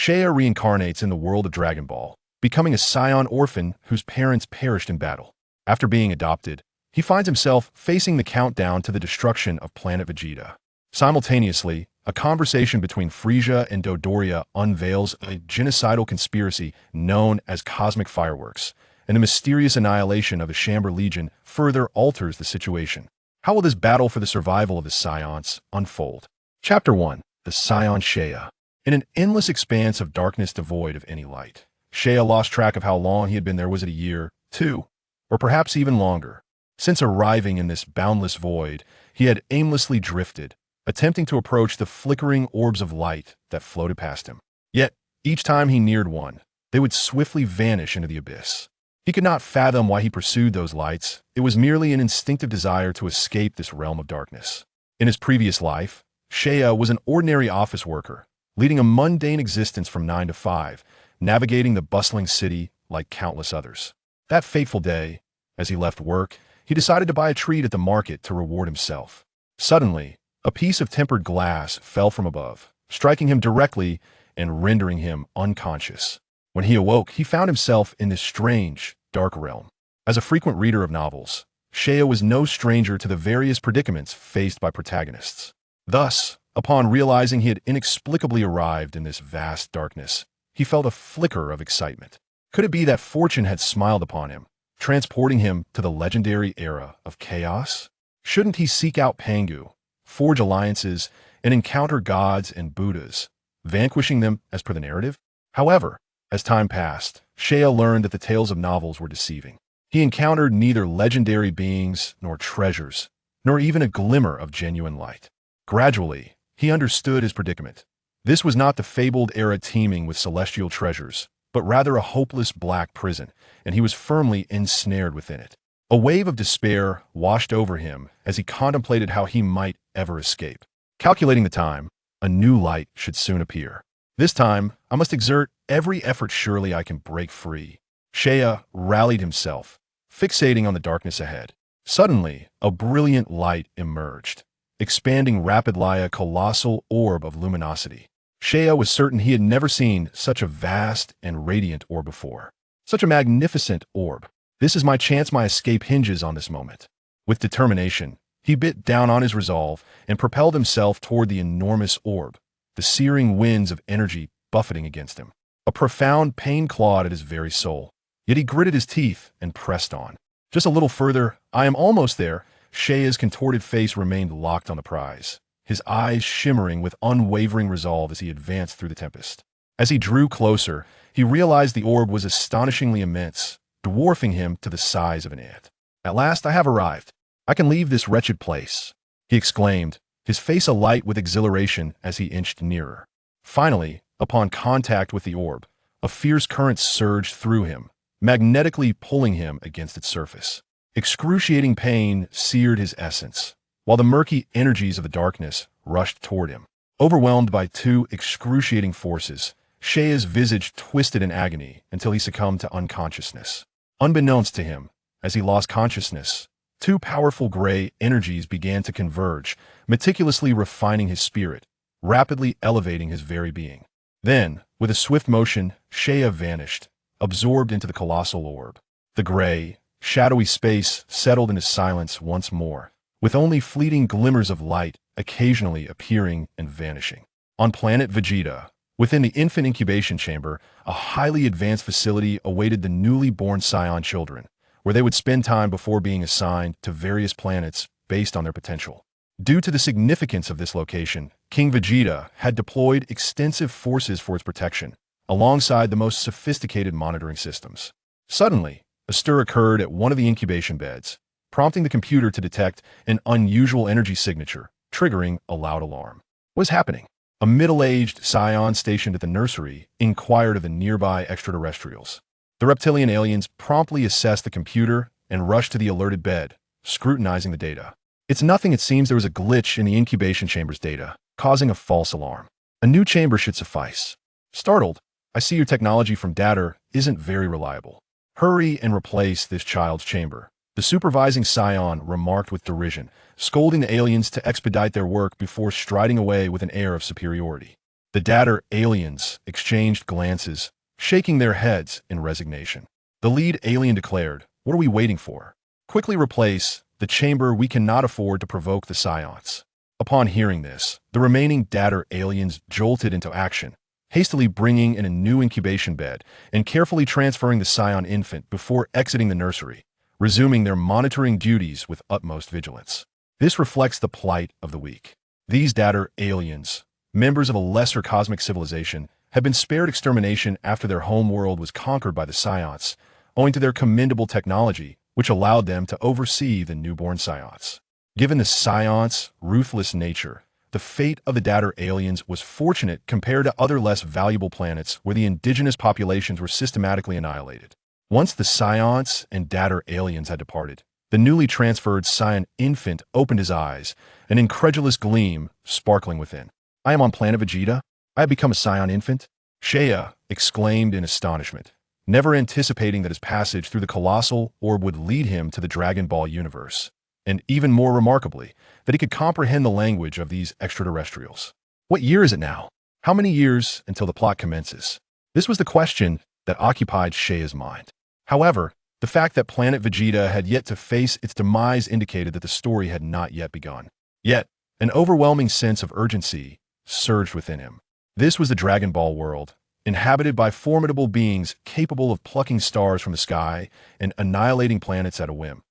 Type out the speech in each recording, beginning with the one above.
Shea reincarnates in the world of Dragon Ball, becoming a Saiyan orphan whose parents perished in battle. After being adopted, he finds himself facing the countdown to the destruction of Planet Vegeta. Simultaneously, a conversation between Frieza and Dodoria unveils a genocidal conspiracy known as cosmic fireworks, and the mysterious annihilation of the Chamber Legion further alters the situation. How will this battle for the survival of the Saiyans unfold? Chapter 1. The Saiyan Shea. In an endless expanse of darkness devoid of any light, Shea lost track of how long he had been there. Was it a year, 2, or perhaps even longer? Since arriving in this boundless void, he had aimlessly drifted, attempting to approach the flickering orbs of light that floated past him. Yet, each time he neared one, they would swiftly vanish into the abyss. He could not fathom why he pursued those lights. It was merely an instinctive desire to escape this realm of darkness. In his previous life, Shea was an ordinary office worker, leading a mundane existence from 9 to 5, navigating the bustling city like countless others. That fateful day, as he left work, he decided to buy a treat at the market to reward himself. Suddenly, a piece of tempered glass fell from above, striking him directly and rendering him unconscious. When he awoke, he found himself in this strange, dark realm. As a frequent reader of novels, Shea was no stranger to the various predicaments faced by protagonists. Thus, upon realizing he had inexplicably arrived in this vast darkness, he felt a flicker of excitement. Could it be that fortune had smiled upon him, transporting him to the legendary era of chaos? Shouldn't he seek out Pangu, forge alliances, and encounter gods and Buddhas, vanquishing them as per the narrative? However, as time passed, Shea learned that the tales of novels were deceiving. He encountered neither legendary beings nor treasures, nor even a glimmer of genuine light. Gradually, he understood his predicament. This was not the fabled era teeming with celestial treasures, but rather a hopeless black prison, and he was firmly ensnared within it. A wave of despair washed over him as he contemplated how he might ever escape. Calculating the time, a new light should soon appear. This time, I must exert every effort. Surely I can break free. Shea rallied himself, fixating on the darkness ahead. Suddenly, a brilliant light emerged, expanding rapidly like a colossal orb of luminosity. Shea was certain he had never seen such a vast and radiant orb before. Such a magnificent orb. This is my chance. My escape hinges on this moment. With determination, he bit down on his resolve and propelled himself toward the enormous orb, the searing winds of energy buffeting against him. A profound pain clawed at his very soul. Yet he gritted his teeth and pressed on. Just a little further. I am almost there. Shea's contorted face remained locked on the prize, his eyes shimmering with unwavering resolve as he advanced through the tempest. As he drew closer, he realized the orb was astonishingly immense, dwarfing him to the size of an ant. At last I have arrived. I can leave this wretched place, he exclaimed, his face alight with exhilaration as he inched nearer. Finally, upon contact with the orb, a fierce current surged through him, magnetically pulling him against its surface. Excruciating pain seared his essence, while the murky energies of the darkness rushed toward him. Overwhelmed by two excruciating forces, Shea's visage twisted in agony until he succumbed to unconsciousness. Unbeknownst to him, as he lost consciousness, two powerful gray energies began to converge, meticulously refining his spirit, rapidly elevating his very being. Then, with a swift motion, Shea vanished, absorbed into the colossal orb. The gray, shadowy space settled into silence once more, with only fleeting glimmers of light occasionally appearing and vanishing. On Planet Vegeta, within the infant incubation chamber, a highly advanced facility awaited the newly born Saiyan children, where they would spend time before being assigned to various planets based on their potential. Due to the significance of this location, King Vegeta had deployed extensive forces for its protection, alongside the most sophisticated monitoring systems. Suddenly, a stir occurred at one of the incubation beds, prompting the computer to detect an unusual energy signature, triggering a loud alarm. What was happening? A middle-aged Saiyan stationed at the nursery inquired of the nearby extraterrestrials. The reptilian aliens promptly assessed the computer and rushed to the alerted bed, scrutinizing the data. It's nothing. It seems there was a glitch in the incubation chamber's data, causing a false alarm. A new chamber should suffice. Startled, I see your technology from data isn't very reliable. Hurry and replace this child's chamber, the supervising Saiyan remarked with derision, scolding the aliens to expedite their work before striding away with an air of superiority. The Datter aliens exchanged glances, shaking their heads in resignation. The lead alien declared, "What are we waiting for? Quickly replace the chamber. We cannot afford to provoke the Saiyans." Upon hearing this, the remaining Datter aliens jolted into action, hastily bringing in a new incubation bed and carefully transferring the Saiyan infant before exiting the nursery, resuming their monitoring duties with utmost vigilance. This reflects the plight of the weak. These Datter aliens, members of a lesser cosmic civilization, have been spared extermination after their homeworld was conquered by the Saiyans, owing to their commendable technology, which allowed them to oversee the newborn Saiyans. Given the Saiyans' ruthless nature, the fate of the Datter aliens was fortunate compared to other less valuable planets where the indigenous populations were systematically annihilated. Once the Saiyans and Datter aliens had departed, the newly transferred Saiyan infant opened his eyes, an incredulous gleam sparkling within. "I am on Planet Vegeta? I have become a Saiyan infant?" Seiya exclaimed in astonishment, never anticipating that his passage through the colossal orb would lead him to the Dragon Ball universe, and even more remarkably, that he could comprehend the language of these extraterrestrials. What year is it now? How many years until the plot commences? This was the question that occupied Seiya's mind. However, the fact that Planet Vegeta had yet to face its demise indicated that the story had not yet begun. Yet, an overwhelming sense of urgency surged within him. This was the Dragon Ball world, inhabited by formidable beings capable of plucking stars from the sky and annihilating planets at a whim.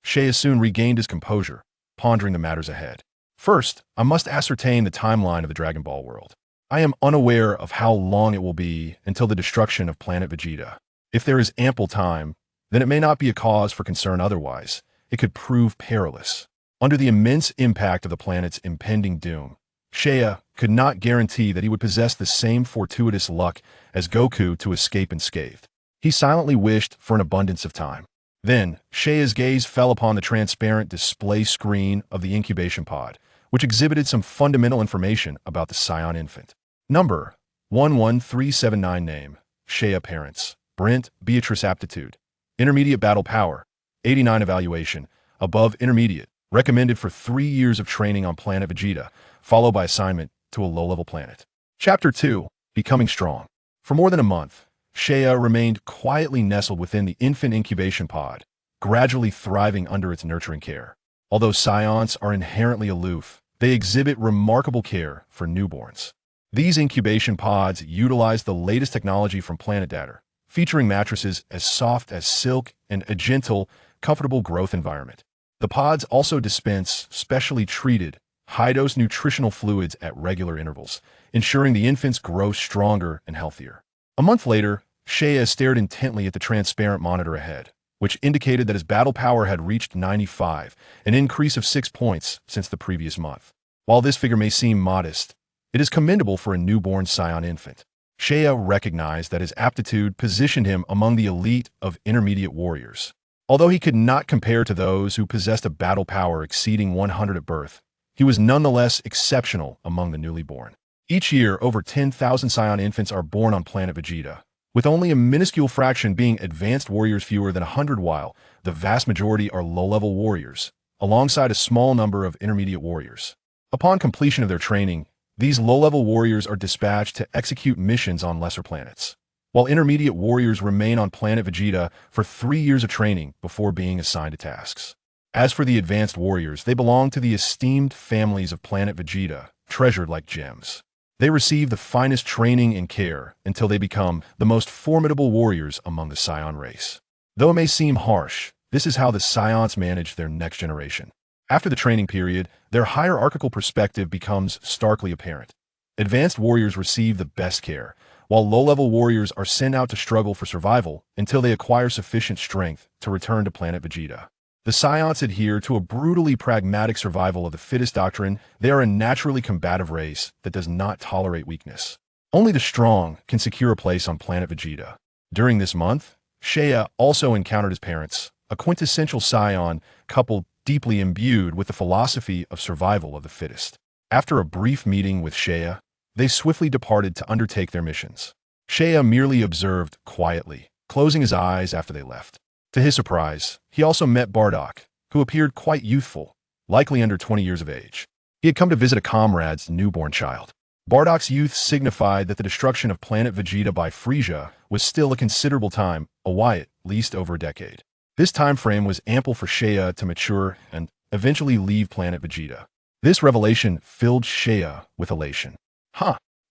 Seiya soon regained his composure, pondering the matters ahead. "First, I must ascertain the timeline of the Dragon Ball world. I am unaware of how long it will be until the destruction of Planet Vegeta. If there is ample time, then it may not be a cause for concern otherwise. It could prove perilous." Under the immense impact of the planet's impending doom, Seiya could not guarantee that he would possess the same fortuitous luck as Goku to escape unscathed. He silently wished for an abundance of time. Then, Seiya's gaze fell upon the transparent display screen of the incubation pod, which exhibited some fundamental information about the Saiyan infant. Number 11379. Name: Seiya. Parents: Brent, Beatrice. Aptitude: Intermediate. Battle Power: 89. Evaluation: Above intermediate. Recommended for 3 years of training on Planet Vegeta, followed by assignment to a low-level planet. Chapter 2: Becoming Strong. For more than a month, Seiya remained quietly nestled within the infant incubation pod, gradually thriving under its nurturing care. Although Saiyans are inherently aloof, they exhibit remarkable care for newborns. These incubation pods utilize the latest technology from Planet Datter, featuring mattresses as soft as silk and a gentle, comfortable growth environment. The pods also dispense specially treated, high-dose nutritional fluids at regular intervals, ensuring the infants grow stronger and healthier. A month later, Seiya stared intently at the transparent monitor ahead, which indicated that his battle power had reached 95, an increase of 6 points since the previous month. While this figure may seem modest, it is commendable for a newborn Saiyan infant. Seiya recognized that his aptitude positioned him among the elite of intermediate warriors. Although he could not compare to those who possessed a battle power exceeding 100 at birth, he was nonetheless exceptional among the newly born. Each year, over 10,000 Saiyan infants are born on Planet Vegeta, with only a minuscule fraction being advanced warriors, fewer than 100, while the vast majority are low-level warriors, alongside a small number of intermediate warriors. Upon completion of their training, these low-level warriors are dispatched to execute missions on lesser planets, while intermediate warriors remain on Planet Vegeta for 3 years of training before being assigned to tasks. As for the advanced warriors, they belong to the esteemed families of Planet Vegeta, treasured like gems. They receive the finest training and care until they become the most formidable warriors among the Saiyan race. Though it may seem harsh, this is how the Saiyans manage their next generation. After the training period, their hierarchical perspective becomes starkly apparent. Advanced warriors receive the best care, while low-level warriors are sent out to struggle for survival until they acquire sufficient strength to return to Planet Vegeta. The Saiyans adhere to a brutally pragmatic survival of the fittest doctrine. They are a naturally combative race that does not tolerate weakness. Only the strong can secure a place on Planet Vegeta. During this month, Seiya also encountered his parents, a quintessential Saiyan couple deeply imbued with the philosophy of survival of the fittest. After a brief meeting with Seiya, they swiftly departed to undertake their missions. Seiya merely observed quietly, closing his eyes after they left. To his surprise, he also met Bardock, who appeared quite youthful, likely under 20 years of age. He had come to visit a comrade's newborn child. Bardock's youth signified that the destruction of Planet Vegeta by Frieza was still a considerable time, at least over a decade. This time frame was ample for Seiya to mature and eventually leave Planet Vegeta. This revelation filled Seiya with elation.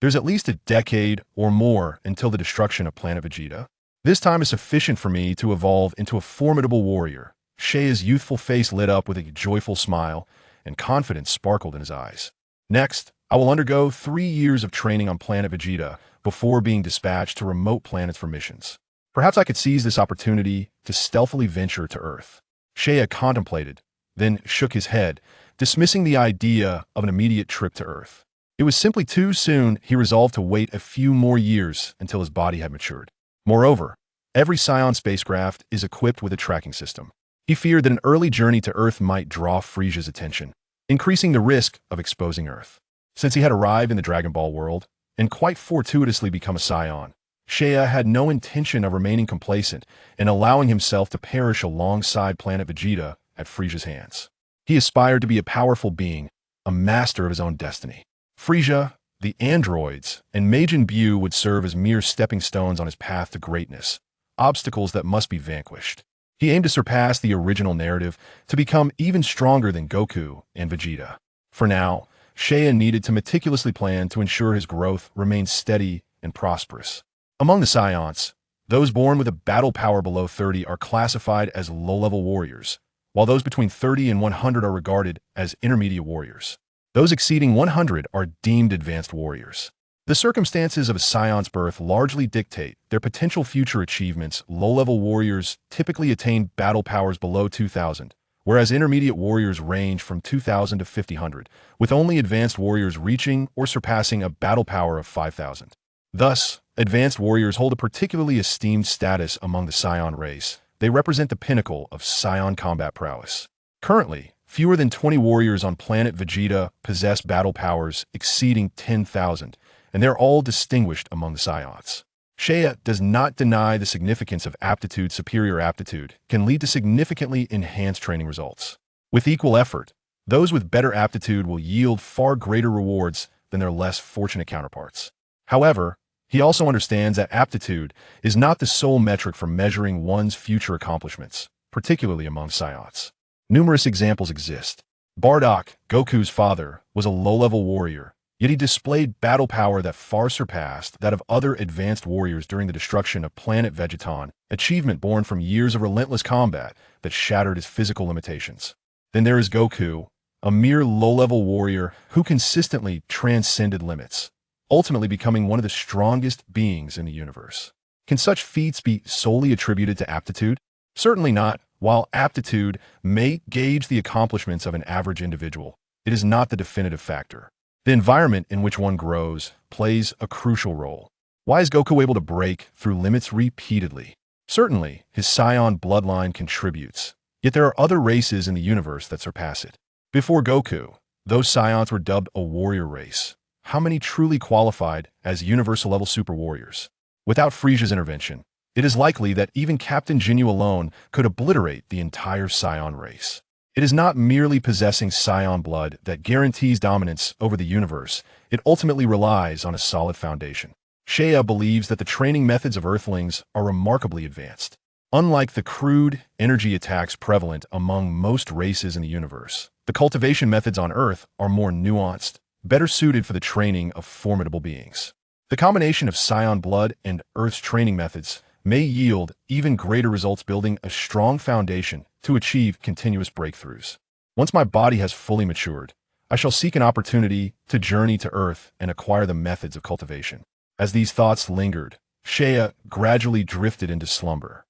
There's at least a decade or more until the destruction of Planet Vegeta. This time is sufficient for me to evolve into a formidable warrior. Seiya's youthful face lit up with a joyful smile, and confidence sparkled in his eyes. Next, I will undergo 3 years of training on Planet Vegeta before being dispatched to remote planets for missions. Perhaps I could seize this opportunity to stealthily venture to Earth. Seiya contemplated, then shook his head, dismissing the idea of an immediate trip to Earth. It was simply too soon. He resolved to wait a few more years until his body had matured. Moreover, every Saiyan spacecraft is equipped with a tracking system. He feared that an early journey to Earth might draw Frieza's attention, increasing the risk of exposing Earth. Since he had arrived in the Dragon Ball world, and quite fortuitously become a Saiyan, Seiya had no intention of remaining complacent and allowing himself to perish alongside Planet Vegeta at Frieza's hands. He aspired to be a powerful being, a master of his own destiny. Frieza, the androids, and Majin Buu would serve as mere stepping stones on his path to greatness, obstacles that must be vanquished. He aimed to surpass the original narrative, to become even stronger than Goku and Vegeta. For now, Seiya needed to meticulously plan to ensure his growth remained steady and prosperous. Among the Saiyans, those born with a battle power below 30 are classified as low-level warriors, while those between 30 and 100 are regarded as intermediate warriors. Those exceeding 100 are deemed advanced warriors. The circumstances of a Saiyan's birth largely dictate their potential future achievements. Low-level warriors typically attain battle powers below 2,000, whereas intermediate warriors range from 2,000 to 5,000, with only advanced warriors reaching or surpassing a battle power of 5,000. Thus, advanced warriors hold a particularly esteemed status among the Saiyan race. They represent the pinnacle of Saiyan combat prowess. Currently, fewer than 20 warriors on Planet Vegeta possess battle powers exceeding 10,000, and they're all distinguished among the Saiyans. Seiya does not deny the significance of aptitude. Superior aptitude can lead to significantly enhanced training results. With equal effort, those with better aptitude will yield far greater rewards than their less fortunate counterparts. However, he also understands that aptitude is not the sole metric for measuring one's future accomplishments, particularly among Saiyans. Numerous examples exist. Bardock, Goku's father, was a low-level warrior, yet he displayed battle power that far surpassed that of other advanced warriors during the destruction of Planet Vegeta, achievement born from years of relentless combat that shattered his physical limitations. Then there is Goku, a mere low-level warrior who consistently transcended limits, ultimately becoming one of the strongest beings in the universe. Can such feats be solely attributed to aptitude? Certainly not. While aptitude may gauge the accomplishments of an average individual, it is not the definitive factor. The environment in which one grows plays a crucial role. Why is Goku able to break through limits repeatedly? Certainly, his Saiyan bloodline contributes, yet there are other races in the universe that surpass it. Before Goku, those Saiyans were dubbed a warrior race. How many truly qualified as universal-level super warriors? Without Frieza's intervention, it is likely that even Captain Ginyu alone could obliterate the entire Saiyan race. It is not merely possessing Saiyan blood that guarantees dominance over the universe. It ultimately relies on a solid foundation. Seiya believes that the training methods of Earthlings are remarkably advanced. Unlike the crude energy attacks prevalent among most races in the universe, the cultivation methods on Earth are more nuanced, better suited for the training of formidable beings. The combination of Saiyan blood and Earth's training methods may yield even greater results, building a strong foundation to achieve continuous breakthroughs. Once my body has fully matured, I shall seek an opportunity to journey to Earth and acquire the methods of cultivation. As these thoughts lingered, Seiya gradually drifted into slumber.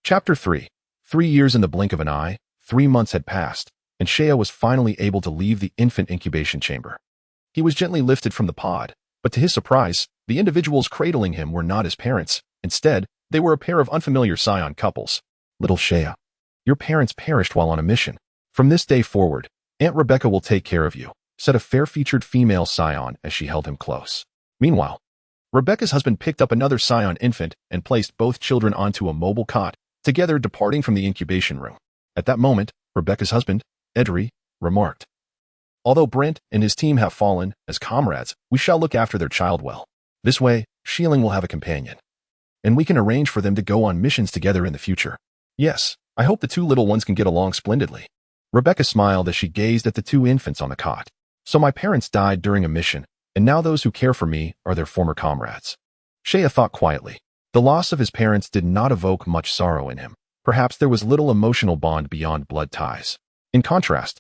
Chapter 3. 3 years in the blink of an eye, 3 months had passed, and Seiya was finally able to leave the infant incubation chamber. He was gently lifted from the pod, but to his surprise, the individuals cradling him were not his parents. Instead, they were a pair of unfamiliar Saiyan couples. Little Seiya, your parents perished while on a mission. From this day forward, Aunt Rebecca will take care of you, said a fair-featured female Saiyan as she held him close. Meanwhile, Rebecca's husband picked up another Saiyan infant and placed both children onto a mobile cot, together departing from the incubation room. At that moment, Rebecca's husband, Edri, remarked, Although Brent and his team have fallen as comrades, we shall look after their child well. This way, Shieling will have a companion. And we can arrange for them to go on missions together in the future. Yes, I hope the two little ones can get along splendidly. Rebecca smiled as she gazed at the two infants on the cot. So my parents died during a mission, and now those who care for me are their former comrades. Shea thought quietly. The loss of his parents did not evoke much sorrow in him. Perhaps there was little emotional bond beyond blood ties. In contrast,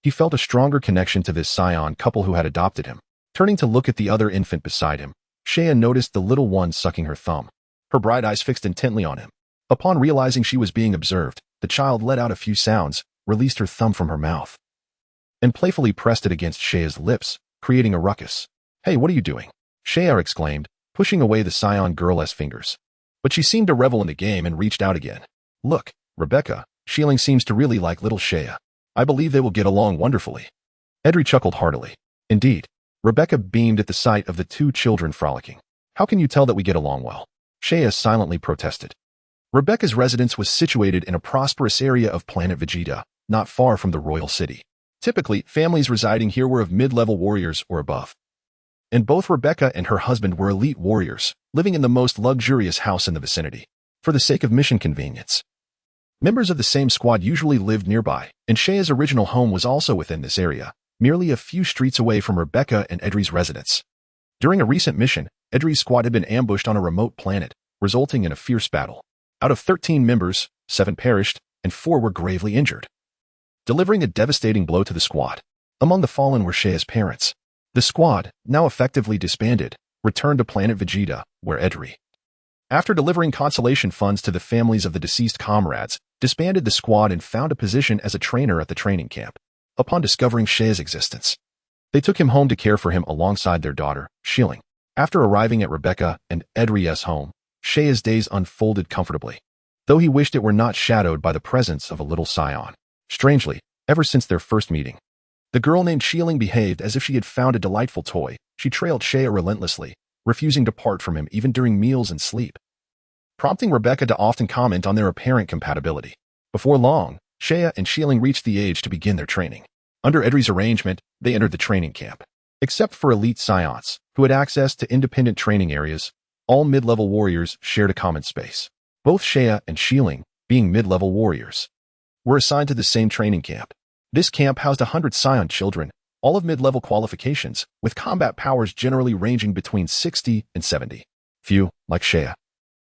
he felt a stronger connection to this Saiyan couple who had adopted him. Turning to look at the other infant beside him, Shea noticed the little one sucking her thumb, her bright eyes fixed intently on him. Upon realizing she was being observed, the child let out a few sounds, released her thumb from her mouth, and playfully pressed it against Shea's lips, creating a ruckus. "Hey, what are you doing?" Shea exclaimed, pushing away the Saiyan girl's fingers. But she seemed to revel in the game and reached out again. "Look, Rebecca, Shieling seems to really like little Shea. I believe they will get along wonderfully." Edry chuckled heartily. Indeed, Rebecca beamed at the sight of the two children frolicking. "How can you tell that we get along well?" Shea silently protested. Rebecca's residence was situated in a prosperous area of Planet Vegeta, not far from the royal city. Typically, families residing here were of mid-level warriors or above. And both Rebecca and her husband were elite warriors, living in the most luxurious house in the vicinity. For the sake of mission convenience, members of the same squad usually lived nearby, and Shea's original home was also within this area, merely a few streets away from Rebecca and Edry's residence. During a recent mission, Edry's squad had been ambushed on a remote planet, resulting in a fierce battle. Out of 13 members, 7 perished, and 4 were gravely injured, delivering a devastating blow to the squad. Among the fallen were Shea's parents. The squad, now effectively disbanded, returned to Planet Vegeta, where Edry, after delivering consolation funds to the families of the deceased comrades, disbanded the squad and found a position as a trainer at the training camp. Upon discovering Shea's existence, they took him home to care for him alongside their daughter, Shieling. After arriving at Rebecca and Edry's home, Shea's days unfolded comfortably, though he wished it were not shadowed by the presence of a little Saiyan. Strangely, ever since their first meeting, the girl named Shieling behaved as if she had found a delightful toy. She trailed Shea relentlessly, refusing to part from him even during meals and sleep, prompting Rebecca to often comment on their apparent compatibility. Before long, Shea and Shieling reached the age to begin their training. Under Edry's arrangement, they entered the training camp. Except for elite Saiyans, who had access to independent training areas, all mid-level warriors shared a common space. Both Shea and Shieling, being mid-level warriors, were assigned to the same training camp. This camp housed 100 Saiyan children, all of mid-level qualifications, with combat powers generally ranging between 60 and 70. Few, like Shea,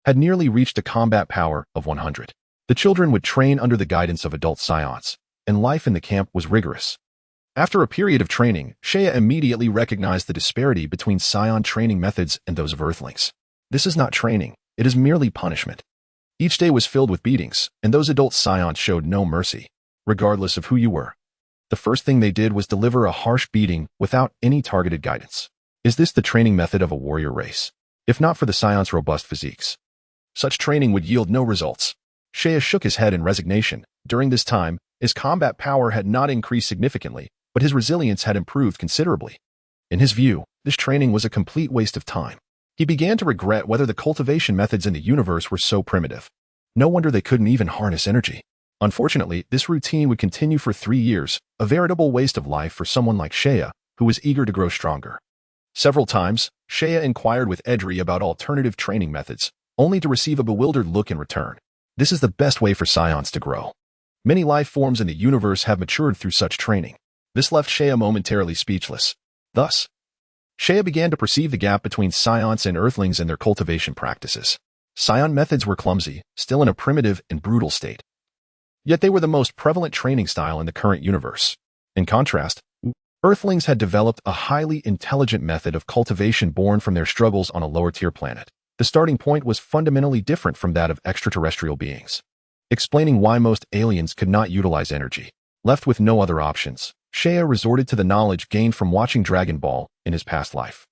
had nearly reached a combat power of 100. The children would train under the guidance of adult Saiyans, and life in the camp was rigorous. After a period of training, Shea immediately recognized the disparity between Saiyan training methods and those of Earthlings. This is not training, it is merely punishment. Each day was filled with beatings, and those adult Saiyans showed no mercy, regardless of who you were. The first thing they did was deliver a harsh beating without any targeted guidance. Is this the training method of a warrior race? If not for the Saiyans' robust physiques, such training would yield no results. Shea shook his head in resignation. During this time, his combat power had not increased significantly, but his resilience had improved considerably. In his view, this training was a complete waste of time. He began to regret whether the cultivation methods in the universe were so primitive. No wonder they couldn't even harness energy. Unfortunately, this routine would continue for 3 years, a veritable waste of life for someone like Shea, who was eager to grow stronger. Several times, Shea inquired with Edry about alternative training methods, only to receive a bewildered look in return. This is the best way for Saiyans to grow. Many life forms in the universe have matured through such training. This left Shea momentarily speechless. Thus, Shea began to perceive the gap between Saiyans and Earthlings in their cultivation practices. Saiyan methods were clumsy, still in a primitive and brutal state. Yet they were the most prevalent training style in the current universe. In contrast, Earthlings had developed a highly intelligent method of cultivation born from their struggles on a lower-tier planet. The starting point was fundamentally different from that of extraterrestrial beings, explaining why most aliens could not utilize energy. Left with no other options, Shea resorted to the knowledge gained from watching Dragon Ball in his past life.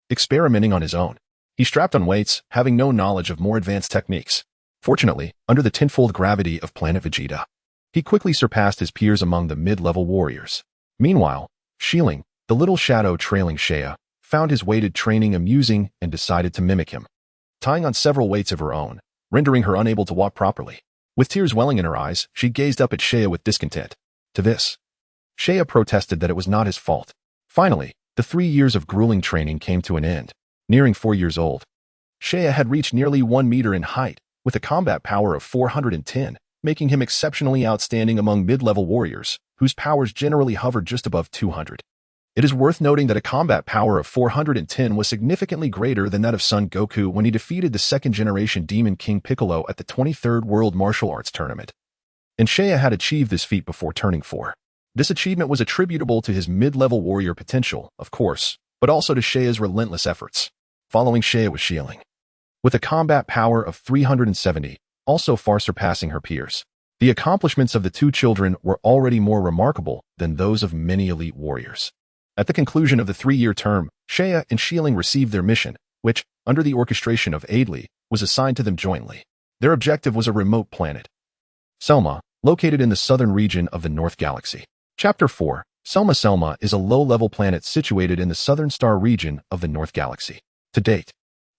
Experimenting on his own, he strapped on weights, having no knowledge of more advanced techniques. Fortunately, under the tenfold gravity of Planet Vegeta, he quickly surpassed his peers among the mid-level warriors. Meanwhile, Shieling, the little shadow trailing Shea, found his weighted training amusing and decided to mimic him, tying on several weights of her own, rendering her unable to walk properly. With tears welling in her eyes, she gazed up at Shea with discontent. To this, Shea protested that it was not his fault. Finally, the 3 years of grueling training came to an end. Nearing 4 years old, Shea had reached nearly 1 meter in height, with a combat power of 410, making him exceptionally outstanding among mid-level warriors, whose powers generally hovered just above 200. It is worth noting that a combat power of 410 was significantly greater than that of Son Goku when he defeated the second-generation Demon King Piccolo at the 23rd World Martial Arts Tournament. And Shea had achieved this feat before turning 4. This achievement was attributable to his mid-level warrior potential, of course, but also to Shea's relentless efforts. Following Shea was Xialing, with a combat power of 370, also far surpassing her peers. The accomplishments of the two children were already more remarkable than those of many elite warriors. At the conclusion of the 3-year term, Shea and Xialing received their mission, which, under the orchestration of Adley, was assigned to them jointly. Their objective was a remote planet, Selma, located in the southern region of the North Galaxy. Chapter 4. Selma is a low-level planet situated in the southern star region of the North Galaxy. To date,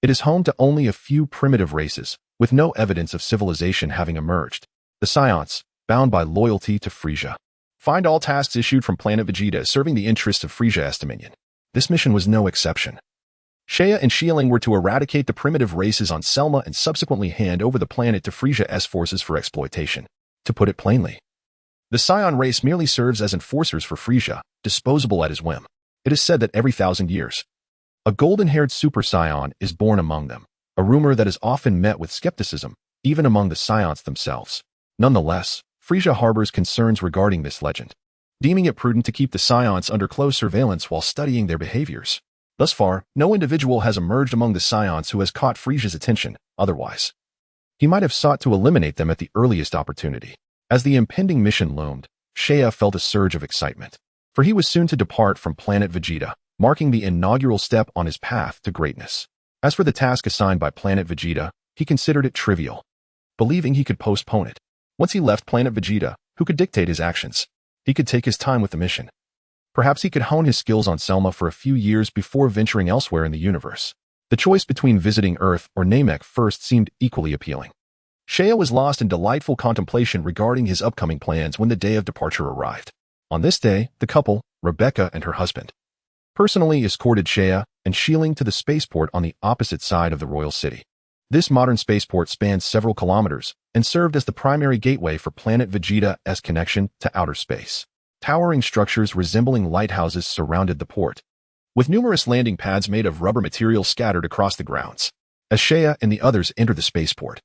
it is home to only a few primitive races, with no evidence of civilization having emerged. The Saiyans, bound by loyalty to Frieza. Find all tasks issued from Planet Vegeta as serving the interests of FRIEZA'S dominion. This mission was no exception. Shea and Xialing were to eradicate the primitive races on Selma and subsequently hand over the planet to FRIEZA'S forces for exploitation. To put it plainly, the Saiyan race merely serves as enforcers for Frieza, disposable at his whim. It is said that every 1,000 years, a golden-haired Super Saiyan is born among them, a rumor that is often met with skepticism, even among the Saiyans themselves. Nonetheless, Frieza harbors concerns regarding this legend, deeming it prudent to keep the Saiyans under close surveillance while studying their behaviors. Thus far, no individual has emerged among the Saiyans who has caught Frieza's attention. Otherwise, he might have sought to eliminate them at the earliest opportunity. As the impending mission loomed, Shea felt a surge of excitement, for he was soon to depart from Planet Vegeta, marking the inaugural step on his path to greatness. As for the task assigned by Planet Vegeta, he considered it trivial, believing he could postpone it. Once he left Planet Vegeta, who could dictate his actions? He could take his time with the mission. Perhaps he could hone his skills on Selma for a few years before venturing elsewhere in the universe. The choice between visiting Earth or Namek first seemed equally appealing. Shea was lost in delightful contemplation regarding his upcoming plans when the day of departure arrived. On this day, the couple, Rebecca and her husband, personally escorted Shea and Xialing to the spaceport on the opposite side of the royal city. This modern spaceport spans several kilometers and served as the primary gateway for Planet Vegeta's connection to outer space. Towering structures resembling lighthouses surrounded the port, with numerous landing pads made of rubber material scattered across the grounds. As Shea and the others entered the spaceport,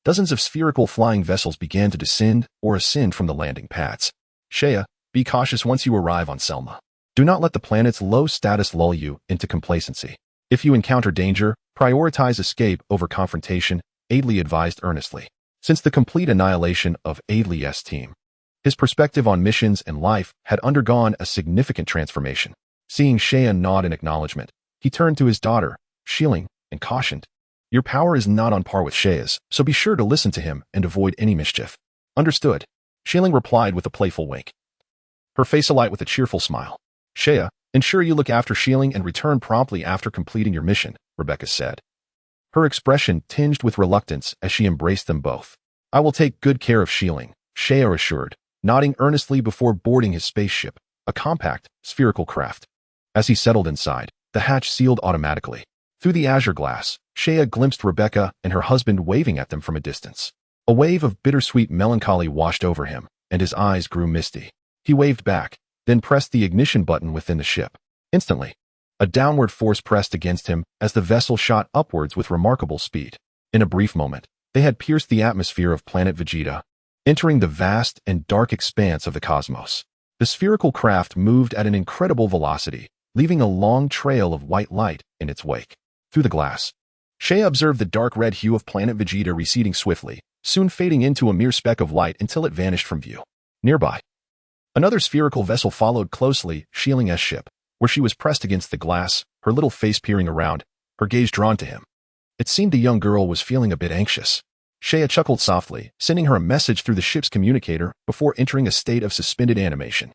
dozens of spherical flying vessels began to descend or ascend from the landing pads. Shea, be cautious once you arrive on Selma. Do not let the planet's low status lull you into complacency. If you encounter danger, prioritize escape over confrontation, Adley advised earnestly. Since the complete annihilation of Adley's team, his perspective on missions and life had undergone a significant transformation. Seeing Shea nod in acknowledgement, he turned to his daughter, Xialing, and cautioned, "Your power is not on par with Shea's, so be sure to listen to him and avoid any mischief." "Understood," Xialing replied with a playful wink, her face alight with a cheerful smile. "Shea, ensure you look after Xialing and return promptly after completing your mission," Rebecca said, her expression tinged with reluctance as she embraced them both. "I will take good care of Xialing," Shea assured, nodding earnestly before boarding his spaceship, a compact, spherical craft. As he settled inside, the hatch sealed automatically. Through the azure glass, Shea glimpsed Rebecca and her husband waving at them from a distance. A wave of bittersweet melancholy washed over him, and his eyes grew misty. He waved back, then pressed the ignition button within the ship. Instantly, a downward force pressed against him as the vessel shot upwards with remarkable speed. In a brief moment, they had pierced the atmosphere of Planet Vegeta, entering the vast and dark expanse of the cosmos. The spherical craft moved at an incredible velocity, leaving a long trail of white light in its wake. Through the glass, Shea observed the dark red hue of Planet Vegeta receding swiftly, soon fading into a mere speck of light until it vanished from view. Nearby, another spherical vessel followed closely, Xialing's ship, where she was pressed against the glass, her little face peering around, her gaze drawn to him. It seemed the young girl was feeling a bit anxious. Shea chuckled softly, sending her a message through the ship's communicator before entering a state of suspended animation.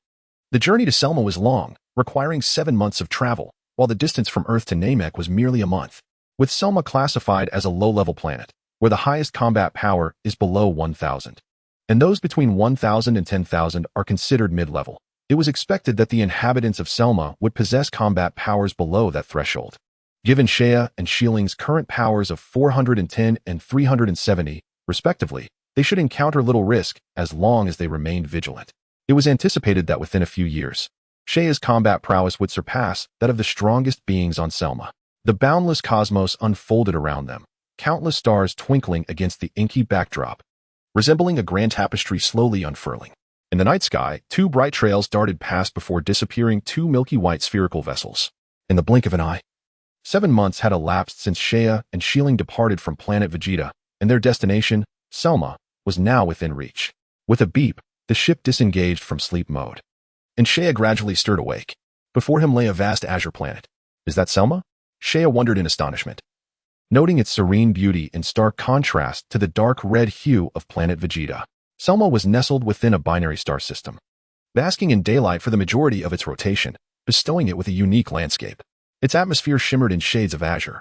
The journey to Selma was long, requiring 7 months of travel, while the distance from Earth to Namek was merely a month. With Selma classified as a low-level planet, where the highest combat power is below 1,000, and those between 1,000 and 10,000 are considered mid-level. It was expected that the inhabitants of Selma would possess combat powers below that threshold. Given Shea and Shiling's current powers of 410 and 370, respectively, they should encounter little risk as long as they remained vigilant. It was anticipated that within a few years, Shea's combat prowess would surpass that of the strongest beings on Selma. The boundless cosmos unfolded around them, countless stars twinkling against the inky backdrop, resembling a grand tapestry slowly unfurling. In the night sky, two bright trails darted past before disappearing, two milky white spherical vessels. In the blink of an eye, 7 months had elapsed since Shea and Shiling departed from Planet Vegeta, and their destination, Selma, was now within reach. With a beep, the ship disengaged from sleep mode, and Shea gradually stirred awake. Before him lay a vast azure planet. Is that Selma? Shea wondered in astonishment, noting its serene beauty in stark contrast to the dark red hue of Planet Vegeta. Selma was nestled within a binary star system, basking in daylight for the majority of its rotation, bestowing it with a unique landscape. Its atmosphere shimmered in shades of azure.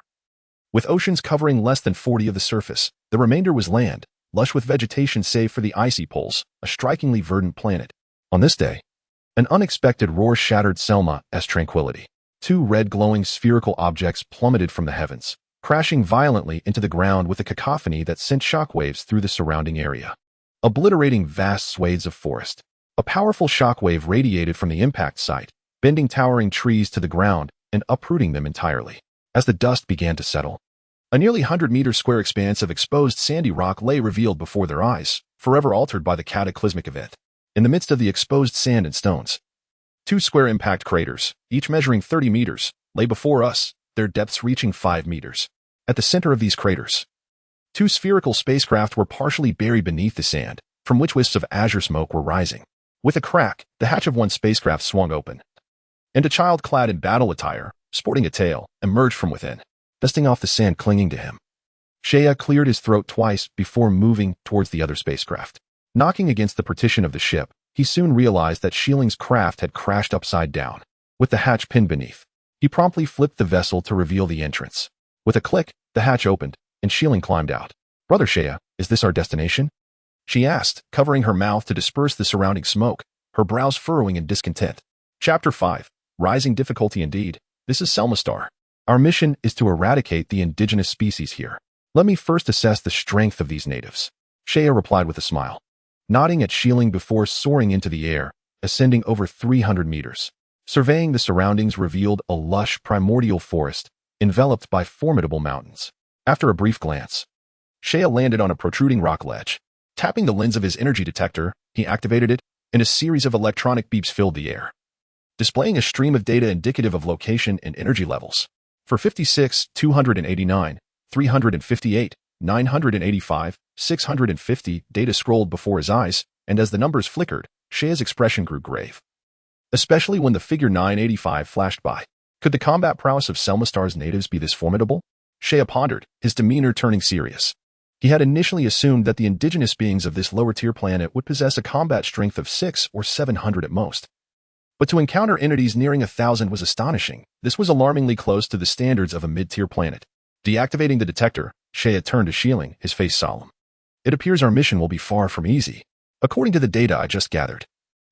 With oceans covering less than 40% of the surface, the remainder was land, lush with vegetation save for the icy poles, a strikingly verdant planet. On this day, an unexpected roar shattered Selma's tranquility. Two red glowing spherical objects plummeted from the heavens, crashing violently into the ground with a cacophony that sent shockwaves through the surrounding area, obliterating vast swathes of forest. A powerful shockwave radiated from the impact site, bending towering trees to the ground and uprooting them entirely. As the dust began to settle, a nearly 100-meter square expanse of exposed sandy rock lay revealed before their eyes, forever altered by the cataclysmic event. In the midst of the exposed sand and stones, two square impact craters, each measuring 30 meters, lay before us, their depths reaching 5 meters. At the center of these craters, two spherical spacecraft were partially buried beneath the sand, from which wisps of azure smoke were rising. With a crack, the hatch of one spacecraft swung open, and a child clad in battle attire, sporting a tail, emerged from within, dusting off the sand clinging to him. Shea cleared his throat twice before moving towards the other spacecraft. Knocking against the partition of the ship, he soon realized that Shiling's craft had crashed upside down, with the hatch pinned beneath. He promptly flipped the vessel to reveal the entrance. With a click, the hatch opened, and Shiling climbed out. "Brother Shea, is this our destination?" she asked, covering her mouth to disperse the surrounding smoke, her brows furrowing in discontent. Chapter 5. Rising difficulty indeed. This is Selma Star. Our mission is to eradicate the indigenous species here. Let me first assess the strength of these natives. Shea replied with a smile, nodding at Shiling before soaring into the air, ascending over 300 meters. Surveying the surroundings revealed a lush primordial forest, enveloped by formidable mountains. After a brief glance, Shea landed on a protruding rock ledge. Tapping the lens of his energy detector, he activated it, and a series of electronic beeps filled the air, displaying a stream of data indicative of location and energy levels. For 56, 289, 358, 985, 650, data scrolled before his eyes, and as the numbers flickered, Shea's expression grew grave, especially when the figure 985 flashed by. Could the combat prowess of Selma Star's natives be this formidable? Shea pondered, his demeanor turning serious. He had initially assumed that the indigenous beings of this lower-tier planet would possess a combat strength of 600 or 700 at most. But to encounter entities nearing 1,000 was astonishing. This was alarmingly close to the standards of a mid-tier planet. Deactivating the detector, Shea turned to Shiling, his face solemn. "It appears our mission will be far from easy. According to the data I just gathered,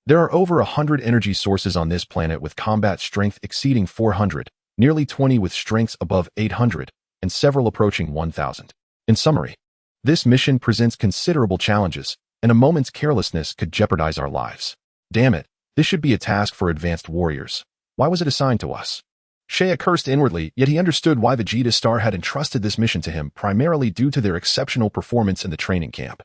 there are over 100 energy sources on this planet with combat strength exceeding 400, nearly 20 with strengths above 800, and several approaching 1,000. In summary, this mission presents considerable challenges, and a moment's carelessness could jeopardize our lives. Damn it, this should be a task for advanced warriors. Why was it assigned to us?" Shea cursed inwardly, yet he understood why Vegeta Star had entrusted this mission to him, primarily due to their exceptional performance in the training camp,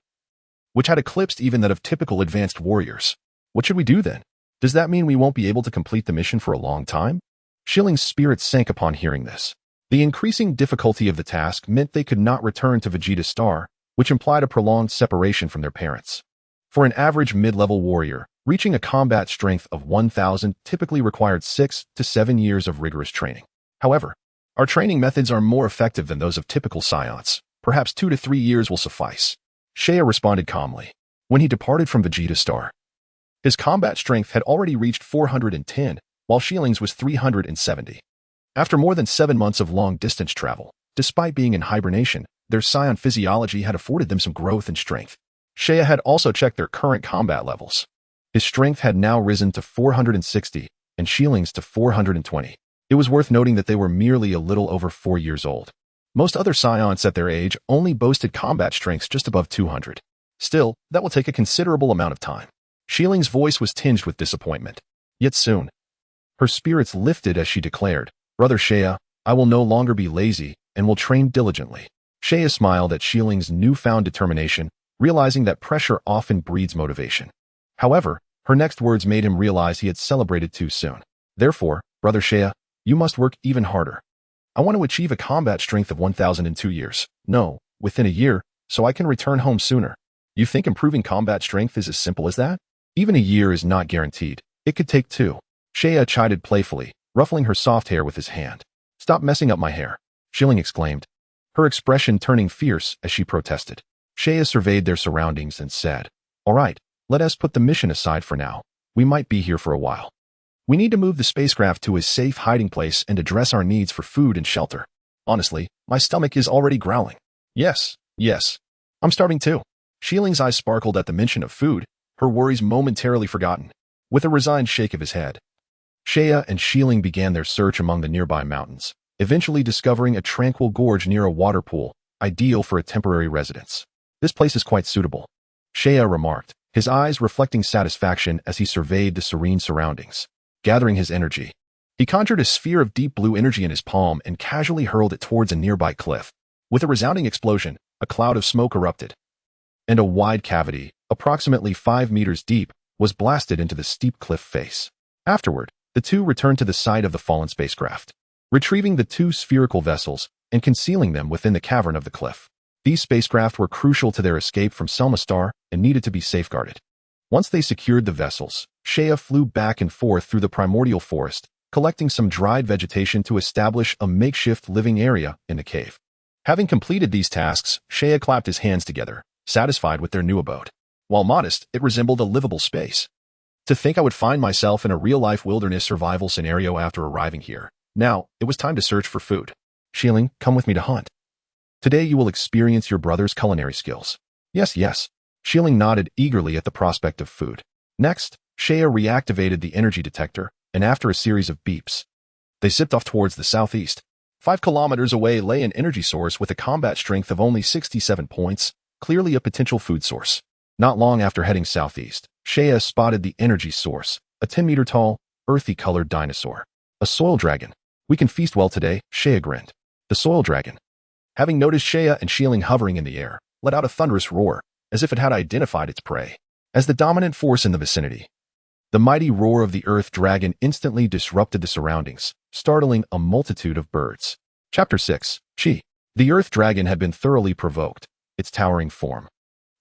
which had eclipsed even that of typical advanced warriors. What should we do then? Does that mean we won't be able to complete the mission for a long time? Shilling's spirit sank upon hearing this. The increasing difficulty of the task meant they could not return to Vegeta Star, which implied a prolonged separation from their parents. For an average mid-level warrior, reaching a combat strength of 1,000 typically required 6 to 7 years of rigorous training. However, our training methods are more effective than those of typical Saiyans. Perhaps 2 to 3 years will suffice. Shea responded calmly. When he departed from Vegeta Star, his combat strength had already reached 410, while Shiling's was 370. After more than 7 months of long-distance travel, despite being in hibernation, their Saiyan physiology had afforded them some growth and strength. Shea had also checked their current combat levels. His strength had now risen to 460, and Shiling's to 420. It was worth noting that they were merely a little over 4 years old. Most other Saiyans at their age only boasted combat strengths just above 200. Still, that will take a considerable amount of time. Shiling's voice was tinged with disappointment. Yet soon, her spirits lifted as she declared, "Brother Shea, I will no longer be lazy and will train diligently." Shea smiled at Shiling's newfound determination, realizing that pressure often breeds motivation. However, her next words made him realize he had celebrated too soon. "Therefore, Brother Shea, you must work even harder. I want to achieve a combat strength of 1,000 in 2 years. No, within a year, so I can return home sooner." You think improving combat strength is as simple as that? Even a year is not guaranteed. It could take 2. Shea chided playfully, ruffling her soft hair with his hand. "Stop messing up my hair," Shiling exclaimed, her expression turning fierce as she protested. Shea surveyed their surroundings and said, "All right, let us put the mission aside for now. We might be here for a while. We need to move the spacecraft to a safe hiding place and address our needs for food and shelter. Honestly, my stomach is already growling. Yes, I'm starving too." Shiling's eyes sparkled at the mention of food, her worries momentarily forgotten. With a resigned shake of his head, Shea and Shiling began their search among the nearby mountains, eventually discovering a tranquil gorge near a water pool, ideal for a temporary residence. "This place is quite suitable," Shea remarked, his eyes reflecting satisfaction as he surveyed the serene surroundings. Gathering his energy, he conjured a sphere of deep blue energy in his palm and casually hurled it towards a nearby cliff. With a resounding explosion, a cloud of smoke erupted, and a wide cavity, approximately 5 meters deep, was blasted into the steep cliff face. Afterward, the two returned to the site of the fallen spacecraft, retrieving the 2 spherical vessels and concealing them within the cavern of the cliff. These spacecraft were crucial to their escape from Selma Star and needed to be safeguarded. Once they secured the vessels, Shea flew back and forth through the primordial forest, collecting some dried vegetation to establish a makeshift living area in the cave. Having completed these tasks, Shea clapped his hands together, satisfied with their new abode. While modest, it resembled a livable space. To think I would find myself in a real-life wilderness survival scenario after arriving here. Now, it was time to search for food. "Shiling, come with me to hunt. Today you will experience your brother's culinary skills." Yes. Shiling nodded eagerly at the prospect of food. Next, Shea reactivated the energy detector, and after a series of beeps, they zipped off towards the southeast. 5 kilometers away lay an energy source with a combat strength of only 67 points, clearly a potential food source. Not long after heading southeast, Shea spotted the energy source, a 10-meter-tall, earthy-colored dinosaur. "A soil dragon. We can feast well today," Shea grinned. The soil dragon, having noticed Shea and Shiling hovering in the air, let out a thunderous roar, as if it had identified its prey as the dominant force in the vicinity. The mighty roar of the earth dragon instantly disrupted the surroundings, startling a multitude of birds. Chapter 6. Chi. The earth dragon had been thoroughly provoked. Its towering form,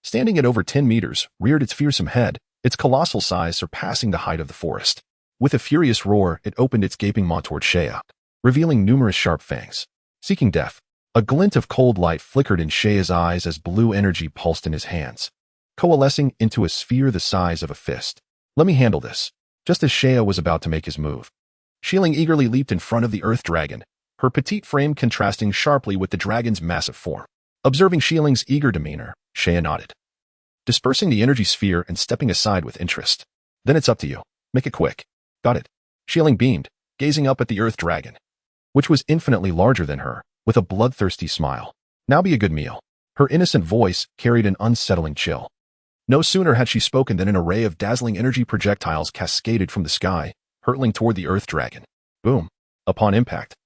standing at over 10 meters, reared its fearsome head, its colossal size surpassing the height of the forest. With a furious roar, it opened its gaping maw toward Shea, revealing numerous sharp fangs. Seeking death, a glint of cold light flickered in Shea's eyes as blue energy pulsed in his hands, coalescing into a sphere the size of a fist. "Let me handle this." Just as Shea was about to make his move, Shiling eagerly leaped in front of the earth dragon, her petite frame contrasting sharply with the dragon's massive form. Observing Shiling's eager demeanor, Shea nodded, dispersing the energy sphere and stepping aside with interest. "Then it's up to you. Make it quick." "Got it." Shiling beamed, gazing up at the earth dragon, which was infinitely larger than her, with a bloodthirsty smile. "Now be a good meal." Her innocent voice carried an unsettling chill. No sooner had she spoken than an array of dazzling energy projectiles cascaded from the sky, hurtling toward the earth dragon. Boom. Upon impact,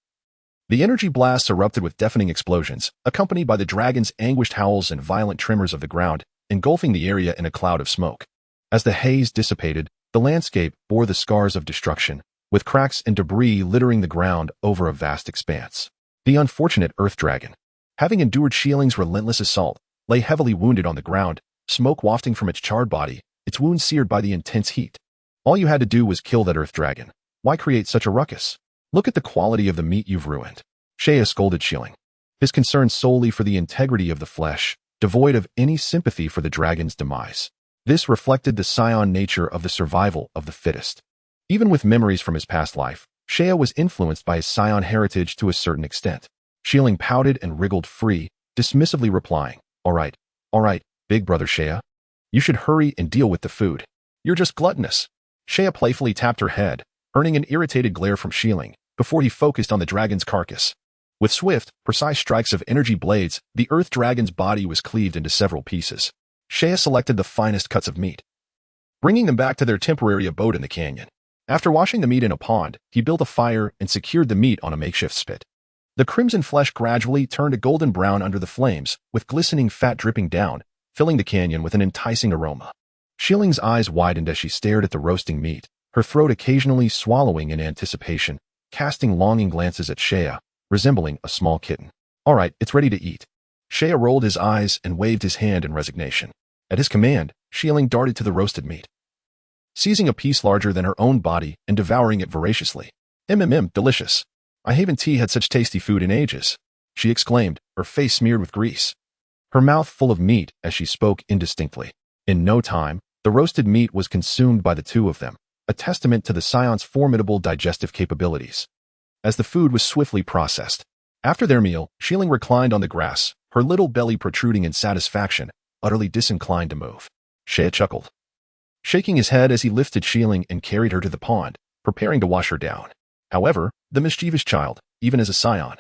the energy blasts erupted with deafening explosions, accompanied by the dragon's anguished howls and violent tremors of the ground, engulfing the area in a cloud of smoke. As the haze dissipated, the landscape bore the scars of destruction, with cracks and debris littering the ground over a vast expanse. The unfortunate earth dragon, having endured Shiling's relentless assault, lay heavily wounded on the ground, smoke wafting from its charred body, its wounds seared by the intense heat. All you had to do was kill that earth dragon. Why create such a ruckus? "Look at the quality of the meat you've ruined," Shea scolded Shiling, his concern solely for the integrity of the flesh, devoid of any sympathy for the dragon's demise. This reflected the Saiyan nature of the survival of the fittest. Even with memories from his past life, Shea was influenced by his Saiyan heritage to a certain extent. Shiling pouted and wriggled free, dismissively replying, All right, big brother Shea. You should hurry and deal with the food." You're just gluttonous. Shea playfully tapped her head, earning an irritated glare from Shieling, before he focused on the dragon's carcass. With swift, precise strikes of energy blades, the earth dragon's body was cleaved into several pieces. Shea selected the finest cuts of meat, bringing them back to their temporary abode in the canyon. After washing the meat in a pond, he built a fire and secured the meat on a makeshift spit. The crimson flesh gradually turned a golden brown under the flames, with glistening fat dripping down, filling the canyon with an enticing aroma. Shiling's eyes widened as she stared at the roasting meat, her throat occasionally swallowing in anticipation, casting longing glances at Shea, resembling a small kitten. All right, it's ready to eat. Shea rolled his eyes and waved his hand in resignation. At his command, Shiling darted to the roasted meat, seizing a piece larger than her own body and devouring it voraciously. Delicious. I haven't had such tasty food in ages, she exclaimed, her face smeared with grease, her mouth full of meat as she spoke indistinctly. In no time, the roasted meat was consumed by the two of them, a testament to the Saiyans' formidable digestive capabilities. As the food was swiftly processed, after their meal, Shieling reclined on the grass, her little belly protruding in satisfaction, utterly disinclined to move. Shea chuckled, shaking his head as he lifted Shieling and carried her to the pond, preparing to wash her down. However, the mischievous child, even as a Saiyan,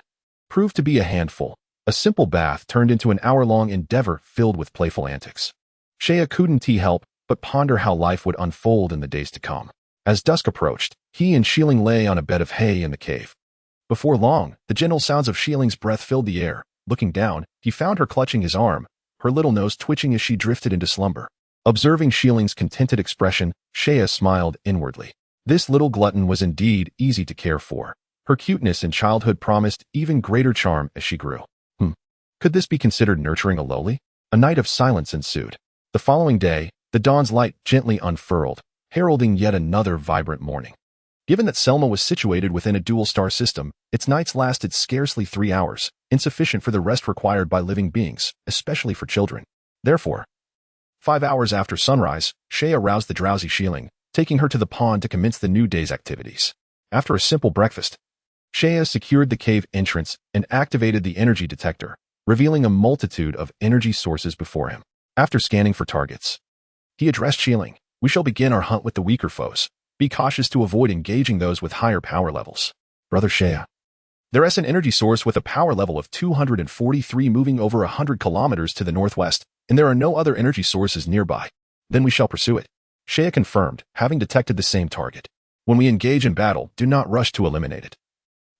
proved to be a handful. A simple bath turned into an hour-long endeavor filled with playful antics. Shea couldn't help but ponder how life would unfold in the days to come. As dusk approached, he and Shieling lay on a bed of hay in the cave. Before long, the gentle sounds of Shieling's breath filled the air. Looking down, he found her clutching his arm, her little nose twitching as she drifted into slumber. Observing Shieling's contented expression, Shea smiled inwardly. This little glutton was indeed easy to care for. Her cuteness in childhood promised even greater charm as she grew. Could this be considered nurturing a lowly? A night of silence ensued. The following day, the dawn's light gently unfurled, heralding yet another vibrant morning. Given that Selma was situated within a dual-star system, its nights lasted scarcely 3 hours, insufficient for the rest required by living beings, especially for children. Therefore, 5 hours after sunrise, Shea aroused the drowsy Shieling, taking her to the pond to commence the new day's activities. After a simple breakfast, Shea secured the cave entrance and activated the energy detector, revealing a multitude of energy sources before him. After scanning for targets, he addressed Shieling. We shall begin our hunt with the weaker foes. Be cautious to avoid engaging those with higher power levels. Brother Shea, there is an energy source with a power level of 243 moving over 100 kilometers to the northwest, and there are no other energy sources nearby. Then we shall pursue it. Shea confirmed, having detected the same target. When we engage in battle, do not rush to eliminate it,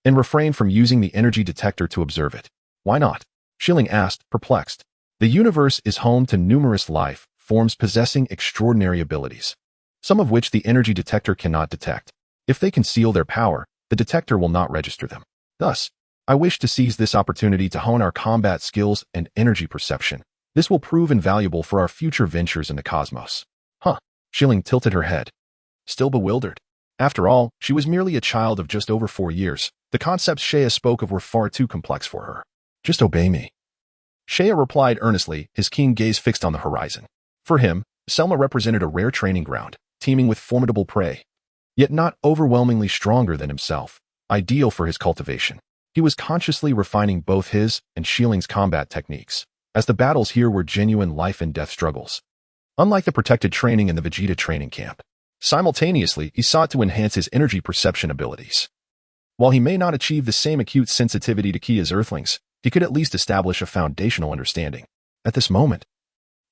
and refrain from using the energy detector to observe it. Why not? Shieling asked, perplexed. The universe is home to numerous life forms possessing extraordinary abilities, some of which the energy detector cannot detect. If they conceal their power, the detector will not register them. Thus, I wish to seize this opportunity to hone our combat skills and energy perception. This will prove invaluable for our future ventures in the cosmos. Shieling tilted her head, still bewildered. After all, she was merely a child of just over 4 years. The concepts Shea spoke of were far too complex for her. Just obey me. Shea replied earnestly, his keen gaze fixed on the horizon. For him, Selma represented a rare training ground, teeming with formidable prey, yet not overwhelmingly stronger than himself, ideal for his cultivation. He was consciously refining both his and Shieling's combat techniques, as the battles here were genuine life-and-death struggles, unlike the protected training in the Vegeta training camp. Simultaneously, he sought to enhance his energy perception abilities. While he may not achieve the same acute sensitivity to ki as Earthlings, he could at least establish a foundational understanding. At this moment,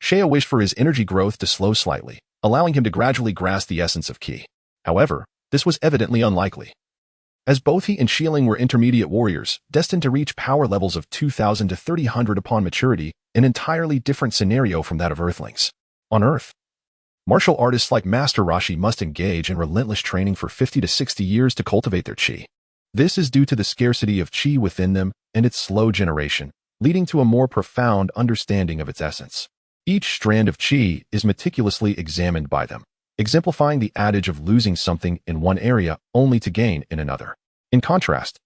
Shea wished for his energy growth to slow slightly, allowing him to gradually grasp the essence of ki. However, this was evidently unlikely, as both he and Shieling were intermediate warriors, destined to reach power levels of 2,000 to 3,000 upon maturity, an entirely different scenario from that of Earthlings. On Earth, martial artists like Master Roshi must engage in relentless training for 50 to 60 years to cultivate their chi. This is due to the scarcity of chi within them and its slow generation, leading to a more profound understanding of its essence. Each strand of chi is meticulously examined by them, exemplifying the adage of losing something in one area only to gain in another. In contrast,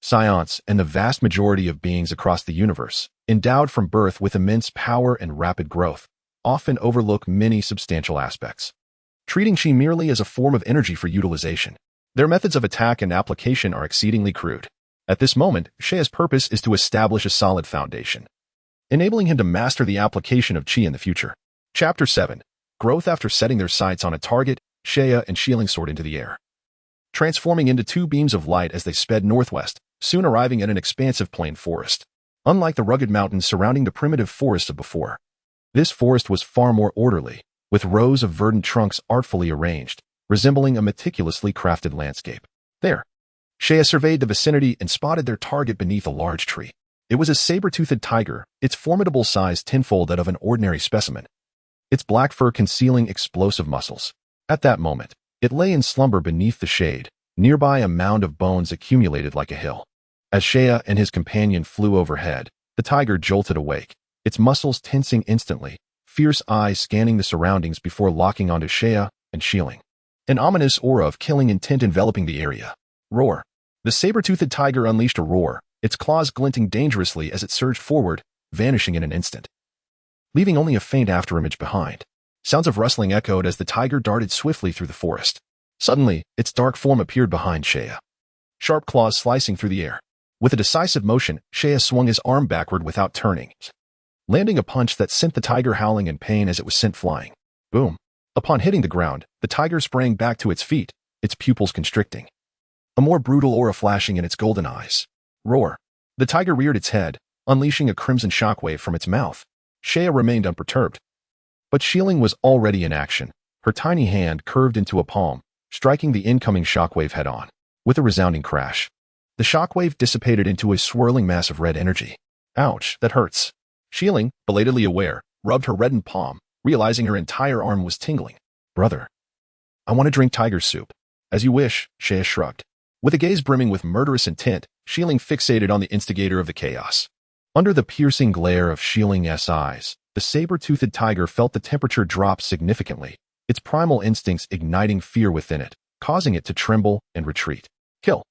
Saiyans and the vast majority of beings across the universe, endowed from birth with immense power and rapid growth, often overlook many substantial aspects, treating chi merely as a form of energy for utilization. Their methods of attack and application are exceedingly crude. At this moment, Shea's purpose is to establish a solid foundation, enabling him to master the application of chi in the future. Chapter 7. growth after setting their sights on a target, Seiya and Shieling soared into the air, transforming into two beams of light as they sped northwest, soon arriving at an expansive plain forest. Unlike the rugged mountains surrounding the primitive forests of before, this forest was far more orderly, with rows of verdant trunks artfully arranged, resembling a meticulously crafted landscape. There, Seiya surveyed the vicinity and spotted their target beneath a large tree. It was a saber-toothed tiger, its formidable size tenfold that of an ordinary specimen, its black fur concealing explosive muscles. At that moment, it lay in slumber beneath the shade, nearby a mound of bones accumulated like a hill. As Seiya and his companion flew overhead, the tiger jolted awake, its muscles tensing instantly, fierce eyes scanning the surroundings before locking onto Seiya and Shieling. An ominous aura of killing intent enveloping the area. Roar. The saber-toothed tiger unleashed a roar, its claws glinting dangerously as it surged forward, vanishing in an instant, leaving only a faint afterimage behind. Sounds of rustling echoed as the tiger darted swiftly through the forest. Suddenly, its dark form appeared behind Seiya, sharp claws slicing through the air. With a decisive motion, Seiya swung his arm backward without turning, landing a punch that sent the tiger howling in pain as it was sent flying. Boom. Upon hitting the ground, the tiger sprang back to its feet, its pupils constricting, a more brutal aura flashing in its golden eyes. Roar. The tiger reared its head, unleashing a crimson shockwave from its mouth. Seiya remained unperturbed, but Shieling was already in action, her tiny hand curved into a palm, striking the incoming shockwave head-on. With a resounding crash, the shockwave dissipated into a swirling mass of red energy. Ouch, that hurts. Shieling, belatedly aware, rubbed her reddened palm, realizing her entire arm was tingling. Brother, I want to drink tiger soup. As you wish, Seiya shrugged. With a gaze brimming with murderous intent, Shieling fixated on the instigator of the chaos. Under the piercing glare of Shieling's eyes, the saber-toothed tiger felt the temperature drop significantly, its primal instincts igniting fear within it, causing it to tremble and retreat. Kill.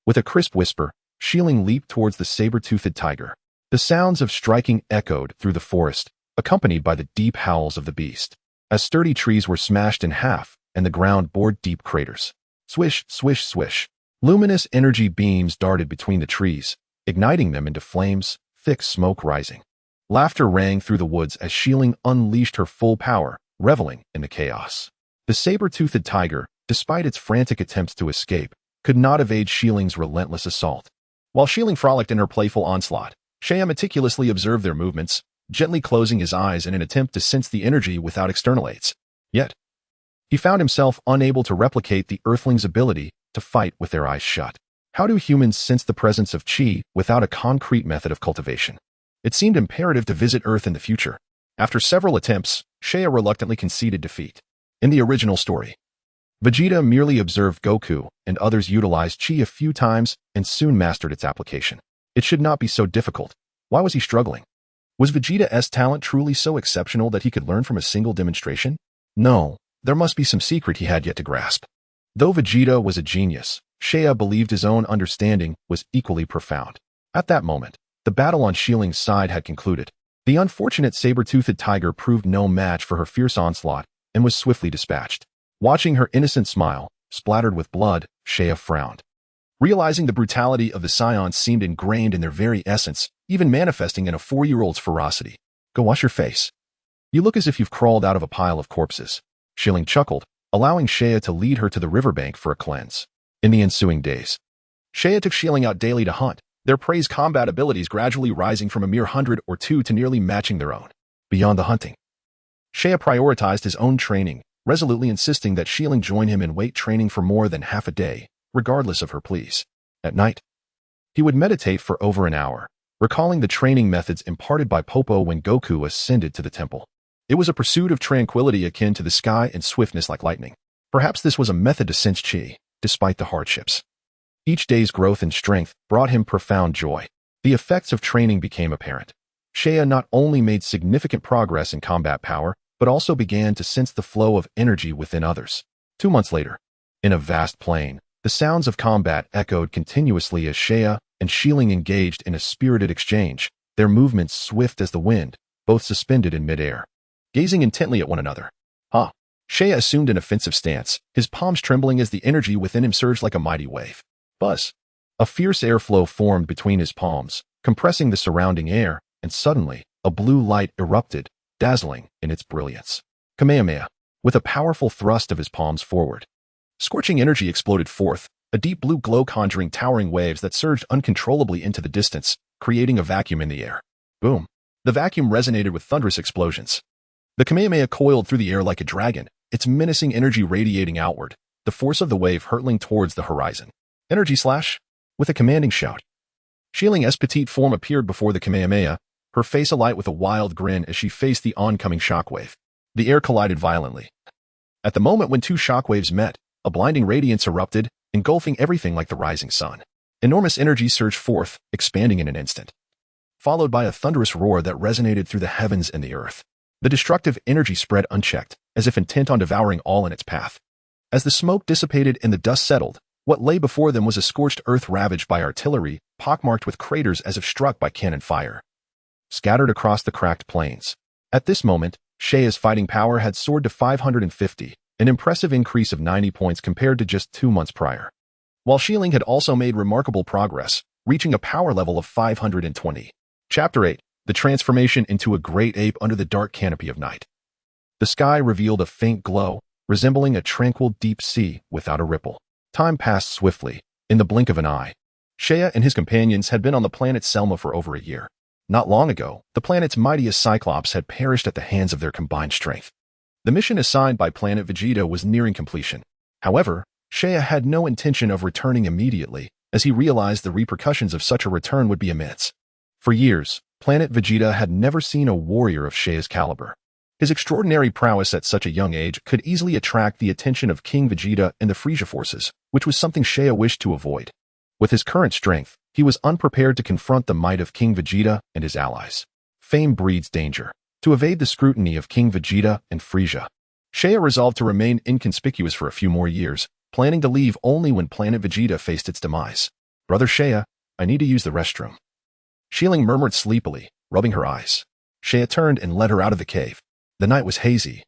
With a crisp whisper, Shieling leaped towards the saber-toothed tiger. The sounds of striking echoed through the forest, accompanied by the deep howls of the beast, as sturdy trees were smashed in half and the ground bored deep craters. Swish, swish, swish. Luminous energy beams darted between the trees, igniting them into flames, thick smoke rising. Laughter rang through the woods as Shieling unleashed her full power, reveling in the chaos. The saber-toothed tiger, despite its frantic attempts to escape, could not evade Shieling's relentless assault. While Shieling frolicked in her playful onslaught, Seiya meticulously observed their movements, gently closing his eyes in an attempt to sense the energy without external aids. Yet, he found himself unable to replicate the Earthling's ability to fight with their eyes shut. How do humans sense the presence of Qi without a concrete method of cultivation? It seemed imperative to visit Earth in the future. After several attempts, Seiya reluctantly conceded defeat. In the original story, Vegeta merely observed Goku and others utilized Qi a few times and soon mastered its application. It should not be so difficult. Why was he struggling? Was Vegeta's talent truly so exceptional that he could learn from a single demonstration? No, there must be some secret he had yet to grasp. Though Vegeta was a genius, Seiya believed his own understanding was equally profound. At that moment, the battle on Shieling's side had concluded. The unfortunate saber-toothed tiger proved no match for her fierce onslaught and was swiftly dispatched. Watching her innocent smile, splattered with blood, Seiya frowned. Realizing the brutality of the Saiyans seemed ingrained in their very essence, even manifesting in a 4-year-old's ferocity. Go wash your face. You look as if you've crawled out of a pile of corpses. Shieling chuckled, allowing Seiya to lead her to the riverbank for a cleanse. In the ensuing days, Seiya took Shieling out daily to hunt, their prey's combat abilities gradually rising from a mere 100 or 2 to nearly matching their own. Beyond the hunting, Seiya prioritized his own training, resolutely insisting that Shieling join him in weight training for more than half a day, regardless of her pleas. At night, he would meditate for over an hour, recalling the training methods imparted by Popo when Goku ascended to the temple. It was a pursuit of tranquility akin to the sky and swiftness like lightning. Perhaps this was a method to sense Qi, despite the hardships. Each day's growth in strength brought him profound joy. The effects of training became apparent. Seiya not only made significant progress in combat power, but also began to sense the flow of energy within others. 2 months later, in a vast plain, the sounds of combat echoed continuously as Seiya and Shieling engaged in a spirited exchange, their movements swift as the wind, both suspended in midair, gazing intently at one another. Seiya assumed an offensive stance, his palms trembling as the energy within him surged like a mighty wave. Buzz. A fierce airflow formed between his palms, compressing the surrounding air, and suddenly, a blue light erupted, dazzling in its brilliance. Kamehameha. with a powerful thrust of his palms forward. Scorching energy exploded forth, a deep blue glow conjuring towering waves that surged uncontrollably into the distance, creating a vacuum in the air. Boom! The vacuum resonated with thunderous explosions. The Kamehameha coiled through the air like a dragon, its menacing energy radiating outward, the force of the wave hurtling towards the horizon. Energy slash! With a commanding shout. Shieling petite form appeared before the Kamehameha, her face alight with a wild grin as she faced the oncoming shockwave. The air collided violently. At the moment when two shockwaves met, a blinding radiance erupted, engulfing everything like the rising sun. Enormous energy surged forth, expanding in an instant, followed by a thunderous roar that resonated through the heavens and the earth. The destructive energy spread unchecked, as if intent on devouring all in its path. As the smoke dissipated and the dust settled, what lay before them was a scorched earth ravaged by artillery, pockmarked with craters as if struck by cannon fire, scattered across the cracked plains. At this moment, Saiya's fighting power had soared to 550, an impressive increase of 90 points compared to just 2 months prior. While Shieling had also made remarkable progress, reaching a power level of 520. Chapter 8. The Transformation into a Great Ape Under the Dark Canopy of Night. The sky revealed a faint glow, resembling a tranquil deep sea without a ripple. Time passed swiftly, in the blink of an eye. Saiyan and his companions had been on the planet Selma for over a year. Not long ago, the planet's mightiest Cyclops had perished at the hands of their combined strength. The mission assigned by Planet Vegeta was nearing completion. However, Saiyan had no intention of returning immediately, as he realized the repercussions of such a return would be immense. For years, Planet Vegeta had never seen a warrior of Saiyan's caliber. His extraordinary prowess at such a young age could easily attract the attention of King Vegeta and the Frieza Forces, which was something Saiyan wished to avoid. With his current strength, he was unprepared to confront the might of King Vegeta and his allies. Fame breeds danger. To evade the scrutiny of King Vegeta and Frieza, Saiyan resolved to remain inconspicuous for a few more years, planning to leave only when Planet Vegeta faced its demise. "Brother Saiyan, I need to use the restroom." Shieling murmured sleepily, rubbing her eyes. Saiyan turned and led her out of the cave. The night was hazy,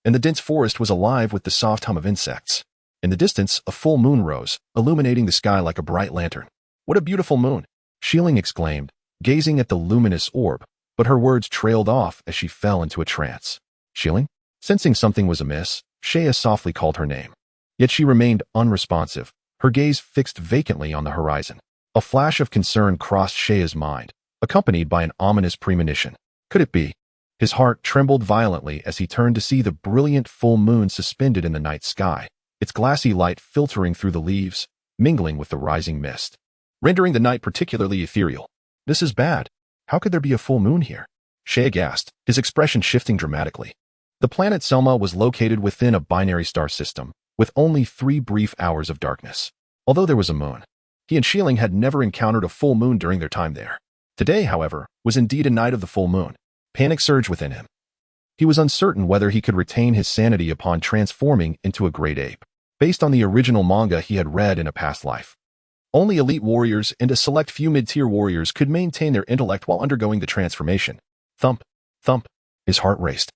and the dense forest was alive with the soft hum of insects. In the distance, a full moon rose, illuminating the sky like a bright lantern. "What a beautiful moon!" Shieling exclaimed, gazing at the luminous orb, but her words trailed off as she fell into a trance. "Shieling?" Sensing something was amiss, Saiyan softly called her name. Yet she remained unresponsive, her gaze fixed vacantly on the horizon. A flash of concern crossed Saiyan's mind, accompanied by an ominous premonition. Could it be? His heart trembled violently as he turned to see the brilliant full moon suspended in the night sky, its glassy light filtering through the leaves, mingling with the rising mist, rendering the night particularly ethereal. "This is bad. How could there be a full moon here?" Saiyan gasped, his expression shifting dramatically. The planet Selma was located within a binary star system, with only 3 brief hours of darkness. Although there was a moon, he and Shieling had never encountered a full moon during their time there. Today, however, was indeed a night of the full moon. Panic surged within him. He was uncertain whether he could retain his sanity upon transforming into a great ape. Based on the original manga he had read in a past life, only elite warriors and a select few mid-tier warriors could maintain their intellect while undergoing the transformation. Thump, thump, his heart raced,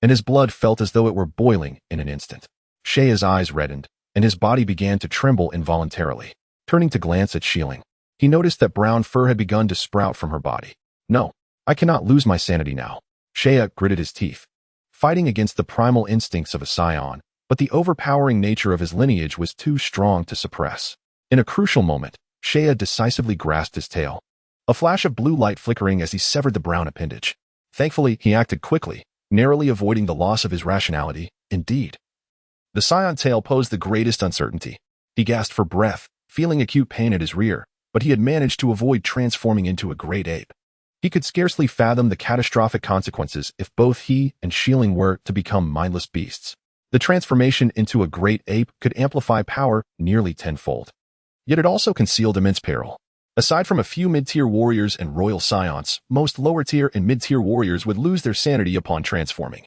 and his blood felt as though it were boiling in an instant. Saiyan's eyes reddened, and his body began to tremble involuntarily. Turning to glance at Shieling, he noticed that brown fur had begun to sprout from her body. "No, I cannot lose my sanity now." Saiyan gritted his teeth, fighting against the primal instincts of a Saiyan, but the overpowering nature of his lineage was too strong to suppress. In a crucial moment, Saiyan decisively grasped his tail, a flash of blue light flickering as he severed the brown appendage. Thankfully, he acted quickly, narrowly avoiding the loss of his rationality. Indeed, the Saiyan tail posed the greatest uncertainty. He gasped for breath, feeling acute pain at his rear, but he had managed to avoid transforming into a great ape. He could scarcely fathom the catastrophic consequences if both he and Shieling were to become mindless beasts. The transformation into a great ape could amplify power nearly tenfold. Yet it also concealed immense peril. Aside from a few mid-tier warriors and royal Saiyans, most lower-tier and mid-tier warriors would lose their sanity upon transforming,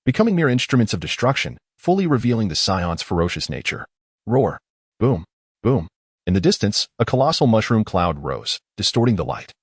becoming mere instruments of destruction, fully revealing the Saiyans' ferocious nature. Roar. Boom. Boom. In the distance, a colossal mushroom cloud rose, distorting the light,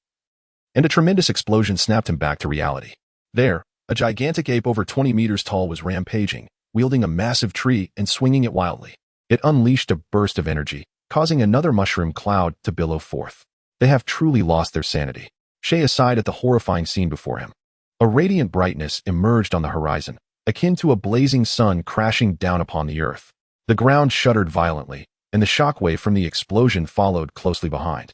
and a tremendous explosion snapped him back to reality. There, a gigantic ape over 20 meters tall was rampaging, wielding a massive tree and swinging it wildly. It unleashed a burst of energy, causing another mushroom cloud to billow forth. They have truly lost their sanity. Saiyan sighed at the horrifying scene before him. A radiant brightness emerged on the horizon, akin to a blazing sun crashing down upon the earth. The ground shuddered violently, and the shockwave from the explosion followed closely behind,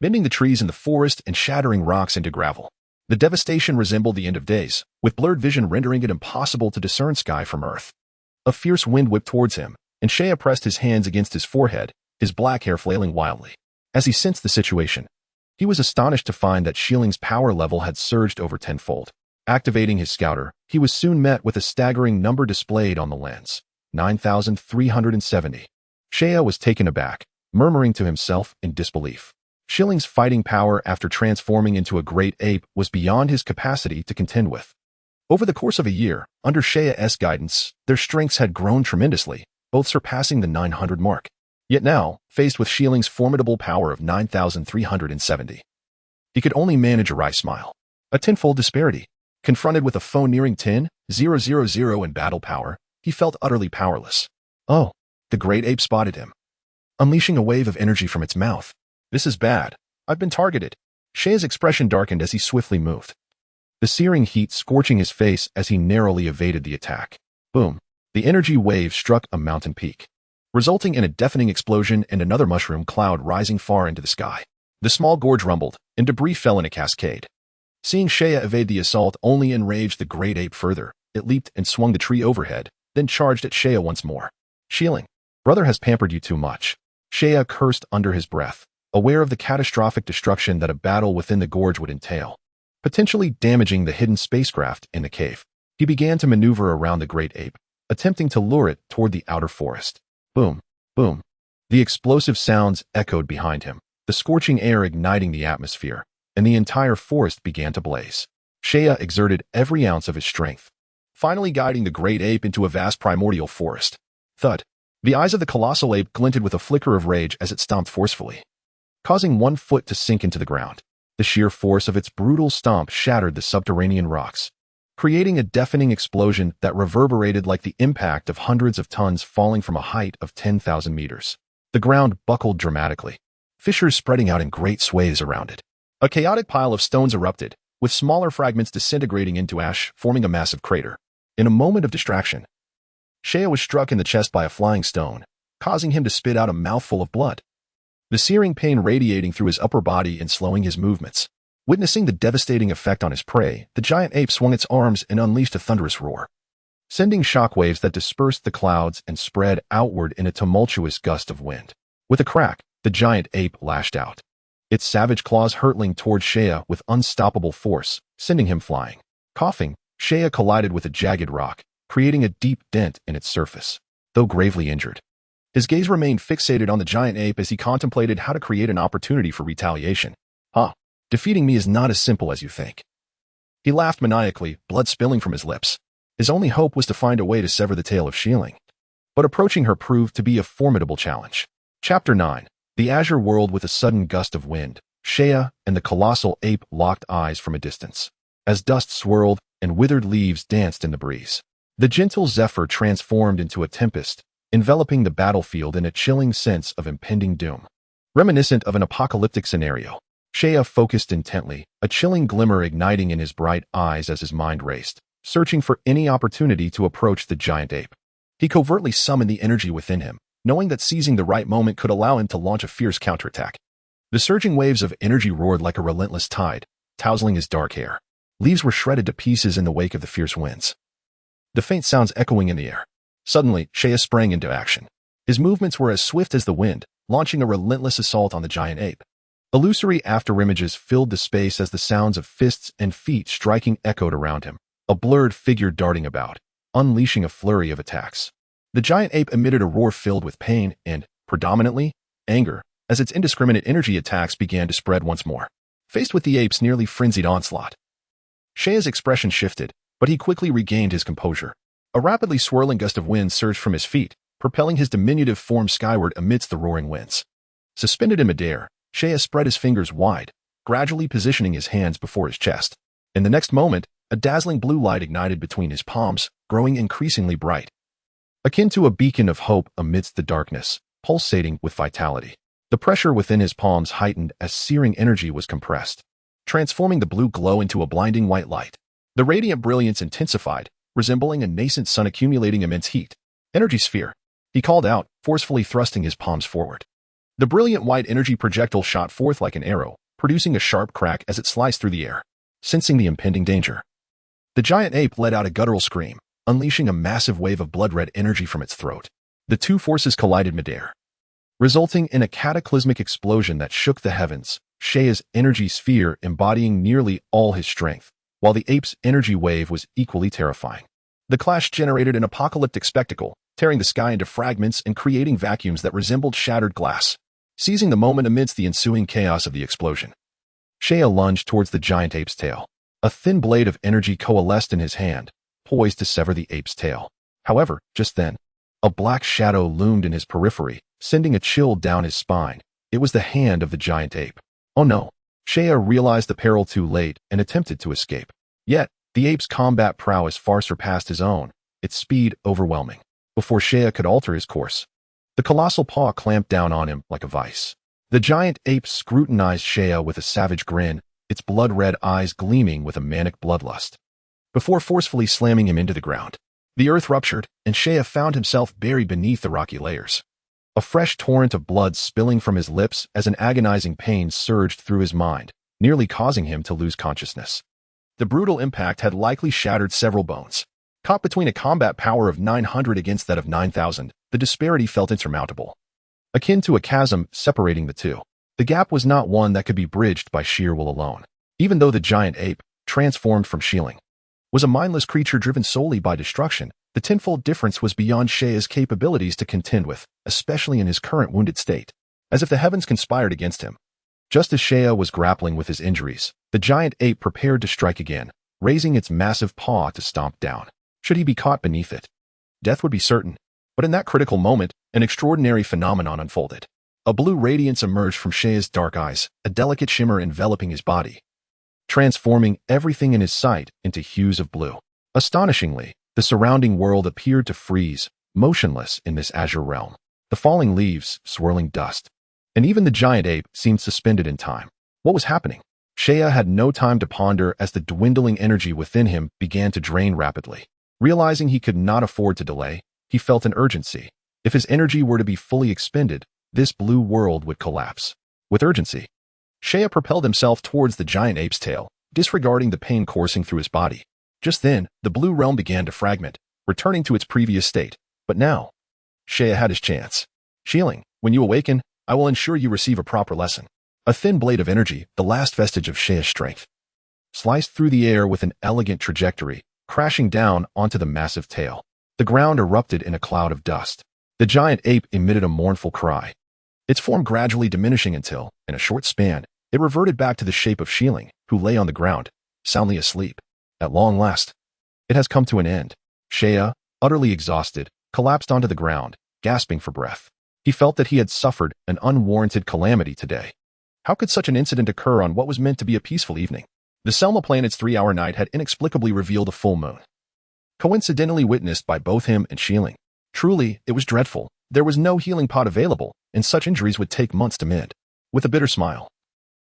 bending the trees in the forest and shattering rocks into gravel. The devastation resembled the end of days, with blurred vision rendering it impossible to discern sky from earth. A fierce wind whipped towards him, and Saiyan pressed his hands against his forehead, his black hair flailing wildly. As he sensed the situation, he was astonished to find that Shilling's power level had surged over tenfold. Activating his scouter, he was soon met with a staggering number displayed on the lens: 9,370. Saiyan was taken aback, murmuring to himself in disbelief. Shilling's fighting power after transforming into a great ape was beyond his capacity to contend with. Over the course of a year, under Saiyan's guidance, their strengths had grown tremendously, both surpassing the 900 mark. Yet now, faced with Shilling's formidable power of 9,370, he could only manage a wry smile. A tenfold disparity. Confronted with a foe nearing 10,000 in battle power, he felt utterly powerless. Oh, the great ape spotted him, unleashing a wave of energy from its mouth. This is bad. I've been targeted. Saiyan's expression darkened as he swiftly moved, the searing heat scorching his face as he narrowly evaded the attack. Boom. The energy wave struck a mountain peak, resulting in a deafening explosion and another mushroom cloud rising far into the sky. The small gorge rumbled, and debris fell in a cascade. Seeing Saiyan evade the assault only enraged the great ape further. It leaped and swung the tree overhead, then charged at Saiyan once more. Shilling, brother has pampered you too much. Saiyan cursed under his breath, aware of the catastrophic destruction that a battle within the gorge would entail, potentially damaging the hidden spacecraft in the cave. He began to maneuver around the great ape, attempting to lure it toward the outer forest. Boom, boom. The explosive sounds echoed behind him, the scorching air igniting the atmosphere, and the entire forest began to blaze. Saiyan exerted every ounce of his strength, finally guiding the great ape into a vast primordial forest. Thud. The eyes of the colossal ape glinted with a flicker of rage as it stomped forcefully, causing one foot to sink into the ground. The sheer force of its brutal stomp shattered the subterranean rocks, creating a deafening explosion that reverberated like the impact of hundreds of tons falling from a height of 10,000 meters. The ground buckled dramatically, fissures spreading out in great swathes around it. A chaotic pile of stones erupted, with smaller fragments disintegrating into ash, forming a massive crater. In a moment of distraction, Saiyan was struck in the chest by a flying stone, causing him to spit out a mouthful of blood, the searing pain radiating through his upper body and slowing his movements. Witnessing the devastating effect on his prey, the giant ape swung its arms and unleashed a thunderous roar, sending shockwaves that dispersed the clouds and spread outward in a tumultuous gust of wind. With a crack, the giant ape lashed out, its savage claws hurtling towards Saiyan with unstoppable force, sending him flying. Coughing, Saiyan collided with a jagged rock, creating a deep dent in its surface. Though gravely injured, his gaze remained fixated on the giant ape as he contemplated how to create an opportunity for retaliation. Defeating me is not as simple as you think. He laughed maniacally, blood spilling from his lips. His only hope was to find a way to sever the tail of Shilling. But approaching her proved to be a formidable challenge. Chapter 9. The Azure World. With a sudden gust of wind, Saiyan and the colossal ape locked eyes from a distance, as dust swirled and withered leaves danced in the breeze. The gentle zephyr transformed into a tempest, enveloping the battlefield in a chilling sense of impending doom. Reminiscent of an apocalyptic scenario, Saiyan focused intently, a chilling glimmer igniting in his bright eyes as his mind raced, searching for any opportunity to approach the giant ape. He covertly summoned the energy within him, knowing that seizing the right moment could allow him to launch a fierce counterattack. The surging waves of energy roared like a relentless tide, tousling his dark hair. Leaves were shredded to pieces in the wake of the fierce winds, the faint sounds echoing in the air. Suddenly, Saiyan sprang into action. His movements were as swift as the wind, launching a relentless assault on the giant ape. Illusory afterimages filled the space as the sounds of fists and feet striking echoed around him, a blurred figure darting about, unleashing a flurry of attacks. The giant ape emitted a roar filled with pain and, predominantly, anger, as its indiscriminate energy attacks began to spread once more. Faced with the ape's nearly frenzied onslaught, Saiyan's expression shifted, but he quickly regained his composure. A rapidly swirling gust of wind surged from his feet, propelling his diminutive form skyward amidst the roaring winds. Suspended in midair, Saiyan spread his fingers wide, gradually positioning his hands before his chest. In the next moment, a dazzling blue light ignited between his palms, growing increasingly bright, akin to a beacon of hope amidst the darkness, pulsating with vitality. The pressure within his palms heightened as searing energy was compressed, transforming the blue glow into a blinding white light. The radiant brilliance intensified, resembling a nascent sun accumulating immense heat. Energy sphere, he called out, forcefully thrusting his palms forward. The brilliant white energy projectile shot forth like an arrow, producing a sharp crack as it sliced through the air. Sensing the impending danger, the giant ape let out a guttural scream, unleashing a massive wave of blood-red energy from its throat. The two forces collided midair, resulting in a cataclysmic explosion that shook the heavens, Saiyan's energy sphere embodying nearly all his strength, while the ape's energy wave was equally terrifying. The clash generated an apocalyptic spectacle, tearing the sky into fragments and creating vacuums that resembled shattered glass. Seizing the moment amidst the ensuing chaos of the explosion, Saiyan lunged towards the giant ape's tail. A thin blade of energy coalesced in his hand, poised to sever the ape's tail. However, just then, a black shadow loomed in his periphery, sending a chill down his spine. It was the hand of the giant ape. Oh no! Saiyan realized the peril too late and attempted to escape. Yet, the ape's combat prowess far surpassed his own, its speed overwhelming. Before Saiyan could alter his course, the colossal paw clamped down on him like a vice. The giant ape scrutinized Saiyan with a savage grin, its blood-red eyes gleaming with a manic bloodlust. Before forcefully slamming him into the ground, the earth ruptured, and Saiyan found himself buried beneath the rocky layers. A fresh torrent of blood spilling from his lips as an agonizing pain surged through his mind, nearly causing him to lose consciousness. The brutal impact had likely shattered several bones. Caught between a combat power of 900 against that of 9,000, the disparity felt insurmountable, akin to a chasm separating the two. The gap was not one that could be bridged by sheer will alone. Even though the giant ape, transformed from Shieling, was a mindless creature driven solely by destruction, the tenfold difference was beyond Saiyan's capabilities to contend with, especially in his current wounded state. As if the heavens conspired against him. Just as Saiyan was grappling with his injuries, the giant ape prepared to strike again, raising its massive paw to stomp down. Should he be caught beneath it, death would be certain. But in that critical moment, an extraordinary phenomenon unfolded. A blue radiance emerged from Saiyan's dark eyes, a delicate shimmer enveloping his body, transforming everything in his sight into hues of blue. Astonishingly, the surrounding world appeared to freeze, motionless in this azure realm. The falling leaves, swirling dust, and even the giant ape seemed suspended in time. What was happening? Saiyan had no time to ponder as the dwindling energy within him began to drain rapidly. Realizing he could not afford to delay, he felt an urgency. If his energy were to be fully expended, this blue world would collapse. With urgency, Saiyan propelled himself towards the giant ape's tail, disregarding the pain coursing through his body. Just then, the blue realm began to fragment, returning to its previous state. But now, Saiyan had his chance. Shieling, when you awaken, I will ensure you receive a proper lesson. A thin blade of energy, the last vestige of Saiyan's strength, sliced through the air with an elegant trajectory, crashing down onto the massive tail. The ground erupted in a cloud of dust. The giant ape emitted a mournful cry, its form gradually diminishing until, in a short span, it reverted back to the shape of Shieling, who lay on the ground, soundly asleep. At long last, it has come to an end. Saiyan, utterly exhausted, collapsed onto the ground, gasping for breath. He felt that he had suffered an unwarranted calamity today. How could such an incident occur on what was meant to be a peaceful evening? The Selma planet's 3-hour night had inexplicably revealed a full moon, coincidentally witnessed by both him and Shieling. Truly, it was dreadful. There was no healing pot available, and such injuries would take months to mend. With a bitter smile,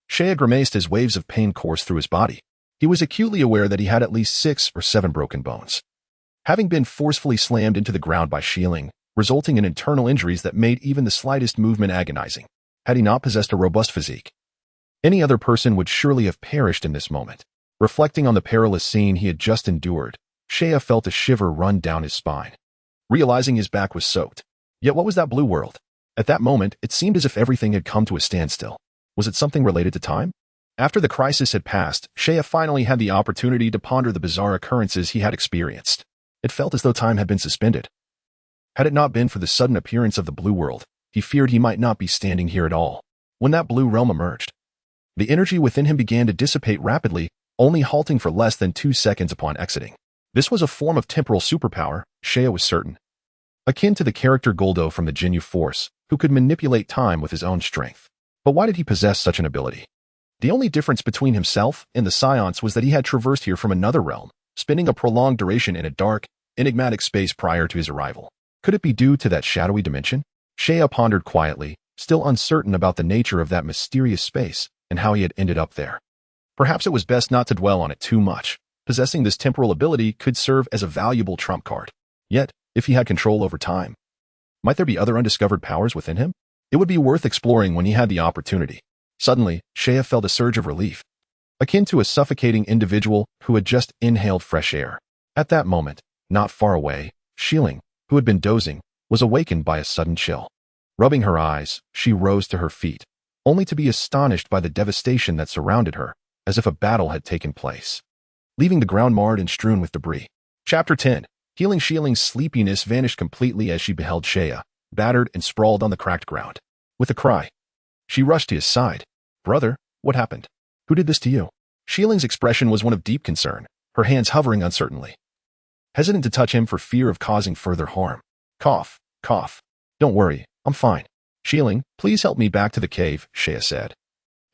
Saiyan grimaced as waves of pain coursed through his body. He was acutely aware that he had at least 6 or 7 broken bones, having been forcefully slammed into the ground by Shieling, resulting in internal injuries that made even the slightest movement agonizing. Had he not possessed a robust physique, any other person would surely have perished in this moment. Reflecting on the perilous scene he had just endured, Saiyan felt a shiver run down his spine, realizing his back was soaked. Yet what was that blue world? At that moment, it seemed as if everything had come to a standstill. Was it something related to time? After the crisis had passed, Saiyan finally had the opportunity to ponder the bizarre occurrences he had experienced. It felt as though time had been suspended. Had it not been for the sudden appearance of the blue world, he feared he might not be standing here at all. When that blue realm emerged, the energy within him began to dissipate rapidly, only halting for less than 2 seconds upon exiting. This was a form of temporal superpower, Saiyan was certain, akin to the character Goldo from the Ginyu Force, who could manipulate time with his own strength. But why did he possess such an ability? The only difference between himself and the Saiyans was that he had traversed here from another realm, spending a prolonged duration in a dark, enigmatic space prior to his arrival. Could it be due to that shadowy dimension? Saiyan pondered quietly, still uncertain about the nature of that mysterious space and how he had ended up there. Perhaps it was best not to dwell on it too much. Possessing this temporal ability could serve as a valuable trump card. Yet, if he had control over time, might there be other undiscovered powers within him? It would be worth exploring when he had the opportunity. Suddenly, Shea felt a surge of relief, akin to a suffocating individual who had just inhaled fresh air. At that moment, not far away, Shilling, who had been dozing, was awakened by a sudden chill. Rubbing her eyes, she rose to her feet, only to be astonished by the devastation that surrounded her, as if a battle had taken place, leaving the ground marred and strewn with debris. Chapter 10. Healing. Shiling's sleepiness vanished completely as she beheld Shea, battered and sprawled on the cracked ground. With a cry, she rushed to his side. "Brother, what happened? Who did this to you?" Shiling's expression was one of deep concern, her hands hovering uncertainly, hesitant to touch him for fear of causing further harm. Cough, cough. "Don't worry, I'm fine." "Shilling, please help me back to the cave," Shea said,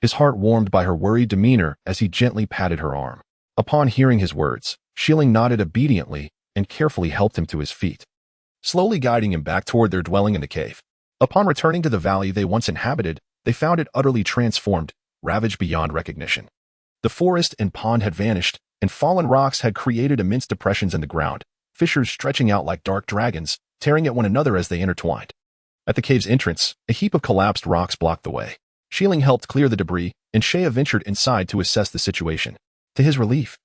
his heart warmed by her worried demeanor as he gently patted her arm. Upon hearing his words, Shilling nodded obediently and carefully helped him to his feet, slowly guiding him back toward their dwelling in the cave. Upon returning to the valley they once inhabited, they found it utterly transformed, ravaged beyond recognition. The forest and pond had vanished, and fallen rocks had created immense depressions in the ground, fissures stretching out like dark dragons, tearing at one another as they intertwined. At the cave's entrance, a heap of collapsed rocks blocked the way. Shilling helped clear the debris, and Shea ventured inside to assess the situation. To his relief,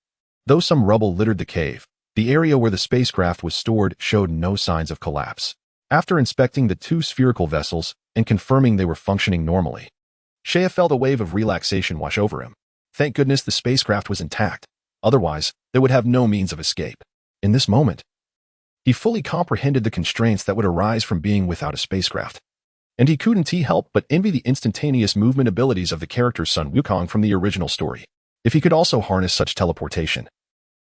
though some rubble littered the cave, the area where the spacecraft was stored showed no signs of collapse. After inspecting the two spherical vessels and confirming they were functioning normally, Shea felt a wave of relaxation wash over him. Thank goodness the spacecraft was intact. Otherwise, they would have no means of escape. In this moment, he fully comprehended the constraints that would arise from being without a spacecraft. And he couldn't help but envy the instantaneous movement abilities of the character Sun Wukong from the original story. If he could also harness such teleportation,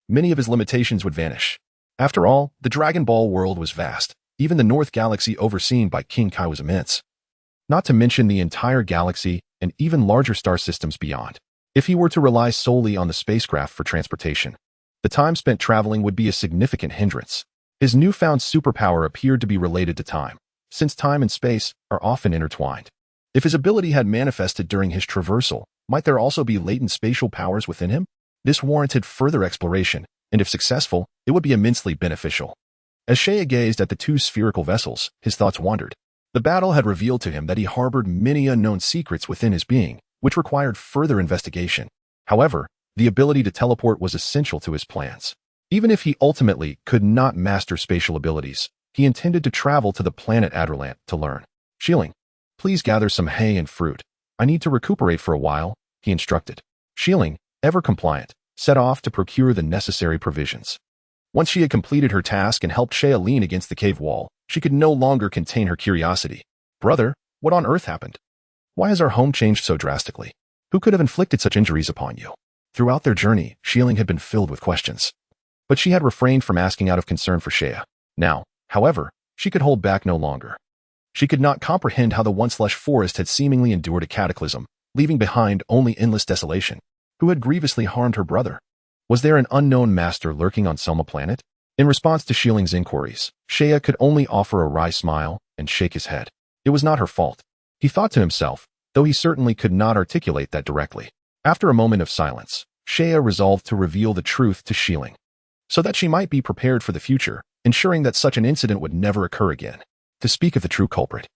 many of his limitations would vanish. After all, the Dragon Ball world was vast. Even the North Galaxy overseen by King Kai was immense. Not to mention the entire galaxy and even larger star systems beyond. If he were to rely solely on the spacecraft for transportation, the time spent traveling would be a significant hindrance. His newfound superpower appeared to be related to time, since time and space are often intertwined. If his ability had manifested during his traversal, might there also be latent spatial powers within him? This warranted further exploration, and if successful, it would be immensely beneficial. As Shea gazed at the two spherical vessels, his thoughts wandered. The battle had revealed to him that he harbored many unknown secrets within his being, which required further investigation. However, the ability to teleport was essential to his plans. Even if he ultimately could not master spatial abilities, he intended to travel to the planet Adderlant to learn. "Shilling, please gather some hay and fruit. I need to recuperate for a while," he instructed. Shilling, ever compliant, set off to procure the necessary provisions. Once she had completed her task and helped Shea lean against the cave wall, she could no longer contain her curiosity. "Brother, what on earth happened? Why has our home changed so drastically? Who could have inflicted such injuries upon you?" Throughout their journey, Shilling had been filled with questions, but she had refrained from asking out of concern for Shea. Now, however, she could hold back no longer. She could not comprehend how the once lush forest had seemingly endured a cataclysm, leaving behind only endless desolation. Who had grievously harmed her brother? Was there an unknown master lurking on Selma Planet? In response to Shilling's inquiries, Shea could only offer a wry smile and shake his head. It was not her fault, he thought to himself, though he certainly could not articulate that directly. After a moment of silence, Shea resolved to reveal the truth to Shilling, so that she might be prepared for the future, ensuring that such an incident would never occur again. To speak of the true culprit,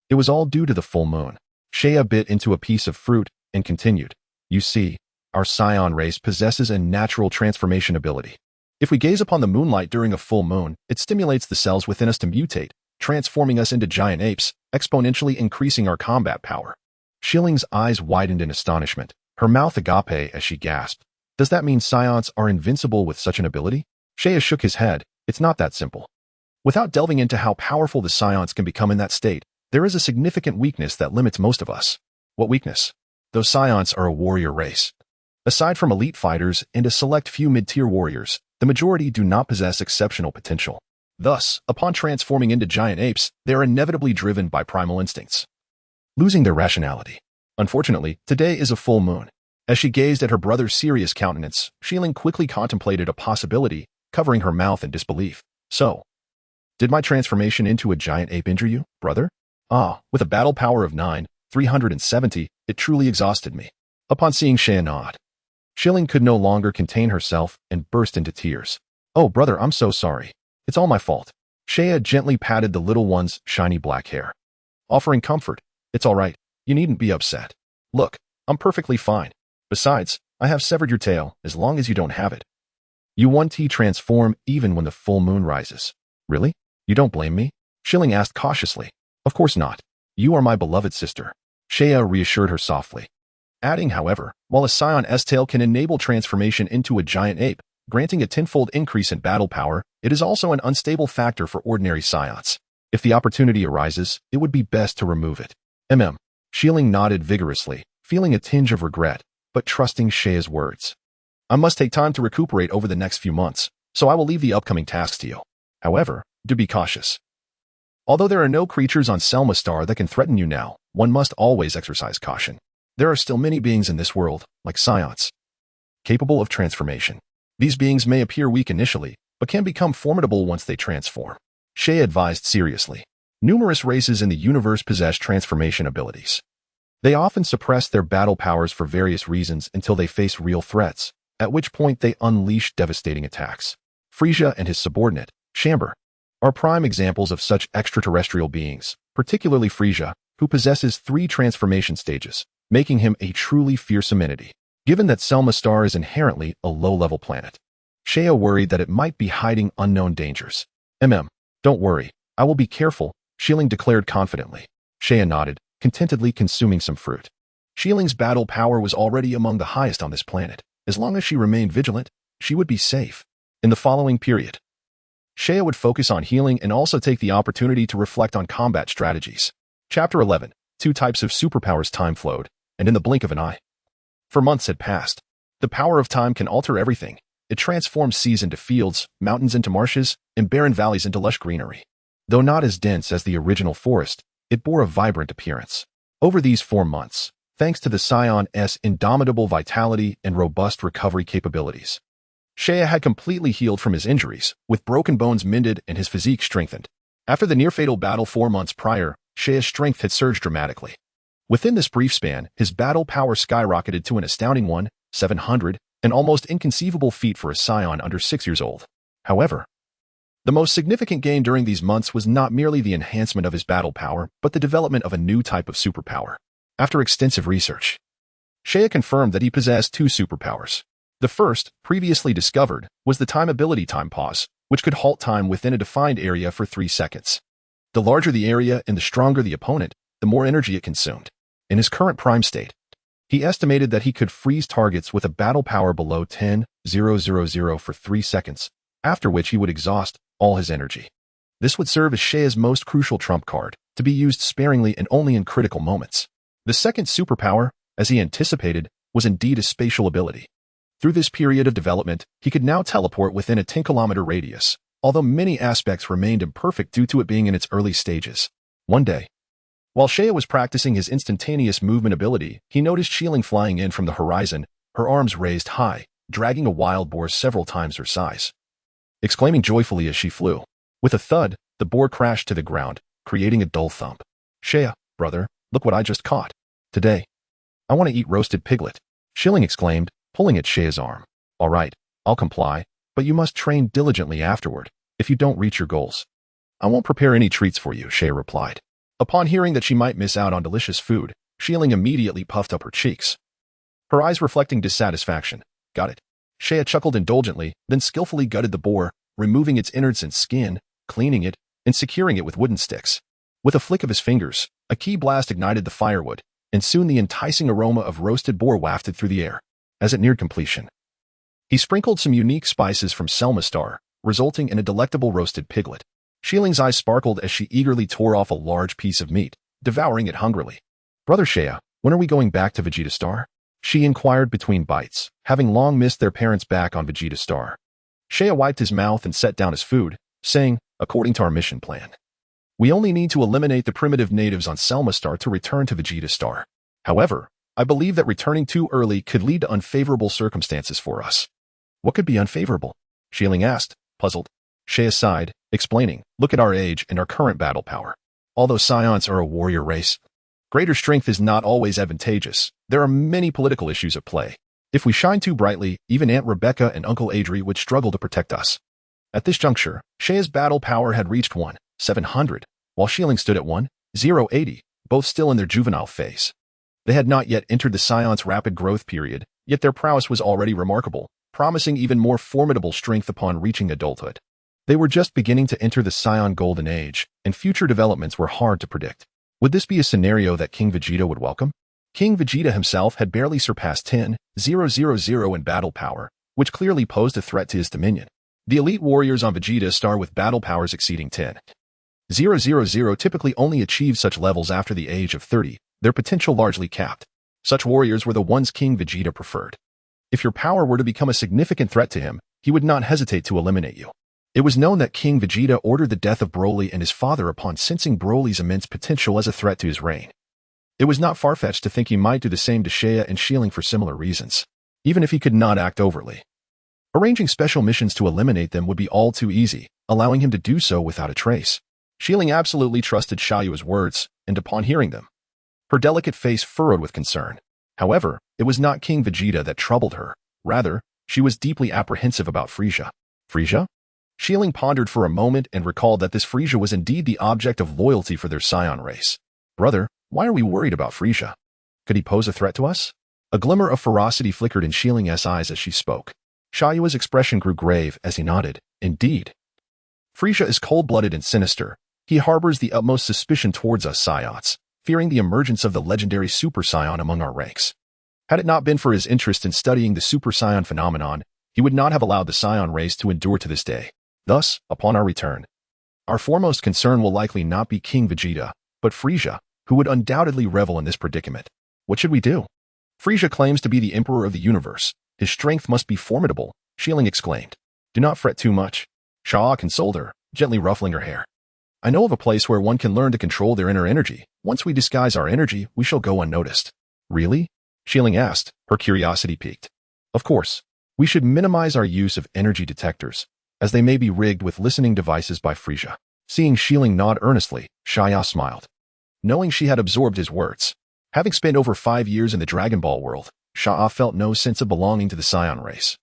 it was all due to the full moon. Shea bit into a piece of fruit and continued. "You see, our Saiyan race possesses a natural transformation ability. If we gaze upon the moonlight during a full moon, it stimulates the cells within us to mutate, transforming us into giant apes, exponentially increasing our combat power." Shilling's eyes widened in astonishment, her mouth agape as she gasped. "Does that mean Saiyans are invincible with such an ability?" Shea shook his head. "It's not that simple. Without delving into how powerful the Saiyans can become in that state, there is a significant weakness that limits most of us." "What weakness?" "Those Saiyans are a warrior race. Aside from elite fighters and a select few mid-tier warriors, the majority do not possess exceptional potential. Thus, upon transforming into giant apes, they are inevitably driven by primal instincts, losing their rationality. Unfortunately, today is a full moon." As she gazed at her brother's serious countenance, Shilling quickly contemplated a possibility, covering her mouth in disbelief. "So, did my transformation into a giant ape injure you, brother?" "Ah, with a battle power of 9,370, it truly exhausted me." Upon seeing Shea nod, Schilling could no longer contain herself and burst into tears. "Oh, brother, I'm so sorry. It's all my fault." Shea gently patted the little one's shiny black hair, offering comfort. "It's all right. You needn't be upset. Look, I'm perfectly fine. Besides, I have severed your tail as long as you don't have it. You want to transform even when the full moon rises." "Really? You don't blame me?" Schilling asked cautiously. "Of course not. You are my beloved sister." Shea reassured her softly, adding, however, while a Saiyan's tail can enable transformation into a giant ape, granting a tenfold increase in battle power, it is also an unstable factor for ordinary Saiyans. If the opportunity arises, it would be best to remove it. Schilling nodded vigorously, feeling a tinge of regret, but trusting Shea's words. "I must take time to recuperate over the next few months, so I will leave the upcoming tasks to you. However, do be cautious. Although there are no creatures on Selma Star that can threaten you now, one must always exercise caution. There are still many beings in this world, like Saiyans, capable of transformation. These beings may appear weak initially, but can become formidable once they transform." Shea advised seriously. Numerous races in the universe possess transformation abilities. They often suppress their battle powers for various reasons until they face real threats, at which point they unleash devastating attacks. Frieza and his subordinate, Chamber, are prime examples of such extraterrestrial beings, particularly Frieza, who possesses 3 transformation stages, making him a truly fearsome entity. Given that Selma Star is inherently a low-level planet, Shea worried that it might be hiding unknown dangers. "Don't worry, I will be careful," Schilling declared confidently. Shea nodded, contentedly consuming some fruit. Schilling's battle power was already among the highest on this planet. As long as she remained vigilant, she would be safe. In the following period, Shea would focus on healing and also take the opportunity to reflect on combat strategies. Chapter 11. 2 types of superpowers. Time flowed, and in the blink of an eye, for months had passed. The power of time can alter everything. It transforms seas into fields, mountains into marshes, and barren valleys into lush greenery. Though not as dense as the original forest, it bore a vibrant appearance. Over these 4 months, thanks to the Saiyan's indomitable vitality and robust recovery capabilities, Shea had completely healed from his injuries, with broken bones mended and his physique strengthened. After the near-fatal battle 4 months prior, Shea's strength had surged dramatically. Within this brief span, his battle power skyrocketed to an astounding 700, an almost inconceivable feat for a Saiyan under 6 years old. However, the most significant gain during these months was not merely the enhancement of his battle power, but the development of a new type of superpower. After extensive research, Shea confirmed that he possessed 2 superpowers. The first, previously discovered, was the time ability Time Pause, which could halt time within a defined area for 3 seconds. The larger the area and the stronger the opponent, the more energy it consumed. In his current prime state, he estimated that he could freeze targets with a battle power below 10,000 for 3 seconds, after which he would exhaust all his energy. This would serve as Shea's most crucial trump card, to be used sparingly and only in critical moments. The second superpower, as he anticipated, was indeed a spatial ability. Through this period of development, he could now teleport within a 10-kilometer radius, although many aspects remained imperfect due to it being in its early stages. One day, while Shea was practicing his instantaneous movement ability, he noticed Schilling flying in from the horizon, her arms raised high, dragging a wild boar several times her size, exclaiming joyfully as she flew. With a thud, the boar crashed to the ground, creating a dull thump. "Shea, brother, look what I just caught. Today, I want to eat roasted piglet," Schilling exclaimed, pulling at Shea's arm. "All right, I'll comply, but you must train diligently afterward, if you don't reach your goals." "I won't prepare any treats for you," Shea replied. Upon hearing that she might miss out on delicious food, Schilling immediately puffed up her cheeks, her eyes reflecting dissatisfaction. "Got it." Shea chuckled indulgently, then skillfully gutted the boar, removing its innards and skin, cleaning it, and securing it with wooden sticks. With a flick of his fingers, a key blast ignited the firewood, and soon the enticing aroma of roasted boar wafted through the air. As it neared completion, he sprinkled some unique spices from Selma Star, resulting in a delectable roasted piglet. Schilling's eyes sparkled as she eagerly tore off a large piece of meat, devouring it hungrily. "Brother Shea, when are we going back to Vegeta Star?" she inquired between bites, having long missed their parents back on Vegeta Star. Shea wiped his mouth and set down his food, saying, "According to our mission plan, we only need to eliminate the primitive natives on Selma Star to return to Vegeta Star. However, I believe that returning too early could lead to unfavorable circumstances for us." "What could be unfavorable?" Schilling asked, puzzled. Shea sighed, explaining, "Look at our age and our current battle power. Although Saiyans are a warrior race, greater strength is not always advantageous. There are many political issues at play. If we shine too brightly, even Aunt Rebecca and Uncle Adri would struggle to protect us. At this juncture, Sheia's battle power had reached 1,700, while Shieling stood at 1,080, both still in their juvenile phase. They had not yet entered the Saiyans' rapid growth period, yet their prowess was already remarkable, promising even more formidable strength upon reaching adulthood. They were just beginning to enter the Saiyan Golden Age, and future developments were hard to predict. Would this be a scenario that King Vegeta would welcome? King Vegeta himself had barely surpassed 10,000 in battle power, which clearly posed a threat to his dominion. The elite warriors on Vegeta star with battle powers exceeding 10,000 typically only achieve such levels after the age of 30, their potential largely capped. Such warriors were the ones King Vegeta preferred. If your power were to become a significant threat to him, he would not hesitate to eliminate you. It was known that King Vegeta ordered the death of Broly and his father upon sensing Broly's immense potential as a threat to his reign. It was not far-fetched to think he might do the same to Sheia and Shieling for similar reasons, even if he could not act overtly. Arranging special missions to eliminate them would be all too easy, allowing him to do so without a trace. Shieling absolutely trusted Xiaoyu's words, and upon hearing them, her delicate face furrowed with concern. However, it was not King Vegeta that troubled her. Rather, she was deeply apprehensive about Frieza. Frieza? Shieling pondered for a moment and recalled that this Frieza was indeed the object of loyalty for their Saiyan race. Brother, why are we worried about Frieza? Could he pose a threat to us? A glimmer of ferocity flickered in Xieling's eyes as she spoke. Xiaoyu's expression grew grave as he nodded. Indeed. Frieza is cold-blooded and sinister. He harbors the utmost suspicion towards us Saiyans, fearing the emergence of the legendary Super Saiyan among our ranks. Had it not been for his interest in studying the Super Saiyan phenomenon, he would not have allowed the Saiyan race to endure to this day. Thus, upon our return, our foremost concern will likely not be King Vegeta, but Frieza, who would undoubtedly revel in this predicament. What should we do? Frieza claims to be the Emperor of the universe. His strength must be formidable, Shieling exclaimed. Do not fret too much. Xia consoled her, gently ruffling her hair. I know of a place where one can learn to control their inner energy. Once we disguise our energy, we shall go unnoticed. Really? Shieling asked, her curiosity piqued. Of course. We should minimize our use of energy detectors, as they may be rigged with listening devices by Frieza. Seeing Shieling nod earnestly, Xia smiled. Knowing she had absorbed his words. Having spent over 5 years in the Dragon Ball world, Xia felt no sense of belonging to the Saiyan race.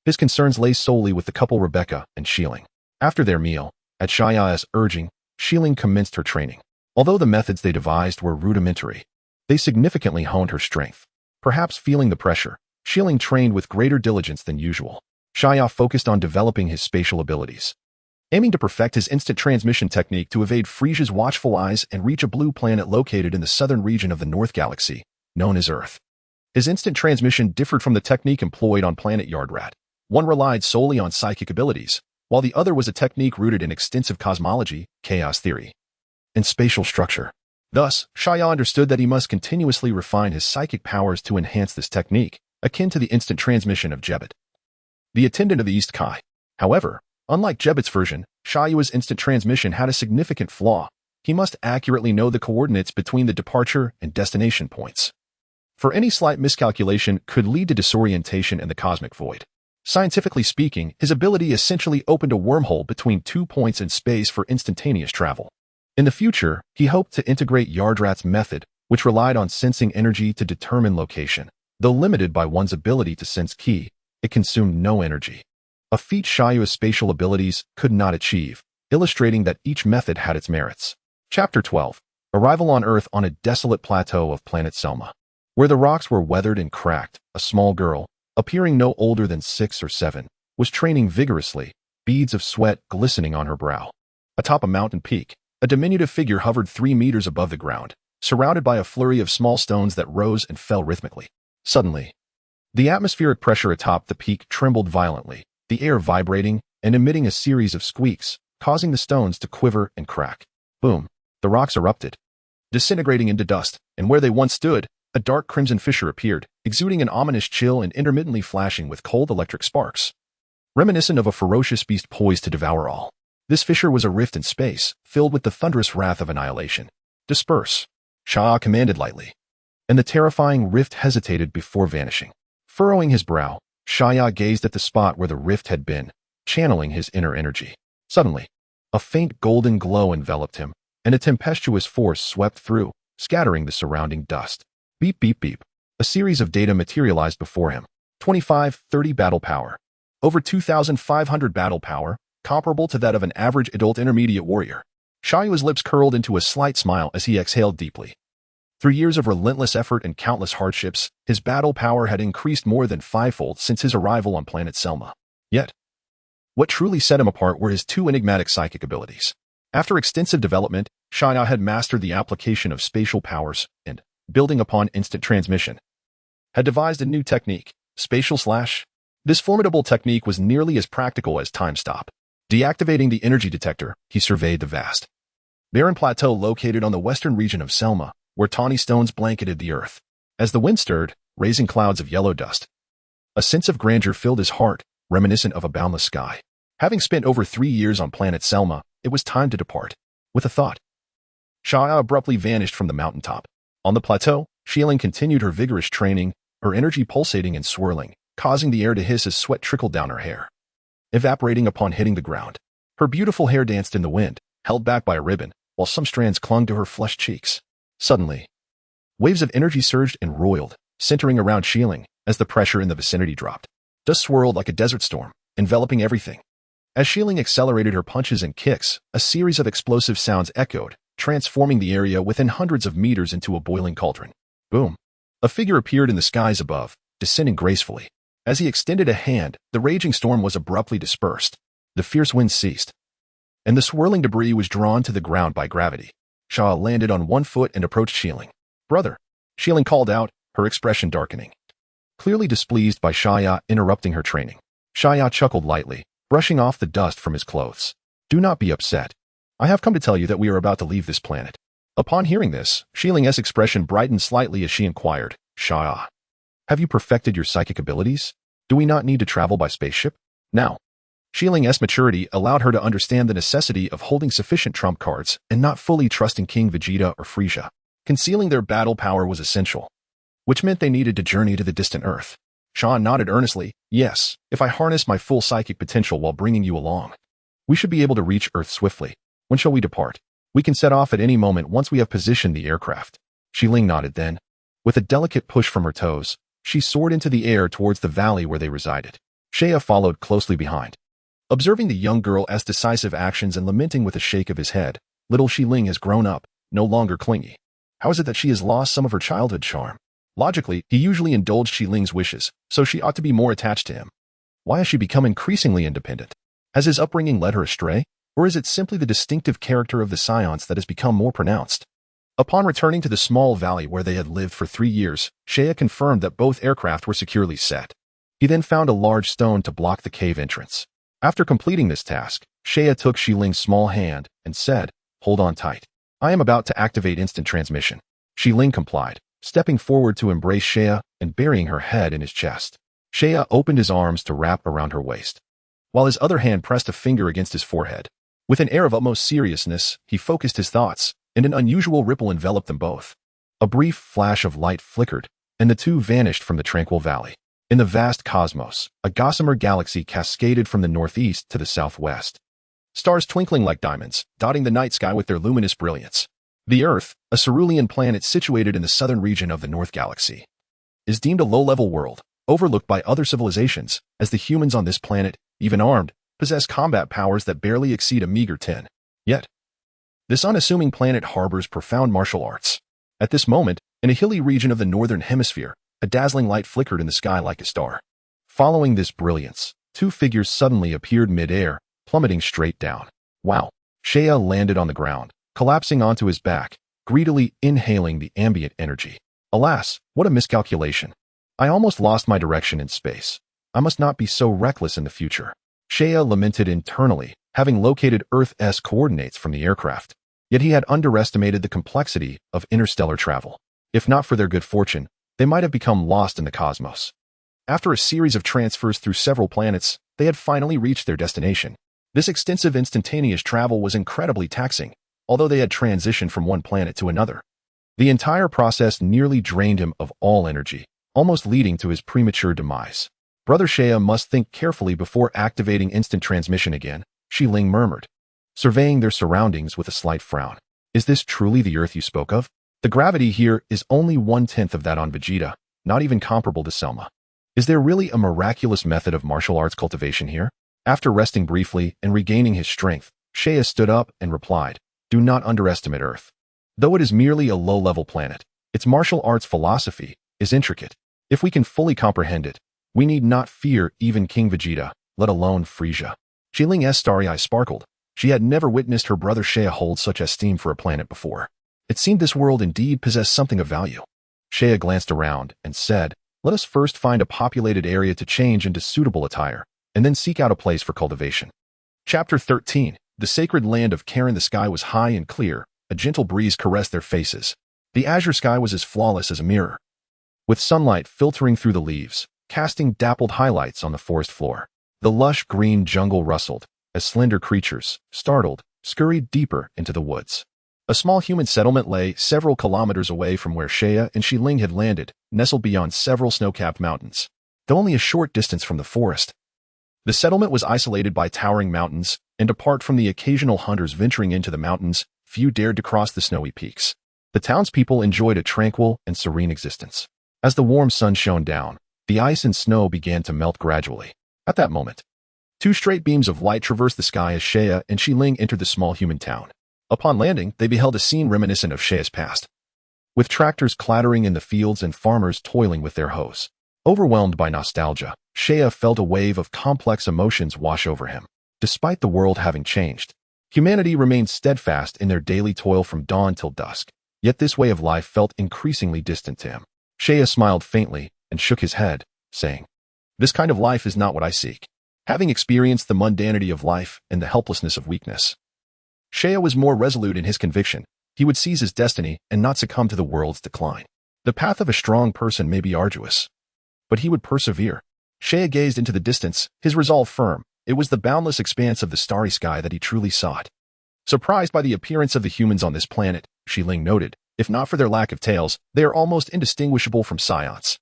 His concerns lay solely with the couple Rebecca and Shieling. After their meal, at Xia's urging, Shieling commenced her training. Although the methods they devised were rudimentary, they significantly honed her strength. Perhaps feeling the pressure, Shieling trained with greater diligence than usual. Xia focused on developing his spatial abilities, aiming to perfect his instant transmission technique to evade Frieza's watchful eyes and reach a blue planet located in the southern region of the North Galaxy, known as Earth. His instant transmission differed from the technique employed on planet Yardrat. One relied solely on psychic abilities, while the other was a technique rooted in extensive cosmology, chaos theory, and spatial structure. Thus, Xia understood that he must continuously refine his psychic powers to enhance this technique, akin to the instant transmission of Jebet, the attendant of the East Kai. However, unlike Jebet's version, Xiaoyu's instant transmission had a significant flaw. He must accurately know the coordinates between the departure and destination points. For any slight miscalculation could lead to disorientation in the cosmic void. Scientifically speaking, his ability essentially opened a wormhole between 2 points in space for instantaneous travel. In the future, he hoped to integrate Yardrat's method, which relied on sensing energy to determine location. Though limited by one's ability to sense ki, it consumed no energy. A feat Xiaoyu's spatial abilities could not achieve, illustrating that each method had its merits. Chapter 12. Arrival on Earth on a desolate plateau of planet Selma. Where the rocks were weathered and cracked, a small girl, appearing no older than 6 or 7, was training vigorously, beads of sweat glistening on her brow. Atop a mountain peak, a diminutive figure hovered 3 meters above the ground, surrounded by a flurry of small stones that rose and fell rhythmically. Suddenly, the atmospheric pressure atop the peak trembled violently, the air vibrating and emitting a series of squeaks, causing the stones to quiver and crack. Boom! The rocks erupted, disintegrating into dust, and where they once stood, a dark crimson fissure appeared, exuding an ominous chill and intermittently flashing with cold electric sparks, reminiscent of a ferocious beast poised to devour all. This fissure was a rift in space, filled with the thunderous wrath of annihilation. Disperse! Xia commanded lightly, and the terrifying rift hesitated before vanishing. Furrowing his brow, Xia gazed at the spot where the rift had been, channeling his inner energy. Suddenly, a faint golden glow enveloped him, and a tempestuous force swept through, scattering the surrounding dust. Beep beep beep. A series of data materialized before him. 25-30 battle power. Over 2,500 battle power, comparable to that of an average adult intermediate warrior. Xiaoya's lips curled into a slight smile as he exhaled deeply. Through years of relentless effort and countless hardships, his battle power had increased more than fivefold since his arrival on planet Selma. Yet, what truly set him apart were his two enigmatic psychic abilities. After extensive development, Xiaoya had mastered the application of spatial powers and, building upon instant transmission, had devised a new technique, spatial slash. This formidable technique was nearly as practical as time stop. Deactivating the energy detector, he surveyed the vast, barren plateau located on the western region of Selma, where tawny stones blanketed the earth. As the wind stirred, raising clouds of yellow dust, a sense of grandeur filled his heart, reminiscent of a boundless sky. Having spent over 3 years on planet Selma, it was time to depart. With a thought, Xiaoya abruptly vanished from the mountaintop. On the plateau, Xiling continued her vigorous training, her energy pulsating and swirling, causing the air to hiss as sweat trickled down her hair. Evaporating upon hitting the ground, her beautiful hair danced in the wind, held back by a ribbon, while some strands clung to her flushed cheeks. Suddenly, waves of energy surged and roiled, centering around Xiling as the pressure in the vicinity dropped. Dust swirled like a desert storm, enveloping everything. As Xiling accelerated her punches and kicks, a series of explosive sounds echoed, transforming the area within hundreds of meters into a boiling cauldron. Boom! A figure appeared in the skies above, descending gracefully. As he extended a hand, the raging storm was abruptly dispersed. The fierce wind ceased, and the swirling debris was drawn to the ground by gravity. Xiaoya landed on one foot and approached Xiling. "Brother," Xiling called out, her expression darkening, clearly displeased by Xiaoya interrupting her training. Xiaoya chuckled lightly, brushing off the dust from his clothes. "Do not be upset. I have come to tell you that we are about to leave this planet." Upon hearing this, Xiling's expression brightened slightly as she inquired, "Xiaoya, have you perfected your psychic abilities? Do we not need to travel by spaceship?" Now, Xiling's maturity allowed her to understand the necessity of holding sufficient trump cards and not fully trusting King Vegeta or Frieza. Concealing their battle power was essential, which meant they needed to journey to the distant Earth. Sean nodded earnestly. "Yes, if I harness my full psychic potential while bringing you along, we should be able to reach Earth swiftly. When shall we depart?" "We can set off at any moment once we have positioned the aircraft." Xiling nodded then. With a delicate push from her toes, she soared into the air towards the valley where they resided. Shea followed closely behind. Observing the young girl as decisive actions and lamenting with a shake of his head, little Xiling has grown up, no longer clingy. How is it that she has lost some of her childhood charm? Logically, he usually indulged Xiling's wishes, so she ought to be more attached to him. Why has she become increasingly independent? Has his upbringing led her astray? Or is it simply the distinctive character of the Saiyans that has become more pronounced? Upon returning to the small valley where they had lived for 3 years, Shea confirmed that both aircraft were securely set. He then found a large stone to block the cave entrance. After completing this task, Shea took Xiling's small hand and said, "Hold on tight. I am about to activate instant transmission." Xiling complied, stepping forward to embrace Shea and burying her head in his chest. Shea opened his arms to wrap around her waist, while his other hand pressed a finger against his forehead. With an air of utmost seriousness, he focused his thoughts, and an unusual ripple enveloped them both. A brief flash of light flickered, and the two vanished from the tranquil valley. In the vast cosmos, a gossamer galaxy cascaded from the northeast to the southwest. Stars twinkling like diamonds, dotting the night sky with their luminous brilliance. The Earth, a cerulean planet situated in the southern region of the North Galaxy, is deemed a low-level world, overlooked by other civilizations, as the humans on this planet, even armed, possess combat powers that barely exceed a meager 10. Yet, this unassuming planet harbors profound martial arts. At this moment, in a hilly region of the northern hemisphere, a dazzling light flickered in the sky like a star. Following this brilliance, 2 figures suddenly appeared mid-air, plummeting straight down. Wow! Shea landed on the ground, collapsing onto his back, greedily inhaling the ambient energy. Alas, what a miscalculation. I almost lost my direction in space. I must not be so reckless in the future. Shea lamented internally, having located Earth's coordinates from the aircraft. Yet he had underestimated the complexity of interstellar travel. If not for their good fortune, they might have become lost in the cosmos. After a series of transfers through several planets, they had finally reached their destination. This extensive instantaneous travel was incredibly taxing, although they had transitioned from one planet to another. The entire process nearly drained him of all energy, almost leading to his premature demise. "Brother Shea must think carefully before activating instant transmission again," Xiling murmured, surveying their surroundings with a slight frown. "Is this truly the Earth you spoke of? The gravity here is only 1/10 of that on Vegeta, not even comparable to Selma." Is there really a miraculous method of martial arts cultivation here? After resting briefly and regaining his strength, Seiya stood up and replied, "Do not underestimate Earth. Though it is merely a low-level planet, its martial arts philosophy is intricate. If we can fully comprehend it, we need not fear even King Vegeta, let alone Frieza." Xiling's starry eyes sparkled. She had never witnessed her brother Seiya hold such esteem for a planet before. It seemed this world indeed possessed something of value. Seiya glanced around and said, "Let us first find a populated area to change into suitable attire, and then seek out a place for cultivation." Chapter 13. The sacred land of Karen. The sky was high and clear. A gentle breeze caressed their faces. The azure sky was as flawless as a mirror, with sunlight filtering through the leaves, casting dappled highlights on the forest floor. The lush green jungle rustled as slender creatures, startled, scurried deeper into the woods. A small human settlement lay several kilometers away from where Seiya and Xiling had landed, nestled beyond several snow-capped mountains. Though only a short distance from the forest, the settlement was isolated by towering mountains, and apart from the occasional hunters venturing into the mountains, few dared to cross the snowy peaks. The townspeople enjoyed a tranquil and serene existence. As the warm sun shone down, the ice and snow began to melt gradually. At that moment, two straight beams of light traversed the sky as Seiya and Xiling entered the small human town. Upon landing, they beheld a scene reminiscent of Seiya's past, with tractors clattering in the fields and farmers toiling with their hoes. Overwhelmed by nostalgia, Seiya felt a wave of complex emotions wash over him. Despite the world having changed, humanity remained steadfast in their daily toil from dawn till dusk. Yet this way of life felt increasingly distant to him. Seiya smiled faintly and shook his head, saying, "This kind of life is not what I seek." Having experienced the mundanity of life and the helplessness of weakness, Seiya was more resolute in his conviction. He would seize his destiny and not succumb to the world's decline. The path of a strong person may be arduous, but he would persevere. Seiya gazed into the distance, his resolve firm. It was the boundless expanse of the starry sky that he truly sought. Surprised by the appearance of the humans on this planet, Xiling noted, if not for their lack of tails, they are almost indistinguishable from Saiyans.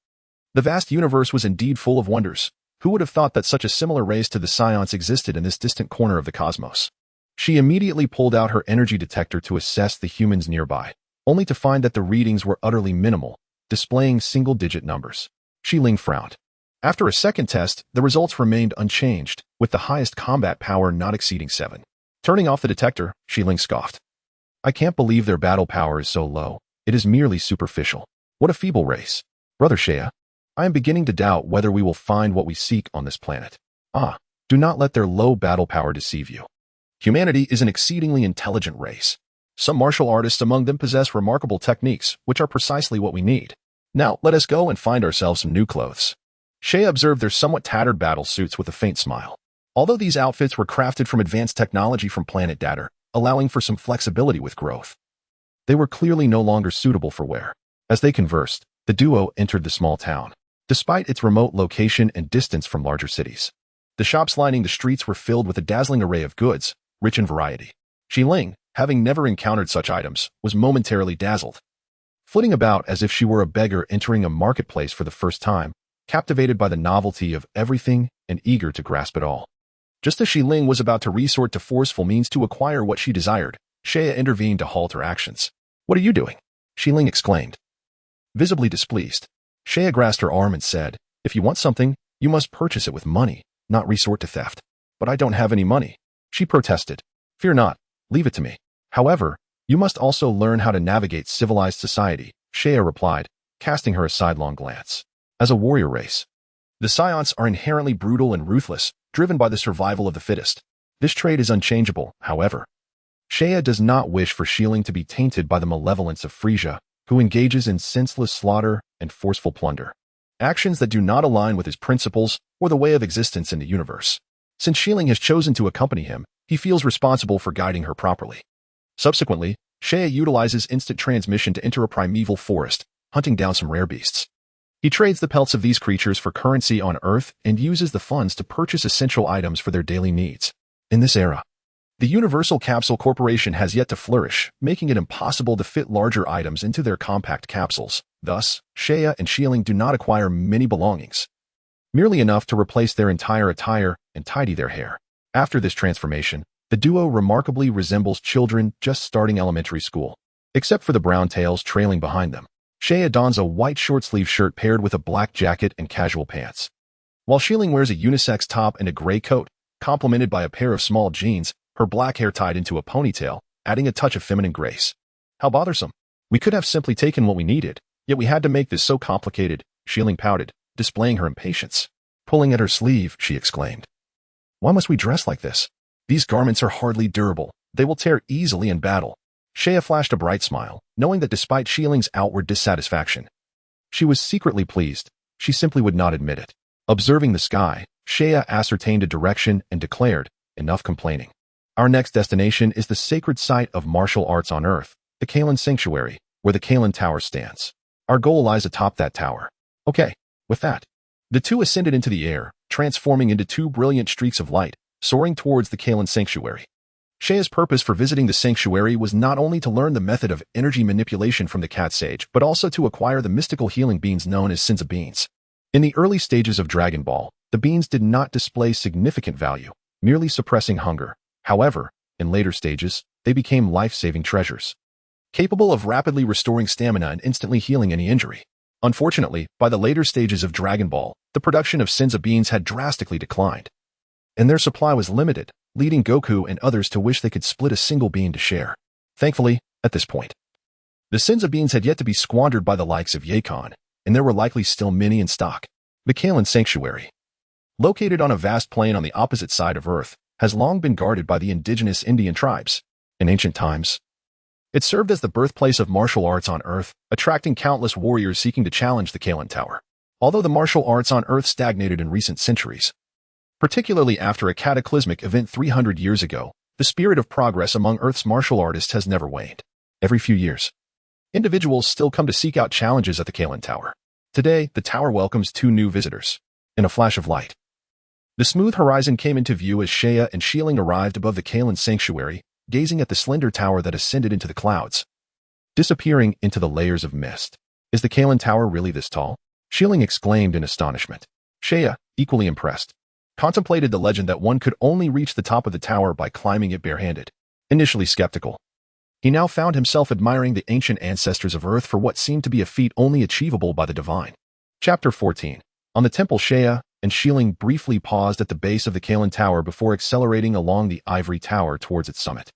The vast universe was indeed full of wonders. Who would have thought that such a similar race to the Saiyans existed in this distant corner of the cosmos? She immediately pulled out her energy detector to assess the humans nearby, only to find that the readings were utterly minimal, displaying single-digit numbers. Xiling frowned. After a second test, the results remained unchanged, with the highest combat power not exceeding 7. Turning off the detector, Xiling scoffed. "I can't believe their battle power is so low. It is merely superficial. What a feeble race. Brother Seiya, I am beginning to doubt whether we will find what we seek on this planet." Do not let their low battle power deceive you. Humanity is an exceedingly intelligent race. Some martial artists among them possess remarkable techniques, which are precisely what we need. Now, let us go and find ourselves some new clothes. Seiya observed their somewhat tattered battle suits with a faint smile. Although these outfits were crafted from advanced technology from Planet Vegeta, allowing for some flexibility with growth, they were clearly no longer suitable for wear. As they conversed, the duo entered the small town. Despite its remote location and distance from larger cities, the shops lining the streets were filled with a dazzling array of goods, rich in variety. Xiling, having never encountered such items, was momentarily dazzled. Flitting about as if she were a beggar entering a marketplace for the first time, captivated by the novelty of everything and eager to grasp it all. Just as Xiling was about to resort to forceful means to acquire what she desired, Seiya intervened to halt her actions. "What are you doing?" Xiling exclaimed, visibly displeased. Seiya grasped her arm and said, "If you want something, you must purchase it with money, not resort to theft." "But I don't have any money," she protested. "Fear not, leave it to me. However, you must also learn how to navigate civilized society," Seiya replied, casting her a sidelong glance. As a warrior race, the Saiyans are inherently brutal and ruthless, driven by the survival of the fittest. This trait is unchangeable, however. Seiya does not wish for Xiling to be tainted by the malevolence of Frieza, who engages in senseless slaughter and forceful plunder, actions that do not align with his principles or the way of existence in the universe. Since Xiling has chosen to accompany him, he feels responsible for guiding her properly. Subsequently, Seiya utilizes instant transmission to enter a primeval forest, hunting down some rare beasts. He trades the pelts of these creatures for currency on Earth and uses the funds to purchase essential items for their daily needs. In this era, the Universal Capsule Corporation has yet to flourish, making it impossible to fit larger items into their compact capsules. Thus, Seiya and Xiling do not acquire many belongings, merely enough to replace their entire attire and tidy their hair. After this transformation, the duo remarkably resembles children just starting elementary school, except for the brown tails trailing behind them. Shea dons a white short-sleeve shirt paired with a black jacket and casual pants, while Shieling wears a unisex top and a gray coat, complemented by a pair of small jeans, her black hair tied into a ponytail, adding a touch of feminine grace. How bothersome. We could have simply taken what we needed, yet we had to make this so complicated, Shieling pouted, displaying her impatience. Pulling at her sleeve, she exclaimed. Why must we dress like this? These garments are hardly durable. They will tear easily in battle. Shea flashed a bright smile, knowing that despite Shieling's outward dissatisfaction, she was secretly pleased. She simply would not admit it. Observing the sky, Shea ascertained a direction and declared, enough complaining. Our next destination is the sacred site of martial arts on Earth, the Kalan Sanctuary, where the Kalan Tower stands. Our goal lies atop that tower. Okay, with that. The two ascended into the air, transforming into two brilliant streaks of light, soaring towards the Kalan Sanctuary. Shea's purpose for visiting the sanctuary was not only to learn the method of energy manipulation from the cat sage, but also to acquire the mystical healing beans known as Senza beans. In the early stages of Dragon Ball, the beans did not display significant value, merely suppressing hunger. However, in later stages, they became life-saving treasures, capable of rapidly restoring stamina and instantly healing any injury. Unfortunately, by the later stages of Dragon Ball, the production of Senza beans had drastically declined, and their supply was limited, leading Goku and others to wish they could split a single bean to share. Thankfully, at this point, the Senza beans had yet to be squandered by the likes of Yakon, and there were likely still many in stock. The Kalan Sanctuary, located on a vast plain on the opposite side of Earth, has long been guarded by the indigenous Indian tribes. In ancient times, it served as the birthplace of martial arts on Earth, attracting countless warriors seeking to challenge the Kalan Tower. Although the martial arts on Earth stagnated in recent centuries, particularly after a cataclysmic event 300 years ago, the spirit of progress among Earth's martial artists has never waned. Every few years, individuals still come to seek out challenges at the Kalan Tower. Today, the tower welcomes two new visitors. In a flash of light, the smooth horizon came into view as Shea and Shieling arrived above the Kalan Sanctuary, gazing at the slender tower that ascended into the clouds, disappearing into the layers of mist. Is the Kalan Tower really this tall? Shieling exclaimed in astonishment. Shea, equally impressed, contemplated the legend that one could only reach the top of the tower by climbing it barehanded. Initially skeptical, he now found himself admiring the ancient ancestors of Earth for what seemed to be a feat only achievable by the divine. Chapter 14. On the temple, Shea and Shieling briefly paused at the base of the Kalan Tower before accelerating along the ivory tower towards its summit.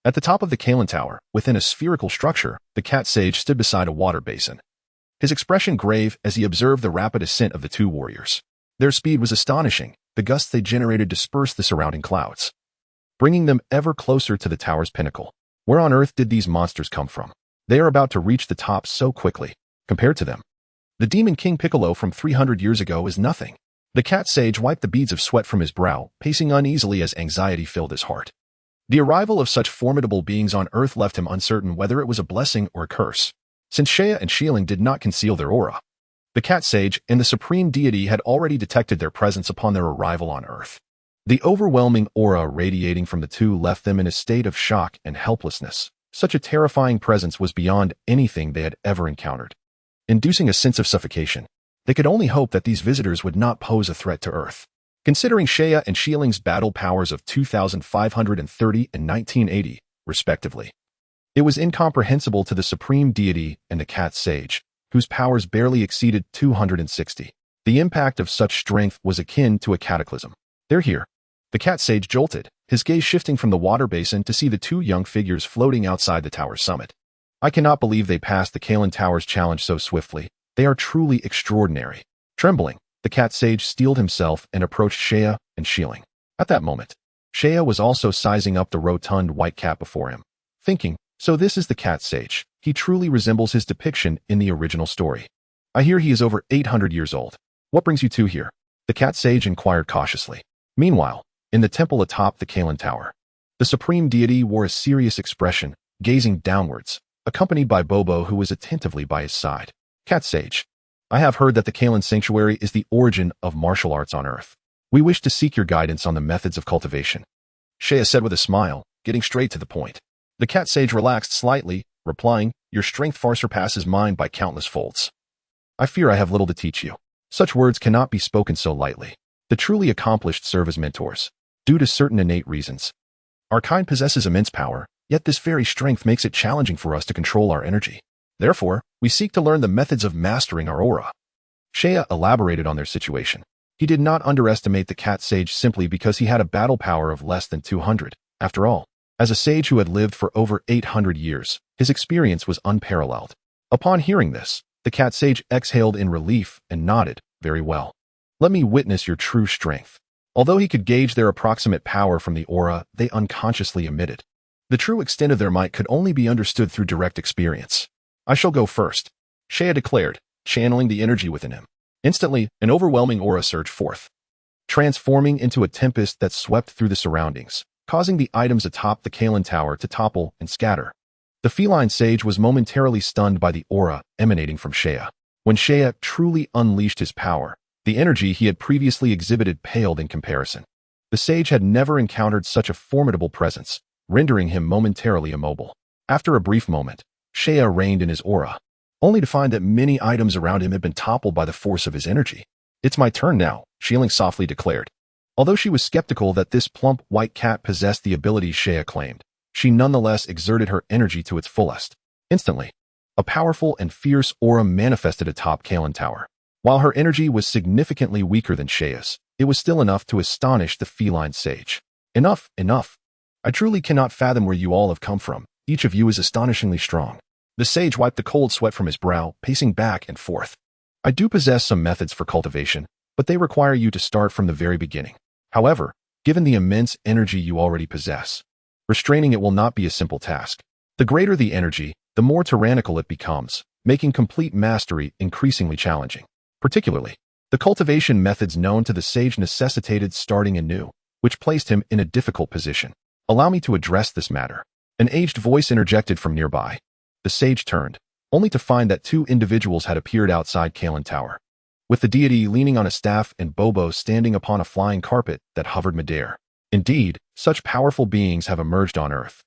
At the top of the Kalan Tower, within a spherical structure, the cat sage stood beside a water basin, his expression grave as he observed the rapid ascent of the two warriors. Their speed was astonishing. The gusts they generated dispersed the surrounding clouds, bringing them ever closer to the tower's pinnacle. Where on earth did these monsters come from? They are about to reach the top so quickly. Compared to them, the Demon King Piccolo from 300 years ago is nothing. The cat sage wiped the beads of sweat from his brow, pacing uneasily as anxiety filled his heart. The arrival of such formidable beings on Earth left him uncertain whether it was a blessing or a curse. Since Shea and Shieling did not conceal their aura, the cat sage and the supreme deity had already detected their presence upon their arrival on Earth. The overwhelming aura radiating from the two left them in a state of shock and helplessness. Such a terrifying presence was beyond anything they had ever encountered, inducing a sense of suffocation. They could only hope that these visitors would not pose a threat to Earth. Considering Shea and Shieling's battle powers of 2,530 and 1980, respectively, it was incomprehensible to the supreme deity and the cat sage, whose powers barely exceeded 260. The impact of such strength was akin to a cataclysm. They're here. The cat sage jolted, his gaze shifting from the water basin to see the two young figures floating outside the tower's summit. I cannot believe they passed the Kalan Tower's challenge so swiftly. They are truly extraordinary. Trembling, the cat sage steeled himself and approached Shea and Shieling. At that moment, Shea was also sizing up the rotund white cat before him, thinking, so this is the cat sage. He truly resembles his depiction in the original story. I hear he is over 800 years old. What brings you two here? The cat sage inquired cautiously. Meanwhile, in the temple atop the Kalan Tower, the supreme deity wore a serious expression, gazing downwards, accompanied by Bobo, who was attentively by his side. Cat sage, I have heard that the Kalan Sanctuary is the origin of martial arts on Earth. We wish to seek your guidance on the methods of cultivation, Shea said with a smile, getting straight to the point. The cat sage relaxed slightly, replying, your strength far surpasses mine by countless folds. I fear I have little to teach you. Such words cannot be spoken so lightly. The truly accomplished serve as mentors, due to certain innate reasons. Our kind possesses immense power, yet this very strength makes it challenging for us to control our energy. Therefore, we seek to learn the methods of mastering our aura. Seiya elaborated on their situation. He did not underestimate the cat sage simply because he had a battle power of less than 200. After all, as a sage who had lived for over 800 years, his experience was unparalleled. Upon hearing this, the cat sage exhaled in relief and nodded. Very well. Let me witness your true strength. Although he could gauge their approximate power from the aura they unconsciously emitted, the true extent of their might could only be understood through direct experience. I shall go first, Seiya declared, channeling the energy within him. Instantly, an overwhelming aura surged forth, transforming into a tempest that swept through the surroundings, causing the items atop the Kalen Tower to topple and scatter. The feline sage was momentarily stunned by the aura emanating from Seiya. When Seiya truly unleashed his power, the energy he had previously exhibited paled in comparison. The sage had never encountered such a formidable presence, rendering him momentarily immobile. After a brief moment, Seiya reigned in his aura, only to find that many items around him had been toppled by the force of his energy. It's my turn now, Shieling softly declared. Although she was skeptical that this plump white cat possessed the abilities Seiya claimed, she nonetheless exerted her energy to its fullest. Instantly, a powerful and fierce aura manifested atop Kalen Tower. While her energy was significantly weaker than Seiya's, it was still enough to astonish the feline sage. Enough, enough. I truly cannot fathom where you all have come from. Each of you is astonishingly strong. The sage wiped the cold sweat from his brow, pacing back and forth. I do possess some methods for cultivation, but they require you to start from the very beginning. However, given the immense energy you already possess, restraining it will not be a simple task. The greater the energy, the more tyrannical it becomes, making complete mastery increasingly challenging. Particularly, the cultivation methods known to the sage necessitated starting anew, which placed him in a difficult position. Allow me to address this matter. An aged voice interjected from nearby. The sage turned, only to find that two individuals had appeared outside Kalen Tower, with the deity leaning on a staff and Bobo standing upon a flying carpet that hovered midair. Indeed, such powerful beings have emerged on Earth.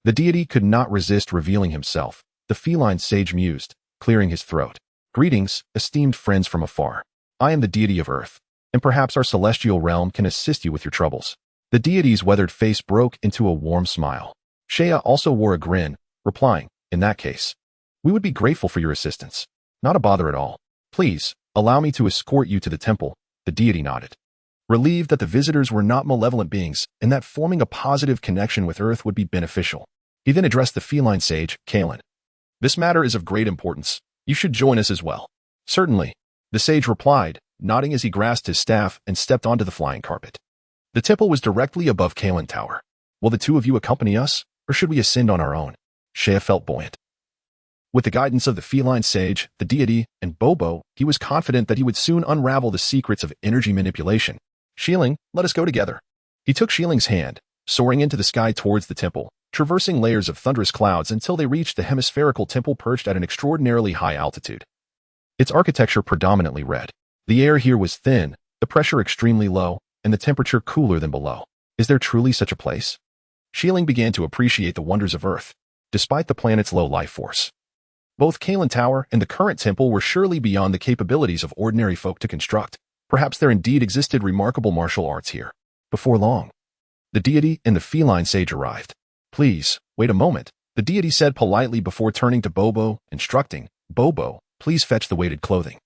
The deity could not resist revealing himself, the feline sage mused, clearing his throat. Greetings, esteemed friends from afar. I am the deity of Earth, and perhaps our celestial realm can assist you with your troubles. The deity's weathered face broke into a warm smile. Seiya also wore a grin, replying, in that case, we would be grateful for your assistance. Not a bother at all. Please, allow me to escort you to the temple, the deity nodded. Relieved that the visitors were not malevolent beings and that forming a positive connection with Earth would be beneficial, he then addressed the feline sage, Kalen. This matter is of great importance. You should join us as well. Certainly, the sage replied, nodding as he grasped his staff and stepped onto the flying carpet. The temple was directly above Kalen Tower. Will the two of you accompany us, or should we ascend on our own? Seiya felt buoyant. With the guidance of the feline sage, the deity, and Bobo, he was confident that he would soon unravel the secrets of energy manipulation. Shieling, let us go together. He took Shieling's hand, soaring into the sky towards the temple, traversing layers of thunderous clouds until they reached the hemispherical temple perched at an extraordinarily high altitude. Its architecture predominantly red. The air here was thin, the pressure extremely low, and the temperature cooler than below. Is there truly such a place? Shieling began to appreciate the wonders of Earth, despite the planet's low life force. Both Kalen Tower and the current temple were surely beyond the capabilities of ordinary folk to construct. Perhaps there indeed existed remarkable martial arts here. Before long, the deity and the feline sage arrived. Please, wait a moment, the deity said politely before turning to Bobo, instructing, Bobo, please fetch the weighted clothing.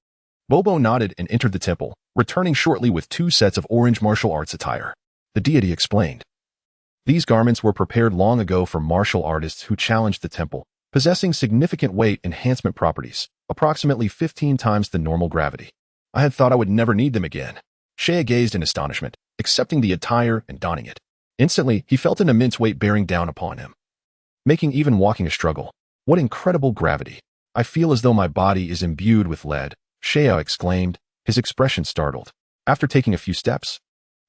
Bobo nodded and entered the temple, returning shortly with 2 sets of orange martial arts attire. The deity explained. These garments were prepared long ago for martial artists who challenged the temple, possessing significant weight enhancement properties, approximately 15 times the normal gravity. I had thought I would never need them again. Seiya gazed in astonishment, accepting the attire and donning it. Instantly, he felt an immense weight bearing down upon him, making even walking a struggle. What incredible gravity! I feel as though my body is imbued with lead, Seiya exclaimed, his expression startled. After taking a few steps,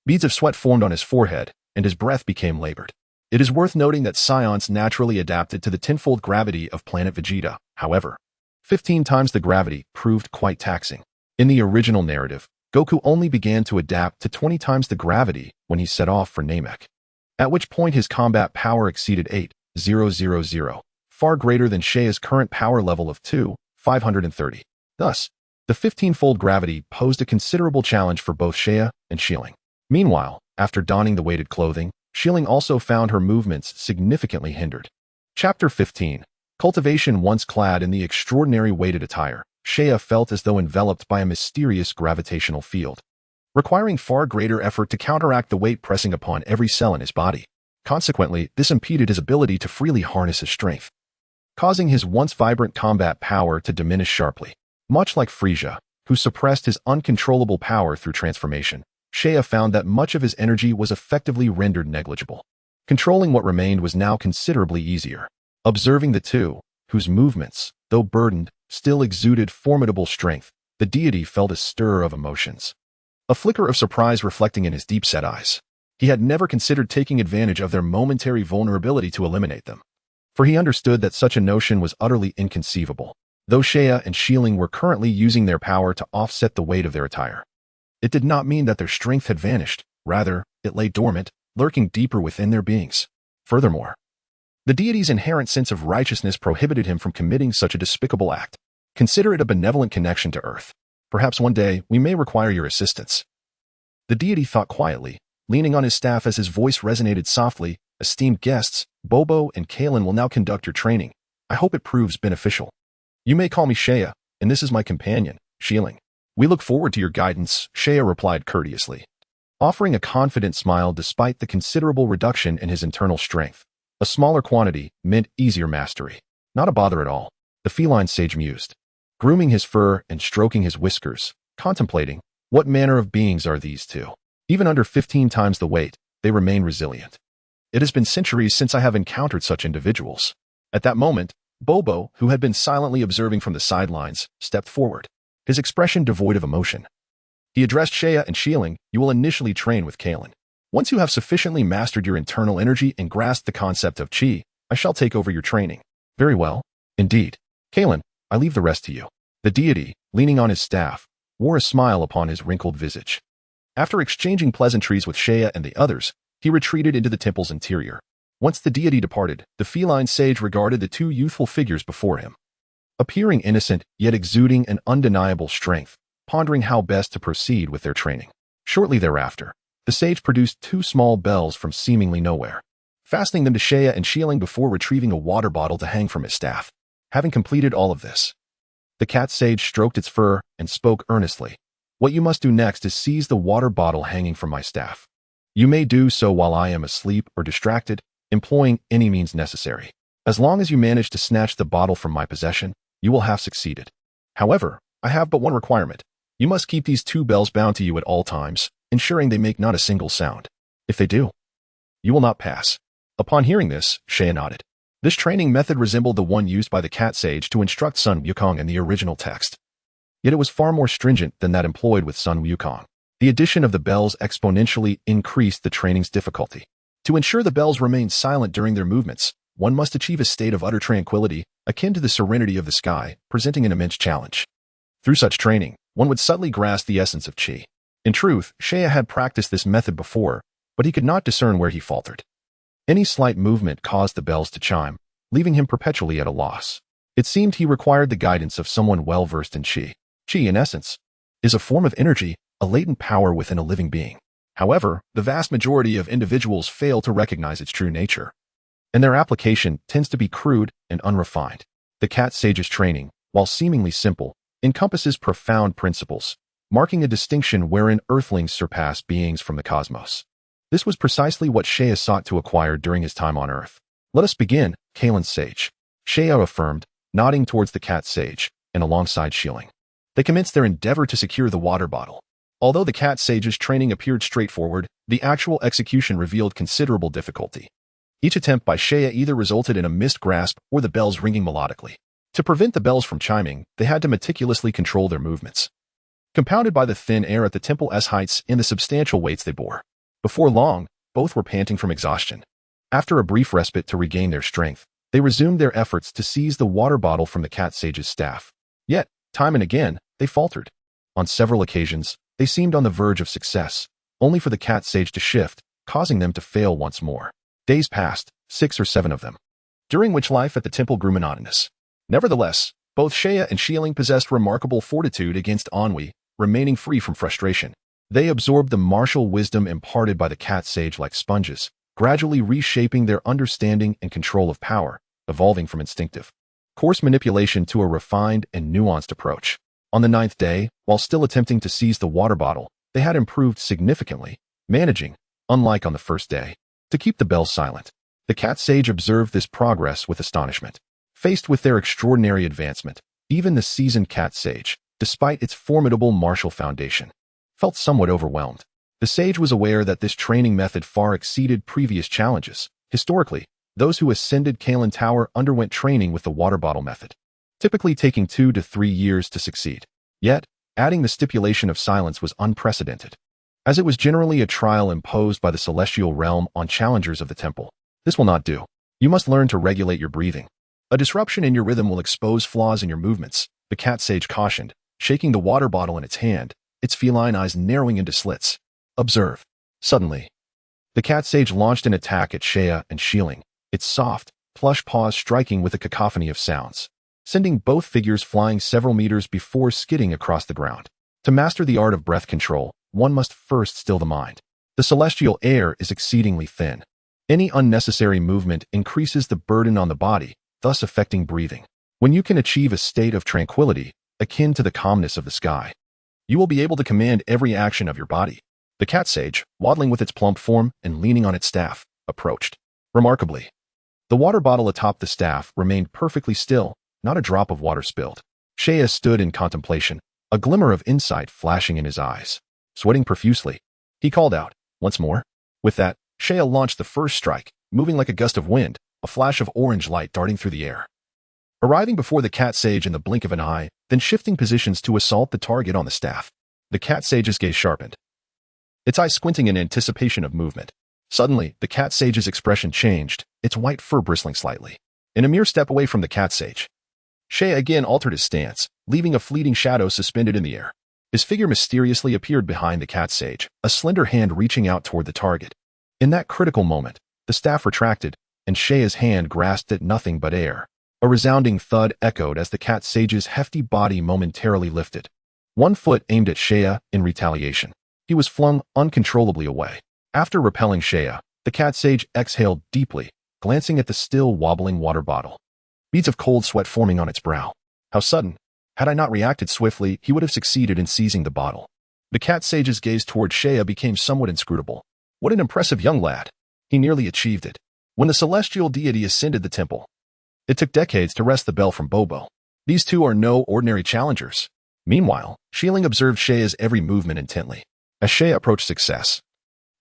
beads of sweat formed on his forehead, and his breath became labored. It is worth noting that Saiyans naturally adapted to the tenfold gravity of Planet Vegeta. However, 15 times the gravity proved quite taxing. In the original narrative, Goku only began to adapt to 20 times the gravity when he set off for Namek, at which point his combat power exceeded 8,000, far greater than Seiya's current power level of 2,530. Thus, the 15-fold gravity posed a considerable challenge for both Seiya and Shieling. Meanwhile, after donning the weighted clothing, Shieling also found her movements significantly hindered. Chapter 15. Cultivation once clad in the extraordinary weighted attire, Shea felt as though enveloped by a mysterious gravitational field, requiring far greater effort to counteract the weight pressing upon every cell in his body. Consequently, this impeded his ability to freely harness his strength, causing his once vibrant combat power to diminish sharply. Much like Frieza, who suppressed his uncontrollable power through transformation, Shea found that much of his energy was effectively rendered negligible. Controlling what remained was now considerably easier. Observing the two, whose movements, though burdened, still exuded formidable strength, the deity felt a stir of emotions, a flicker of surprise reflecting in his deep-set eyes. He had never considered taking advantage of their momentary vulnerability to eliminate them, for he understood that such a notion was utterly inconceivable. Though Shea and Shieling were currently using their power to offset the weight of their attire, it did not mean that their strength had vanished. Rather, it lay dormant, lurking deeper within their beings. Furthermore, the deity's inherent sense of righteousness prohibited him from committing such a despicable act. Consider it a benevolent connection to Earth. Perhaps one day we may require your assistance. The deity thought quietly, leaning on his staff as his voice resonated softly. Esteemed guests, Bobo and Kalen will now conduct your training. I hope it proves beneficial. You may call me Shea, and this is my companion, Shieling. We look forward to your guidance, Shea replied courteously, offering a confident smile despite the considerable reduction in his internal strength. A smaller quantity meant easier mastery. Not a bother at all, the feline sage mused, grooming his fur and stroking his whiskers, contemplating, what manner of beings are these two? Even under 15 times the weight, they remain resilient. It has been centuries since I have encountered such individuals. At that moment, Bobo, who had been silently observing from the sidelines, stepped forward, his expression devoid of emotion. He addressed Shea and Shieling. You will initially train with Kalen. Once you have sufficiently mastered your internal energy and grasped the concept of chi, I shall take over your training. Very well. Indeed. Kalen, I leave the rest to you. The deity, leaning on his staff, wore a smile upon his wrinkled visage. After exchanging pleasantries with Shea and the others, he retreated into the temple's interior. Once the deity departed, the feline sage regarded the two youthful figures before him, appearing innocent yet exuding an undeniable strength, pondering how best to proceed with their training. Shortly thereafter, the sage produced two small bells from seemingly nowhere, fastening them to Shea and Shieling before retrieving a water bottle to hang from his staff. Having completed all of this, the cat sage stroked its fur and spoke earnestly. What you must do next is seize the water bottle hanging from my staff. You may do so while I am asleep or distracted, employing any means necessary. As long as you manage to snatch the bottle from my possession, you will have succeeded. However, I have but one requirement. You must keep these two bells bound to you at all times, ensuring they make not a single sound. If they do, you will not pass. Upon hearing this, Shea nodded. This training method resembled the one used by the cat sage to instruct Sun Wukong in the original text. Yet it was far more stringent than that employed with Sun Wukong. The addition of the bells exponentially increased the training's difficulty. To ensure the bells remained silent during their movements, one must achieve a state of utter tranquility, akin to the serenity of the sky, presenting an immense challenge. Through such training, one would subtly grasp the essence of chi. In truth, Shea had practiced this method before, but he could not discern where he faltered. Any slight movement caused the bells to chime, leaving him perpetually at a loss. It seemed he required the guidance of someone well-versed in chi. Chi, in essence, is a form of energy, a latent power within a living being. However, the vast majority of individuals fail to recognize its true nature, and their application tends to be crude and unrefined. The cat sage's training, while seemingly simple, encompasses profound principles, marking a distinction wherein earthlings surpass beings from the cosmos. This was precisely what Shea sought to acquire during his time on Earth. Let us begin, Kalen sage, Shea affirmed, nodding towards the cat sage, and alongside Shieling. They commenced their endeavor to secure the water bottle. Although the cat sage's training appeared straightforward, the actual execution revealed considerable difficulty. Each attempt by Shea either resulted in a missed grasp or the bells ringing melodically. To prevent the bells from chiming, they had to meticulously control their movements, compounded by the thin air at the temple's heights and the substantial weights they bore. Before long, both were panting from exhaustion. After a brief respite to regain their strength, they resumed their efforts to seize the water bottle from the cat sage's staff. Yet, time and again, they faltered. On several occasions, they seemed on the verge of success, only for the cat sage to shift, causing them to fail once more. Days passed, 6 or 7 of them, during which life at the temple grew monotonous. Nevertheless, both Shea and Shieling possessed remarkable fortitude against ennui, remaining free from frustration. They absorbed the martial wisdom imparted by the cat sage like sponges, gradually reshaping their understanding and control of power, evolving from instinctive coarse manipulation to a refined and nuanced approach. On the 9th day, while still attempting to seize the water bottle, they had improved significantly, managing, unlike on the first day, to keep the bells silent. The cat sage observed this progress with astonishment. Faced with their extraordinary advancement, even the seasoned cat sage, despite its formidable martial foundation, felt somewhat overwhelmed. The sage was aware that this training method far exceeded previous challenges. Historically, those who ascended Kalen Tower underwent training with the water bottle method, typically taking 2 to 3 years to succeed. Yet, adding the stipulation of silence was unprecedented, as it was generally a trial imposed by the celestial realm on challengers of the temple. This will not do. You must learn to regulate your breathing. A disruption in your rhythm will expose flaws in your movements, the cat sage cautioned, shaking the water bottle in its hand, its feline eyes narrowing into slits. Observe. Suddenly, the cat sage launched an attack at Shea and Shieling, its soft, plush paws striking with a cacophony of sounds, sending both figures flying several meters before skidding across the ground. To master the art of breath control, one must first still the mind. The celestial air is exceedingly thin. Any unnecessary movement increases the burden on the body, thus affecting breathing. When you can achieve a state of tranquility, akin to the calmness of the sky, you will be able to command every action of your body. The cat sage, waddling with its plump form and leaning on its staff, approached. Remarkably, the water bottle atop the staff remained perfectly still, not a drop of water spilled. Shea stood in contemplation, a glimmer of insight flashing in his eyes. Sweating profusely, he called out, "Once more." With that, Shea launched the first strike, moving like a gust of wind, a flash of orange light darting through the air, arriving before the cat sage in the blink of an eye, then shifting positions to assault the target on the staff. The cat sage's gaze sharpened, its eyes squinting in anticipation of movement. Suddenly, the cat sage's expression changed, its white fur bristling slightly. In a mere step away from the cat sage, Shea again altered his stance, leaving a fleeting shadow suspended in the air. His figure mysteriously appeared behind the cat sage, a slender hand reaching out toward the target. In that critical moment, the staff retracted, and Shea's hand grasped at nothing but air. A resounding thud echoed as the cat sage's hefty body momentarily lifted. One foot aimed at Shea in retaliation. He was flung uncontrollably away. After repelling Shea, the cat sage exhaled deeply, glancing at the still wobbling water bottle. Beads of cold sweat forming on its brow. How sudden! Had I not reacted swiftly, he would have succeeded in seizing the bottle. The cat sage's gaze toward Shea became somewhat inscrutable. What an impressive young lad! He nearly achieved it. When the celestial deity ascended the temple, it took decades to wrest the bell from Bobo. These two are no ordinary challengers. Meanwhile, Shieling observed Shea's every movement intently. As Shea approached success,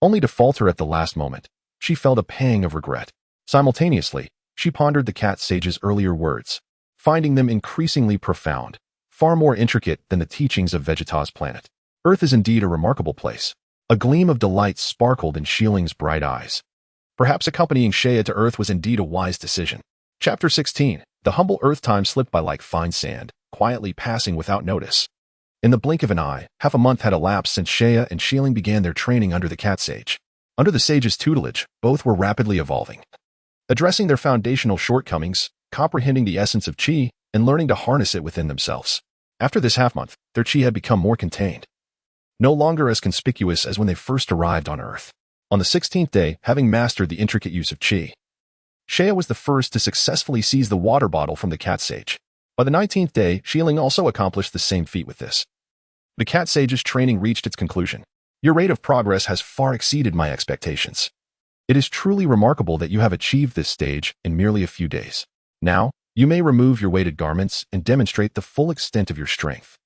only to falter at the last moment, she felt a pang of regret. Simultaneously, she pondered the cat sage's earlier words, finding them increasingly profound, far more intricate than the teachings of Vegeta's planet. Earth is indeed a remarkable place. A gleam of delight sparkled in Shieling's bright eyes. Perhaps accompanying Shea to Earth was indeed a wise decision. Chapter 16. The humble Earth time slipped by like fine sand, quietly passing without notice. In the blink of an eye, half a month had elapsed since Shea and Shieling began their training under the cat sage. Under the sage's tutelage, both were rapidly evolving, addressing their foundational shortcomings, comprehending the essence of chi, and learning to harness it within themselves. After this half-month, their chi had become more contained, no longer as conspicuous as when they first arrived on Earth. On the 16th day, having mastered the intricate use of chi, Shea was the first to successfully seize the water bottle from the cat sage. By the 19th day, Shieling also accomplished the same feat with this. The cat sage's training reached its conclusion. Your rate of progress has far exceeded my expectations. It is truly remarkable that you have achieved this stage in merely a few days. Now, you may remove your weighted garments and demonstrate the full extent of your strength.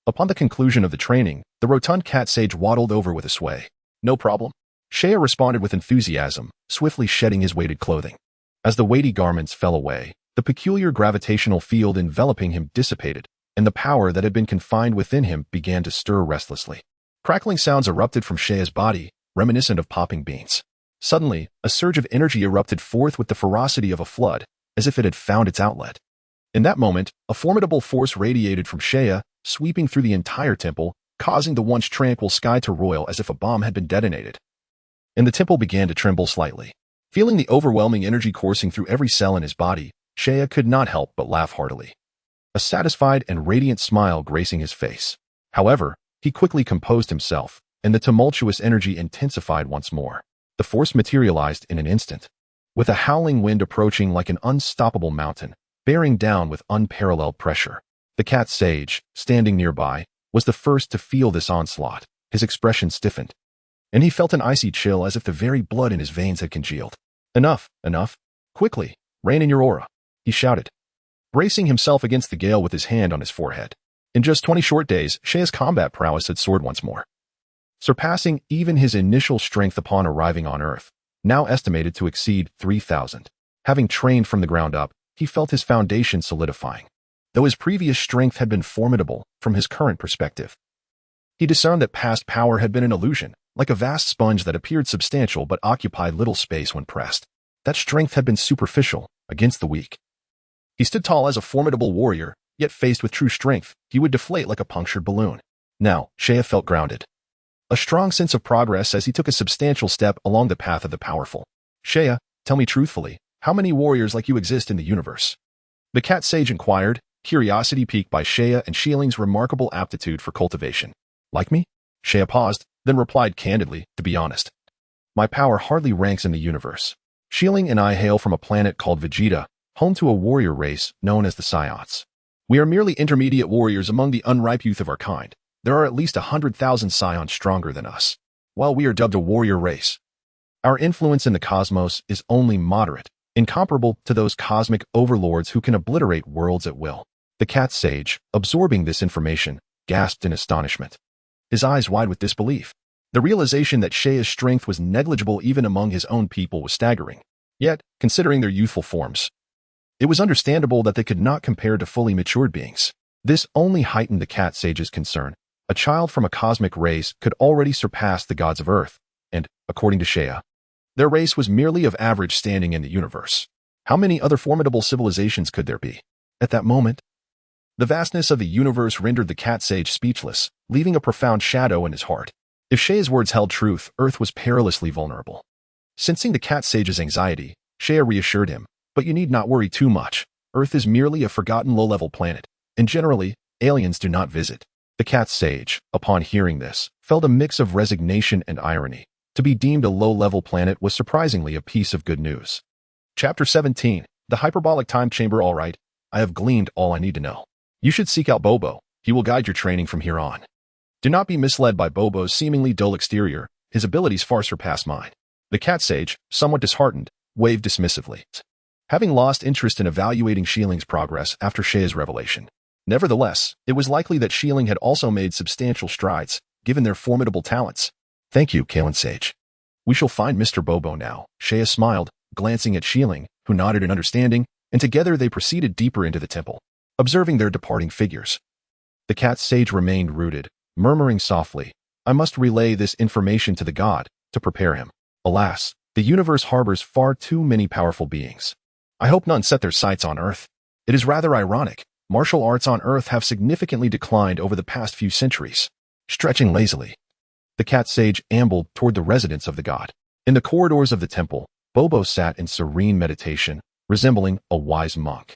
Upon the conclusion of the training, the rotund cat sage waddled over with a sway. No problem. Shea responded with enthusiasm, swiftly shedding his weighted clothing. As the weighty garments fell away, the peculiar gravitational field enveloping him dissipated, and the power that had been confined within him began to stir restlessly. Crackling sounds erupted from Shea's body, reminiscent of popping beans. Suddenly, a surge of energy erupted forth with the ferocity of a flood, as if it had found its outlet. In that moment, a formidable force radiated from Shea, sweeping through the entire temple, causing the once tranquil sky to roil as if a bomb had been detonated. And the temple began to tremble slightly. Feeling the overwhelming energy coursing through every cell in his body, Shea could not help but laugh heartily, a satisfied and radiant smile gracing his face. However, he quickly composed himself, and the tumultuous energy intensified once more. The force materialized in an instant. With a howling wind approaching like an unstoppable mountain, bearing down with unparalleled pressure. The cat sage, standing nearby, was the first to feel this onslaught. His expression stiffened, and he felt an icy chill as if the very blood in his veins had congealed. Enough, enough. Quickly, rein in your aura, he shouted, bracing himself against the gale with his hand on his forehead. In just 20 short days, Saiyan's combat prowess had soared once more, surpassing even his initial strength upon arriving on Earth, now estimated to exceed 3,000. Having trained from the ground up, he felt his foundation solidifying. Though his previous strength had been formidable from his current perspective, he discerned that past power had been an illusion, like a vast sponge that appeared substantial but occupied little space when pressed. That strength had been superficial, against the weak. He stood tall as a formidable warrior, yet faced with true strength, he would deflate like a punctured balloon. Now, Saiyan felt grounded. A strong sense of progress as he took a substantial step along the path of the powerful. Saiyan, tell me truthfully, how many warriors like you exist in the universe? The cat sage inquired, curiosity piqued by Saiyan and Xieling's remarkable aptitude for cultivation. Like me? Saiyan paused, then replied candidly, to be honest, my power hardly ranks in the universe. Xialing and I hail from a planet called Vegeta, home to a warrior race known as the Saiyans. We are merely intermediate warriors among the unripe youth of our kind. There are at least 100,000 Saiyans stronger than us. While we are dubbed a warrior race, our influence in the cosmos is only moderate, incomparable to those cosmic overlords who can obliterate worlds at will. The cat sage, absorbing this information, gasped in astonishment, his eyes wide with disbelief. The realization that Saiyan's strength was negligible even among his own people was staggering. Yet, considering their youthful forms, it was understandable that they could not compare to fully matured beings. This only heightened the cat sage's concern. A child from a cosmic race could already surpass the gods of Earth, and, according to Saiyan, their race was merely of average standing in the universe. How many other formidable civilizations could there be? At that moment, the vastness of the universe rendered the cat sage speechless, leaving a profound shadow in his heart. If Saiyan's words held truth, Earth was perilously vulnerable. Sensing the cat sage's anxiety, Saiyan reassured him, but you need not worry too much. Earth is merely a forgotten low-level planet, and generally, aliens do not visit. The cat sage, upon hearing this, felt a mix of resignation and irony. To be deemed a low-level planet was surprisingly a piece of good news. Chapter 17. The Hyperbolic Time Chamber. All right, I have gleaned all I need to know. You should seek out Bobo. He will guide your training from here on. Do not be misled by Bobo's seemingly dull exterior. His abilities far surpass mine. The cat sage, somewhat disheartened, waved dismissively, having lost interest in evaluating Xieling's progress after Saiyan's revelation. Nevertheless, it was likely that Xialing had also made substantial strides, given their formidable talents. Thank you, Kalen Sage. We shall find Mr. Bobo now. Saiyan smiled, glancing at Xialing, who nodded in understanding, and together they proceeded deeper into the temple, observing their departing figures. The cat sage remained rooted, murmuring softly, I must relay this information to the god, to prepare him. Alas, the universe harbors far too many powerful beings. I hope none set their sights on Earth. It is rather ironic. Martial arts on Earth have significantly declined over the past few centuries. Stretching lazily, the cat sage ambled toward the residence of the god. In the corridors of the temple, Bobo sat in serene meditation, resembling a wise monk.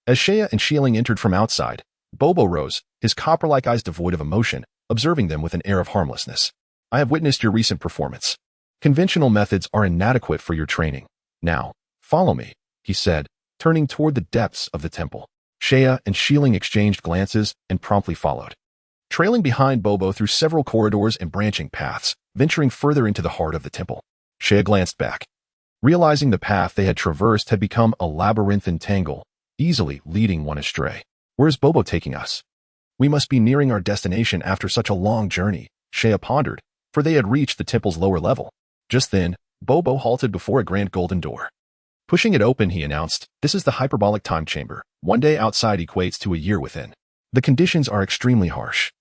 As Saiyan and Xialing entered from outside, Bobo rose, his copper-like eyes devoid of emotion, observing them with an air of harmlessness. I have witnessed your recent performance. Conventional methods are inadequate for your training. Now, follow me, he said, turning toward the depths of the temple. Saiyan and Xialing exchanged glances and promptly followed, trailing behind Bobo through several corridors and branching paths, venturing further into the heart of the temple. Saiyan glanced back, realizing the path they had traversed had become a labyrinthine tangle, easily leading one astray. Where is Bobo taking us? We must be nearing our destination after such a long journey, Saiyan pondered, for they had reached the temple's lower level. Just then, Bobo halted before a grand golden door. Pushing it open, he announced, this is the hyperbolic time chamber. One day outside equates to a year within. The conditions are extremely harsh,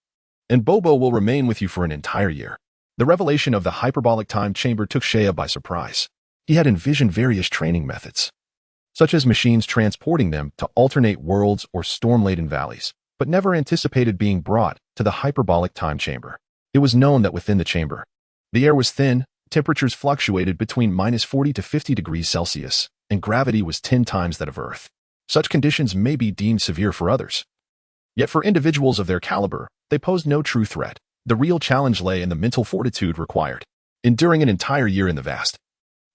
and Bobo will remain with you for an entire year. The revelation of the hyperbolic time chamber took Saiyan by surprise. He had envisioned various training methods, such as machines transporting them to alternate worlds or storm-laden valleys, but never anticipated being brought to the hyperbolic time chamber. It was known that within the chamber, the air was thin, temperatures fluctuated between -40 to 50 degrees Celsius, and gravity was 10 times that of Earth. Such conditions may be deemed severe for others. Yet for individuals of their caliber, they posed no true threat. The real challenge lay in the mental fortitude required. Enduring an entire year in the vast,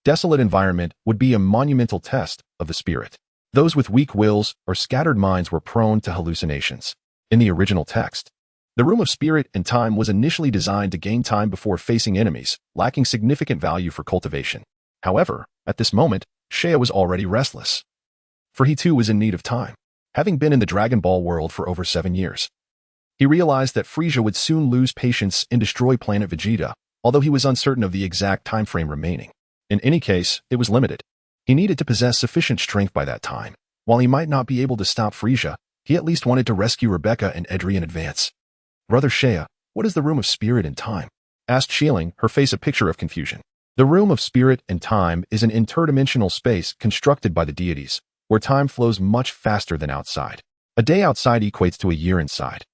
desolate environment would be a monumental test of the spirit. Those with weak wills or scattered minds were prone to hallucinations. In the original text, the Room of Spirit and Time was initially designed to gain time before facing enemies, lacking significant value for cultivation. However, at this moment, Seiya was already restless. For he too was in need of time, having been in the Dragon Ball world for over 7 years. He realized that Frieza would soon lose patience and destroy Planet Vegeta, although he was uncertain of the exact time frame remaining. In any case, it was limited. He needed to possess sufficient strength by that time. While he might not be able to stop Frieza, he at least wanted to rescue Rebecca and Edri in advance. "Brother Seiya, what is the Room of Spirit and Time?" asked Shieling, her face a picture of confusion. The Room of Spirit and Time is an interdimensional space constructed by the deities, where time flows much faster than outside. A day outside equates to a year inside,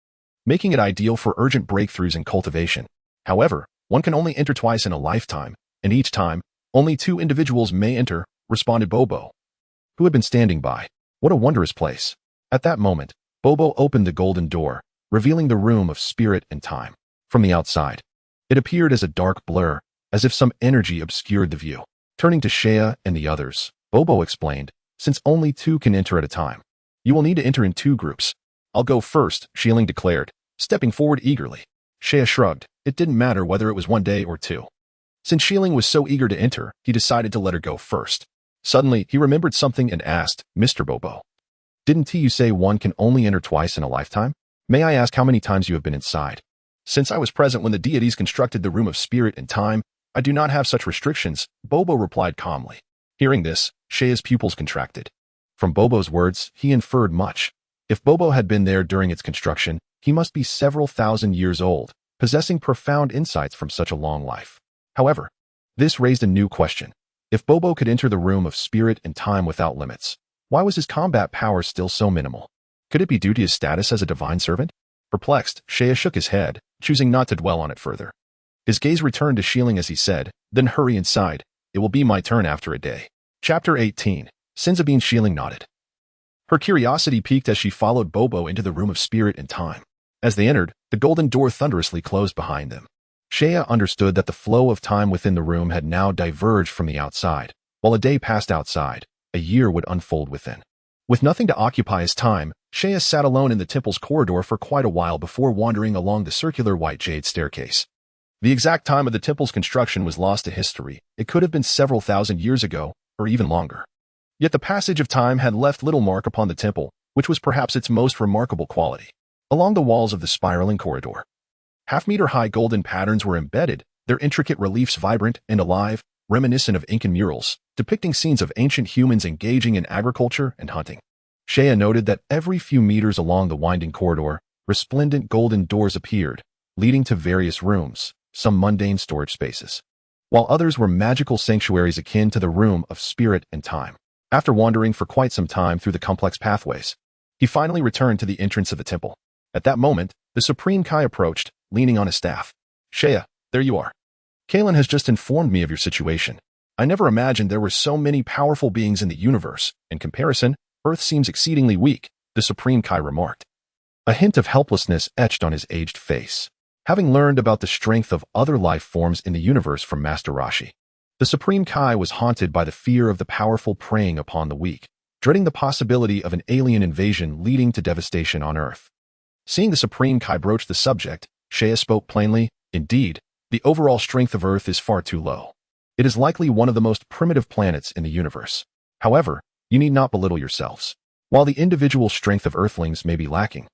making it ideal for urgent breakthroughs in cultivation. However, one can only enter twice in a lifetime, and each time, only 2 individuals may enter, responded Bobo, who had been standing by. What a wondrous place. At that moment, Bobo opened the golden door, revealing the Room of Spirit and Time. From the outside, it appeared as a dark blur, as if some energy obscured the view. Turning to Seiya and the others, Bobo explained, "Since only 2 can enter at a time, you will need to enter in 2 groups. I'll go first," Shieling declared, stepping forward eagerly. Seiya shrugged. It didn't matter whether it was 1 day or 2. Since Shieling was so eager to enter, he decided to let her go first. Suddenly, he remembered something and asked, "Mr. Bobo, didn't you say one can only enter twice in a lifetime? May I ask how many times you have been inside?" "Since I was present when the deities constructed the Room of Spirit and Time, I do not have such restrictions," Bobo replied calmly. Hearing this, Seiya's pupils contracted. From Bobo's words, he inferred much. If Bobo had been there during its construction, he must be several thousand years old, possessing profound insights from such a long life. However, this raised a new question. If Bobo could enter the Room of Spirit and Time without limits, why was his combat power still so minimal? Could it be due to his status as a divine servant? Perplexed, Seiya shook his head, choosing not to dwell on it further. His gaze returned to Shieling as he said, "Then hurry inside. It will be my turn after a day." Chapter 18. Sinzabine. Shieling nodded. Her curiosity piqued as she followed Bobo into the Room of Spirit and Time. As they entered, the golden door thunderously closed behind them. Seiya understood that the flow of time within the room had now diverged from the outside. While a day passed outside, a year would unfold within. With nothing to occupy his time, Seiya sat alone in the temple's corridor for quite a while before wandering along the circular white jade staircase. The exact time of the temple's construction was lost to history. It could have been several thousand years ago, or even longer. Yet the passage of time had left little mark upon the temple, which was perhaps its most remarkable quality. Along the walls of the spiraling corridor, half-meter-high golden patterns were embedded, their intricate reliefs vibrant and alive, reminiscent of Incan murals, depicting scenes of ancient humans engaging in agriculture and hunting. Seiya noted that every few meters along the winding corridor, resplendent golden doors appeared, leading to various rooms, some mundane storage spaces, while others were magical sanctuaries akin to the Room of Spirit and Time. After wandering for quite some time through the complex pathways, he finally returned to the entrance of the temple. At that moment, the Supreme Kai approached, leaning on his staff. "Seiya, there you are. Kalen has just informed me of your situation. I never imagined there were so many powerful beings in the universe. In comparison, Earth seems exceedingly weak," the Supreme Kai remarked. A hint of helplessness etched on his aged face. Having learned about the strength of other life forms in the universe from Master Roshi, the Supreme Kai was haunted by the fear of the powerful preying upon the weak, dreading the possibility of an alien invasion leading to devastation on Earth. Seeing the Supreme Kai broach the subject, Seiya spoke plainly, "Indeed, the overall strength of Earth is far too low. It is likely one of the most primitive planets in the universe. However, you need not belittle yourselves. While the individual strength of Earthlings may be lacking,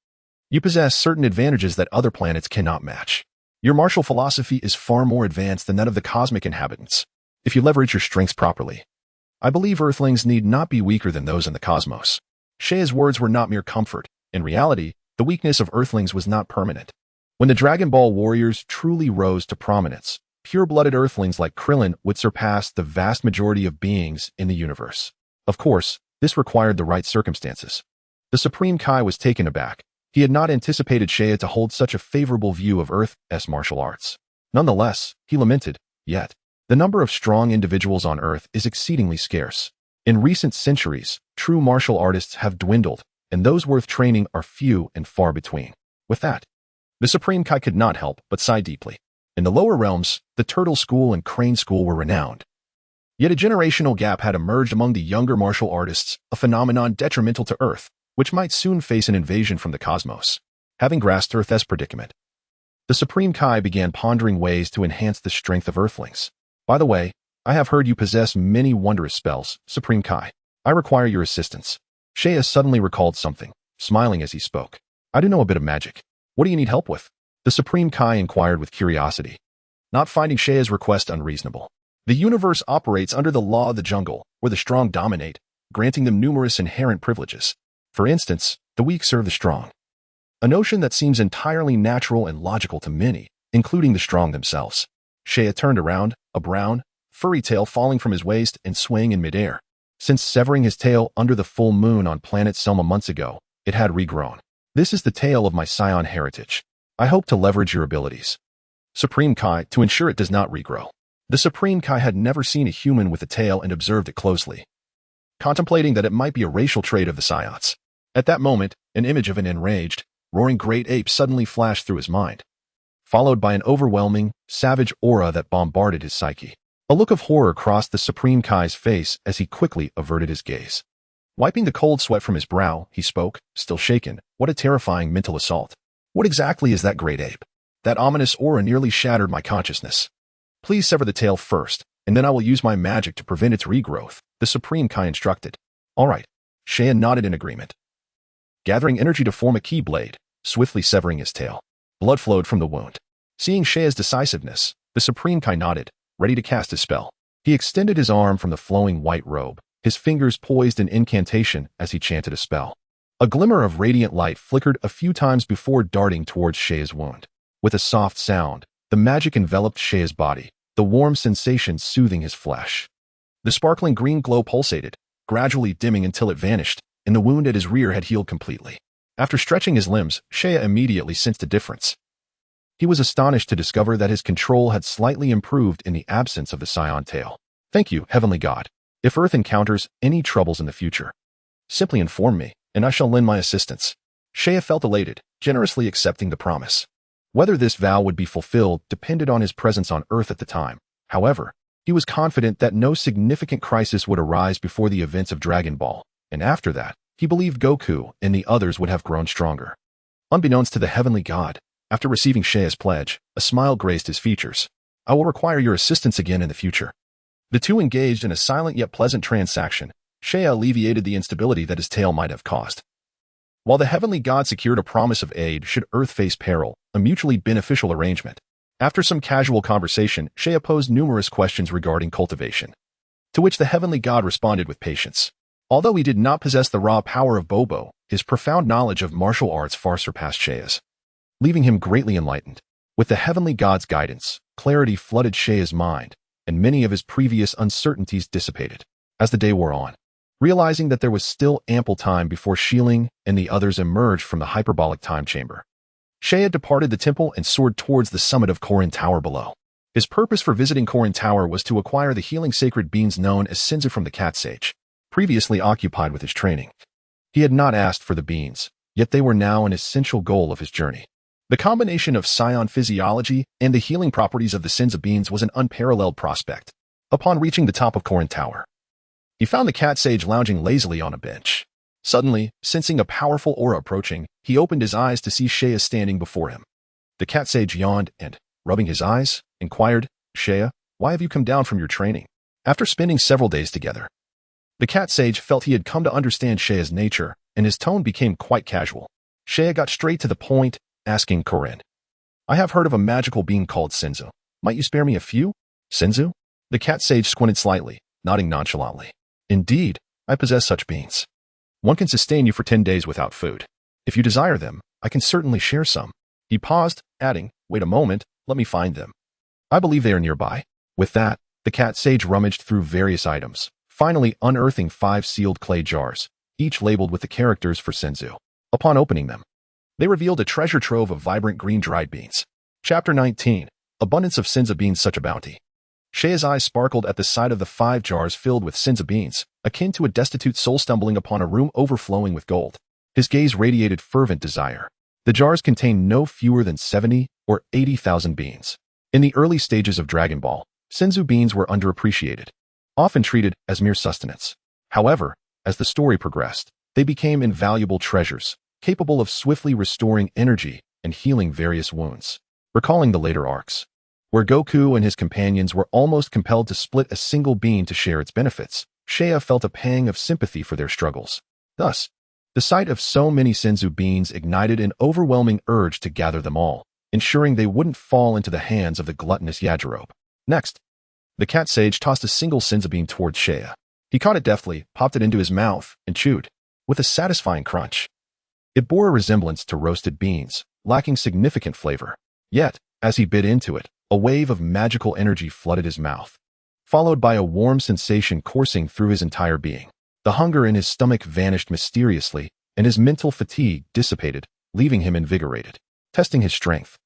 you possess certain advantages that other planets cannot match. Your martial philosophy is far more advanced than that of the cosmic inhabitants. If you leverage your strengths properly, I believe Earthlings need not be weaker than those in the cosmos." Seiya's words were not mere comfort. In reality, the weakness of Earthlings was not permanent. When the Dragon Ball warriors truly rose to prominence, pure-blooded Earthlings like Krillin would surpass the vast majority of beings in the universe. Of course, this required the right circumstances. The Supreme Kai was taken aback. He had not anticipated Seiya to hold such a favorable view of Earth's martial arts. Nonetheless, he lamented, "Yet, the number of strong individuals on Earth is exceedingly scarce. In recent centuries, true martial artists have dwindled, and those worth training are few and far between." With that, the Supreme Kai could not help but sigh deeply. In the lower realms, the Turtle School and Crane School were renowned. Yet a generational gap had emerged among the younger martial artists, a phenomenon detrimental to Earth, which might soon face an invasion from the cosmos. Having grasped Earth's predicament, the Supreme Kai began pondering ways to enhance the strength of Earthlings. By the way, I have heard you possess many wondrous spells, Supreme Kai. I require your assistance. Seiya suddenly recalled something, smiling as he spoke. I do know a bit of magic. What do you need help with? The Supreme Kai inquired with curiosity, not finding Seiya's request unreasonable. The universe operates under the law of the jungle, where the strong dominate, granting them numerous inherent privileges. For instance, the weak serve the strong. A notion that seems entirely natural and logical to many, including the strong themselves. Seiya turned around, a brown, furry tail falling from his waist and swaying in midair. Since severing his tail under the full moon on planet Selma months ago, it had regrown. This is the tale of my Saiyan heritage. I hope to leverage your abilities, Supreme Kai, to ensure it does not regrow. The Supreme Kai had never seen a human with a tail and observed it closely, contemplating that it might be a racial trait of the Saiyans. At that moment, an image of an enraged, roaring Great Ape suddenly flashed through his mind, followed by an overwhelming, savage aura that bombarded his psyche. A look of horror crossed the Supreme Kai's face as he quickly averted his gaze. Wiping the cold sweat from his brow, he spoke, still shaken. What a terrifying mental assault. What exactly is that Great Ape? That ominous aura nearly shattered my consciousness. Please sever the tail first, and then I will use my magic to prevent its regrowth, the Supreme Kai instructed. All right. Saiyan nodded in agreement, gathering energy to form a key blade, swiftly severing his tail. Blood flowed from the wound. Seeing Seiya's decisiveness, the Supreme Kai nodded, ready to cast his spell. He extended his arm from the flowing white robe, his fingers poised in incantation as he chanted a spell. A glimmer of radiant light flickered a few times before darting towards Seiya's wound. With a soft sound, the magic enveloped Seiya's body, the warm sensation soothing his flesh. The sparkling green glow pulsated, gradually dimming until it vanished, and the wound at his rear had healed completely. After stretching his limbs, Seiya immediately sensed a difference. He was astonished to discover that his control had slightly improved in the absence of the Saiyan tail. Thank you, Heavenly God. If Earth encounters any troubles in the future, simply inform me, and I shall lend my assistance. Seiya felt elated, generously accepting the promise. Whether this vow would be fulfilled depended on his presence on Earth at the time. However, he was confident that no significant crisis would arise before the events of Dragon Ball, and after that, he believed Goku and the others would have grown stronger. Unbeknownst to the Heavenly God, after receiving Seiya's pledge, a smile graced his features. I will require your assistance again in the future. The two engaged in a silent yet pleasant transaction. Seiya alleviated the instability that his tail might have caused, while the Heavenly God secured a promise of aid should Earth face peril, a mutually beneficial arrangement. After some casual conversation, Seiya posed numerous questions regarding cultivation, to which the Heavenly God responded with patience. Although he did not possess the raw power of Bobo, his profound knowledge of martial arts far surpassed Seiya's, leaving him greatly enlightened. With the Heavenly God's guidance, clarity flooded Seiya's mind, and many of his previous uncertainties dissipated. As the day wore on, realizing that there was still ample time before Shieling and the others emerged from the hyperbolic time chamber, Seiya departed the temple and soared towards the summit of Korin Tower below. His purpose for visiting Korin Tower was to acquire the healing sacred beans known as Senzu from the Cat Sage, previously occupied with his training. He had not asked for the beans, yet they were now an essential goal of his journey. The combination of Saiyan physiology and the healing properties of the Senzu beans was an unparalleled prospect. Upon reaching the top of Korin Tower, he found the Cat Sage lounging lazily on a bench. Suddenly, sensing a powerful aura approaching, he opened his eyes to see Seiya standing before him. The Cat Sage yawned and, rubbing his eyes, inquired, Seiya, why have you come down from your training? After spending several days together, the Cat Sage felt he had come to understand Seiya's nature, and his tone became quite casual. Seiya got straight to the point, asking Korin, I have heard of a magical bean called Senzu. Might you spare me a few? Senzu? The Cat Sage squinted slightly, nodding nonchalantly. Indeed, I possess such beans. One can sustain you for 10 days without food. If you desire them, I can certainly share some. He paused, adding, wait a moment, let me find them. I believe they are nearby. With that, the Cat Sage rummaged through various items, finally unearthing 5 sealed clay jars, each labeled with the characters for Senzu. Upon opening them, they revealed a treasure trove of vibrant green dried beans. Chapter 19. Abundance of Senzu beans, such a bounty. Seiya's eyes sparkled at the sight of the 5 jars filled with Senzu beans, akin to a destitute soul stumbling upon a room overflowing with gold. His gaze radiated fervent desire. The jars contained no fewer than 70 or 80,000 beans. In the early stages of Dragon Ball, Senzu beans were underappreciated. often treated as mere sustenance. However, as the story progressed, they became invaluable treasures, capable of swiftly restoring energy and healing various wounds. Recalling the later arcs, where Goku and his companions were almost compelled to split a single bean to share its benefits, Seiya felt a pang of sympathy for their struggles. Thus, the sight of so many Senzu beans ignited an overwhelming urge to gather them all, ensuring they wouldn't fall into the hands of the gluttonous Yajirobe. Next, the cat sage tossed a single Senzu bean towards Seiya. He caught it deftly, popped it into his mouth, and chewed, with a satisfying crunch. It bore a resemblance to roasted beans, lacking significant flavor. Yet, as he bit into it, a wave of magical energy flooded his mouth, followed by a warm sensation coursing through his entire being. The hunger in his stomach vanished mysteriously, and his mental fatigue dissipated, leaving him invigorated. Testing his strength,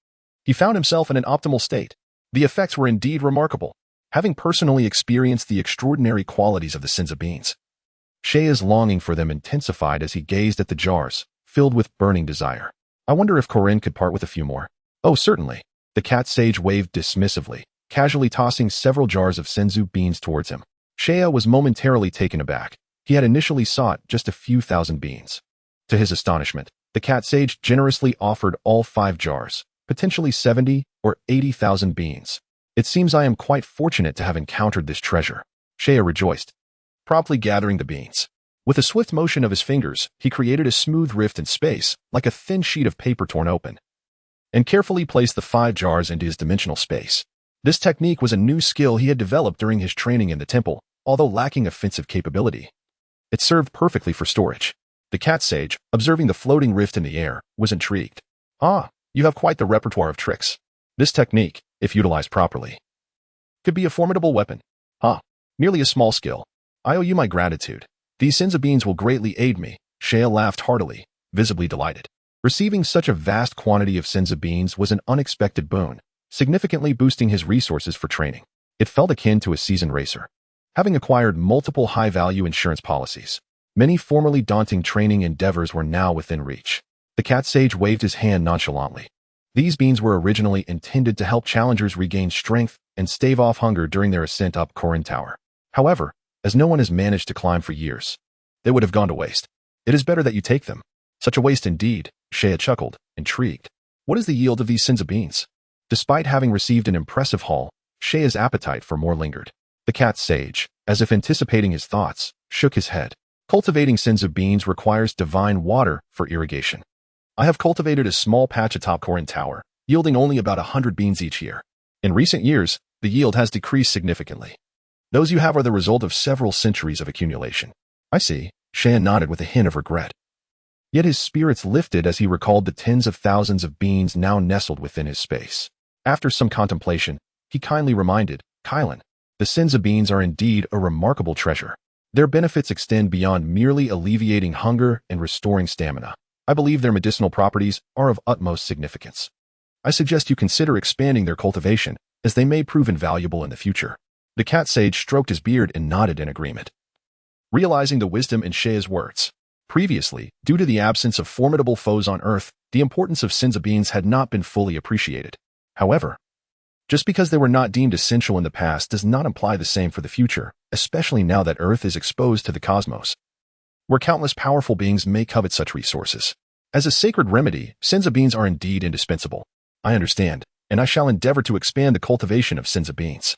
he found himself in an optimal state. The effects were indeed remarkable, having personally experienced the extraordinary qualities of the Senzu beans. Seiya's longing for them intensified as he gazed at the jars, filled with burning desire. I wonder if Korin could part with a few more. Oh, certainly. The cat sage waved dismissively, casually tossing several jars of Senzu beans towards him. Seiya was momentarily taken aback. He had initially sought just a few thousand beans. To his astonishment, the cat sage generously offered all 5 jars, potentially 70 or 80,000 beans. It seems I am quite fortunate to have encountered this treasure. Seiya rejoiced, promptly gathering the beans. With a swift motion of his fingers, he created a smooth rift in space, like a thin sheet of paper torn open, and carefully placed the 5 jars into his dimensional space. This technique was a new skill he had developed during his training in the temple, although lacking offensive capability. It served perfectly for storage. The cat sage, observing the floating rift in the air, was intrigued. Ah, you have quite the repertoire of tricks. This technique, if utilized properly, could be a formidable weapon. Merely a small skill. I owe you my gratitude. These Senzu beans will greatly aid me. Seiya laughed heartily, visibly delighted. Receiving such a vast quantity of Senzu beans was an unexpected boon, significantly boosting his resources for training. It felt akin to a seasoned racer, having acquired multiple high-value insurance policies. Many formerly daunting training endeavors were now within reach. The cat sage waved his hand nonchalantly. These beans were originally intended to help challengers regain strength and stave off hunger during their ascent up Korin Tower. However, as no one has managed to climb for years, they would have gone to waste. It is better that you take them. Such a waste indeed, Seiya chuckled, intrigued. What is the yield of these Senzu beans? Despite having received an impressive haul, Seiya's appetite for more lingered. The cat sage, as if anticipating his thoughts, shook his head. Cultivating Senzu beans requires divine water for irrigation. I have cultivated a small patch atop Korin Tower, yielding only about 100 beans each year. In recent years, the yield has decreased significantly. Those you have are the result of several centuries of accumulation. I see, Seiya nodded with a hint of regret. Yet his spirits lifted as he recalled the tens of thousands of beans now nestled within his space. After some contemplation, he kindly reminded, Kylan, the Senzu beans are indeed a remarkable treasure. Their benefits extend beyond merely alleviating hunger and restoring stamina. I believe their medicinal properties are of utmost significance. I suggest you consider expanding their cultivation, as they may prove invaluable in the future. The cat sage stroked his beard and nodded in agreement, realizing the wisdom in Seiya's words. Previously, due to the absence of formidable foes on Earth, the importance of Senzu beans had not been fully appreciated. However, just because they were not deemed essential in the past does not imply the same for the future, especially now that Earth is exposed to the cosmos, where countless powerful beings may covet such resources. As a sacred remedy, Senzu beans are indeed indispensable. I understand, and I shall endeavor to expand the cultivation of Senzu beans.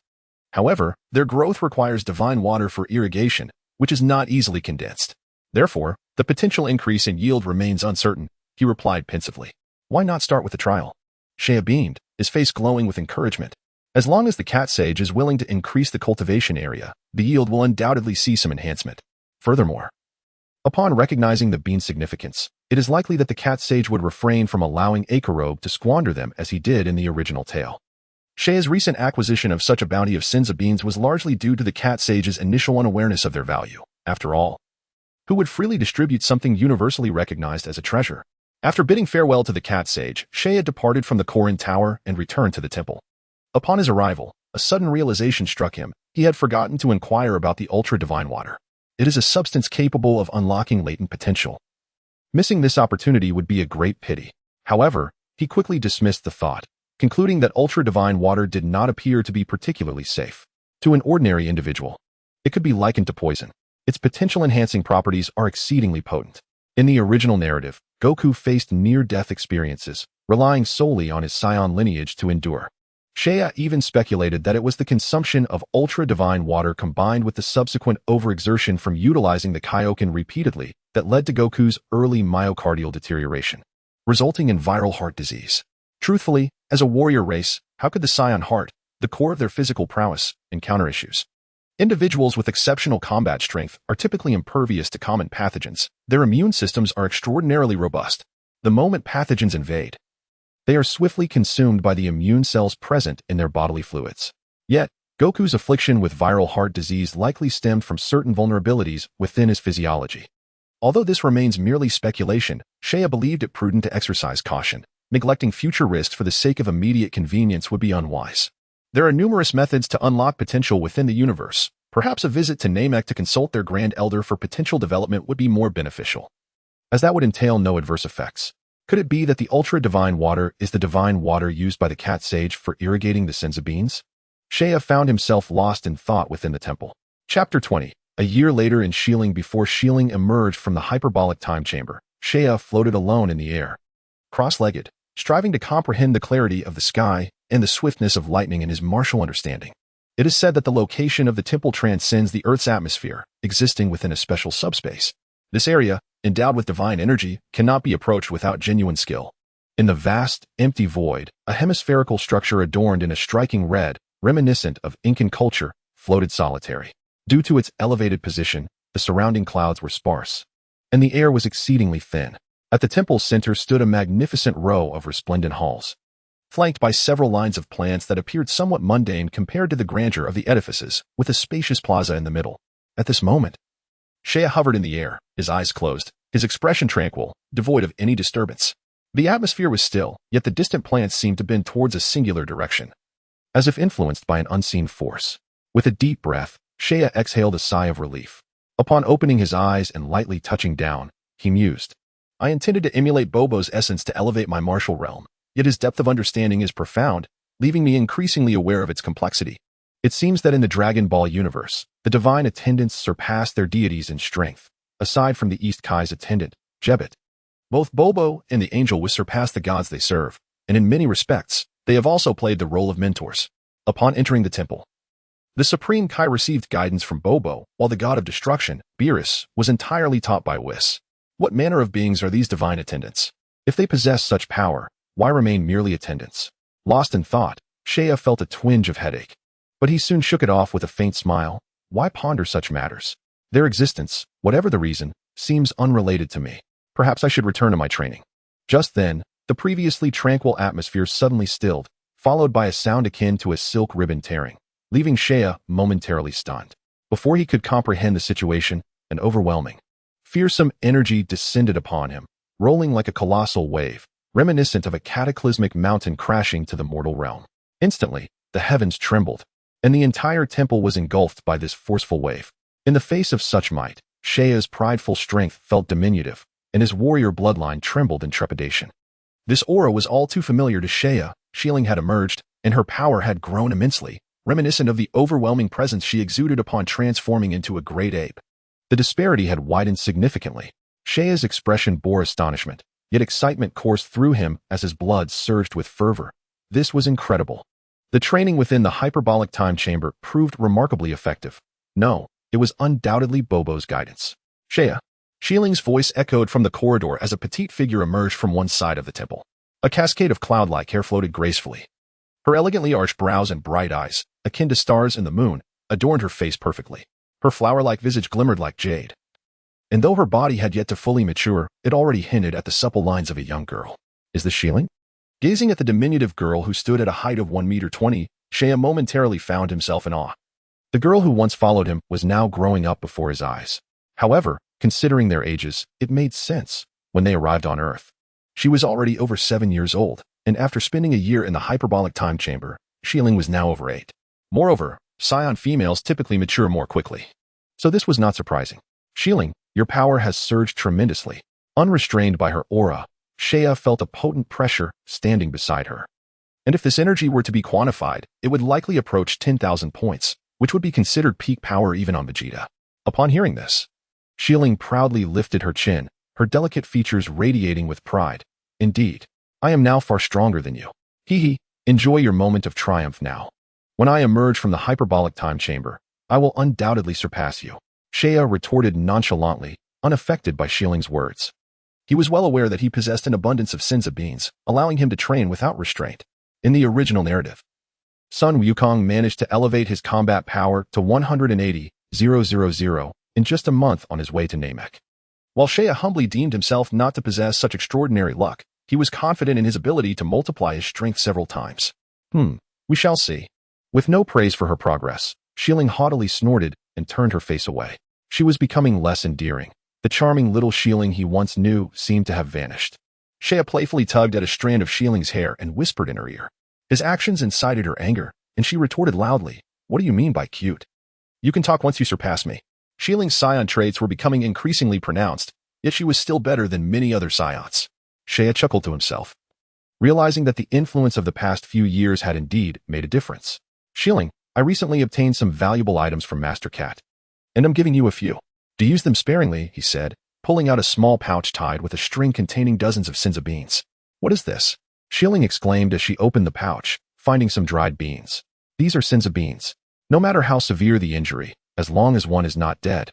However, their growth requires divine water for irrigation, which is not easily condensed. Therefore, the potential increase in yield remains uncertain, he replied pensively. Why not start with a trial? Seiya beamed, his face glowing with encouragement. As long as the cat sage is willing to increase the cultivation area, the yield will undoubtedly see some enhancement. Furthermore, upon recognizing the bean's significance, it is likely that the cat sage would refrain from allowing Akarobe to squander them as he did in the original tale. Seiya's recent acquisition of such a bounty of Senzu beans was largely due to the cat sage's initial unawareness of their value. After all, who would freely distribute something universally recognized as a treasure? After bidding farewell to the cat sage, Seiya departed from the Korin Tower and returned to the temple. Upon his arrival, a sudden realization struck him. He had forgotten to inquire about the ultra-divine water. It is a substance capable of unlocking latent potential. Missing this opportunity would be a great pity. However, he quickly dismissed the thought, concluding that ultra-divine water did not appear to be particularly safe to an ordinary individual. It could be likened to poison. Its potential-enhancing properties are exceedingly potent. In the original narrative, Goku faced near-death experiences, relying solely on his Saiyan lineage to endure. Seiya even speculated that it was the consumption of ultra-divine water combined with the subsequent overexertion from utilizing the Kaioken repeatedly that led to Goku's early myocardial deterioration, resulting in viral heart disease. Truthfully, as a warrior race, how could the Saiyan heart, the core of their physical prowess, encounter issues? Individuals with exceptional combat strength are typically impervious to common pathogens. Their immune systems are extraordinarily robust. The moment pathogens invade, they are swiftly consumed by the immune cells present in their bodily fluids. Yet, Goku's affliction with viral heart disease likely stemmed from certain vulnerabilities within his physiology. Although this remains merely speculation, Seiya believed it prudent to exercise caution. Neglecting future risks for the sake of immediate convenience would be unwise. There are numerous methods to unlock potential within the universe. Perhaps a visit to Namek to consult their Grand Elder for potential development would be more beneficial, as that would entail no adverse effects. Could it be that the ultra-divine water is the divine water used by the cat sage for irrigating the senzu beans? Seiya found himself lost in thought within the temple. Chapter 20. A year later in Shieling, before Shieling emerged from the hyperbolic time chamber, Seiya floated alone in the air, cross-legged, striving to comprehend the clarity of the sky and the swiftness of lightning in his martial understanding. It is said that the location of the temple transcends the Earth's atmosphere, existing within a special subspace. This area, endowed with divine energy, cannot be approached without genuine skill. In the vast, empty void, a hemispherical structure adorned in a striking red, reminiscent of Incan culture, floated solitary. Due to its elevated position, the surrounding clouds were sparse, and the air was exceedingly thin. At the temple's center stood a magnificent row of resplendent halls, flanked by several lines of plants that appeared somewhat mundane compared to the grandeur of the edifices, with a spacious plaza in the middle. At this moment, Seiya hovered in the air, his eyes closed, his expression tranquil, devoid of any disturbance. The atmosphere was still, yet the distant plants seemed to bend towards a singular direction, as if influenced by an unseen force. With a deep breath, Seiya exhaled a sigh of relief. Upon opening his eyes and lightly touching down, he mused. I intended to emulate Bobo's essence to elevate my martial realm, yet his depth of understanding is profound, leaving me increasingly aware of its complexity. It seems that in the Dragon Ball universe, the divine attendants surpass their deities in strength. Aside from the East Kai's attendant, Jebet, both Bobo and the angel will surpass the gods they serve, and in many respects, they have also played the role of mentors. Upon entering the temple, the Supreme Kai received guidance from Bobo, while the god of destruction, Beerus, was entirely taught by Whis. What manner of beings are these divine attendants? If they possess such power, why remain merely attendants? Lost in thought, Seiya felt a twinge of headache. But he soon shook it off with a faint smile. Why ponder such matters? Their existence, whatever the reason, seems unrelated to me. Perhaps I should return to my training. Just then, the previously tranquil atmosphere suddenly stilled, followed by a sound akin to a silk ribbon tearing, leaving Seiya momentarily stunned. Before he could comprehend the situation, an overwhelming, fearsome energy descended upon him, rolling like a colossal wave, reminiscent of a cataclysmic mountain crashing to the mortal realm. Instantly, the heavens trembled, and the entire temple was engulfed by this forceful wave. In the face of such might, Seiya's prideful strength felt diminutive, and his warrior bloodline trembled in trepidation. This aura was all too familiar to Seiya. Shieling had emerged, and her power had grown immensely, reminiscent of the overwhelming presence she exuded upon transforming into a great ape. The disparity had widened significantly. Seiya's expression bore astonishment, yet excitement coursed through him as his blood surged with fervor. This was incredible. The training within the hyperbolic time chamber proved remarkably effective. No, it was undoubtedly Bobo's guidance. Seiya. Shieling's voice echoed from the corridor as a petite figure emerged from one side of the temple. A cascade of cloud-like hair floated gracefully. Her elegantly arched brows and bright eyes, akin to stars in the moon, adorned her face perfectly. Her flower-like visage glimmered like jade. And though her body had yet to fully mature, it already hinted at the supple lines of a young girl. Is this Shieling? Gazing at the diminutive girl who stood at a height of 1.20 meters, Seiya momentarily found himself in awe. The girl who once followed him was now growing up before his eyes. However, considering their ages, it made sense. When they arrived on Earth, she was already over 7 years old, and after spending a year in the hyperbolic time chamber, Shieling was now over 8. Moreover, Saiyan females typically mature more quickly. So this was not surprising. Shieling, your power has surged tremendously. Unrestrained by her aura, Seiya felt a potent pressure standing beside her. And if this energy were to be quantified, it would likely approach 10,000 points. which would be considered peak power even on Vegeta. Upon hearing this, Xiling proudly lifted her chin, her delicate features radiating with pride. Indeed, I am now far stronger than you. Hee hee, enjoy your moment of triumph now. When I emerge from the hyperbolic time chamber, I will undoubtedly surpass you. Seiya retorted nonchalantly, unaffected by Xiling's words. He was well aware that he possessed an abundance of Senzu beans, allowing him to train without restraint. In the original narrative, Sun Wukong managed to elevate his combat power to 180,000 in just a month on his way to Namek. While Seiya humbly deemed himself not to possess such extraordinary luck, he was confident in his ability to multiply his strength several times. We shall see. With no praise for her progress, Xiling haughtily snorted and turned her face away. She was becoming less endearing. The charming little Xiling he once knew seemed to have vanished. Seiya playfully tugged at a strand of Xiling's hair and whispered in her ear. His actions incited her anger, and she retorted loudly, "What do you mean by cute? You can talk once you surpass me." Xiling's Saiyan traits were becoming increasingly pronounced, yet she was still better than many other Saiyans. Seiya chuckled to himself, realizing that the influence of the past few years had indeed made a difference. "Xiling, I recently obtained some valuable items from Master Cat, and I'm giving you a few. To use them sparingly," he said, pulling out a small pouch tied with a string containing dozens of Senzu beans. "What is this?" Xiling exclaimed as she opened the pouch, finding some dried beans. "These are Senzu beans. No matter how severe the injury, as long as one is not dead,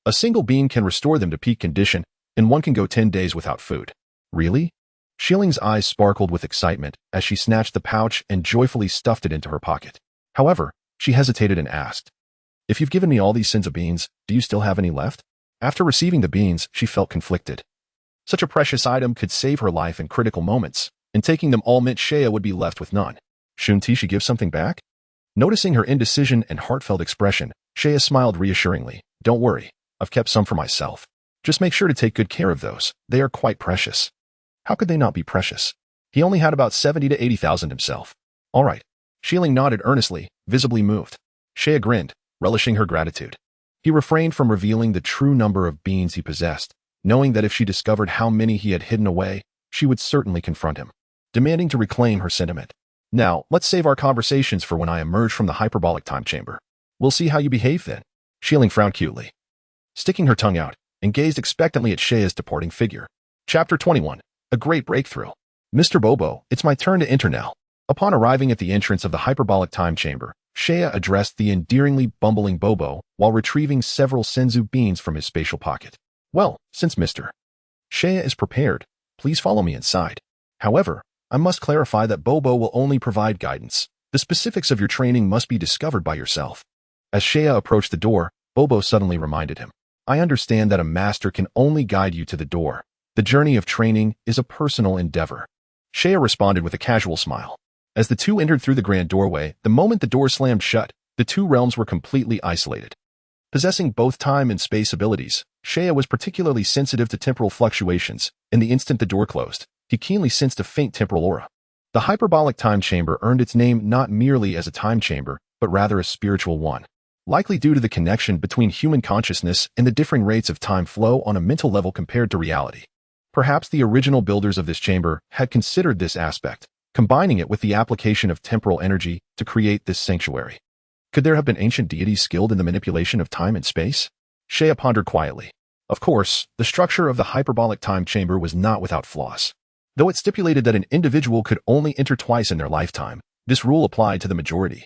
a single bean can restore them to peak condition, and one can go 10 days without food." "Really?" Xiling's eyes sparkled with excitement as she snatched the pouch and joyfully stuffed it into her pocket. However, she hesitated and asked, "If you've given me all these Senzu beans, do you still have any left?" After receiving the beans, she felt conflicted. Such a precious item could save her life in critical moments, and taking them all meant Seiya would be left with none. Shouldn't she give something back? Noticing her indecision and heartfelt expression, Seiya smiled reassuringly. "Don't worry, I've kept some for myself. Just make sure to take good care of those. They are quite precious." How could they not be precious? He only had about 70 to 80,000 himself. All right. Xiling nodded earnestly, visibly moved. Seiya grinned, relishing her gratitude. He refrained from revealing the true number of beans he possessed, knowing that if she discovered how many he had hidden away, she would certainly confront him, demanding to reclaim her sentiment. "Now, let's save our conversations for when I emerge from the hyperbolic time chamber. We'll see how you behave then." Xiling frowned cutely, sticking her tongue out, and gazed expectantly at Seiya's departing figure. Chapter 21. A Great Breakthrough. "Mr. Bobo, it's my turn to enter now." Upon arriving at the entrance of the hyperbolic time chamber, Seiya addressed the endearingly bumbling Bobo while retrieving several Senzu beans from his spatial pocket. "Well, since Mr. Seiya is prepared, please follow me inside. However, I must clarify that Bobo will only provide guidance. The specifics of your training must be discovered by yourself." As Seiya approached the door, Bobo suddenly reminded him, "I understand that a master can only guide you to the door. The journey of training is a personal endeavor." Seiya responded with a casual smile. As the two entered through the grand doorway, the moment the door slammed shut, the two realms were completely isolated. Possessing both time and space abilities, Seiya was particularly sensitive to temporal fluctuations, and the instant the door closed, he keenly sensed a faint temporal aura. The hyperbolic time chamber earned its name not merely as a time chamber, but rather a spiritual one, likely due to the connection between human consciousness and the differing rates of time flow on a mental level compared to reality. Perhaps the original builders of this chamber had considered this aspect, combining it with the application of temporal energy to create this sanctuary. Could there have been ancient deities skilled in the manipulation of time and space? Seiya pondered quietly. Of course, the structure of the hyperbolic time chamber was not without flaws. Though it stipulated that an individual could only enter twice in their lifetime, this rule applied to the majority,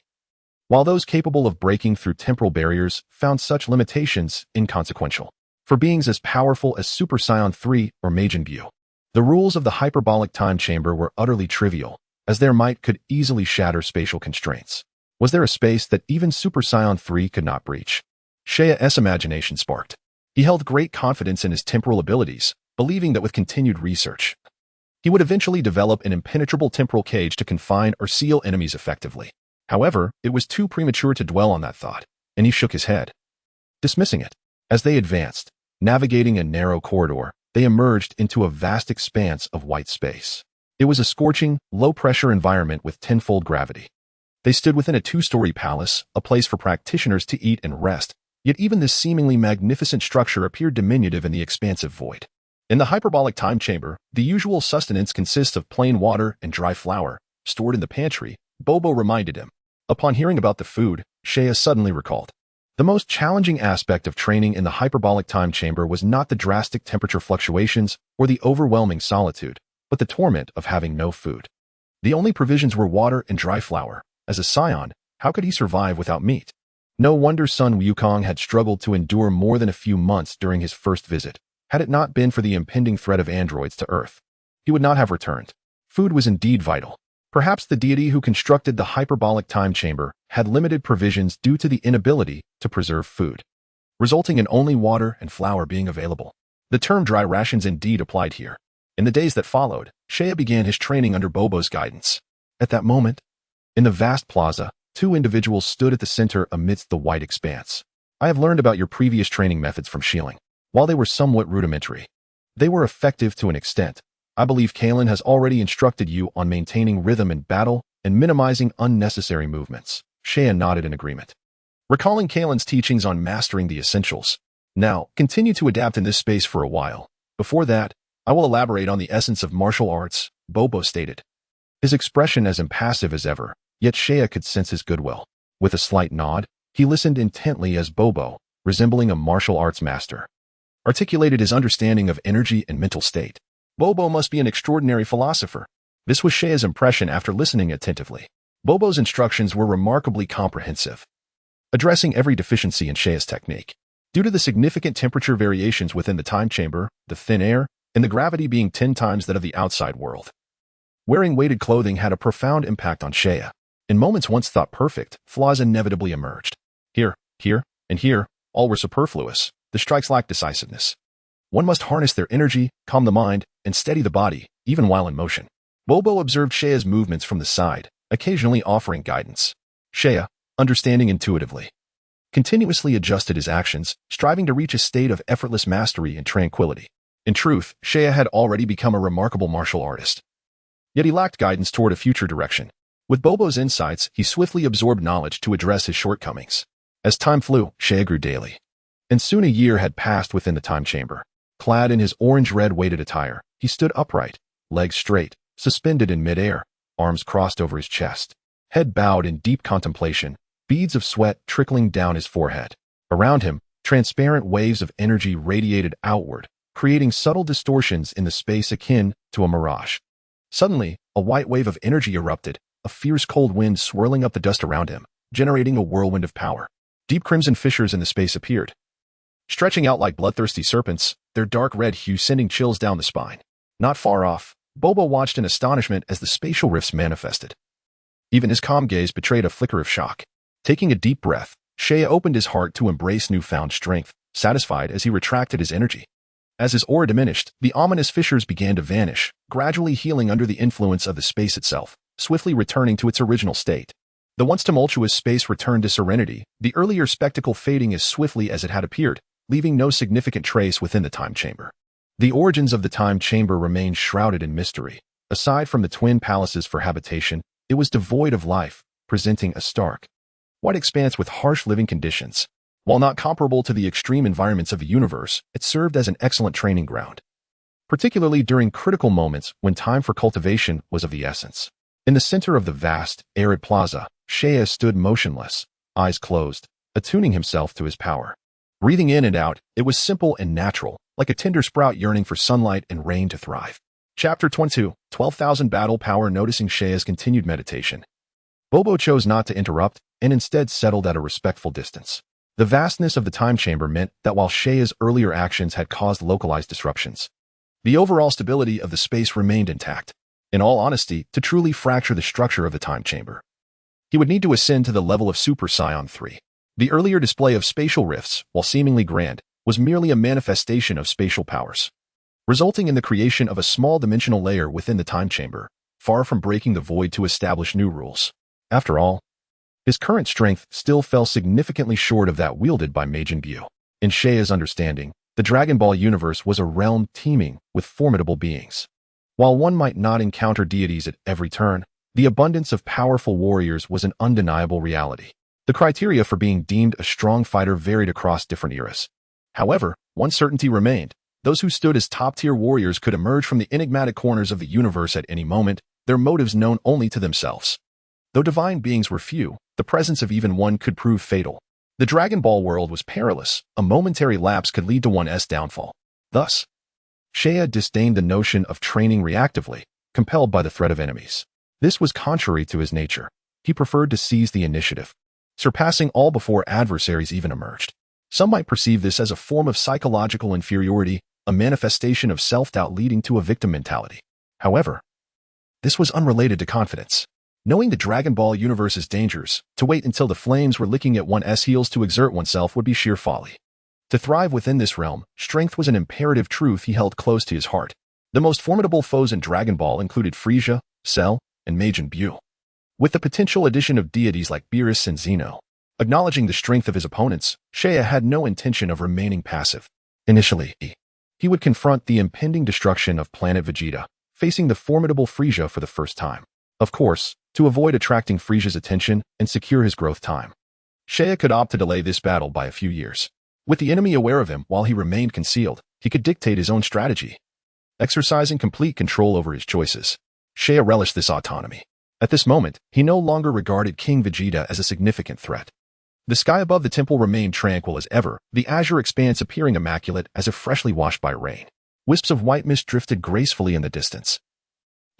while those capable of breaking through temporal barriers found such limitations inconsequential. For beings as powerful as Super Saiyan 3 or Majin Buu, the rules of the hyperbolic time chamber were utterly trivial, as their might could easily shatter spatial constraints. Was there a space that even Super Saiyan 3 could not breach? Seiya's imagination sparked. He held great confidence in his temporal abilities, believing that with continued research, he would eventually develop an impenetrable temporal cage to confine or seal enemies effectively. However, it was too premature to dwell on that thought, and he shook his head, dismissing it. As they advanced, navigating a narrow corridor, they emerged into a vast expanse of white space. It was a scorching, low-pressure environment with tenfold gravity. They stood within a two-story palace, a place for practitioners to eat and rest, yet even this seemingly magnificent structure appeared diminutive in the expansive void. In the hyperbolic time chamber, the usual sustenance consists of plain water and dry flour, stored in the pantry, Bobo reminded him. Upon hearing about the food, Shea suddenly recalled. The most challenging aspect of training in the hyperbolic time chamber was not the drastic temperature fluctuations or the overwhelming solitude, but the torment of having no food. The only provisions were water and dry flour. As a Saiyan, how could he survive without meat? No wonder Sun Wukong had struggled to endure more than a few months during his first visit. Had it not been for the impending threat of androids to Earth, he would not have returned. Food was indeed vital. Perhaps the deity who constructed the hyperbolic time chamber had limited provisions due to the inability to preserve food, resulting in only water and flour being available. The term dry rations indeed applied here. In the days that followed, Shea began his training under Bobo's guidance. At that moment, in the vast plaza, two individuals stood at the center amidst the white expanse. I have learned about your previous training methods from Shilling. While they were somewhat rudimentary, they were effective to an extent. I believe Kalen has already instructed you on maintaining rhythm in battle and minimizing unnecessary movements. Shea nodded in agreement, recalling Kalen's teachings on mastering the essentials. Now, continue to adapt in this space for a while. Before that, I will elaborate on the essence of martial arts, Bobo stated. His expression as impassive as ever, yet Shea could sense his goodwill. With a slight nod, he listened intently as Bobo, resembling a martial arts master, articulated his understanding of energy and mental state. Bobo must be an extraordinary philosopher. This was Shea's impression after listening attentively. Bobo's instructions were remarkably comprehensive, addressing every deficiency in Shea's technique. Due to the significant temperature variations within the time chamber, the thin air, and the gravity being 10 times that of the outside world, wearing weighted clothing had a profound impact on Shea. In moments once thought perfect, flaws inevitably emerged. Here, and here, all were superfluous. The strikes lacked decisiveness. One must harness their energy, calm the mind, and steady the body, even while in motion. Bobo observed Shea's movements from the side, occasionally offering guidance. Shea, understanding intuitively, continuously adjusted his actions, striving to reach a state of effortless mastery and tranquility. In truth, Shea had already become a remarkable martial artist. Yet he lacked guidance toward a future direction. With Bobo's insights, he swiftly absorbed knowledge to address his shortcomings. As time flew, Shea grew daily, and soon a year had passed within the time chamber. Clad in his orange-red weighted attire, he stood upright, legs straight, suspended in midair, arms crossed over his chest, head bowed in deep contemplation, beads of sweat trickling down his forehead. Around him, transparent waves of energy radiated outward, creating subtle distortions in the space akin to a mirage. Suddenly, a white wave of energy erupted, a fierce cold wind swirling up the dust around him, generating a whirlwind of power. Deep crimson fissures in the space appeared, stretching out like bloodthirsty serpents, their dark red hue sending chills down the spine. Not far off, Bobo watched in astonishment as the spatial rifts manifested. Even his calm gaze betrayed a flicker of shock. Taking a deep breath, Shea opened his heart to embrace newfound strength, satisfied as he retracted his energy. As his aura diminished, the ominous fissures began to vanish, gradually healing under the influence of the space itself, swiftly returning to its original state. The once tumultuous space returned to serenity, the earlier spectacle fading as swiftly as it had appeared, leaving no significant trace within the time chamber. The origins of the time chamber remained shrouded in mystery. Aside from the twin palaces for habitation, it was devoid of life, presenting a stark, white expanse with harsh living conditions. While not comparable to the extreme environments of the universe, it served as an excellent training ground, particularly during critical moments when time for cultivation was of the essence. In the center of the vast, arid plaza, Shea stood motionless, eyes closed, attuning himself to his power. Breathing in and out, it was simple and natural, like a tender sprout yearning for sunlight and rain to thrive. Chapter 22, 12,000 Battle Power. Noticing Shea's continued meditation, Bobo chose not to interrupt and instead settled at a respectful distance. The vastness of the time chamber meant that while Shea's earlier actions had caused localized disruptions, the overall stability of the space remained intact. In all honesty, to truly fracture the structure of the time chamber, he would need to ascend to the level of Super Saiyan 3. The earlier display of spatial rifts, while seemingly grand, was merely a manifestation of spatial powers, resulting in the creation of a small dimensional layer within the time chamber, far from breaking the void to establish new rules. After all, his current strength still fell significantly short of that wielded by Majin Buu. In Shea's understanding, the Dragon Ball universe was a realm teeming with formidable beings. While one might not encounter deities at every turn, the abundance of powerful warriors was an undeniable reality. The criteria for being deemed a strong fighter varied across different eras. However, one certainty remained. Those who stood as top-tier warriors could emerge from the enigmatic corners of the universe at any moment, their motives known only to themselves. Though divine beings were few, the presence of even one could prove fatal. The Dragon Ball world was perilous. A momentary lapse could lead to one's downfall. Thus, Seiya disdained the notion of training reactively, compelled by the threat of enemies. This was contrary to his nature. He preferred to seize the initiative, surpassing all before adversaries even emerged. Some might perceive this as a form of psychological inferiority, a manifestation of self-doubt leading to a victim mentality. However, this was unrelated to confidence. Knowing the Dragon Ball universe's dangers, to wait until the flames were licking at one's heels to exert oneself would be sheer folly. To thrive within this realm, strength was an imperative truth he held close to his heart. The most formidable foes in Dragon Ball included Frieza, Cell, and Majin Buu, with the potential addition of deities like Beerus and Zeno. Acknowledging the strength of his opponents, Seiya had no intention of remaining passive. Initially, he would confront the impending destruction of Planet Vegeta, facing the formidable Frieza for the first time. Of course, to avoid attracting Frieza's attention and secure his growth time, Seiya could opt to delay this battle by a few years. With the enemy aware of him while he remained concealed, he could dictate his own strategy, exercising complete control over his choices. Seiya relished this autonomy. At this moment, he no longer regarded King Vegeta as a significant threat. The sky above the temple remained tranquil as ever, the azure expanse appearing immaculate as if freshly washed by rain. Wisps of white mist drifted gracefully in the distance,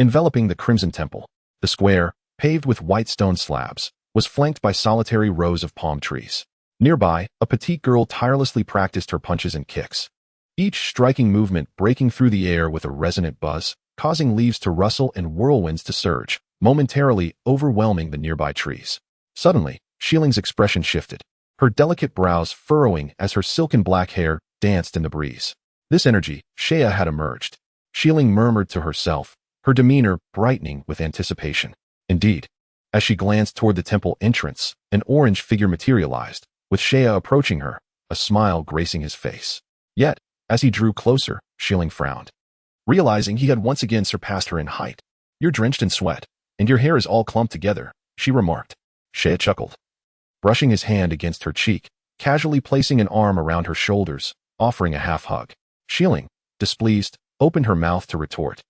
enveloping the crimson temple. The square, paved with white stone slabs, was flanked by solitary rows of palm trees. Nearby, a petite girl tirelessly practiced her punches and kicks, each striking movement breaking through the air with a resonant buzz, causing leaves to rustle and whirlwinds to surge, momentarily overwhelming the nearby trees. Suddenly, Xieling's expression shifted, her delicate brows furrowing as her silken black hair danced in the breeze. This energy, Seiya had emerged. Xiling murmured to herself, her demeanor brightening with anticipation. Indeed, as she glanced toward the temple entrance, an orange figure materialized, with Seiya approaching her, a smile gracing his face. Yet, as he drew closer, Xiling frowned, realizing he had once again surpassed her in height. "You're drenched in sweat, and your hair is all clumped together," she remarked. Seiya chuckled, brushing his hand against her cheek, casually placing an arm around her shoulders, offering a half-hug. Xiling, displeased, opened her mouth to retort.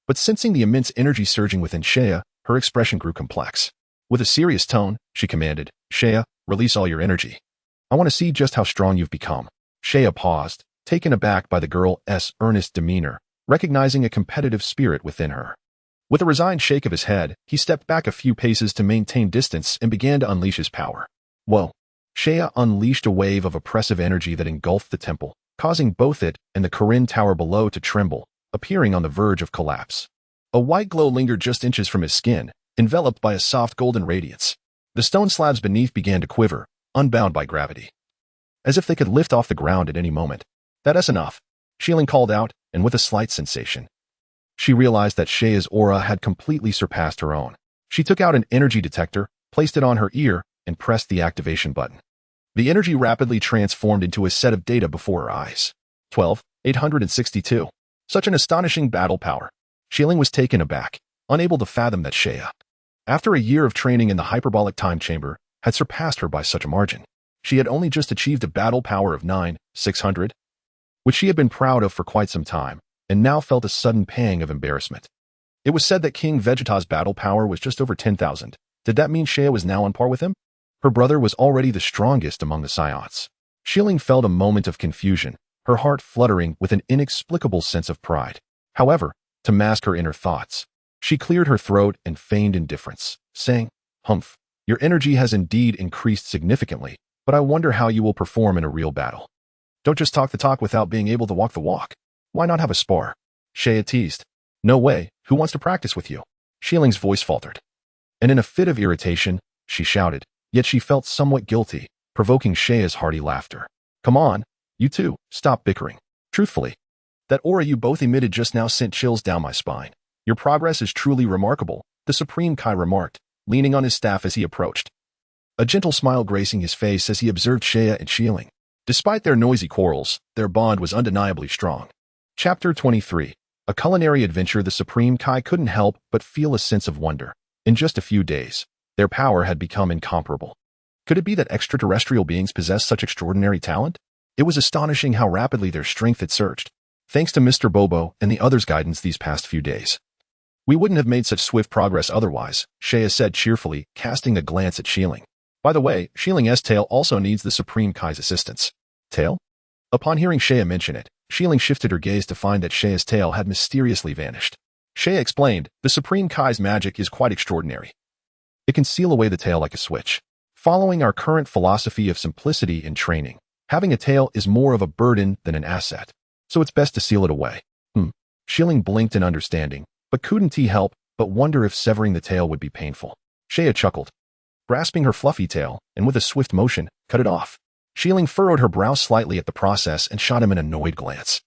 But sensing the immense energy surging within Seiya, her expression grew complex. With a serious tone, she commanded, "Seiya, release all your energy. I want to see just how strong you've become." Seiya paused, taken aback by the girl's earnest demeanor, recognizing a competitive spirit within her. With a resigned shake of his head, he stepped back a few paces to maintain distance and began to unleash his power. Whoa! Seiya unleashed a wave of oppressive energy that engulfed the temple, causing both it and the Kirin Tower below to tremble, appearing on the verge of collapse. A white glow lingered just inches from his skin, enveloped by a soft golden radiance. The stone slabs beneath began to quiver, unbound by gravity, as if they could lift off the ground at any moment. "That's enough," Xiling called out, and with a slight sensation, she realized that Seiya's aura had completely surpassed her own. She took out an energy detector, placed it on her ear, and pressed the activation button. The energy rapidly transformed into a set of data before her eyes. 12,862. Such an astonishing battle power. Xiling was taken aback, unable to fathom that Seiya, after a year of training in the hyperbolic time chamber, had surpassed her by such a margin. She had only just achieved a battle power of 9,600, which she had been proud of for quite some time, and now felt a sudden pang of embarrassment. It was said that King Vegeta's battle power was just over 10,000. Did that mean Seiya was now on par with him? Her brother was already the strongest among the Saiyans. Xiling felt a moment of confusion, her heart fluttering with an inexplicable sense of pride. However, to mask her inner thoughts, she cleared her throat and feigned indifference, saying, "Humph, your energy has indeed increased significantly, but I wonder how you will perform in a real battle. Don't just talk the talk without being able to walk the walk. Why not have a spar?" Seiya teased. "No way, who wants to practice with you?" Xiling's voice faltered, and in a fit of irritation, she shouted, yet she felt somewhat guilty, provoking Seiya's hearty laughter. "Come on, you two, stop bickering. Truthfully, that aura you both emitted just now sent chills down my spine. Your progress is truly remarkable," the Supreme Kai remarked, leaning on his staff as he approached, a gentle smile gracing his face as he observed Seiya and Xiling. Despite their noisy quarrels, their bond was undeniably strong. Chapter 23. A culinary adventure. The Supreme Kai couldn't help but feel a sense of wonder. In just a few days, their power had become incomparable. Could it be that extraterrestrial beings possessed such extraordinary talent? It was astonishing how rapidly their strength had surged, thanks to Mr. Bobo and the others' guidance these past few days. We wouldn't have made such swift progress otherwise, Shea said cheerfully, casting a glance at Shieling. By the way, Xieling's tail also needs the Supreme Kai's assistance. Tail? Upon hearing Shea mention it, Shieling shifted her gaze to find that Shea's tail had mysteriously vanished. Shea explained, the Supreme Kai's magic is quite extraordinary. It can seal away the tail like a switch. Following our current philosophy of simplicity in training, having a tail is more of a burden than an asset, so it's best to seal it away. Shieling blinked in understanding, but couldn't he help but wonder if severing the tail would be painful. Shea chuckled, grasping her fluffy tail, and with a swift motion, cut it off. Shieling furrowed her brow slightly at the process and shot him an annoyed glance.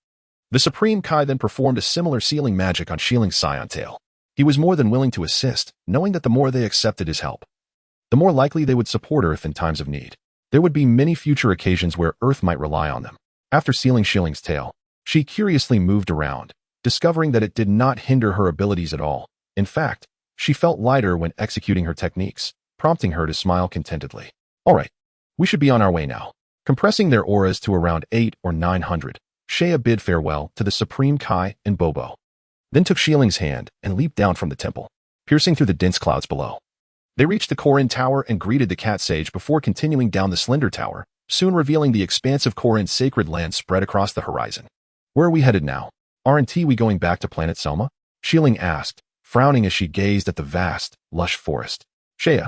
The Supreme Kai then performed a similar sealing magic on Xieling's Saiyan tail. He was more than willing to assist, knowing that the more they accepted his help, the more likely they would support Earth in times of need. There would be many future occasions where Earth might rely on them. After sealing Xieling's tail, she curiously moved around, discovering that it did not hinder her abilities at all. In fact, she felt lighter when executing her techniques, prompting her to smile contentedly. All right, we should be on our way now. Compressing their auras to around 800 or 900, Shea bid farewell to the Supreme Kai and Bobo, then took Xieling's hand and leaped down from the temple, piercing through the dense clouds below. They reached the Korin Tower and greeted the Cat Sage before continuing down the Slender Tower, soon revealing the expansive Korin sacred land spread across the horizon. Where are we headed now? Aren't we going back to Planet Selma? Shieling asked, frowning as she gazed at the vast, lush forest. Shea,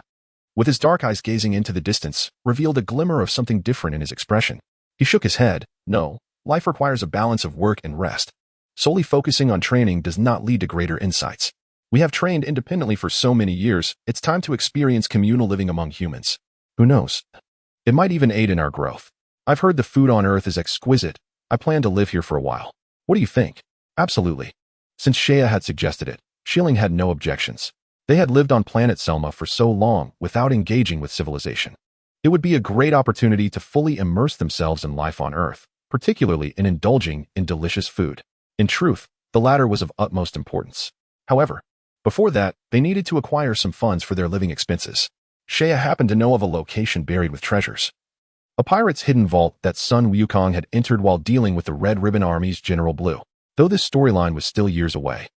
with his dark eyes gazing into the distance, revealed a glimmer of something different in his expression. He shook his head. No, life requires a balance of work and rest. Solely focusing on training does not lead to greater insights. We have trained independently for so many years, it's time to experience communal living among humans. Who knows? It might even aid in our growth. I've heard the food on Earth is exquisite. I plan to live here for a while. What do you think? Absolutely. Since Shea had suggested it, Shieling had no objections. They had lived on planet Selma for so long without engaging with civilization. It would be a great opportunity to fully immerse themselves in life on Earth, particularly in indulging in delicious food. In truth, the latter was of utmost importance. However, before that, they needed to acquire some funds for their living expenses. Shea happened to know of a location buried with treasures. A pirate's hidden vault that Sun Wukong had entered while dealing with the Red Ribbon Army's General Blue. Though this storyline was still years away,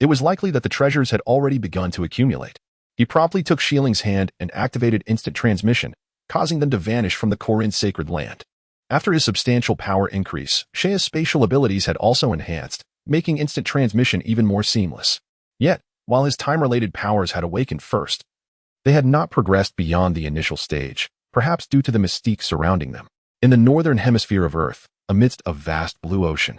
it was likely that the treasures had already begun to accumulate. He promptly took Xieling's hand and activated instant transmission, causing them to vanish from the Korin sacred land. After his substantial power increase, Shea's spatial abilities had also enhanced, making instant transmission even more seamless. Yet, while his time-related powers had awakened first, they had not progressed beyond the initial stage, perhaps due to the mystique surrounding them. In the northern hemisphere of Earth, amidst a vast blue ocean,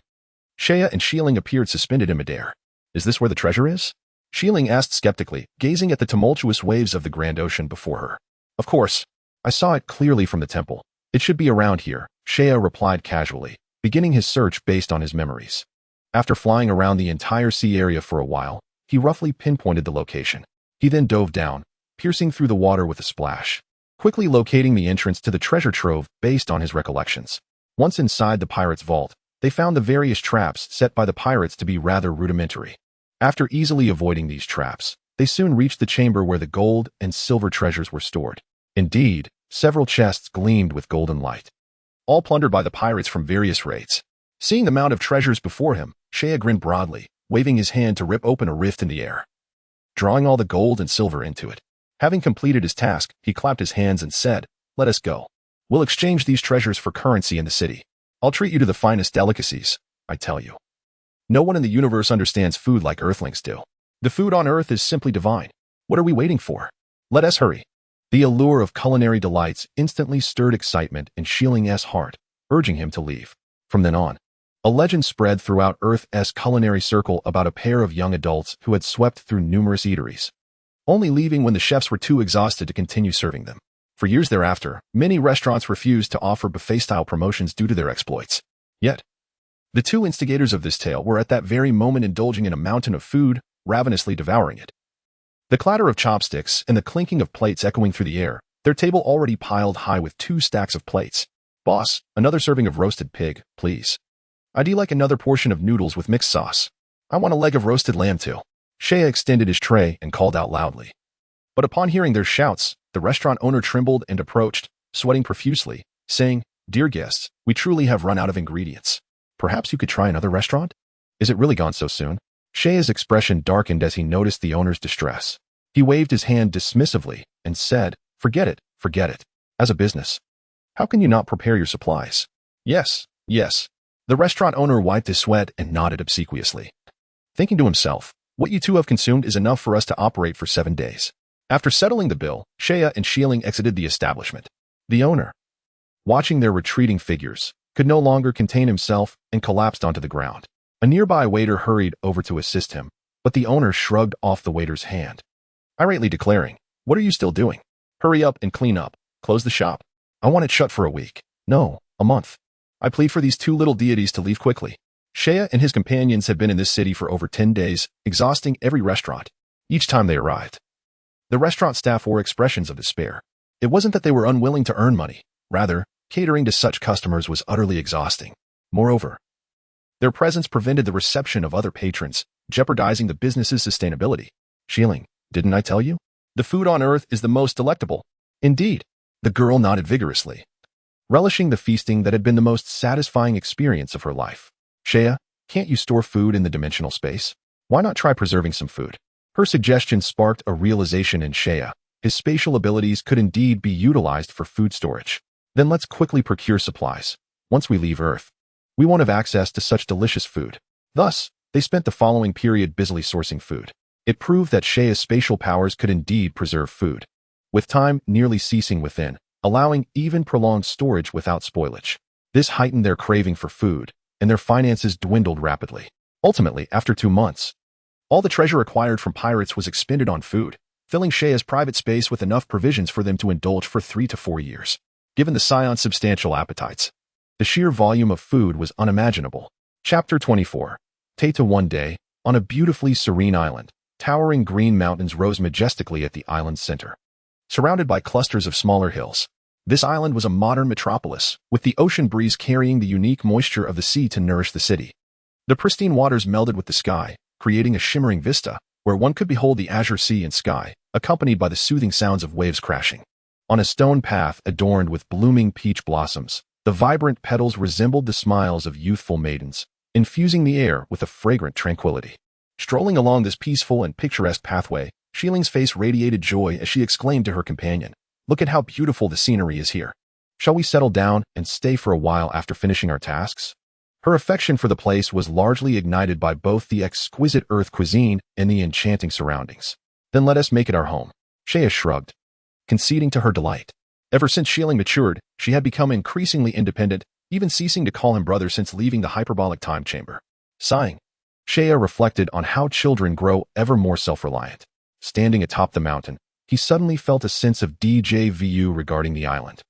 Shea and Shieling appeared suspended in midair. Is this where the treasure is? Shieling asked skeptically, gazing at the tumultuous waves of the grand ocean before her. Of course. I saw it clearly from the temple. It should be around here, Shea replied casually, beginning his search based on his memories. After flying around the entire sea area for a while, he roughly pinpointed the location. He then dove down, piercing through the water with a splash, quickly locating the entrance to the treasure trove based on his recollections. Once inside the pirate's vault, they found the various traps set by the pirates to be rather rudimentary. After easily avoiding these traps, they soon reached the chamber where the gold and silver treasures were stored. Indeed, several chests gleamed with golden light, all plundered by the pirates from various raids. Seeing the mound of treasures before him, Shea grinned broadly, waving his hand to rip open a rift in the air, drawing all the gold and silver into it. Having completed his task, he clapped his hands and said, "Let us go. We'll exchange these treasures for currency in the city. I'll treat you to the finest delicacies, I tell you. No one in the universe understands food like Earthlings do. The food on Earth is simply divine. What are we waiting for? Let us hurry." The allure of culinary delights instantly stirred excitement in Xieling's heart, urging him to leave. From then on, a legend spread throughout Earth's culinary circle about a pair of young adults who had swept through numerous eateries, only leaving when the chefs were too exhausted to continue serving them. For years thereafter, many restaurants refused to offer buffet-style promotions due to their exploits. Yet, the two instigators of this tale were at that very moment indulging in a mountain of food, ravenously devouring it. The clatter of chopsticks and the clinking of plates echoing through the air, their table already piled high with 2 stacks of plates. "Boss, another serving of roasted pig, please. I'd like another portion of noodles with mixed sauce. I want a leg of roasted lamb too." Shea extended his tray and called out loudly. But upon hearing their shouts, the restaurant owner trembled and approached, sweating profusely, saying, "Dear guests, we truly have run out of ingredients. Perhaps you could try another restaurant? Is it really gone so soon?" Shaya's expression darkened as he noticed the owner's distress. He waved his hand dismissively and said, forget it, forget it. As a business, how can you not prepare your supplies? Yes, yes. The restaurant owner wiped his sweat and nodded obsequiously. Thinking to himself, what you two have consumed is enough for us to operate for 7 days. After settling the bill, Shaya and Shieling exited the establishment. The owner, watching their retreating figures, could no longer contain himself and collapsed onto the ground. A nearby waiter hurried over to assist him, but the owner shrugged off the waiter's hand, irately declaring, what are you still doing? Hurry up and clean up. Close the shop. I want it shut for a week. No, a month. I plead for these two little deities to leave quickly. Shaya and his companions had been in this city for over 10 days, exhausting every restaurant. Each time they arrived, the restaurant staff wore expressions of despair. It wasn't that they were unwilling to earn money. Rather, catering to such customers was utterly exhausting. Moreover, their presence prevented the reception of other patrons, jeopardizing the business's sustainability. Shieling, didn't I tell you? The food on Earth is the most delectable. Indeed. The girl nodded vigorously, relishing the feasting that had been the most satisfying experience of her life. Shaya, can't you store food in the dimensional space? Why not try preserving some food? Her suggestion sparked a realization in Shaya. His spatial abilities could indeed be utilized for food storage. Then let's quickly procure supplies. Once we leave Earth, we won't have access to such delicious food. Thus, they spent the following period busily sourcing food. It proved that Shaya's spatial powers could indeed preserve food, with time nearly ceasing within, allowing even prolonged storage without spoilage. This heightened their craving for food, and their finances dwindled rapidly. Ultimately, after 2 months, all the treasure acquired from pirates was expended on food, filling Shaya's private space with enough provisions for them to indulge for 3 to 4 years. Given the Saiyans' substantial appetites, the sheer volume of food was unimaginable. Chapter 24. Tata. One day, on a beautifully serene island, towering green mountains rose majestically at the island's center, surrounded by clusters of smaller hills. This island was a modern metropolis, with the ocean breeze carrying the unique moisture of the sea to nourish the city. The pristine waters melded with the sky, creating a shimmering vista, where one could behold the azure sea and sky, accompanied by the soothing sounds of waves crashing. On a stone path adorned with blooming peach blossoms, the vibrant petals resembled the smiles of youthful maidens, infusing the air with a fragrant tranquility. Strolling along this peaceful and picturesque pathway, Sheiling's face radiated joy as she exclaimed to her companion, look at how beautiful the scenery is here. Shall we settle down and stay for a while after finishing our tasks? Her affection for the place was largely ignited by both the exquisite earth cuisine and the enchanting surroundings. Then let us make it our home. Shaya shrugged, conceding to her delight. Ever since Shieling matured, she had become increasingly independent, even ceasing to call him brother since leaving the hyperbolic time chamber. Sighing, Shaya reflected on how children grow ever more self-reliant. Standing atop the mountain, he suddenly felt a sense of déjà vu regarding the island,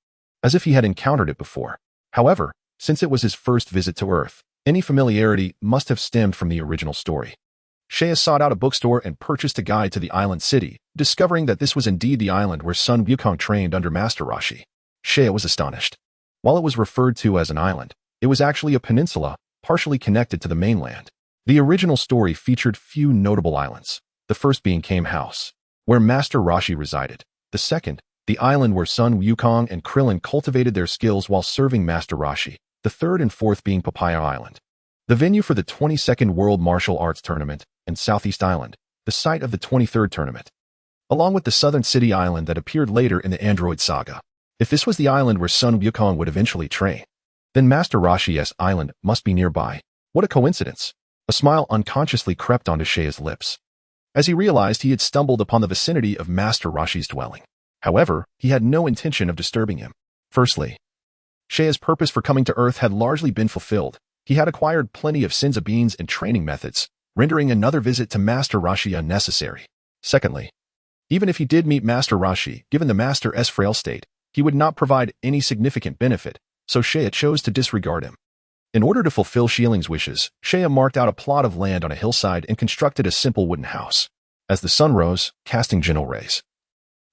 as if he had encountered it before. However, since it was his first visit to Earth, any familiarity must have stemmed from the original story. Shaya sought out a bookstore and purchased a guide to the island city, discovering that this was indeed the island where Sun Wukong trained under Master Roshi. Shaya was astonished. While it was referred to as an island, it was actually a peninsula, partially connected to the mainland. The original story featured few notable islands, the first being Kame House, where Master Roshi resided. The second, the island where Sun Wukong and Krillin cultivated their skills while serving Master Roshi. The third and fourth being Papaya Island, the venue for the 22nd World Martial Arts Tournament, and Southeast Island, the site of the 23rd tournament, along with the Southern City Island that appeared later in the Android saga. If this was the island where Sun Wukong would eventually train, then Master Roshi's island must be nearby. What a coincidence! A smile unconsciously crept onto Shaya's lips, as he realized he had stumbled upon the vicinity of Master Roshi's dwelling. However, he had no intention of disturbing him. Firstly, Shaya's purpose for coming to Earth had largely been fulfilled. He had acquired plenty of Senza beans and training methods, rendering another visit to Master Roshi unnecessary. Secondly, even if he did meet Master Roshi, given the Master's frail state, he would not provide any significant benefit, so Shaya chose to disregard him. In order to fulfill Sheiling's wishes, Shaya marked out a plot of land on a hillside and constructed a simple wooden house. As the sun rose, casting gentle rays,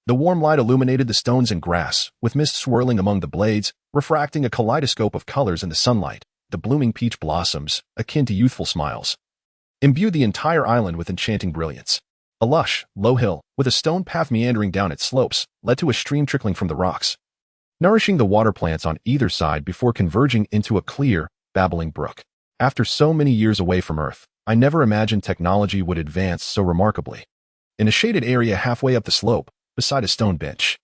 the warm light illuminated the stones and grass, with mist swirling among the blades, refracting a kaleidoscope of colors in the sunlight. The blooming peach blossoms, akin to youthful smiles, imbued the entire island with enchanting brilliance. A lush, low hill, with a stone path meandering down its slopes, led to a stream trickling from the rocks, nourishing the water plants on either side before converging into a clear, babbling brook. After so many years away from Earth, I never imagined technology would advance so remarkably. In a shaded area halfway up the slope, beside a stone bench,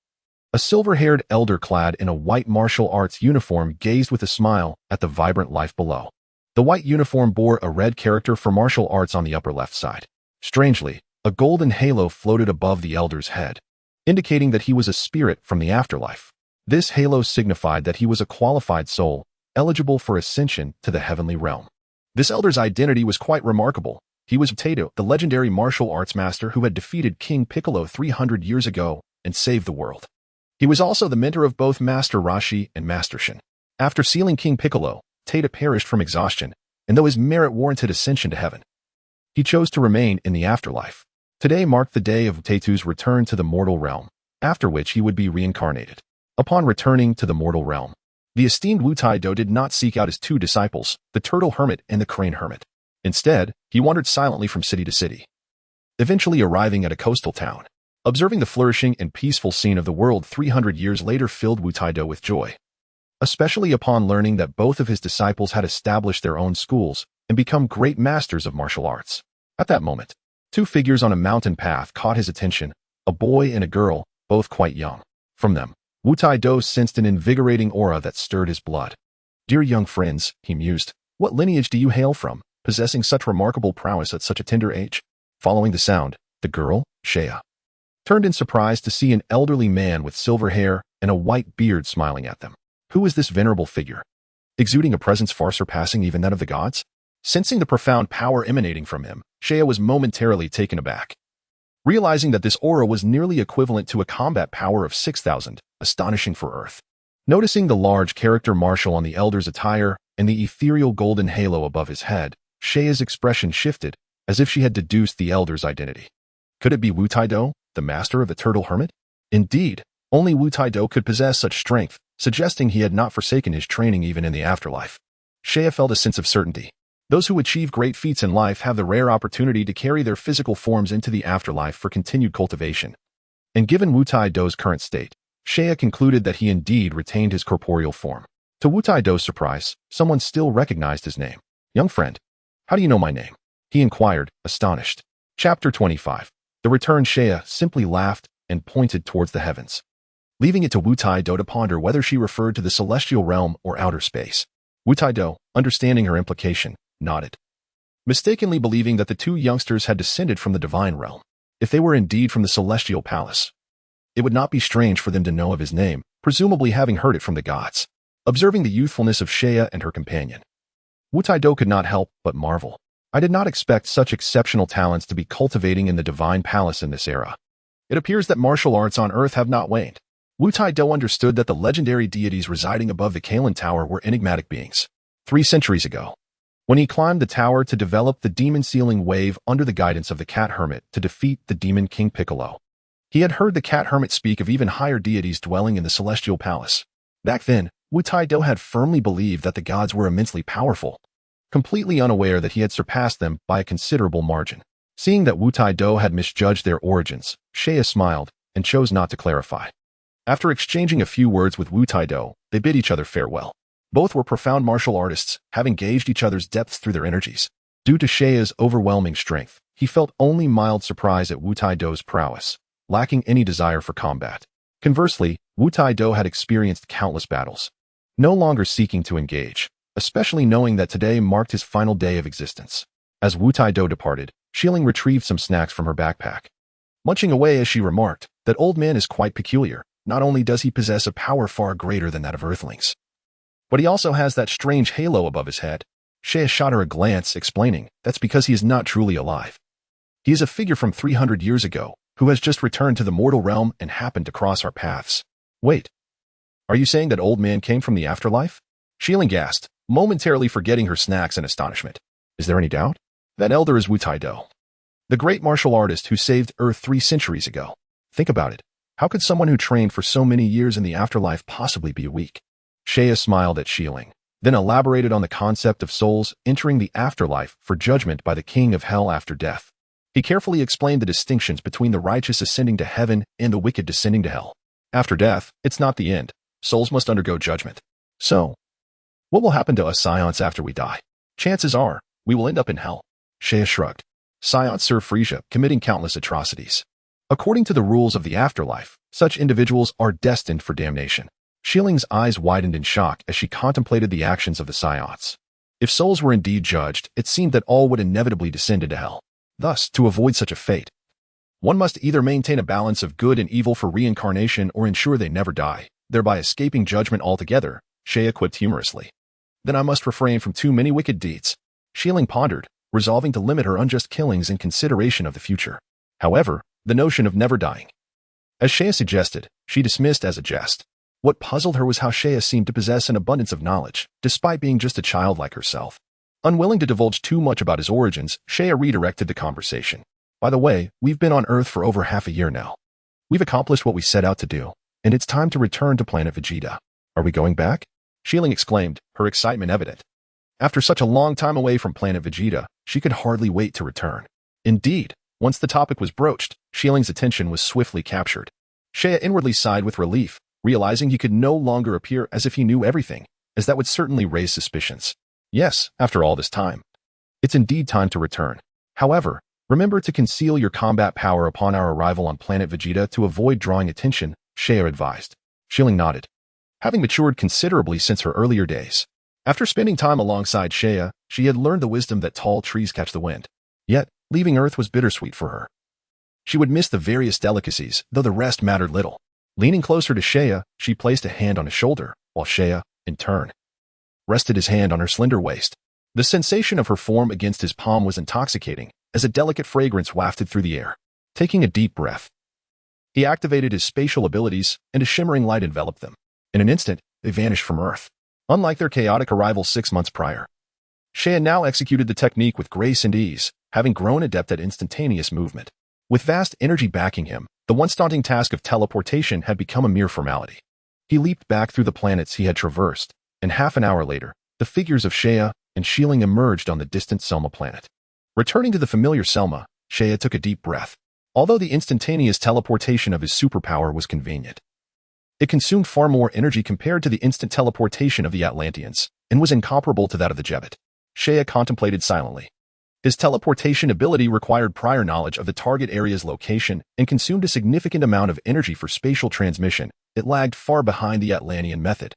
a silver-haired elder clad in a white martial arts uniform gazed with a smile at the vibrant life below. The white uniform bore a red character for martial arts on the upper left side. Strangely, a golden halo floated above the elder's head, indicating that he was a spirit from the afterlife. This halo signified that he was a qualified soul, eligible for ascension to the heavenly realm. This elder's identity was quite remarkable. He was Tato, the legendary martial arts master who had defeated King Piccolo 300 years ago and saved the world. He was also the mentor of both Master Roshi and Master Shin. After sealing King Piccolo, Tato perished from exhaustion, and though his merit warranted ascension to heaven, he chose to remain in the afterlife. Today marked the day of Tato's return to the mortal realm, after which he would be reincarnated. Upon returning to the mortal realm, the esteemed Wu Tai-Do did not seek out his two disciples, the Turtle Hermit and the Crane Hermit. Instead, he wandered silently from city to city, eventually arriving at a coastal town. Observing the flourishing and peaceful scene of the world 300 years later filled Wu Tai-Do with joy, especially upon learning that both of his disciples had established their own schools and become great masters of martial arts. At that moment, two figures on a mountain path caught his attention, a boy and a girl, both quite young. From them, Wu Tai-Do sensed an invigorating aura that stirred his blood. "Dear young friends," he mused, "what lineage do you hail from, possessing such remarkable prowess at such a tender age?" Following the sound, the girl, Shea, turned in surprise to see an elderly man with silver hair and a white beard smiling at them. Who is this venerable figure, exuding a presence far surpassing even that of the gods? Sensing the profound power emanating from him, Shea was momentarily taken aback, realizing that this aura was nearly equivalent to a combat power of 6,000, astonishing for Earth. Noticing the large character martial on the elder's attire and the ethereal golden halo above his head, Shea's expression shifted, as if she had deduced the elder's identity. Could it be Wu Tai-Do, the master of the Turtle Hermit? Indeed, only Wu Tai-Do could possess such strength, suggesting he had not forsaken his training even in the afterlife. Shea felt a sense of certainty. Those who achieve great feats in life have the rare opportunity to carry their physical forms into the afterlife for continued cultivation. And given Wu Tai-Do's current state, Shea concluded that he indeed retained his corporeal form. To Wu Tai-Do's surprise, someone still recognized his name. "Young friend, how do you know my name?" he inquired, astonished. Chapter 25. The returned Shea simply laughed and pointed towards the heavens, leaving it to Wu Tai-Do to ponder whether she referred to the celestial realm or outer space. Wu Tai-Do, understanding her implication, nodded, mistakenly believing that the two youngsters had descended from the divine realm. If they were indeed from the celestial palace, it would not be strange for them to know of his name, presumably having heard it from the gods. Observing the youthfulness of Shea and her companion, Wu Tai-Do could not help but marvel. "I did not expect such exceptional talents to be cultivating in the divine palace in this era. It appears that martial arts on Earth have not waned." Wu Tai-Do understood that the legendary deities residing above the Kalen Tower were enigmatic beings. 3 centuries ago, when he climbed the tower to develop the demon-sealing wave under the guidance of the Cat Hermit to defeat the demon King Piccolo, he had heard the Cat Hermit speak of even higher deities dwelling in the celestial palace. Back then, Wu Tai-Do had firmly believed that the gods were immensely powerful, completely unaware that he had surpassed them by a considerable margin. Seeing that Wu Tai-Do had misjudged their origins, Shea smiled and chose not to clarify. After exchanging a few words with Wu Tai-Do, they bid each other farewell. Both were profound martial artists, having gauged each other's depths through their energies. Due to Shea's overwhelming strength, he felt only mild surprise at Wu Tai-Do's prowess, lacking any desire for combat. Conversely, Wu Tai-Do had experienced countless battles, no longer seeking to engage, especially knowing that today marked his final day of existence. As Wu Tai-Do departed, Shilling retrieved some snacks from her backpack, munching away as she remarked, "That old man is quite peculiar. Not only does he possess a power far greater than that of Earthlings, but he also has that strange halo above his head." Shea shot her a glance, explaining, "That's because he is not truly alive. He is a figure from 300 years ago, who has just returned to the mortal realm and happened to cross our paths." "Wait, are you saying that old man came from the afterlife?" Shilling gasped, momentarily forgetting her snacks in astonishment. "Is there any doubt? That elder is Wu Tai-Do, the great martial artist who saved Earth 3 centuries ago. Think about it. How could someone who trained for so many years in the afterlife possibly be weak?" Shea smiled at Shilling, then elaborated on the concept of souls entering the afterlife for judgment by the king of hell after death. He carefully explained the distinctions between the righteous ascending to heaven and the wicked descending to hell. After death, it's not the end. Souls must undergo judgment. So, what will happen to us Saiyans after we die? Chances are, we will end up in hell. Shea shrugged. Saiyans serve Frieza, committing countless atrocities. According to the rules of the afterlife, such individuals are destined for damnation. Xieling's eyes widened in shock as she contemplated the actions of the Saiyans. If souls were indeed judged, it seemed that all would inevitably descend into hell. Thus, to avoid such a fate, one must either maintain a balance of good and evil for reincarnation or ensure they never die, thereby escaping judgment altogether, Shea quipped humorously. Then I must refrain from too many wicked deeds. Xialing pondered, resolving to limit her unjust killings in consideration of the future. However, the notion of never dying, as Shea suggested, she dismissed as a jest. What puzzled her was how Shea seemed to possess an abundance of knowledge, despite being just a child like herself. Unwilling to divulge too much about his origins, Shea redirected the conversation. By the way, we've been on Earth for over half a year now. We've accomplished what we set out to do, and it's time to return to Planet Vegeta. Are we going back? Xialing exclaimed, her excitement evident. After such a long time away from Planet Vegeta, she could hardly wait to return. Indeed, once the topic was broached, Xieling's attention was swiftly captured. Shea inwardly sighed with relief, realizing he could no longer appear as if he knew everything, as that would certainly raise suspicions. Yes, after all this time. It's indeed time to return. However, remember to conceal your combat power upon our arrival on Planet Vegeta to avoid drawing attention, Shea advised. Xialing nodded. Having matured considerably since her earlier days, after spending time alongside Shea, she had learned the wisdom that tall trees catch the wind. Yet, leaving Earth was bittersweet for her. She would miss the various delicacies, though the rest mattered little. Leaning closer to Shea, she placed a hand on his shoulder, while Shea, in turn, rested his hand on her slender waist. The sensation of her form against his palm was intoxicating, as a delicate fragrance wafted through the air. Taking a deep breath, he activated his spatial abilities, and a shimmering light enveloped them. In an instant, they vanished from Earth. Unlike their chaotic arrival 6 months prior, Shea now executed the technique with grace and ease, having grown adept at instantaneous movement. With vast energy backing him, the once daunting task of teleportation had become a mere formality. He leaped back through the planets he had traversed, and half an hour later, the figures of Shea and Xialing emerged on the distant Selma planet. Returning to the familiar Selma, Shea took a deep breath. Although the instantaneous teleportation of his superpower was convenient, it consumed far more energy compared to the instant teleportation of the Atlanteans, and was incomparable to that of the Jebet. Shea contemplated silently. His teleportation ability required prior knowledge of the target area's location and consumed a significant amount of energy for spatial transmission. It lagged far behind the Atlantean method,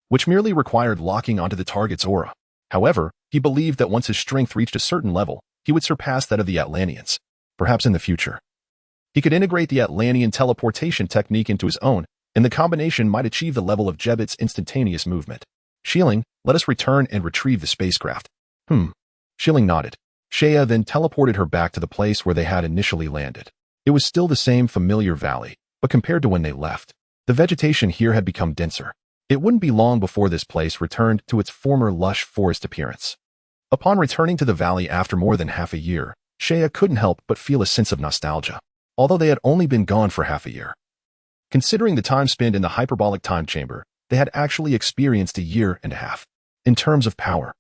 which merely required locking onto the target's aura. However, he believed that once his strength reached a certain level, he would surpass that of the Atlanteans. Perhaps in the future, he could integrate the Atlantean teleportation technique into his own, and the combination might achieve the level of Jebet's instantaneous movement. Xialing, let us return and retrieve the spacecraft. Xialing nodded. Shea then teleported her back to the place where they had initially landed. It was still the same familiar valley, but compared to when they left, the vegetation here had become denser. It wouldn't be long before this place returned to its former lush forest appearance. Upon returning to the valley after more than half a year, Shea couldn't help but feel a sense of nostalgia, although they had only been gone for half a year. Considering the time spent in the hyperbolic time chamber, they had actually experienced a year and a half. In terms of power,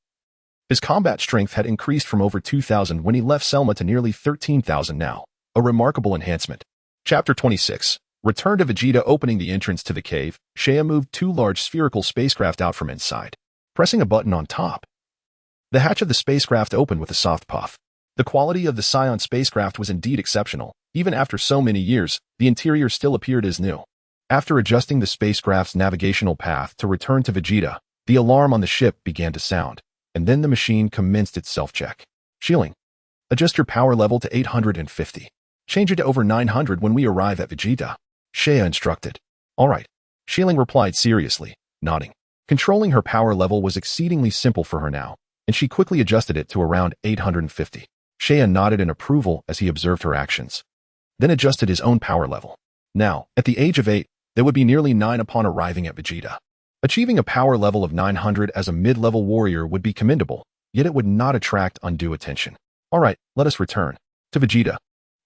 his combat strength had increased from over 2,000 when he left Selma to nearly 13,000 now, a remarkable enhancement. Chapter 26. Return to Vegeta. Opening the entrance to the cave, Shea moved 2 large spherical spacecraft out from inside. Pressing a button on top, the hatch of the spacecraft opened with a soft puff. The quality of the Saiyan spacecraft was indeed exceptional. Even after so many years, the interior still appeared as new. After adjusting the spacecraft's navigational path to return to Vegeta, the alarm on the ship began to sound, and then the machine commenced its self-check. Xialing, adjust your power level to 850. Change it to over 900 when we arrive at Vegeta, Shea instructed. All right, Xialing replied seriously, nodding. Controlling her power level was exceedingly simple for her now, and she quickly adjusted it to around 850. Shea nodded in approval as he observed her actions, then adjusted his own power level. Now, at the age of 8, there would be nearly 9 upon arriving at Vegeta. Achieving a power level of 900 as a mid-level warrior would be commendable, yet it would not attract undue attention. All right, let us return to Vegeta.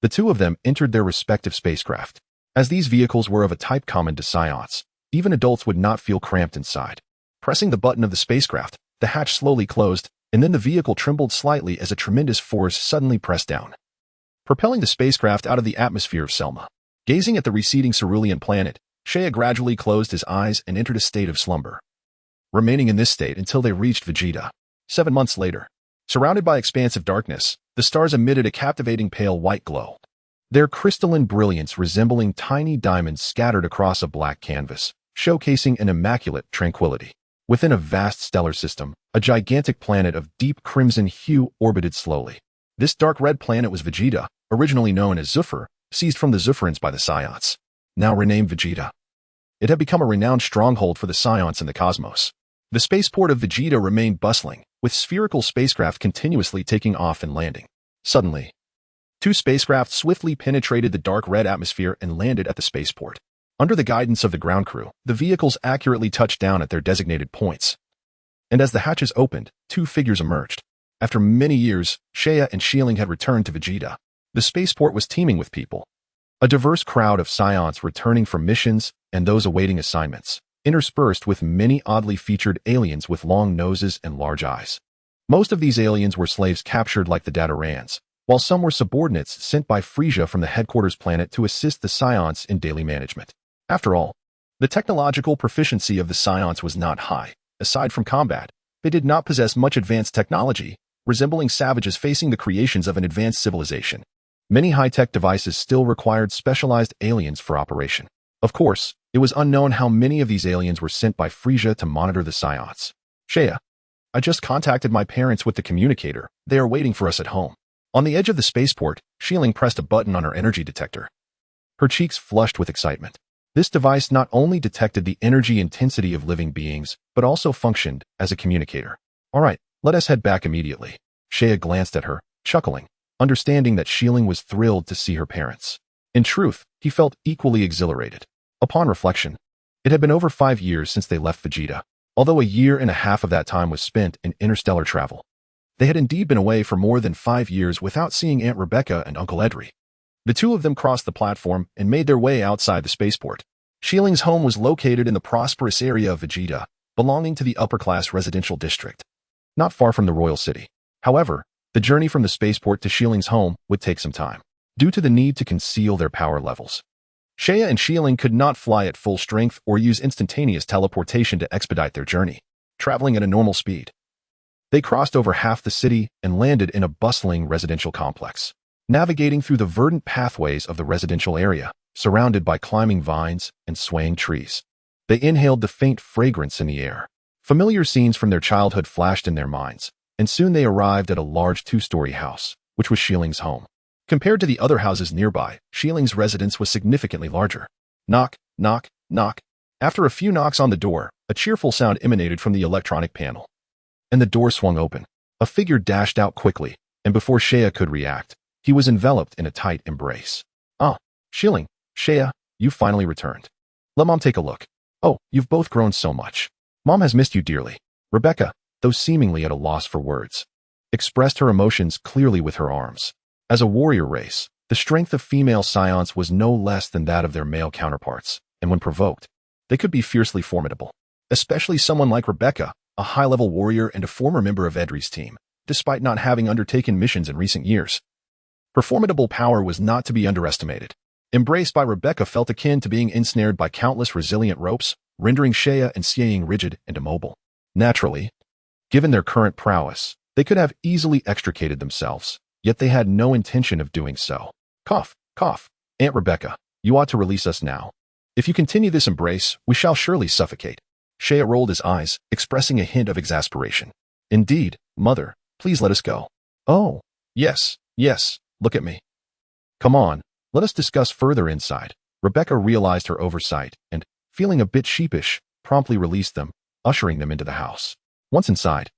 The two of them entered their respective spacecraft. As these vehicles were of a type common to Saiyans, even adults would not feel cramped inside. Pressing the button of the spacecraft, the hatch slowly closed, and then the vehicle trembled slightly as a tremendous force suddenly pressed down, propelling the spacecraft out of the atmosphere of Selma. Gazing at the receding cerulean planet, Shea gradually closed his eyes and entered a state of slumber, remaining in this state until they reached Vegeta. 7 months later, Surrounded by expansive darkness, the stars emitted a captivating pale white glow, their crystalline brilliance resembling tiny diamonds scattered across a black canvas, showcasing an immaculate tranquility. Within a vast stellar system, a gigantic planet of deep crimson hue orbited slowly. This dark red planet was Vegeta, originally known as Zephyr, seized from the Zephyrans by the Saiyans. Now renamed Vegeta. It had become a renowned stronghold for the Saiyans in the cosmos. The spaceport of Vegeta remained bustling, with spherical spacecraft continuously taking off and landing. Suddenly, two spacecraft swiftly penetrated the dark red atmosphere and landed at the spaceport. Under the guidance of the ground crew, the vehicles accurately touched down at their designated points. And as the hatches opened, two figures emerged. After many years, Saiyan and Xiling had returned to Vegeta. The spaceport was teeming with people. A diverse crowd of Saiyans returning from missions and those awaiting assignments, interspersed with many oddly featured aliens with long noses and large eyes. Most of these aliens were slaves captured like the Dotorans, while some were subordinates sent by Frieza from the headquarters planet to assist the Saiyans in daily management. After all, the technological proficiency of the Saiyans was not high. Aside from combat, they did not possess much advanced technology, resembling savages facing the creations of an advanced civilization. Many high-tech devices still required specialized aliens for operation. Of course, it was unknown how many of these aliens were sent by Frieza to monitor the Saiyans. Saiyan, I just contacted my parents with the communicator. They are waiting for us at home. On the edge of the spaceport, Xiling pressed a button on her energy detector. Her cheeks flushed with excitement. This device not only detected the energy intensity of living beings, but also functioned as a communicator. All right, let us head back immediately. Saiyan glanced at her, chuckling, understanding that Xiling was thrilled to see her parents. In truth, he felt equally exhilarated. Upon reflection, it had been over 5 years since they left Vegeta, although a year and a half of that time was spent in interstellar travel. They had indeed been away for more than 5 years without seeing Aunt Rebecca and Uncle Edry. The two of them crossed the platform and made their way outside the spaceport. Xieling's home was located in the prosperous area of Vegeta, belonging to the upper-class residential district, not far from the royal city. However, the journey from the spaceport to Xieling's home would take some time, due to the need to conceal their power levels. Saiyan and Xiling could not fly at full strength or use instantaneous teleportation to expedite their journey, traveling at a normal speed. They crossed over half the city and landed in a bustling residential complex, navigating through the verdant pathways of the residential area, surrounded by climbing vines and swaying trees. They inhaled the faint fragrance in the air. Familiar scenes from their childhood flashed in their minds, and soon they arrived at a large 2-story house, which was Xieling's home. Compared to the other houses nearby, Xieling's residence was significantly larger. Knock, knock, knock. After a few knocks on the door, a cheerful sound emanated from the electronic panel, and the door swung open. A figure dashed out quickly, and before Saiyan could react, he was enveloped in a tight embrace. Ah, Xiling, Saiyan, you finally returned. Let Mom take a look. Oh, you've both grown so much. Mom has missed you dearly. Rebecca, though seemingly at a loss for words, expressed her emotions clearly with her arms. As a warrior race, the strength of female Saiyans was no less than that of their male counterparts, and when provoked, they could be fiercely formidable. Especially someone like Rebecca, a high-level warrior and a former member of Edry's team, despite not having undertaken missions in recent years. Her formidable power was not to be underestimated. Embraced by Rebecca felt akin to being ensnared by countless resilient ropes, rendering Saiyan and Xiling rigid and immobile. Naturally, given their current prowess, they could have easily extricated themselves, yet they had no intention of doing so. Cough, cough. Aunt Rebecca, you ought to release us now. If you continue this embrace, we shall surely suffocate. Saiyan rolled his eyes, expressing a hint of exasperation. Indeed, Mother, please let us go. Oh, yes, yes, look at me. Come on, let us discuss further inside. Rebecca realized her oversight and, feeling a bit sheepish, promptly released them, ushering them into the house. Once inside,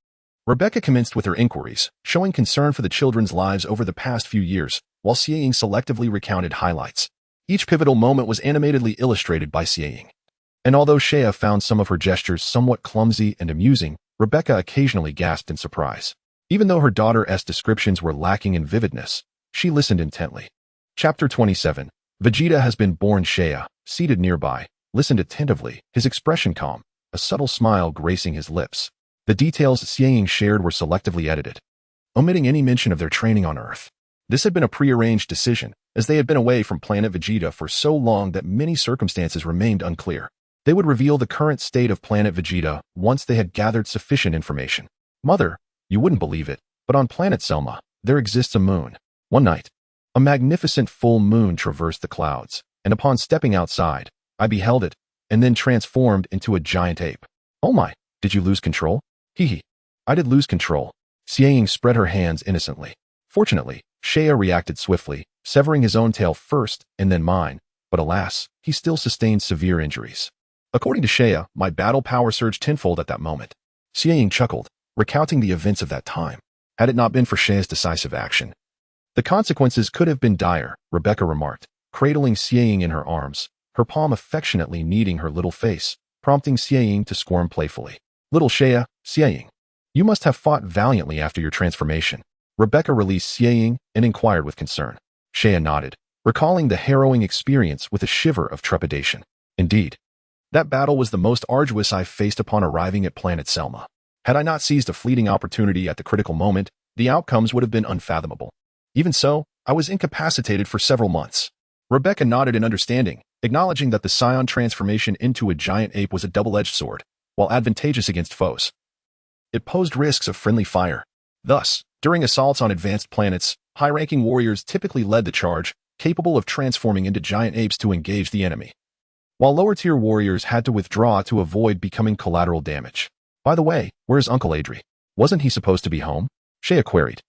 Rebecca commenced with her inquiries, showing concern for the children's lives over the past few years, while Xiling selectively recounted highlights. Each pivotal moment was animatedly illustrated by Xiling. And although Saiyan found some of her gestures somewhat clumsy and amusing, Rebecca occasionally gasped in surprise. Even though her daughter's descriptions were lacking in vividness, she listened intently. Chapter 27. Vegeta has been born. Saiyan, seated nearby, listened attentively, his expression calm, a subtle smile gracing his lips. The details Xiling shared were selectively edited, omitting any mention of their training on Earth. This had been a prearranged decision, as they had been away from Planet Vegeta for so long that many circumstances remained unclear. They would reveal the current state of Planet Vegeta once they had gathered sufficient information. Mother, you wouldn't believe it. But on planet Selma, there exists a moon. One night, a magnificent full moon traversed the clouds, and upon stepping outside, I beheld it, and then transformed into a giant ape. Oh my, did you lose control? Hee. I did lose control. Xieying spread her hands innocently. Fortunately, Shea reacted swiftly, severing his own tail first and then mine, but alas, he still sustained severe injuries. According to Shea, my battle power surged tenfold at that moment. Xieying chuckled, recounting the events of that time. Had it not been for Shea's decisive action, the consequences could have been dire, Rebecca remarked, cradling Xieying in her arms, her palm affectionately kneading her little face, prompting Xieying to squirm playfully. Little Shea, Xieying, you must have fought valiantly after your transformation. Rebecca released Xieying and inquired with concern. Shea nodded, recalling the harrowing experience with a shiver of trepidation. Indeed, that battle was the most arduous I've faced upon arriving at Planet Selma. Had I not seized a fleeting opportunity at the critical moment, the outcomes would have been unfathomable. Even so, I was incapacitated for several months. Rebecca nodded in understanding, acknowledging that the Saiyan transformation into a giant ape was a double-edged sword. While advantageous against foes, it posed risks of friendly fire. Thus, during assaults on advanced planets, high-ranking warriors typically led the charge, capable of transforming into giant apes to engage the enemy, while lower-tier warriors had to withdraw to avoid becoming collateral damage. By the way, where's Uncle Adri? Wasn't he supposed to be home? Shea queried,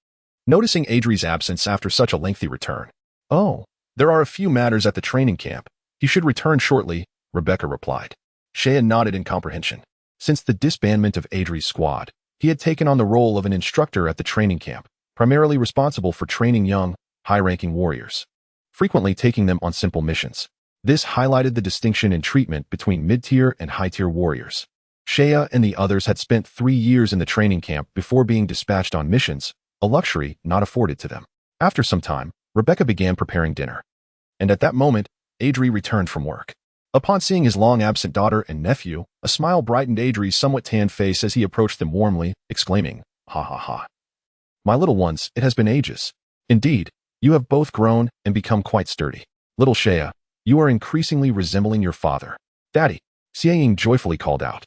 noticing Adri's absence after such a lengthy return. Oh, there are a few matters at the training camp. He should return shortly, Rebecca replied. Shea nodded in comprehension. Since the disbandment of Adri's squad, he had taken on the role of an instructor at the training camp, primarily responsible for training young, high-ranking warriors, frequently taking them on simple missions. This highlighted the distinction in treatment between mid-tier and high-tier warriors. Shea and the others had spent 3 years in the training camp before being dispatched on missions, a luxury not afforded to them. After some time, Rebecca began preparing dinner. And at that moment, Adri returned from work. Upon seeing his long-absent daughter and nephew, a smile brightened Adri's somewhat tanned face as he approached them warmly, exclaiming, "Ha ha ha. My little ones, it has been ages. Indeed, you have both grown and become quite sturdy. Little Shea, you are increasingly resembling your father." "Daddy," Xieying joyfully called out.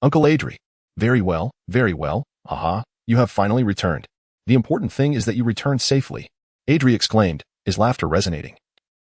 "Uncle Adri, very well, haha, you have finally returned. The important thing is that you returned safely," Adri exclaimed, his laughter resonating.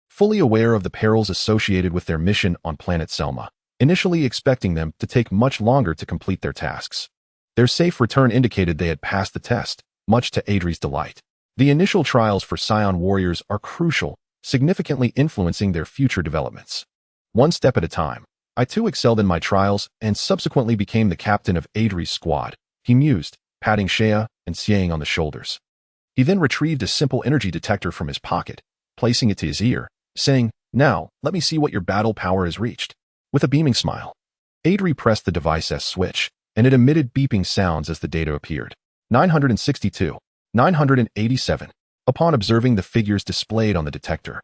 Fully aware of the perils associated with their mission on Planet Selma, initially expecting them to take much longer to complete their tasks. Their safe return indicated they had passed the test, much to Adri's delight. The initial trials for Saiyan warriors are crucial, significantly influencing their future developments. One step at a time, I too excelled in my trials and subsequently became the captain of Adri's squad, he mused, patting Shea and Xieying on the shoulders. He then retrieved a simple energy detector from his pocket, placing it to his ear, saying, "Now, let me see what your battle power has reached." With a beaming smile, Adri pressed the device's switch, and it emitted beeping sounds as the data appeared. 962, 987. Upon observing the figures displayed on the detector,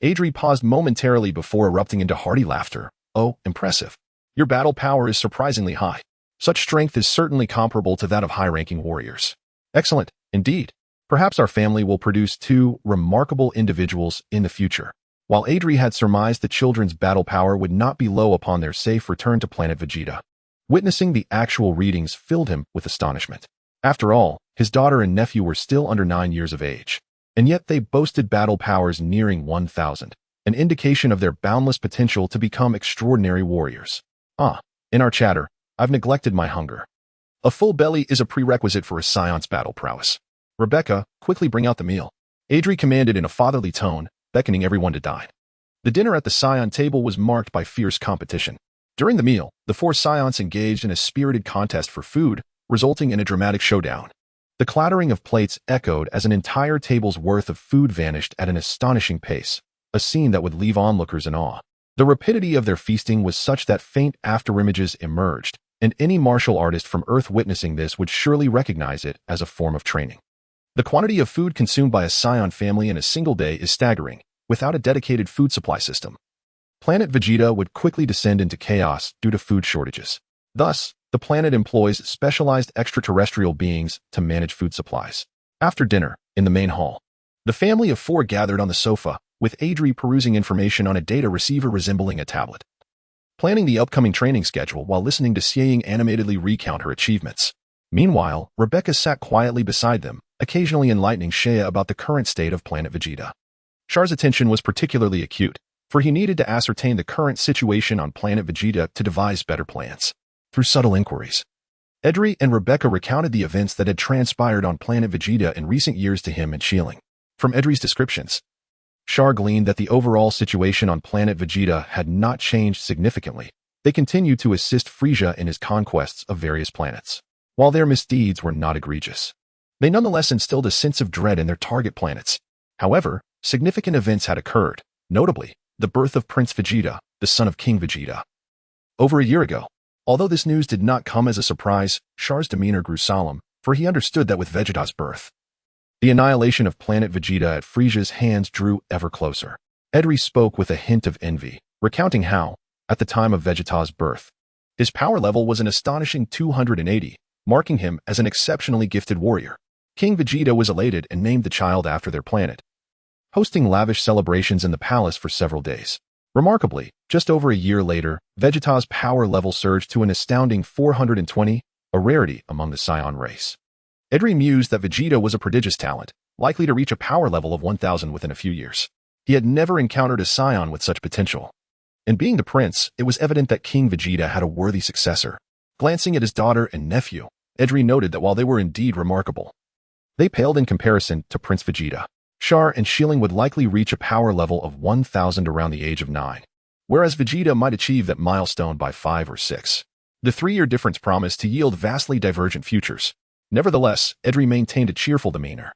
Adri paused momentarily before erupting into hearty laughter. "Oh, impressive. Your battle power is surprisingly high. Such strength is certainly comparable to that of high-ranking warriors." "Excellent, indeed. Perhaps our family will produce 2 remarkable individuals in the future." While Adri had surmised the children's battle power would not be low upon their safe return to Planet Vegeta, witnessing the actual readings filled him with astonishment. After all, his daughter and nephew were still under 9 years of age, and yet they boasted battle powers nearing 1,000, an indication of their boundless potential to become extraordinary warriors. In our chatter, I've neglected my hunger. A full belly is a prerequisite for a Scion's battle prowess. Rebecca, quickly bring out the meal. Adri commanded in a fatherly tone, beckoning everyone to dine. The dinner at the Scion table was marked by fierce competition. During the meal, the 4 Scions engaged in a spirited contest for food, resulting in a dramatic showdown. The clattering of plates echoed as an entire table's worth of food vanished at an astonishing pace, a scene that would leave onlookers in awe. The rapidity of their feasting was such that faint afterimages emerged, and any martial artist from Earth witnessing this would surely recognize it as a form of training. The quantity of food consumed by a Scion family in a single day is staggering, without a dedicated food supply system. Planet Vegeta would quickly descend into chaos due to food shortages. Thus, the planet employs specialized extraterrestrial beings to manage food supplies. After dinner, in the main hall, the family of 4 gathered on the sofa, with Adri perusing information on a data receiver resembling a tablet, planning the upcoming training schedule while listening to Xieying animatedly recount her achievements. Meanwhile, Rebecca sat quietly beside them, occasionally enlightening Shea about the current state of Planet Vegeta. Char's attention was particularly acute, for he needed to ascertain the current situation on Planet Vegeta to devise better plans. Through subtle inquiries, Edry and Rebecca recounted the events that had transpired on Planet Vegeta in recent years to him and Shieling. From Edry's descriptions, Char gleaned that the overall situation on Planet Vegeta had not changed significantly. They continued to assist Frieza in his conquests of various planets. While their misdeeds were not egregious, they nonetheless instilled a sense of dread in their target planets. However, significant events had occurred, notably, the birth of Prince Vegeta, the son of King Vegeta. Over a year ago. Although this news did not come as a surprise, Char's demeanor grew solemn, for he understood that with Vegeta's birth, the annihilation of Planet Vegeta at Frieza's hands drew ever closer. Edry spoke with a hint of envy, recounting how, at the time of Vegeta's birth, his power level was an astonishing 280, marking him as an exceptionally gifted warrior. King Vegeta was elated and named the child after their planet, hosting lavish celebrations in the palace for several days. Remarkably, just over a year later, Vegeta's power level surged to an astounding 420, a rarity among the Saiyan race. Edry mused that Vegeta was a prodigious talent, likely to reach a power level of 1000 within a few years. He had never encountered a Saiyan with such potential. And being the prince, it was evident that King Vegeta had a worthy successor. Glancing at his daughter and nephew, Edry noted that while they were indeed remarkable, they paled in comparison to Prince Vegeta. Char and Shieling would likely reach a power level of 1000 around the age of 9, whereas Vegeta might achieve that milestone by 5 or 6. The 3-year difference promised to yield vastly divergent futures. Nevertheless, Edry maintained a cheerful demeanor.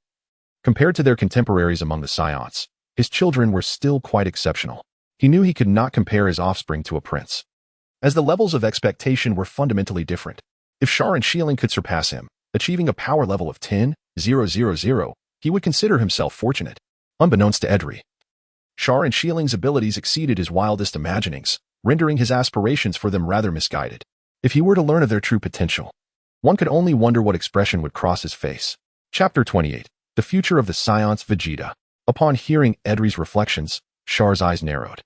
Compared to their contemporaries among the Saiyans, his children were still quite exceptional. He knew he could not compare his offspring to a prince, as the levels of expectation were fundamentally different. If Char and Shieling could surpass him, achieving a power level of 10,000, he would consider himself fortunate. Unbeknownst to Edry, Char and Shieling's abilities exceeded his wildest imaginings, rendering his aspirations for them rather misguided. If he were to learn of their true potential, one could only wonder what expression would cross his face. Chapter 28. The Future of the Saiyans Vegeta. Upon hearing Edry's reflections, Char's eyes narrowed.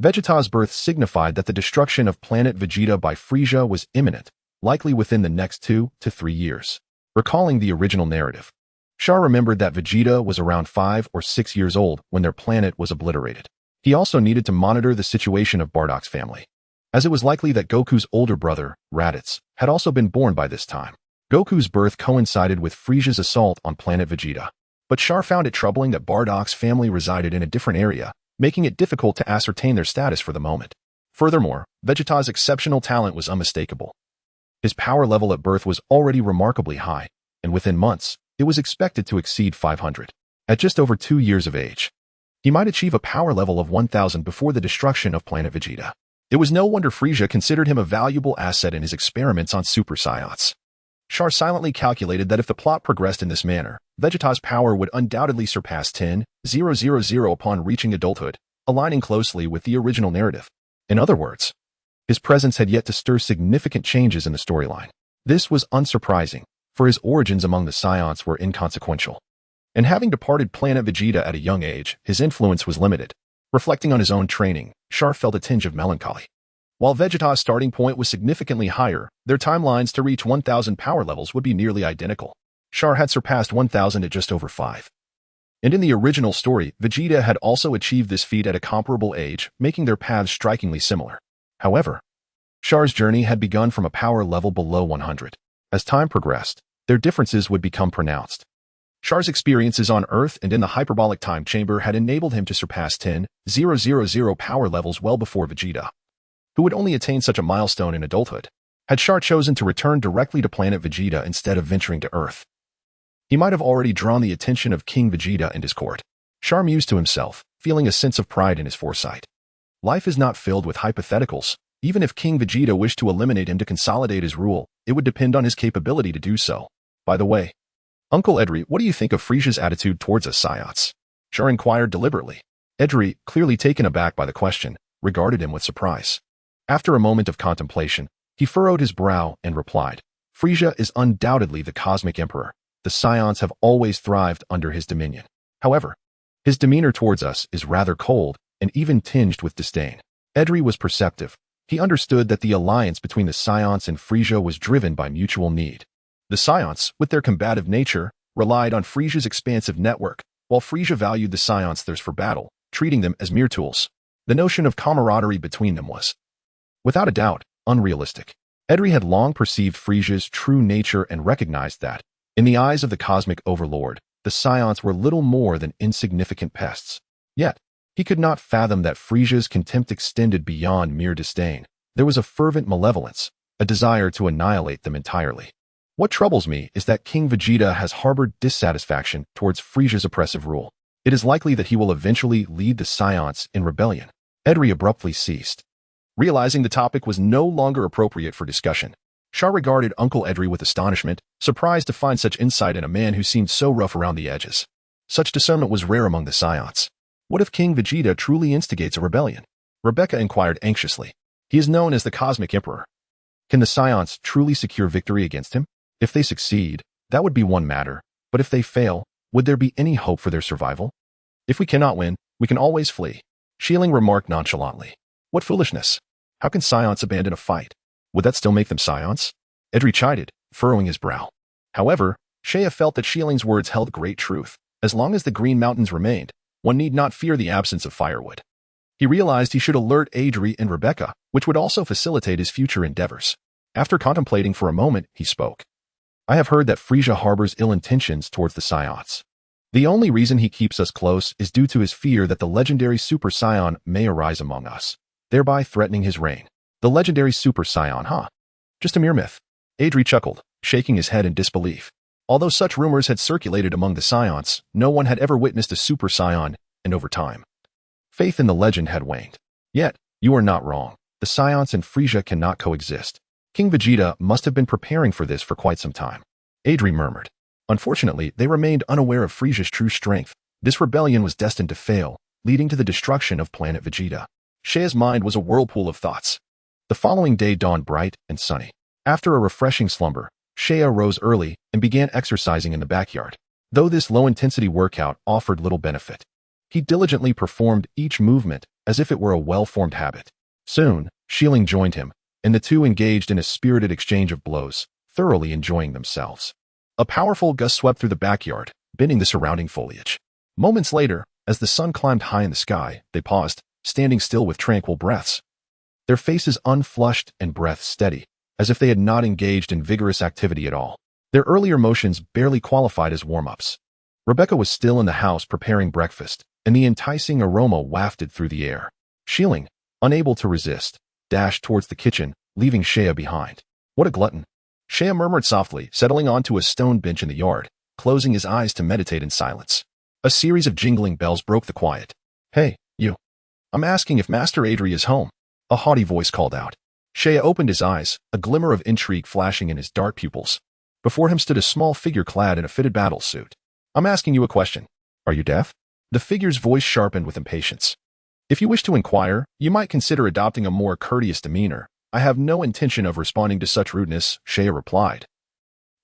Vegeta's birth signified that the destruction of Planet Vegeta by Frieza was imminent, likely within the next 2 to 3 years. Recalling the original narrative, Char remembered that Vegeta was around 5 or 6 years old when their planet was obliterated. He also needed to monitor the situation of Bardock's family, as it was likely that Goku's older brother, Raditz, had also been born by this time. Goku's birth coincided with Frieza's assault on Planet Vegeta, but Char found it troubling that Bardock's family resided in a different area, making it difficult to ascertain their status for the moment. Furthermore, Vegeta's exceptional talent was unmistakable. His power level at birth was already remarkably high, and within months, it was expected to exceed 500. At just over 2 years of age, he might achieve a power level of 1000 before the destruction of Planet Vegeta. It was no wonder Frieza considered him a valuable asset in his experiments on Super Saiyans. Char silently calculated that if the plot progressed in this manner, Vegeta's power would undoubtedly surpass 10,000 upon reaching adulthood, aligning closely with the original narrative. In other words, his presence had yet to stir significant changes in the storyline. This was unsurprising, for his origins among the Saiyans were inconsequential. And having departed Planet Vegeta at a young age, his influence was limited. Reflecting on his own training, Char felt a tinge of melancholy. While Vegeta's starting point was significantly higher, their timelines to reach 1000 power levels would be nearly identical. Char had surpassed 1000 at just over 5. And in the original story, Vegeta had also achieved this feat at a comparable age, making their paths strikingly similar. However, Char's journey had begun from a power level below 100. As time progressed, their differences would become pronounced. Char's experiences on Earth and in the hyperbolic time chamber had enabled him to surpass 10,000 power levels well before Vegeta, who would only attain such a milestone in adulthood. Had Char chosen to return directly to Planet Vegeta instead of venturing to Earth, he might have already drawn the attention of King Vegeta and his court. Char mused to himself, feeling a sense of pride in his foresight. Life is not filled with hypotheticals. Even if King Vegeta wished to eliminate him to consolidate his rule, it would depend on his capability to do so. By the way, Uncle Edry, what do you think of Frieza's attitude towards us Saiyans? Char inquired deliberately. Edry, clearly taken aback by the question, regarded him with surprise. After a moment of contemplation, he furrowed his brow and replied, Frieza is undoubtedly the cosmic emperor. The Saiyans have always thrived under his dominion. However, his demeanor towards us is rather cold and even tinged with disdain. Edry was perceptive. He understood that the alliance between the Saiyans and Frieza was driven by mutual need. The Saiyans, with their combative nature, relied on Frieza's expansive network, while Frieza valued the Saiyans' thirst for battle, treating them as mere tools. The notion of camaraderie between them was, without a doubt, unrealistic. Edry had long perceived Frieza's true nature and recognized that, in the eyes of the cosmic overlord, the Saiyans were little more than insignificant pests. Yet, he could not fathom that Frieza's contempt extended beyond mere disdain. There was a fervent malevolence, a desire to annihilate them entirely. What troubles me is that King Vegeta has harbored dissatisfaction towards Frieza's oppressive rule. It is likely that he will eventually lead the Saiyans in rebellion. Edry abruptly ceased. Realizing the topic was no longer appropriate for discussion, Char regarded Uncle Edry with astonishment, surprised to find such insight in a man who seemed so rough around the edges. Such discernment was rare among the Saiyans. What if King Vegeta truly instigates a rebellion? Rebecca inquired anxiously. He is known as the Cosmic Emperor. Can the Saiyans truly secure victory against him? If they succeed, that would be one matter, but if they fail, would there be any hope for their survival? If we cannot win, we can always flee. Shieling remarked nonchalantly. What foolishness! How can Saiyans abandon a fight? Would that still make them Saiyans? Edry chided, furrowing his brow. However, Shea felt that Shieling's words held great truth. As long as the Green Mountains remained, one need not fear the absence of firewood. He realized he should alert Edry and Rebecca, which would also facilitate his future endeavors. After contemplating for a moment, he spoke. I have heard that Frieza harbors ill intentions towards the Saiyans. The only reason he keeps us close is due to his fear that the legendary Super Saiyan may arise among us, thereby threatening his reign. The legendary Super Saiyan, huh? Just a mere myth. Edry chuckled, shaking his head in disbelief. Although such rumors had circulated among the Saiyans, no one had ever witnessed a Super Saiyan, and over time, faith in the legend had waned. Yet, you are not wrong. The Saiyans and Frieza cannot coexist. King Vegeta must have been preparing for this for quite some time. Edry murmured. Unfortunately, they remained unaware of Frieza's true strength. This rebellion was destined to fail, leading to the destruction of Planet Vegeta. Shea's mind was a whirlpool of thoughts. The following day dawned bright and sunny. After a refreshing slumber, Shea rose early and began exercising in the backyard. Though this low-intensity workout offered little benefit, he diligently performed each movement as if it were a well-formed habit. Soon, Shieling joined him, and the two engaged in a spirited exchange of blows, thoroughly enjoying themselves. A powerful gust swept through the backyard, bending the surrounding foliage. Moments later, as the sun climbed high in the sky, they paused, standing still with tranquil breaths. Their faces unflushed and breaths steady, as if they had not engaged in vigorous activity at all. Their earlier motions barely qualified as warm-ups. Rebecca was still in the house preparing breakfast, and the enticing aroma wafted through the air. Shieling, unable to resist, dashed towards the kitchen, leaving Shea behind. What a glutton! Shea murmured softly, settling onto a stone bench in the yard, closing his eyes to meditate in silence. A series of jingling bells broke the quiet. Hey, you. I'm asking if Master Edry is home. A haughty voice called out. Shea opened his eyes, a glimmer of intrigue flashing in his dark pupils. Before him stood a small figure clad in a fitted battle suit. I'm asking you a question. Are you deaf? The figure's voice sharpened with impatience. If you wish to inquire, you might consider adopting a more courteous demeanor. I have no intention of responding to such rudeness, Shea replied,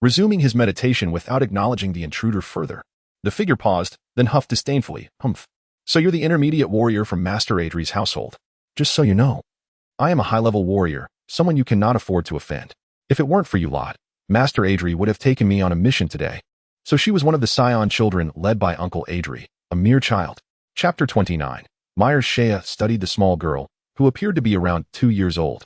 resuming his meditation without acknowledging the intruder further. The figure paused, then huffed disdainfully, humph. So you're the intermediate warrior from Master Edry's household. Just so you know, I am a high-level warrior, someone you cannot afford to offend. If it weren't for you lot, Master Edry would have taken me on a mission today. So she was one of the Saiyan children led by Uncle Edry, a mere child. Chapter 29. Myers Shea studied the small girl, who appeared to be around 2 years old.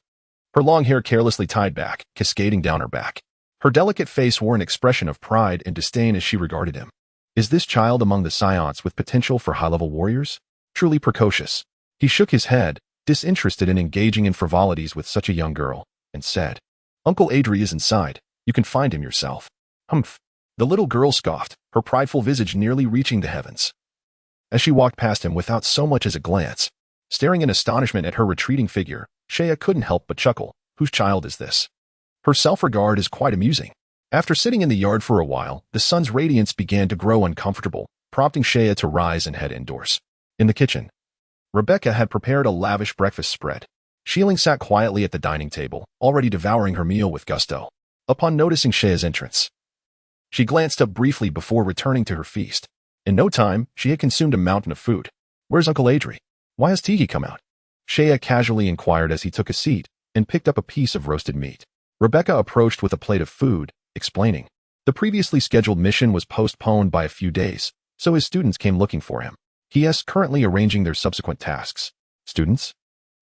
Her long hair carelessly tied back, cascading down her back. Her delicate face wore an expression of pride and disdain as she regarded him. Is this child among the Saiyans with potential for high-level warriors? Truly precocious. He shook his head, disinterested in engaging in frivolities with such a young girl, and said, Uncle Edry is inside. You can find him yourself. Humph. The little girl scoffed, her prideful visage nearly reaching the heavens. As she walked past him without so much as a glance, staring in astonishment at her retreating figure, Shea couldn't help but chuckle. Whose child is this? Her self-regard is quite amusing. After sitting in the yard for a while, the sun's radiance began to grow uncomfortable, prompting Shea to rise and head indoors. In the kitchen, Rebecca had prepared a lavish breakfast spread. Shieling sat quietly at the dining table, already devouring her meal with gusto. Upon noticing Shea's entrance, she glanced up briefly before returning to her feast. In no time, she had consumed a mountain of food. Where's Uncle Edry? Why has Tiki come out? Shea casually inquired as he took a seat and picked up a piece of roasted meat. Rebecca approached with a plate of food, explaining. The previously scheduled mission was postponed by a few days, so his students came looking for him. He is currently arranging their subsequent tasks. Students?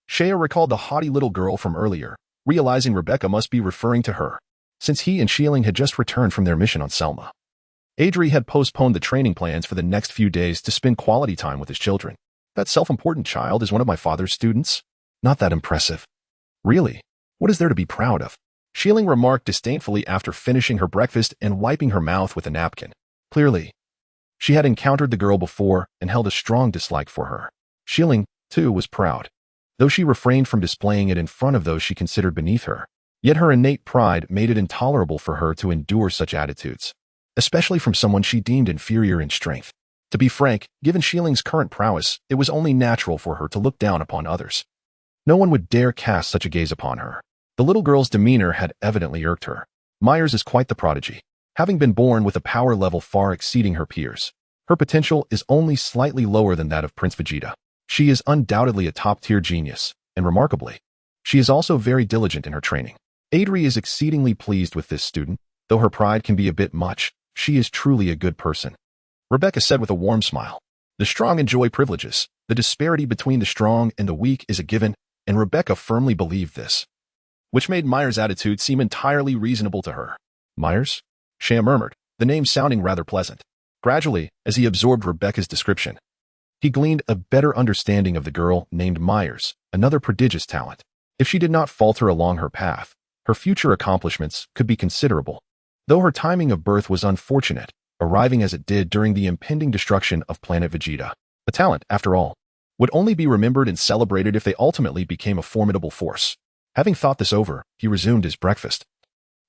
Shea recalled the haughty little girl from earlier, realizing Rebecca must be referring to her, since he and Shieling had just returned from their mission on Selma. Adri had postponed the training plans for the next few days to spend quality time with his children. That self-important child is one of my father's students? Not that impressive. Really? What is there to be proud of? Shieling remarked disdainfully after finishing her breakfast and wiping her mouth with a napkin. Clearly, she had encountered the girl before and held a strong dislike for her. Shieling, too, was proud, though she refrained from displaying it in front of those she considered beneath her. Yet her innate pride made it intolerable for her to endure such attitudes, especially from someone she deemed inferior in strength. To be frank, given Shieling's current prowess, it was only natural for her to look down upon others. No one would dare cast such a gaze upon her. The little girl's demeanor had evidently irked her. Myers is quite the prodigy, having been born with a power level far exceeding her peers. Her potential is only slightly lower than that of Prince Vegeta. She is undoubtedly a top-tier genius, and remarkably, she is also very diligent in her training. Adri is exceedingly pleased with this student, though her pride can be a bit much. She is truly a good person. Rebecca said with a warm smile. The strong enjoy privileges. The disparity between the strong and the weak is a given, and Rebecca firmly believed this, which made Myers' attitude seem entirely reasonable to her. Myers? Shea murmured, the name sounding rather pleasant. Gradually, as he absorbed Rebecca's description, he gleaned a better understanding of the girl named Myers, another prodigious talent. If she did not falter along her path, her future accomplishments could be considerable. Though her timing of birth was unfortunate, arriving as it did during the impending destruction of Planet Vegeta, a talent, after all, would only be remembered and celebrated if they ultimately became a formidable force. Having thought this over, he resumed his breakfast,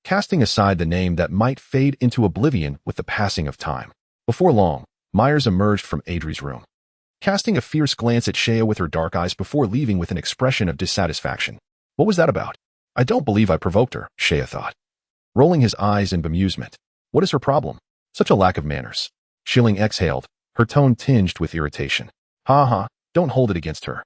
casting aside the name that might fade into oblivion with the passing of time. Before long, Myers emerged from Adri's room, casting a fierce glance at Shea with her dark eyes before leaving with an expression of dissatisfaction. What was that about? I don't believe I provoked her, Shea thought, rolling his eyes in bemusement. What is her problem? Such a lack of manners. Shilling exhaled, her tone tinged with irritation. Ha, don't hold it against her.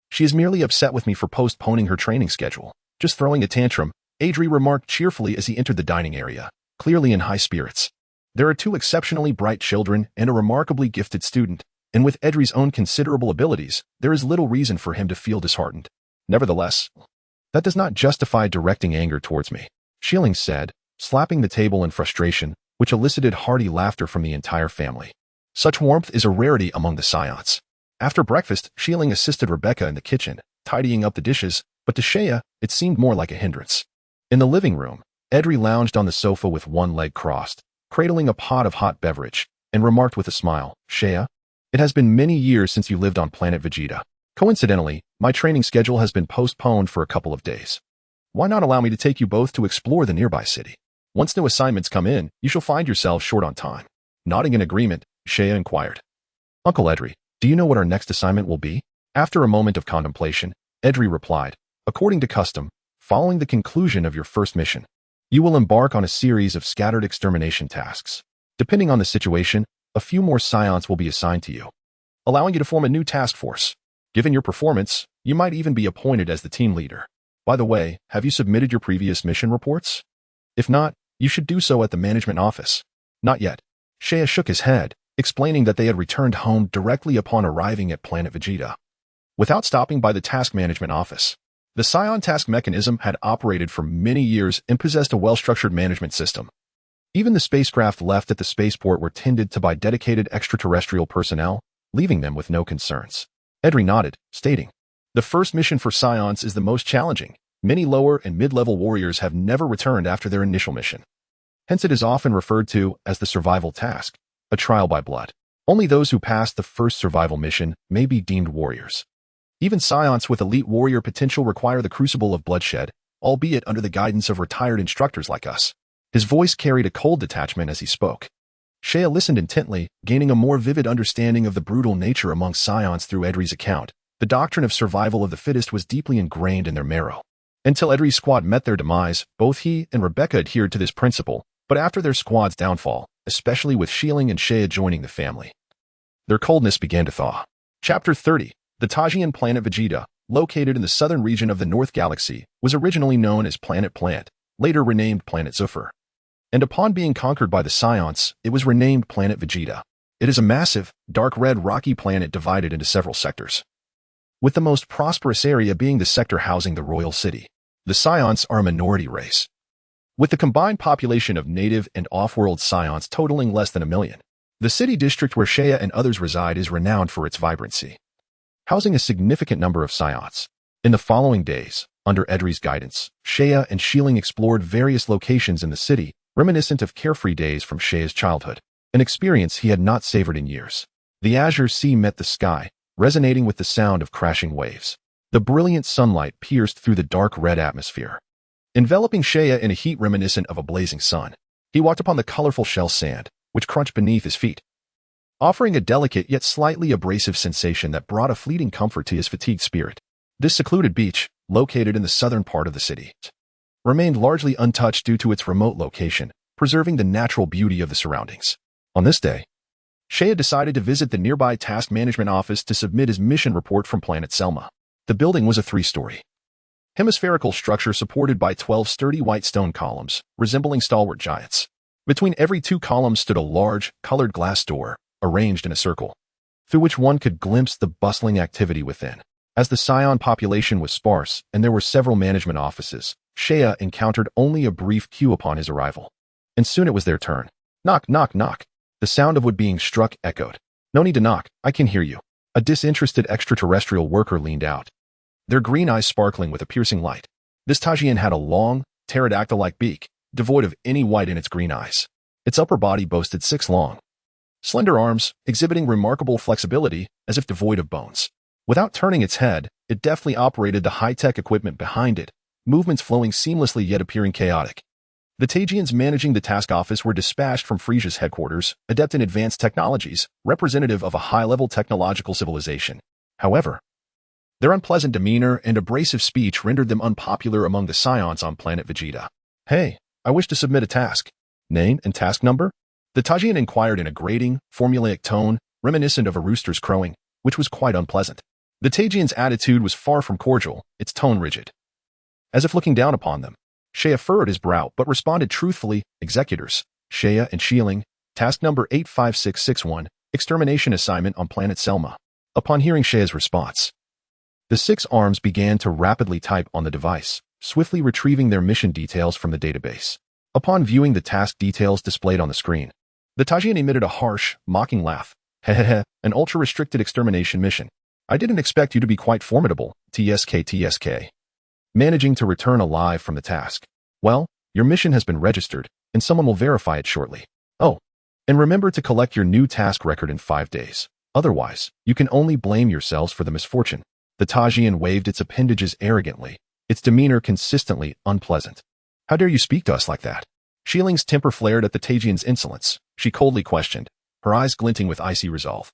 She is merely upset with me for postponing her training schedule. Just throwing a tantrum, Adri remarked cheerfully as he entered the dining area, clearly in high spirits. There are two exceptionally bright children and a remarkably gifted student, and with Adri's own considerable abilities, there is little reason for him to feel disheartened. Nevertheless, that does not justify directing anger towards me, Shilling said, slapping the table in frustration, which elicited hearty laughter from the entire family. Such warmth is a rarity among the Saiyans. After breakfast, Shieling assisted Rebecca in the kitchen, tidying up the dishes, but to Shea, it seemed more like a hindrance. In the living room, Adri lounged on the sofa with one leg crossed, cradling a pot of hot beverage, and remarked with a smile, Shea, it has been many years since you lived on Planet Vegeta. Coincidentally, my training schedule has been postponed for a couple of days. Why not allow me to take you both to explore the nearby city? Once new assignments come in, you shall find yourselves short on time. Nodding in agreement, Shea inquired. Uncle Adri, do you know what our next assignment will be? After a moment of contemplation, Adri replied, according to custom, following the conclusion of your first mission, you will embark on a series of scattered extermination tasks. Depending on the situation, a few more Saiyans will be assigned to you, allowing you to form a new task force. Given your performance, you might even be appointed as the team leader. By the way, have you submitted your previous mission reports? If not, you should do so at the management office. Not yet. Shea shook his head, explaining that they had returned home directly upon arriving at Planet Vegeta, without stopping by the task management office. The Saiyan task mechanism had operated for many years and possessed a well-structured management system. Even the spacecraft left at the spaceport were tended to by dedicated extraterrestrial personnel, leaving them with no concerns. Adri nodded, stating, the first mission for Saiyans is the most challenging. Many lower and mid-level warriors have never returned after their initial mission. Hence it is often referred to as the survival task, a trial by blood. Only those who pass the first survival mission may be deemed warriors. Even Saiyans with elite warrior potential require the crucible of bloodshed, albeit under the guidance of retired instructors like us. His voice carried a cold detachment as he spoke. Shea listened intently, gaining a more vivid understanding of the brutal nature among Saiyans through Adri's account. The doctrine of survival of the fittest was deeply ingrained in their marrow. Until Adri's squad met their demise, both he and Rebecca adhered to this principle, but after their squad's downfall, especially with Shieling and Shea joining the family, their coldness began to thaw. Chapter 30. The Tajian planet Vegeta, located in the southern region of the North Galaxy, was originally known as Planet Plant, later renamed Planet Zuffer. and upon being conquered by the Saiyans, it was renamed Planet Vegeta. It is a massive, dark red rocky planet divided into several sectors, with the most prosperous area being the sector housing the royal city. The Saiyans are a minority race, with the combined population of native and off-world Saiyans totaling less than 1 million. The city district where Seiya and others reside is renowned for its vibrancy, housing a significant number of Saiyans. In the following days, under Edri's guidance, Seiya and Xiling explored various locations in the city, reminiscent of carefree days from Seiya's childhood, an experience he had not savored in years. The azure sea met the sky, resonating with the sound of crashing waves. The brilliant sunlight pierced through the dark red atmosphere, enveloping Seiya in a heat reminiscent of a blazing sun. He walked upon the colorful shell sand, which crunched beneath his feet, offering a delicate yet slightly abrasive sensation that brought a fleeting comfort to his fatigued spirit. This secluded beach, located in the southern part of the city, remained largely untouched due to its remote location, preserving the natural beauty of the surroundings. On this day, Seiya decided to visit the nearby task management office to submit his mission report from Planet Selma. The building was a 3-story, hemispherical structure supported by 12 sturdy white stone columns, resembling stalwart giants. Between every 2 columns stood a large, colored glass door, arranged in a circle, through which one could glimpse the bustling activity within. As the Saiyan population was sparse and there were several management offices, Seiya encountered only a brief queue upon his arrival. And soon it was their turn. Knock, knock, knock. The sound of wood being struck echoed. No need to knock, I can hear you. A disinterested extraterrestrial worker leaned out, their green eyes sparkling with a piercing light. This Tajian had a long, pterodactyl-like beak, devoid of any white in its green eyes. Its upper body boasted 6 long, slender arms, exhibiting remarkable flexibility as if devoid of bones. Without turning its head, it deftly operated the high-tech equipment behind it, movements flowing seamlessly yet appearing chaotic. The Tajians managing the task office were dispatched from Frieza's headquarters, adept in advanced technologies, representative of a high-level technological civilization. However, their unpleasant demeanor and abrasive speech rendered them unpopular among the Saiyans on Planet Vegeta. Hey, I wish to submit a task. Name and task number? The Tajian inquired in a grating, formulaic tone, reminiscent of a rooster's crowing, which was quite unpleasant. The Tajian's attitude was far from cordial, its tone rigid, as if looking down upon them. Seiya furrowed his brow but responded truthfully, Executors, Seiya and Xiling, task number 85661, extermination assignment on Planet Selma. Upon hearing Seiya's response, the 6 arms began to rapidly type on the device, swiftly retrieving their mission details from the database. Upon viewing the task details displayed on the screen, the Tajian emitted a harsh, mocking laugh. Hehehe, an ultra-restricted extermination mission. I didn't expect you to be quite formidable, TSK. Managing to return alive from the task. Well, your mission has been registered, and someone will verify it shortly. Oh, and remember to collect your new task record in 5 days. Otherwise, you can only blame yourselves for the misfortune. The Tajian waved its appendages arrogantly, its demeanor consistently unpleasant. How dare you speak to us like that? Xieling's temper flared at the Tajian's insolence. She coldly questioned, her eyes glinting with icy resolve,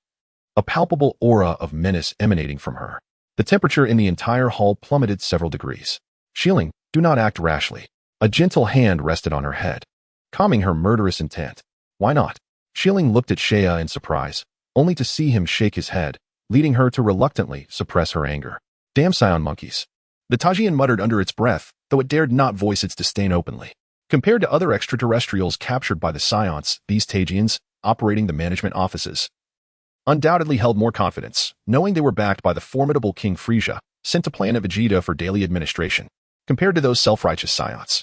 a palpable aura of menace emanating from her. The temperature in the entire hall plummeted several degrees. Xiling, do not act rashly. A gentle hand rested on her head, calming her murderous intent. Why not? Xiling looked at Seiya in surprise, only to see him shake his head, leading her to reluctantly suppress her anger. Damn Saiyan monkeys. The Tajian muttered under its breath, though it dared not voice its disdain openly. Compared to other extraterrestrials captured by the Saiyans, these Tajians, operating the management offices, undoubtedly held more confidence, knowing they were backed by the formidable King Frieza, sent to Planet Vegeta for daily administration, compared to those self-righteous Saiyans.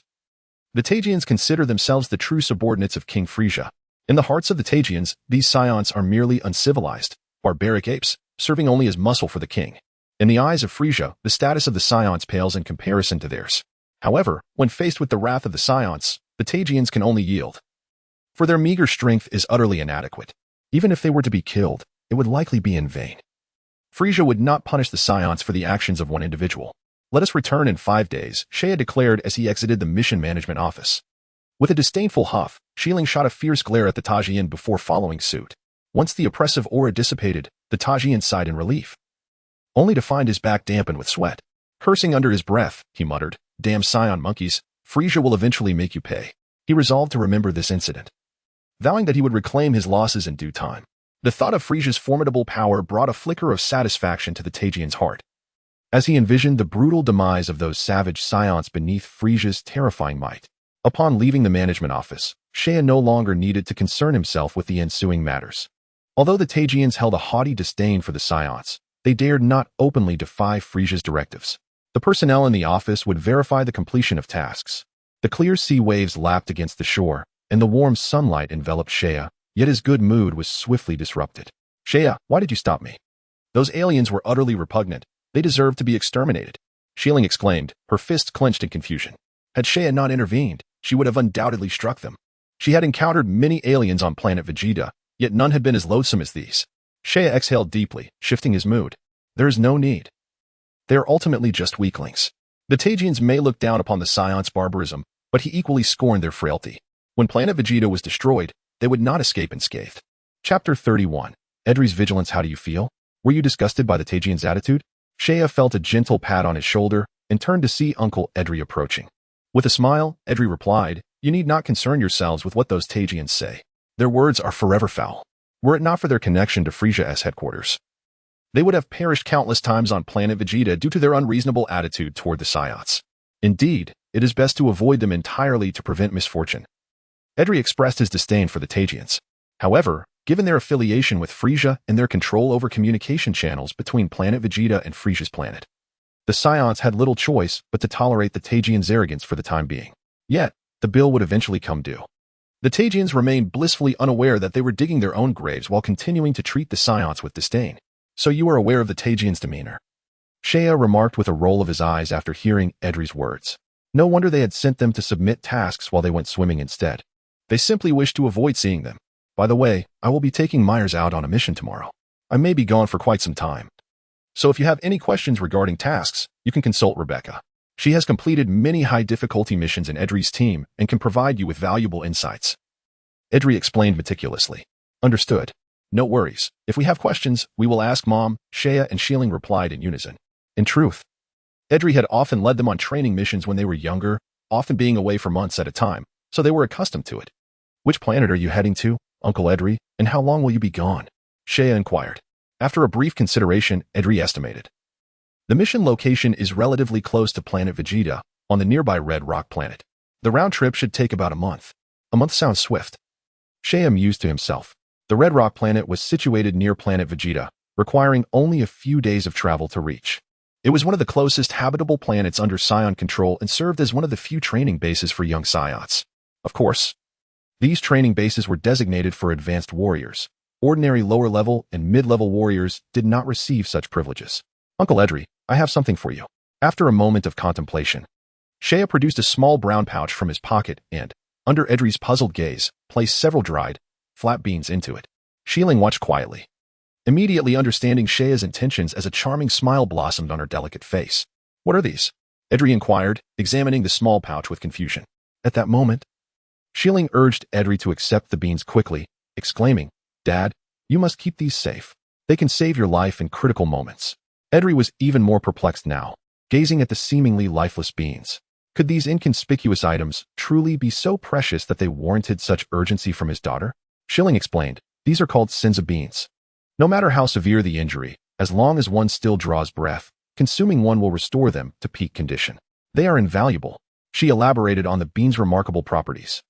The Tajians consider themselves the true subordinates of King Frieza. In the hearts of the Tajians, these Saiyans are merely uncivilized, barbaric apes, serving only as muscle for the king. In the eyes of Frieza, the status of the Saiyans pales in comparison to theirs. However, when faced with the wrath of the Saiyans, the Tajians can only yield, for their meager strength is utterly inadequate. Even if they were to be killed, it would likely be in vain. Frieza would not punish the Saiyans for the actions of one individual. Let us return in 5 days, Seiya declared as he exited the mission management office. With a disdainful huff, Xiling shot a fierce glare at the Tajian before following suit. Once the oppressive aura dissipated, the Tajian sighed in relief, only to find his back dampened with sweat. Cursing under his breath, he muttered, Damn Saiyan monkeys, Frieza will eventually make you pay. He resolved to remember this incident, vowing that he would reclaim his losses in due time. The thought of Frieza's formidable power brought a flicker of satisfaction to the Tajian's heart, as he envisioned the brutal demise of those savage Saiyans beneath Frieza's terrifying might. Upon leaving the management office, Saiyan no longer needed to concern himself with the ensuing matters. Although the Taijians held a haughty disdain for the Saiyans, they dared not openly defy Frieza's directives. The personnel in the office would verify the completion of tasks. The clear sea waves lapped against the shore, and the warm sunlight enveloped Saiyan, yet his good mood was swiftly disrupted. Saiyan, why did you stop me? Those aliens were utterly repugnant. They deserved to be exterminated. Xiling exclaimed, her fists clenched in confusion. Had Saiyan not intervened, she would have undoubtedly struck them. She had encountered many aliens on Planet Vegeta, yet none had been as loathsome as these. Saiyan exhaled deeply, shifting his mood. There is no need. They are ultimately just weaklings. The Taijians may look down upon the Saiyans' barbarism, but he equally scorned their frailty. When Planet Vegeta was destroyed, they would not escape unscathed. Chapter 31. Edri's vigilance. How do you feel? Were you disgusted by the Taijians' attitude? Saiyan felt a gentle pat on his shoulder and turned to see Uncle Edri approaching. With a smile, Edri replied, you need not concern yourselves with what those Taijians say. Their words are forever foul. Were it not for their connection to FRIEZA'S headquarters, they would have perished countless times on Planet Vegeta due to their unreasonable attitude toward the Saiyans. Indeed, it is best to avoid them entirely to prevent misfortune. Edri expressed his disdain for the Taijians. However, given their affiliation with Frieza and their control over communication channels between Planet Vegeta and Frieza's planet, the Saiyans had little choice but to tolerate the Taijians' arrogance for the time being. Yet, the bill would eventually come due. The Taijians remained blissfully unaware that they were digging their own graves while continuing to treat the Saiyans with disdain. So you are aware of the Taijians' demeanor? Saiyan remarked with a roll of his eyes after hearing Edri's words. No wonder they had sent them to submit tasks while they went swimming instead. They simply wished to avoid seeing them. By the way, I will be taking Myers out on a mission tomorrow. I may be gone for quite some time. So if you have any questions regarding tasks, you can consult Rebecca. She has completed many high-difficulty missions in Edri's team and can provide you with valuable insights. Edri explained meticulously. Understood. No worries. If we have questions, we will ask Mom, Saiyan and Xiling replied in unison. In truth, Edri had often led them on training missions when they were younger, often being away for months at a time, so they were accustomed to it. Which planet are you heading to, Uncle Edri, and how long will you be gone? Saiyan inquired. After a brief consideration, Edri estimated. The mission location is relatively close to Planet Vegeta, on the nearby Red Rock planet. The round trip should take about a month. A month sounds swift. Saiyan mused to himself. The Red Rock planet was situated near Planet Vegeta, requiring only a few days of travel to reach. It was one of the closest habitable planets under Saiyan control and served as one of the few training bases for young Saiyans. Of course, these training bases were designated for advanced warriors. Ordinary lower-level and mid-level warriors did not receive such privileges. Uncle Edri, I have something for you. After a moment of contemplation, Saiyan produced a small brown pouch from his pocket and, under Edri's puzzled gaze, placed several dried, flat beans into it. Xiling watched quietly. Immediately understanding Saiyan's intentions as a charming smile blossomed on her delicate face. What are these? Edri inquired, examining the small pouch with confusion. At that moment, Xiling urged Edri to accept the beans quickly, exclaiming, Dad, you must keep these safe. They can save your life in critical moments. Edri was even more perplexed now, gazing at the seemingly lifeless beans. Could these inconspicuous items truly be so precious that they warranted such urgency from his daughter? Xiling explained, these are called senza beans. No matter how severe the injury, as long as one still draws breath, consuming one will restore them to peak condition. They are invaluable. She elaborated on the beans' remarkable properties.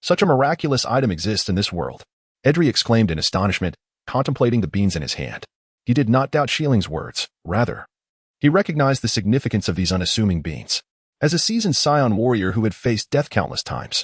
Such a miraculous item exists in this world. Edri exclaimed in astonishment, contemplating the beans in his hand. He did not doubt Xiling's words. Rather, he recognized the significance of these unassuming beans. As a seasoned Saiyan warrior who had faced death countless times,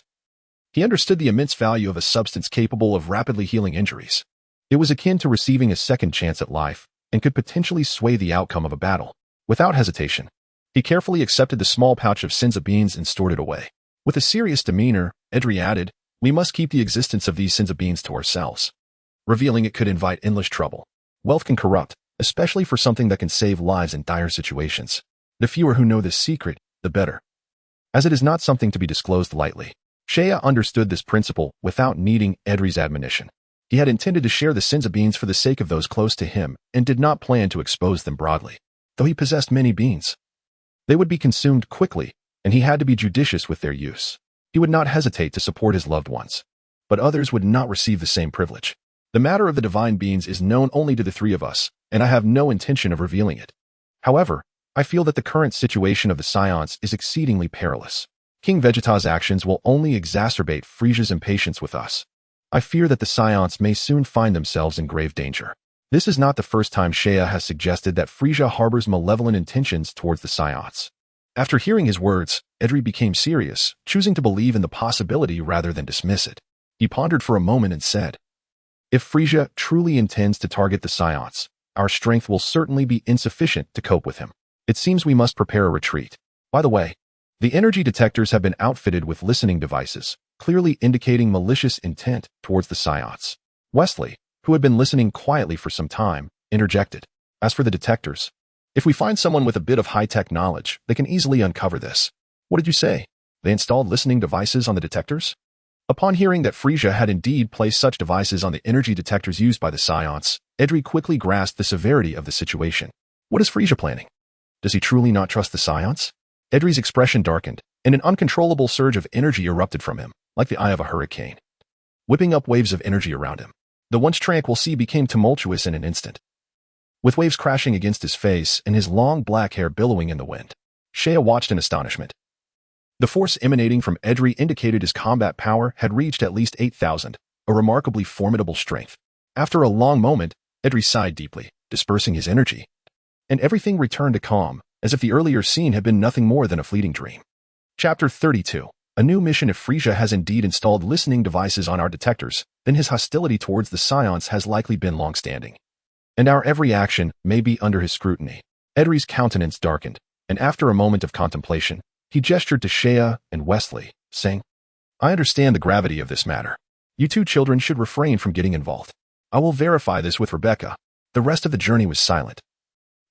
he understood the immense value of a substance capable of rapidly healing injuries. It was akin to receiving a second chance at life and could potentially sway the outcome of a battle. Without hesitation, he carefully accepted the small pouch of senza beans and stored it away. With a serious demeanor, Edri added, we must keep the existence of these senza beans to ourselves. Revealing it could invite endless trouble. Wealth can corrupt, especially for something that can save lives in dire situations. The fewer who know this secret, the better. As it is not something to be disclosed lightly, Saiyan understood this principle without needing Edri's admonition. He had intended to share the senza beans for the sake of those close to him and did not plan to expose them broadly. Though he possessed many beans, they would be consumed quickly, and he had to be judicious with their use. He would not hesitate to support his loved ones, but others would not receive the same privilege. The matter of the divine beans is known only to the three of us, and I have no intention of revealing it. However, I feel that the current situation of the Saiyans is exceedingly perilous. King Vegeta's actions will only exacerbate Frieza's impatience with us. I fear that the Saiyans may soon find themselves in grave danger. This is not the first time Saiyan has suggested that Frieza harbors malevolent intentions towards the Saiyans. After hearing his words, Edry became serious, choosing to believe in the possibility rather than dismiss it. He pondered for a moment and said, "If Frieza truly intends to target the Saiyans, our strength will certainly be insufficient to cope with him. It seems we must prepare a retreat. By the way, the energy detectors have been outfitted with listening devices, clearly indicating malicious intent towards the Saiyans." Wesley, who had been listening quietly for some time, interjected, "As for the detectors, if we find someone with a bit of high-tech knowledge, they can easily uncover this." "What did you say? They installed listening devices on the detectors?" Upon hearing that Frieza had indeed placed such devices on the energy detectors used by the Saiyans, Edry quickly grasped the severity of the situation. What is Frieza planning? Does he truly not trust the Saiyans? Edry's expression darkened, and an uncontrollable surge of energy erupted from him, like the eye of a hurricane, whipping up waves of energy around him. The once tranquil sea became tumultuous in an instant, with waves crashing against his face and his long black hair billowing in the wind. Saiyan watched in astonishment. The force emanating from Edry indicated his combat power had reached at least 8,000, a remarkably formidable strength. After a long moment, Edry sighed deeply, dispersing his energy, and everything returned to calm, as if the earlier scene had been nothing more than a fleeting dream. Chapter 32. A new mission. If Frieza has indeed installed listening devices on our detectors, then his hostility towards the Saiyans has likely been long-standing, and our every action may be under his scrutiny. Edry's countenance darkened, and after a moment of contemplation, he gestured to Saiyan and Wesley, saying, "I understand the gravity of this matter. You two children should refrain from getting involved. I will verify this with Rebecca." The rest of the journey was silent,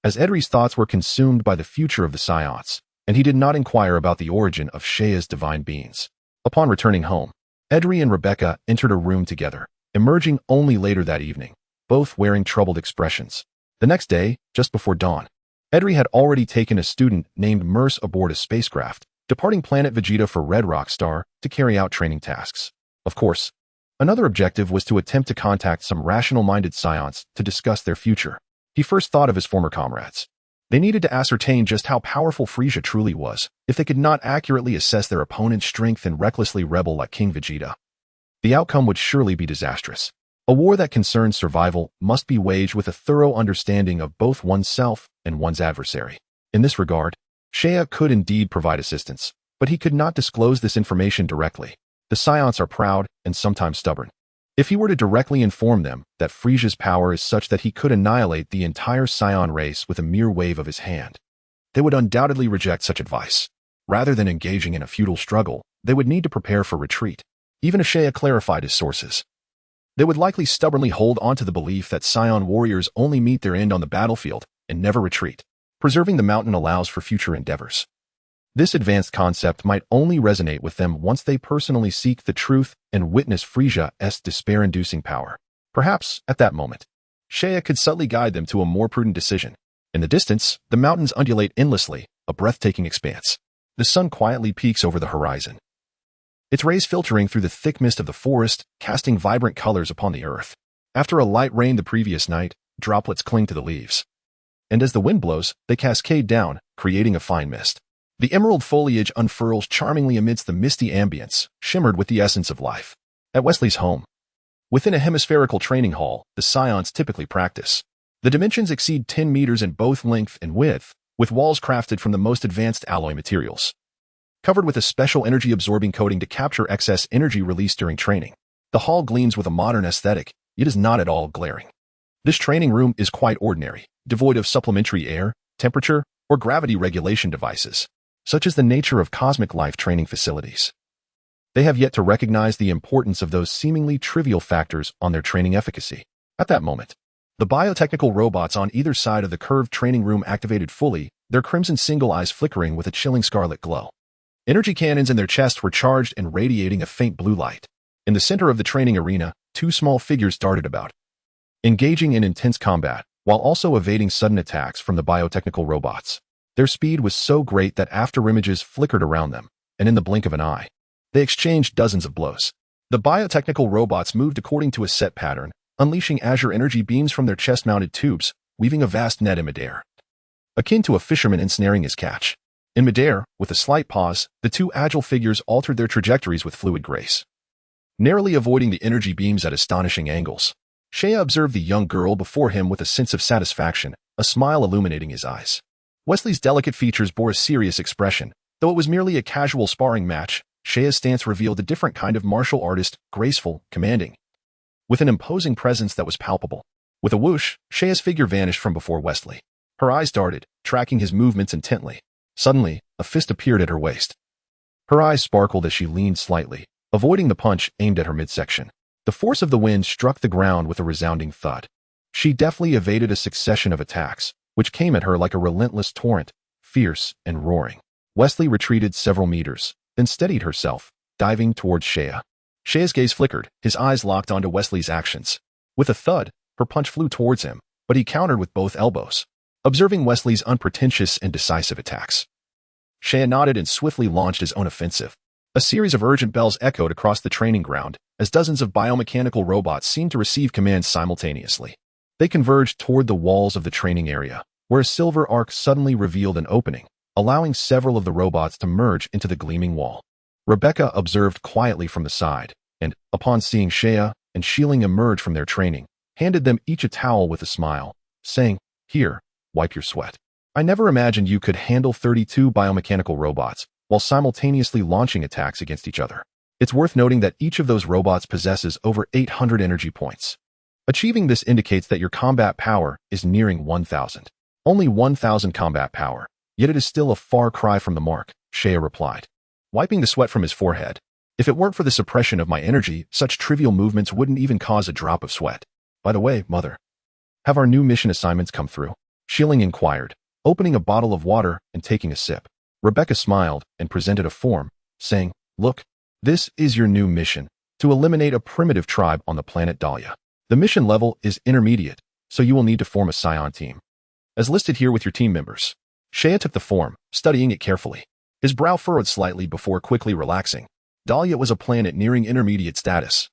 as Edry's thoughts were consumed by the future of the Saiyans, and he did not inquire about the origin of Saiyan's divine beings. Upon returning home, Edry and Rebecca entered a room together, emerging only later that evening, both wearing troubled expressions. The next day, just before dawn, Edry had already taken a student named Merce aboard a spacecraft, departing Planet Vegeta for Red Rock Star to carry out training tasks. Of course, another objective was to attempt to contact some rational-minded Saiyans to discuss their future. He first thought of his former comrades. They needed to ascertain just how powerful Frieza truly was, if they could not accurately assess their opponent's strength and recklessly rebel like King Vegeta. The outcome would surely be disastrous. A war that concerns survival must be waged with a thorough understanding of both oneself and one's adversary. In this regard, Saiyan could indeed provide assistance, but he could not disclose this information directly. The Saiyans are proud and sometimes stubborn. If he were to directly inform them that Frieza's power is such that he could annihilate the entire Saiyan race with a mere wave of his hand, they would undoubtedly reject such advice. Rather than engaging in a futile struggle, they would need to prepare for retreat. Even if Saiyan clarified his sources, they would likely stubbornly hold on to the belief that Saiyan warriors only meet their end on the battlefield and never retreat. Preserving the mountain allows for future endeavors. This advanced concept might only resonate with them once they personally seek the truth and witness Frieza's despair-inducing power. Perhaps, at that moment, Saiyan could subtly guide them to a more prudent decision. In the distance, the mountains undulate endlessly, a breathtaking expanse. The sun quietly peeks over the horizon, its rays filtering through the thick mist of the forest, casting vibrant colors upon the earth. After a light rain the previous night, droplets cling to the leaves, and as the wind blows, they cascade down, creating a fine mist. The emerald foliage unfurls charmingly amidst the misty ambience, shimmered with the essence of life. At Wesley's home, within a hemispherical training hall, the Saiyans typically practice. The dimensions exceed 10 meters in both length and width, with walls crafted from the most advanced alloy materials, covered with a special energy-absorbing coating to capture excess energy released during training. The hall gleams with a modern aesthetic, yet is not at all glaring. This training room is quite ordinary, devoid of supplementary air, temperature, or gravity regulation devices, such as the nature of cosmic life training facilities. They have yet to recognize the importance of those seemingly trivial factors on their training efficacy. At that moment, the biotechnical robots on either side of the curved training room activated fully, their crimson single eyes flickering with a chilling scarlet glow. Energy cannons in their chests were charged and radiating a faint blue light. In the center of the training arena, two small figures darted about, engaging in intense combat, while also evading sudden attacks from the biotechnical robots. Their speed was so great that afterimages flickered around them, and in the blink of an eye, they exchanged dozens of blows. The biotechnical robots moved according to a set pattern, unleashing azure energy beams from their chest-mounted tubes, weaving a vast net in midair, akin to a fisherman ensnaring his catch. In midair, with a slight pause, the two agile figures altered their trajectories with fluid grace, narrowly avoiding the energy beams at astonishing angles. Seiya observed the young girl before him with a sense of satisfaction, a smile illuminating his eyes. Wesley's delicate features bore a serious expression. Though it was merely a casual sparring match, Seiya's stance revealed a different kind of martial artist, graceful, commanding, with an imposing presence that was palpable. With a whoosh, Seiya's figure vanished from before Wesley. Her eyes darted, tracking his movements intently. Suddenly, a fist appeared at her waist. Her eyes sparkled as she leaned slightly, avoiding the punch aimed at her midsection. The force of the wind struck the ground with a resounding thud. She deftly evaded a succession of attacks, which came at her like a relentless torrent, fierce and roaring. Wesley retreated several meters, then steadied herself, diving towards Seiya. Seiya's gaze flickered, his eyes locked onto Wesley's actions. With a thud, her punch flew towards him, but he countered with both elbows, observing Wesley's unpretentious and decisive attacks. Seiya nodded and swiftly launched his own offensive. A series of urgent bells echoed across the training ground, as dozens of biomechanical robots seemed to receive commands simultaneously. They converged toward the walls of the training area, where a silver arc suddenly revealed an opening, allowing several of the robots to merge into the gleaming wall. Rebecca observed quietly from the side, and, upon seeing Seiya and Shieling emerge from their training, handed them each a towel with a smile, saying, "Here, wipe your sweat." I never imagined you could handle 32 biomechanical robots while simultaneously launching attacks against each other. It's worth noting that each of those robots possesses over 800 energy points. Achieving this indicates that your combat power is nearing 1,000. Only 1,000 combat power, yet it is still a far cry from the mark, Seiya replied, wiping the sweat from his forehead. If it weren't for the suppression of my energy, such trivial movements wouldn't even cause a drop of sweat. By the way, Mother, have our new mission assignments come through? Shieling inquired, opening a bottle of water and taking a sip. Rebecca smiled and presented a form, saying, "Look, this is your new mission, to eliminate a primitive tribe on the planet Dahlia. The mission level is intermediate, so you will need to form a Saiyan team, as listed here with your team members." Seiya took the form, studying it carefully. His brow furrowed slightly before quickly relaxing. Dahlia was a planet nearing intermediate status,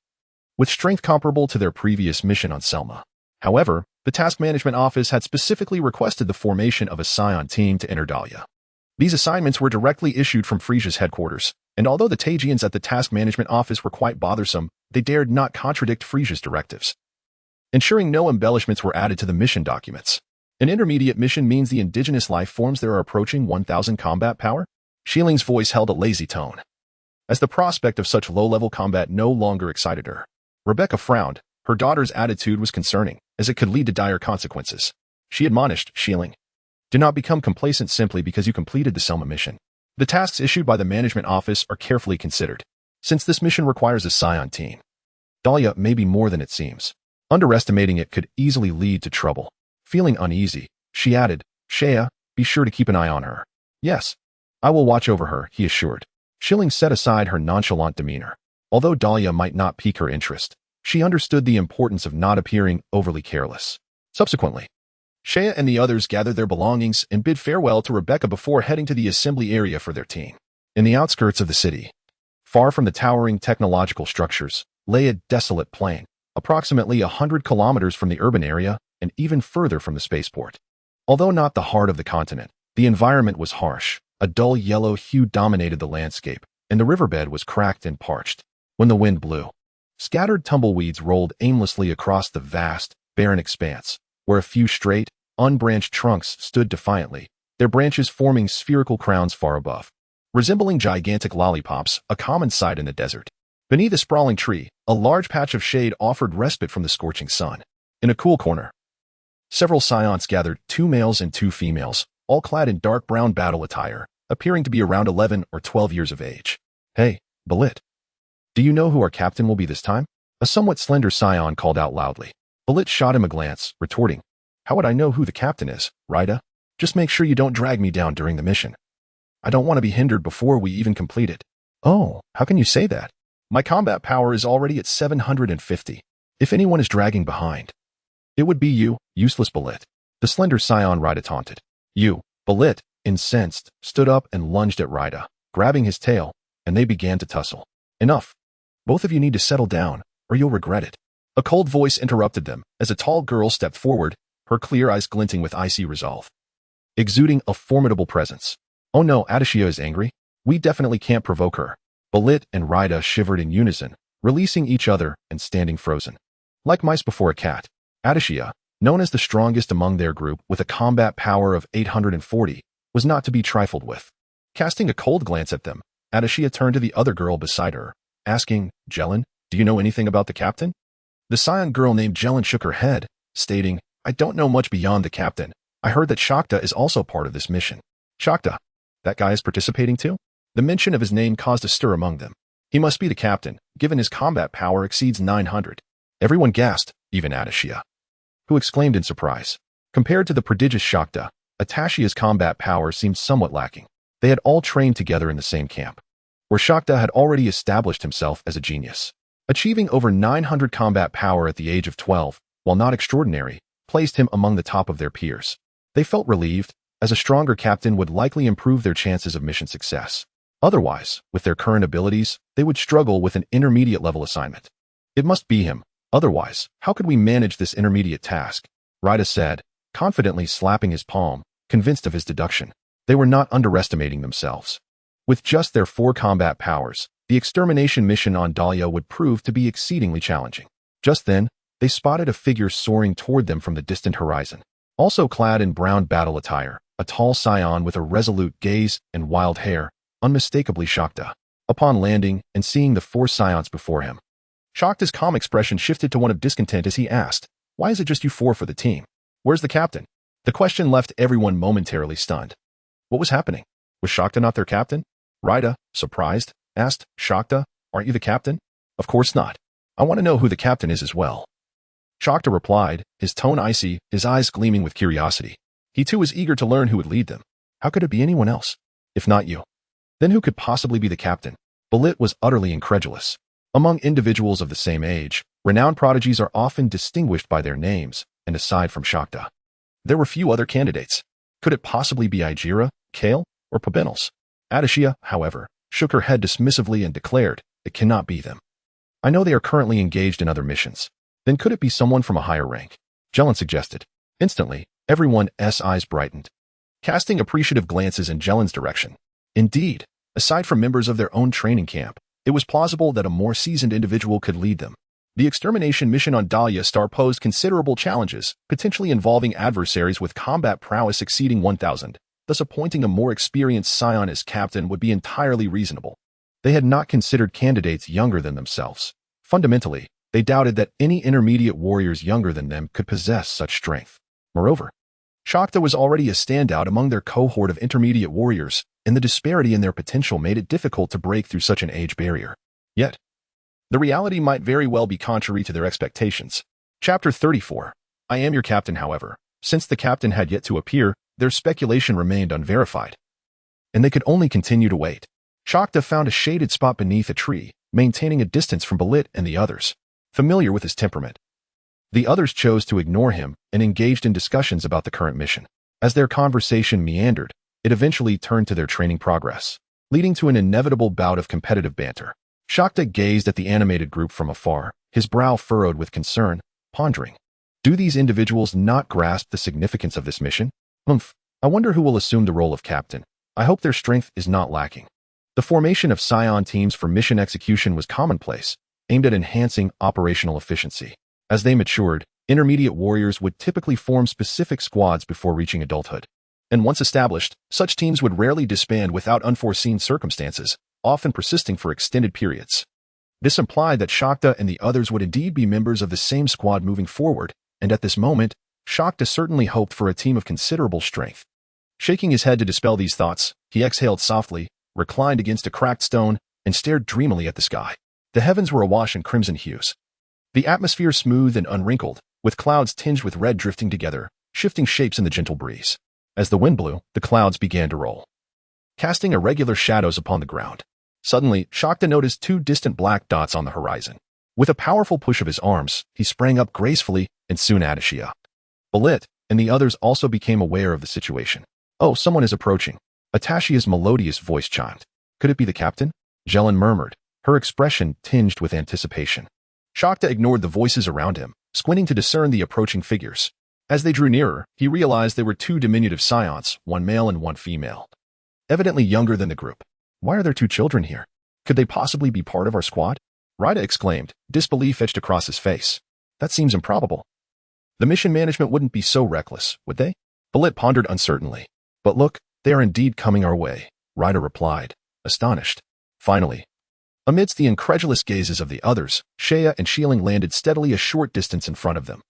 with strength comparable to their previous mission on Selma. However, the Task Management Office had specifically requested the formation of a Saiyan team to enter Dahlia. These assignments were directly issued from Frieza's headquarters, and although the Tajians at the Task Management Office were quite bothersome, they dared not contradict Frieza's directives, ensuring no embellishments were added to the mission documents. An intermediate mission means the indigenous life forms there are approaching 1,000 combat power? Shieling's voice held a lazy tone, as the prospect of such low-level combat no longer excited her. Rebecca frowned. Her daughter's attitude was concerning, as it could lead to dire consequences. She admonished Shieling, "Do not become complacent simply because you completed the Selma mission. The tasks issued by the management office are carefully considered. Since this mission requires a Saiyan team, Dahlia may be more than it seems. Underestimating it could easily lead to trouble." Feeling uneasy, she added, "Seiya, be sure to keep an eye on her." "Yes, I will watch over her," he assured. Shieling set aside her nonchalant demeanor. Although Dahlia might not pique her interest, she understood the importance of not appearing overly careless. Subsequently, Seiya and the others gathered their belongings and bid farewell to Rebecca before heading to the assembly area for their team. In the outskirts of the city, far from the towering technological structures, lay a desolate plain, approximately 100 kilometers from the urban area and even further from the spaceport. Although not the heart of the continent, the environment was harsh. A dull yellow hue dominated the landscape, and the riverbed was cracked and parched. When the wind blew, scattered tumbleweeds rolled aimlessly across the vast, barren expanse, where a few straight, unbranched trunks stood defiantly, their branches forming spherical crowns far above. Resembling gigantic lollipops, a common sight in the desert. Beneath a sprawling tree, a large patch of shade offered respite from the scorching sun. In a cool corner, several Saiyans gathered, 2 males and 2 females, all clad in dark brown battle attire, appearing to be around 11 or 12 years of age. "Hey, Balit, do you know who our captain will be this time?" A somewhat slender Saiyan called out loudly. Balit shot him a glance, retorting, "How would I know who the captain is, Rida? Just make sure you don't drag me down during the mission. I don't want to be hindered before we even complete it." "Oh, how can you say that? My combat power is already at 750. If anyone is dragging behind, it would be you, useless Balit." The slender Saiyan Rida taunted. "You." Balit, incensed, stood up and lunged at Rida, grabbing his tail, and they began to tussle. "Enough. Both of you need to settle down, or you'll regret it." A cold voice interrupted them as a tall girl stepped forward, her clear eyes glinting with icy resolve, exuding a formidable presence. Oh no, Adishia is angry. We definitely can't provoke her. Balit and Rida shivered in unison, releasing each other and standing frozen. Like mice before a cat, Adishia, known as the strongest among their group with a combat power of 840, was not to be trifled with. Casting a cold glance at them, Adishia turned to the other girl beside her, asking, Jelen, do you know anything about the captain? The Saiyan girl named Jelen shook her head, stating, I don't know much beyond the captain. I heard that Shakta is also part of this mission. Shakta? That guy is participating too? The mention of his name caused a stir among them. He must be the captain, given his combat power exceeds 900. Everyone gasped, even Adishia, who exclaimed in surprise. Compared to the prodigious Shakta, Atashia's combat power seemed somewhat lacking. They had all trained together in the same camp, where Shakta had already established himself as a genius. Achieving over 900 combat power at the age of 12, while not extraordinary, placed him among the top of their peers. They felt relieved, as a stronger captain would likely improve their chances of mission success. Otherwise, with their current abilities, they would struggle with an intermediate-level assignment. It must be him. Otherwise, how could we manage this intermediate task? Rida said, confidently slapping his palm, convinced of his deduction. They were not underestimating themselves. With just their 4 combat powers, the extermination mission on Dahlia would prove to be exceedingly challenging. Just then, they spotted a figure soaring toward them from the distant horizon. Also clad in brown battle attire, a tall Saiyan with a resolute gaze and wild hair, unmistakably Shakta. Upon landing and seeing the 4 Saiyans before him, Shakta's calm expression shifted to one of discontent as he asked, why is it just you 4 for the team? Where's the captain? The question left everyone momentarily stunned. What was happening? Was Shakta not their captain? Rida, surprised, asked, Shakta, aren't you the captain? Of course not. I want to know who the captain is as well. Shakta replied, his tone icy, his eyes gleaming with curiosity. He too was eager to learn who would lead them. How could it be anyone else? If not you. Then who could possibly be the captain? Balit was utterly incredulous. Among individuals of the same age, renowned prodigies are often distinguished by their names, and aside from Shakta, there were few other candidates. Could it possibly be Ijira, Kale, or Pabenels? Adishia, however, shook her head dismissively and declared, it cannot be them. I know they are currently engaged in other missions. Then could it be someone from a higher rank? Jelen suggested. Instantly, everyone's eyes brightened, casting appreciative glances in Jelen's direction. Indeed, aside from members of their own training camp, it was plausible that a more seasoned individual could lead them. The extermination mission on Dahlia Star posed considerable challenges, potentially involving adversaries with combat prowess exceeding 1,000, thus appointing a more experienced Saiyan as captain would be entirely reasonable. They had not considered candidates younger than themselves. Fundamentally, they doubted that any intermediate warriors younger than them could possess such strength. Moreover, Shakta was already a standout among their cohort of intermediate warriors, and the disparity in their potential made it difficult to break through such an age barrier. Yet, the reality might very well be contrary to their expectations. Chapter 34. I am your captain, however. Since the captain had yet to appear, their speculation remained unverified, and they could only continue to wait. Shakta found a shaded spot beneath a tree, maintaining a distance from Balit and the others. Familiar with his temperament, the others chose to ignore him and engaged in discussions about the current mission. As their conversation meandered, it eventually turned to their training progress, leading to an inevitable bout of competitive banter. Shakta gazed at the animated group from afar, his brow furrowed with concern, pondering. Do these individuals not grasp the significance of this mission? I wonder who will assume the role of captain. I hope their strength is not lacking. The formation of Saiyan teams for mission execution was commonplace, aimed at enhancing operational efficiency. As they matured, intermediate warriors would typically form specific squads before reaching adulthood. And once established, such teams would rarely disband without unforeseen circumstances, often persisting for extended periods. This implied that Shakta and the others would indeed be members of the same squad moving forward, and at this moment, Shakta certainly hoped for a team of considerable strength. Shaking his head to dispel these thoughts, he exhaled softly, reclined against a cracked stone, and stared dreamily at the sky. The heavens were awash in crimson hues. The atmosphere smooth and unwrinkled, with clouds tinged with red drifting together, shifting shapes in the gentle breeze. As the wind blew, the clouds began to roll, casting irregular shadows upon the ground. Suddenly, Shakta noticed 2 distant black dots on the horizon. With a powerful push of his arms, he sprang up gracefully, and soon Adishia, Balit, and the others also became aware of the situation. Oh, someone is approaching. Atashia's melodious voice chimed. Could it be the captain? Jelen murmured, her expression tinged with anticipation. Shakta ignored the voices around him, squinting to discern the approaching figures. As they drew nearer, he realized they were 2 diminutive Saiyans, one male and one female. evidently younger than the group. Why are there two children here? Could they possibly be part of our squad? Raida exclaimed, disbelief etched across his face. That seems improbable. The mission management wouldn't be so reckless, would they? Bullet pondered uncertainly. But look, they are indeed coming our way, Raida replied, astonished. Finally, amidst the incredulous gazes of the others, Shea and Shieling landed steadily a short distance in front of them.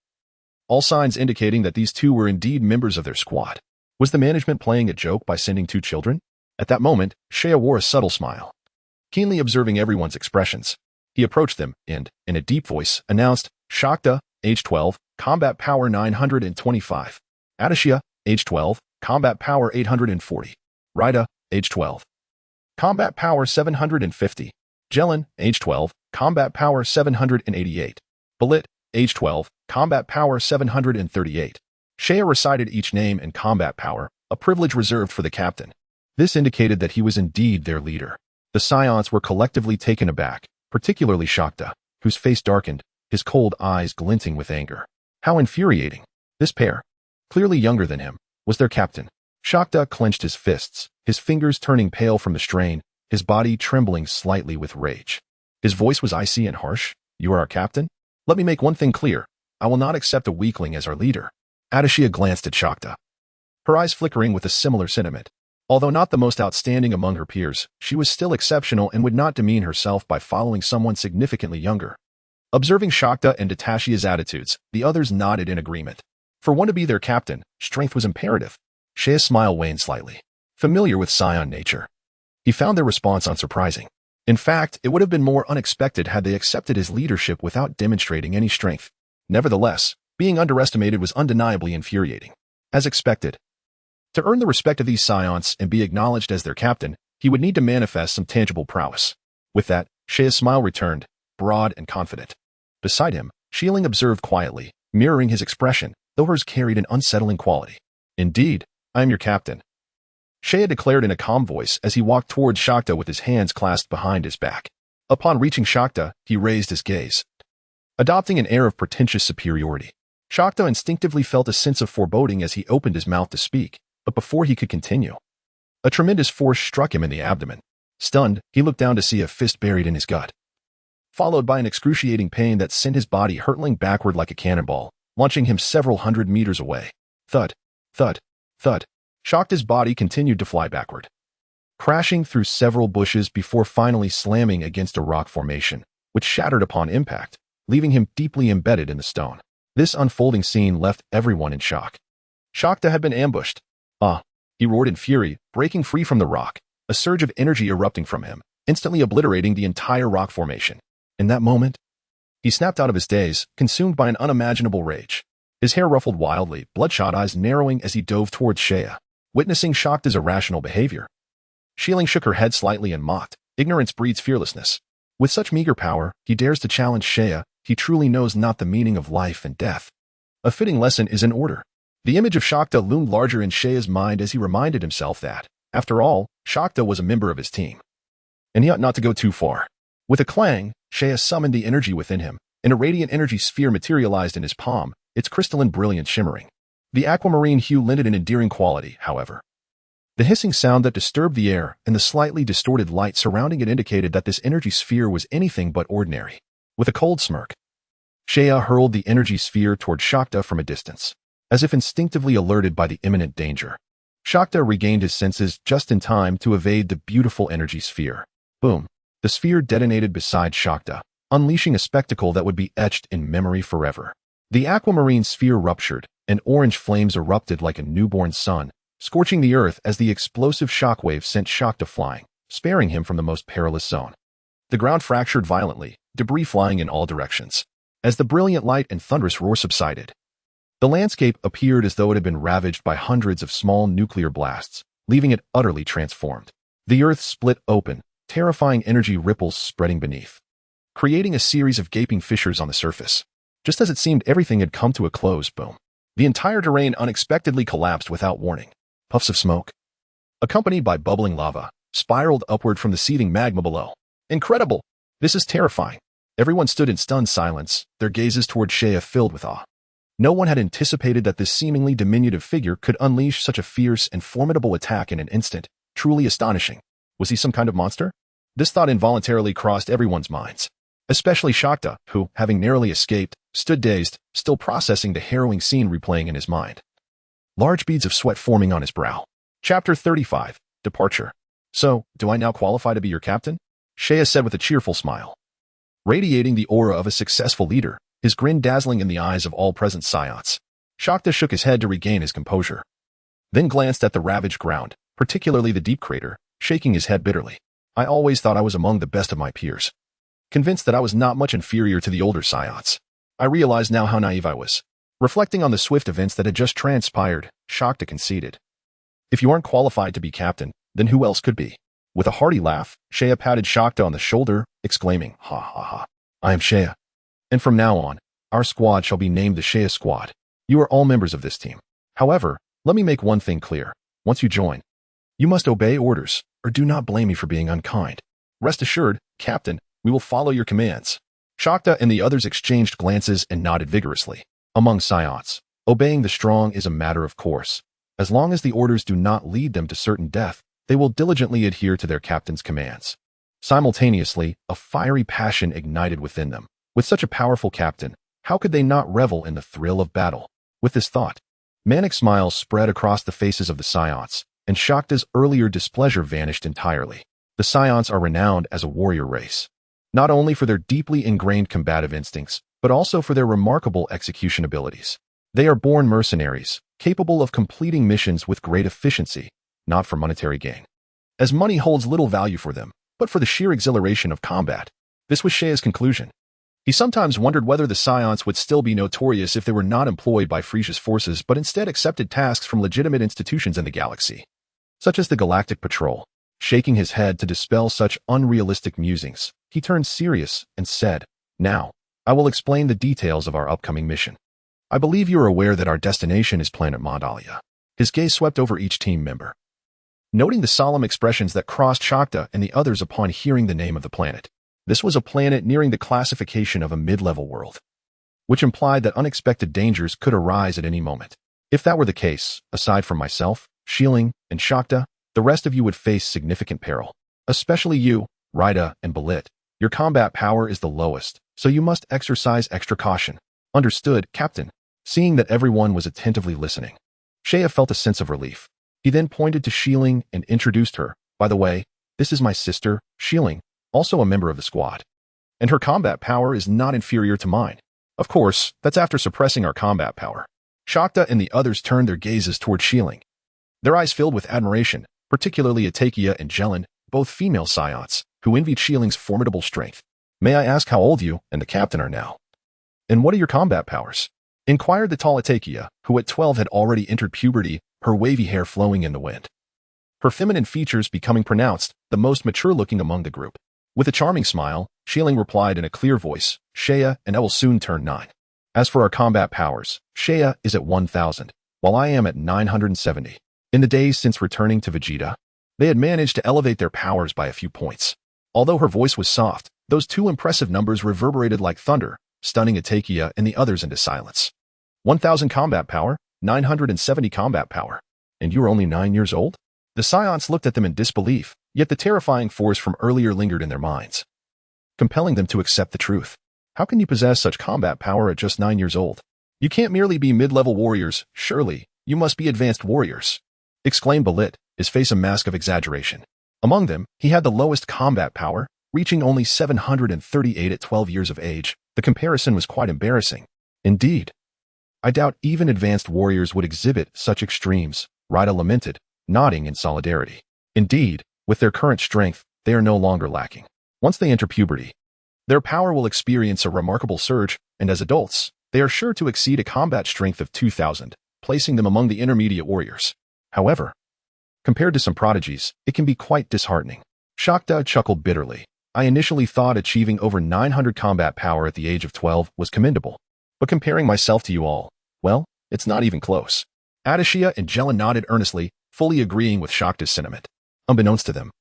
All signs indicating that these two were indeed members of their squad. Was the management playing a joke by sending two children? At that moment, Shea wore a subtle smile. Keenly observing everyone's expressions, he approached them and, in a deep voice, announced, Shakta, age 12, combat power 925. Adishia, age 12, combat power 840. Raida, age 12. Combat power 750. Jelen, age 12, combat power 788. Balit, age 12, combat power 738. Shea recited each name and combat power, a privilege reserved for the captain. This indicated that he was indeed their leader. The Saiyans were collectively taken aback, particularly Shakta, whose face darkened, his cold eyes glinting with anger. How infuriating. This pair, clearly younger than him, was their captain. Shakta clenched his fists, his fingers turning pale from the strain, his body trembling slightly with rage. His voice was icy and harsh. You are our captain? Let me make one thing clear. I will not accept a weakling as our leader. Adishia glanced at Shakta, her eyes flickering with a similar sentiment. Although not the most outstanding among her peers, she was still exceptional and would not demean herself by following someone significantly younger. Observing Shakta and Datashia's attitudes, the others nodded in agreement. For one to be their captain, strength was imperative. Shea's smile waned slightly. Familiar with Saiyan nature, he found their response unsurprising. In fact, it would have been more unexpected had they accepted his leadership without demonstrating any strength. Nevertheless, being underestimated was undeniably infuriating. As expected, to earn the respect of these Saiyans and be acknowledged as their captain, he would need to manifest some tangible prowess. With that, Shea's smile returned, broad and confident. Beside him, Shieling observed quietly, mirroring his expression, though hers carried an unsettling quality. Indeed, I am your captain, Shea declared in a calm voice as he walked towards Shakta with his hands clasped behind his back. Upon reaching Shakta, he raised his gaze, adopting an air of pretentious superiority. Shakta instinctively felt a sense of foreboding as he opened his mouth to speak, but before he could continue, a tremendous force struck him in the abdomen. Stunned, he looked down to see a fist buried in his gut, followed by an excruciating pain that sent his body hurtling backward like a cannonball, launching him several hundred meters away. Thud, thud, thud. Shakta's body continued to fly backward, crashing through several bushes before finally slamming against a rock formation, which shattered upon impact, leaving him deeply embedded in the stone. This unfolding scene left everyone in shock. Shakta had been ambushed. Ah! He roared in fury, breaking free from the rock, a surge of energy erupting from him, instantly obliterating the entire rock formation. In that moment, he snapped out of his daze, consumed by an unimaginable rage. His hair ruffled wildly, bloodshot eyes narrowing as he dove towards Shea, witnessing Shakta's irrational behavior. Shieling shook her head slightly and mocked. Ignorance breeds fearlessness. With such meager power, he dares to challenge Shea. He truly knows not the meaning of life and death. A fitting lesson is in order. The image of Shakta loomed larger in Shea's mind as he reminded himself that, after all, Shakta was a member of his team, and he ought not to go too far. With a clang, Shea summoned the energy within him, and a radiant energy sphere materialized in his palm, its crystalline brilliance shimmering. The aquamarine hue lended an endearing quality, however. The hissing sound that disturbed the air and the slightly distorted light surrounding it indicated that this energy sphere was anything but ordinary. With a cold smirk, Shea hurled the energy sphere toward Shakta from a distance, as if instinctively alerted by the imminent danger. Shakta regained his senses just in time to evade the beautiful energy sphere. Boom! The sphere detonated beside Shakta, unleashing a spectacle that would be etched in memory forever. The aquamarine sphere ruptured, and orange flames erupted like a newborn sun, scorching the earth as the explosive shockwave sent Shakta flying, sparing him from the most perilous zone. The ground fractured violently, debris flying in all directions. As the brilliant light and thunderous roar subsided, the landscape appeared as though it had been ravaged by hundreds of small nuclear blasts, leaving it utterly transformed. The earth split open, terrifying energy ripples spreading beneath, creating a series of gaping fissures on the surface. Just as it seemed everything had come to a close, boom. The entire terrain unexpectedly collapsed without warning. Puffs of smoke, accompanied by bubbling lava, spiraled upward from the seething magma below. Incredible! This is terrifying. Everyone stood in stunned silence, their gazes toward Shea filled with awe. No one had anticipated that this seemingly diminutive figure could unleash such a fierce and formidable attack in an instant. truly astonishing. Was he some kind of monster? This thought involuntarily crossed everyone's minds, especially Shakta, who, having narrowly escaped, stood dazed, still processing the harrowing scene replaying in his mind. Large beads of sweat forming on his brow. Chapter 35. Departure. So, do I now qualify to be your captain? Shea said with a cheerful smile. Radiating the aura of a successful leader, his grin dazzling in the eyes of all present Saiyans. Shakta shook his head to regain his composure, then glanced at the ravaged ground, particularly the deep crater, shaking his head bitterly. I always thought I was among the best of my peers, convinced that I was not much inferior to the older Saiyans. I realized now how naive I was. Reflecting on the swift events that had just transpired, Shakta conceded. If you aren't qualified to be captain, then who else could be? With a hearty laugh, Shea patted Shakta on the shoulder, exclaiming, "Ha ha ha. I am Shea. And from now on, our squad shall be named the Shea Squad. You are all members of this team. However, let me make one thing clear. Once you join, you must obey orders, or do not blame me for being unkind. Rest assured, Captain, we will follow your commands." Shakta and the others exchanged glances and nodded vigorously. Among Saiyans, obeying the strong is a matter of course. As long as the orders do not lead them to certain death, they will diligently adhere to their captain's commands. Simultaneously, a fiery passion ignited within them. With such a powerful captain, how could they not revel in the thrill of battle? With this thought, manic smiles spread across the faces of the Saiyans, and Shakta's earlier displeasure vanished entirely. The Saiyans are renowned as a warrior race, not only for their deeply ingrained combative instincts, but also for their remarkable execution abilities. They are born mercenaries, capable of completing missions with great efficiency, not for monetary gain, as money holds little value for them, but for the sheer exhilaration of combat. This was Shea's conclusion. He sometimes wondered whether the Saiyans would still be notorious if they were not employed by Frieza's forces but instead accepted tasks from legitimate institutions in the galaxy, such as the Galactic Patrol. Shaking his head to dispel such unrealistic musings, he turned serious and said, "Now, I will explain the details of our upcoming mission. I believe you are aware that our destination is Planet Vegeta." His gaze swept over each team member, noting the solemn expressions that crossed Shakta and the others upon hearing the name of the planet. This was a planet nearing the classification of a mid-level world, which implied that unexpected dangers could arise at any moment. If that were the case, aside from myself, Shilling, and Shakta, the rest of you would face significant peril. Especially you, Raida and Balit. Your combat power is the lowest, so you must exercise extra caution. Understood, Captain. Seeing that everyone was attentively listening, Shea felt a sense of relief. He then pointed to Shilling and introduced her. "By the way, this is my sister, Shilling, also a member of the squad. And her combat power is not inferior to mine. Of course, that's after suppressing our combat power." Shakta and the others turned their gazes toward Shilling, their eyes filled with admiration, particularly Atakia and Jelen, both female Saiyans, who envied Shilling's formidable strength. "May I ask how old you and the captain are now? And what are your combat powers?" inquired the tall Atakia, who at 12 had already entered puberty, her wavy hair flowing in the wind, her feminine features becoming pronounced, the most mature-looking among the group. With a charming smile, Shilling replied in a clear voice, "Shea and I will soon turn 9. As for our combat powers, Shea is at 1,000, while I am at 970. In the days since returning to Vegeta, they had managed to elevate their powers by a few points. Although her voice was soft, those two impressive numbers reverberated like thunder, stunning Atakia and the others into silence. 1,000 combat power, 970 combat power. And you are only 9 years old? The Saiyans looked at them in disbelief, yet the terrifying force from earlier lingered in their minds, compelling them to accept the truth. How can you possess such combat power at just 9 years old? You can't merely be mid-level warriors, surely, you must be advanced warriors, exclaimed Balit, his face a mask of exaggeration. Among them, he had the lowest combat power, reaching only 738 at 12 years of age. The comparison was quite embarrassing. Indeed, I doubt even advanced warriors would exhibit such extremes, Raida lamented, nodding in solidarity. Indeed, with their current strength, they are no longer lacking. Once they enter puberty, their power will experience a remarkable surge, and as adults, they are sure to exceed a combat strength of 2,000, placing them among the intermediate warriors. However, compared to some prodigies, it can be quite disheartening. Shakta chuckled bitterly. I initially thought achieving over 900 combat power at the age of 12 was commendable. But comparing myself to you all, well, it's not even close. Adishia and Jelen nodded earnestly, fully agreeing with Shakta's sentiment. Unbeknownst to them,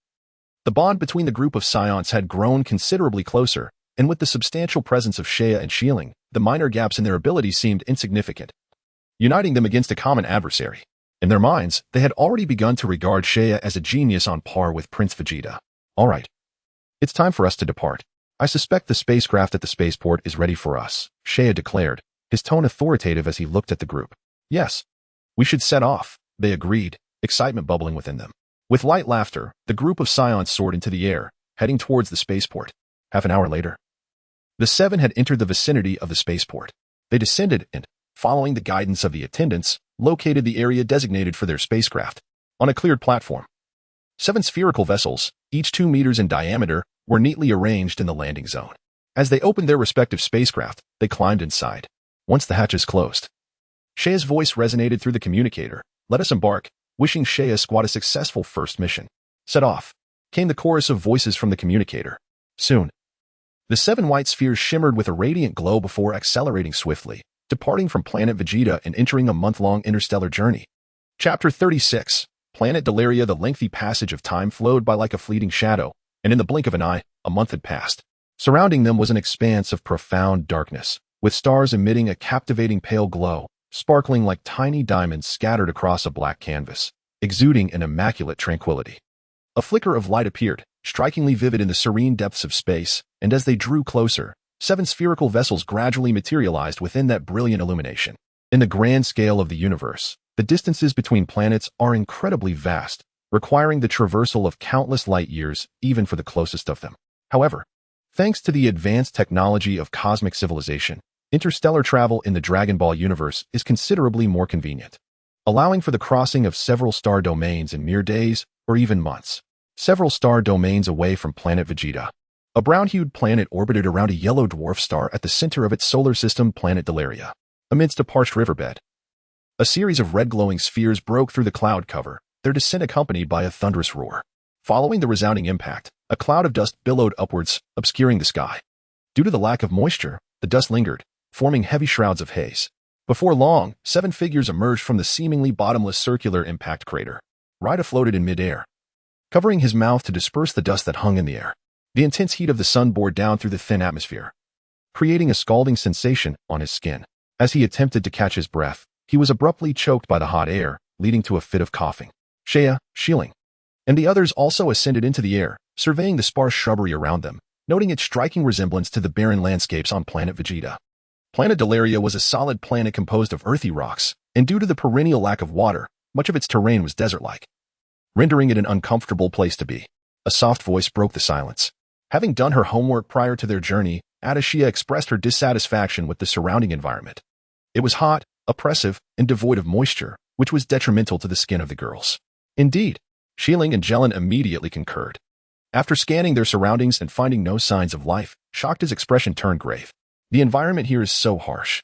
the bond between the group of Saiyans had grown considerably closer, and with the substantial presence of Shea and Shilling, the minor gaps in their abilities seemed insignificant, uniting them against a common adversary. In their minds, they had already begun to regard Saiyan as a genius on par with Prince Vegeta. All right. It's time for us to depart. I suspect the spacecraft at the spaceport is ready for us, Saiyan declared, his tone authoritative as he looked at the group. Yes. We should set off, they agreed, excitement bubbling within them. With light laughter, the group of Saiyans soared into the air, heading towards the spaceport. Half an hour later, the seven had entered the vicinity of the spaceport. They descended and, following the guidance of the attendants, located the area designated for their spacecraft. On a cleared platform, 7 spherical vessels, each 2 meters in diameter, were neatly arranged in the landing zone. As they opened their respective spacecraft, they climbed inside. Once the hatches closed, Saiyan's voice resonated through the communicator. Let us embark, wishing Saiyan squad a successful first mission. Set off, came the chorus of voices from the communicator. Soon, the 7 white spheres shimmered with a radiant glow before accelerating swiftly, departing from Planet Vegeta and entering a month-long interstellar journey. Chapter 36, Planet Dodoria. The lengthy passage of time flowed by like a fleeting shadow, and in the blink of an eye, a month had passed. Surrounding them was an expanse of profound darkness, with stars emitting a captivating pale glow, sparkling like tiny diamonds scattered across a black canvas, exuding an immaculate tranquility. A flicker of light appeared, strikingly vivid in the serene depths of space, and as they drew closer, 7 spherical vessels gradually materialized within that brilliant illumination. In the grand scale of the universe, the distances between planets are incredibly vast, requiring the traversal of countless light years even for the closest of them. However, thanks to the advanced technology of cosmic civilization, interstellar travel in the Dragon Ball universe is considerably more convenient, allowing for the crossing of several star domains in mere days or even months. Several star domains away from Planet Vegeta, a brown-hued planet orbited around a yellow dwarf star at the center of its solar system, Planet Dodoria. Amidst a parched riverbed, a series of red glowing spheres broke through the cloud cover, their descent accompanied by a thunderous roar. Following the resounding impact, a cloud of dust billowed upwards, obscuring the sky. Due to the lack of moisture, the dust lingered, forming heavy shrouds of haze. Before long, 7 figures emerged from the seemingly bottomless circular impact crater. Raida floated in midair, covering his mouth to disperse the dust that hung in the air. The intense heat of the sun bore down through the thin atmosphere, creating a scalding sensation on his skin. As he attempted to catch his breath, he was abruptly choked by the hot air, leading to a fit of coughing. Saiyan, Shilling, and the others also ascended into the air, surveying the sparse shrubbery around them, noting its striking resemblance to the barren landscapes on Planet Vegeta. Planet Dodoria was a solid planet composed of earthy rocks, and due to the perennial lack of water, much of its terrain was desert-like, rendering it an uncomfortable place to be. A soft voice broke the silence. Having done her homework prior to their journey, Adashia expressed her dissatisfaction with the surrounding environment. It was hot, oppressive, and devoid of moisture, which was detrimental to the skin of the girls. Indeed, Shilling and Jelen immediately concurred. After scanning their surroundings and finding no signs of life, Shakta's expression turned grave. The environment here is so harsh.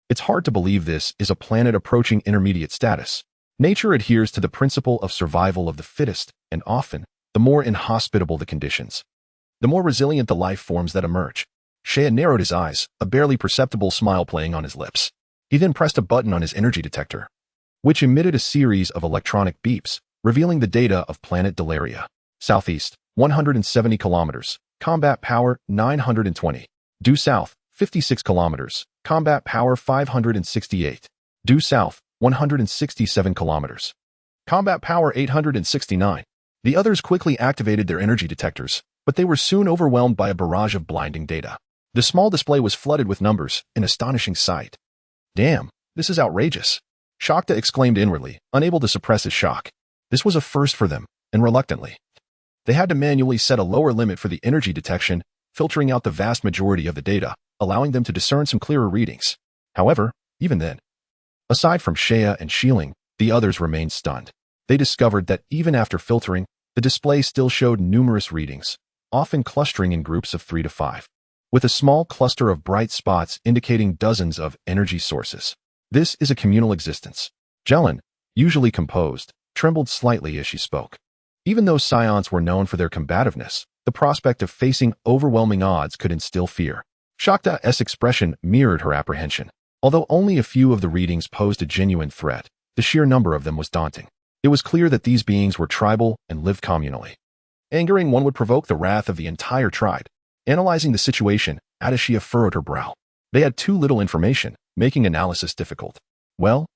It's hard to believe this is a planet approaching intermediate status. Nature adheres to the principle of survival of the fittest, and often, the more inhospitable the conditions, the more resilient the life forms that emerge. Saiyan narrowed his eyes, a barely perceptible smile playing on his lips. He then pressed a button on his energy detector, which emitted a series of electronic beeps, revealing the data of Planet Dodoria. Southeast, 170 kilometers. Combat power, 920. Due south, 56 kilometers. Combat power, 568. Due south, 167 kilometers. Combat power, 869. The others quickly activated their energy detectors, but they were soon overwhelmed by a barrage of blinding data. The small display was flooded with numbers, an astonishing sight. Damn, this is outrageous. Shakta exclaimed inwardly, unable to suppress his shock. This was a first for them, and reluctantly, they had to manually set a lower limit for the energy detection, filtering out the vast majority of the data, allowing them to discern some clearer readings. However, even then, aside from Saiyan and Shilling, the others remained stunned. They discovered that even after filtering, the display still showed numerous readings, often clustering in groups of 3 to 5, with a small cluster of bright spots indicating dozens of energy sources. This is a communal existence. Jelen, usually composed, trembled slightly as she spoke. Even though Saiyans were known for their combativeness, the prospect of facing overwhelming odds could instill fear. Shakta's expression mirrored her apprehension. Although only a few of the readings posed a genuine threat, the sheer number of them was daunting. It was clear that these beings were tribal and lived communally. Angering one would provoke the wrath of the entire tribe. Analyzing the situation, Adashia furrowed her brow. They had too little information, making analysis difficult. Well,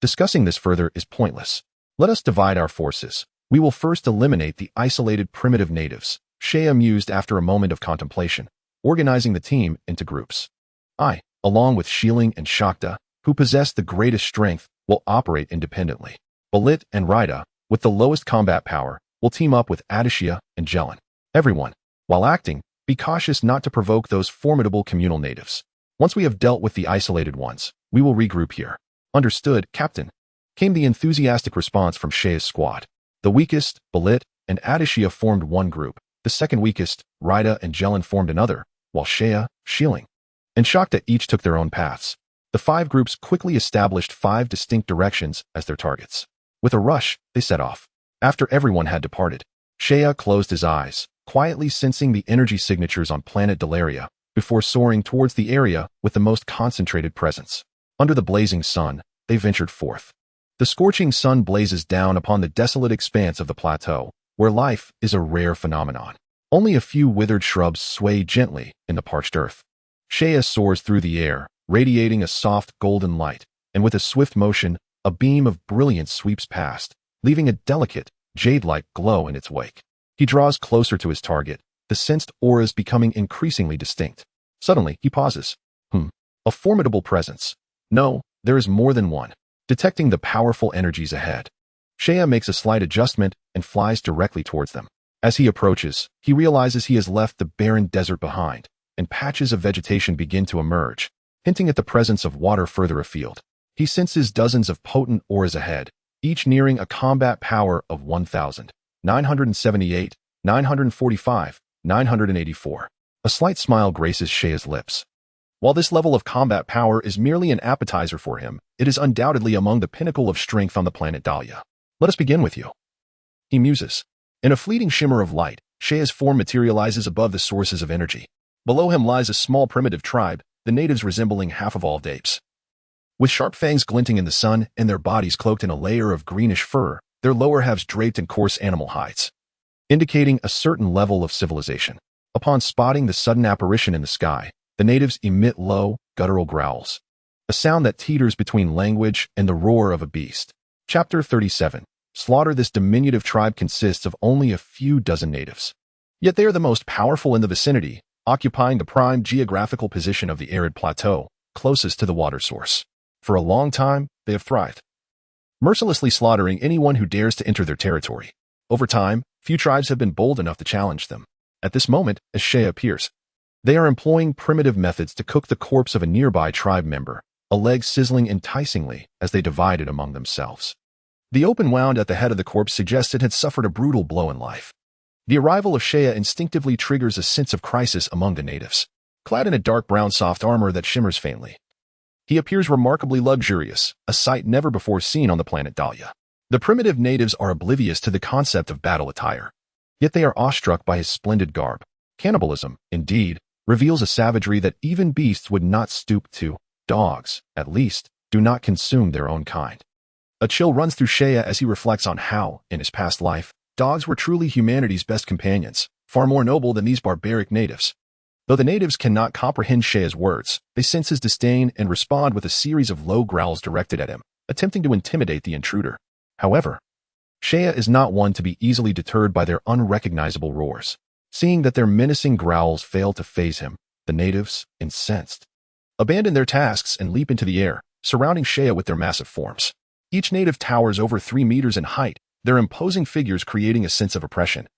Discussing this further is pointless. Let us divide our forces. We will first eliminate the isolated primitive natives, Seiya mused after a moment of contemplation, organizing the team into groups. I, along with Shilling and Shakta, who possess the greatest strength, will operate independently. Balit and Raida, with the lowest combat power, will team up with Adishia and Jelen. Everyone, while acting, be cautious not to provoke those formidable communal natives. Once we have dealt with the isolated ones, we will regroup here. Understood, Captain, came the enthusiastic response from Seiya's squad. The weakest, Balit, and Adishia formed one group. The second weakest, Raida and Jelen formed another, while Seiya, Shilling, and Shakta each took their own paths. The 5 groups quickly established 5 distinct directions as their targets. With a rush, they set off. After everyone had departed, Seiya closed his eyes, quietly sensing the energy signatures on Planet Dodoria, before soaring towards the area with the most concentrated presence. Under the blazing sun, they ventured forth. The scorching sun blazes down upon the desolate expanse of the plateau, where life is a rare phenomenon. Only a few withered shrubs sway gently in the parched earth. Seiya soars through the air, radiating a soft golden light, and with a swift motion, a beam of brilliance sweeps past, leaving a delicate, jade-like glow in its wake. He draws closer to his target, the sensed auras becoming increasingly distinct. Suddenly, he pauses. A formidable presence. No, there is more than one. Detecting the powerful energies ahead, Seiya makes a slight adjustment and flies directly towards them. As he approaches, he realizes he has left the barren desert behind, and patches of vegetation begin to emerge, hinting at the presence of water further afield. He senses dozens of potent auras ahead, each nearing a combat power of 1,978, 945, 984. A slight smile graces Seiya's lips. While this level of combat power is merely an appetizer for him, it is undoubtedly among the pinnacle of strength on the planet Dahlia. Let us begin with you. He muses. In a fleeting shimmer of light, Seiya's form materializes above the sources of energy. Below him lies a small primitive tribe, the natives resembling half-evolved apes. With sharp fangs glinting in the sun and their bodies cloaked in a layer of greenish fur, their lower halves draped in coarse animal hides, indicating a certain level of civilization. Upon spotting the sudden apparition in the sky, the natives emit low, guttural growls, a sound that teeters between language and the roar of a beast. Chapter 37. Slaughter. This diminutive tribe consists of only a few dozen natives. Yet they are the most powerful in the vicinity, occupying the prime geographical position of the arid plateau, closest to the water source. For a long time, they have thrived, mercilessly slaughtering anyone who dares to enter their territory. Over time, few tribes have been bold enough to challenge them. At this moment, as Seiya appears, they are employing primitive methods to cook the corpse of a nearby tribe member, a leg sizzling enticingly as they divide it among themselves. The open wound at the head of the corpse suggests it had suffered a brutal blow in life. The arrival of Seiya instinctively triggers a sense of crisis among the natives. Clad in a dark brown soft armor that shimmers faintly, he appears remarkably luxurious, a sight never before seen on the planet Dahlia. The primitive natives are oblivious to the concept of battle attire, yet they are awestruck by his splendid garb. Cannibalism, indeed, reveals a savagery that even beasts would not stoop to. Dogs, at least, do not consume their own kind. A chill runs through Seiya as he reflects on how, in his past life, dogs were truly humanity's best companions, far more noble than these barbaric natives. Though the natives cannot comprehend Seiya's words, they sense his disdain and respond with a series of low growls directed at him, attempting to intimidate the intruder. However, Seiya is not one to be easily deterred by their unrecognizable roars. Seeing that their menacing growls fail to faze him, the natives, incensed, abandon their tasks and leap into the air, surrounding Seiya with their massive forms. Each native towers over 3 meters in height, their imposing figures creating a sense of oppression,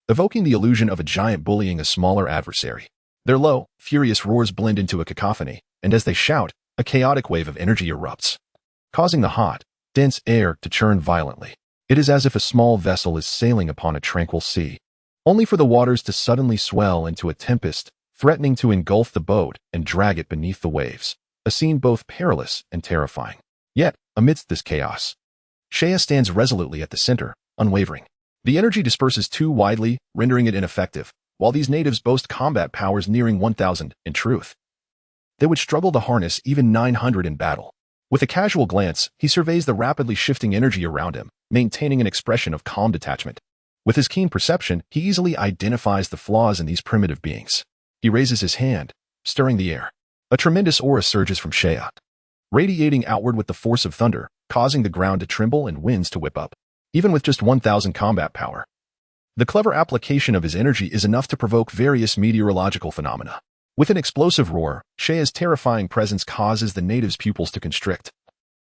evoking the illusion of a giant bullying a smaller adversary. Their low, furious roars blend into a cacophony, and as they shout, a chaotic wave of energy erupts, causing the hot, dense air to churn violently. It is as if a small vessel is sailing upon a tranquil sea, only for the waters to suddenly swell into a tempest, threatening to engulf the boat and drag it beneath the waves, a scene both perilous and terrifying. Yet, amidst this chaos, Seiya stands resolutely at the center, unwavering. The energy disperses too widely, rendering it ineffective. While these natives boast combat powers nearing 1,000, in truth, they would struggle to harness even 900 in battle. With a casual glance, he surveys the rapidly shifting energy around him, maintaining an expression of calm detachment. With his keen perception, he easily identifies the flaws in these primitive beings. He raises his hand, stirring the air. A tremendous aura surges from Seiya, radiating outward with the force of thunder, causing the ground to tremble and winds to whip up, even with just 1,000 combat power. The clever application of his energy is enough to provoke various meteorological phenomena. With an explosive roar, Saiya's terrifying presence causes the natives' pupils to constrict,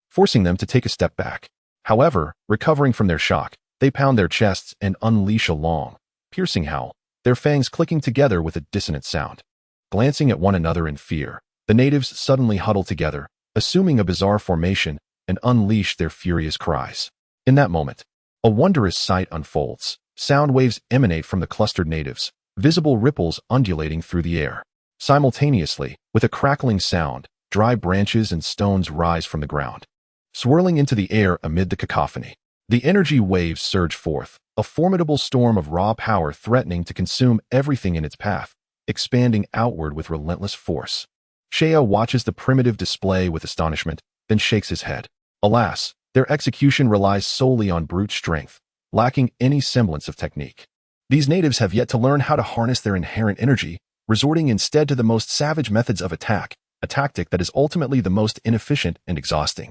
forcing them to take a step back. However, recovering from their shock, they pound their chests and unleash a long, piercing howl, their fangs clicking together with a dissonant sound. Glancing at one another in fear, the natives suddenly huddle together, assuming a bizarre formation, and unleash their furious cries. In that moment, a wondrous sight unfolds. Sound waves emanate from the clustered natives, visible ripples undulating through the air. Simultaneously, with a crackling sound, dry branches and stones rise from the ground, swirling into the air amid the cacophony. The energy waves surge forth, a formidable storm of raw power threatening to consume everything in its path, expanding outward with relentless force. Saiyan watches the primitive display with astonishment, then shakes his head. Alas, their execution relies solely on brute strength, lacking any semblance of technique. These natives have yet to learn how to harness their inherent energy, resorting instead to the most savage methods of attack, a tactic that is ultimately the most inefficient and exhausting.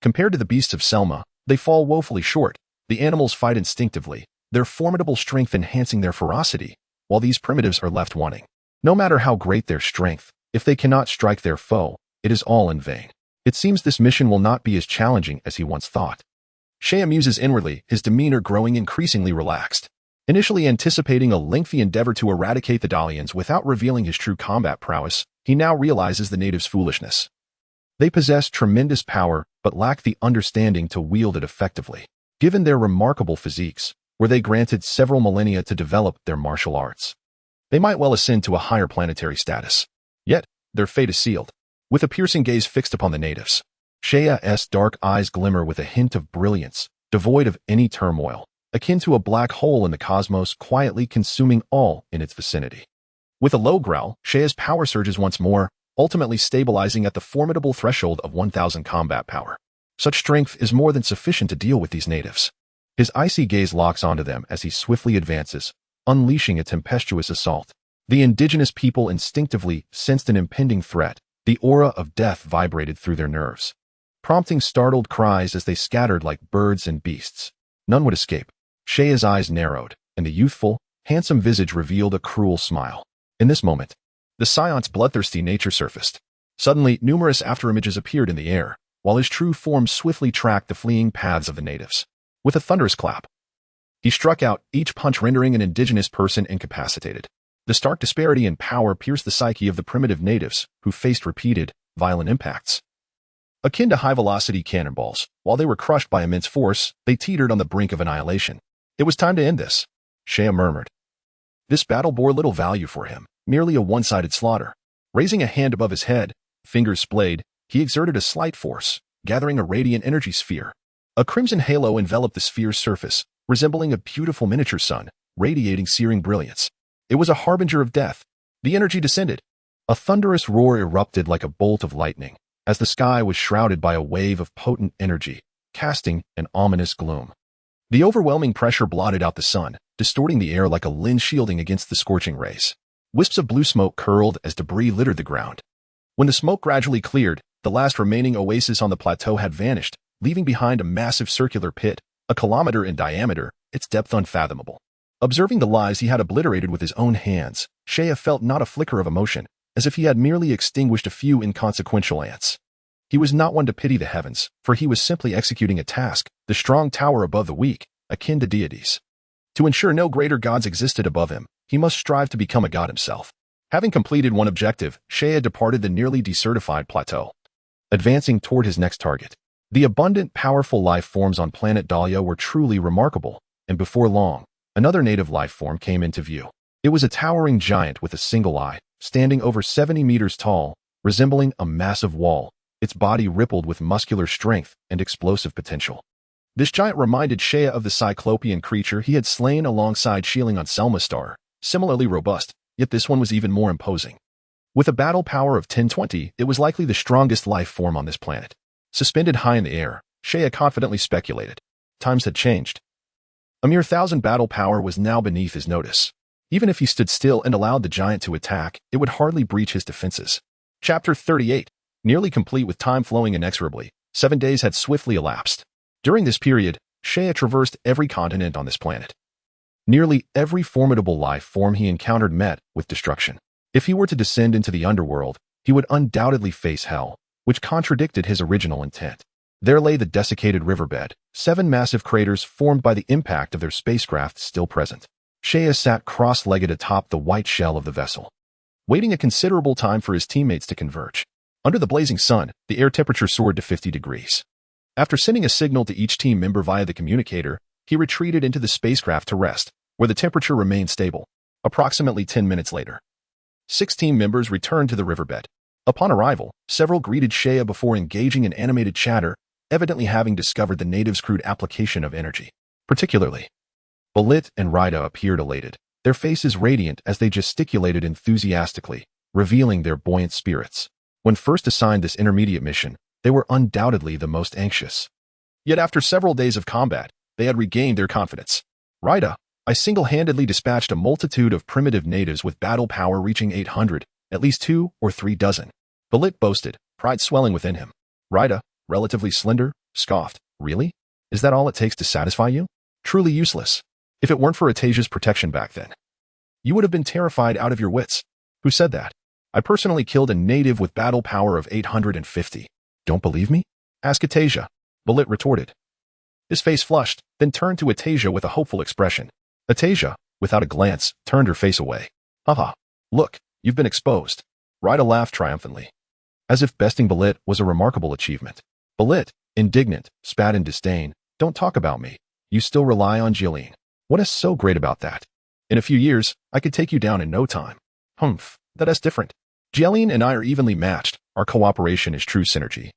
Compared to the beasts of Selma, they fall woefully short. The animals fight instinctively, their formidable strength enhancing their ferocity, while these primitives are left wanting. No matter how great their strength, if they cannot strike their foe, it is all in vain. It seems this mission will not be as challenging as he once thought. Saiyan muses inwardly, his demeanor growing increasingly relaxed. Initially anticipating a lengthy endeavor to eradicate the Dalians without revealing his true combat prowess, he now realizes the natives' foolishness. They possess tremendous power, but lack the understanding to wield it effectively. Given their remarkable physiques, were they granted several millennia to develop their martial arts, they might well ascend to a higher planetary status. Yet, their fate is sealed. With a piercing gaze fixed upon the natives, Saiyan's dark eyes glimmer with a hint of brilliance, devoid of any turmoil, akin to a black hole in the cosmos quietly consuming all in its vicinity. With a low growl, Saiyan's power surges once more, ultimately stabilizing at the formidable threshold of 1,000 combat power. Such strength is more than sufficient to deal with these natives. His icy gaze locks onto them as he swiftly advances, unleashing a tempestuous assault. The indigenous people instinctively sensed an impending threat. The aura of death vibrated through their nerves, prompting startled cries as they scattered like birds and beasts. None would escape. Saiyan's eyes narrowed, and the youthful, handsome visage revealed a cruel smile. In this moment, the Saiyans' bloodthirsty nature surfaced. Suddenly, numerous afterimages appeared in the air, while his true form swiftly tracked the fleeing paths of the natives. With a thunderous clap, he struck out, each punch rendering an indigenous person incapacitated. The stark disparity in power pierced the psyche of the primitive natives, who faced repeated, violent impacts. Akin to high-velocity cannonballs, while they were crushed by immense force, they teetered on the brink of annihilation. It was time to end this, Saiyan murmured. This battle bore little value for him, merely a one-sided slaughter. Raising a hand above his head, fingers splayed, he exerted a slight force, gathering a radiant energy sphere. A crimson halo enveloped the sphere's surface, resembling a beautiful miniature sun, radiating searing brilliance. It was a harbinger of death. The energy descended. A thunderous roar erupted like a bolt of lightning, as the sky was shrouded by a wave of potent energy, casting an ominous gloom. The overwhelming pressure blotted out the sun, distorting the air like a lens shielding against the scorching rays. Wisps of blue smoke curled as debris littered the ground. When the smoke gradually cleared, the last remaining oasis on the plateau had vanished, leaving behind a massive circular pit, a kilometer in diameter, its depth unfathomable. Observing the lives he had obliterated with his own hands, Saiyan felt not a flicker of emotion, as if he had merely extinguished a few inconsequential ants. He was not one to pity the heavens, for he was simply executing a task, the strong tower above the weak, akin to deities. To ensure no greater gods existed above him, he must strive to become a god himself. Having completed one objective, Saiyan departed the nearly desertified plateau, advancing toward his next target. The abundant, powerful life forms on planet Dahlia were truly remarkable, and before long, another native life form came into view. It was a towering giant with a single eye, standing over 70 meters tall, resembling a massive wall, its body rippled with muscular strength and explosive potential. This giant reminded Saiyan of the cyclopean creature he had slain alongside Shieling on Selma Star, similarly robust, yet this one was even more imposing. With a battle power of 1020, it was likely the strongest life form on this planet. Suspended high in the air, Saiyan confidently speculated. Times had changed. A mere 1,000 battle power was now beneath his notice. Even if he stood still and allowed the giant to attack, it would hardly breach his defenses. Chapter 38. Nearly complete with time flowing inexorably, 7 days had swiftly elapsed. During this period, Shea traversed every continent on this planet. Nearly every formidable life form he encountered met with destruction. If he were to descend into the underworld, he would undoubtedly face hell, which contradicted his original intent. There lay the desiccated riverbed, 7 massive craters formed by the impact of their spacecraft still present. Shea sat cross-legged atop the white shell of the vessel, waiting a considerable time for his teammates to converge. Under the blazing sun, the air temperature soared to 50 degrees. After sending a signal to each team member via the communicator, he retreated into the spacecraft to rest, where the temperature remained stable. Approximately 10 minutes later, 6 team members returned to the riverbed. Upon arrival, several greeted Shea before engaging in animated chatter, evidently having discovered the natives' crude application of energy. Particularly, Balit and Rida appeared elated, their faces radiant as they gesticulated enthusiastically, revealing their buoyant spirits. When first assigned this intermediate mission, they were undoubtedly the most anxious. Yet after several days of combat, they had regained their confidence. Rida, I single-handedly dispatched a multitude of primitive natives with battle power reaching 800, at least 2 or 3 dozen. Balit boasted, pride swelling within him. Rida, relatively slender, scoffed. Really? Is that all it takes to satisfy you? Truly useless. If it weren't for Atasia's protection back then, you would have been terrified out of your wits. Who said that? I personally killed a native with battle power of 850. Don't believe me? Ask Atasia, Balit retorted. His face flushed, then turned to Atasia with a hopeful expression. Atasia, without a glance, turned her face away. Haha. Look, you've been exposed. Rida laughed triumphantly, as if besting Balit was a remarkable achievement. Balit, indignant, spat in disdain. Don't talk about me. You still rely on Jillian. What is so great about that? In a few years, I could take you down in no time. Humph, that's different. Jillian and I are evenly matched. Our cooperation is true synergy.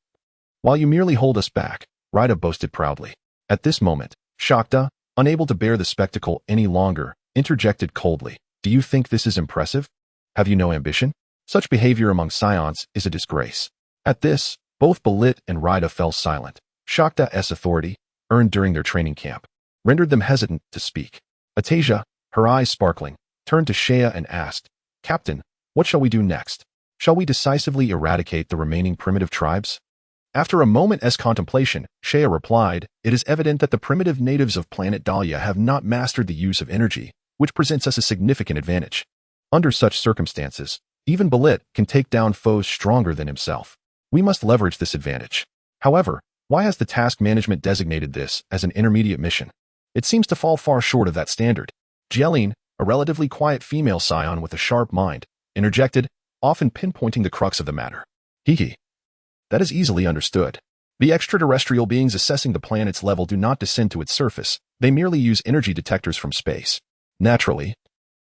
While you merely hold us back, Rida boasted proudly. At this moment, Shakta, unable to bear the spectacle any longer, interjected coldly. Do you think this is impressive? Have you no ambition? Such behavior among Saiyans is a disgrace. At this, both Balit and Rida fell silent. Shakta's authority, earned during their training camp, rendered them hesitant to speak. Atasia, her eyes sparkling, turned to Shea and asked, Captain, what shall we do next? Shall we decisively eradicate the remaining primitive tribes? After a moment's contemplation, Shea replied, It is evident that the primitive natives of planet Dahlia have not mastered the use of energy, which presents us a significant advantage. Under such circumstances, even Balit can take down foes stronger than himself. We must leverage this advantage. However, why has the task management designated this as an intermediate mission? It seems to fall far short of that standard. Jillian, a relatively quiet female scion with a sharp mind, interjected, often pinpointing the crux of the matter. Hee. That is easily understood. The extraterrestrial beings assessing the planet's level do not descend to its surface. They merely use energy detectors from space. Naturally,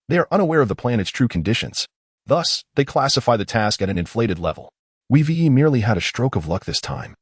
they are unaware of the planet's true conditions. Thus, they classify the task at an inflated level. We merely had a stroke of luck this time.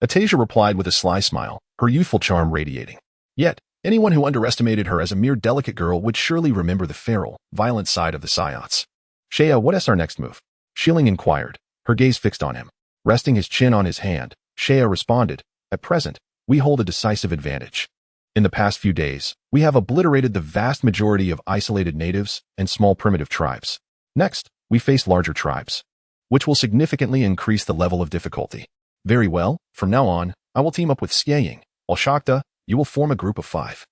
Atasia replied with a sly smile, her youthful charm radiating. Yet, anyone who underestimated her as a mere delicate girl would surely remember the feral, violent side of the Saiyans. Shea, what is our next move? Shilling inquired, her gaze fixed on him. Resting his chin on his hand, Shea responded, At present, we hold a decisive advantage. In the past few days, we have obliterated the vast majority of isolated natives and small primitive tribes. Next, we face larger tribes, which will significantly increase the level of difficulty. Very well, from now on, I will team up with Saiyan, while Shakta, you will form a group of 5.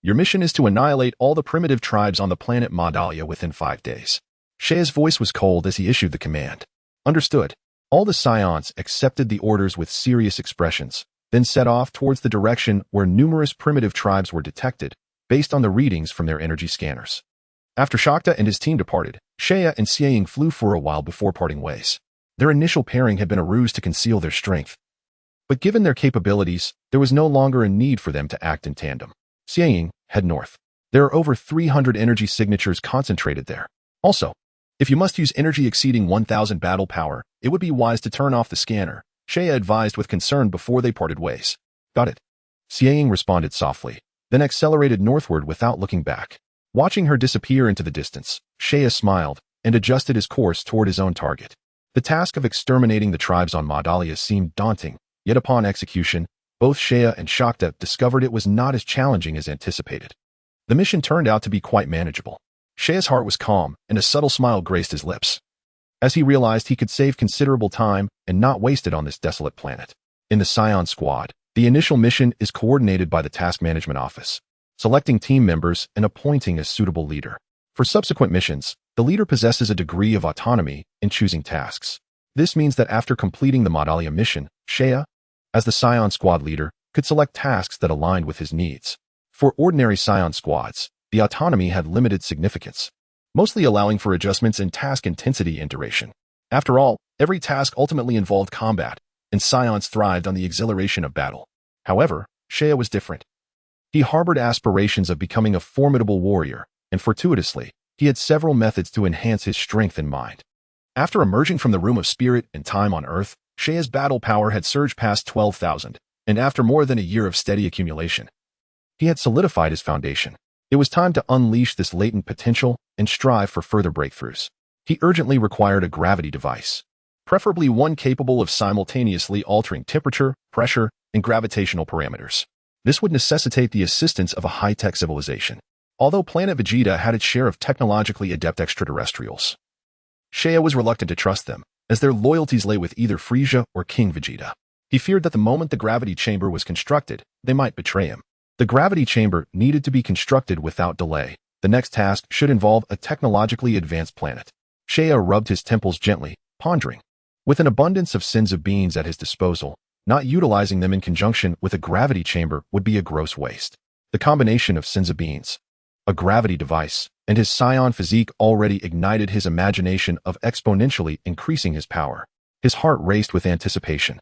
Your mission is to annihilate all the primitive tribes on the planet Madalia within 5 days. Shea's voice was cold as he issued the command. Understood. All the Saiyans accepted the orders with serious expressions, then set off towards the direction where numerous primitive tribes were detected, based on the readings from their energy scanners. After Shakta and his team departed, Shea and Saiyan flew for a while before parting ways. Their initial pairing had been a ruse to conceal their strength. But given their capabilities, there was no longer a need for them to act in tandem. Saiyan, head north. There are over 300 energy signatures concentrated there. Also, if you must use energy exceeding 1000 battle power, it would be wise to turn off the scanner, Shea advised with concern before they parted ways. Got it. Saiyan responded softly, then accelerated northward without looking back. Watching her disappear into the distance, Shea smiled and adjusted his course toward his own target. The task of exterminating the tribes on Madalia seemed daunting, yet upon execution, both Shea and Shakta discovered it was not as challenging as anticipated. The mission turned out to be quite manageable. Shea's heart was calm, and a subtle smile graced his lips, as he realized he could save considerable time and not waste it on this desolate planet. In the Saiyan squad, the initial mission is coordinated by the Task Management Office, selecting team members and appointing a suitable leader. For subsequent missions, the leader possesses a degree of autonomy in choosing tasks. This means that after completing the Madalia mission, Seiya, as the Saiyan squad leader, could select tasks that aligned with his needs. For ordinary Saiyan squads, the autonomy had limited significance, mostly allowing for adjustments in task intensity and duration. After all, every task ultimately involved combat, and Saiyans thrived on the exhilaration of battle. However, Seiya was different. He harbored aspirations of becoming a formidable warrior, and fortuitously, he had several methods to enhance his strength and mind. After emerging from the Room of Spirit and Time on Earth, Seiya's battle power had surged past 12,000, and after more than a year of steady accumulation, he had solidified his foundation. It was time to unleash this latent potential and strive for further breakthroughs. He urgently required a gravity device, preferably one capable of simultaneously altering temperature, pressure, and gravitational parameters. This would necessitate the assistance of a high-tech civilization, although Planet Vegeta had its share of technologically adept extraterrestrials. Seiya was reluctant to trust them, as their loyalties lay with either Frieza or King Vegeta. He feared that the moment the gravity chamber was constructed, they might betray him. The gravity chamber needed to be constructed without delay. The next task should involve a technologically advanced planet. Seiya rubbed his temples gently, pondering. With an abundance of Senzu beans at his disposal, not utilizing them in conjunction with a gravity chamber would be a gross waste. The combination of Senzu beans, a gravity device, and his Saiyan physique already ignited his imagination of exponentially increasing his power. His heart raced with anticipation,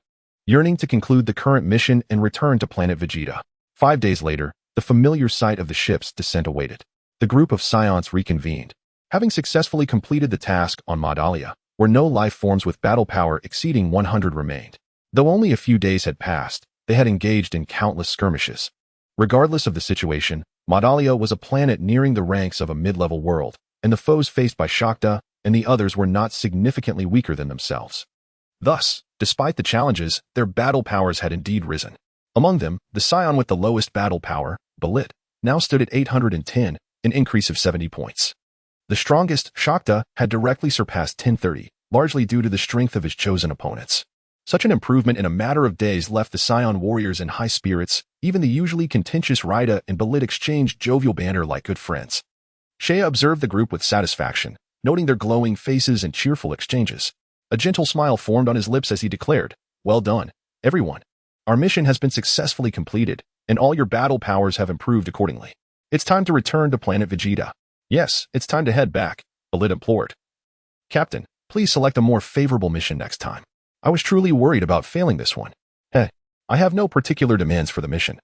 yearning to conclude the current mission and return to Planet Vegeta. 5 days later, the familiar sight of the ship's descent awaited. The group of Saiyans reconvened, having successfully completed the task on Madalia, where no life forms with battle power exceeding 100 remained. Though only a few days had passed, they had engaged in countless skirmishes. Regardless of the situation, Madalia was a planet nearing the ranks of a mid-level world, and the foes faced by Shakta and the others were not significantly weaker than themselves. Thus, despite the challenges, their battle powers had indeed risen. Among them, the Saiyan with the lowest battle power, Balit, now stood at 810, an increase of 70 points. The strongest, Shakta, had directly surpassed 1030, largely due to the strength of his chosen opponents. Such an improvement in a matter of days left the Saiyan warriors in high spirits. Even the usually contentious Raida and Balit exchanged jovial banter like good friends. Seiya observed the group with satisfaction, noting their glowing faces and cheerful exchanges. A gentle smile formed on his lips as he declared, "Well done, everyone. Our mission has been successfully completed, and all your battle powers have improved accordingly. It's time to return to Planet Vegeta." "Yes, it's time to head back," Balit implored. "Captain, please select a more favorable mission next time. I was truly worried about failing this one." I have no particular demands for the mission,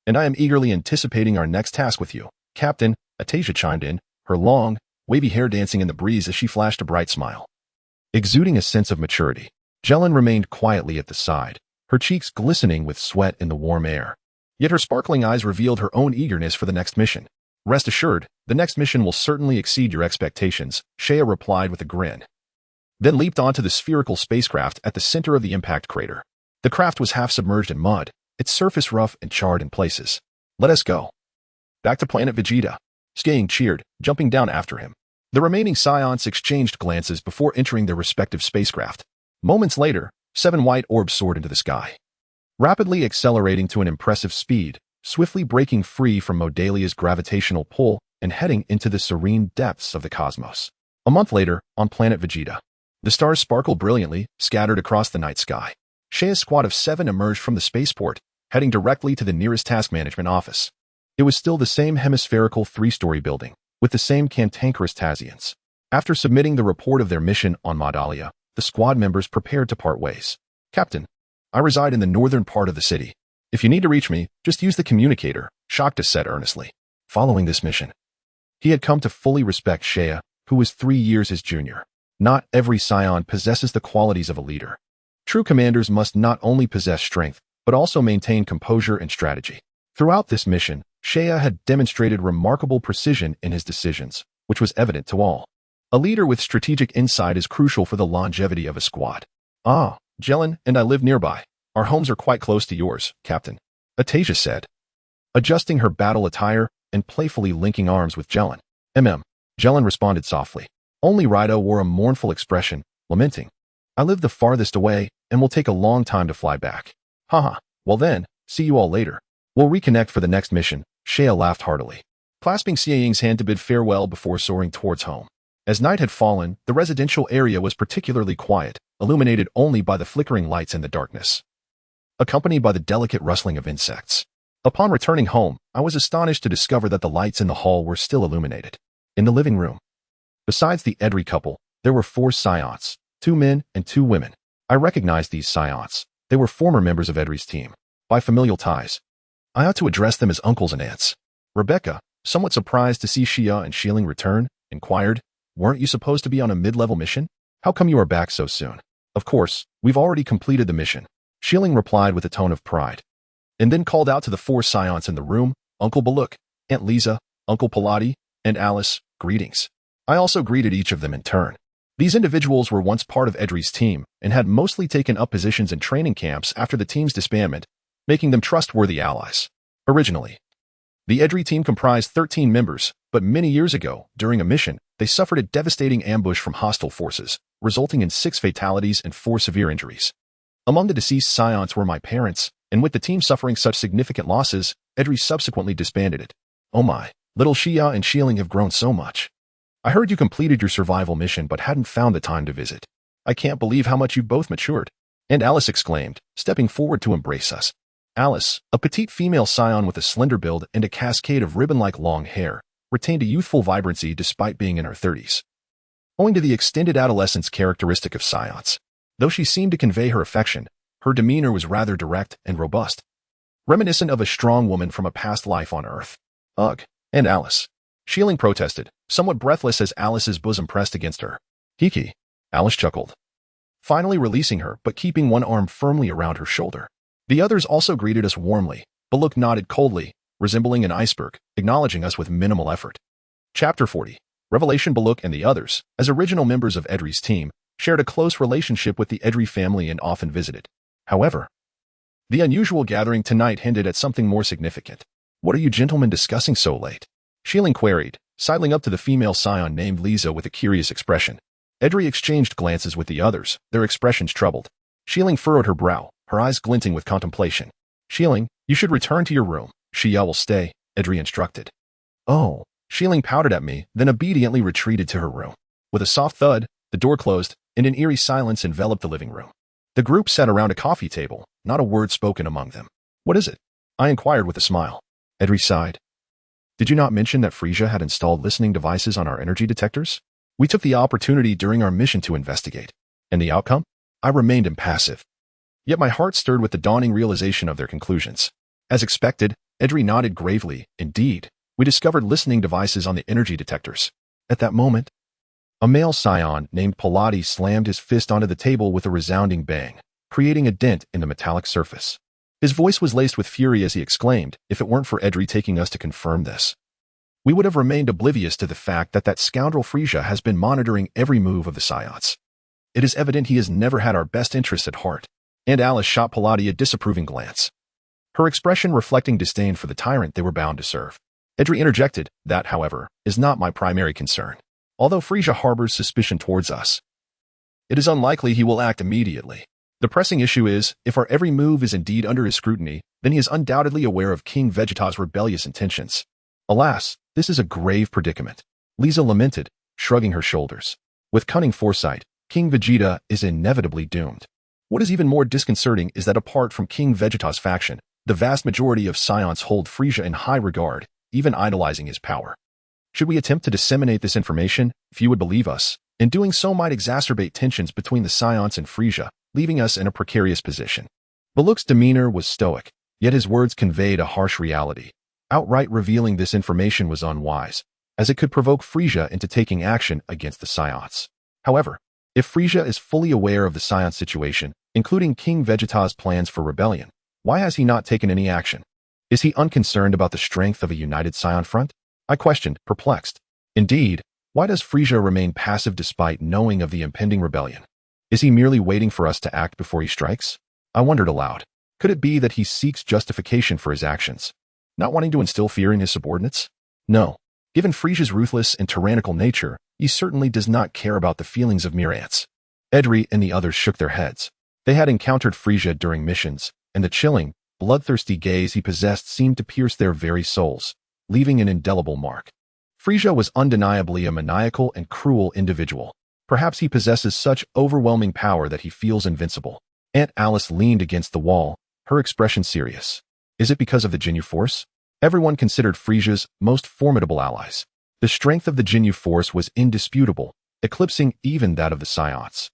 and I am eagerly anticipating our next task with you, Captain," Atasia chimed in, her long, wavy hair dancing in the breeze as she flashed a bright smile. Exuding a sense of maturity, Jelen remained quietly at the side, her cheeks glistening with sweat in the warm air. Yet her sparkling eyes revealed her own eagerness for the next mission. "Rest assured, the next mission will certainly exceed your expectations," Seiya replied with a grin, then leaped onto the spherical spacecraft at the center of the impact crater. The craft was half submerged in mud, its surface rough and charred in places. "Let us go." "Back to Planet Vegeta," Saiyan cheered, jumping down after him. The remaining Saiyans exchanged glances before entering their respective spacecraft. Moments later, 7 white orbs soared into the sky, rapidly accelerating to an impressive speed, swiftly breaking free from Modalia's gravitational pull and heading into the serene depths of the cosmos. A month later, on Planet Vegeta, the stars sparkled brilliantly, scattered across the night sky. Seiya's squad of 7 emerged from the spaceport, heading directly to the nearest task management office. It was still the same hemispherical 3-story building, with the same cantankerous Tazians. After submitting the report of their mission on Madalia, the squad members prepared to part ways. "Captain, I reside in the northern part of the city. If you need to reach me, just use the communicator," Shakta said earnestly. Following this mission, he had come to fully respect Seiya, who was 3 years his junior. Not every Saiyan possesses the qualities of a leader. True commanders must not only possess strength, but also maintain composure and strategy. Throughout this mission, Seiya had demonstrated remarkable precision in his decisions, which was evident to all. A leader with strategic insight is crucial for the longevity of a squad. "Ah, Jelen and I live nearby. Our homes are quite close to yours, Captain," Atasia said, adjusting her battle attire and playfully linking arms with Jelen. Jelen responded softly. Only Raida wore a mournful expression, lamenting, "I live the farthest away and will take a long time to fly back." Haha, well then, see you all later. We'll reconnect for the next mission. Shea laughed heartily, clasping Xianying's hand to bid farewell before soaring towards home. As night had fallen, the residential area was particularly quiet, illuminated only by the flickering lights in the darkness, accompanied by the delicate rustling of insects. Upon returning home, I was astonished to discover that the lights in the hall were still illuminated. In the living room, besides the Edry couple, there were 4 Saiyans, 2 men and 2 women. I recognized these Saiyans. They were former members of Edry's team, by familial ties. I ought to address them as uncles and aunts. Rebecca, somewhat surprised to see Xia and Xialing return, inquired, "Weren't you supposed to be on a mid-level mission? How come you are back so soon?" "Of course, we've already completed the mission," Xialing replied with a tone of pride, and then called out to the 4 Saiyans in the room, "Uncle Bardock, Aunt Lisa, Uncle Pilati, and Alice, greetings." I also greeted each of them in turn. These individuals were once part of Edry's team and had mostly taken up positions in training camps after the team's disbandment, making them trustworthy allies. Originally, the Edry team comprised 13 members, but many years ago, during a mission, they suffered a devastating ambush from hostile forces, resulting in 6 fatalities and 4 severe injuries. Among the deceased Saiyans were my parents, and with the team suffering such significant losses, Edry subsequently disbanded it. Oh my, little Xia and Xialing have grown so much. I heard you completed your survival mission but hadn't found the time to visit. I can't believe how much you've both matured. And Alice exclaimed, stepping forward to embrace us. Alice, a petite female Saiyan with a slender build and a cascade of ribbon-like long hair, retained a youthful vibrancy despite being in her 30s. Owing to the extended adolescence characteristic of Saiyans, though she seemed to convey her affection, her demeanor was rather direct and robust, reminiscent of a strong woman from a past life on Earth. Ugh, and Alice. Xialing protested, somewhat breathless as Alice's bosom pressed against her. Hiki. Alice chuckled, finally releasing her but keeping one arm firmly around her shoulder. The others also greeted us warmly. Bardock nodded coldly, resembling an iceberg, acknowledging us with minimal effort. Chapter 40. Revelation. Bardock and the others, as original members of Edry's team, shared a close relationship with the Edry family and often visited. However, the unusual gathering tonight hinted at something more significant. "What are you gentlemen discussing so late?" Xialing queried, sidling up to the female Saiyan named Lisa with a curious expression. Edry exchanged glances with the others, their expressions troubled. Xialing furrowed her brow, her eyes glinting with contemplation. "Xialing, you should return to your room. Xia will stay," Edry instructed. "Oh." Xialing pouted at me, then obediently retreated to her room. With a soft thud, the door closed, and an eerie silence enveloped the living room. The group sat around a coffee table, not a word spoken among them. "What is it?" I inquired with a smile. Edry sighed. "Did you not mention that Frieza had installed listening devices on our energy detectors? We took the opportunity during our mission to investigate. And the outcome? I remained impassive. Yet my heart stirred with the dawning realization of their conclusions. As expected, Edry nodded gravely. Indeed, we discovered listening devices on the energy detectors. At that moment, a male Saiyan named Pilati slammed his fist onto the table with a resounding bang, creating a dent in the metallic surface. His voice was laced with fury as he exclaimed, "If it weren't for Edry taking us to confirm this, we would have remained oblivious to the fact that that scoundrel Frieza has been monitoring every move of the Saiyans. It is evident he has never had our best interests at heart." And Alice shot Pilati a disapproving glance, her expression reflecting disdain for the tyrant they were bound to serve. Edry interjected, "That, however, is not my primary concern. Although Frieza harbors suspicion towards us, it is unlikely he will act immediately. The pressing issue is, if our every move is indeed under his scrutiny, then he is undoubtedly aware of King Vegeta's rebellious intentions. Alas, this is a grave predicament." Lisa lamented, shrugging her shoulders. "With cunning foresight, King Vegeta is inevitably doomed. What is even more disconcerting is that apart from King Vegeta's faction, the vast majority of Saiyans hold Frieza in high regard, even idolizing his power. Should we attempt to disseminate this information, few would believe us, and doing so might exacerbate tensions between the Saiyans and Frieza, leaving us in a precarious position." Bardock's demeanor was stoic, yet his words conveyed a harsh reality. Outright revealing this information was unwise, as it could provoke Frieza into taking action against the Saiyans. However, if Frieza is fully aware of the Saiyan situation, including King Vegeta's plans for rebellion, why has he not taken any action? Is he unconcerned about the strength of a united Saiyan front? I questioned, perplexed. Indeed, why does Frieza remain passive despite knowing of the impending rebellion? Is he merely waiting for us to act before he strikes? I wondered aloud. Could it be that he seeks justification for his actions, not wanting to instill fear in his subordinates? No. Given Frieza's ruthless and tyrannical nature, he certainly does not care about the feelings of mere ants. Edry and the others shook their heads. They had encountered Frieza during missions, and the chilling, bloodthirsty gaze he possessed seemed to pierce their very souls, leaving an indelible mark. Frieza was undeniably a maniacal and cruel individual. Perhaps he possesses such overwhelming power that he feels invincible. Aunt Alice leaned against the wall, her expression serious. Is it because of the Ginyu Force? Everyone considered Frieza's most formidable allies. The strength of the Ginyu Force was indisputable, eclipsing even that of the Saiyans.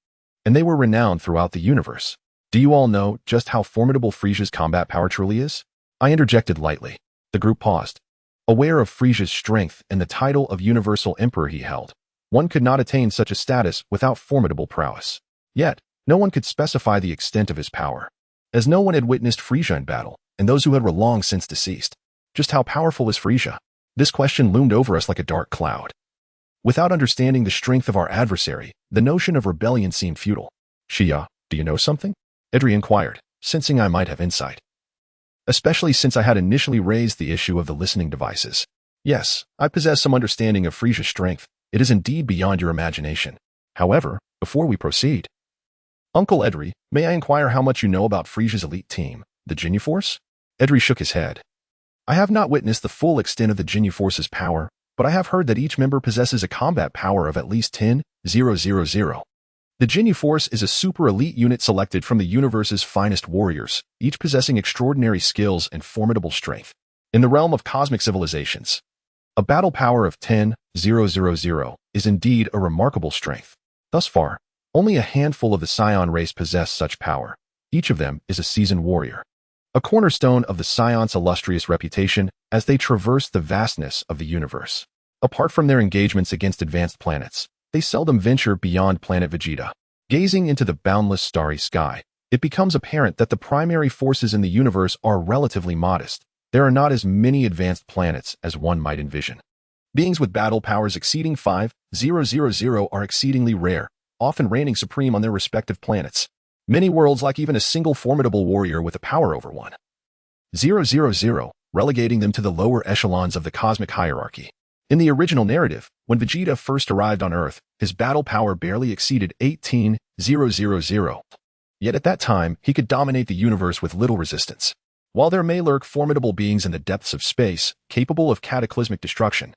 And they were renowned throughout the universe. Do you all know just how formidable Frieza's combat power truly is? I interjected lightly. The group paused. Aware of Frieza's strength and the title of Universal Emperor he held, one could not attain such a status without formidable prowess. Yet, no one could specify the extent of his power, as no one had witnessed Frieza in battle, and those who had were long since deceased. Just how powerful is Frieza? This question loomed over us like a dark cloud. Without understanding the strength of our adversary, the notion of rebellion seemed futile. Shia, do you know something? Edri inquired, sensing I might have insight. Especially since I had initially raised the issue of the listening devices. Yes, I possess some understanding of Frieza's strength. It is indeed beyond your imagination. However, before we proceed, Uncle Edri, may I inquire how much you know about Frieza's elite team, the Ginyu Force? Edri shook his head. I have not witnessed the full extent of the Ginyu Force's power, but I have heard that each member possesses a combat power of at least 10,000. The Ginyu Force is a super elite unit selected from the universe's finest warriors, each possessing extraordinary skills and formidable strength. In the realm of cosmic civilizations, a battle power of 10,000 is indeed a remarkable strength. Thus far, only a handful of the Saiyan race possess such power. Each of them is a seasoned warrior, a cornerstone of the Saiyans' illustrious reputation as they traverse the vastness of the universe. Apart from their engagements against advanced planets, they seldom venture beyond Planet Vegeta. Gazing into the boundless starry sky, it becomes apparent that the primary forces in the universe are relatively modest. There are not as many advanced planets as one might envision. Beings with battle powers exceeding 5,000 are exceedingly rare, often reigning supreme on their respective planets. Many worlds lack even a single formidable warrior with a power over 1,000, relegating them to the lower echelons of the cosmic hierarchy. In the original narrative, when Vegeta first arrived on Earth, his battle power barely exceeded 18,000. Yet at that time, he could dominate the universe with little resistance. While there may lurk formidable beings in the depths of space, capable of cataclysmic destruction,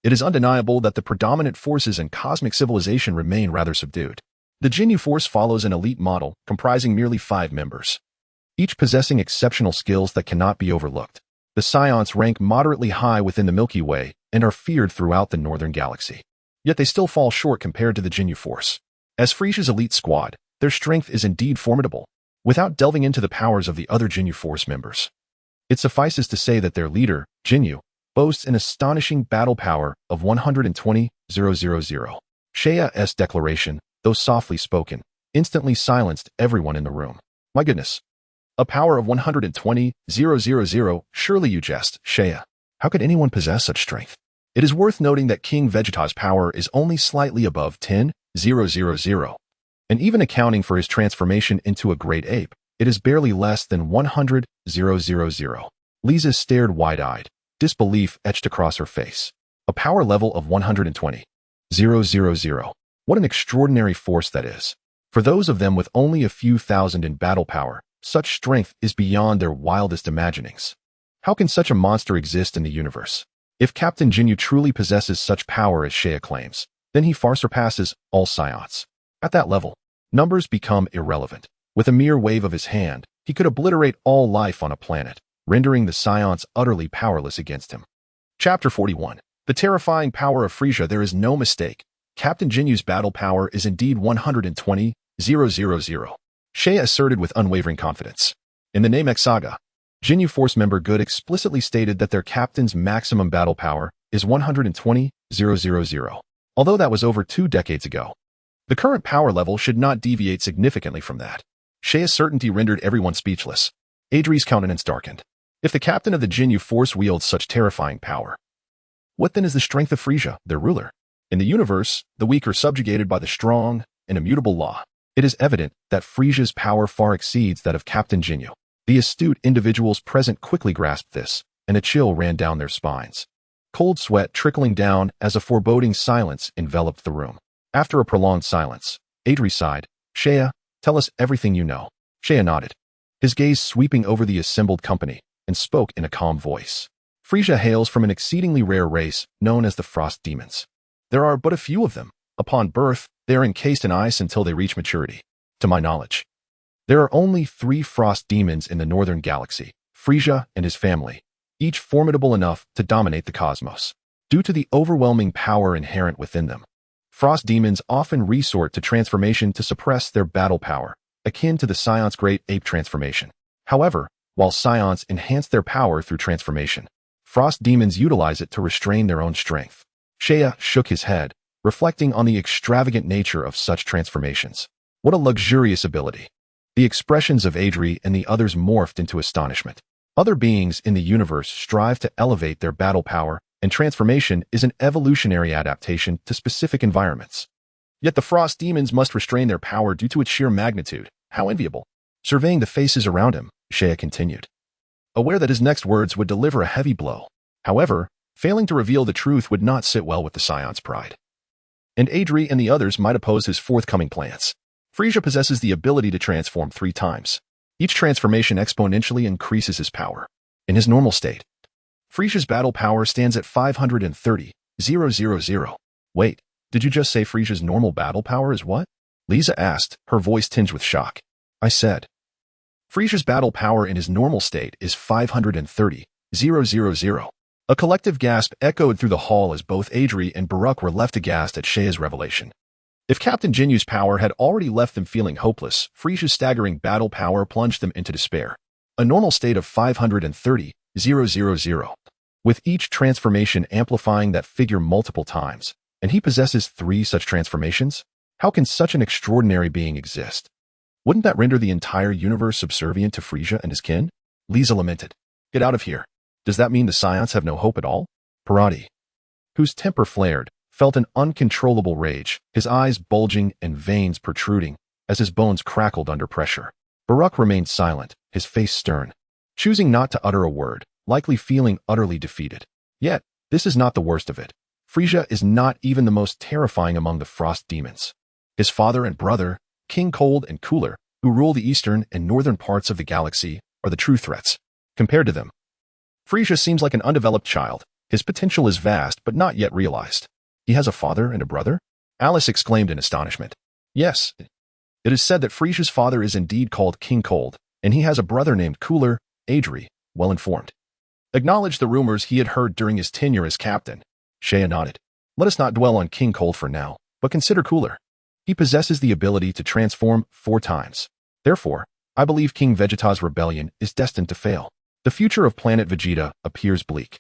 it is undeniable that the predominant forces in cosmic civilization remain rather subdued. The Ginyu Force follows an elite model comprising merely 5 members, each possessing exceptional skills that cannot be overlooked. The Saiyans rank moderately high within the Milky Way and are feared throughout the northern galaxy. Yet they still fall short compared to the Ginyu Force. As Frieza's elite squad, their strength is indeed formidable. Without delving into the powers of the other Ginyu Force members, it suffices to say that their leader, Ginyu, boasts an astonishing battle power of 120,000. Saiya's declaration, though softly spoken, instantly silenced everyone in the room. My goodness. A power of 120,000, surely you jest, Saiya. How could anyone possess such strength? It is worth noting that King Vegeta's power is only slightly above 10,000, and even accounting for his transformation into a Great Ape, it is barely less than 100,000. Lisa stared wide-eyed, disbelief etched across her face. A power level of 120,000. What an extraordinary force that is. For those of them with only a few thousand in battle power, such strength is beyond their wildest imaginings. How can such a monster exist in the universe? If Captain Ginyu truly possesses such power as Saiya claims, then he far surpasses all Saiyans. At that level, numbers become irrelevant. With a mere wave of his hand, he could obliterate all life on a planet, rendering the Saiyans utterly powerless against him. Chapter 41. The terrifying power of Frieza. There is no mistake. Captain Jinyu's battle power is indeed 120,000. Saiya asserted with unwavering confidence. In the Namek Saga, Ginyu Force member Good explicitly stated that their captain's maximum battle power is 120,000. Although that was over 2 decades ago, the current power level should not deviate significantly from that. Saiya's certainty rendered everyone speechless. Adri's countenance darkened. If the captain of the Ginyu Force wields such terrifying power, what then is the strength of Frieza, their ruler? In the universe, the weak are subjugated by the strong, an immutable law. It is evident that Frieza's power far exceeds that of Captain Ginyu. The astute individuals present quickly grasped this, and a chill ran down their spines. Cold sweat trickling down as a foreboding silence enveloped the room. After a prolonged silence, Adri sighed. Saiya, tell us everything you know. Saiya nodded. his gaze sweeping over the assembled company, and spoke in a calm voice. Frieza hails from an exceedingly rare race known as the Frost Demons. There are but a few of them. Upon birth, they are encased in ice until they reach maturity. To my knowledge, there are only 3 Frost Demons in the Northern Galaxy, Frieza and his family, each formidable enough to dominate the cosmos. Due to the overwhelming power inherent within them, Frost Demons often resort to transformation to suppress their battle power, akin to the Saiyans' Great Ape transformation. However, while Saiyans enhance their power through transformation, Frost Demons utilize it to restrain their own strength. Saiyan shook his head, reflecting on the extravagant nature of such transformations. What a luxurious ability. The expressions of Adri and the others morphed into astonishment. Other beings in the universe strive to elevate their battle power, and transformation is an evolutionary adaptation to specific environments. Yet the Frost Demons must restrain their power due to its sheer magnitude. How enviable. Surveying the faces around him, Saiyan continued, aware that his next words would deliver a heavy blow. However, failing to reveal the truth would not sit well with the Saiyans' pride. And Adri and the others might oppose his forthcoming plans. Frieza possesses the ability to transform 3 times. Each transformation exponentially increases his power. In his normal state, Frieza's battle power stands at 530,000. Wait, did you just say Frieza's normal battle power is what? Lisa asked, her voice tinged with shock. I said, Frieza's battle power in his normal state is 530,000. A collective gasp echoed through the hall as both Adri and Bardock were left aghast at Saiyan's revelation. If Captain Jinyu's power had already left them feeling hopeless, Frieza's staggering battle power plunged them into despair. A normal state of 530,000, with each transformation amplifying that figure multiple times, and he possesses 3 such transformations? How can such an extraordinary being exist? Wouldn't that render the entire universe subservient to Frieza and his kin? Lisa lamented. Get out of here. Does that mean the Saiyans have no hope at all? Parati, whose temper flared, felt an uncontrollable rage, his eyes bulging and veins protruding as his bones crackled under pressure. Bardock remained silent, his face stern, choosing not to utter a word, likely feeling utterly defeated. Yet, this is not the worst of it. Frieza is not even the most terrifying among the Frost Demons. His father and brother, King Cold and Cooler, who rule the eastern and northern parts of the galaxy, are the true threats. Compared to them, Frieza seems like an undeveloped child. His potential is vast but not yet realized. He has a father and a brother? Alice exclaimed in astonishment. Yes. It is said that Frieza's father is indeed called King Cold, and he has a brother named Cooler, Adri, well informed. Acknowledged the rumors he had heard during his tenure as captain. Saiyan nodded. Let us not dwell on King Cold for now, but consider Cooler. He possesses the ability to transform 4 times. Therefore, I believe King Vegeta's rebellion is destined to fail. The future of Planet Vegeta appears bleak.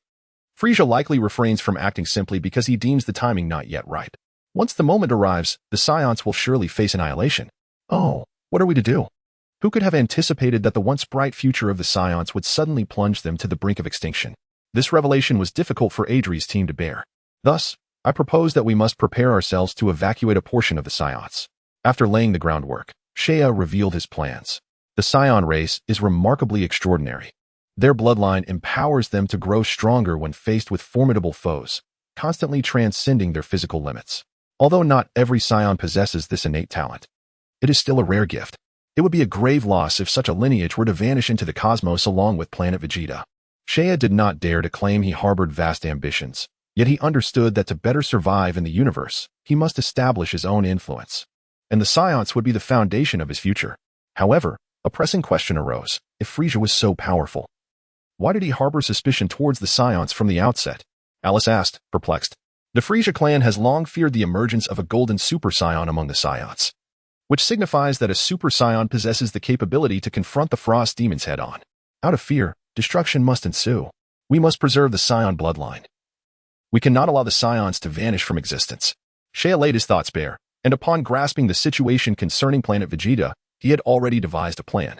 Frieza likely refrains from acting simply because he deems the timing not yet ripe. Once the moment arrives, the Saiyans will surely face annihilation. Oh, what are we to do? Who could have anticipated that the once bright future of the Saiyans would suddenly plunge them to the brink of extinction? This revelation was difficult for Adri's team to bear. Thus, I propose that we must prepare ourselves to evacuate a portion of the Saiyans. After laying the groundwork, Saiyan revealed his plans. The Saiyan race is remarkably extraordinary. Their bloodline empowers them to grow stronger when faced with formidable foes, constantly transcending their physical limits. Although not every Saiyan possesses this innate talent, it is still a rare gift. It would be a grave loss if such a lineage were to vanish into the cosmos along with Planet Vegeta. Saiyan did not dare to claim he harbored vast ambitions, yet he understood that to better survive in the universe, he must establish his own influence. And the Saiyans would be the foundation of his future. However, a pressing question arose. If Frieza was so powerful, why did he harbor suspicion towards the Saiyans from the outset? Alice asked, perplexed. The Frieza clan has long feared the emergence of a golden Super Saiyan among the Saiyans, which signifies that a Super Saiyan possesses the capability to confront the Frost Demons head-on. Out of fear, destruction must ensue. We must preserve the Saiyan bloodline. We cannot allow the Saiyans to vanish from existence. Saiyan laid his thoughts bare, and upon grasping the situation concerning Planet Vegeta, he had already devised a plan.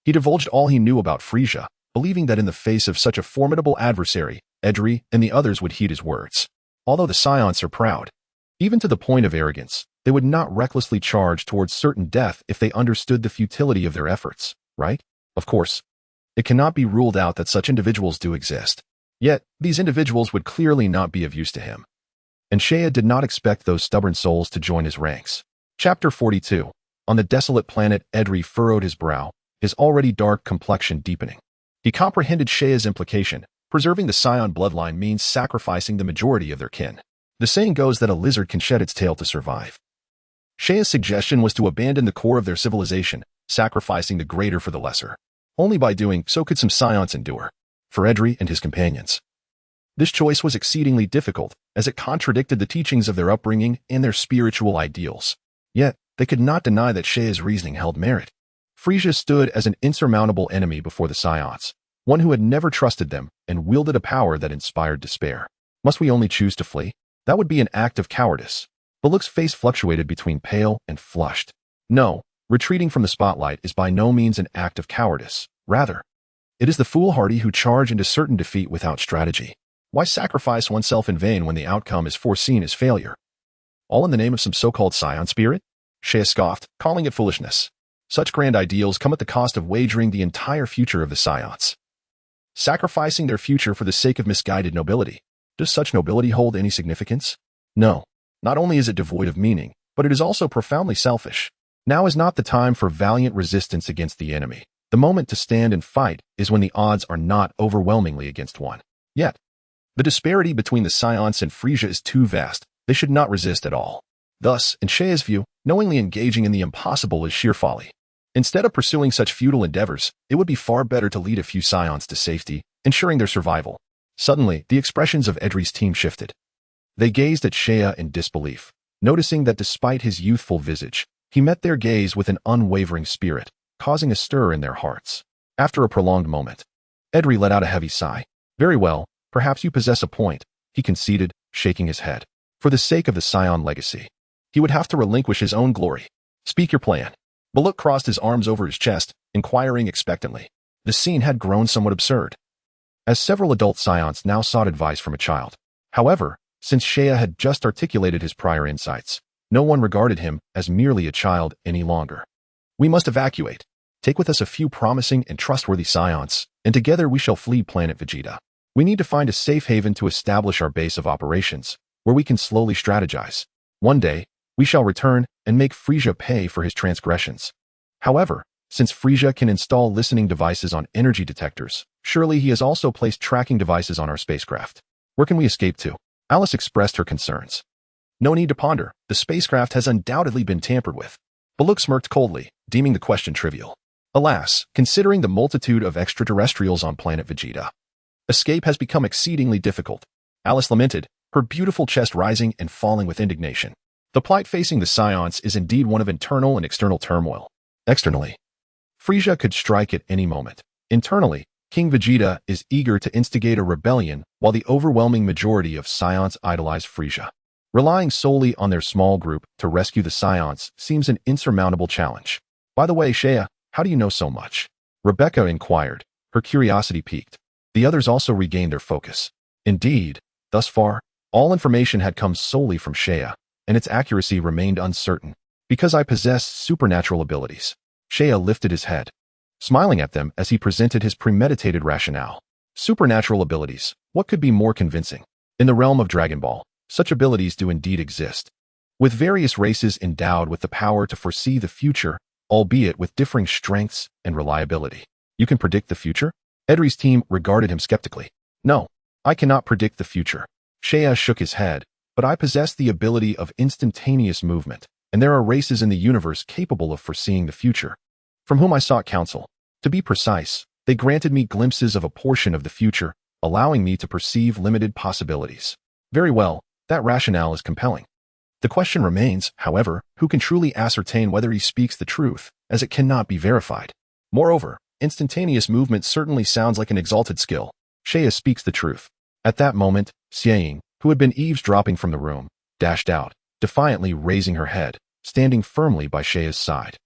He divulged all he knew about Frieza, believing that in the face of such a formidable adversary, Adri and the others would heed his words. Although the Saiyans are proud, even to the point of arrogance, they would not recklessly charge towards certain death if they understood the futility of their efforts, right? Of course, it cannot be ruled out that such individuals do exist. Yet, these individuals would clearly not be of use to him. And Saiyan did not expect those stubborn souls to join his ranks. Chapter 42. On the desolate planet, Adri furrowed his brow, his already dark complexion deepening. He comprehended Sheia's implication. Preserving the Saiyan bloodline means sacrificing the majority of their kin. The saying goes that a lizard can shed its tail to survive. Sheia's suggestion was to abandon the core of their civilization, sacrificing the greater for the lesser. Only by doing so could some Saiyans endure. For Edry and his companions, this choice was exceedingly difficult, as it contradicted the teachings of their upbringing and their spiritual ideals. Yet, they could not deny that Sheia's reasoning held merit. Frieza stood as an insurmountable enemy before the Saiyans, one who had never trusted them and wielded a power that inspired despair. Must we only choose to flee? That would be an act of cowardice. Baluk's face fluctuated between pale and flushed. No, retreating from the spotlight is by no means an act of cowardice. Rather, it is the foolhardy who charge into certain defeat without strategy. Why sacrifice oneself in vain when the outcome is foreseen as failure? All in the name of some so-called Saiyan spirit? Sheia scoffed, calling it foolishness. Such grand ideals come at the cost of wagering the entire future of the Saiyans. Sacrificing their future for the sake of misguided nobility. Does such nobility hold any significance? No. Not only is it devoid of meaning, but it is also profoundly selfish. Now is not the time for valiant resistance against the enemy. The moment to stand and fight is when the odds are not overwhelmingly against one. Yet, the disparity between the Saiyans and Frieza is too vast. They should not resist at all. Thus, in Sheia's view, knowingly engaging in the impossible is sheer folly. Instead of pursuing such futile endeavors, it would be far better to lead a few Saiyans to safety, ensuring their survival. Suddenly, the expressions of Edry's team shifted. They gazed at Sheia in disbelief, noticing that despite his youthful visage, he met their gaze with an unwavering spirit, causing a stir in their hearts. After a prolonged moment, Edry let out a heavy sigh. Very well, perhaps you possess a point, he conceded, shaking his head. For the sake of the Saiyan legacy, he would have to relinquish his own glory. Speak your plan. Baluk crossed his arms over his chest, inquiring expectantly. The scene had grown somewhat absurd, as several adult Saiyans now sought advice from a child. However, since Sheia had just articulated his prior insights, no one regarded him as merely a child any longer. We must evacuate. Take with us a few promising and trustworthy Saiyans, and together we shall flee Planet Vegeta. We need to find a safe haven to establish our base of operations, where we can slowly strategize. One day, we shall return and make Frieza pay for his transgressions. However, since Frieza can install listening devices on energy detectors, surely he has also placed tracking devices on our spacecraft. Where can we escape to? Alice expressed her concerns. No need to ponder. The spacecraft has undoubtedly been tampered with. Baluk smirked coldly, deeming the question trivial. Alas, considering the multitude of extraterrestrials on Planet Vegeta, escape has become exceedingly difficult. Alice lamented, her beautiful chest rising and falling with indignation. The plight facing the Saiyans is indeed one of internal and external turmoil. Externally, Frieza could strike at any moment. Internally, King Vegeta is eager to instigate a rebellion while the overwhelming majority of Saiyans idolize Frieza. Relying solely on their small group to rescue the Saiyans seems an insurmountable challenge. By the way, Sheia, how do you know so much? Rebecca inquired, her curiosity piqued. The others also regained their focus. Indeed, thus far, all information had come solely from Sheia, and its accuracy remained uncertain. Because I possess supernatural abilities. Sheia lifted his head, smiling at them as he presented his premeditated rationale. Supernatural abilities, what could be more convincing? In the realm of Dragon Ball, such abilities do indeed exist, with various races endowed with the power to foresee the future, albeit with differing strengths and reliability. You can predict the future? Edry's team regarded him skeptically. No, I cannot predict the future. Sheia shook his head, but I possess the ability of instantaneous movement, and there are races in the universe capable of foreseeing the future, from whom I sought counsel. To be precise, they granted me glimpses of a portion of the future, allowing me to perceive limited possibilities. Very well, that rationale is compelling. The question remains, however, who can truly ascertain whether he speaks the truth, as it cannot be verified. Moreover, instantaneous movement certainly sounds like an exalted skill. Sheia speaks the truth. At that moment, Saiyan, who had been eavesdropping from the room, dashed out, defiantly raising her head, standing firmly by Sheia's side.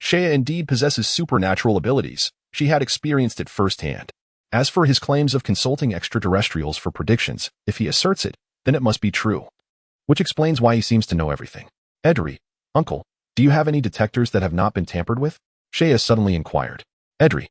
Sheia indeed possesses supernatural abilities. She had experienced it firsthand. As for his claims of consulting extraterrestrials for predictions, if he asserts it, then it must be true. Which explains why he seems to know everything. Edry, uncle, do you have any detectors that have not been tampered with? Sheia suddenly inquired. Edry,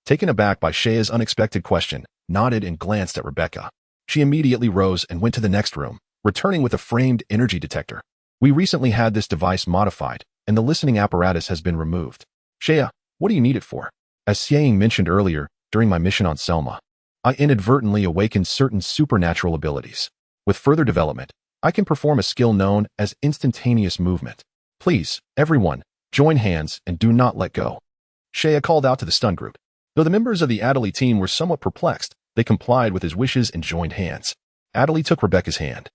taken aback by Sheia's unexpected question, nodded and glanced at Rebecca. She immediately rose and went to the next room, returning with a framed energy detector. We recently had this device modified, and the listening apparatus has been removed. Sheia, what do you need it for? As Saiyan mentioned earlier, during my mission on Selma, I inadvertently awakened certain supernatural abilities. With further development, I can perform a skill known as instantaneous movement. Please, everyone, join hands and do not let go. Shea called out to the stun group. Though the members of the Adderley team were somewhat perplexed, they complied with his wishes and joined hands. Adderley took Rebecca's hand,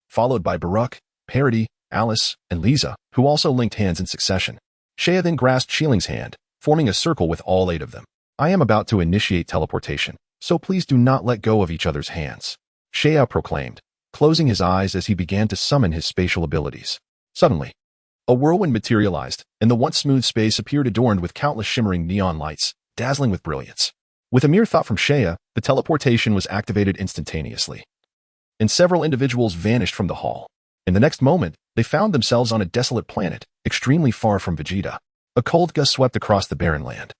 followed by Bardock, Parody, Alice, and Lisa, who also linked hands in succession. Shea then grasped Shiling's hand, forming a circle with all 8 of them. I am about to initiate teleportation, so please do not let go of each other's hands, Shea proclaimed, closing his eyes as he began to summon his spatial abilities. Suddenly, a whirlwind materialized, and the once smooth space appeared adorned with countless shimmering neon lights, dazzling with brilliance. With a mere thought from Shea, the teleportation was activated instantaneously, and several individuals vanished from the hall. In the next moment, they found themselves on a desolate planet, extremely far from Vegeta. A cold gust swept across the barren land,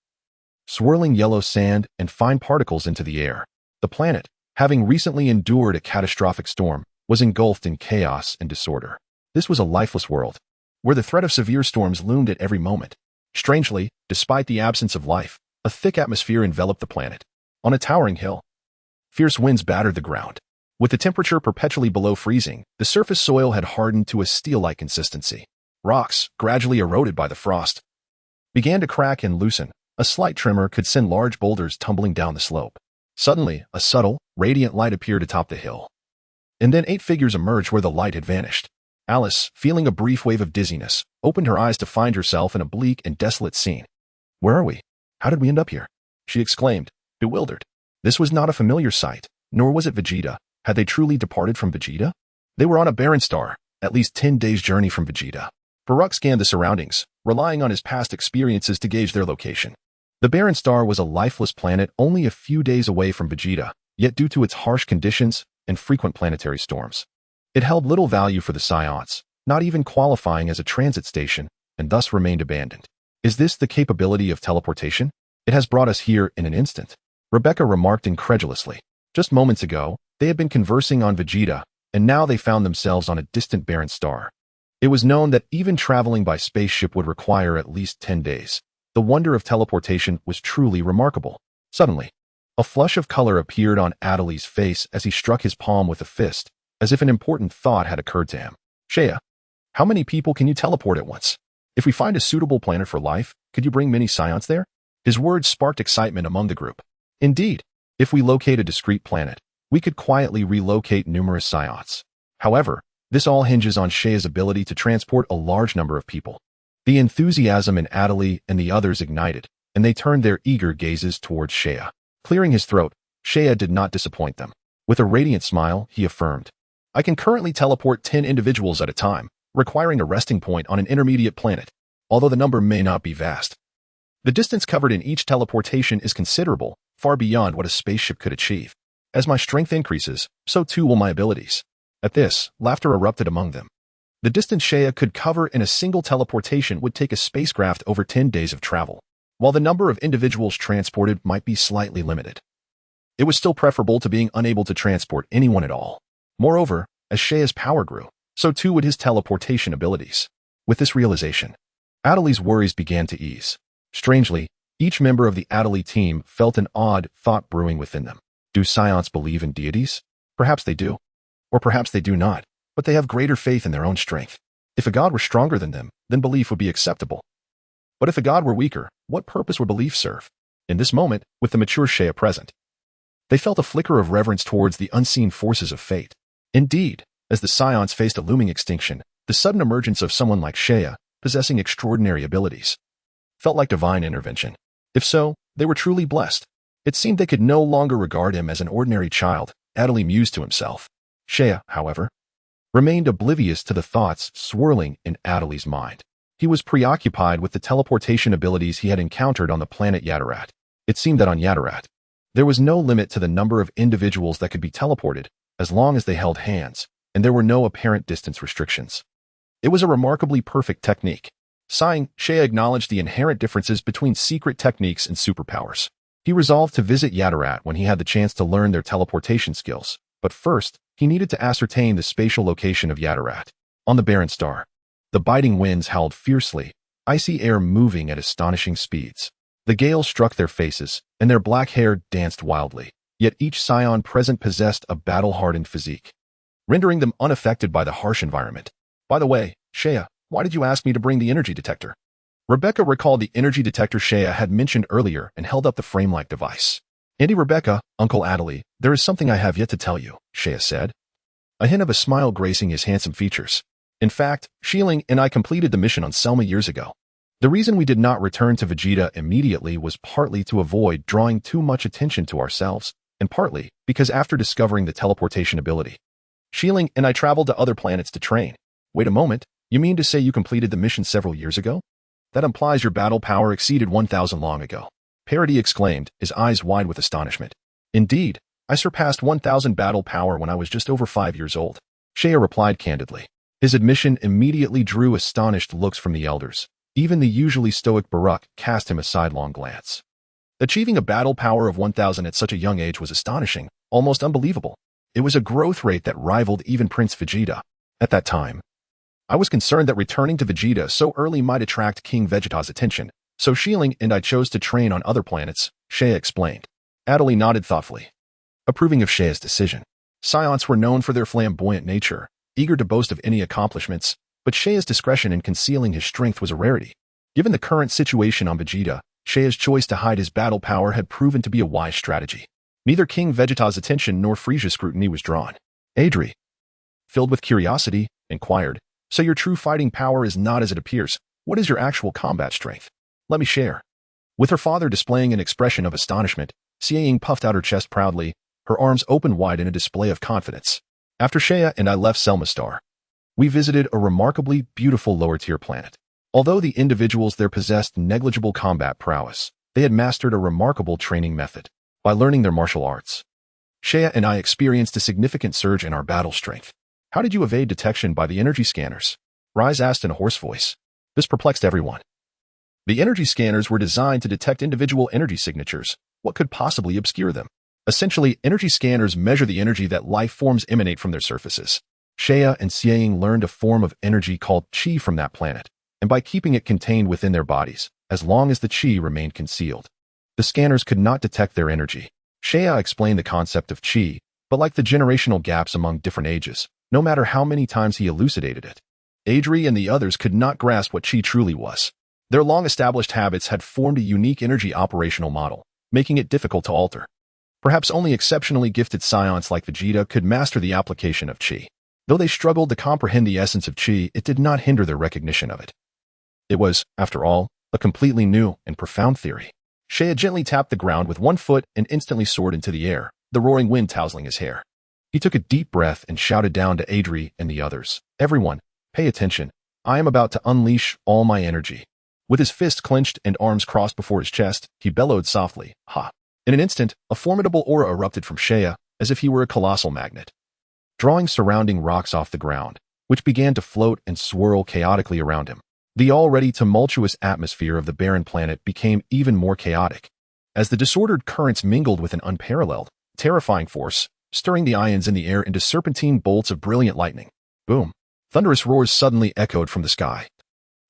swirling yellow sand and fine particles into the air. The planet, having recently endured a catastrophic storm, was engulfed in chaos and disorder. This was a lifeless world, where the threat of severe storms loomed at every moment. Strangely, despite the absence of life, a thick atmosphere enveloped the planet. On a towering hill, fierce winds battered the ground. With the temperature perpetually below freezing, the surface soil had hardened to a steel-like consistency. Rocks, gradually eroded by the frost, began to crack and loosen. A slight tremor could send large boulders tumbling down the slope. Suddenly, a subtle, radiant light appeared atop the hill. And then 8 figures emerged where the light had vanished. Alice, feeling a brief wave of dizziness, opened her eyes to find herself in a bleak and desolate scene. Where are we? How did we end up here? She exclaimed, bewildered. This was not a familiar sight, nor was it Vegeta. Had they truly departed from Vegeta? They were on a barren star, at least 10 days' journey from Vegeta. Bardock scanned the surroundings, relying on his past experiences to gauge their location. The barren star was a lifeless planet only a few days away from Vegeta, yet due to its harsh conditions and frequent planetary storms, it held little value for the Saiyans, not even qualifying as a transit station, and thus remained abandoned. Is this the capability of teleportation? It has brought us here in an instant, Rebecca remarked incredulously. Just moments ago, they had been conversing on Vegeta, and now they found themselves on a distant barren star. It was known that even traveling by spaceship would require at least 10 days. The wonder of teleportation was truly remarkable. Suddenly, a flush of color appeared on Adderley's face as he struck his palm with a fist, as if an important thought had occurred to him. Shea, how many people can you teleport at once? If we find a suitable planet for life, could you bring many Saiyans there? His words sparked excitement among the group. Indeed, if we locate a discrete planet, we could quietly relocate numerous Saiyans. However, this all hinges on Shea's ability to transport a large number of people. The enthusiasm in Adderley and the others ignited, and they turned their eager gazes towards Shea. Clearing his throat, Shea did not disappoint them. With a radiant smile, he affirmed, I can currently teleport 10 individuals at a time, requiring a resting point on an intermediate planet, although the number may not be vast. The distance covered in each teleportation is considerable, far beyond what a spaceship could achieve. As my strength increases, so too will my abilities. At this, laughter erupted among them. The distance Shea could cover in a single teleportation would take a spacecraft over 10 days of travel, while the number of individuals transported might be slightly limited. It was still preferable to being unable to transport anyone at all. Moreover, as Shea's power grew, so too would his teleportation abilities. With this realization, Adderley's worries began to ease. Strangely, each member of the Adderley team felt an odd thought brewing within them. Do Saiyans believe in deities? Perhaps they do. Or perhaps they do not, but they have greater faith in their own strength. If a god were stronger than them, then belief would be acceptable. But if a god were weaker, what purpose would belief serve? In this moment, with the mature Shea present, they felt a flicker of reverence towards the unseen forces of fate. Indeed, as the Saiyans faced a looming extinction, the sudden emergence of someone like Shea, possessing extraordinary abilities, felt like divine intervention. If so, they were truly blessed. It seemed they could no longer regard him as an ordinary child, Adderley mused to himself. Shea, however, remained oblivious to the thoughts swirling in Adderley's mind. He was preoccupied with the teleportation abilities he had encountered on the planet Yatarat. It seemed that on Yatarat, there was no limit to the number of individuals that could be teleported, as long as they held hands, and there were no apparent distance restrictions. It was a remarkably perfect technique. Sighing, Shea acknowledged the inherent differences between secret techniques and superpowers. He resolved to visit Yatarat when he had the chance to learn their teleportation skills, but first, he needed to ascertain the spatial location of Yatarat. On the barren star, the biting winds howled fiercely, icy air moving at astonishing speeds. The gale struck their faces, and their black hair danced wildly. Yet each Saiyan present possessed a battle-hardened physique, rendering them unaffected by the harsh environment. By the way, Shea, why did you ask me to bring the energy detector? Rebecca recalled the energy detector Shea had mentioned earlier and held up the frame-like device. Andy Rebecca, Uncle Adderley, there is something I have yet to tell you, Shea said, a hint of a smile gracing his handsome features. In fact, Shieling and I completed the mission on Selma years ago. The reason we did not return to Vegeta immediately was partly to avoid drawing too much attention to ourselves, and partly because after discovering the teleportation ability, Shieling and I traveled to other planets to train. Wait a moment, you mean to say you completed the mission several years ago? That implies your battle power exceeded 1,000 long ago. Parody exclaimed, his eyes wide with astonishment. Indeed, I surpassed 1,000 battle power when I was just over 5 years old. Shea replied candidly. His admission immediately drew astonished looks from the elders. Even the usually stoic Bardock cast him a sidelong glance. Achieving a battle power of 1,000 at such a young age was astonishing, almost unbelievable. It was a growth rate that rivaled even Prince Vegeta. At that time, I was concerned that returning to Vegeta so early might attract King Vegeta's attention, so Shieling and I chose to train on other planets, Shea explained. Adderley nodded thoughtfully, approving of Shea's decision. Saiyans were known for their flamboyant nature, eager to boast of any accomplishments, but Shea's discretion in concealing his strength was a rarity. Given the current situation on Vegeta, Shea's choice to hide his battle power had proven to be a wise strategy. Neither King Vegeta's attention nor Frieza's scrutiny was drawn. Adri, filled with curiosity, inquired, so your true fighting power is not as it appears. What is your actual combat strength? Let me share. With her father displaying an expression of astonishment, Saiyan puffed out her chest proudly, her arms open wide in a display of confidence. After Shea and I left Selma Star, we visited a remarkably beautiful lower-tier planet. Although the individuals there possessed negligible combat prowess, they had mastered a remarkable training method. By learning their martial arts, Shea and I experienced a significant surge in our battle strength. How did you evade detection by the energy scanners? Rise asked in a hoarse voice. This perplexed everyone. The energy scanners were designed to detect individual energy signatures. What could possibly obscure them? Essentially, energy scanners measure the energy that life forms emanate from their surfaces. Shea and Saiyan learned a form of energy called chi from that planet, and by keeping it contained within their bodies, as long as the chi remained concealed, the scanners could not detect their energy. Shea explained the concept of chi, but like the generational gaps among different ages, no matter how many times he elucidated it, Adri and the others could not grasp what chi truly was. Their long-established habits had formed a unique energy operational model, making it difficult to alter. Perhaps only exceptionally gifted Saiyans like Vegeta could master the application of chi. Though they struggled to comprehend the essence of chi, it did not hinder their recognition of it. It was, after all, a completely new and profound theory. Shea gently tapped the ground with one foot and instantly soared into the air, the roaring wind tousling his hair. He took a deep breath and shouted down to Adri and the others. Everyone, pay attention. I am about to unleash all my energy. With his fists clenched and arms crossed before his chest, he bellowed softly, ha. In an instant, a formidable aura erupted from Shea, as if he were a colossal magnet, drawing surrounding rocks off the ground, which began to float and swirl chaotically around him. The already tumultuous atmosphere of the barren planet became even more chaotic, as the disordered currents mingled with an unparalleled, terrifying force, stirring the ions in the air into serpentine bolts of brilliant lightning. Boom! Thunderous roars suddenly echoed from the sky,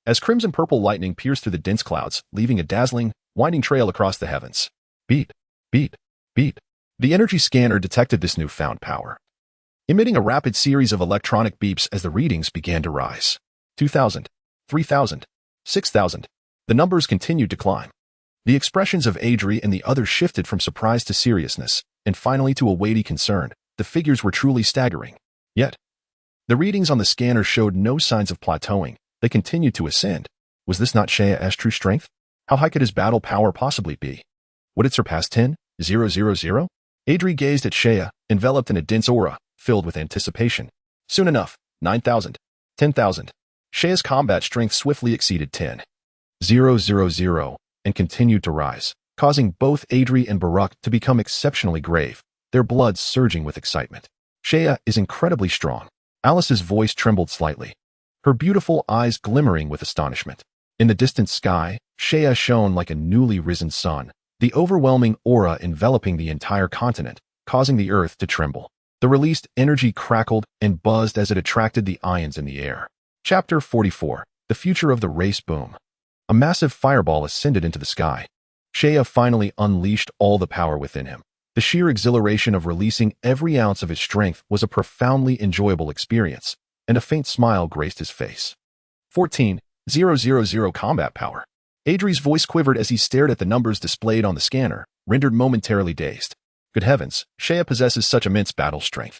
as crimson-purple lightning pierced through the dense clouds, leaving a dazzling, winding trail across the heavens. Beep, beep, beep. The energy scanner detected this newfound power, emitting a rapid series of electronic beeps as the readings began to rise. 2,000, 3,000, 6,000. The numbers continued to climb. The expressions of Adri and the others shifted from surprise to seriousness, and finally to a weighty concern. The figures were truly staggering. Yet, the readings on the scanner showed no signs of plateauing. They continued to ascend. Was this not Shea's true strength? How high could his battle power possibly be? Would it surpass 10,000? Adri gazed at Shea, enveloped in a dense aura, filled with anticipation. Soon enough, 9,000, 10,000. Shea's combat strength swiftly exceeded 10,000 and continued to rise, causing both Adri and Bardock to become exceptionally grave, their blood surging with excitement. Shea is incredibly strong. Alice's voice trembled slightly, her beautiful eyes glimmering with astonishment. In the distant sky, Shea shone like a newly risen sun, the overwhelming aura enveloping the entire continent, causing the earth to tremble. The released energy crackled and buzzed as it attracted the ions in the air. Chapter 44. The Future of the Race Boom. A massive fireball ascended into the sky, Shea finally unleashed all the power within him. The sheer exhilaration of releasing every ounce of his strength was a profoundly enjoyable experience, and a faint smile graced his face. 14,000 combat power. Adri's voice quivered as he stared at the numbers displayed on the scanner, rendered momentarily dazed. Good heavens, Shea possesses such immense battle strength.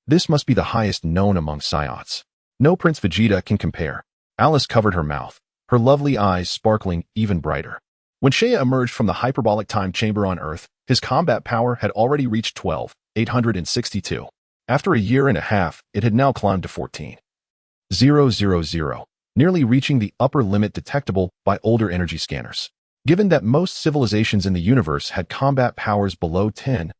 This must be the highest known among Saiyans. No Prince Vegeta can compare. Alice covered her mouth, her lovely eyes sparkling even brighter. When Shea emerged from the hyperbolic time chamber on Earth, his combat power had already reached 12,862. After a year and a half, it had now climbed to 14,000, nearly reaching the upper limit detectable by older energy scanners. Given that most civilizations in the universe had combat powers below 10,000,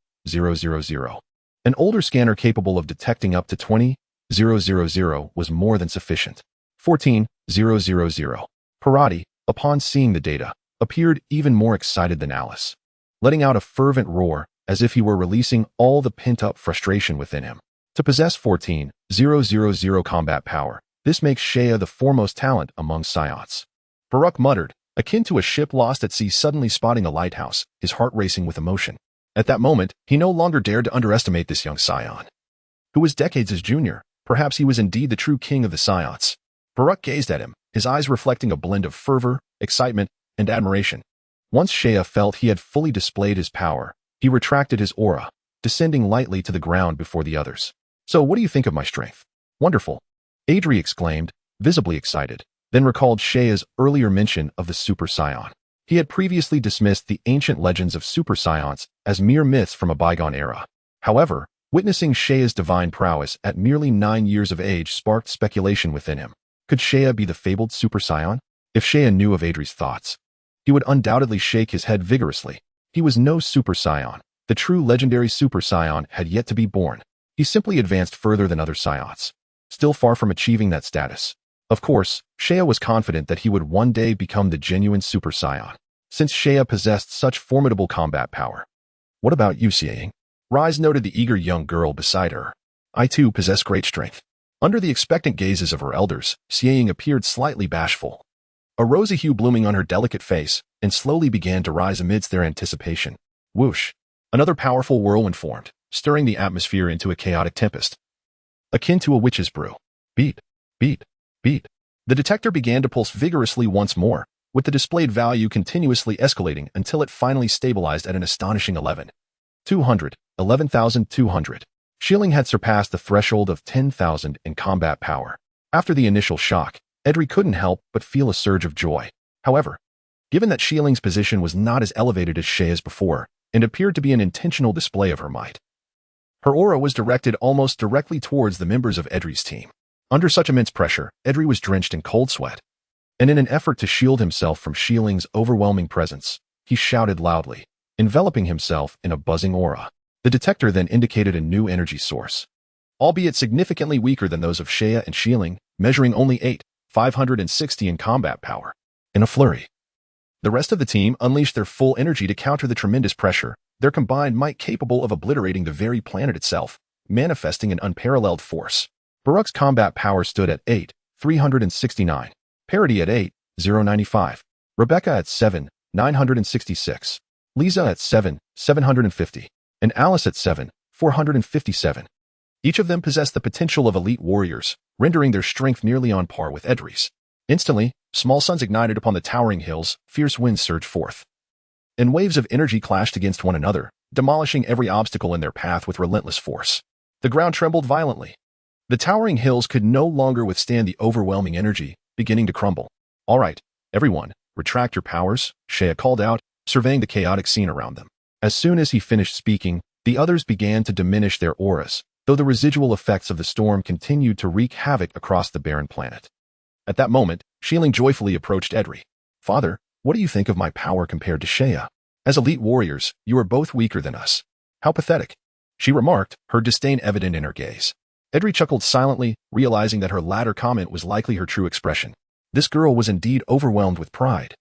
an older scanner capable of detecting up to 20,000 was more than sufficient. 14,000. Parati, upon seeing the data, appeared even more excited than Alice, letting out a fervent roar as if he were releasing all the pent-up frustration within him. To possess 14,000 combat power, this makes Shea the foremost talent among Saiyans. Bardock muttered, akin to a ship lost at sea suddenly spotting a lighthouse, his heart racing with emotion. At that moment, he no longer dared to underestimate this young Saiyan, who was decades his junior. Perhaps he was indeed the true king of the Saiyans. Bardock gazed at him, his eyes reflecting a blend of fervor, excitement, and admiration. Once Shea felt he had fully displayed his power, he retracted his aura, descending lightly to the ground before the others. So what do you think of my strength? Wonderful. Adri exclaimed, visibly excited, then recalled Shea's earlier mention of the Super Saiyan. He had previously dismissed the ancient legends of Super Saiyans as mere myths from a bygone era. However, witnessing Shea's divine prowess at merely 9 years of age sparked speculation within him. Could Shea be the fabled Super Saiyan? If Shea knew of Adri's thoughts, he would undoubtedly shake his head vigorously. He was no Super Saiyan. The true legendary Super Saiyan had yet to be born. He simply advanced further than other Saiyans, still far from achieving that status. Of course, Shea was confident that he would one day become the genuine Super Saiyan, since Shea possessed such formidable combat power. What about you, Saiyan? Rise noted the eager young girl beside her. I too possess great strength. Under the expectant gazes of her elders, Saiyan appeared slightly bashful, a rosy hue blooming on her delicate face, and slowly began to rise amidst their anticipation. Whoosh! Another powerful whirlwind formed, stirring the atmosphere into a chaotic tempest, akin to a witch's brew. Beat, beat, beat. The detector began to pulse vigorously once more, with the displayed value continuously escalating until it finally stabilized at an astonishing 11,200. Shilling had surpassed the threshold of 10,000 in combat power. After the initial shock, Edri couldn't help but feel a surge of joy. However, given that Shilling's position was not as elevated as Shea's before, and appeared to be an intentional display of her might, her aura was directed almost directly towards the members of Edri's team. Under such immense pressure, Edri was drenched in cold sweat, and in an effort to shield himself from Shilling's overwhelming presence, he shouted loudly, enveloping himself in a buzzing aura. The detector then indicated a new energy source, albeit significantly weaker than those of Shea and Shilling, measuring only 8,560 in combat power. In a flurry, the rest of the team unleashed their full energy to counter the tremendous pressure, their combined might capable of obliterating the very planet itself, manifesting an unparalleled force. Bardock's combat power stood at 8,369, Parity at 8,095, Rebecca at 7,966, Lisa at 7,750, and Alice at 7,457. Each of them possessed the potential of elite warriors, rendering their strength nearly on par with Edri's. Instantly, small suns ignited upon the towering hills, fierce winds surged forth, and waves of energy clashed against one another, demolishing every obstacle in their path with relentless force. The ground trembled violently. The towering hills could no longer withstand the overwhelming energy, beginning to crumble. All right, everyone, retract your powers, Shea called out, surveying the chaotic scene around them. As soon as he finished speaking, the others began to diminish their auras, though the residual effects of the storm continued to wreak havoc across the barren planet. At that moment, Shilling joyfully approached Edri. Father, what do you think of my power compared to Shea? As elite warriors, you are both weaker than us. How pathetic, she remarked, her disdain evident in her gaze. Edri chuckled silently, realizing that her latter comment was likely her true expression. This girl was indeed overwhelmed with pride,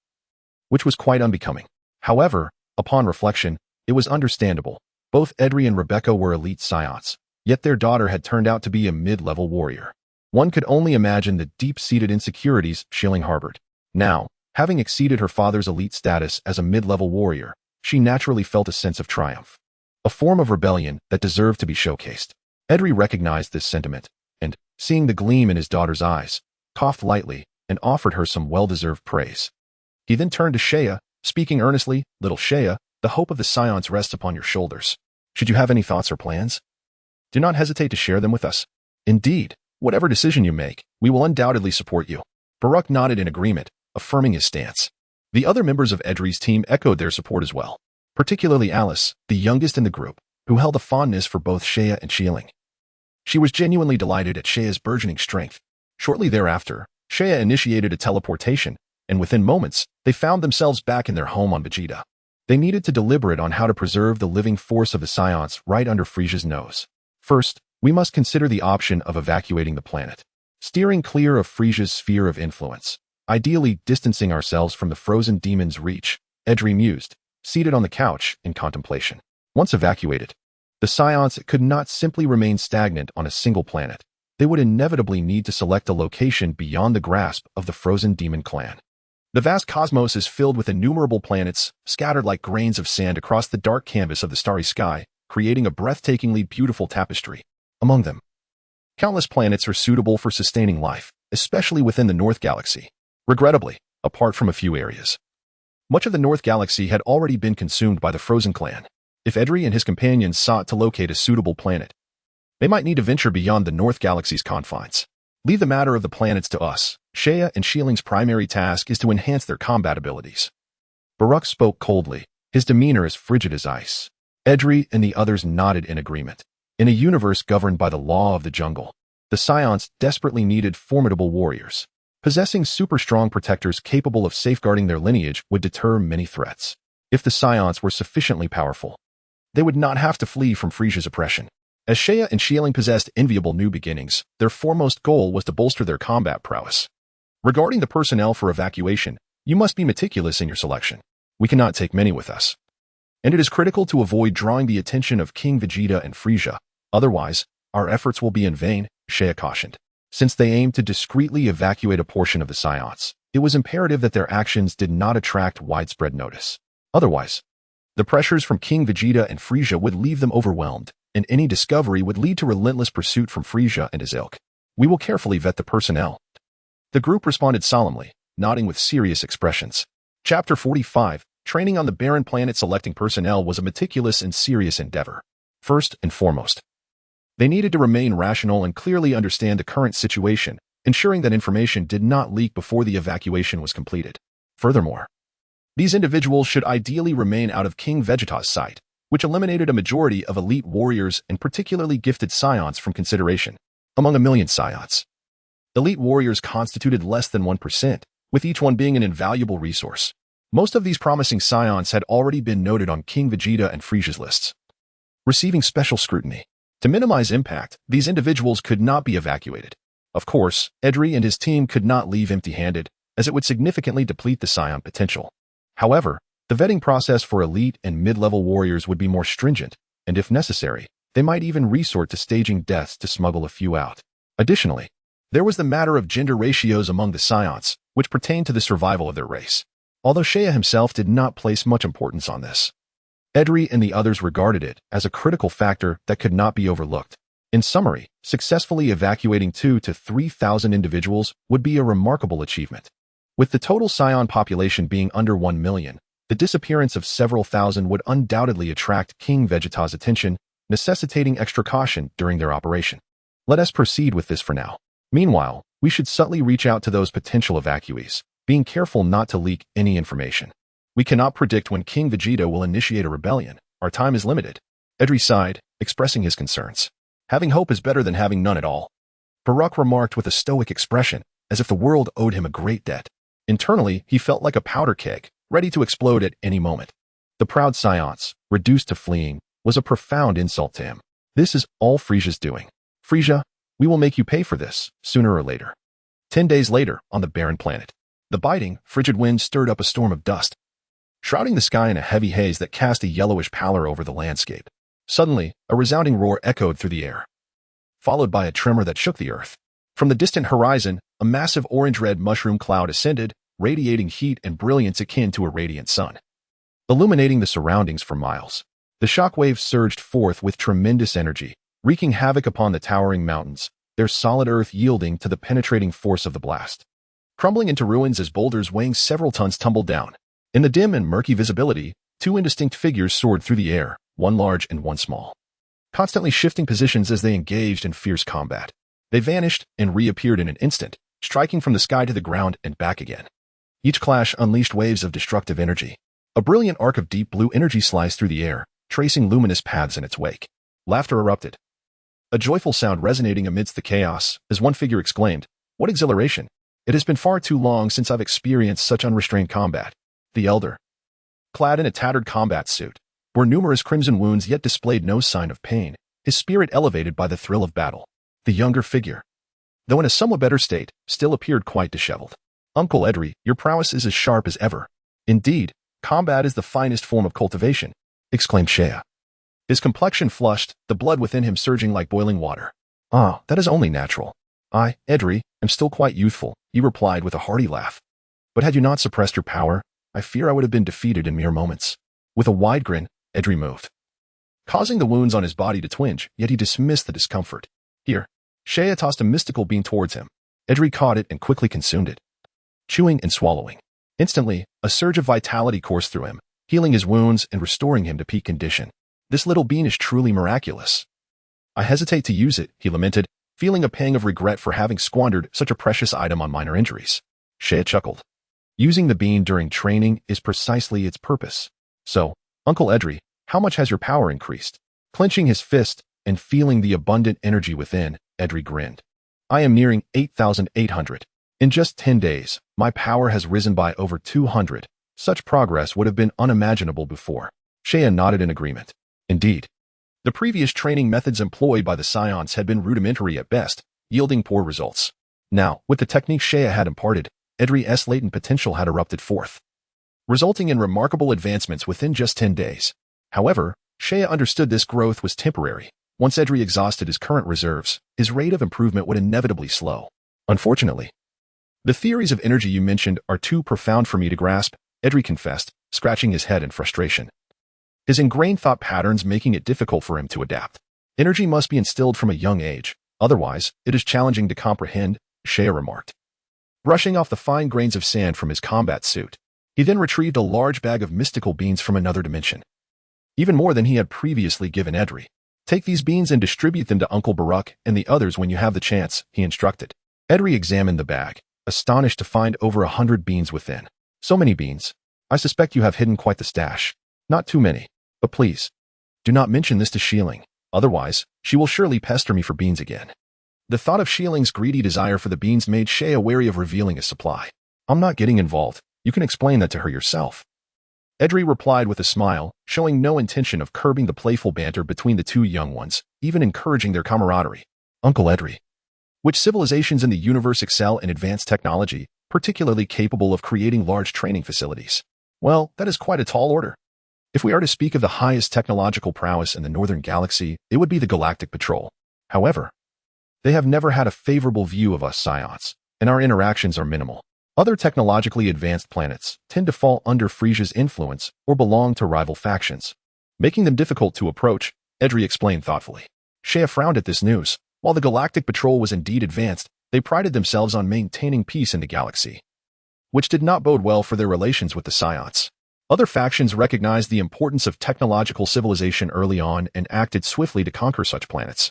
which was quite unbecoming. However, upon reflection, it was understandable. Both Edri and Rebecca were elite Saiyans, yet their daughter had turned out to be a mid-level warrior. One could only imagine the deep-seated insecurities Shilling harbored. Now, Having exceeded her father's elite status as a mid-level warrior, she naturally felt a sense of triumph, a form of rebellion that deserved to be showcased. Edry recognized this sentiment, and, seeing the gleam in his daughter's eyes, coughed lightly and offered her some well-deserved praise. He then turned to Shea, speaking earnestly, "Little Shea, the hope of the Saiyans rests upon your shoulders. Should you have any thoughts or plans, do not hesitate to share them with us. Indeed, whatever decision you make, we will undoubtedly support you." Bardock nodded in agreement, affirming his stance. The other members of Edry's team echoed their support as well, particularly Alice, the youngest in the group, who held a fondness for both Shea and Xialing. She was genuinely delighted at Shea's burgeoning strength. Shortly thereafter, Shea initiated a teleportation, and within moments, they found themselves back in their home on Vegeta. They needed to deliberate on how to preserve the living force of the Saiyans right under Frieza's nose. First, we must consider the option of evacuating the planet, steering clear of Frieza's sphere of influence, ideally distancing ourselves from the frozen demon's reach, Edry mused, seated on the couch in contemplation. Once evacuated, the Saiyans could not simply remain stagnant on a single planet. They would inevitably need to select a location beyond the grasp of the frozen demon clan. The vast cosmos is filled with innumerable planets, scattered like grains of sand across the dark canvas of the starry sky, creating a breathtakingly beautiful tapestry. Among them, countless planets are suitable for sustaining life, especially within the North Galaxy. Regrettably, apart from a few areas, much of the North Galaxy had already been consumed by the Frozen Clan. If Edry and his companions sought to locate a suitable planet, they might need to venture beyond the North Galaxy's confines. Leave the matter of the planets to us. Shea and Xialing's primary task is to enhance their combat abilities. Bardock spoke coldly, his demeanor as frigid as ice. Edry and the others nodded in agreement. In a universe governed by the law of the jungle, the Saiyans desperately needed formidable warriors. Possessing super-strong protectors capable of safeguarding their lineage would deter many threats. If the Saiyans were sufficiently powerful, they would not have to flee from Frieza's oppression. As Shea and Xialing possessed enviable new beginnings, their foremost goal was to bolster their combat prowess. Regarding the personnel for evacuation, you must be meticulous in your selection. We cannot take many with us, and it is critical to avoid drawing the attention of King Vegeta and Frieza. Otherwise, our efforts will be in vain, Shea cautioned. Since they aimed to discreetly evacuate a portion of the Saiyans, it was imperative that their actions did not attract widespread notice. Otherwise, the pressures from King Vegeta and Frieza would leave them overwhelmed, and any discovery would lead to relentless pursuit from Frieza and his ilk. We will carefully vet the personnel. The group responded solemnly, nodding with serious expressions. Chapter 45, Training on the Barren Planet. Selecting personnel was a meticulous and serious endeavor. First and foremost, they needed to remain rational and clearly understand the current situation, ensuring that information did not leak before the evacuation was completed. Furthermore, these individuals should ideally remain out of King Vegeta's sight, which eliminated a majority of elite warriors and particularly gifted Saiyans from consideration. Among 1,000,000 Saiyans, elite warriors constituted less than 1%, with each one being an invaluable resource. Most of these promising Saiyans had already been noted on King Vegeta and Frieza's lists, receiving special scrutiny. To minimize impact, these individuals could not be evacuated. Of course, Edry and his team could not leave empty-handed, as it would significantly deplete the Saiyan potential. However, the vetting process for elite and mid-level warriors would be more stringent, and if necessary, they might even resort to staging deaths to smuggle a few out. Additionally, there was the matter of gender ratios among the Saiyans, which pertained to the survival of their race. Although Shea himself did not place much importance on this, Edry and the others regarded it as a critical factor that could not be overlooked. In summary, successfully evacuating 2,000 to 3,000 individuals would be a remarkable achievement. With the total Saiyan population being under 1 million, the disappearance of several thousand would undoubtedly attract King Vegeta's attention, necessitating extra caution during their operation. Let us proceed with this for now. Meanwhile, we should subtly reach out to those potential evacuees, being careful not to leak any information. We cannot predict when King Vegeta will initiate a rebellion. Our time is limited. Edry sighed, expressing his concerns. Having hope is better than having none at all. Bardock remarked with a stoic expression, as if the world owed him a great debt. Internally, he felt like a powder keg, ready to explode at any moment. The proud Saiyans, reduced to fleeing, was a profound insult to him. This is all Frieza's doing. Frieza, we will make you pay for this, sooner or later. 10 days later, on the barren planet, the biting, frigid wind stirred up a storm of dust, shrouding the sky in a heavy haze that cast a yellowish pallor over the landscape. Suddenly, a resounding roar echoed through the air, followed by a tremor that shook the earth. From the distant horizon, a massive orange-red mushroom cloud ascended, radiating heat and brilliance akin to a radiant sun, illuminating the surroundings for miles. The shockwaves surged forth with tremendous energy, wreaking havoc upon the towering mountains, their solid earth yielding to the penetrating force of the blast. Crumbling into ruins as boulders weighing several tons tumbled down. In the dim and murky visibility, two indistinct figures soared through the air, one large and one small, constantly shifting positions as they engaged in fierce combat. They vanished and reappeared in an instant, striking from the sky to the ground and back again. Each clash unleashed waves of destructive energy. A brilliant arc of deep blue energy sliced through the air, tracing luminous paths in its wake. Laughter erupted, a joyful sound resonating amidst the chaos, as one figure exclaimed, "What exhilaration! It has been far too long since I've experienced such unrestrained combat." The elder, clad in a tattered combat suit, bore numerous crimson wounds yet displayed no sign of pain, his spirit elevated by the thrill of battle. The younger figure, though in a somewhat better state, still appeared quite disheveled. "Uncle Edry, your prowess is as sharp as ever." "Indeed, combat is the finest form of cultivation," exclaimed Shea. His complexion flushed, the blood within him surging like boiling water. "Ah, that is only natural. I, Edry, am still quite youthful," he replied with a hearty laugh. "But had you not suppressed your power, I fear I would have been defeated in mere moments." With a wide grin, Edry moved, causing the wounds on his body to twinge, yet he dismissed the discomfort. "Here." Shea tossed a mystical bean towards him. Edry caught it and quickly consumed it, chewing and swallowing. Instantly, a surge of vitality coursed through him, healing his wounds and restoring him to peak condition. "This little bean is truly miraculous. I hesitate to use it," he lamented, feeling a pang of regret for having squandered such a precious item on minor injuries. Shea chuckled. "Using the bean during training is precisely its purpose. So, Uncle Edry, how much has your power increased?" Clenching his fist and feeling the abundant energy within, Edry grinned. "I am nearing 8,800. In just 10 days, my power has risen by over 200. Such progress would have been unimaginable before." Shea nodded in agreement. Indeed, the previous training methods employed by the Saiyans had been rudimentary at best, yielding poor results. Now, with the technique Shea had imparted, Edry's latent potential had erupted forth, resulting in remarkable advancements within just 10 days. However, Shea understood this growth was temporary. Once Edry exhausted his current reserves, his rate of improvement would inevitably slow. "Unfortunately, the theories of energy you mentioned are too profound for me to grasp," Edry confessed, scratching his head in frustration, his ingrained thought patterns making it difficult for him to adapt. "Energy must be instilled from a young age, otherwise it is challenging to comprehend," Shea remarked, brushing off the fine grains of sand from his combat suit. He then retrieved a large bag of mystical beans from another dimension, even more than he had previously given Edry. "Take these beans and distribute them to Uncle Bardock and the others when you have the chance," he instructed. Edry examined the bag, astonished to find over 100 beans within. "So many beans. I suspect you have hidden quite the stash." "Not too many. But please, do not mention this to Shieling, otherwise she will surely pester me for beans again." The thought of Shieling's greedy desire for the beans made Shea wary of revealing his supply. "I'm not getting involved. You can explain that to her yourself," Edry replied with a smile, showing no intention of curbing the playful banter between the two young ones, even encouraging their camaraderie. "Uncle Edry, which civilizations in the universe excel in advanced technology, particularly capable of creating large training facilities?" "Well, that is quite a tall order. If we are to speak of the highest technological prowess in the Northern Galaxy, it would be the Galactic Patrol. However, they have never had a favorable view of us Saiyans, and our interactions are minimal. Other technologically advanced planets tend to fall under Frieza's influence or belong to rival factions, making them difficult to approach," Edry explained thoughtfully. Shea frowned at this news. While the Galactic Patrol was indeed advanced, they prided themselves on maintaining peace in the galaxy, which did not bode well for their relations with the Saiyans. Other factions recognized the importance of technological civilization early on and acted swiftly to conquer such planets,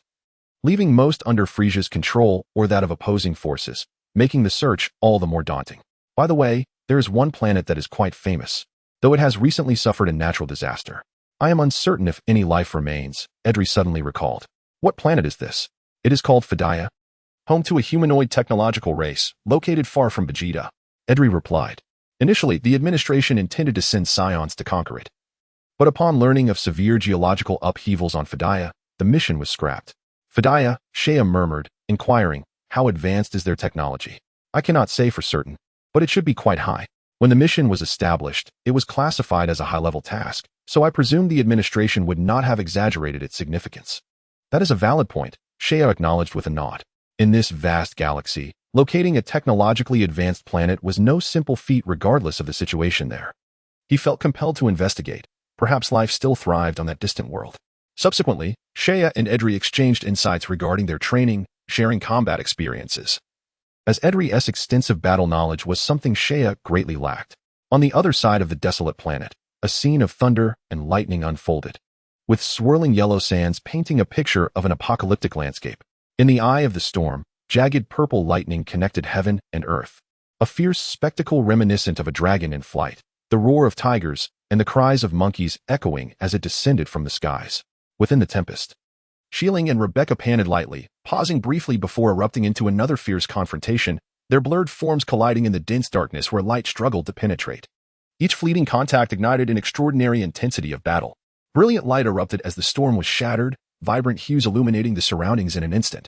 leaving most under Frieza's control or that of opposing forces, making the search all the more daunting. By the way, there is one planet that is quite famous, though it has recently suffered a natural disaster. I am uncertain if any life remains," Edry suddenly recalled. "What planet is this?" "It is called Fidaya, home to a humanoid technological race, located far from Vegeta," Edry replied. Initially, the administration intended to send Saiyans to conquer it, but upon learning of severe geological upheavals on Fidaya, the mission was scrapped. "Fidaya," Shea murmured, inquiring, "how advanced is their technology?" "I cannot say for certain, but it should be quite high. When the mission was established, it was classified as a high-level task, so I presume the administration would not have exaggerated its significance." "That is a valid point," Shea acknowledged with a nod. In this vast galaxy, locating a technologically advanced planet was no simple feat regardless of the situation there. He felt compelled to investigate. Perhaps life still thrived on that distant world. Subsequently, Seiya and Edri exchanged insights regarding their training, sharing combat experiences. As Edri's extensive battle knowledge was something Seiya greatly lacked. On the other side of the desolate planet, a scene of thunder and lightning unfolded, with swirling yellow sands painting a picture of an apocalyptic landscape. In the eye of the storm, jagged purple lightning connected heaven and earth, a fierce spectacle reminiscent of a dragon in flight, the roar of tigers, and the cries of monkeys echoing as it descended from the skies. Within the tempest, Shieling and Rebecca panted lightly, pausing briefly before erupting into another fierce confrontation, their blurred forms colliding in the dense darkness where light struggled to penetrate. Each fleeting contact ignited an extraordinary intensity of battle. Brilliant light erupted as the storm was shattered, vibrant hues illuminating the surroundings in an instant.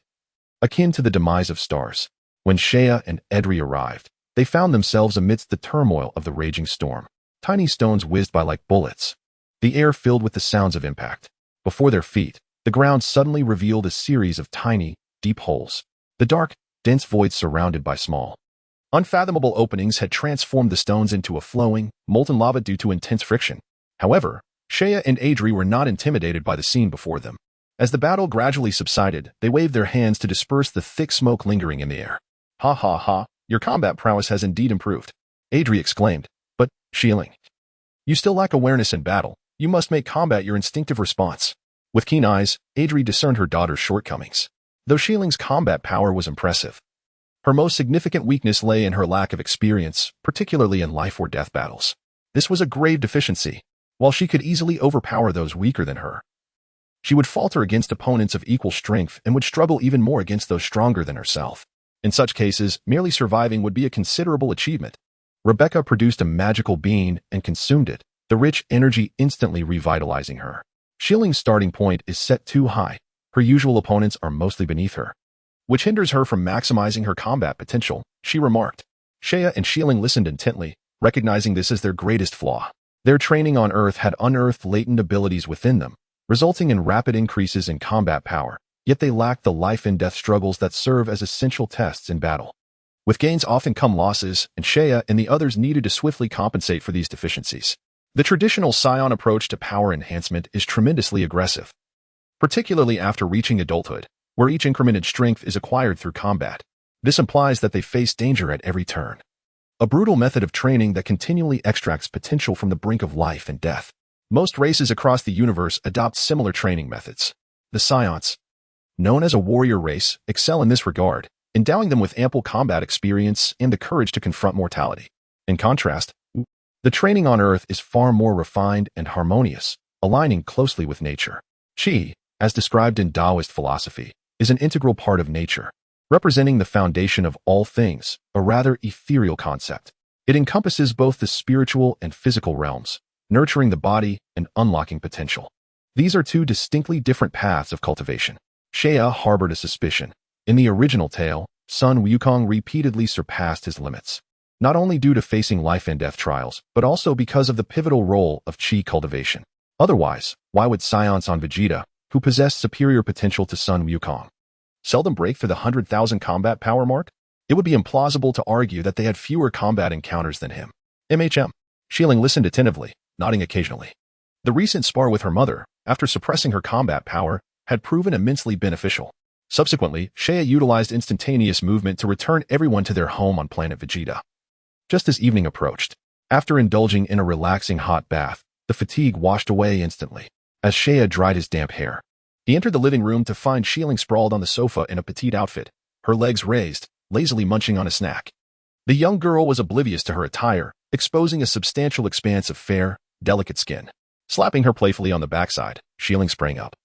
Akin to the demise of stars, when Seiya and Edri arrived, they found themselves amidst the turmoil of the raging storm. Tiny stones whizzed by like bullets, the air filled with the sounds of impact. Before their feet, the ground suddenly revealed a series of tiny, deep holes. The dark, dense void surrounded by small, unfathomable openings had transformed the stones into a flowing, molten lava due to intense friction. However, Seiya and Edri were not intimidated by the scene before them. As the battle gradually subsided, they waved their hands to disperse the thick smoke lingering in the air. "Ha ha ha, your combat prowess has indeed improved," Edri exclaimed. "But, Shieling, you still lack awareness in battle. You must make combat your instinctive response." With keen eyes, Edri discerned her daughter's shortcomings. Though Shieling's combat power was impressive, her most significant weakness lay in her lack of experience, particularly in life-or-death battles. This was a grave deficiency. While she could easily overpower those weaker than her, she would falter against opponents of equal strength and would struggle even more against those stronger than herself. In such cases, merely surviving would be a considerable achievement. Rebecca produced a magical bean and consumed it, the rich energy instantly revitalizing her. Shielding's starting point is set too high. Her usual opponents are mostly beneath her, which hinders her from maximizing her combat potential, she remarked. Seiya and Shieling listened intently, recognizing this as their greatest flaw. Their training on Earth had unearthed latent abilities within them, resulting in rapid increases in combat power, yet they lacked the life-and-death struggles that serve as essential tests in battle. With gains often come losses, and Seiya and the others needed to swiftly compensate for these deficiencies. The traditional Saiyan approach to power enhancement is tremendously aggressive, particularly after reaching adulthood, where each incremented strength is acquired through combat. This implies that they face danger at every turn. A brutal method of training that continually extracts potential from the brink of life and death. Most races across the universe adopt similar training methods. The Saiyans, known as a warrior race, excel in this regard, endowing them with ample combat experience and the courage to confront mortality. In contrast, the training on Earth is far more refined and harmonious, aligning closely with nature. Qi, as described in Taoist philosophy, is an integral part of nature, representing the foundation of all things, a rather ethereal concept. It encompasses both the spiritual and physical realms, nurturing the body and unlocking potential. These are two distinctly different paths of cultivation. Seiya harbored a suspicion. In the original tale, Sun Wukong repeatedly surpassed his limits, not only due to facing life and death trials, but also because of the pivotal role of Qi cultivation. Otherwise, why would Saiyans on Vegeta, who possessed superior potential to Sun Wukong, seldom break through the 100,000 combat power mark? It would be implausible to argue that they had fewer combat encounters than him. Shieling listened attentively, nodding occasionally. The recent spar with her mother, after suppressing her combat power, had proven immensely beneficial. Subsequently, Seiya utilized instantaneous movement to return everyone to their home on Planet Vegeta. Just as evening approached, after indulging in a relaxing hot bath, the fatigue washed away instantly. As Seiya dried his damp hair, he entered the living room to find Shieling sprawled on the sofa in a petite outfit, her legs raised, lazily munching on a snack. The young girl was oblivious to her attire, exposing a substantial expanse of fair, delicate skin. Slapping her playfully on the backside, Shieling sprang up,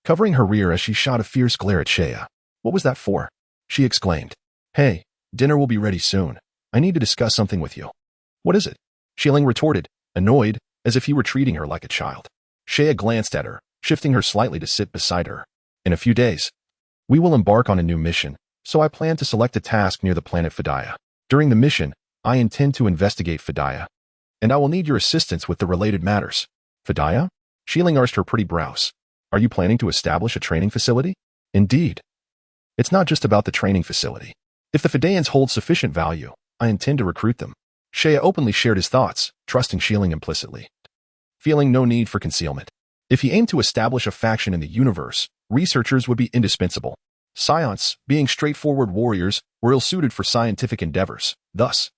covering her rear as she shot a fierce glare at Seiya. "What was that for?" she exclaimed. "Hey, dinner will be ready soon. I need to discuss something with you." "What is it?" Shieling retorted, annoyed, as if he were treating her like a child. Seiya glanced at her, shifting her slightly to sit beside her. "In a few days, we will embark on a new mission, so I plan to select a task near the planet Fidaya. During the mission, I intend to investigate Fidaya, and I will need your assistance with the related matters." "Fidaya?" Shieling arched her pretty brows. "Are you planning to establish a training facility?" "Indeed. It's not just about the training facility. If the Fidayans hold sufficient value, I intend to recruit them. Shea openly shared his thoughts, trusting Shieling implicitly, feeling no need for concealment. If he aimed to establish a faction in the universe, researchers would be indispensable. Saiyans, being straightforward warriors, were ill-suited for scientific endeavors. Thus,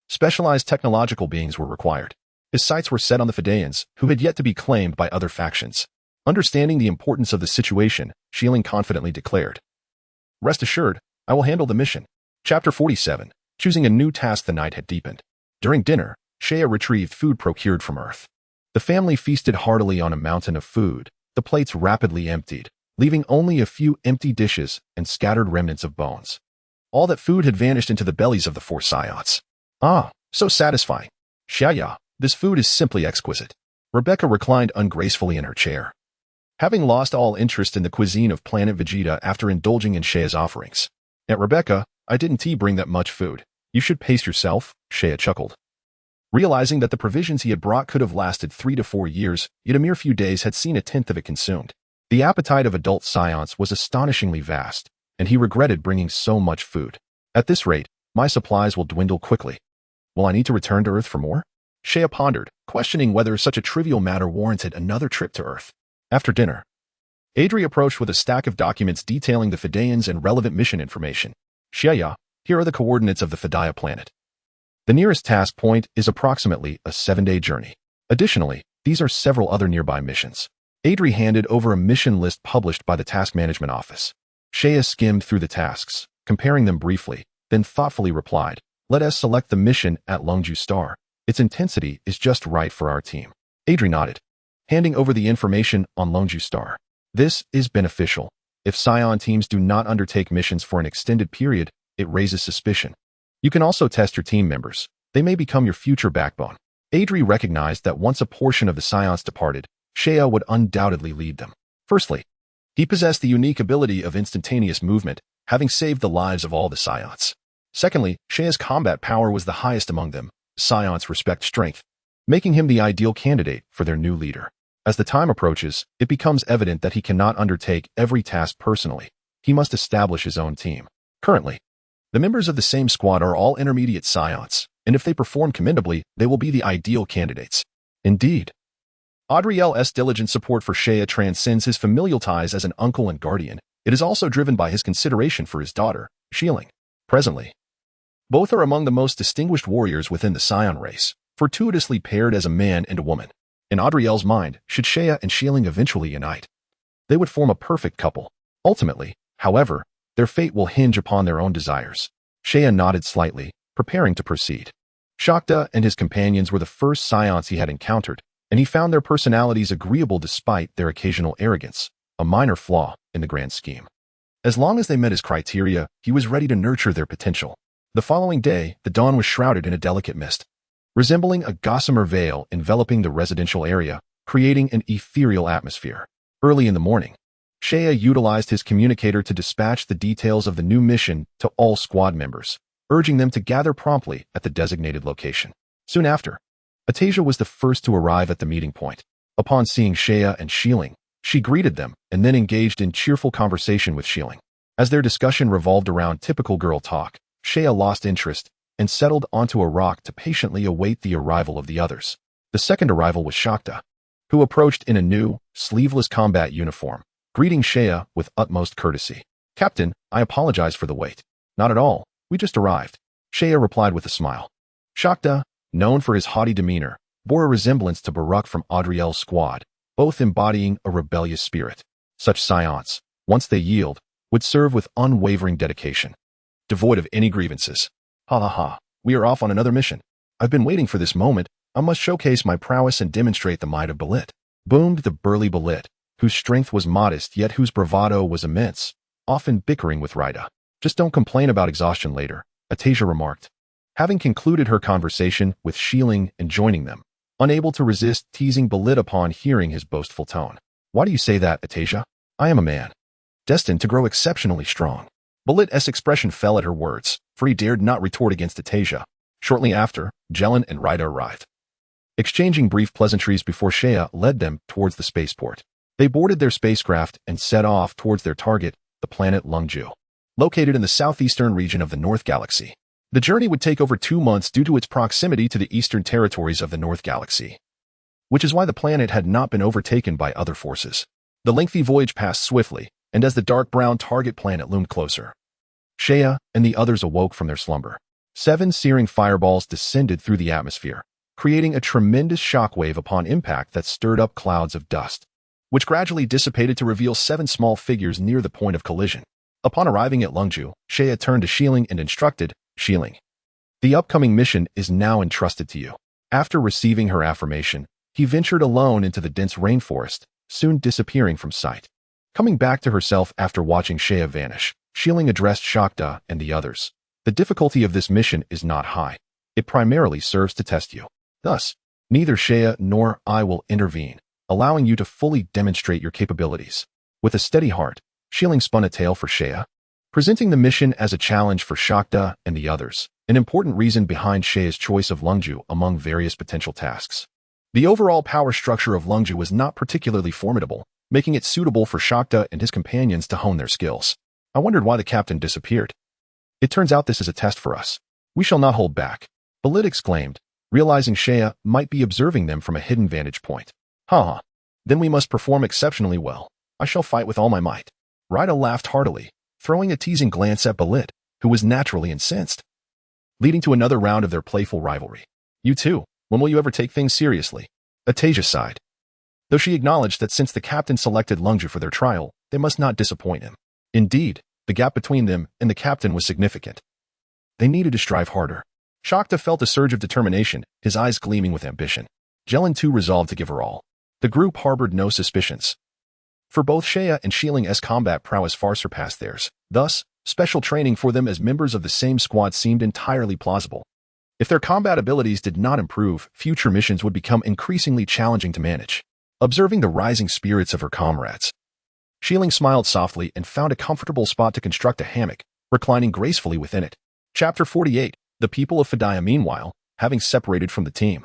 specialized technological beings were required. His sights were set on the Fidayans, who had yet to be claimed by other factions. Understanding the importance of the situation, Shieling confidently declared, "Rest assured, I will handle the mission." Chapter 47. Choosing a new task. The night had deepened. During dinner, Shea retrieved food procured from Earth. The family feasted heartily on a mountain of food. The plates rapidly emptied, leaving only a few empty dishes and scattered remnants of bones. All that food had vanished into the bellies of the 4 Saiyans. Ah, so satisfying. Shaya, this food is simply exquisite. Rebecca reclined ungracefully in her chair, having lost all interest in the cuisine of Planet Vegeta after indulging in Shea's offerings. Aunt Rebecca, I didn't bring that much food. You should pace yourself, Shea chuckled. Realizing that the provisions he had brought could have lasted 3 to 4 years, yet a mere few days had seen a tenth of it consumed. The appetite of adult Saiyans was astonishingly vast, and he regretted bringing so much food. At this rate, my supplies will dwindle quickly. Will I need to return to Earth for more? Shea pondered, questioning whether such a trivial matter warranted another trip to Earth. After dinner, Adri approached with a stack of documents detailing the Fidayans and relevant mission information. Shea, here are the coordinates of the Fidaya planet. The nearest task point is approximately a 7-day journey. Additionally, these are several other nearby missions. Adri handed over a mission list published by the Task Management Office. Shea skimmed through the tasks, comparing them briefly, then thoughtfully replied, "Let us select the mission at Longju Star. Its intensity is just right for our team." Adri nodded, handing over the information on Longju Star. This is beneficial. If Saiyan teams do not undertake missions for an extended period, it raises suspicion. You can also test your team members. They may become your future backbone. Adri recognized that once a portion of the Saiyans departed, Shea would undoubtedly lead them. Firstly, he possessed the unique ability of instantaneous movement, having saved the lives of all the Saiyans. Secondly, Shea's combat power was the highest among them. Saiyans respect strength, making him the ideal candidate for their new leader. As the time approaches, it becomes evident that he cannot undertake every task personally. He must establish his own team. Currently, the members of the same squad are all intermediate Saiyans, and if they perform commendably, they will be the ideal candidates. Indeed, Adriel's diligent support for Shea transcends his familial ties as an uncle and guardian. It is also driven by his consideration for his daughter, Shieling. Presently, both are among the most distinguished warriors within the Saiyan race, fortuitously paired as a man and a woman. In Adriel's mind, should Shea and Shieling eventually unite, they would form a perfect couple. Ultimately, however, their fate will hinge upon their own desires. Shea nodded slightly, preparing to proceed. Shakta and his companions were the first Saiyans he had encountered, and he found their personalities agreeable despite their occasional arrogance, a minor flaw in the grand scheme. As long as they met his criteria, he was ready to nurture their potential. The following day, the dawn was shrouded in a delicate mist, resembling a gossamer veil enveloping the residential area, creating an ethereal atmosphere. Early in the morning, Shea utilized his communicator to dispatch the details of the new mission to all squad members, urging them to gather promptly at the designated location. Soon after, Atasia was the first to arrive at the meeting point. Upon seeing Shea and Shieling, she greeted them and then engaged in cheerful conversation with Shieling. As their discussion revolved around typical girl talk, Shea lost interest and settled onto a rock to patiently await the arrival of the others. The second arrival was Shakta, who approached in a new, sleeveless combat uniform, greeting Shea with utmost courtesy. "Captain, I apologize for the wait." "Not at all. We just arrived," Shea replied with a smile. Shakta, known for his haughty demeanor, bore a resemblance to Bardock from Adriel's squad, both embodying a rebellious spirit. Such Saiyans, once they yield, would serve with unwavering dedication, devoid of any grievances. "Ha ha ha, we are off on another mission. I've been waiting for this moment. I must showcase my prowess and demonstrate the might of Belit," boomed the burly Belit, whose strength was modest yet whose bravado was immense, often bickering with Rida. "Just don't complain about exhaustion later," Atasia remarked, having concluded her conversation with Shieling and joining them, unable to resist teasing Belit upon hearing his boastful tone. "Why do you say that, Atasia? I am a man, destined to grow exceptionally strong." Belit's expression fell at her words, for he dared not retort against Atasia. Shortly after, Jelen and Rida arrived, exchanging brief pleasantries before Shea led them towards the spaceport. They boarded their spacecraft and set off towards their target, the planet Longju. located in the southeastern region of the North Galaxy. The journey would take over 2 months due to its proximity to the eastern territories of the North Galaxy, which is why the planet had not been overtaken by other forces. The lengthy voyage passed swiftly, and as the dark brown target planet loomed closer, Seiya and the others awoke from their slumber. 7 searing fireballs descended through the atmosphere, creating a tremendous shockwave upon impact that stirred up clouds of dust, which gradually dissipated to reveal 7 small figures near the point of collision. Upon arriving at Lungju, Seiya turned to Shieling and instructed, Shieling, the upcoming mission is now entrusted to you. After receiving her affirmation, he ventured alone into the dense rainforest, soon disappearing from sight. Coming back to herself after watching Seiya vanish, Shieling addressed Shakta and the others. The difficulty of this mission is not high. It primarily serves to test you. Thus, neither Seiya nor I will intervene, allowing you to fully demonstrate your capabilities. With a steady heart, Shieling spun a tale for Seiya, presenting the mission as a challenge for Shakta and the others, an important reason behind Seiya's choice of Lungju among various potential tasks. The overall power structure of Lungju was not particularly formidable, making it suitable for Shakta and his companions to hone their skills. I wondered why the captain disappeared. It turns out this is a test for us. We shall not hold back, Balit exclaimed, realizing Seiya might be observing them from a hidden vantage point. Ha! Then we must perform exceptionally well. I shall fight with all my might. Raida laughed heartily, throwing a teasing glance at Balit, who was naturally incensed, leading to another round of their playful rivalry. You too, when will you ever take things seriously? Atasia sighed, though she acknowledged that since the captain selected Lungju for their trial, they must not disappoint him. Indeed, the gap between them and the captain was significant. They needed to strive harder. Shakta felt a surge of determination, his eyes gleaming with ambition. Jelen too resolved to give her all. The group harbored no suspicions. For both Seiya and Shieling combat prowess far surpassed theirs. Thus, special training for them as members of the same squad seemed entirely plausible. If their combat abilities did not improve, future missions would become increasingly challenging to manage. Observing the rising spirits of her comrades, Shieling smiled softly and found a comfortable spot to construct a hammock, reclining gracefully within it. Chapter 48. The people of Fidaya meanwhile, having separated from the team,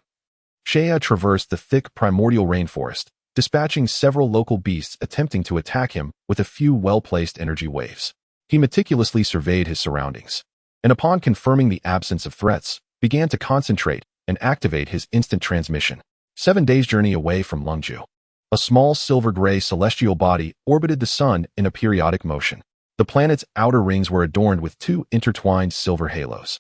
Seiya traversed the thick primordial rainforest, dispatching several local beasts attempting to attack him with a few well-placed energy waves. He meticulously surveyed his surroundings, and upon confirming the absence of threats, began to concentrate and activate his instant transmission. 7 days' journey away from Lungju, a small silver-gray celestial body orbited the sun in a periodic motion. The planet's outer rings were adorned with 2 intertwined silver halos,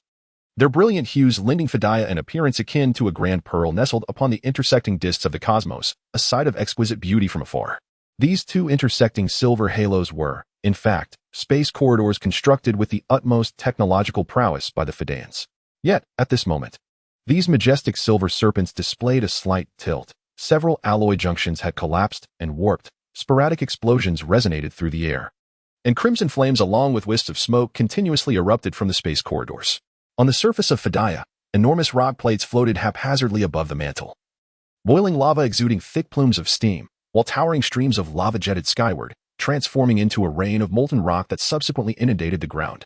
their brilliant hues lending Fidaya an appearance akin to a grand pearl nestled upon the intersecting discs of the cosmos, a sight of exquisite beauty from afar. These 2 intersecting silver halos were, in fact, space corridors constructed with the utmost technological prowess by the Fidayans. Yet, at this moment, these majestic silver serpents displayed a slight tilt. Several alloy junctions had collapsed and warped, sporadic explosions resonated through the air, and crimson flames along with wisps of smoke continuously erupted from the space corridors. On the surface of Fidaya, enormous rock plates floated haphazardly above the mantle, boiling lava exuding thick plumes of steam, while towering streams of lava jetted skyward, transforming into a rain of molten rock that subsequently inundated the ground,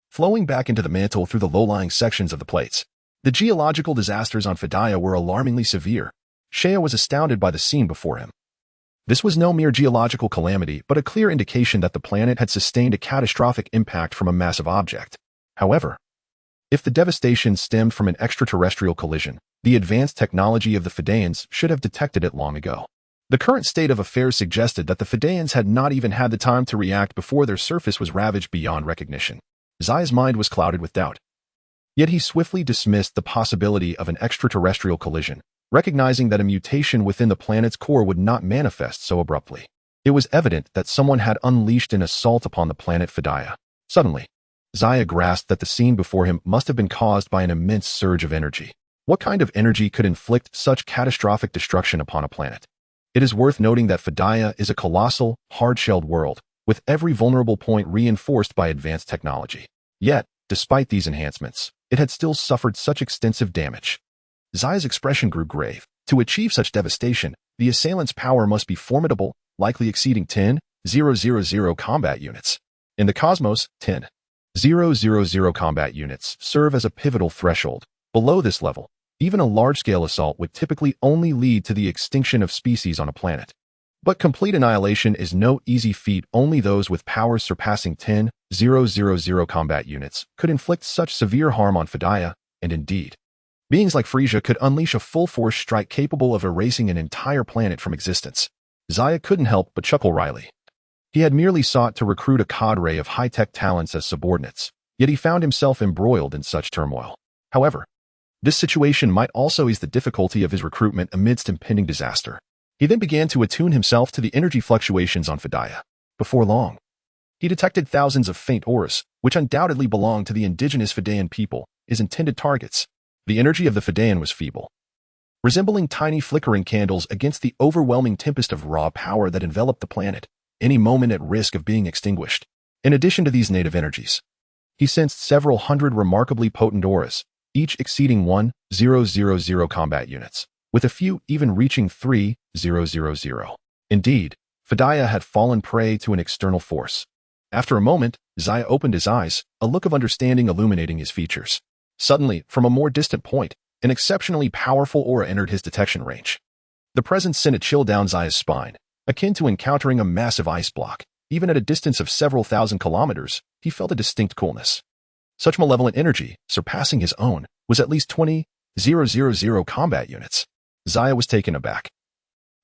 flowing back into the mantle through the low-lying sections of the plates. The geological disasters on Fidaya were alarmingly severe. Seiya was astounded by the scene before him. This was no mere geological calamity, but a clear indication that the planet had sustained a catastrophic impact from a massive object. However, if the devastation stemmed from an extraterrestrial collision, the advanced technology of the Fidayans should have detected it long ago. The current state of affairs suggested that the Fidayans had not even had the time to react before their surface was ravaged beyond recognition. Zai's mind was clouded with doubt. Yet he swiftly dismissed the possibility of an extraterrestrial collision, recognizing that a mutation within the planet's core would not manifest so abruptly. It was evident that someone had unleashed an assault upon the planet Fidaya. Suddenly, Zaya grasped that the scene before him must have been caused by an immense surge of energy. What kind of energy could inflict such catastrophic destruction upon a planet? It is worth noting that Fidaya is a colossal, hard-shelled world, with every vulnerable point reinforced by advanced technology. Yet, despite these enhancements, it had still suffered such extensive damage. Zaya's expression grew grave. To achieve such devastation, the assailant's power must be formidable, likely exceeding 10,000 combat units. In the cosmos, 10,000 combat units serve as a pivotal threshold. Below this level, even a large-scale assault would typically only lead to the extinction of species on a planet. But complete annihilation is no easy feat. Only those with powers surpassing 10,000 combat units could inflict such severe harm on Fedaya, and indeed, beings like Frieza could unleash a full-force strike capable of erasing an entire planet from existence. Zaya couldn't help but chuckle wryly. He had merely sought to recruit a cadre of high-tech talents as subordinates, yet he found himself embroiled in such turmoil. However, this situation might also ease the difficulty of his recruitment amidst impending disaster. He then began to attune himself to the energy fluctuations on Fedaya. Before long, he detected thousands of faint auras, which undoubtedly belonged to the indigenous Fedayan people, his intended targets. The energy of the Fedayan was feeble, resembling tiny flickering candles against the overwhelming tempest of raw power that enveloped the planet, any moment at risk of being extinguished. In addition to these native energies, he sensed several hundred remarkably potent auras, each exceeding 1,000 combat units, with a few even reaching 3,000. Indeed, Fedaya had fallen prey to an external force. After a moment, Zaya opened his eyes, a look of understanding illuminating his features. Suddenly, from a more distant point, an exceptionally powerful aura entered his detection range. The presence sent a chill down Zaya's spine, akin to encountering a massive ice block. Even at a distance of several thousand kilometers, he felt a distinct coolness. Such malevolent energy, surpassing his own, was at least 20,000 combat units. Zaya was taken aback.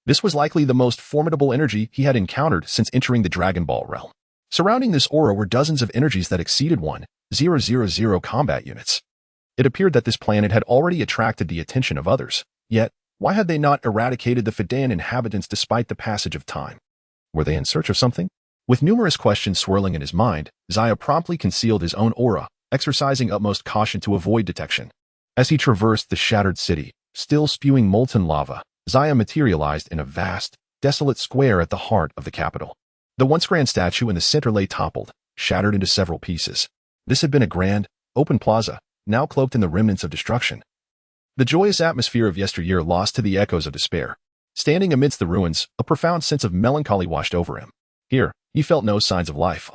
This was likely the most formidable energy he had encountered since entering the Dragon Ball realm. Surrounding this aura were dozens of energies that exceeded 1,000 combat units. It appeared that this planet had already attracted the attention of others, yet why had they not eradicated the Fedayan inhabitants despite the passage of time? Were they in search of something? With numerous questions swirling in his mind, Zaya promptly concealed his own aura, exercising utmost caution to avoid detection. As he traversed the shattered city, still spewing molten lava, Zaya materialized in a vast, desolate square at the heart of the capital. The once grand statue in the center lay toppled, shattered into several pieces. This had been a grand, open plaza, now cloaked in the remnants of destruction. The joyous atmosphere of yesteryear lost to the echoes of despair. Standing amidst the ruins, a profound sense of melancholy washed over him. Here, he felt no signs of life.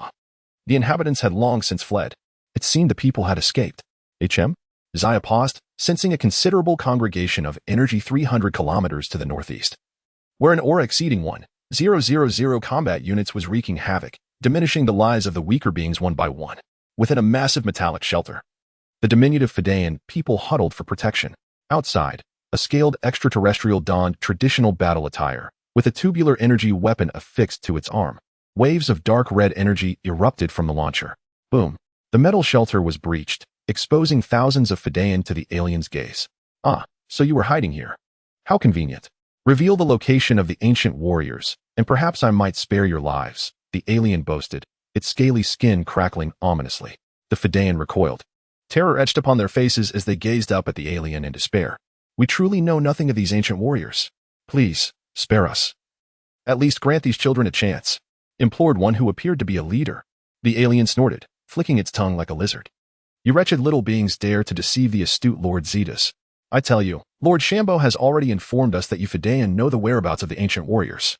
The inhabitants had long since fled. It seemed the people had escaped. HM? Zaya paused, sensing a considerable congregation of energy 300 kilometers to the northeast, where an aura exceeding 1,000 combat units was wreaking havoc, diminishing the lives of the weaker beings one by one. Within a massive metallic shelter, the diminutive Fedayan people huddled for protection. Outside, a scaled extraterrestrial donned traditional battle attire, with a tubular energy weapon affixed to its arm. Waves of dark red energy erupted from the launcher. Boom. The metal shelter was breached, exposing thousands of Fedayan to the alien's gaze. Ah, so you were hiding here. How convenient. Reveal the location of the ancient warriors, and perhaps I might spare your lives, the alien boasted, its scaly skin crackling ominously. The Fedayan recoiled. Terror etched upon their faces as they gazed up at the alien in despair. We truly know nothing of these ancient warriors. Please, spare us. At least grant these children a chance, implored one who appeared to be a leader. The alien snorted, flicking its tongue like a lizard. You wretched little beings dare to deceive the astute Lord Zetas. I tell you, Lord Shambo has already informed us that you Fedayan know the whereabouts of the ancient warriors.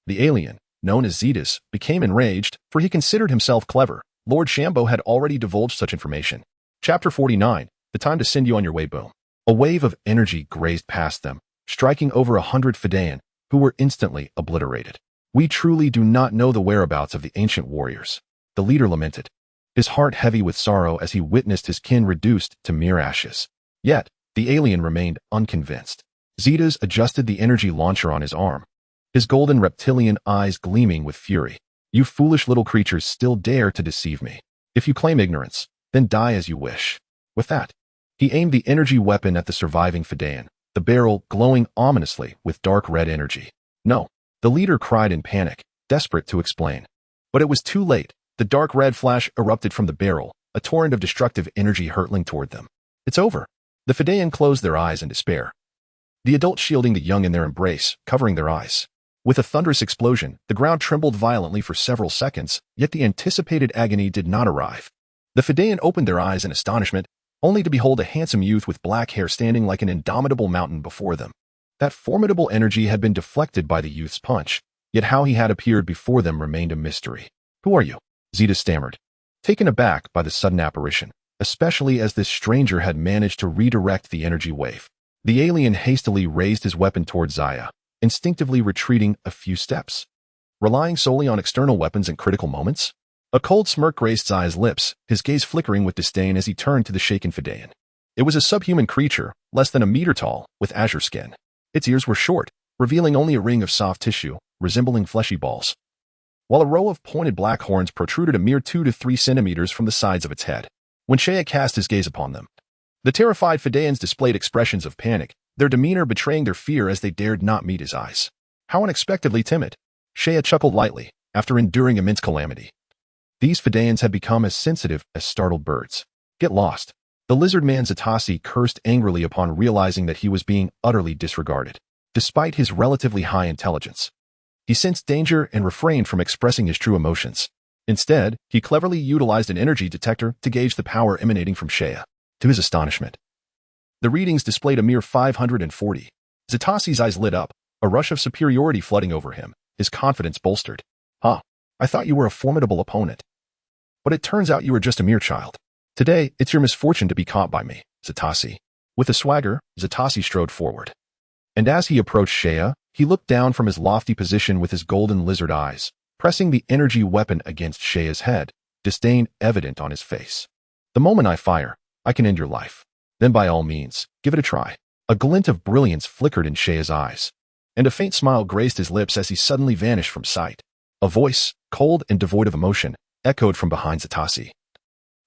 The alien, known as Zetas, became enraged, for he considered himself clever. Lord Shambo had already divulged such information. Chapter 49, the time to send you on your way, boom. A wave of energy grazed past them, striking over 100 Fedayan, who were instantly obliterated. We truly do not know the whereabouts of the ancient warriors, the leader lamented, his heart heavy with sorrow as he witnessed his kin reduced to mere ashes. Yet, the alien remained unconvinced. Zetas adjusted the energy launcher on his arm, his golden reptilian eyes gleaming with fury. You foolish little creatures still dare to deceive me. If you claim ignorance, then die as you wish. With that, he aimed the energy weapon at the surviving Fedayan, the barrel glowing ominously with dark red energy. No, the leader cried in panic, desperate to explain. But it was too late. The dark red flash erupted from the barrel, a torrent of destructive energy hurtling toward them. It's over. The Fedayan closed their eyes in despair, the adults shielding the young in their embrace, covering their eyes. With a thunderous explosion, the ground trembled violently for several seconds, yet the anticipated agony did not arrive. The Fedayan opened their eyes in astonishment, only to behold a handsome youth with black hair standing like an indomitable mountain before them. That formidable energy had been deflected by the youth's punch, yet how he had appeared before them remained a mystery. Who are you? Zeta stammered, taken aback by the sudden apparition, especially as this stranger had managed to redirect the energy wave. The alien hastily raised his weapon toward Zaya, instinctively retreating a few steps. Relying solely on external weapons in critical moments? A cold smirk graced Zai's lips, his gaze flickering with disdain as he turned to the shaken Fidaean. It was a subhuman creature, less than a meter tall, with azure skin. Its ears were short, revealing only a ring of soft tissue, resembling fleshy balls, while a row of pointed black horns protruded a mere 2 to 3 centimeters from the sides of its head. When Shea cast his gaze upon them, the terrified Fidaeans displayed expressions of panic, their demeanor betraying their fear as they dared not meet his eyes. How unexpectedly timid! Shea chuckled lightly, after enduring immense calamity. These Fidaeans had become as sensitive as startled birds. Get lost. The lizard man Zatasi cursed angrily upon realizing that he was being utterly disregarded. Despite his relatively high intelligence, he sensed danger and refrained from expressing his true emotions. Instead, he cleverly utilized an energy detector to gauge the power emanating from Shea. To his astonishment, the readings displayed a mere 540. Zatasi's eyes lit up, a rush of superiority flooding over him, his confidence bolstered. I thought you were a formidable opponent. But it turns out you were just a mere child. Today, it's your misfortune to be caught by me, Zatasi. With a swagger, Zatasi strode forward. And as he approached Shea, he looked down from his lofty position with his golden lizard eyes, pressing the energy weapon against Shea's head, disdain evident on his face. The moment I fire, I can end your life. Then by all means, give it a try. A glint of brilliance flickered in Shea's eyes, and a faint smile graced his lips as he suddenly vanished from sight. A voice, cold and devoid of emotion, echoed from behind Zatasi,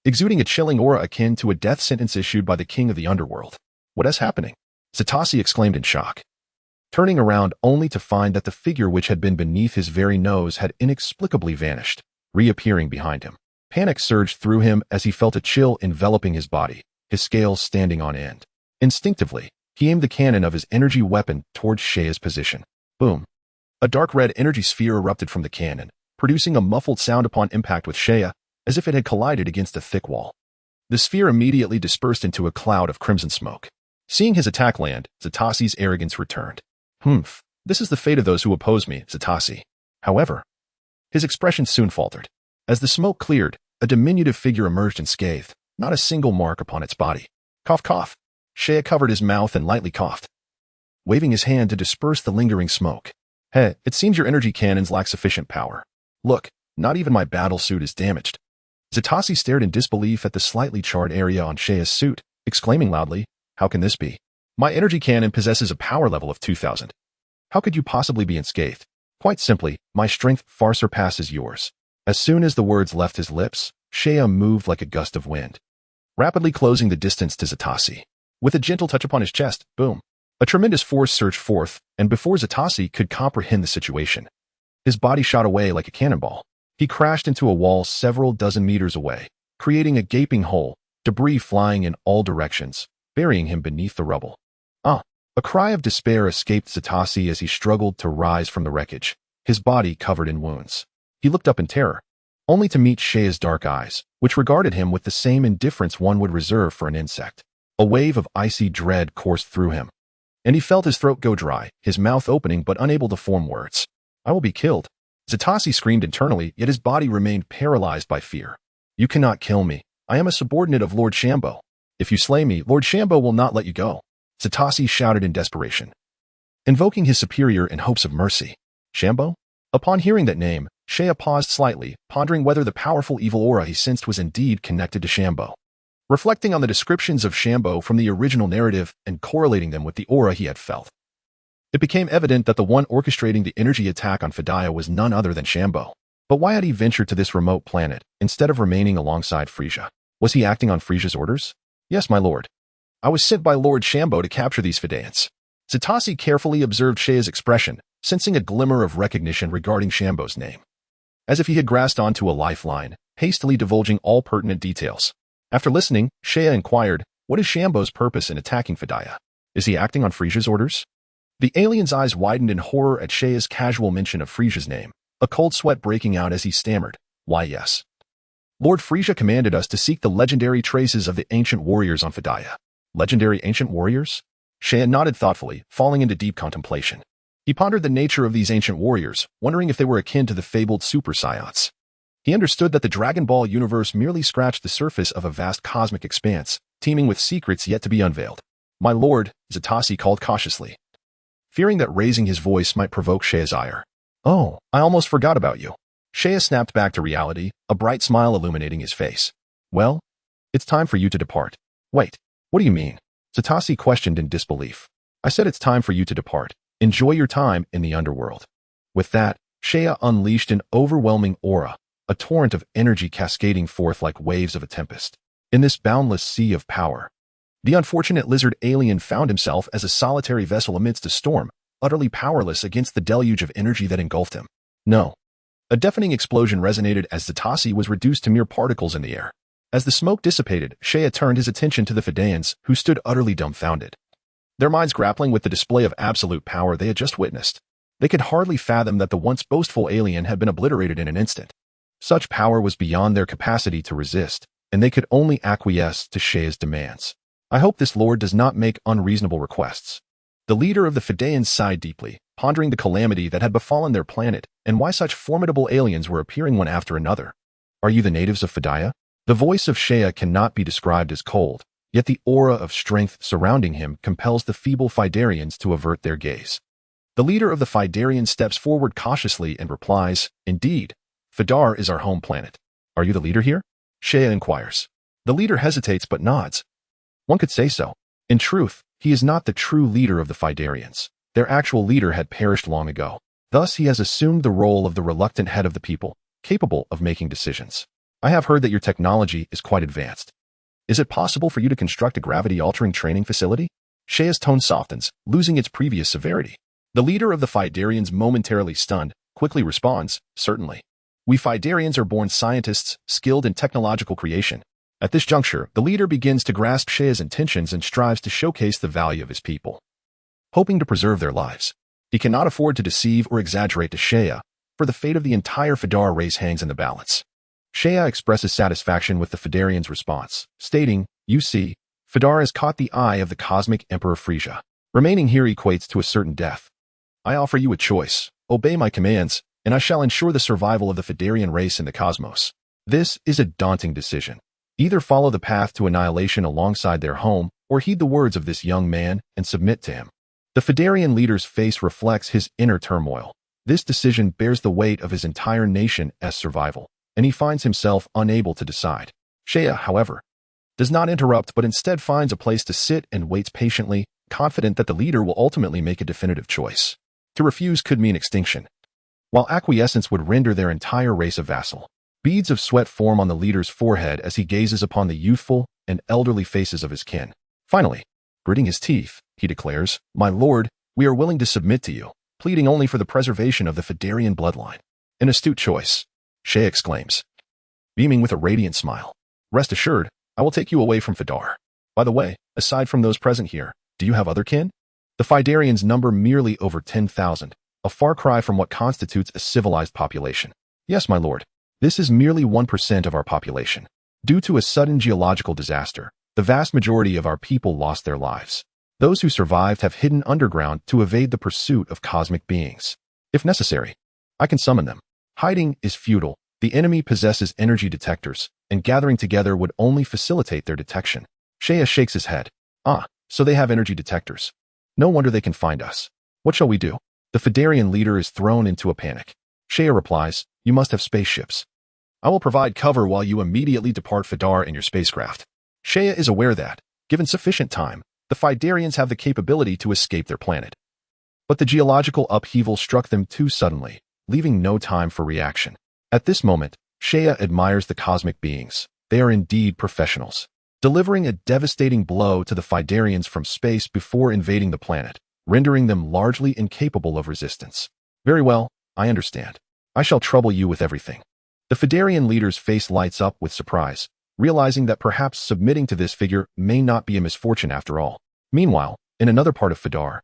exuding a chilling aura akin to a death sentence issued by the king of the underworld. What is happening? Zatasi exclaimed in shock, turning around only to find that the figure which had been beneath his very nose had inexplicably vanished, reappearing behind him. Panic surged through him as he felt a chill enveloping his body, his scales standing on end. Instinctively, he aimed the cannon of his energy weapon towards Shea's position. Boom! A dark red energy sphere erupted from the cannon, producing a muffled sound upon impact with Shea, as if it had collided against a thick wall. The sphere immediately dispersed into a cloud of crimson smoke. Seeing his attack land, Zatasi's arrogance returned. This is the fate of those who oppose me, Zatasi. However, his expression soon faltered. As the smoke cleared, a diminutive figure emerged unscathed, not a single mark upon its body. Cough, cough. Shea covered his mouth and lightly coughed, waving his hand to disperse the lingering smoke. Hey, it seems your energy cannons lack sufficient power. Look, not even my battle suit is damaged. Zatasi stared in disbelief at the slightly charred area on Shea's suit, exclaiming loudly, how can this be? My energy cannon possesses a power level of 2000. How could you possibly be unscathed? Quite simply, my strength far surpasses yours. As soon as the words left his lips, Shea moved like a gust of wind, rapidly closing the distance to Zatasi. With a gentle touch upon his chest, boom! A tremendous force surged forth, and before Zatasi could comprehend the situation, his body shot away like a cannonball. He crashed into a wall several dozen meters away, creating a gaping hole, debris flying in all directions, burying him beneath the rubble. A cry of despair escaped Zatasi as he struggled to rise from the wreckage, his body covered in wounds. He looked up in terror, only to meet Shea's dark eyes, which regarded him with the same indifference one would reserve for an insect. A wave of icy dread coursed through him, and he felt his throat go dry, his mouth opening but unable to form words. I will be killed. Zatasi screamed internally, yet his body remained paralyzed by fear. You cannot kill me. I am a subordinate of Lord Shambo. If you slay me, Lord Shambo will not let you go. Zatasi shouted in desperation, invoking his superior in hopes of mercy. Shambo? Upon hearing that name, Shea paused slightly, pondering whether the powerful evil aura he sensed was indeed connected to Shambo. Reflecting on the descriptions of Shambo from the original narrative and correlating them with the aura he had felt, it became evident that the one orchestrating the energy attack on Fidaea was none other than Shambo. But why had he ventured to this remote planet, instead of remaining alongside Frieza? Was he acting on Frieza's orders? Yes, my lord. I was sent by Lord Shambo to capture these Fidaeans. Zatasi carefully observed Shea's expression, sensing a glimmer of recognition regarding Shambo's name. As if he had grasped onto a lifeline, hastily divulging all pertinent details. After listening, Shea inquired, what is Shambo's purpose in attacking Fidaea? Is he acting on Frieza's orders? The alien's eyes widened in horror at Shea's casual mention of Frieza's name, a cold sweat breaking out as he stammered, why yes. Lord Frieza commanded us to seek the legendary traces of the ancient warriors on Fidaea. Legendary ancient warriors? Shea nodded thoughtfully, falling into deep contemplation. He pondered the nature of these ancient warriors, wondering if they were akin to the fabled Super Saiyans. He understood that the Dragon Ball universe merely scratched the surface of a vast cosmic expanse, teeming with secrets yet to be unveiled. My lord, Zatasi called cautiously, fearing that raising his voice might provoke Sheia's ire. "Oh, I almost forgot about you." Shea snapped back to reality, a bright smile illuminating his face. "Well, it's time for you to depart." "Wait, what do you mean?" Satasi questioned in disbelief. "I said it's time for you to depart. Enjoy your time in the underworld." With that, Shea unleashed an overwhelming aura, a torrent of energy cascading forth like waves of a tempest. In this boundless sea of power, the unfortunate lizard alien found himself as a solitary vessel amidst a storm, utterly powerless against the deluge of energy that engulfed him. No. A deafening explosion resonated as Zatasi was reduced to mere particles in the air. As the smoke dissipated, Shea turned his attention to the Fidayans, who stood utterly dumbfounded, their minds grappling with the display of absolute power they had just witnessed. They could hardly fathom that the once boastful alien had been obliterated in an instant. Such power was beyond their capacity to resist, and they could only acquiesce to Shea's demands. "I hope this lord does not make unreasonable requests." The leader of the Fidayans sighed deeply, pondering the calamity that had befallen their planet and why such formidable aliens were appearing one after another. "Are you the natives of Fidaya?" The voice of Shea cannot be described as cold, yet the aura of strength surrounding him compels the feeble Fidarians to avert their gaze. The leader of the Fidarians steps forward cautiously and replies, "Indeed, Fidar is our home planet." "Are you the leader here?" Shea inquires. The leader hesitates but nods. One could say so. In truth, he is not the true leader of the Fidarians. Their actual leader had perished long ago. Thus, he has assumed the role of the reluctant head of the people, capable of making decisions. "I have heard that your technology is quite advanced. Is it possible for you to construct a gravity-altering training facility?" Shea's tone softens, losing its previous severity. The leader of the Fidarians, momentarily stunned, quickly responds, "Certainly. We Fidarians are born scientists, skilled in technological creation." At this juncture, the leader begins to grasp Shea's intentions and strives to showcase the value of his people, hoping to preserve their lives. He cannot afford to deceive or exaggerate to Shea, for the fate of the entire Fidar race hangs in the balance. Shea expresses satisfaction with the Fidarian's response, stating, "You see, Fidar has caught the eye of the cosmic Emperor Frieza. Remaining here equates to a certain death. I offer you a choice. Obey my commands, and I shall ensure the survival of the Fidarian race in the cosmos." This is a daunting decision. Either follow the path to annihilation alongside their home, or heed the words of this young man and submit to him. The Fidarian leader's face reflects his inner turmoil. This decision bears the weight of his entire nation's survival, and he finds himself unable to decide. Shea, however, does not interrupt but instead finds a place to sit and waits patiently, confident that the leader will ultimately make a definitive choice. To refuse could mean extinction, while acquiescence would render their entire race a vassal. Beads of sweat form on the leader's forehead as he gazes upon the youthful and elderly faces of his kin. Finally, gritting his teeth, he declares, "My lord, we are willing to submit to you, pleading only for the preservation of the Fidarian bloodline." "An astute choice," Shea exclaims, beaming with a radiant smile. "Rest assured, I will take you away from Fidar. By the way, aside from those present here, do you have other kin?" The Fidarians number merely over 10,000, a far cry from what constitutes a civilized population. "Yes, my lord. This is merely 1% of our population. Due to a sudden geological disaster, the vast majority of our people lost their lives. Those who survived have hidden underground to evade the pursuit of cosmic beings. If necessary, I can summon them. Hiding is futile. The enemy possesses energy detectors, and gathering together would only facilitate their detection." Shea shakes his head. "Ah, so they have energy detectors. No wonder they can find us. What shall we do?" The Fidarian leader is thrown into a panic. Shea replies, "You must have spaceships. I will provide cover while you immediately depart Fidar in your spacecraft." Shea is aware that, given sufficient time, the Fidarians have the capability to escape their planet. But the geological upheaval struck them too suddenly, leaving no time for reaction. At this moment, Shea admires the cosmic beings. They are indeed professionals, delivering a devastating blow to the Fidarians from space before invading the planet, rendering them largely incapable of resistance. "Very well, I understand. I shall trouble you with everything." The Fidarian leader's face lights up with surprise, realizing that perhaps submitting to this figure may not be a misfortune after all. Meanwhile, in another part of Fidar,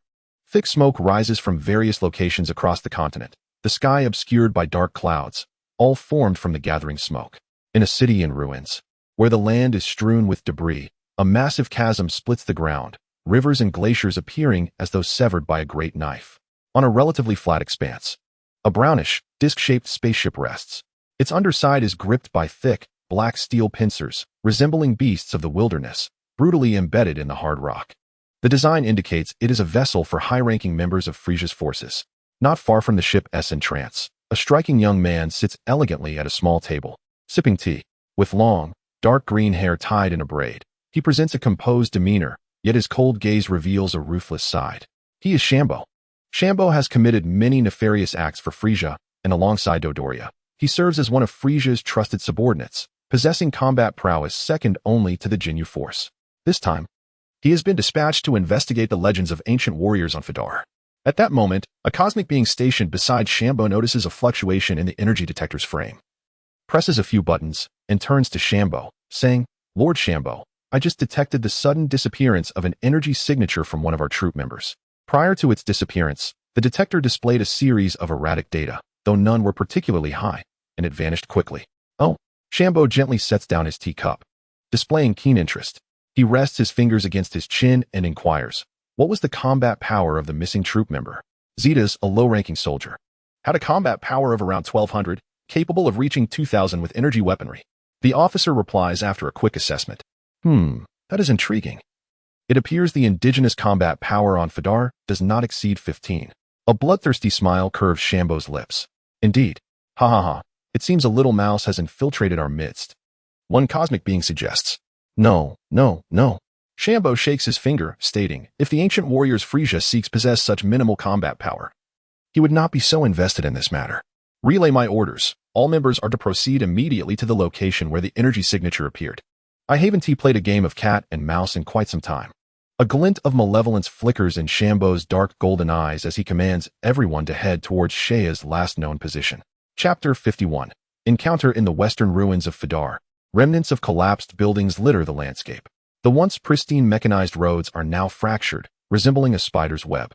thick smoke rises from various locations across the continent, the sky obscured by dark clouds, all formed from the gathering smoke. In a city in ruins, where the land is strewn with debris, a massive chasm splits the ground, rivers and glaciers appearing as though severed by a great knife. On a relatively flat expanse, a brownish, disc-shaped spaceship rests. Its underside is gripped by thick, black steel pincers, resembling beasts of the wilderness, brutally embedded in the hard rock. The design indicates it is a vessel for high-ranking members of Frieza's forces. Not far from the ship's entrance, a striking young man sits elegantly at a small table, sipping tea. With long, dark green hair tied in a braid, he presents a composed demeanor, yet his cold gaze reveals a ruthless side. He is Shambo. Shambo has committed many nefarious acts for Frieza, and alongside Dodoria, he serves as one of Frieza's trusted subordinates, possessing combat prowess second only to the Ginyu Force. This time, he has been dispatched to investigate the legends of ancient warriors on Fedar. At that moment, a cosmic being stationed beside Shambo notices a fluctuation in the energy detector's frame, presses a few buttons, and turns to Shambo, saying, "Lord Shambo, I just detected the sudden disappearance of an energy signature from one of our troop members. Prior to its disappearance, the detector displayed a series of erratic data, though none were particularly high, and it vanished quickly." "Oh." Shambo gently sets down his teacup, displaying keen interest. He rests his fingers against his chin and inquires, what was the combat power of the missing troop member? Zeta's a low-ranking soldier. Had a combat power of around 1200, capable of reaching 2000 with energy weaponry. The officer replies after a quick assessment. That is intriguing. It appears the indigenous combat power on Fedar does not exceed 15. A bloodthirsty smile curves Shambo's lips. Indeed. Ha ha ha. It seems a little mouse has infiltrated our midst. One cosmic being suggests. No. Shambo shakes his finger, stating, if the ancient warriors Frieza seeks possess such minimal combat power, he would not be so invested in this matter. Relay my orders. All members are to proceed immediately to the location where the energy signature appeared. I haven't played a game of cat and mouse in quite some time. A glint of malevolence flickers in Shambo's dark golden eyes as he commands everyone to head towards Sheia's last known position. Chapter 51. Encounter in the western ruins of Fedar. Remnants of collapsed buildings litter the landscape. The once pristine mechanized roads are now fractured, resembling a spider's web,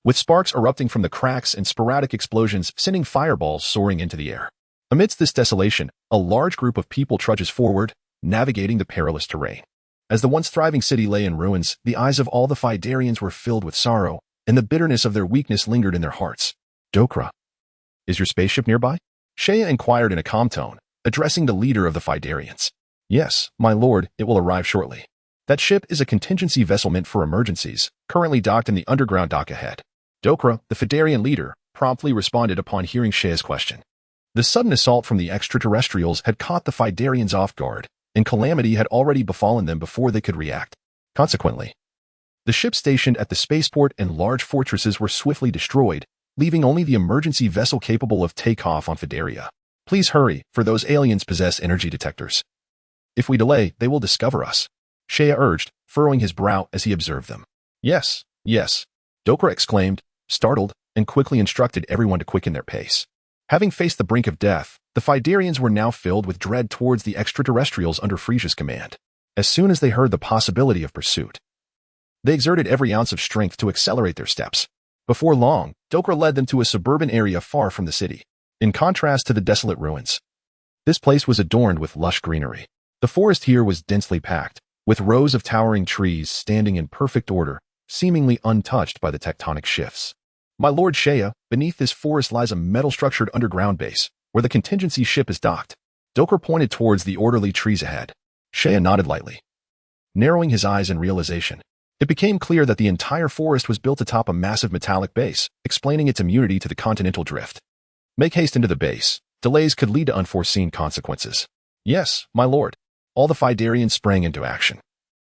with sparks erupting from the cracks and sporadic explosions sending fireballs soaring into the air. Amidst this desolation, a large group of people trudges forward, navigating the perilous terrain. As the once thriving city lay in ruins, the eyes of all the Fidarians were filled with sorrow, and the bitterness of their weakness lingered in their hearts. Dokra, is your spaceship nearby? Sheia inquired in a calm tone, addressing the leader of the Fidarians. Yes, my lord, it will arrive shortly. That ship is a contingency vessel meant for emergencies, currently docked in the underground dock ahead. Dokra, the Fidarian leader, promptly responded upon hearing Sheia's question. The sudden assault from the extraterrestrials had caught the Fidarians off guard, and calamity had already befallen them before they could react. Consequently, the ships stationed at the spaceport and large fortresses were swiftly destroyed, leaving only the emergency vessel capable of takeoff on Fedaria. Please hurry, for those aliens possess energy detectors. If we delay, they will discover us. Sheia urged, furrowing his brow as he observed them. Yes. Dokra exclaimed, startled, and quickly instructed everyone to quicken their pace. Having faced the brink of death, the Fidarians were now filled with dread towards the extraterrestrials under Frieza's command. As soon as they heard the possibility of pursuit, they exerted every ounce of strength to accelerate their steps. Before long, Dokra led them to a suburban area far from the city. In contrast to the desolate ruins, this place was adorned with lush greenery. The forest here was densely packed, with rows of towering trees standing in perfect order, seemingly untouched by the tectonic shifts. My lord Sheia, beneath this forest lies a metal-structured underground base, where the contingency ship is docked. Dokra pointed towards the orderly trees ahead. Sheia nodded lightly, narrowing his eyes in realization. It became clear that the entire forest was built atop a massive metallic base, explaining its immunity to the continental drift. Make haste into the base. Delays could lead to unforeseen consequences. Yes, my lord. All the Fidarians sprang into action,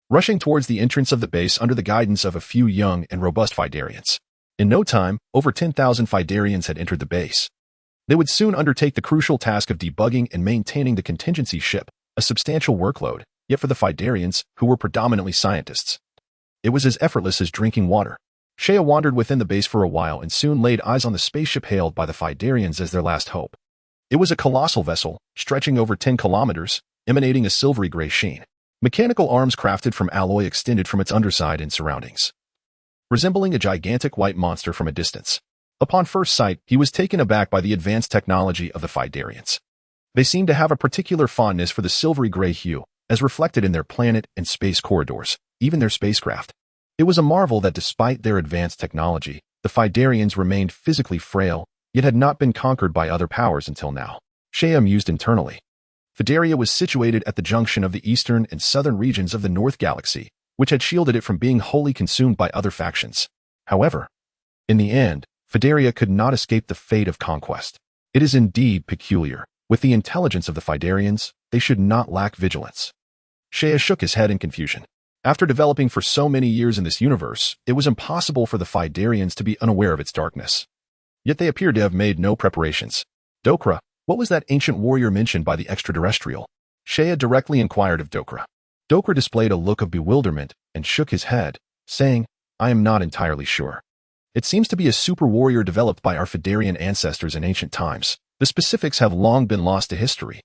rushing towards the entrance of the base under the guidance of a few young and robust Fidarians. In no time, over 10,000 Fidarians had entered the base. They would soon undertake the crucial task of debugging and maintaining the contingency ship, a substantial workload, yet for the Fidarians, who were predominantly scientists, it was as effortless as drinking water. Sheia wandered within the base for a while and soon laid eyes on the spaceship hailed by the Fidarians as their last hope. It was a colossal vessel, stretching over 10 kilometers, emanating a silvery gray sheen. Mechanical arms crafted from alloy extended from its underside and surroundings, resembling a gigantic white monster from a distance. Upon first sight, he was taken aback by the advanced technology of the Fidarians. They seemed to have a particular fondness for the silvery gray hue, as reflected in their planet and space corridors, even their spacecraft. It was a marvel that despite their advanced technology, the Fidarians remained physically frail, yet had not been conquered by other powers until now. Sheia mused internally. Fedaria was situated at the junction of the eastern and southern regions of the North Galaxy, which had shielded it from being wholly consumed by other factions. However, in the end, Fidaria could not escape the fate of conquest. It is indeed peculiar. With the intelligence of the Fidarians, they should not lack vigilance. Seiya shook his head in confusion. After developing for so many years in this universe, it was impossible for the Fidarians to be unaware of its darkness. Yet they appeared to have made no preparations. Dokra, what was that ancient warrior mentioned by the extraterrestrial? Seiya directly inquired of Dokra. Dokra displayed a look of bewilderment and shook his head, saying, I am not entirely sure. It seems to be a super warrior developed by our Fidarian ancestors in ancient times. The specifics have long been lost to history.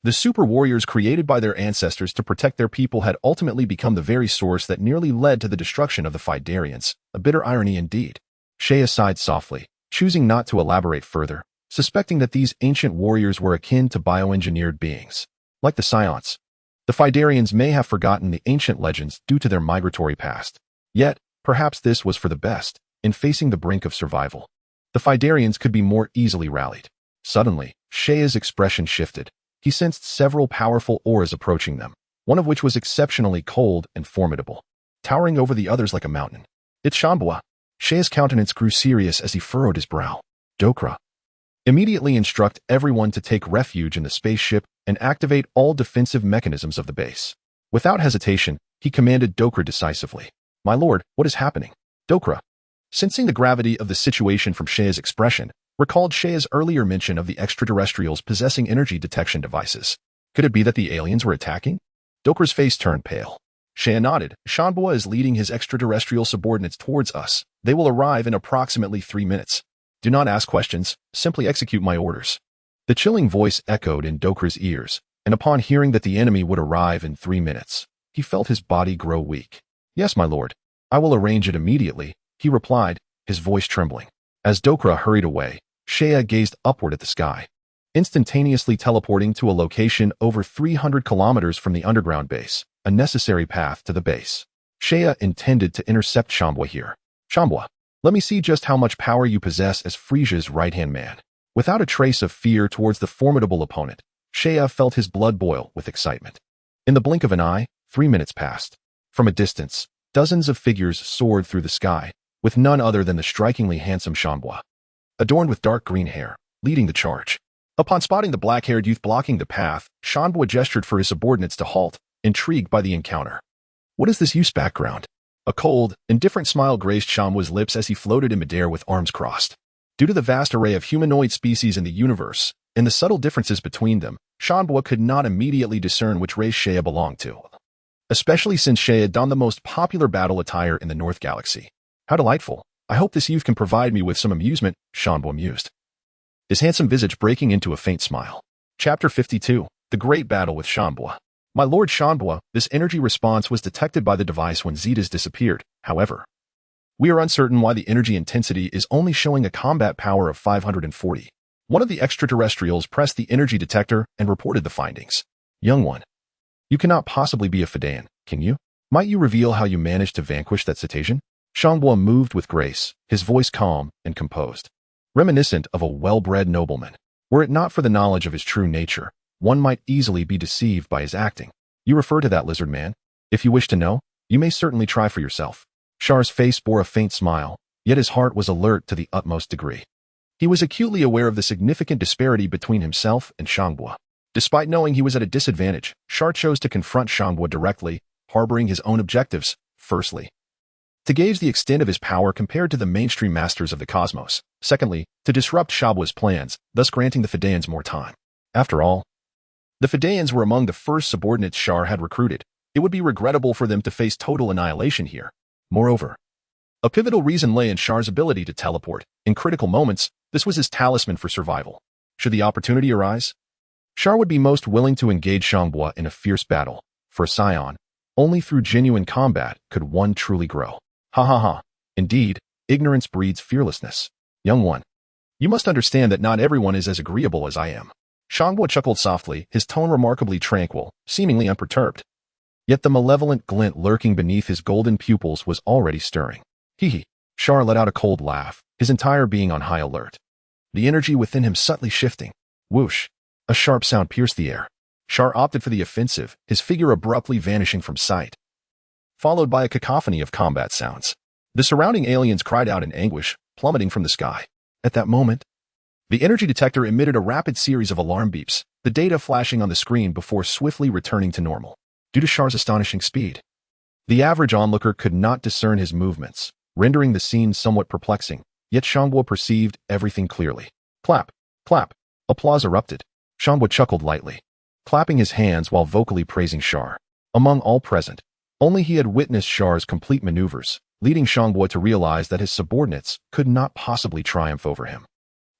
The super warriors created by their ancestors to protect their people had ultimately become the very source that nearly led to the destruction of the Fidarians, a bitter irony indeed. Seiya sighed softly, choosing not to elaborate further, suspecting that these ancient warriors were akin to bioengineered beings. Like the Saiyans, the Fidarians may have forgotten the ancient legends due to their migratory past. Yet, perhaps this was for the best. In facing the brink of survival, the Fidarians could be more easily rallied. Suddenly, Seiya's expression shifted. He sensed several powerful auras approaching them, one of which was exceptionally cold and formidable, towering over the others like a mountain. It's Shanbua. Seiya's countenance grew serious as he furrowed his brow. Dokra, immediately instruct everyone to take refuge in the spaceship and activate all defensive mechanisms of the base. Without hesitation, he commanded Dokra decisively. My lord, what is happening? Dokra, sensing the gravity of the situation from Seiya's expression, recalled Seiya's earlier mention of the extraterrestrials possessing energy detection devices. Could it be that the aliens were attacking? Dokra's face turned pale. Seiya nodded. Shanbua is leading his extraterrestrial subordinates towards us. They will arrive in approximately 3 minutes. Do not ask questions, simply execute my orders. The chilling voice echoed in Dokra's ears, and upon hearing that the enemy would arrive in 3 minutes, he felt his body grow weak. Yes, my lord. I will arrange it immediately, he replied, his voice trembling. As Dokra hurried away, Seiya gazed upward at the sky, instantaneously teleporting to a location over 300 kilometers from the underground base, a necessary path to the base. Seiya intended to intercept Shanbua here. Shanbua, let me see just how much power you possess as Frieza's right-hand man. Without a trace of fear towards the formidable opponent, Seiya felt his blood boil with excitement. In the blink of an eye, 3 minutes passed. From a distance, dozens of figures soared through the sky, with none other than the strikingly handsome Shanbua, adorned with dark green hair, leading the charge. Upon spotting the black-haired youth blocking the path, Shanbua gestured for his subordinates to halt, intrigued by the encounter. What is this youth's background? A cold, indifferent smile graced Shanbua's lips as he floated in midair with arms crossed. Due to the vast array of humanoid species in the universe, and the subtle differences between them, Shanbua could not immediately discern which race Seiya belonged to, especially since Seiya donned the most popular battle attire in the North Galaxy. How delightful. I hope this youth can provide me with some amusement, Shanbua mused, his handsome visage breaking into a faint smile. Chapter 52, The Great Battle with Shanbua. My lord Shanbua, this energy response was detected by the device when Zeta's disappeared. However, we are uncertain why the energy intensity is only showing a combat power of 540. One of the extraterrestrials pressed the energy detector and reported the findings. Young one, you cannot possibly be a Fidaean, can you? Might you reveal how you managed to vanquish that cetacean? Shanbua moved with grace, his voice calm and composed, reminiscent of a well-bred nobleman. Were it not for the knowledge of his true nature, one might easily be deceived by his acting. You refer to that lizard man? If you wish to know, you may certainly try for yourself. Char's face bore a faint smile, yet his heart was alert to the utmost degree. He was acutely aware of the significant disparity between himself and Shanbua. Despite knowing he was at a disadvantage, Char chose to confront Shanbua directly, harboring his own objectives. Firstly, to gauge the extent of his power compared to the mainstream masters of the cosmos. Secondly, to disrupt Shanbua's plans, thus granting the Fidaeans more time. After all, the Fidaeans were among the first subordinates Char had recruited. It would be regrettable for them to face total annihilation here. Moreover, a pivotal reason lay in Char's ability to teleport. In critical moments, this was his talisman for survival. Should the opportunity arise, Char would be most willing to engage Shanbua in a fierce battle. For a Saiyan, only through genuine combat could one truly grow. Ha ha ha. Indeed, ignorance breeds fearlessness. Young one, you must understand that not everyone is as agreeable as I am. Shanbua chuckled softly, his tone remarkably tranquil, seemingly unperturbed. Yet the malevolent glint lurking beneath his golden pupils was already stirring. Hee. Char let out a cold laugh, his entire being on high alert. The energy within him subtly shifting. Whoosh. A sharp sound pierced the air. Char opted for the offensive, his figure abruptly vanishing from sight. followed by a cacophony of combat sounds. The surrounding aliens cried out in anguish, plummeting from the sky. At that moment, the energy detector emitted a rapid series of alarm beeps, the data flashing on the screen before swiftly returning to normal. Due to CHAR'S astonishing speed, the average onlooker could not discern his movements, rendering the scene somewhat perplexing, yet Shangbo perceived everything clearly. Clap, clap. Applause erupted. Shangbo chuckled lightly, clapping his hands while vocally praising Char. Among all present, only he had witnessed Char's complete maneuvers, leading Shangbo to realize that his subordinates could not possibly triumph over him.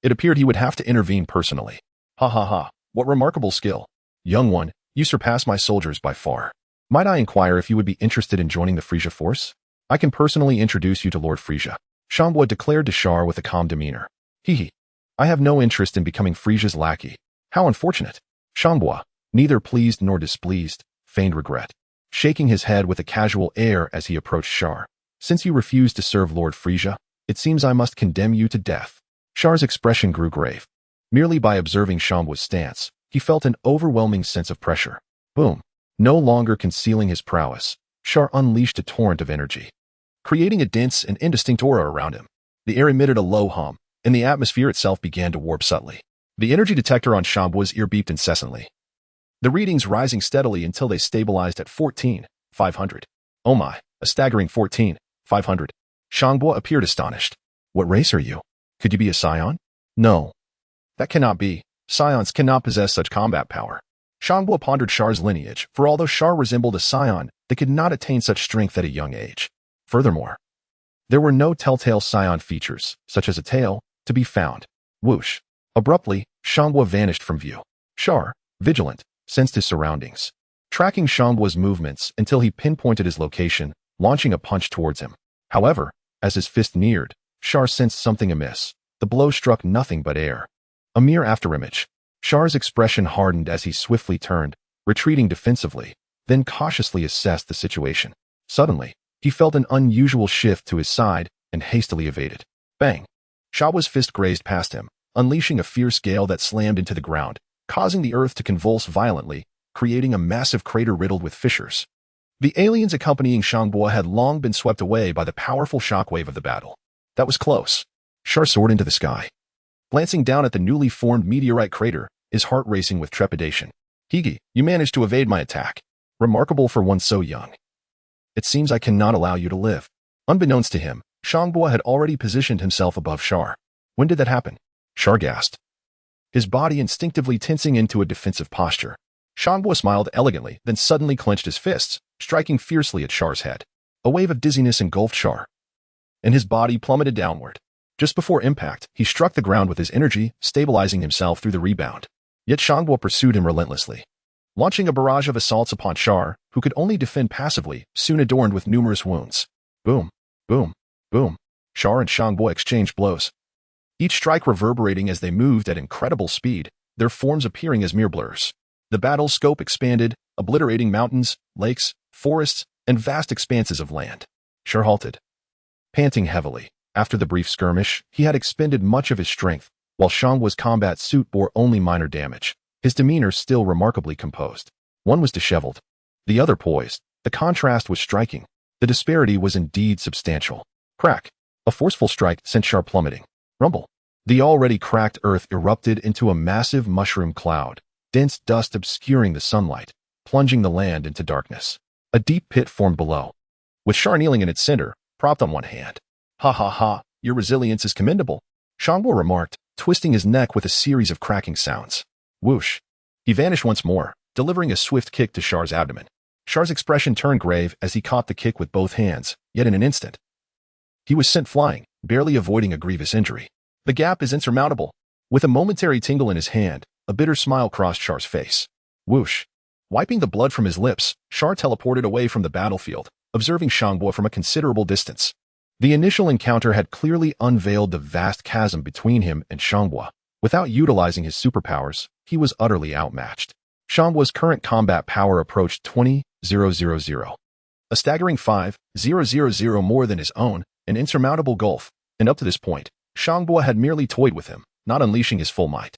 It appeared he would have to intervene personally. Ha ha ha, what remarkable skill. Young one, you surpass my soldiers by far. Might I inquire if you would be interested in joining the Frieza Force? I can personally introduce you to Lord Frieza, Shangbo declared to Char with a calm demeanor. Hee. I have no interest in becoming Frieza's lackey. How unfortunate. Shangbo, neither pleased nor displeased, feigned regret, shaking his head with a casual air as he approached Char. Since you refuse to serve Lord Frieza, it seems I must condemn you to death. Char's expression grew grave. Merely by observing Shangbo's stance, he felt an overwhelming sense of pressure. Boom. No longer concealing his prowess, Char unleashed a torrent of energy, creating a dense and indistinct aura around him. The air emitted a low hum, and the atmosphere itself began to warp subtly. The energy detector on Shangbo's ear beeped incessantly, the readings rising steadily until they stabilized at 14,500. Oh my, a staggering 14,500. Shangbo appeared astonished. What race are you? Could you be a Saiyan? No. That cannot be. Saiyans cannot possess such combat power. Shangbo pondered Char's lineage, for although Char resembled a Saiyan, they could not attain such strength at a young age. Furthermore, there were no telltale Saiyan features, such as a tail, to be found. Whoosh. Abruptly, Shangbo vanished from view. Char, vigilant, sensed his surroundings, tracking Shangbo's movements until he pinpointed his location, launching a punch towards him. However, as his fist neared, Char sensed something amiss. The blow struck nothing but air. A mere afterimage. Char's expression hardened as he swiftly turned, retreating defensively, then cautiously assessed the situation. Suddenly, he felt an unusual shift to his side and hastily evaded. Bang! Shangbo's fist grazed past him, unleashing a fierce gale that slammed into the ground, causing the earth to convulse violently, creating a massive crater riddled with fissures. The aliens accompanying Shangbo had long been swept away by the powerful shockwave of the battle. That was close. Char soared into the sky. Glancing down at the newly formed meteorite crater, his heart racing with trepidation. Higi, you managed to evade my attack. Remarkable for one so young. It seems I cannot allow you to live. Unbeknownst to him, Shangbo had already positioned himself above Char. When did that happen? Char gasped, his body instinctively tensing into a defensive posture. Shangbo smiled elegantly, then suddenly clenched his fists, striking fiercely at Char's head. A wave of dizziness engulfed Char, and his body plummeted downward. Just before impact, he struck the ground with his energy, stabilizing himself through the rebound. Yet Shangbo pursued him relentlessly, launching a barrage of assaults upon Char, who could only defend passively, soon adorned with numerous wounds. Boom, boom, boom. Char and Shangbo exchanged blows, each strike reverberating as they moved at incredible speed, their forms appearing as mere blurs. The battle's scope expanded, obliterating mountains, lakes, forests, and vast expanses of land. Char halted, panting heavily. After the brief skirmish, he had expended much of his strength, while Shangbo's combat suit bore only minor damage, his demeanor still remarkably composed. One was disheveled, the other poised. The contrast was striking. The disparity was indeed substantial. Crack! A forceful strike sent Char plummeting. Rumble! The already cracked earth erupted into a massive mushroom cloud, dense dust obscuring the sunlight, plunging the land into darkness. A deep pit formed below, with Char kneeling in its center, propped on one hand. Ha ha ha, your resilience is commendable, Shangbo remarked, twisting his neck with a series of cracking sounds. Whoosh! He vanished once more, delivering a swift kick to Char's abdomen. Char's expression turned grave as he caught the kick with both hands, yet in an instant, he was sent flying, barely avoiding a grievous injury. The gap is insurmountable. With a momentary tingle in his hand, a bitter smile crossed Char's face. Whoosh! Wiping the blood from his lips, Char teleported away from the battlefield, observing Shangbo from a considerable distance. The initial encounter had clearly unveiled the vast chasm between him and Shangbo. Without utilizing his superpowers, he was utterly outmatched. Shangbo's current combat power approached 20,000. A staggering 5,000 more than his own, an insurmountable gulf, and up to this point, Shangbo had merely toyed with him, not unleashing his full might.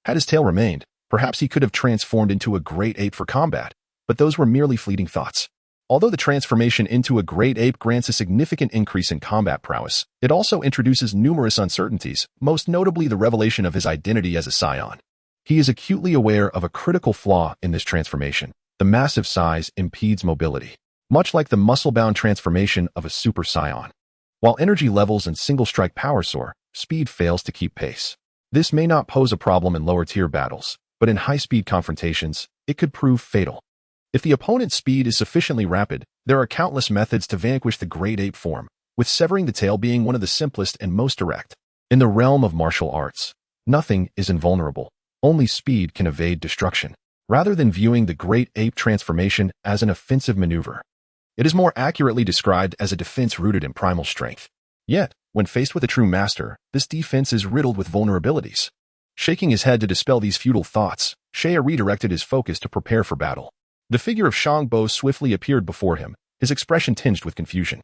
Had his tail remained, perhaps he could have transformed into a great ape for combat, but those were merely fleeting thoughts. Although the transformation into a Great Ape grants a significant increase in combat prowess, it also introduces numerous uncertainties, most notably the revelation of his identity as a Saiyan. He is acutely aware of a critical flaw in this transformation. The massive size impedes mobility, much like the muscle-bound transformation of a Super Saiyan. While energy levels and single-strike power soar, speed fails to keep pace. This may not pose a problem in lower-tier battles, but in high-speed confrontations, it could prove fatal. If the opponent's speed is sufficiently rapid, there are countless methods to vanquish the Great Ape form, with severing the tail being one of the simplest and most direct. In the realm of martial arts, nothing is invulnerable. Only speed can evade destruction. Rather than viewing the Great Ape transformation as an offensive maneuver, it is more accurately described as a defense rooted in primal strength. Yet, when faced with a true master, this defense is riddled with vulnerabilities. Shaking his head to dispel these futile thoughts, Shea redirected his focus to prepare for battle. The figure of Shangbo swiftly appeared before him, his expression tinged with confusion.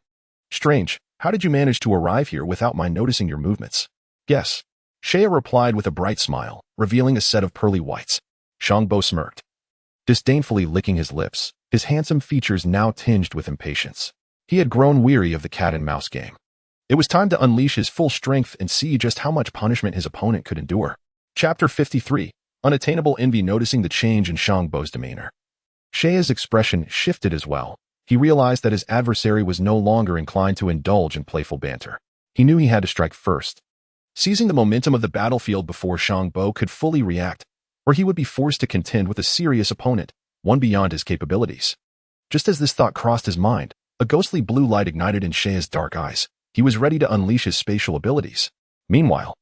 Strange, how did you manage to arrive here without my noticing your movements? Guess. Shea replied with a bright smile, revealing a set of pearly whites. Shangbo smirked, disdainfully licking his lips, his handsome features now tinged with impatience. He had grown weary of the cat-and-mouse game. It was time to unleash his full strength and see just how much punishment his opponent could endure. Chapter 53. Unattainable Envy. Noticing the change in Shangbo's demeanor, Shea's expression shifted as well. He realized that his adversary was no longer inclined to indulge in playful banter. He knew he had to strike first, seizing the momentum of the battlefield before Shangbo could fully react, or he would be forced to contend with a serious opponent, one beyond his capabilities. Just as this thought crossed his mind, a ghostly blue light ignited in Shea's dark eyes. He was ready to unleash his spatial abilities. Meanwhile,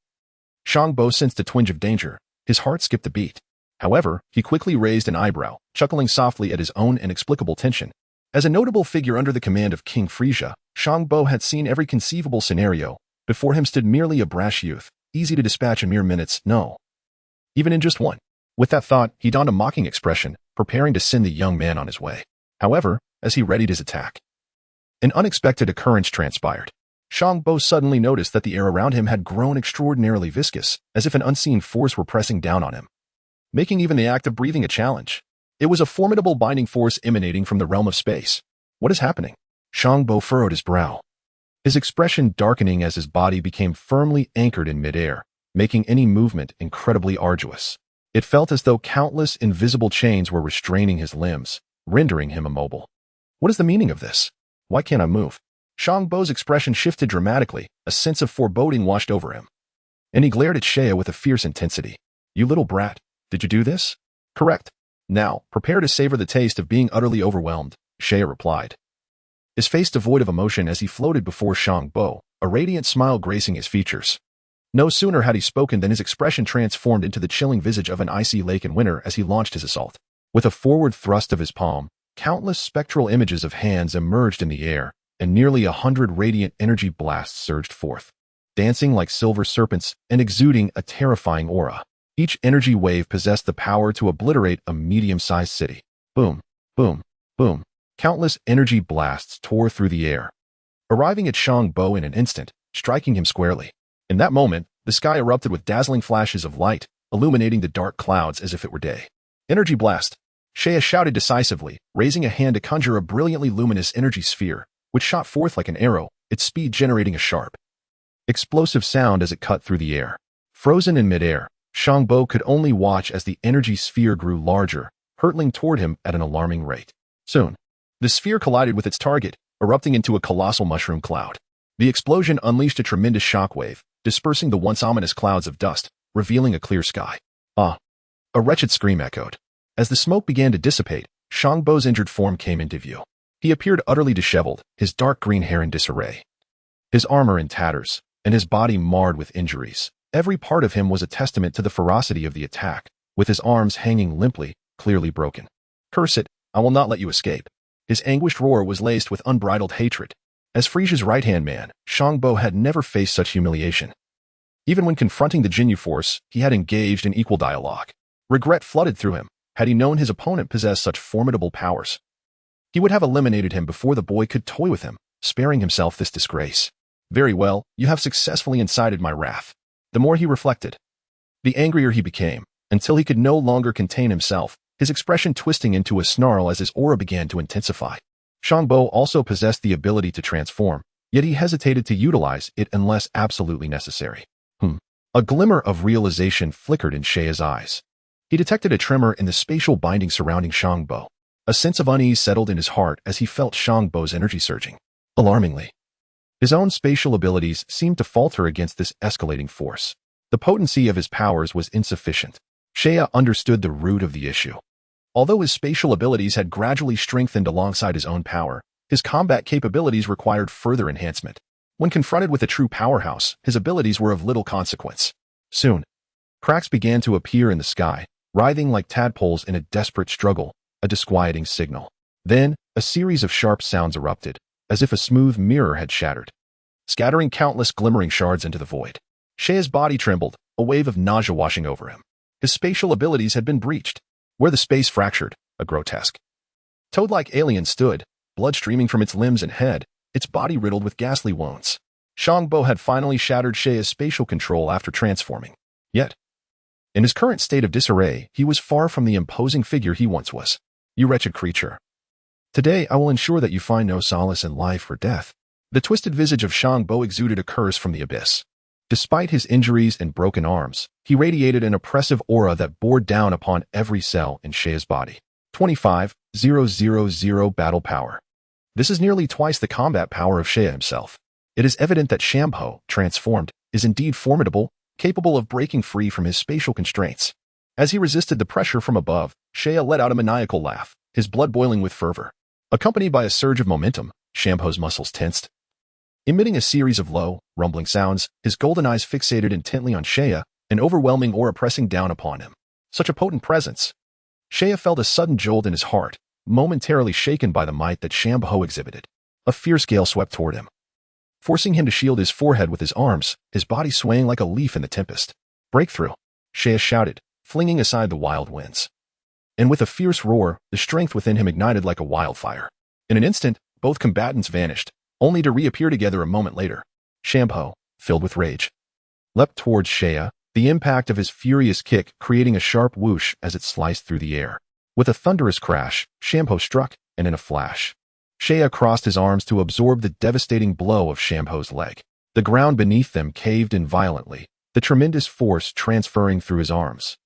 Shangbo sensed a twinge of danger. His heart skipped a beat. However, he quickly raised an eyebrow, chuckling softly at his own inexplicable tension. As a notable figure under the command of King Frieza, Shangbo had seen every conceivable scenario. Before him stood merely a brash youth, easy to dispatch in mere minutes, no, even in just one. With that thought, he donned a mocking expression, preparing to send the young man on his way. However, as he readied his attack, an unexpected occurrence transpired. Shangbo suddenly noticed that the air around him had grown extraordinarily viscous, as if an unseen force were pressing down on him, making even the act of breathing a challenge. It was a formidable binding force emanating from the realm of space. What is happening? Shangbo furrowed his brow, his expression darkening as his body became firmly anchored in midair, making any movement incredibly arduous. It felt as though countless invisible chains were restraining his limbs, rendering him immobile. What is the meaning of this? Why can't I move? Shangbo's expression shifted dramatically, a sense of foreboding washed over him, and he glared at Shea with a fierce intensity. You little brat, did you do this? Correct. Now, prepare to savor the taste of being utterly overwhelmed, Shea replied, his face devoid of emotion as he floated before Shangbo, a radiant smile gracing his features. No sooner had he spoken than his expression transformed into the chilling visage of an icy lake in winter as he launched his assault. With a forward thrust of his palm, countless spectral images of hands emerged in the air, and nearly 100 radiant energy blasts surged forth, dancing like silver serpents and exuding a terrifying aura. Each energy wave possessed the power to obliterate a medium-sized city. Boom, boom, boom. Countless energy blasts tore through the air, arriving at Shangbo in an instant, striking him squarely. In that moment, the sky erupted with dazzling flashes of light, illuminating the dark clouds as if it were day. Energy blast! Shea shouted decisively, raising a hand to conjure a brilliantly luminous energy sphere, which shot forth like an arrow, its speed generating a sharp, explosive sound as it cut through the air. Frozen in midair, Shangbo could only watch as the energy sphere grew larger, hurtling toward him at an alarming rate. Soon, the sphere collided with its target, erupting into a colossal mushroom cloud. The explosion unleashed a tremendous shockwave, dispersing the once ominous clouds of dust, revealing a clear sky. Ah! A wretched scream echoed. As the smoke began to dissipate, Shangbo's injured form came into view. He appeared utterly disheveled, his dark green hair in disarray, his armor in tatters, and his body marred with injuries. Every part of him was a testament to the ferocity of the attack, with his arms hanging limply, clearly broken. Curse it, I will not let you escape. His anguished roar was laced with unbridled hatred. As Frieza's right-hand man, Shangbo had never faced such humiliation. Even when confronting the Ginyu Force, he had engaged in equal dialogue. Regret flooded through him. Had he known his opponent possessed such formidable powers, he would have eliminated him before the boy could toy with him, sparing himself this disgrace. Very well, you have successfully incited my wrath. The more he reflected, the angrier he became, until he could no longer contain himself, his expression twisting into a snarl as his aura began to intensify. Shangbo also possessed the ability to transform, yet he hesitated to utilize it unless absolutely necessary. A glimmer of realization flickered in Saiya's eyes. He detected a tremor in the spatial binding surrounding Shangbo. A sense of unease settled in his heart as he felt Shangbo's energy surging. Alarmingly, his own spatial abilities seemed to falter against this escalating force. The potency of his powers was insufficient. Saiya understood the root of the issue. Although his spatial abilities had gradually strengthened alongside his own power, his combat capabilities required further enhancement. When confronted with a true powerhouse, his abilities were of little consequence. Soon, cracks began to appear in the sky, writhing like tadpoles in a desperate struggle, a disquieting signal. Then, a series of sharp sounds erupted, as if a smooth mirror had shattered, scattering countless glimmering shards into the void. Saiya's body trembled, a wave of nausea washing over him. His spatial abilities had been breached. Where the space fractured, a grotesque toad-like alien stood, blood streaming from its limbs and head, its body riddled with ghastly wounds. Shangbo had finally shattered Saiya's spatial control after transforming. Yet, in his current state of disarray, he was far from the imposing figure he once was. You wretched creature. Today I will ensure that you find no solace in life or death. The twisted visage of Shangbo exuded a curse from the abyss. Despite his injuries and broken arms, he radiated an oppressive aura that bore down upon every cell in Saiya's body. 25,000 battle power. This is nearly twice the combat power of Saiya himself. It is evident that Shangbo, transformed, is indeed formidable, capable of breaking free from his spatial constraints. As he resisted the pressure from above, Saiya let out a maniacal laugh, his blood boiling with fervor. Accompanied by a surge of momentum, Shangbo's muscles tensed. Emitting a series of low, rumbling sounds, his golden eyes fixated intently on Saiya, an overwhelming aura pressing down upon him. Such a potent presence. Saiya felt a sudden jolt in his heart, momentarily shaken by the might that Shangbo exhibited. A fierce gale swept toward him, forcing him to shield his forehead with his arms, his body swaying like a leaf in the tempest. Breakthrough! Saiya shouted, flinging aside the wild winds. And with a fierce roar, the strength within him ignited like a wildfire. In an instant, both combatants vanished, only to reappear together a moment later. Shangbo, filled with rage, leapt towards Saiya, the impact of his furious kick creating a sharp whoosh as it sliced through the air. With a thunderous crash, Shangbo struck, and in a flash, Saiya crossed his arms to absorb the devastating blow of Shangbo's leg. The ground beneath them caved in violently, the tremendous force transferring through his arms,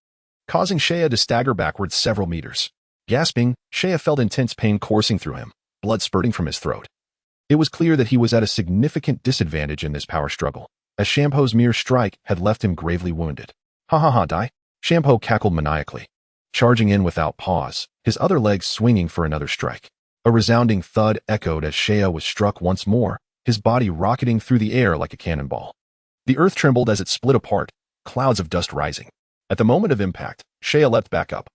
causing Saiya to stagger backwards several meters. Gasping, Saiya felt intense pain coursing through him, blood spurting from his throat. It was clear that he was at a significant disadvantage in this power struggle, as Shangbo's mere strike had left him gravely wounded. Ha ha ha, die! Shangbo cackled maniacally, charging in without pause, his other leg swinging for another strike. A resounding thud echoed as Saiya was struck once more, his body rocketing through the air like a cannonball. The earth trembled as it split apart, clouds of dust rising. At the moment of impact, Saiya leapt back up,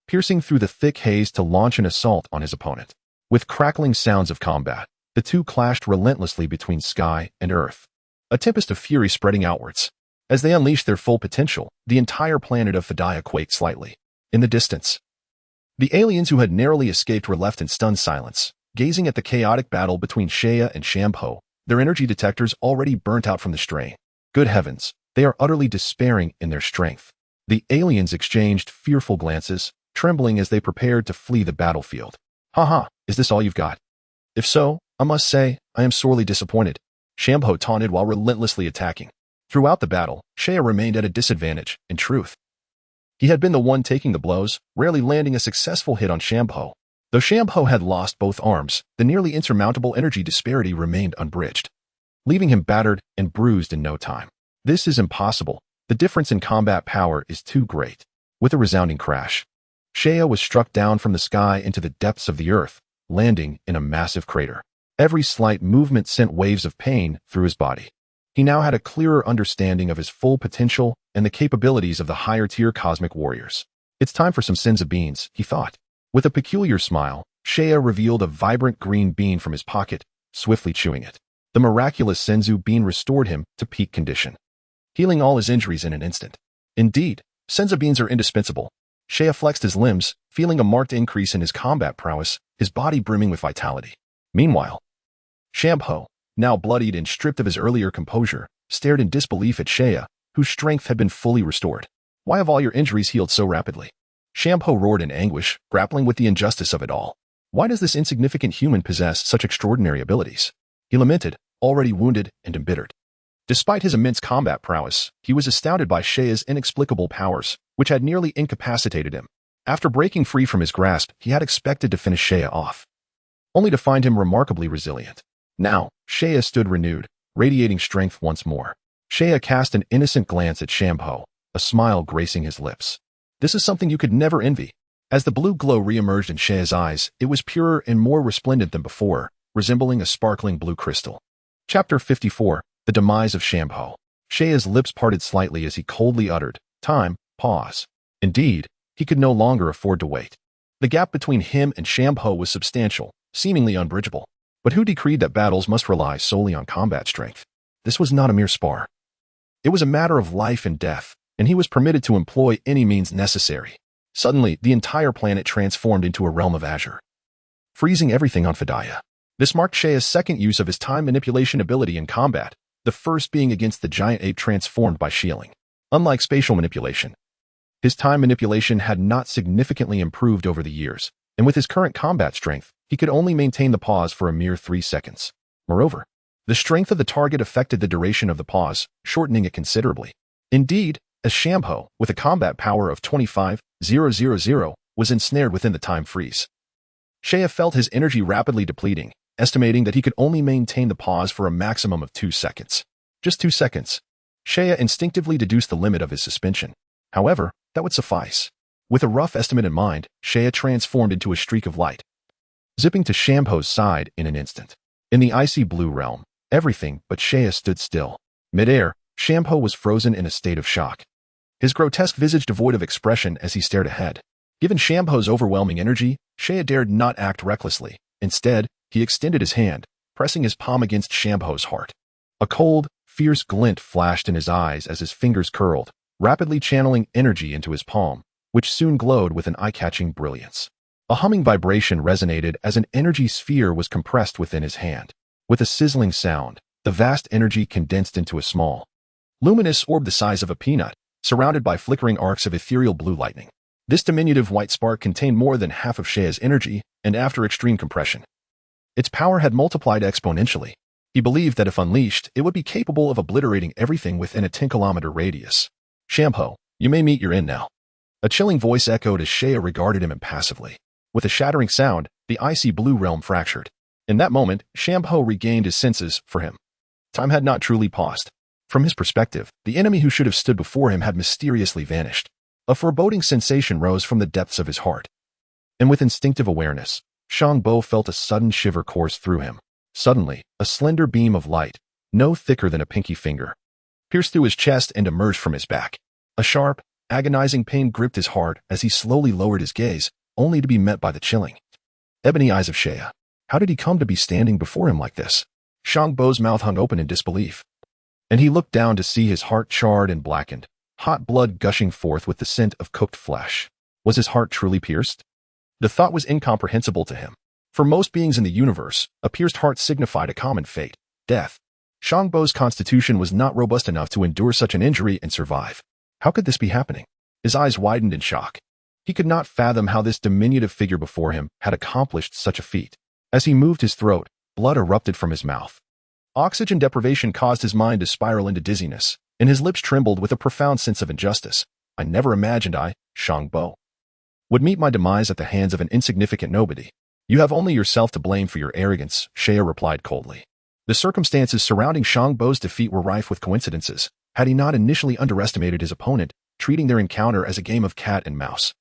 piercing through the thick haze to launch an assault on his opponent. With crackling sounds of combat, the two clashed relentlessly between sky and earth, a tempest of fury spreading outwards. As they unleashed their full potential, the entire planet of Fedaya quaked slightly. In the distance, the aliens who had narrowly escaped were left in stunned silence, gazing at the chaotic battle between Saiya and Shangbo, their energy detectors already burnt out from the strain. Good heavens, they are utterly despairing in their strength. The aliens exchanged fearful glances, trembling as they prepared to flee the battlefield. Ha, is this all you've got? If so, I must say, I am sorely disappointed. Shangbo taunted while relentlessly attacking. Throughout the battle, Saiya remained at a disadvantage, in truth. He had been the one taking the blows, rarely landing a successful hit on Shangbo. Though Shangbo had lost both arms, the nearly insurmountable energy disparity remained unbridged, leaving him battered and bruised in no time. This is impossible. The difference in combat power is too great. With a resounding crash, Saiya was struck down from the sky into the depths of the earth, landing in a massive crater. Every slight movement sent waves of pain through his body. He now had a clearer understanding of his full potential and the capabilities of the higher-tier cosmic warriors. It's time for some senzu beans, he thought. With a peculiar smile, Saiya revealed a vibrant green bean from his pocket, swiftly chewing it. The miraculous senzu bean restored him to peak condition, healing all his injuries in an instant. Indeed, senzu beans are indispensable. Saiya flexed his limbs, feeling a marked increase in his combat prowess, his body brimming with vitality. Meanwhile, Shangbo, now bloodied and stripped of his earlier composure, stared in disbelief at Saiya, whose strength had been fully restored. Why have all your injuries healed so rapidly? Shangbo roared in anguish, grappling with the injustice of it all. Why does this insignificant human possess such extraordinary abilities? He lamented, already wounded and embittered. Despite his immense combat prowess, he was astounded by Saiyan's inexplicable powers, which had nearly incapacitated him. After breaking free from his grasp, he had expected to finish Saiyan off, only to find him remarkably resilient. Now, Saiyan stood renewed, radiating strength once more. Saiyan cast an innocent glance at Shampo, a smile gracing his lips. This is something you could never envy. As the blue glow re-emerged in Saiyan's eyes, it was purer and more resplendent than before, resembling a sparkling blue crystal. Chapter 54. The Demise of Shampo. Saiyan's lips parted slightly as he coldly uttered, "Time, pause." Indeed, he could no longer afford to wait. The gap between him and Shampo was substantial, seemingly unbridgeable. But who decreed that battles must rely solely on combat strength? This was not a mere spar. It was a matter of life and death, and he was permitted to employ any means necessary. Suddenly, the entire planet transformed into a realm of azure, freezing everything on Fedaya. This marked Saiyan's second use of his time manipulation ability in combat, the first being against the giant ape transformed by shielding. Unlike spatial manipulation, his time manipulation had not significantly improved over the years, and with his current combat strength, he could only maintain the pause for a mere 3 seconds. Moreover, the strength of the target affected the duration of the pause, shortening it considerably. Indeed, as Shampo, with a combat power of 25,000, was ensnared within the time freeze, Saiyan felt his energy rapidly depleting, estimating that he could only maintain the pause for a maximum of 2 seconds. Just 2 seconds. Saiyan instinctively deduced the limit of his suspension. However, that would suffice. With a rough estimate in mind, Saiyan transformed into a streak of light, zipping to Shampo's side in an instant. In the icy blue realm, everything but Saiyan stood still. Mid-air, Shampo was frozen in a state of shock, his grotesque visage devoid of expression as he stared ahead. Given Shampo's overwhelming energy, Saiyan dared not act recklessly. Instead, he extended his hand, pressing his palm against Shampo's heart. A cold, fierce glint flashed in his eyes as his fingers curled, rapidly channeling energy into his palm, which soon glowed with an eye-catching brilliance. A humming vibration resonated as an energy sphere was compressed within his hand. With a sizzling sound, the vast energy condensed into a small, luminous orb the size of a peanut, surrounded by flickering arcs of ethereal blue lightning. This diminutive white spark contained more than half of Saiyan's energy, and after extreme compression, its power had multiplied exponentially. He believed that if unleashed, it would be capable of obliterating everything within a 10-kilometer radius. Shampo, you may meet your end now. A chilling voice echoed as Saiyan regarded him impassively. With a shattering sound, the icy blue realm fractured. In that moment, Shampo regained his senses. For him, time had not truly paused. From his perspective, the enemy who should have stood before him had mysteriously vanished. A foreboding sensation rose from the depths of his heart, and with instinctive awareness, Shangbo felt a sudden shiver course through him. Suddenly, a slender beam of light, no thicker than a pinky finger, pierced through his chest and emerged from his back. A sharp, agonizing pain gripped his heart as he slowly lowered his gaze, only to be met by the chilling, ebony eyes of Saiyan. How did he come to be standing before him like this? Shangbo's mouth hung open in disbelief, and he looked down to see his heart charred and blackened, hot blood gushing forth with the scent of cooked flesh. Was his heart truly pierced? The thought was incomprehensible to him. For most beings in the universe, a pierced heart signified a common fate, death. Shangbo's constitution was not robust enough to endure such an injury and survive. How could this be happening? His eyes widened in shock. He could not fathom how this diminutive figure before him had accomplished such a feat. As he moved his throat, blood erupted from his mouth. Oxygen deprivation caused his mind to spiral into dizziness, and his lips trembled with a profound sense of injustice. I never imagined I, Shangbo, would meet my demise at the hands of an insignificant nobody. You have only yourself to blame for your arrogance, Saiyan replied coldly. The circumstances surrounding Shangbo's defeat were rife with coincidences. Had he not initially underestimated his opponent, treating their encounter as a game of cat and mouse,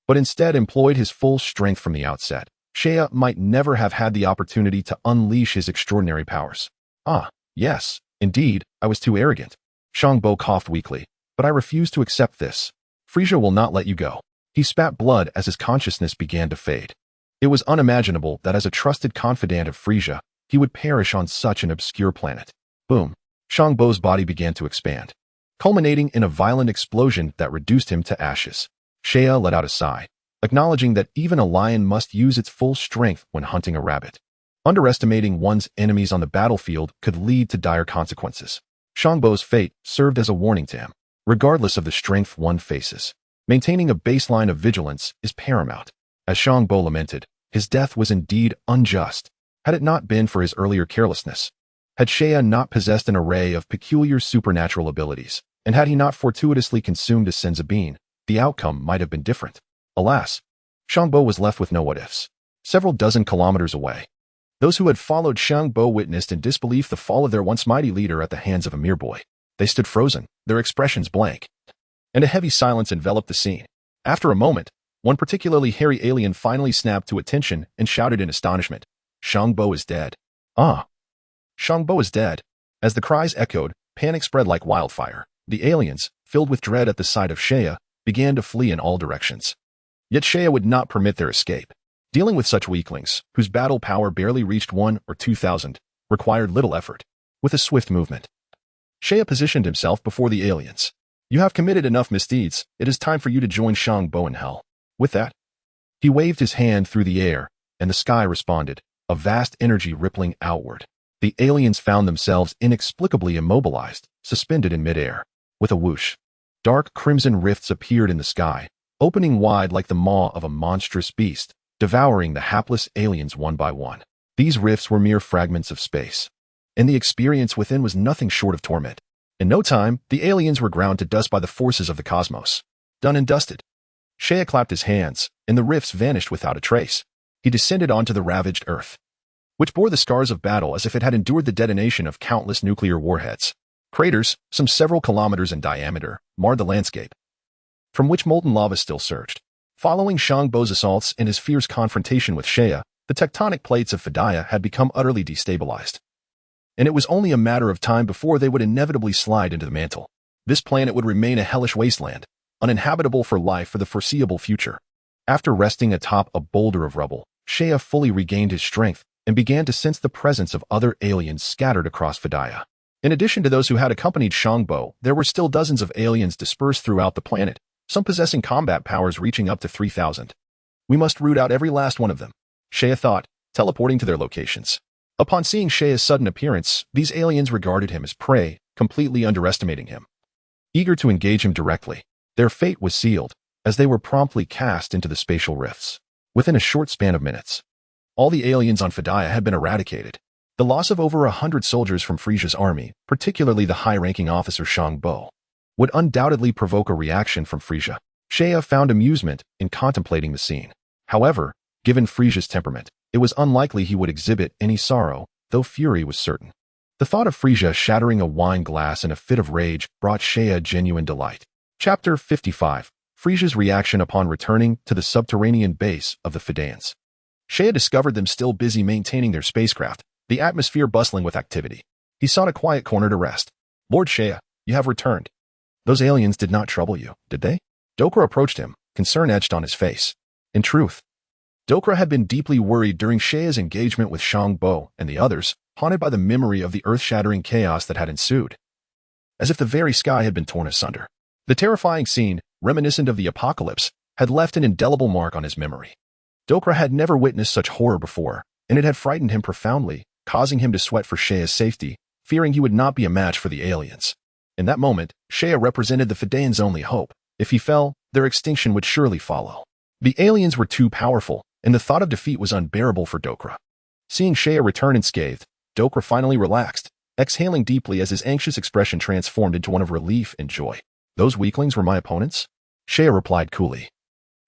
but instead employed his full strength from the outset, Saiyan might never have had the opportunity to unleash his extraordinary powers. Ah, yes, indeed, I was too arrogant. Shangbo coughed weakly, but I refuse to accept this. Frieza will not let you go. He spat blood as his consciousness began to fade. It was unimaginable that as a trusted confidant of Frieza, he would perish on such an obscure planet. Boom. Shangbo's body began to expand, culminating in a violent explosion that reduced him to ashes. Saiyan let out a sigh, acknowledging that even a lion must use its full strength when hunting a rabbit. Underestimating one's enemies on the battlefield could lead to dire consequences. Shangbo's fate served as a warning to him. Regardless of the strength one faces, maintaining a baseline of vigilance is paramount. As Shangbo lamented, His death was indeed unjust, had it not been for his earlier carelessness. Had Saiyan not possessed an array of peculiar supernatural abilities, and had he not fortuitously consumed a senzu bean, the outcome might have been different. Alas, Shangbo was left with no what-ifs. Several dozen kilometers away, those who had followed Shangbo witnessed in disbelief the fall of their once mighty leader at the hands of a mere boy. They stood frozen, their expressions blank, and a heavy silence enveloped the scene. After a moment, one particularly hairy alien finally snapped to attention and shouted in astonishment, "Shangbo is dead." Ah! Shangbo is dead. As the cries echoed, panic spread like wildfire. The aliens, filled with dread at the sight of Seiya, began to flee in all directions. Yet Seiya would not permit their escape. Dealing with such weaklings, whose battle power barely reached 1 or 2,000, required little effort. With a swift movement, Seiya positioned himself before the aliens. "You have committed enough misdeeds. It is time for you to join Shangbo in hell." With that, he waved his hand through the air, and the sky responded, a vast energy rippling outward. The aliens found themselves inexplicably immobilized, suspended in midair. With a whoosh, dark crimson rifts appeared in the sky, opening wide like the maw of a monstrous beast, devouring the hapless aliens one by one. These rifts were mere fragments of space, and the experience within was nothing short of torment. In no time, the aliens were ground to dust by the forces of the cosmos. Done and dusted. Seiya clapped his hands, and the rifts vanished without a trace. He descended onto the ravaged earth, which bore the scars of battle as if it had endured the detonation of countless nuclear warheads. Craters, some several kilometers in diameter, marred the landscape, from which molten lava still surged. Following Shangbo's assaults and his fierce confrontation with Seiya, the tectonic plates of Fidaya had become utterly destabilized, and it was only a matter of time before they would inevitably slide into the mantle. This planet would remain a hellish wasteland, uninhabitable for life for the foreseeable future. After resting atop a boulder of rubble, Seiya fully regained his strength and began to sense the presence of other aliens scattered across Fidaya. In addition to those who had accompanied Shangbo, there were still dozens of aliens dispersed throughout the planet, some possessing combat powers reaching up to 3,000. We must root out every last one of them, Seiya thought, teleporting to their locations. Upon seeing Seiya's sudden appearance, these aliens regarded him as prey, completely underestimating him. Eager to engage him directly, their fate was sealed, as they were promptly cast into the spatial rifts. Within a short span of minutes, all the aliens on Fidaya had been eradicated. The loss of over 100 soldiers from Frieza's army, particularly the high-ranking officer Shangbo, would undoubtedly provoke a reaction from Frieza. Seiya found amusement in contemplating the scene. However, given Frieza's temperament, it was unlikely he would exhibit any sorrow, though fury was certain. The thought of Frieza shattering a wine glass in a fit of rage brought Seiya genuine delight. Chapter 55. Frieza's reaction upon returning to the subterranean base of the Fidayans. Seiya discovered them still busy maintaining their spacecraft, the atmosphere bustling with activity. He sought a quiet corner to rest. "Lord Seiya, you have returned. Those aliens did not trouble you, did they?" Dokra approached him, concern etched on his face. In truth, Dokra had been deeply worried during Seiya's engagement with Shangbo and the others, haunted by the memory of the earth-shattering chaos that had ensued, as if the very sky had been torn asunder. The terrifying scene, reminiscent of the apocalypse, had left an indelible mark on his memory. Dokra had never witnessed such horror before, and it had frightened him profoundly, causing him to sweat for Seiya's safety, fearing he would not be a match for the aliens. In that moment, Seiya represented the Fidayans' only hope. If he fell, their extinction would surely follow. The aliens were too powerful, and the thought of defeat was unbearable for Dokra. Seeing Seiya return unscathed, Dokra finally relaxed, exhaling deeply as his anxious expression transformed into one of relief and joy. "Those weaklings were my opponents?" Seiya replied coolly,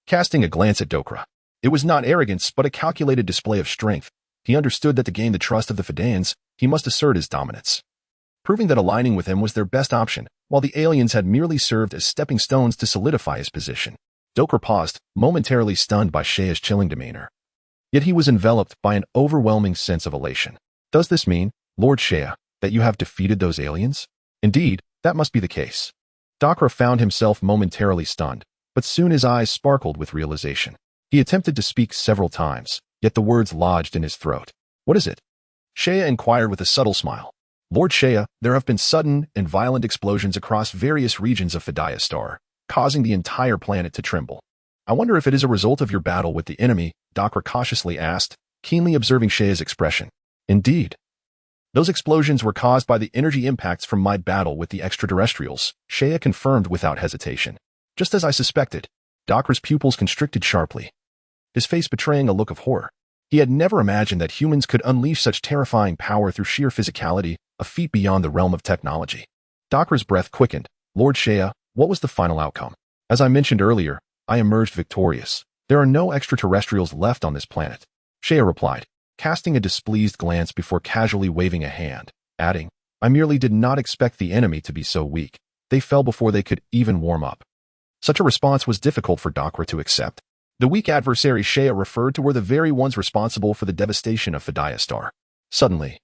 casting a glance at Dokra. It was not arrogance, but a calculated display of strength. He understood that to gain the trust of the Fidayans, he must assert his dominance, proving that aligning with him was their best option, while the aliens had merely served as stepping stones to solidify his position. Dokra paused, momentarily stunned by Seiya's chilling demeanor. Yet he was enveloped by an overwhelming sense of elation. "Does this mean, Lord Seiya, that you have defeated those aliens?" "Indeed, that must be the case." Dokra found himself momentarily stunned, but soon his eyes sparkled with realization. He attempted to speak several times, yet the words lodged in his throat. "What is it?" Seiya inquired with a subtle smile. "Lord Seiya, there have been sudden and violent explosions across various regions of Fidaya Star, causing the entire planet to tremble. I wonder if it is a result of your battle with the enemy," Dokra cautiously asked, keenly observing Seiya's expression. "Indeed. Those explosions were caused by the energy impacts from my battle with the extraterrestrials," Seiya confirmed without hesitation. "Just as I suspected." Dokra's pupils constricted sharply. his face betraying a look of horror. He had never imagined that humans could unleash such terrifying power through sheer physicality, a feat beyond the realm of technology. Dokra's breath quickened. Lord Shea, what was the final outcome? As I mentioned earlier, I emerged victorious. There are no extraterrestrials left on this planet. Shea replied, casting a displeased glance before casually waving a hand, adding, I merely did not expect the enemy to be so weak. They fell before they could even warm up. Such a response was difficult for Dokra to accept. The weak adversaries Shea referred to were the very ones responsible for the devastation of FRIEZA'S. Suddenly,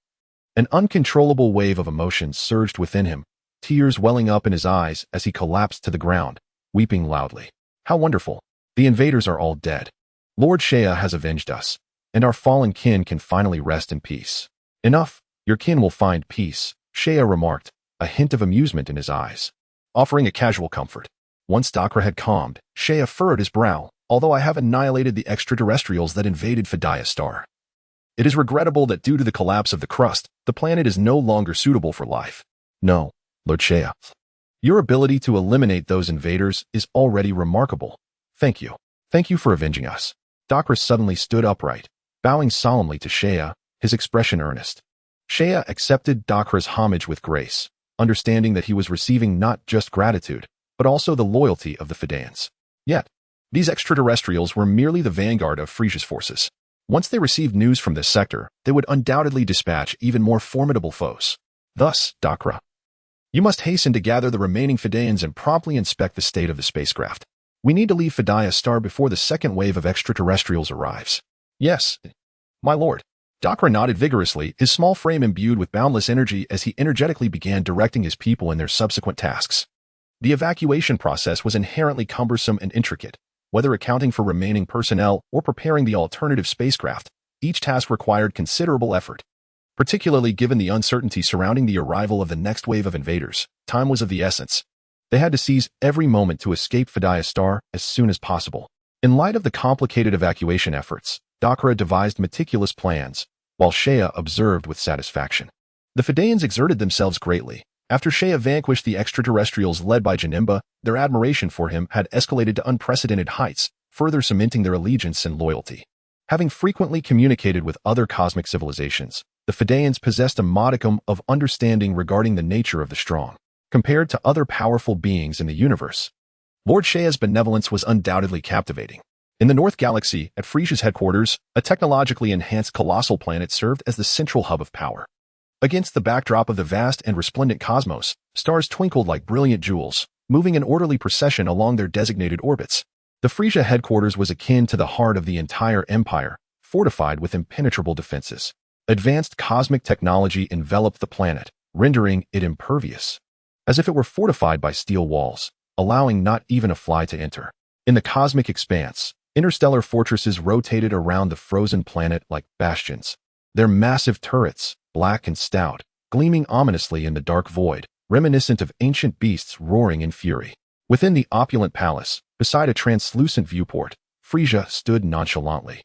an uncontrollable wave of emotion surged within him, tears welling up in his eyes as he collapsed to the ground, weeping loudly. How wonderful! The invaders are all dead. Lord Shea has avenged us, and our fallen kin can finally rest in peace. Enough, your kin will find peace, Shea remarked, a hint of amusement in his eyes, offering a casual comfort. Once Dokra had calmed, Shea furrowed his brow. Although I have annihilated the extraterrestrials that invaded FRIEZA'S, it is regrettable that due to the collapse of the crust, the planet is no longer suitable for life. No, Lord Shea. Your ability to eliminate those invaders is already remarkable. Thank you. Thank you for avenging us. Dokra suddenly stood upright, bowing solemnly to Shea, his expression earnest. Shea accepted Dokra's homage with grace, understanding that he was receiving not just gratitude, but also the loyalty of the Saiyans. Yet, these extraterrestrials were merely the vanguard of Frieza's forces. Once they received news from this sector, they would undoubtedly dispatch even more formidable foes. Thus, Dokra, you must hasten to gather the remaining Saiyans and promptly inspect the state of the spacecraft. We need to leave FRIEZA'S before the second wave of extraterrestrials arrives. Yes, my lord. Dokra nodded vigorously, his small frame imbued with boundless energy as he energetically began directing his people in their subsequent tasks. The evacuation process was inherently cumbersome and intricate. Whether accounting for remaining personnel or preparing the alternative spacecraft, each task required considerable effort. Particularly given the uncertainty surrounding the arrival of the next wave of invaders, time was of the essence. They had to seize every moment to escape FRIEZA'S as soon as possible. In light of the complicated evacuation efforts, Dokra devised meticulous plans, while Shea observed with satisfaction. The Saiyans exerted themselves greatly. After Shea vanquished the extraterrestrials led by Janemba, their admiration for him had escalated to unprecedented heights, further cementing their allegiance and loyalty. Having frequently communicated with other cosmic civilizations, the Saiyans possessed a modicum of understanding regarding the nature of the strong. Compared to other powerful beings in the universe, Lord Shea's benevolence was undoubtedly captivating. In the North Galaxy, at Frieza's headquarters, a technologically enhanced colossal planet served as the central hub of power. Against the backdrop of the vast and resplendent cosmos, stars twinkled like brilliant jewels, moving in orderly procession along their designated orbits. The Frieza headquarters was akin to the heart of the entire empire, fortified with impenetrable defenses. Advanced cosmic technology enveloped the planet, rendering it impervious, as if it were fortified by steel walls, allowing not even a fly to enter. In the cosmic expanse, interstellar fortresses rotated around the frozen planet like bastions. Their massive turrets, black and stout, gleaming ominously in the dark void, reminiscent of ancient beasts roaring in fury. Within the opulent palace, beside a translucent viewport, Frieza stood nonchalantly.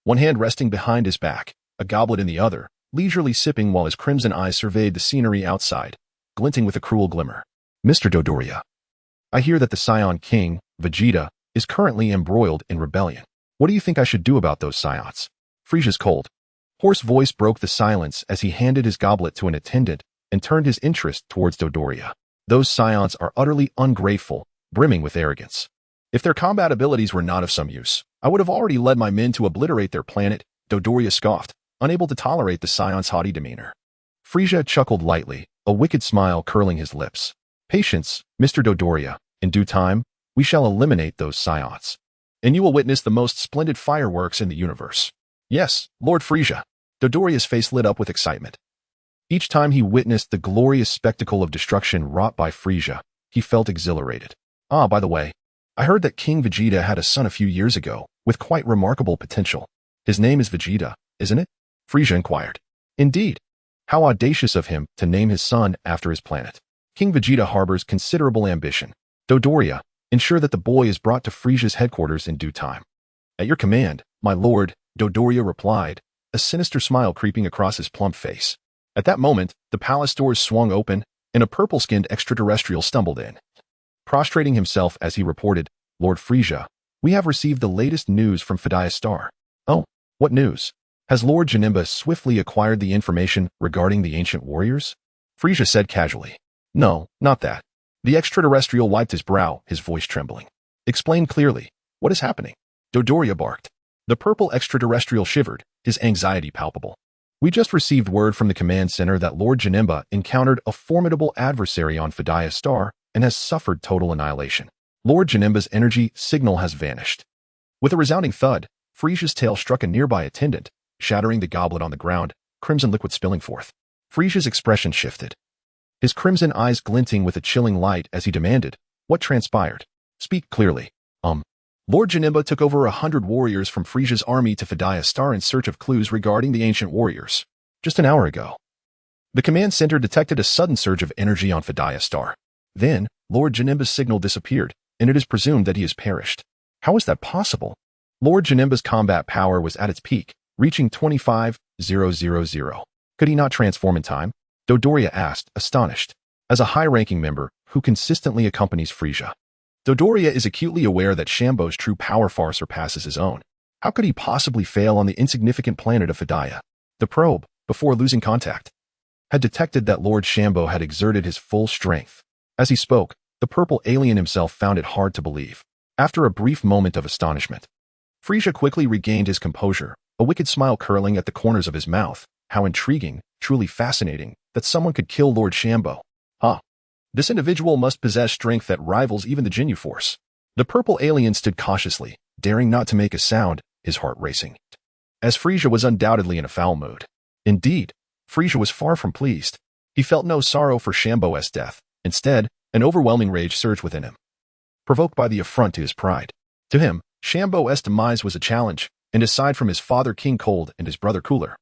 One hand resting behind his back, a goblet in the other, leisurely sipping while his crimson eyes surveyed the scenery outside, glinting with a cruel glimmer. Mr. Dodoria, I hear that the Saiyan king, Vegeta, is currently embroiled in rebellion. What do you think I should do about those Saiyans? Frieza's cold, hoarse voice broke the silence as he handed his goblet to an attendant and turned his interest towards Dodoria. Those Saiyans are utterly ungrateful, brimming with arrogance. If their combat abilities were not of some use, I would have already led my men to obliterate their planet, Dodoria scoffed, unable to tolerate the Saiyans' haughty demeanor. Frieza chuckled lightly, a wicked smile curling his lips. Patience, Mr. Dodoria. In due time, we shall eliminate those Saiyans, and you will witness the most splendid fireworks in the universe. Yes, Lord Frieza. Dodoria's face lit up with excitement. Each time he witnessed the glorious spectacle of destruction wrought by Frieza, he felt exhilarated. Ah, by the way, I heard that King Vegeta had a son a few years ago, with quite remarkable potential. His name is Vegeta, isn't it? Frieza inquired. Indeed. How audacious of him to name his son after his planet. King Vegeta harbors considerable ambition. Dodoria, ensure that the boy is brought to Frieza's headquarters in due time. At your command, my lord, Dodoria replied, a sinister smile creeping across his plump face. At that moment, the palace doors swung open, and a purple-skinned extraterrestrial stumbled in. Prostrating himself as he reported, Lord Frieza, We have received the latest news from Frieza Star. Oh, what news? Has Lord Janemba swiftly acquired the information regarding the ancient warriors? Frieza said casually. No, not that. The extraterrestrial wiped his brow, his voice trembling. Explain clearly. What is happening? Dodoria barked. The purple extraterrestrial shivered, his anxiety palpable. We just received word from the command center that Lord Janemba encountered a formidable adversary on Frieza Star and has suffered total annihilation. Lord Janemba's energy signal has vanished. With a resounding thud, Frieza's tail struck a nearby attendant, shattering the goblet on the ground, crimson liquid spilling forth. Frieza's expression shifted. His crimson eyes glinting with a chilling light as he demanded, what transpired? Speak clearly. Lord Janemba took over 100 warriors from Frieza's army to Frieza Star in search of clues regarding the ancient warriors. Just an hour ago. The command center detected a sudden surge of energy on Frieza Star. Then, Lord Janemba's signal disappeared, and it is presumed that he has perished. How is that possible? Lord Janemba's combat power was at its peak, reaching 25,000. Could he not transform in time? Dodoria asked, astonished. As a high-ranking member who consistently accompanies Frieza, Dodoria is acutely aware that Shambo's true power far surpasses his own. How could he possibly fail on the insignificant planet of Frieza? The probe, before losing contact, had detected that Lord Shambo had exerted his full strength. As he spoke, the purple alien himself found it hard to believe. After a brief moment of astonishment, Frieza quickly regained his composure, a wicked smile curling at the corners of his mouth. How intriguing, truly fascinating, that someone could kill Lord Shambo. This individual must possess strength that rivals even the Ginyu Force. The purple alien stood cautiously, daring not to make a sound, his heart racing. As Frieza was undoubtedly in a foul mood. Indeed, Frieza was far from pleased. He felt no sorrow for Shambo's death. Instead, an overwhelming rage surged within him, provoked by the affront to his pride. To him, Shambo's demise was a challenge, and aside from his father King Cold and his brother Cooler,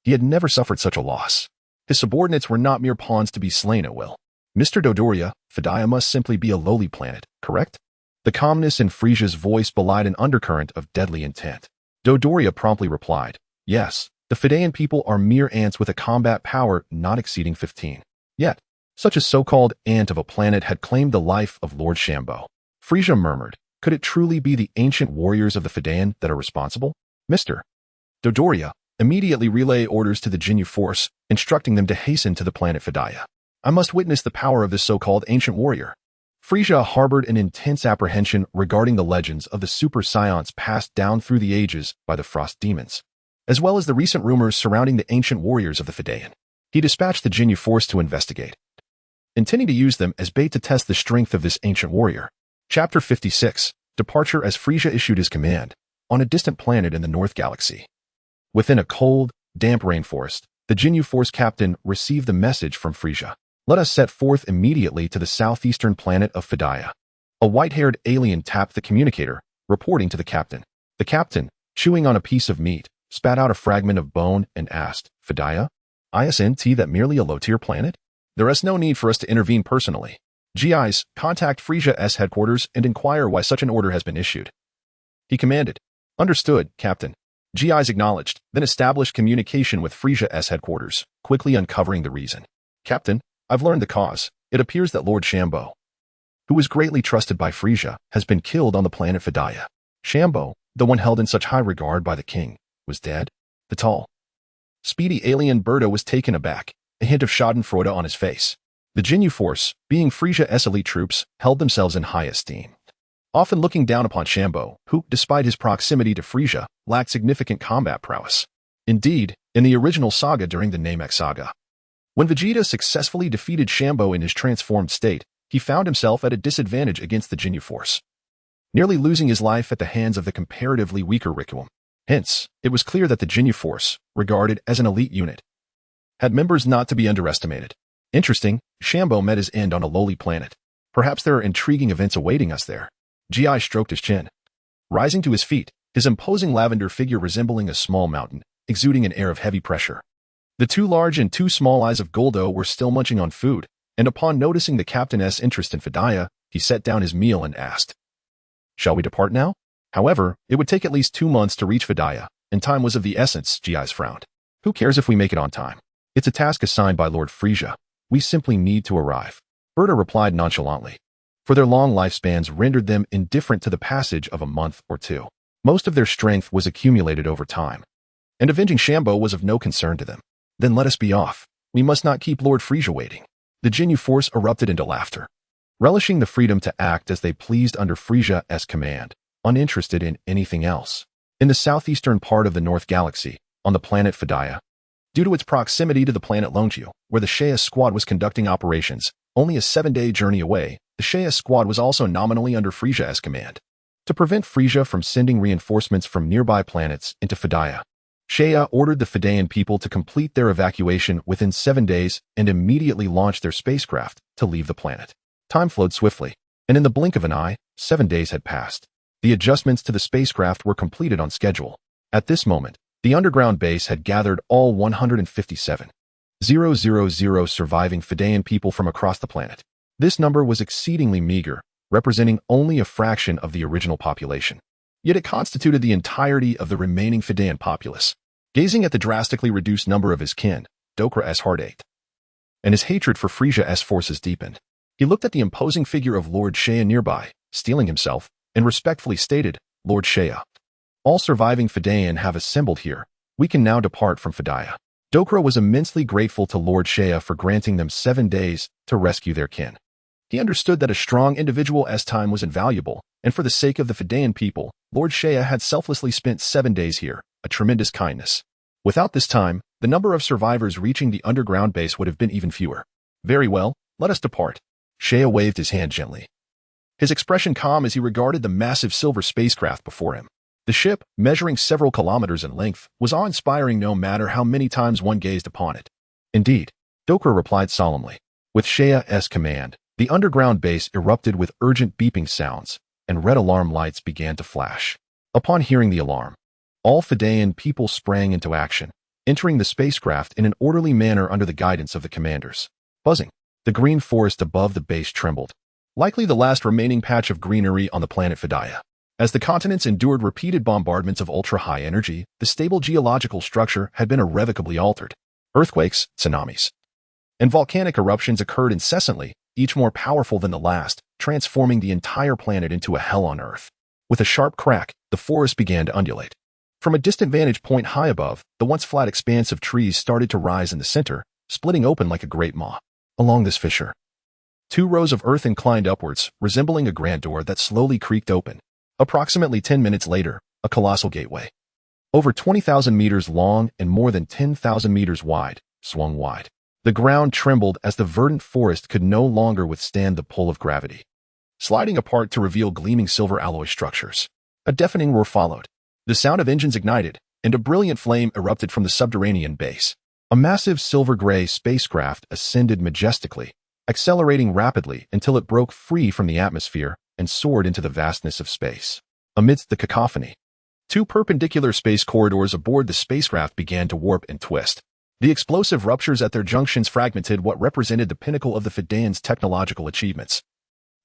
he had never suffered such a loss. His subordinates were not mere pawns to be slain at will. Mr. Dodoria, Frieza must simply be a lowly planet, correct? The calmness in Frieza's voice belied an undercurrent of deadly intent. Dodoria promptly replied, yes, the Friezan people are mere ants with a combat power not exceeding 15. Yet, such a so-called ant of a planet had claimed the life of Lord Shambo. Frieza murmured, could it truly be the ancient warriors of the Friezan that are responsible? Mr. Dodoria, immediately relay orders to the Ginyu Force, instructing them to hasten to the planet Frieza. I must witness the power of this so-called ancient warrior. Frieza harbored an intense apprehension regarding the legends of the Super Saiyans passed down through the ages by the Frost Demons, as well as the recent rumors surrounding the ancient warriors of the Friezan. He dispatched the Ginyu Force to investigate, intending to use them as bait to test the strength of this ancient warrior. Chapter 56, Departure. As Frieza issued his command, on a distant planet in the North Galaxy, within a cold, damp rainforest, the Ginyu Force captain received the message from Frieza. Let us set forth immediately to the southeastern planet of Frieza. A white-haired alien tapped the communicator, reporting to the captain. The captain, chewing on a piece of meat, spat out a fragment of bone and asked, Frieza? Isn't that merely a low-tier planet? There is no need for us to intervene personally. GIs, contact Frieza's headquarters and inquire why such an order has been issued. He commanded. Understood, Captain. GIs acknowledged, then established communication with Frieza's headquarters, quickly uncovering the reason. Captain, I've learned the cause. It appears that Lord Shambo, who was greatly trusted by Frieza, has been killed on the planet Frieza. Shambo, the one held in such high regard by the king, was dead. The tall, speedy alien Bardock was taken aback, a hint of schadenfreude on his face. The Ginyu Force, being Frieza's elite troops, held themselves in high esteem, often looking down upon Shambo, who, despite his proximity to Frieza, lacked significant combat prowess. Indeed, in the original saga during the Namek saga, when Vegeta successfully defeated Shambo in his transformed state, he found himself at a disadvantage against the Ginyu Force, nearly losing his life at the hands of the comparatively weaker Rikuum. Hence, it was clear that the Ginyu Force, regarded as an elite unit, had members not to be underestimated. Interesting, Shambo met his end on a lowly planet. Perhaps there are intriguing events awaiting us there. GI stroked his chin. Rising to his feet, his imposing lavender figure resembling a small mountain, exuding an air of heavy pressure. The two large and two small eyes of Goldo were still munching on food, and upon noticing the captain's interest in Frieza, he set down his meal and asked, Shall we depart now? However, it would take at least 2 months to reach Frieza, and time was of the essence. GIs frowned. Who cares if we make it on time? It's a task assigned by Lord Frieza. We simply need to arrive. Berta replied nonchalantly. for their long lifespans rendered them indifferent to the passage of a month or two. Most of their strength was accumulated over time, and avenging Shambo was of no concern to them. Then let us be off. We must not keep Lord Frieza waiting. The Ginyu Force erupted into laughter, relishing the freedom to act as they pleased under Frieza's command, uninterested in anything else. In the southeastern part of the North Galaxy, on the planet Fedaya, due to its proximity to the planet Longju, where the CHAR'S squad was conducting operations, only a 7-day journey away, the CHAR'S squad was also nominally under Frieza's command. To prevent Frieza from sending reinforcements from nearby planets into Fedaya, Shea ordered the Fedayan people to complete their evacuation within 7 days and immediately launch their spacecraft to leave the planet. Time flowed swiftly, and in the blink of an eye, 7 days had passed. The adjustments to the spacecraft were completed on schedule. At this moment, the underground base had gathered all 157,000 surviving Fedayan people from across the planet. This number was exceedingly meager, representing only a fraction of the original population. Yet it constituted the entirety of the remaining Fedayan populace. Gazing at the drastically reduced number of his kin, Dokra's heart ached, and his hatred for Frieza's forces deepened. He looked at the imposing figure of Lord Shea nearby, steeling himself, and respectfully stated, "Lord Shea, all surviving Fedayan have assembled here. We can now depart from Fedaya." Dokra was immensely grateful to Lord Shea for granting them 7 days to rescue their kin. He understood that a strong individual's time was invaluable, and for the sake of the Fedayan people, Lord Shea had selflessly spent 7 days here, a tremendous kindness. Without this time, the number of survivors reaching the underground base would have been even fewer. "Very well, let us depart." Shea waved his hand gently, his expression calm as he regarded the massive silver spacecraft before him. The ship, measuring several kilometers in length, was awe-inspiring no matter how many times one gazed upon it. Indeed, Dokra replied solemnly. With Shea's command, the underground base erupted with urgent beeping sounds, and red alarm lights began to flash. Upon hearing the alarm, all Fedayan people sprang into action, entering the spacecraft in an orderly manner under the guidance of the commanders. Buzzing, the green forest above the base trembled, likely the last remaining patch of greenery on the planet Fedaya. As the continents endured repeated bombardments of ultra-high energy, the stable geological structure had been irrevocably altered. Earthquakes, tsunamis, and volcanic eruptions occurred incessantly, each more powerful than the last, transforming the entire planet into a hell on Earth. With a sharp crack, the forest began to undulate. From a distant vantage point high above, the once flat expanse of trees started to rise in the center, splitting open like a great maw. Along this fissure, 2 rows of earth inclined upwards, resembling a grand door that slowly creaked open. Approximately 10 minutes later, a colossal gateway, over 20,000 meters long and more than 10,000 meters wide, swung wide. The ground trembled as the verdant forest could no longer withstand the pull of gravity, sliding apart to reveal gleaming silver alloy structures. A deafening roar followed. The sound of engines ignited, and a brilliant flame erupted from the subterranean base. A massive silver-gray spacecraft ascended majestically, accelerating rapidly until it broke free from the atmosphere and soared into the vastness of space. Amidst the cacophony, 2 perpendicular space corridors aboard the spacecraft began to warp and twist. The explosive ruptures at their junctions fragmented what represented the pinnacle of the Fedayan's technological achievements,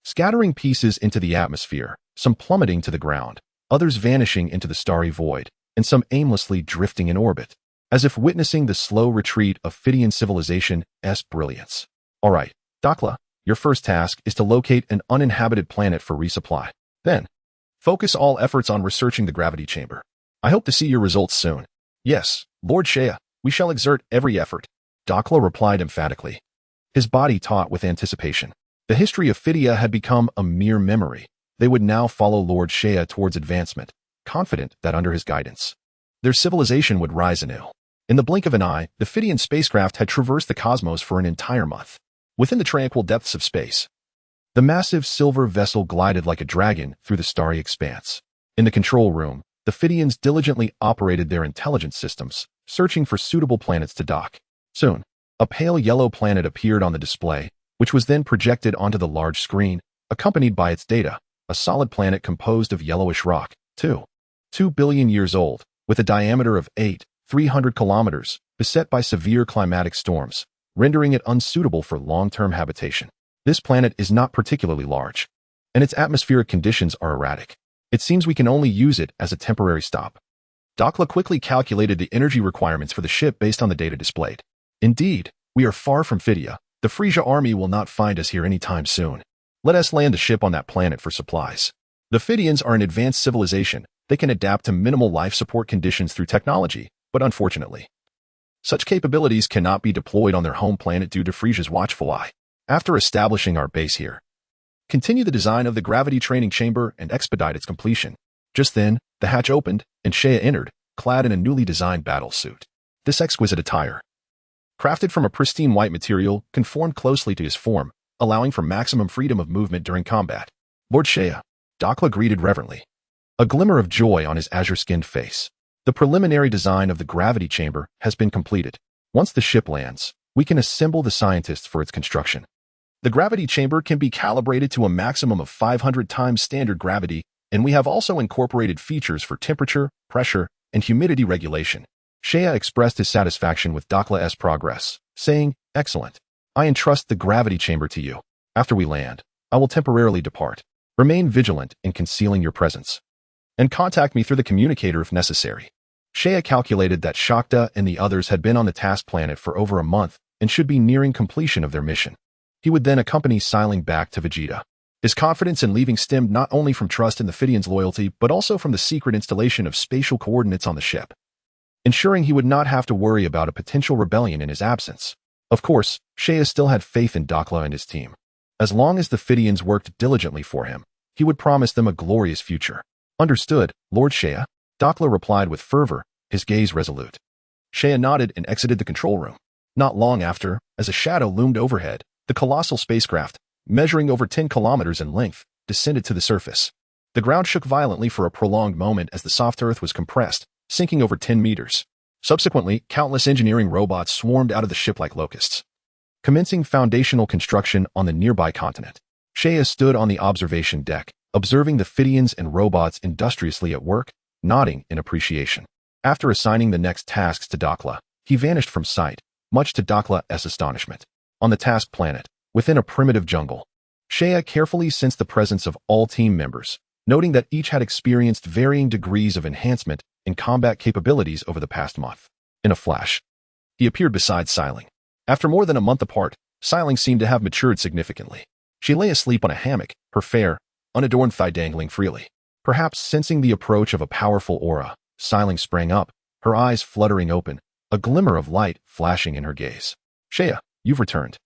scattering pieces into the atmosphere, some plummeting to the ground, others vanishing into the starry void, and some aimlessly drifting in orbit, as if witnessing the slow retreat of Fedayan civilization's brilliance. "All right, Dakla, your first task is to locate an uninhabited planet for resupply. Then, focus all efforts on researching the gravity chamber. I hope to see your results soon." "Yes, Lord Shea, we shall exert every effort," Dakla replied emphatically, his body taut with anticipation. The history of Fedaya had become a mere memory. They would now follow Lord Shea towards advancement, confident that under his guidance, their civilization would rise anew. In the blink of an eye, the Fedayan spacecraft had traversed the cosmos for an entire month. Within the tranquil depths of space, the massive silver vessel glided like a dragon through the starry expanse. In the control room, the Fedayans diligently operated their intelligence systems, searching for suitable planets to dock. Soon, a pale yellow planet appeared on the display, which was then projected onto the large screen, accompanied by its data, a solid planet composed of yellowish rock, 2 billion years old, with a diameter of 300 kilometers, beset by severe climatic storms, rendering it unsuitable for long-term habitation. This planet is not particularly large, and its atmospheric conditions are erratic. It seems we can only use it as a temporary stop. Dakla quickly calculated the energy requirements for the ship based on the data displayed. Indeed, we are far from Fedaya. The Frieza army will not find us here anytime soon. Let us land a ship on that planet for supplies. The Phidians are an advanced civilization. They can adapt to minimal life support conditions through technology, but unfortunately, such capabilities cannot be deployed on their home planet due to Frieza's watchful eye. After establishing our base here, continue the design of the gravity training chamber and expedite its completion. Just then, the hatch opened, and Seiya entered, clad in a newly designed battle suit. This exquisite attire, crafted from a pristine white material, conformed closely to his form, allowing for maximum freedom of movement during combat. Lord Seiya, Dakla greeted reverently, a glimmer of joy on his azure-skinned face. The preliminary design of the gravity chamber has been completed. Once the ship lands, we can assemble the scientists for its construction. The gravity chamber can be calibrated to a maximum of 500 times standard gravity, and we have also incorporated features for temperature, pressure, and humidity regulation. Seiya expressed his satisfaction with Dakla's progress, saying, "Excellent. I entrust the gravity chamber to you. After we land, I will temporarily depart. Remain vigilant in concealing your presence, and contact me through the communicator if necessary." Seiya calculated that Shakta and the others had been on the task planet for over a month and should be nearing completion of their mission. He would then accompany Sailing back to Vegeta. His confidence in leaving stemmed not only from trust in the Phidians' loyalty, but also from the secret installation of spatial coordinates on the ship, ensuring he would not have to worry about a potential rebellion in his absence. Of course, Seiya still had faith in Dakla and his team. As long as the Phidians worked diligently for him, he would promise them a glorious future. "Understood, Lord Seiya," Dakla replied with fervor, his gaze resolute. Seiya nodded and exited the control room. Not long after, as a shadow loomed overhead, the colossal spacecraft, measuring over 10 kilometers in length, descended to the surface. The ground shook violently for a prolonged moment as the soft earth was compressed, sinking over 10 meters. Subsequently, countless engineering robots swarmed out of the ship like locusts, commencing foundational construction on the nearby continent. Seiya stood on the observation deck, observing the Phidians and robots industriously at work, nodding in appreciation. After assigning the next tasks to Dakla, he vanished from sight, much to Dakla's astonishment. On the task planet, within a primitive jungle, Seiya carefully sensed the presence of all team members, noting that each had experienced varying degrees of enhancement in combat capabilities over the past month. In a flash, he appeared beside Sailing. After more than a month apart, Sailing seemed to have matured significantly. She lay asleep on a hammock, her fair, unadorned thigh dangling freely. Perhaps sensing the approach of a powerful aura, Sailing sprang up, her eyes fluttering open, a glimmer of light flashing in her gaze. "Seiya, you've returned,"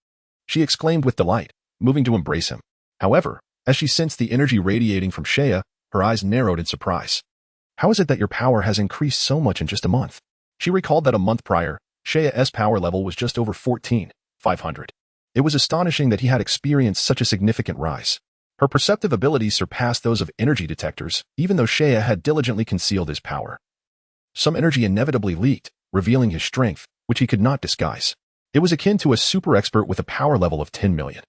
she exclaimed with delight, moving to embrace him. However, as she sensed the energy radiating from Seiya, her eyes narrowed in surprise. "How is it that your power has increased so much in just a month?" She recalled that a month prior, Seiya's power level was just over 14,500. It was astonishing that he had experienced such a significant rise. Her perceptive abilities surpassed those of energy detectors, even though Seiya had diligently concealed his power. Some energy inevitably leaked, revealing his strength, which he could not disguise. It was akin to a super expert with a power level of 10 million.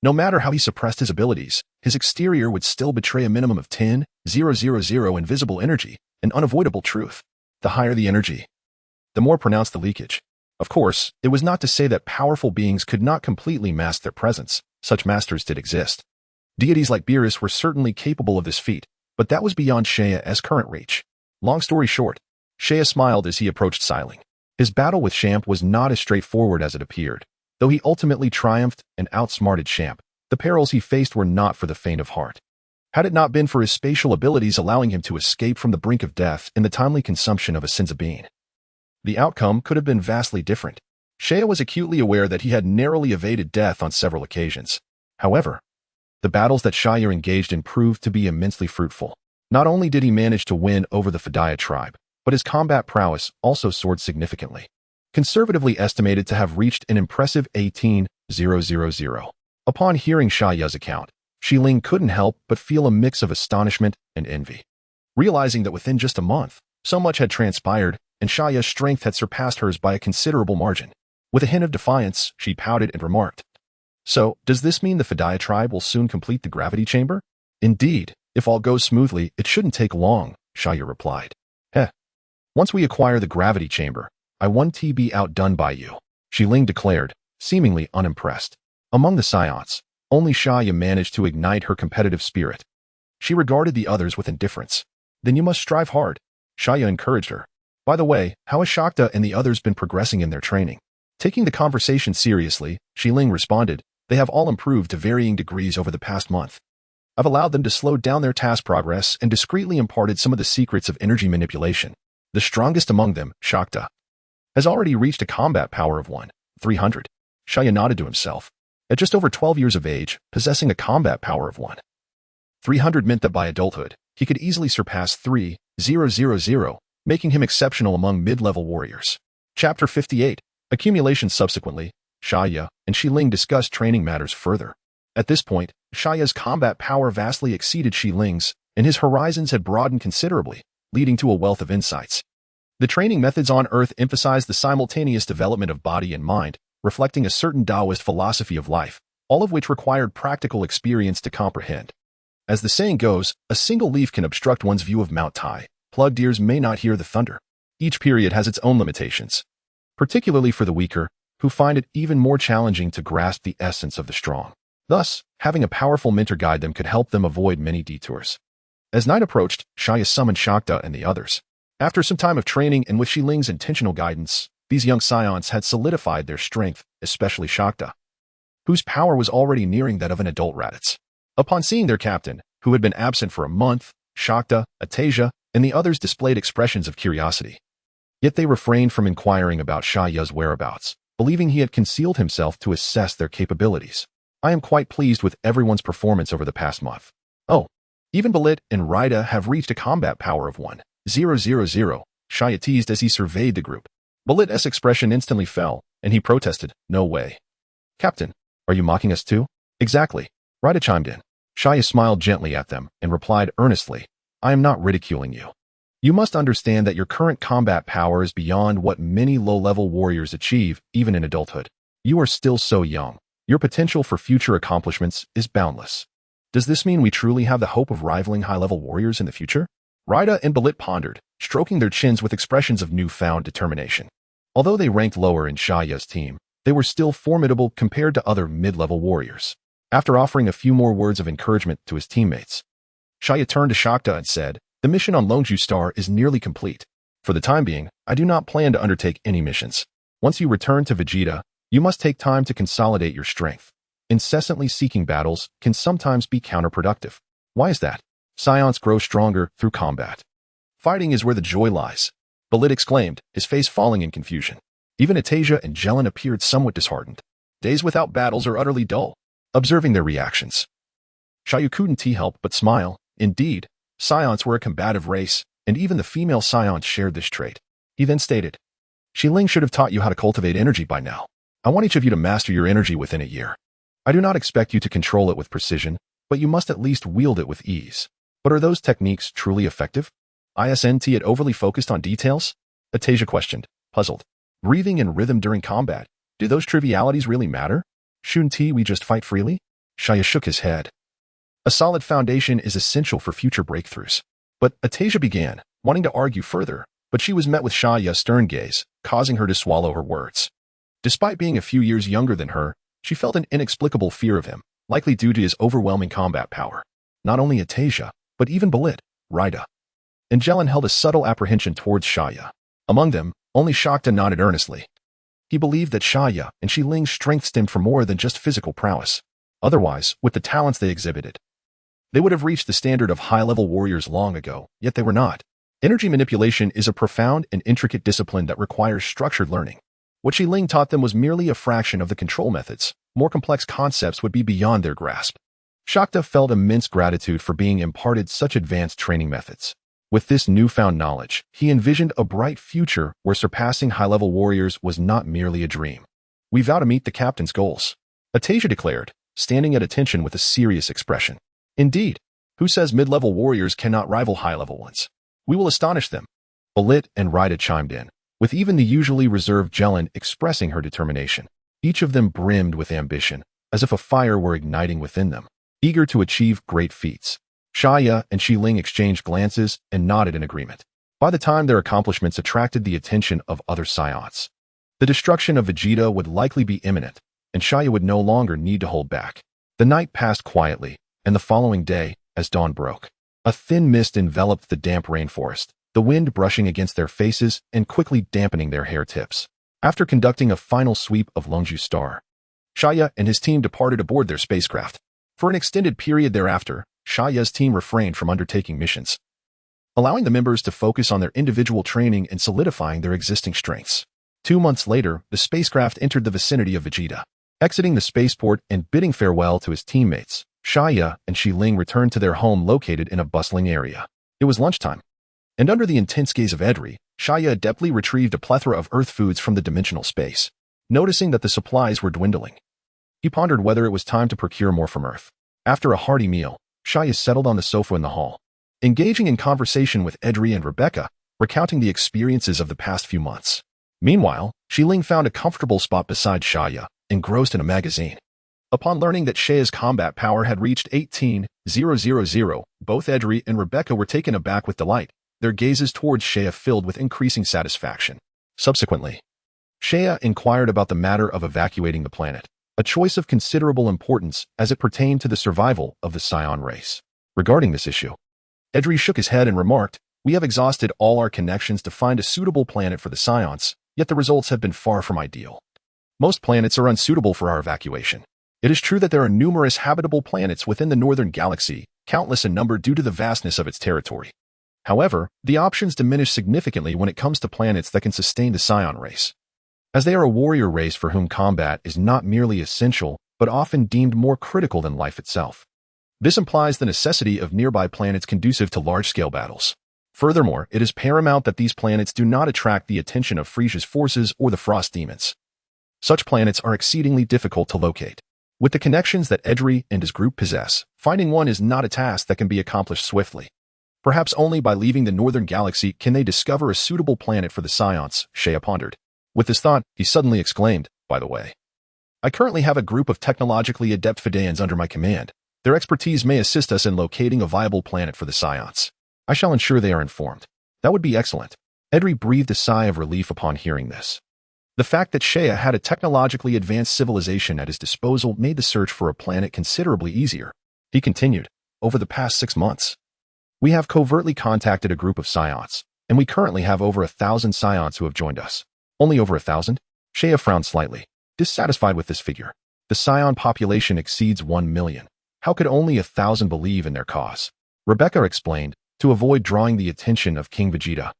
No matter how he suppressed his abilities, his exterior would still betray a minimum of 10,000 invisible energy, an unavoidable truth. The higher the energy, the more pronounced the leakage. Of course, it was not to say that powerful beings could not completely mask their presence. Such masters did exist. Deities like Beerus were certainly capable of this feat, but that was beyond Seiya's current reach. Long story short, Seiya smiled as he approached Sailing. His battle with Champ was not as straightforward as it appeared. Though he ultimately triumphed and outsmarted Champ, the perils he faced were not for the faint of heart. Had it not been for his spatial abilities allowing him to escape from the brink of death and the timely consumption of a Sensabine, the outcome could have been vastly different. Seiya was acutely aware that he had narrowly evaded death on several occasions. However, the battles that Seiya engaged in proved to be immensely fruitful. Not only did he manage to win over the Fidaya tribe, but his combat prowess also soared significantly, conservatively estimated to have reached an impressive 18,000. Upon hearing Seiya's account, Xiling couldn't help but feel a mix of astonishment and envy. Realizing that within just a month, so much had transpired, and Seiya's strength had surpassed hers by a considerable margin. With a hint of defiance, she pouted and remarked, "So, does this mean the Fidaya tribe will soon complete the gravity chamber?" "Indeed, if all goes smoothly, it shouldn't take long," Seiya replied. "Once we acquire the gravity chamber, I won't be outdone by you," Xiling declared, seemingly unimpressed. Among the Saiyans, only Seiya managed to ignite her competitive spirit. She regarded the others with indifference. "Then you must strive hard," Seiya encouraged her. "By the way, how has Shakta and the others been progressing in their training?" Taking the conversation seriously, Xiling responded, They have all improved to varying degrees over the past month. I've allowed them to slow down their task progress and discreetly imparted some of the secrets of energy manipulation. The strongest among them, Shakta, has already reached a combat power of 300. Shaya nodded to himself. At just over 12 years of age, possessing a combat power of 300 meant that by adulthood, he could easily surpass 3,000, making him exceptional among mid-level warriors. Chapter 58. Accumulation. Subsequently, Shaya and Xiling discussed training matters further. At this point, Shaya's combat power vastly exceeded Xiling's, and his horizons had broadened considerably, leading to a wealth of insights. The training methods on Earth emphasized the simultaneous development of body and mind, reflecting a certain Taoist philosophy of life, all of which required practical experience to comprehend. As the saying goes, a single leaf can obstruct one's view of Mount Tai. Plugged ears may not hear the thunder. Each period has its own limitations, particularly for the weaker, who find it even more challenging to grasp the essence of the strong. Thus, having a powerful mentor guide them could help them avoid many detours. As night approached, Shaya summoned Shakta and the others. After some time of training and with Xiling's intentional guidance, these young Saiyans had solidified their strength, especially Shakta, whose power was already nearing that of an adult Raditz. Upon seeing their captain, who had been absent for a month, Shakta, Atasia, and the others displayed expressions of curiosity. Yet they refrained from inquiring about Shaya's whereabouts, believing he had concealed himself to assess their capabilities. I am quite pleased with everyone's performance over the past month. Oh, even Balit and Raida have reached a combat power of 1,000, Shaya teased as he surveyed the group. Balit's expression instantly fell, and he protested, "No way. Captain, are you mocking us too?" "Exactly," Raida chimed in. Shaya smiled gently at them and replied earnestly, "I am not ridiculing you. You must understand that your current combat power is beyond what many low-level warriors achieve, even in adulthood. You are still so young. Your potential for future accomplishments is boundless. Does this mean we truly have the hope of rivaling high-level warriors in the future?" Raida and Balit pondered, stroking their chins with expressions of newfound determination. Although they ranked lower in Shaya's team, they were still formidable compared to other mid-level warriors. After offering a few more words of encouragement to his teammates, Shaya turned to Shakta and said, "The mission on Longju Star is nearly complete. For the time being, I do not plan to undertake any missions. Once you return to Vegeta, you must take time to consolidate your strength. Incessantly seeking battles can sometimes be counterproductive." "Why is that?" "Saiyans grow stronger through combat. Fighting is where the joy lies," Balit exclaimed, his face falling in confusion. Even Atasia and Jelen appeared somewhat disheartened. Days without battles are utterly dull. Observing their reactions, Shaya couldn't help but smile. Indeed, Saiyans were a combative race, and even the female Saiyans shared this trait. He then stated, "Xiling should have taught you how to cultivate energy by now. I want each of you to master your energy within a year. I do not expect you to control it with precision, but you must at least wield it with ease." "But are those techniques truly effective? Isn't it overly focused on details?" Atasia questioned, puzzled. "Breathing and rhythm during combat, do those trivialities really matter? Shouldn't we just fight freely?" Shaya shook his head. "A solid foundation is essential for future breakthroughs." But Atasia began, wanting to argue further, but she was met with Shaya's stern gaze, causing her to swallow her words. Despite being a few years younger than her, she felt an inexplicable fear of him, likely due to his overwhelming combat power. Not only Atasia, but even Balit, Raida, and Jelen held a subtle apprehension towards Shaya. Among them, only Shakta nodded earnestly. He believed that Shaya and Xiling's strength stemmed from more than just physical prowess. Otherwise, with the talents they exhibited, they would have reached the standard of high-level warriors long ago, yet they were not. Energy manipulation is a profound and intricate discipline that requires structured learning. What Xiling taught them was merely a fraction of the control methods. More complex concepts would be beyond their grasp. Shakta felt immense gratitude for being imparted such advanced training methods. With this newfound knowledge, he envisioned a bright future where surpassing high-level warriors was not merely a dream. "We vow to meet the captain's goals," Atasia declared, standing at attention with a serious expression. "Indeed, who says mid-level warriors cannot rival high-level ones? We will astonish them." Balit and Raida chimed in, with even the usually reserved Jelen expressing her determination. Each of them brimmed with ambition, as if a fire were igniting within them, eager to achieve great feats. Shaya and Xiling exchanged glances and nodded in agreement. By the time their accomplishments attracted the attention of other Saiyans, the destruction of Vegeta would likely be imminent, and Shaya would no longer need to hold back. The night passed quietly, and the following day, as dawn broke, a thin mist enveloped the damp rainforest, the wind brushing against their faces and quickly dampening their hair tips. After conducting a final sweep of Longju Star, Shaya and his team departed aboard their spacecraft. For an extended period thereafter, Shaya's team refrained from undertaking missions, allowing the members to focus on their individual training and solidifying their existing strengths. 2 months later, the spacecraft entered the vicinity of Vegeta. Exiting the spaceport and bidding farewell to his teammates, Shaya and Xiling returned to their home located in a bustling area. It was lunchtime, and under the intense gaze of Edri, Shaya adeptly retrieved a plethora of Earth foods from the dimensional space. Noticing that the supplies were dwindling, he pondered whether it was time to procure more from Earth. After a hearty meal, Shaya settled on the sofa in the hall, engaging in conversation with Edri and Rebecca, recounting the experiences of the past few months. Meanwhile, Xiling found a comfortable spot beside Shaya, engrossed in a magazine. Upon learning that Shaya's combat power had reached 18,000, both Edri and Rebecca were taken aback with delight, their gazes towards Shaya filled with increasing satisfaction. Subsequently, Shaya inquired about the matter of evacuating the planet, a choice of considerable importance as it pertained to the survival of the Saiyan race. Regarding this issue, Edri shook his head and remarked, "We have exhausted all our connections to find a suitable planet for the Saiyans, yet the results have been far from ideal. Most planets are unsuitable for our evacuation. It is true that there are numerous habitable planets within the northern galaxy, countless in number due to the vastness of its territory. However, the options diminish significantly when it comes to planets that can sustain the Saiyan race, as they are a warrior race for whom combat is not merely essential, but often deemed more critical than life itself. This implies the necessity of nearby planets conducive to large-scale battles. Furthermore, it is paramount that these planets do not attract the attention of Frieza's forces or the Frost Demons. Such planets are exceedingly difficult to locate. With the connections that Edri and his group possess, finding one is not a task that can be accomplished swiftly. Perhaps only by leaving the northern galaxy can they discover a suitable planet for the Saiyans," Shaya pondered. With this thought, he suddenly exclaimed, "By the way, I currently have a group of technologically adept Fidayans under my command. Their expertise may assist us in locating a viable planet for the Saiyans. I shall ensure they are informed." "That would be excellent." Edri breathed a sigh of relief upon hearing this. The fact that Shaya had a technologically advanced civilization at his disposal made the search for a planet considerably easier. He continued, "Over the past 6 months, we have covertly contacted a group of Saiyans, and we currently have over 1,000 Saiyans who have joined us." "Only over 1,000? Shaya frowned slightly, dissatisfied with this figure. The Saiyan population exceeds 1 million. How could only 1,000 believe in their cause? Rebecca explained, to avoid drawing the attention of King Vegeta.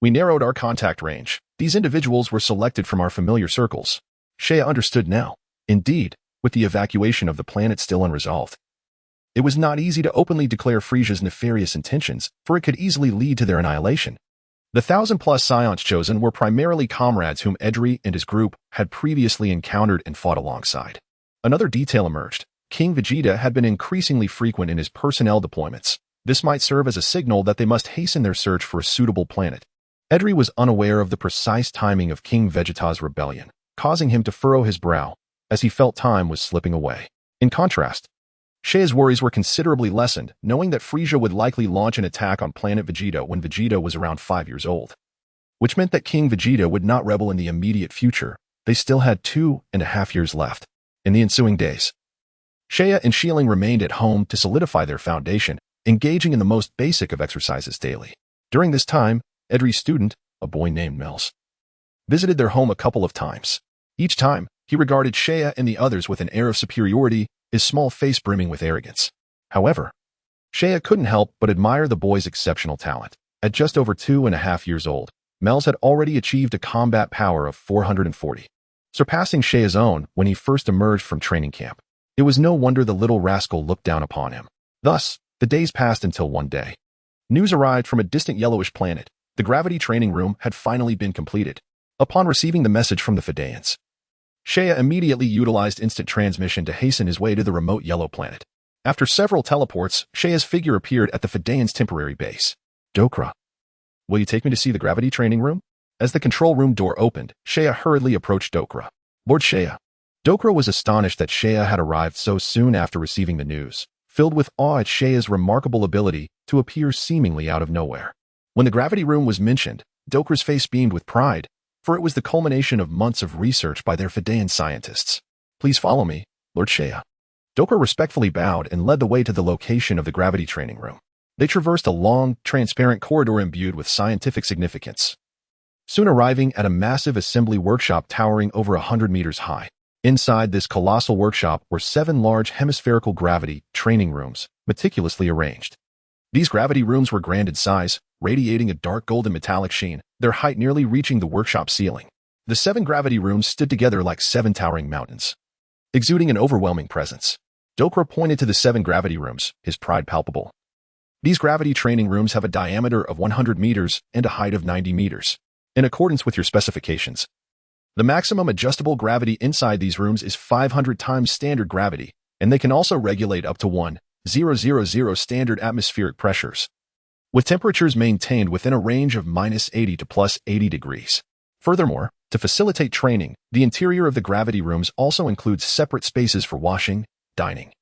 "We narrowed our contact range. These individuals were selected from our familiar circles." Shaya understood now. Indeed, with the evacuation of the planet still unresolved, it was not easy to openly declare Frieza's nefarious intentions, for it could easily lead to their annihilation. The 1,000-plus Saiyans chosen were primarily comrades whom Edri and his group had previously encountered and fought alongside. Another detail emerged. King Vegeta had been increasingly frequent in his personnel deployments. This might serve as a signal that they must hasten their search for a suitable planet. Edri was unaware of the precise timing of King Vegeta's rebellion, causing him to furrow his brow, as he felt time was slipping away. In contrast, Shaya's worries were considerably lessened, knowing that Frieza would likely launch an attack on Planet Vegeta when Vegeta was around 5 years old, which meant that King Vegeta would not rebel in the immediate future. They still had 2.5 years left. In the ensuing days, Shaya and Xiling remained at home to solidify their foundation, engaging in the most basic of exercises daily. During this time, Edri's student, a boy named Mels, visited their home a couple of times. Each time, he regarded Shaya and the others with an air of superiority, his small face brimming with arrogance. However, Shaya couldn't help but admire the boy's exceptional talent. At just over 2.5 years old, Mels had already achieved a combat power of 440, surpassing Shaya's own when he first emerged from training camp. It was no wonder the little rascal looked down upon him. Thus, the days passed until one day. News arrived from a distant yellowish planet. The gravity training room had finally been completed. Upon receiving the message from the Fidayans, Shaya immediately utilized instant transmission to hasten his way to the remote yellow planet. After several teleports, Shaya's figure appeared at the Fidayans' temporary base. "Dokra, will you take me to see the gravity training room?" As the control room door opened, Shaya hurriedly approached Dokra. "Lord Shaya." Dokra was astonished that Shaya had arrived so soon after receiving the news, filled with awe at Shaya's remarkable ability to appear seemingly out of nowhere. When the gravity room was mentioned, Dokra's face beamed with pride, for it was the culmination of months of research by their Fidayan scientists. "Please follow me, Lord Shaya." Dokra respectfully bowed and led the way to the location of the gravity training room. They traversed a long, transparent corridor imbued with scientific significance, soon arriving at a massive assembly workshop towering over 100 meters high. Inside this colossal workshop were 7 large hemispherical gravity training rooms, meticulously arranged. These gravity rooms were grand in size, radiating a dark golden metallic sheen, their height nearly reaching the workshop ceiling. The 7 gravity rooms stood together like 7 towering mountains, exuding an overwhelming presence. Dokra pointed to the 7 gravity rooms, his pride palpable. These gravity training rooms have a diameter of 100 meters and a height of 90 meters. In accordance with your specifications, the maximum adjustable gravity inside these rooms is 500 times standard gravity, and they can also regulate up to 1,000 standard atmospheric pressures, with temperatures maintained within a range of -80 to +80 degrees. Furthermore, to facilitate training, the interior of the gravity rooms also includes separate spaces for washing, dining,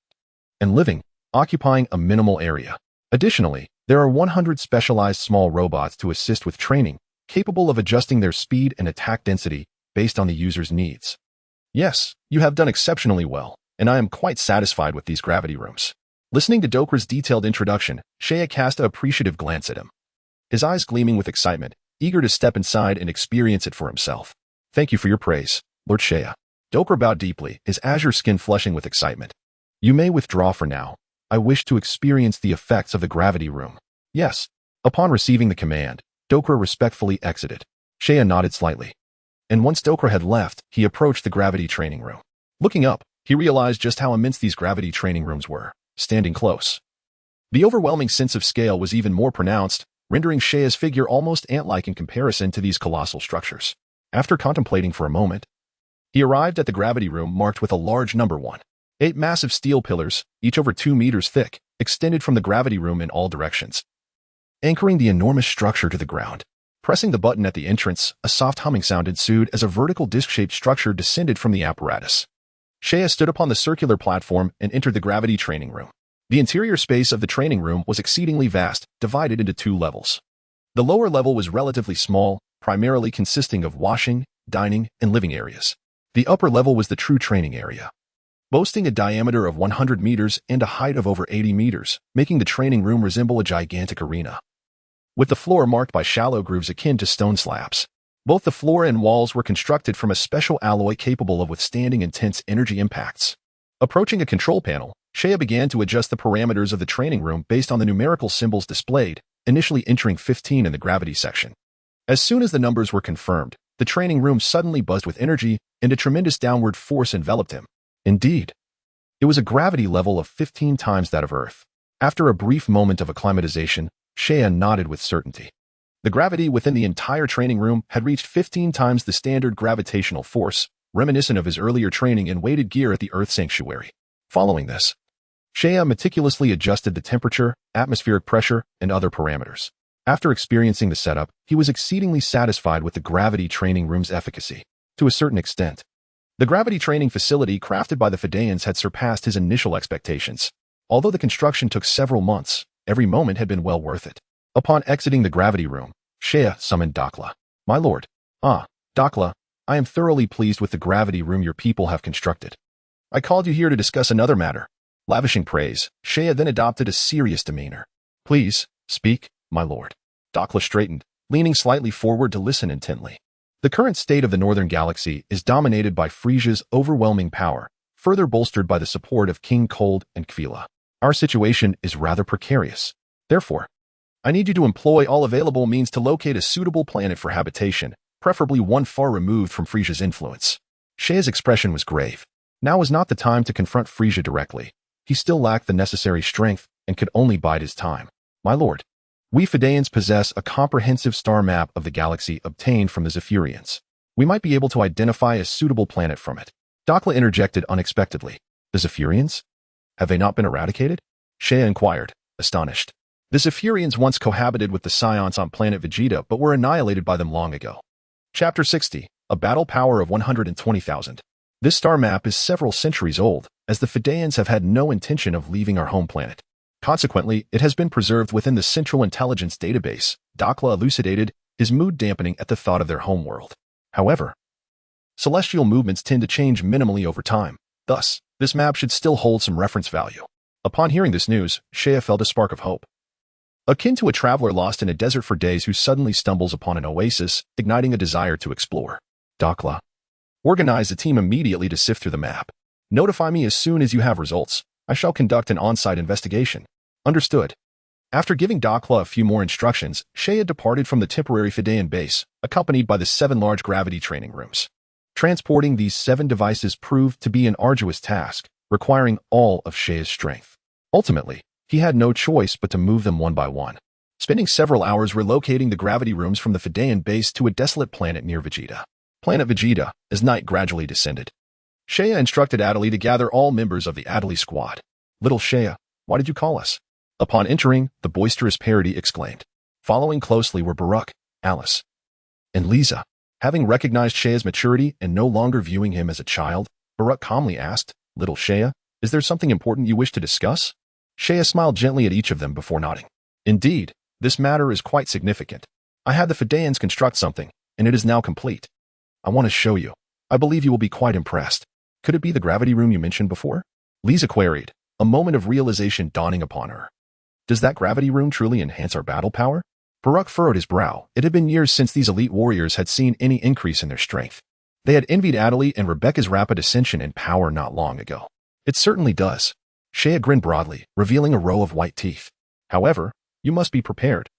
and living, occupying a minimal area. Additionally, there are 100 specialized small robots to assist with training, capable of adjusting their speed and attack density based on the user's needs. Yes, you have done exceptionally well, and I am quite satisfied with these gravity rooms. Listening to Dokra's detailed introduction, Shea cast an appreciative glance at him, his eyes gleaming with excitement, eager to step inside and experience it for himself. Thank you for your praise, Lord Shea. Dokra bowed deeply, his azure skin flushing with excitement. You may withdraw for now. I wish to experience the effects of the gravity room. Yes. Upon receiving the command, Dokra respectfully exited. Shea nodded slightly. And once Dokra had left, he approached the gravity training room. Looking up, he realized just how immense these gravity training rooms were. Standing close, the overwhelming sense of scale was even more pronounced, rendering Shea's figure almost ant-like in comparison to these colossal structures. After contemplating for a moment, he arrived at the gravity room marked with a large number 1. 8 massive steel pillars, each over 2 meters thick, extended from the gravity room in all directions, anchoring the enormous structure to the ground. Pressing the button at the entrance, a soft humming sound ensued as a vertical disc-shaped structure descended from the apparatus. Shea stood upon the circular platform and entered the gravity training room. The interior space of the training room was exceedingly vast, divided into 2 levels. The lower level was relatively small, primarily consisting of washing, dining, and living areas. The upper level was the true training area, boasting a diameter of 100 meters and a height of over 80 meters, making the training room resemble a gigantic arena, with the floor marked by shallow grooves akin to stone slabs. Both the floor and walls were constructed from a special alloy capable of withstanding intense energy impacts. Approaching a control panel, Shea began to adjust the parameters of the training room based on the numerical symbols displayed, initially entering 15 in the gravity section. As soon as the numbers were confirmed, the training room suddenly buzzed with energy, and a tremendous downward force enveloped him. Indeed, it was a gravity level of 15 times that of Earth. After a brief moment of acclimatization, Shea nodded with certainty. The gravity within the entire training room had reached 15 times the standard gravitational force, reminiscent of his earlier training in weighted gear at the Earth Sanctuary. Following this, Shea meticulously adjusted the temperature, atmospheric pressure, and other parameters. After experiencing the setup, he was exceedingly satisfied with the gravity training room's efficacy. To a certain extent, the gravity training facility crafted by the Saiyans had surpassed his initial expectations. Although the construction took several months, every moment had been well worth it. Upon exiting the gravity room, Shea summoned Dakla. My lord. Dakla, I am thoroughly pleased with the gravity room your people have constructed. I called you here to discuss another matter. Lavishing praise, Shea then adopted a serious demeanor. Please, speak, my lord. Dakla straightened, leaning slightly forward to listen intently. The current state of the Northern Galaxy is dominated by Frieza's overwhelming power, further bolstered by the support of King Cold and Kvila. Our situation is rather precarious. Therefore, I need you to employ all available means to locate a suitable planet for habitation, preferably one far removed from Frieza's influence. Shea's expression was grave. Now was not the time to confront Frieza directly. He still lacked the necessary strength and could only bide his time. My lord, we Fidayans possess a comprehensive star map of the galaxy obtained from the Zephyrians. We might be able to identify a suitable planet from it. Dakla interjected unexpectedly. The Zephyrians? Have they not been eradicated? Shea inquired, astonished. The Zephyrians once cohabited with the Saiyans on Planet Vegeta but were annihilated by them long ago. Chapter 60. A battle power of 120,000. This star map is several centuries old, as the Fidayans have had no intention of leaving our home planet. Consequently, it has been preserved within the Central Intelligence Database. Dakla elucidated, his mood dampening at the thought of their homeworld. However, celestial movements tend to change minimally over time. Thus, this map should still hold some reference value. Upon hearing this news, Shea felt a spark of hope, akin to a traveler lost in a desert for days who suddenly stumbles upon an oasis, igniting a desire to explore. Dakla, Organize a team immediately to sift through the map. Notify me as soon as you have results. I shall conduct an on-site investigation. Understood. After giving Dakla a few more instructions, Shea departed from the temporary Fidean base, accompanied by the 7 large gravity training rooms. Transporting these 7 devices proved to be an arduous task, requiring all of Shea's strength. Ultimately, he had no choice but to move them one by one, spending several hours relocating the gravity rooms from the Fidean base to a desolate planet near Vegeta. Planet Vegeta, as night gradually descended. Shea instructed Adley to gather all members of the Adley squad. Little Shea, why did you call us? Upon entering, the boisterous parody exclaimed. Following closely were Bardock, Alice, and Lisa. Having recognized Shea's maturity and no longer viewing him as a child, Bardock calmly asked, Little Shea, is there something important you wish to discuss? Shea smiled gently at each of them before nodding. Indeed, this matter is quite significant. I had the Fideans construct something, and it is now complete. I want to show you. I believe you will be quite impressed. Could it be the gravity room you mentioned before? Lisa queried, a moment of realization dawning upon her. Does that gravity room truly enhance our battle power? Bardock furrowed his brow. It had been years since these elite warriors had seen any increase in their strength. They had envied Adley and Rebecca's rapid ascension in power not long ago. It certainly does. Shea grinned broadly, revealing a row of white teeth. However, you must be prepared,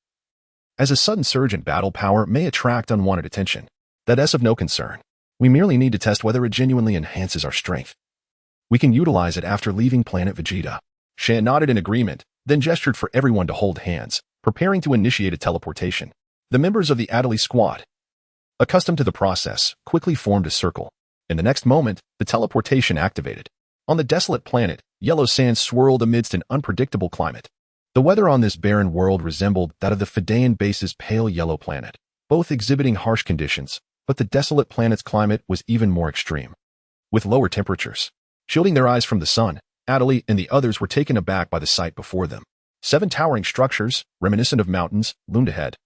as a sudden surge in battle power may attract unwanted attention. That is of no concern. We merely need to test whether it genuinely enhances our strength. We can utilize it after leaving Planet Vegeta. Shea nodded in agreement, then gestured for everyone to hold hands, preparing to initiate a teleportation. The members of the Adley squad, accustomed to the process, quickly formed a circle. In the next moment, the teleportation activated. On the desolate planet, yellow sand swirled amidst an unpredictable climate. The weather on this barren world resembled that of the Fidean base's pale yellow planet, both exhibiting harsh conditions, but the desolate planet's climate was even more extreme, with lower temperatures. Shielding their eyes from the sun, Adley and the others were taken aback by the sight before them. 7 towering structures, reminiscent of mountains, loomed ahead,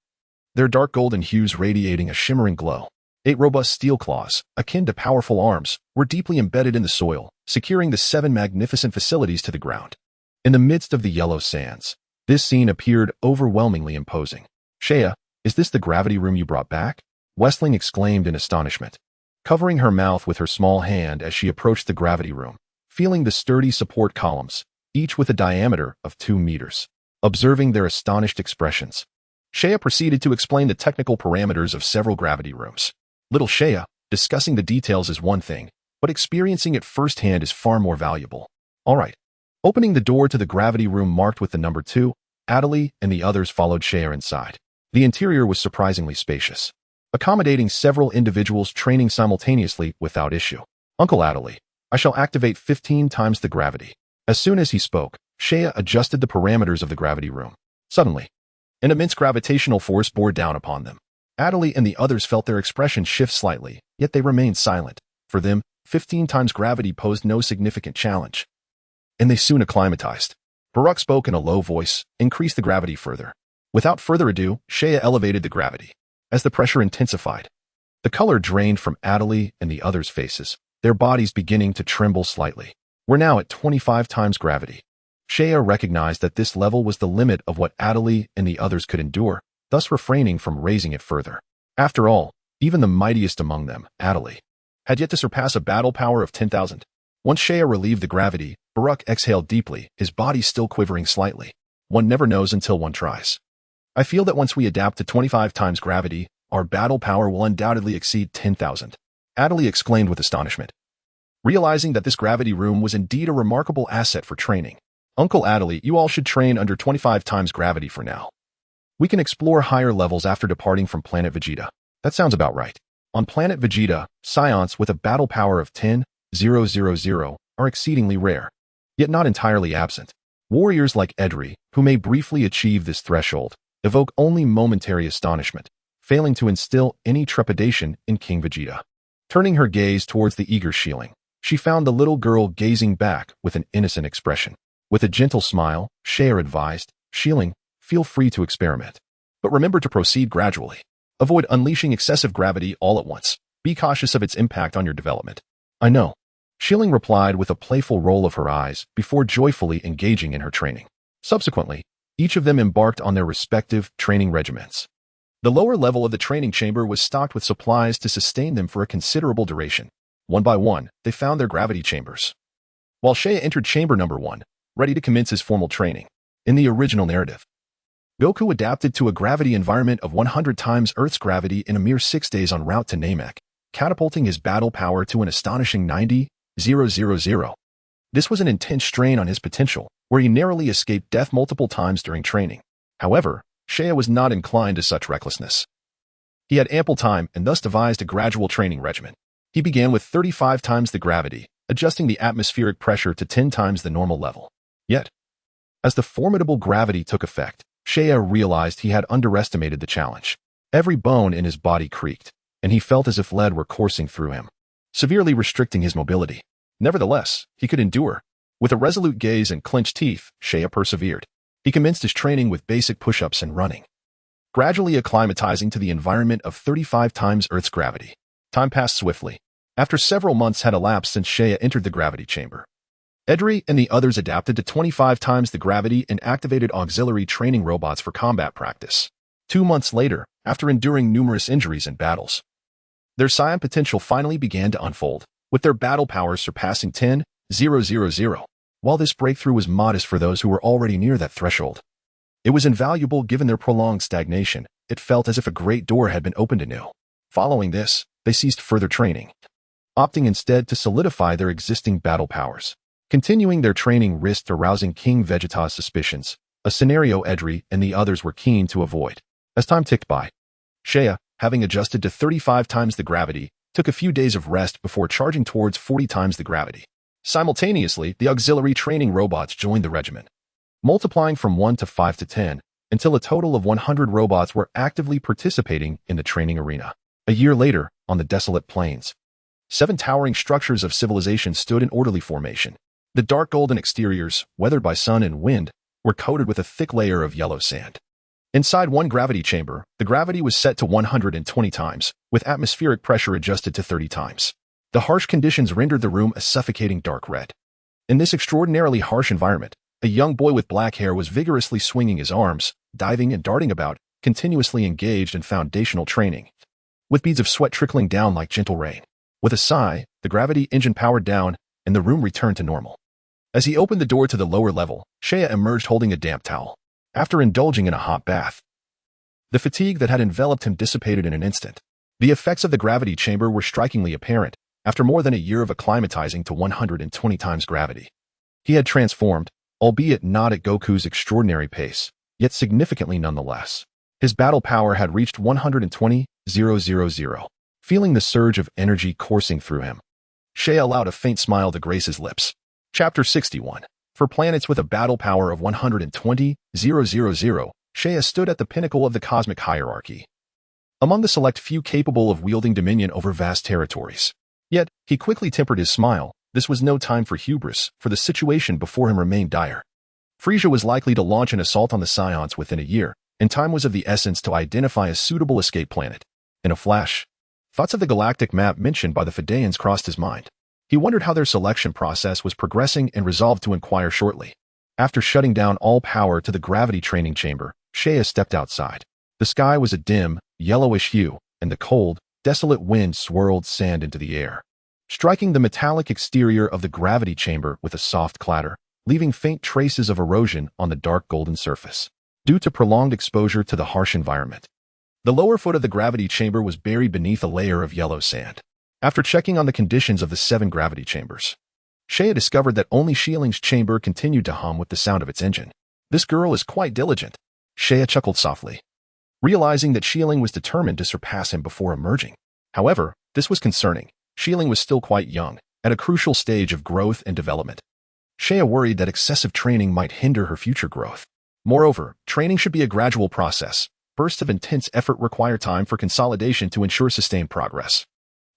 their dark golden hues radiating a shimmering glow. 8 robust steel claws, akin to powerful arms, were deeply embedded in the soil, securing the 7 magnificent facilities to the ground. In the midst of the yellow sands, this scene appeared overwhelmingly imposing. Shea, is this the gravity room you brought back? Westling exclaimed in astonishment, covering her mouth with her small hand as she approached the gravity room, feeling the sturdy support columns, each with a diameter of 2 meters. Observing their astonished expressions, Shea proceeded to explain the technical parameters of several gravity rooms. Little Shea, discussing the details is one thing, but experiencing it firsthand is far more valuable. All right. Opening the door to the gravity room marked with the number 2, Adley and the others followed Shea inside. The interior was surprisingly spacious, accommodating several individuals training simultaneously without issue. Uncle Adley, I shall activate 15 times the gravity. As soon as he spoke, Shea adjusted the parameters of the gravity room. Suddenly, an immense gravitational force bore down upon them. Adley and the others felt their expression shift slightly, yet they remained silent. For them, 15 times gravity posed no significant challenge, and they soon acclimatized. Bardock spoke in a low voice, increased the gravity further. Without further ado, Shea elevated the gravity. As the pressure intensified, the color drained from Adley and the others' faces, their bodies beginning to tremble slightly. We're now at 25 times gravity. Shea recognized that this level was the limit of what Adley and the others could endure, thus refraining from raising it further. After all, even the mightiest among them, Adley, had yet to surpass a battle power of 10,000. Once Shea relieved the gravity, Bardock exhaled deeply, his body still quivering slightly. One never knows until one tries. I feel that once we adapt to 25 times gravity, our battle power will undoubtedly exceed 10,000. Adley exclaimed with astonishment, realizing that this gravity room was indeed a remarkable asset for training. Uncle Adley, you all should train under 25 times gravity for now. We can explore higher levels after departing from Planet Vegeta. That sounds about right. On Planet Vegeta, Saiyans with a battle power of 10,000 are exceedingly rare, yet not entirely absent. Warriors like Edri, who may briefly achieve this threshold, evoke only momentary astonishment, failing to instill any trepidation in King Vegeta. Turning her gaze towards the eager Shieling, she found the little girl gazing back with an innocent expression. With a gentle smile, Shea advised, Shieling, feel free to experiment, but remember to proceed gradually. Avoid unleashing excessive gravity all at once. Be cautious of its impact on your development. I know. Shieling replied with a playful roll of her eyes before joyfully engaging in her training. Subsequently, each of them embarked on their respective training regiments. The lower level of the training chamber was stocked with supplies to sustain them for a considerable duration. One by one, they found their gravity chambers. While Seiya entered chamber number 1, ready to commence his formal training. In the original narrative, Goku adapted to a gravity environment of 100 times Earth's gravity in a mere 6 days en route to Namek, catapulting his battle power to an astonishing 90,000. This was an intense strain on his potential, where he narrowly escaped death multiple times during training. However, Seiya was not inclined to such recklessness. He had ample time and thus devised a gradual training regimen. He began with 35 times the gravity, adjusting the atmospheric pressure to 10 times the normal level. Yet, as the formidable gravity took effect, Seiya realized he had underestimated the challenge. Every bone in his body creaked, and he felt as if lead were coursing through him, severely restricting his mobility. Nevertheless, he could endure. With a resolute gaze and clenched teeth, Seiya persevered. He commenced his training with basic push-ups and running, gradually acclimatizing to the environment of 35 times Earth's gravity. Time passed swiftly. After several months had elapsed since Seiya entered the gravity chamber, Edri and the others adapted to 25 times the gravity and activated auxiliary training robots for combat practice. 2 months later, after enduring numerous injuries and battles, their Saiyan potential finally began to unfold, with their battle powers surpassing 10,000. While this breakthrough was modest for those who were already near that threshold, it was invaluable given their prolonged stagnation. It felt as if a great door had been opened anew. Following this, they ceased further training, opting instead to solidify their existing battle powers. Continuing their training risked arousing King Vegeta's suspicions, a scenario Edri and the others were keen to avoid. As time ticked by, Seiya, having adjusted to 35 times the gravity, took a few days of rest before charging towards 40 times the gravity. Simultaneously, the auxiliary training robots joined the regiment, multiplying from 1 to 5 to 10, until a total of 100 robots were actively participating in the training arena. A year later, on the desolate plains, 7 towering structures of civilization stood in orderly formation. The dark golden exteriors, weathered by sun and wind, were coated with a thick layer of yellow sand. Inside one gravity chamber, the gravity was set to 120 times, with atmospheric pressure adjusted to 30 times. The harsh conditions rendered the room a suffocating dark red. In this extraordinarily harsh environment, a young boy with black hair was vigorously swinging his arms, diving and darting about, continuously engaged in foundational training, with beads of sweat trickling down like gentle rain. With a sigh, the gravity engine powered down, and the room returned to normal. As he opened the door to the lower level, Seiya emerged holding a damp towel. After indulging in a hot bath, the fatigue that had enveloped him dissipated in an instant. The effects of the gravity chamber were strikingly apparent after more than a year of acclimatizing to 120 times gravity. He had transformed, albeit not at Goku's extraordinary pace, yet significantly nonetheless. His battle power had reached 120,000. Feeling the surge of energy coursing through him, Seiya allowed a faint smile to grace his lips. Chapter 61. For planets with a battle power of 120,000, Seiya stood at the pinnacle of the cosmic hierarchy, among the select few capable of wielding dominion over vast territories. Yet, he quickly tempered his smile. This was no time for hubris, for the situation before him remained dire. Frieza was likely to launch an assault on the Saiyans within a year, and time was of the essence to identify a suitable escape planet. In a flash, thoughts of the galactic map mentioned by the Fedayans crossed his mind. He wondered how their selection process was progressing and resolved to inquire shortly. After shutting down all power to the gravity training chamber, Seiya stepped outside. The sky was a dim, yellowish hue, and the cold, desolate wind swirled sand into the air, striking the metallic exterior of the gravity chamber with a soft clatter, leaving faint traces of erosion on the dark golden surface, due to prolonged exposure to the harsh environment. The lower foot of the gravity chamber was buried beneath a layer of yellow sand. After checking on the conditions of the 7 gravity chambers, Seiya discovered that only Xieling's chamber continued to hum with the sound of its engine. This girl is quite diligent. Seiya chuckled softly, realizing that Xiling was determined to surpass him before emerging. However, this was concerning. Xiling was still quite young, at a crucial stage of growth and development. Seiya worried that excessive training might hinder her future growth. Moreover, training should be a gradual process. Bursts of intense effort require time for consolidation to ensure sustained progress.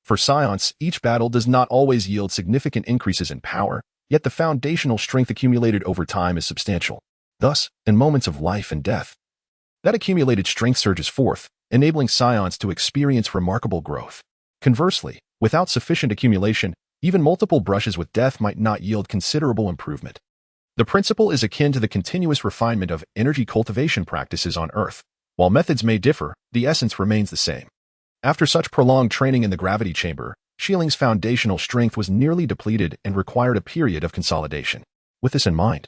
For Saiyans, each battle does not always yield significant increases in power, yet the foundational strength accumulated over time is substantial. Thus, in moments of life and death, that accumulated strength surges forth, enabling Saiyans to experience remarkable growth. Conversely, without sufficient accumulation, even multiple brushes with death might not yield considerable improvement. The principle is akin to the continuous refinement of energy cultivation practices on Earth. While methods may differ, the essence remains the same. After such prolonged training in the gravity chamber, Shiling's foundational strength was nearly depleted and required a period of consolidation. With this in mind,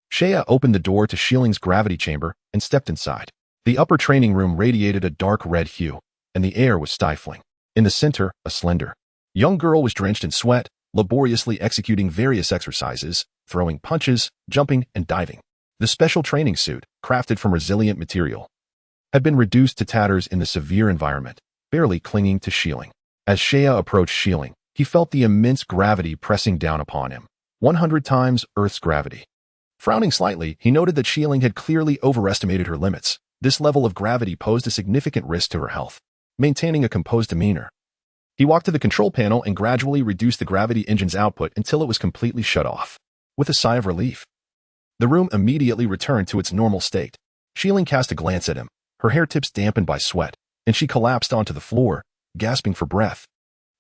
Shea opened the door to Shiling's gravity chamber and stepped inside. The upper training room radiated a dark red hue, and the air was stifling. In the center, a slender young girl was drenched in sweat, laboriously executing various exercises, throwing punches, jumping, and diving. The special training suit, crafted from resilient material, had been reduced to tatters in the severe environment, barely clinging to Shiling. As Shea approached Shiling, he felt the immense gravity pressing down upon him, 100 times Earth's gravity. Frowning slightly, he noted that Shiling had clearly overestimated her limits. This level of gravity posed a significant risk to her health. Maintaining a composed demeanor, he walked to the control panel and gradually reduced the gravity engine's output until it was completely shut off. With a sigh of relief, the room immediately returned to its normal state. Shiling cast a glance at him, her hair tips dampened by sweat, and she collapsed onto the floor, gasping for breath.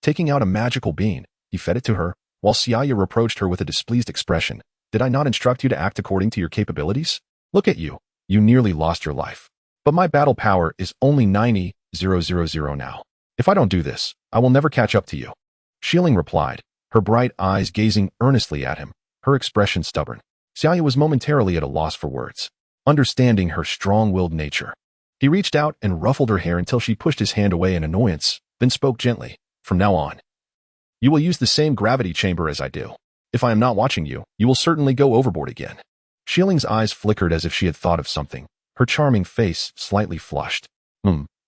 Taking out a magical bean, he fed it to her, while Xiaya reproached her with a displeased expression. Did I not instruct you to act according to your capabilities? Look at you. You nearly lost your life. But my battle power is only 90,000 now. If I don't do this, I will never catch up to you. Shiling replied, her bright eyes gazing earnestly at him, her expression stubborn. Xiaya was momentarily at a loss for words. Understanding her strong-willed nature, he reached out and ruffled her hair until she pushed his hand away in annoyance, then spoke gently. From now on, you will use the same gravity chamber as I do. If I am not watching you, you will certainly go overboard again. Shiling's eyes flickered as if she had thought of something, her charming face slightly flushed.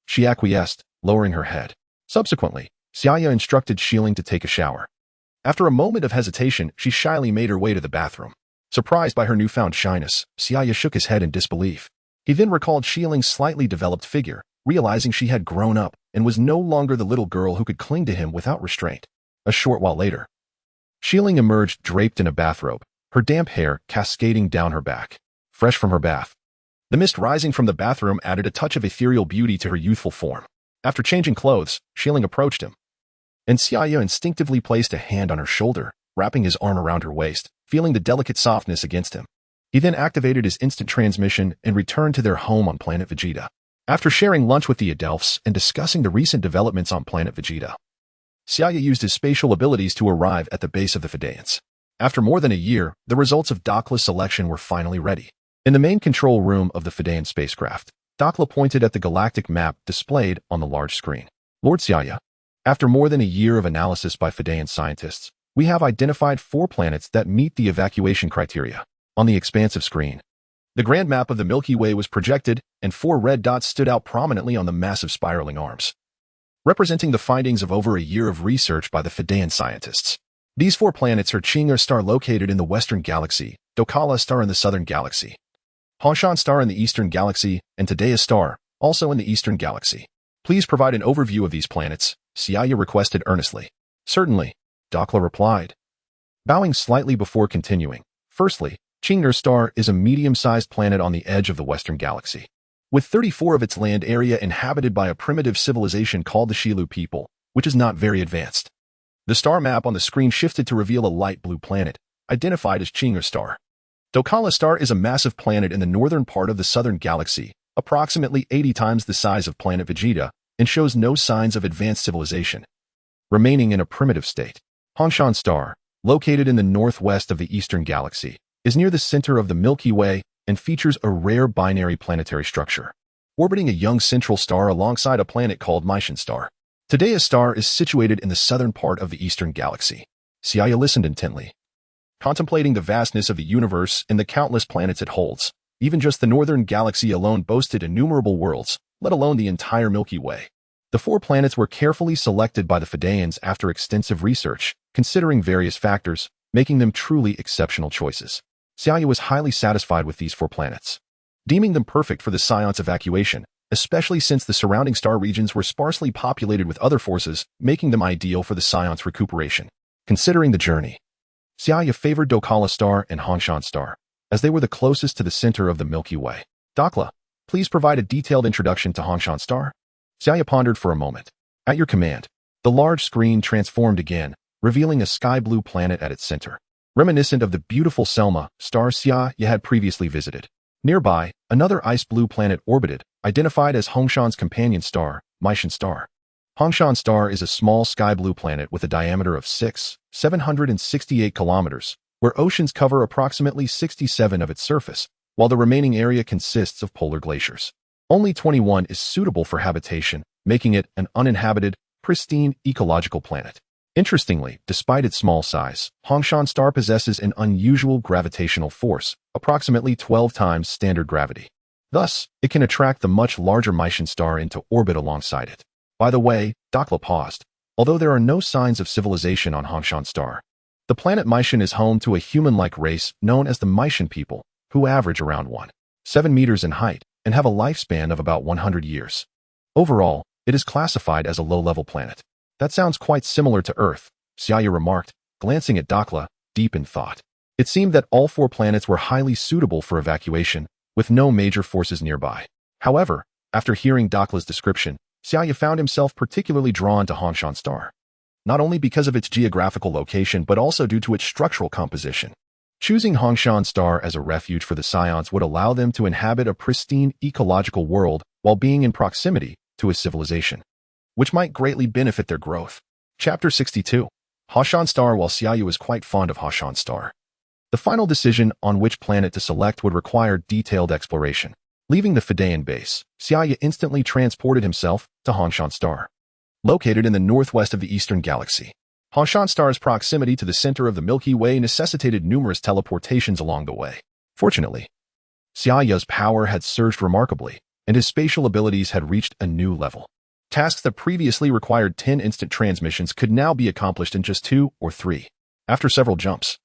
She acquiesced, lowering her head. Subsequently, Xiaya instructed Shiling to take a shower. After a moment of hesitation, she shyly made her way to the bathroom. Surprised by her newfound shyness, Xiaya shook his head in disbelief. He then recalled Shiling's slightly developed figure, realizing she had grown up and was no longer the little girl who could cling to him without restraint. A short while later, Shiling emerged draped in a bathrobe, her damp hair cascading down her back. Fresh from her bath, the mist rising from the bathroom added a touch of ethereal beauty to her youthful form. After changing clothes, Shiling approached him, and Xiaya instinctively placed a hand on her shoulder, wrapping his arm around her waist, feeling the delicate softness against him. He then activated his instant transmission and returned to their home on Planet Vegeta. After sharing lunch with the Adelphs and discussing the recent developments on Planet Vegeta, Xiaya used his spatial abilities to arrive at the base of the Fidayans. After more than a year, the results of Dakla's selection were finally ready. In the main control room of the Fidayan spacecraft, Dakla pointed at the galactic map displayed on the large screen. Lord Xiaya, after more than a year of analysis by Fidayan scientists, we have identified 4 planets that meet the evacuation criteria. On the expansive screen, the grand map of the Milky Way was projected, and 4 red dots stood out prominently on the massive spiraling arms, representing the findings of over a year of research by the Fidayan scientists. These 4 planets are CHAR'S star located in the Western Galaxy, Dokala star in the Southern Galaxy, Hongshan star in the Eastern Galaxy, and Tadea star, also in the Eastern Galaxy. Please provide an overview of these planets, Xiaya requested earnestly. Certainly, Dakla replied, bowing slightly before continuing. Firstly, CHAR'S star is a medium-sized planet on the edge of the Western Galaxy, with 34 of its land area inhabited by a primitive civilization called the Shilu people, which is not very advanced. The star map on the screen shifted to reveal a light blue planet, identified as CHAR'S star. Dokala star is a massive planet in the northern part of the Southern Galaxy, approximately 80 times the size of Planet Vegeta, and shows no signs of advanced civilization, remaining in a primitive state. Hongshan star, located in the northwest of the Eastern Galaxy, is near the center of the Milky Way and features a rare binary planetary structure, orbiting a young central star alongside a planet called Mycian star. Tadea's star is situated in the southern part of the Eastern Galaxy. Xiaya listened intently, contemplating the vastness of the universe and the countless planets it holds. Even just the northern galaxy alone boasted innumerable worlds, let alone the entire Milky Way. The 4 planets were carefully selected by the Fidayans after extensive research, considering various factors, making them truly exceptional choices. Xiaya was highly satisfied with these 4 planets, deeming them perfect for the Saiyans' evacuation, especially since the surrounding star regions were sparsely populated with other forces, making them ideal for the Saiyans' recuperation. Considering the journey, Xiaya favored Dokala star and Hongshan star, as they were the closest to the center of the Milky Way. Dakla, please provide a detailed introduction to Hongshan star. Xiaya pondered for a moment. At your command. The large screen transformed again, revealing a sky-blue planet at its center, reminiscent of the beautiful Selma star Xiaya had previously visited. Nearby, another ice-blue planet orbited, identified as Hongshan's companion star, Mycian star. Hongshan Star is a small sky-blue planet with a diameter of 768 kilometers, where oceans cover approximately 67 of its surface, while the remaining area consists of polar glaciers. Only 21 is suitable for habitation, making it an uninhabited, pristine ecological planet. Interestingly, despite its small size, Hongshan Star possesses an unusual gravitational force, approximately 12 times standard gravity. Thus, it can attract the much larger Maishan Star into orbit alongside it. By the way, Dakla paused. Although there are no signs of civilization on Hongshan Star, the planet Maishan is home to a human-like race known as the Maishan people, who average around 1.7 meters in height and have a lifespan of about 100 years. Overall, it is classified as a low-level planet. That sounds quite similar to Earth, Xiaya remarked, glancing at Dakla, deep in thought. It seemed that all 4 planets were highly suitable for evacuation, with no major forces nearby. However, after hearing Dakla's description, Xiaya found himself particularly drawn to Hongshan Star. Not only because of its geographical location, but also due to its structural composition. Choosing Hongshan Star as a refuge for the Saiyans would allow them to inhabit a pristine ecological world while being in proximity to a civilization, which might greatly benefit their growth. Chapter 62. Hongshan Star. While Xiaya was quite fond of Hongshan Star, the final decision on which planet to select would require detailed exploration. Leaving the Fidaean base, Xiaya instantly transported himself to Hongshan Star. Located in the northwest of the Eastern Galaxy, Hongshan Star's proximity to the center of the Milky Way necessitated numerous teleportations along the way. Fortunately, Xiaya's power had surged remarkably, and his spatial abilities had reached a new level. Tasks that previously required 10 instant transmissions could now be accomplished in just 2 or 3. After several jumps,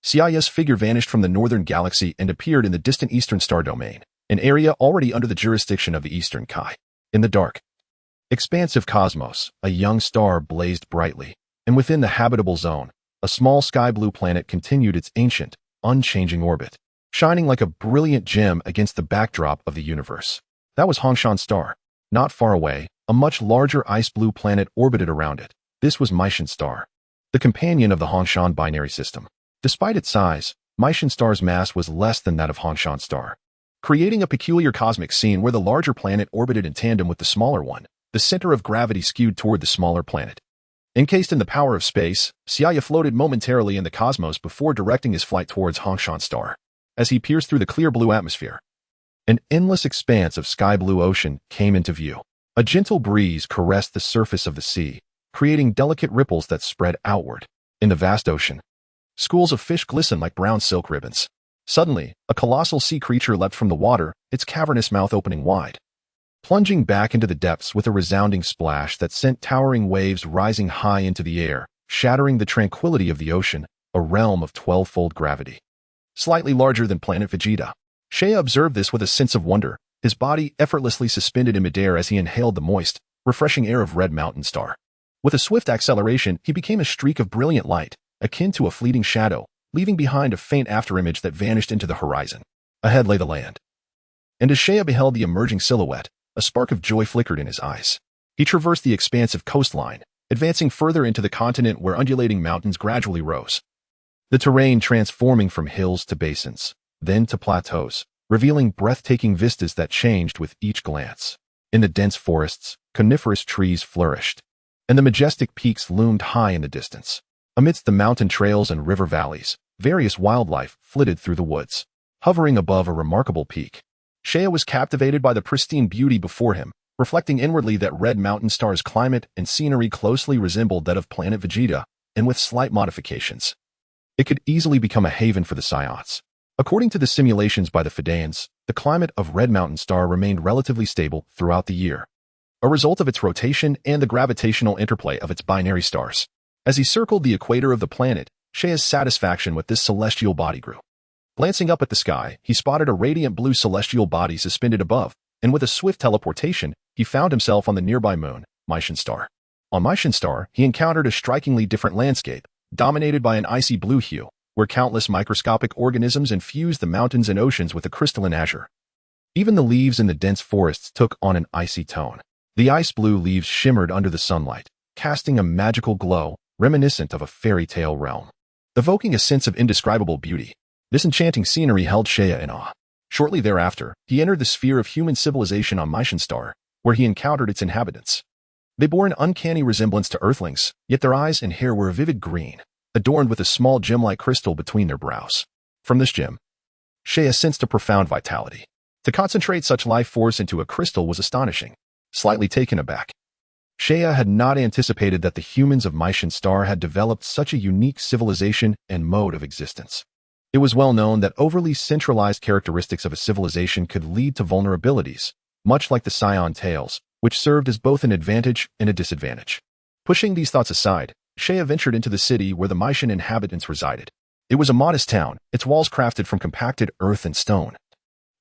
Xiaya's figure vanished from the northern galaxy and appeared in the distant eastern star domain, an area already under the jurisdiction of the Eastern Kai. In the dark, expansive cosmos, a young star blazed brightly, and within the habitable zone, a small sky-blue planet continued its ancient, unchanging orbit, shining like a brilliant gem against the backdrop of the universe. That was Hongshan Star. Not far away, a much larger ice-blue planet orbited around it. This was Maishan Star, the companion of the Hongshan binary system. Despite its size, Maishan Star's mass was less than that of Hongshan Star, creating a peculiar cosmic scene where the larger planet orbited in tandem with the smaller one. The center of gravity skewed toward the smaller planet. Encased in the power of space, Xiaya floated momentarily in the cosmos before directing his flight towards Hongshan Star. As he pierced through the clear blue atmosphere, an endless expanse of sky-blue ocean came into view. A gentle breeze caressed the surface of the sea, creating delicate ripples that spread outward. In the vast ocean, schools of fish glistened like brown silk ribbons. Suddenly, a colossal sea creature leapt from the water, its cavernous mouth opening wide, plunging back into the depths with a resounding splash that sent towering waves rising high into the air, shattering the tranquility of the ocean, a realm of 12-fold gravity. Slightly larger than Planet Vegeta. Shea observed this with a sense of wonder, his body effortlessly suspended in midair as he inhaled the moist, refreshing air of Red Mountain Star. With a swift acceleration, he became a streak of brilliant light, akin to a fleeting shadow, leaving behind a faint afterimage that vanished into the horizon. Ahead lay the land. And as Shea beheld the emerging silhouette, a spark of joy flickered in his eyes. He traversed the expansive coastline, advancing further into the continent where undulating mountains gradually rose, the terrain transforming from hills to basins, then to plateaus, revealing breathtaking vistas that changed with each glance. In the dense forests, coniferous trees flourished, and the majestic peaks loomed high in the distance. Amidst the mountain trails and river valleys, various wildlife flitted through the woods. Hovering above a remarkable peak, Shea was captivated by the pristine beauty before him, reflecting inwardly that Red Mountain Star's climate and scenery closely resembled that of Planet Vegeta, and with slight modifications, it could easily become a haven for the Saiyans. According to the simulations by the Fidaeans, the climate of Red Mountain Star remained relatively stable throughout the year, a result of its rotation and the gravitational interplay of its binary stars. As he circled the equator of the planet, Shea's satisfaction with this celestial body grew. Glancing up at the sky, he spotted a radiant blue celestial body suspended above, and with a swift teleportation, he found himself on the nearby moon, Maishan Star. On Maishan Star, he encountered a strikingly different landscape, dominated by an icy blue hue, where countless microscopic organisms infused the mountains and oceans with a crystalline azure. Even the leaves in the dense forests took on an icy tone. The ice-blue leaves shimmered under the sunlight, casting a magical glow, reminiscent of a fairy tale realm, evoking a sense of indescribable beauty. This enchanting scenery held Shea in awe. Shortly thereafter, he entered the sphere of human civilization on Maishan Star, where he encountered its inhabitants. They bore an uncanny resemblance to Earthlings, yet their eyes and hair were a vivid green, adorned with a small gem-like crystal between their brows. From this gem, Seiya sensed a profound vitality. To concentrate such life force into a crystal was astonishing. Slightly taken aback, Seiya had not anticipated that the humans of Mytian Star had developed such a unique civilization and mode of existence. It was well known that overly centralized characteristics of a civilization could lead to vulnerabilities, much like the Saiyan tales, which served as both an advantage and a disadvantage. Pushing these thoughts aside, Seiya ventured into the city where the Mytian inhabitants resided. It was a modest town, its walls crafted from compacted earth and stone,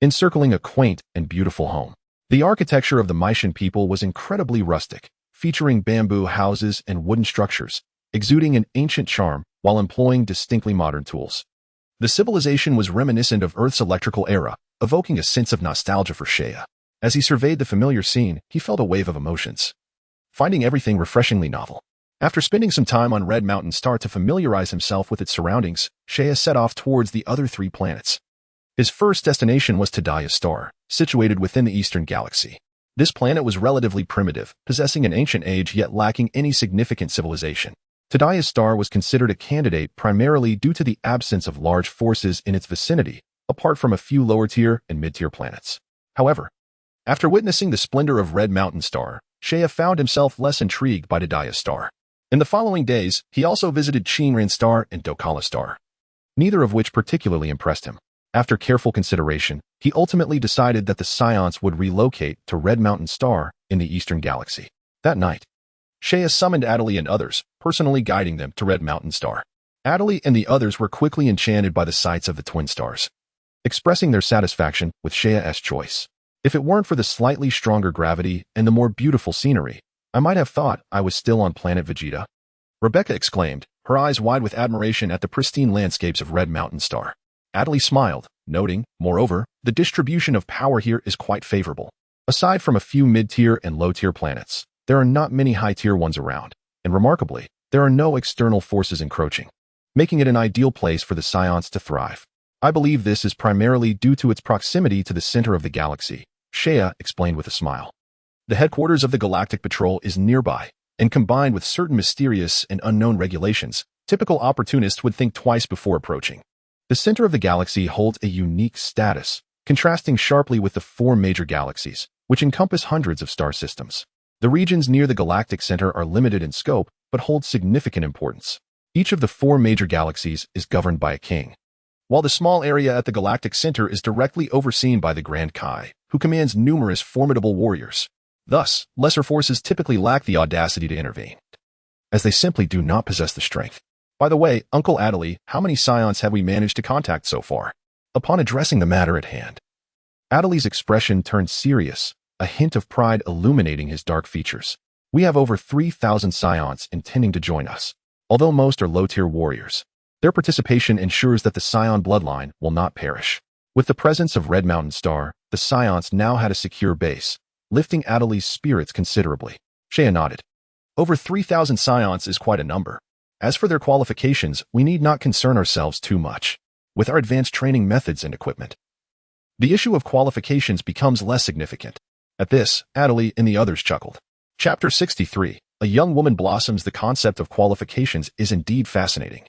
encircling a quaint and beautiful home. The architecture of the Mytian people was incredibly rustic, featuring bamboo houses and wooden structures, exuding an ancient charm while employing distinctly modern tools. The civilization was reminiscent of Earth's electrical era, evoking a sense of nostalgia for Seiya. As he surveyed the familiar scene, he felt a wave of emotions, finding everything refreshingly novel. After spending some time on Red Mountain Star to familiarize himself with its surroundings, Seiya set off towards the other 3 planets. His first destination was Tadaya's star, situated within the Eastern Galaxy. This planet was relatively primitive, possessing an ancient age yet lacking any significant civilization. Tadaya's star was considered a candidate primarily due to the absence of large forces in its vicinity, apart from a few lower-tier and mid-tier planets. However, after witnessing the splendor of Red Mountain Star, Seiya found himself less intrigued by Tadaya's star. In the following days, he also visited Shinran Star and Dokala Star, neither of which particularly impressed him. After careful consideration, he ultimately decided that the Saiyans would relocate to Red Mountain Star in the Eastern Galaxy. That night, Seiya summoned Adoptive and others, personally guiding them to Red Mountain Star. Adoptive and the others were quickly enchanted by the sights of the twin stars, expressing their satisfaction with Seiya's choice. If it weren't for the slightly stronger gravity and the more beautiful scenery, I might have thought I was still on Planet Vegeta. Rebecca exclaimed, her eyes wide with admiration at the pristine landscapes of Red Mountain Star. Adley smiled, noting, moreover, the distribution of power here is quite favorable. Aside from a few mid-tier and low-tier planets, there are not many high-tier ones around, and remarkably, there are no external forces encroaching, making it an ideal place for the Saiyans to thrive. I believe this is primarily due to its proximity to the center of the galaxy, Seiya explained with a smile. The headquarters of the Galactic Patrol is nearby, and combined with certain mysterious and unknown regulations, typical opportunists would think twice before approaching. The center of the galaxy holds a unique status, contrasting sharply with the 4 major galaxies, which encompass hundreds of star systems. The regions near the galactic center are limited in scope, but hold significant importance. Each of the 4 major galaxies is governed by a king, while the small area at the galactic center is directly overseen by the Grand Kai, who commands numerous formidable warriors. Thus, lesser forces typically lack the audacity to intervene, as they simply do not possess the strength. By the way, Uncle Adley, how many Saiyans have we managed to contact so far? Upon addressing the matter at hand, Adley's expression turned serious, a hint of pride illuminating his dark features. We have over 3,000 Saiyans intending to join us. Although most are low-tier warriors, their participation ensures that the Saiyan bloodline will not perish. With the presence of Red Mountain Star, the Saiyans now had a secure base, lifting Adley's spirits considerably. Seiya nodded. Over 3,000 Saiyans is quite a number. As for their qualifications, we need not concern ourselves too much with our advanced training methods and equipment. The issue of qualifications becomes less significant. At this, Adley and the others chuckled. Chapter 63. A young woman blossoms. The concept of qualifications is indeed fascinating.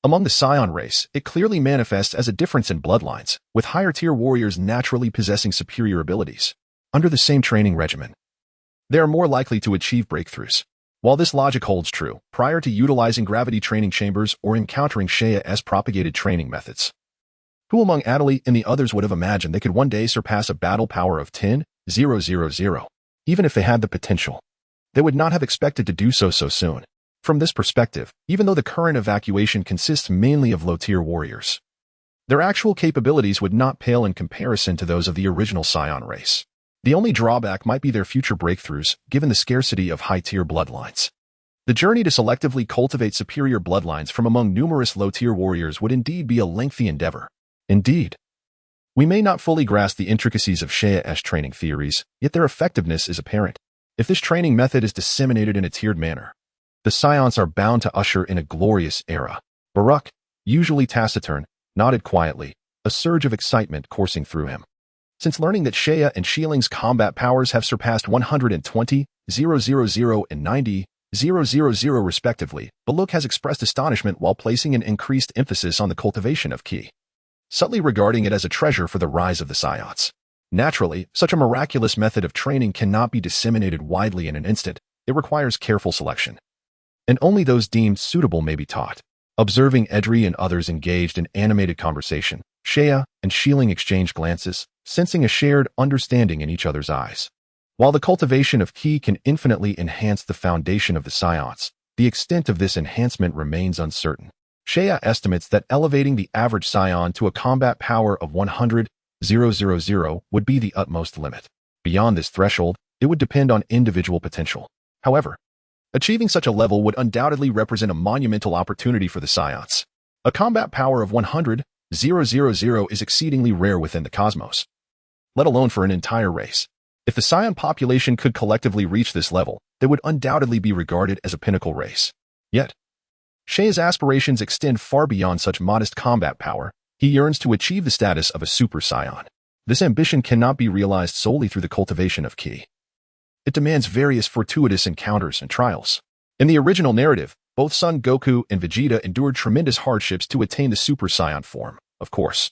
Among the Saiyan race, it clearly manifests as a difference in bloodlines, with higher-tier warriors naturally possessing superior abilities. Under the same training regimen, they are more likely to achieve breakthroughs. While this logic holds true, prior to utilizing gravity training chambers or encountering Seiya's propagated training methods, who among Adley and the others would have imagined they could one day surpass a battle power of 10,000? Even if they had the potential, they would not have expected to do so soon. From this perspective, even though the current evacuation consists mainly of low-tier warriors, their actual capabilities would not pale in comparison to those of the original Saiyan race. The only drawback might be their future breakthroughs, given the scarcity of high-tier bloodlines. The journey to selectively cultivate superior bloodlines from among numerous low-tier warriors would indeed be a lengthy endeavor. Indeed, we may not fully grasp the intricacies of Seiya's training theories, yet their effectiveness is apparent. If this training method is disseminated in a tiered manner, the Saiyans are bound to usher in a glorious era. Bardock, usually taciturn, nodded quietly, a surge of excitement coursing through him. Since learning that Seiya and Xieling's combat powers have surpassed 120,000, 000 and 90,000 respectively, Bardock has expressed astonishment while placing an increased emphasis on the cultivation of ki, subtly regarding it as a treasure for the rise of the Saiyans. Naturally, such a miraculous method of training cannot be disseminated widely in an instant. It requires careful selection, and only those deemed suitable may be taught. Observing Edri and others engaged in animated conversation, Seiya and Shieling exchanged glances, sensing a shared understanding in each other's eyes. While the cultivation of ki can infinitely enhance the foundation of the Saiyans, the extent of this enhancement remains uncertain. Seiya estimates that elevating the average Saiyan to a combat power of 100,000 would be the utmost limit. Beyond this threshold, it would depend on individual potential. However, achieving such a level would undoubtedly represent a monumental opportunity for the Saiyans. A combat power of 100,000 is exceedingly rare within the cosmos, let alone for an entire race. If the Saiyan population could collectively reach this level, they would undoubtedly be regarded as a pinnacle race. Yet, Seiya's aspirations extend far beyond such modest combat power. He yearns to achieve the status of a Super Saiyan. This ambition cannot be realized solely through the cultivation of ki. It demands various fortuitous encounters and trials. In the original narrative, both Son Goku and Vegeta endured tremendous hardships to attain the Super Saiyan form, of course.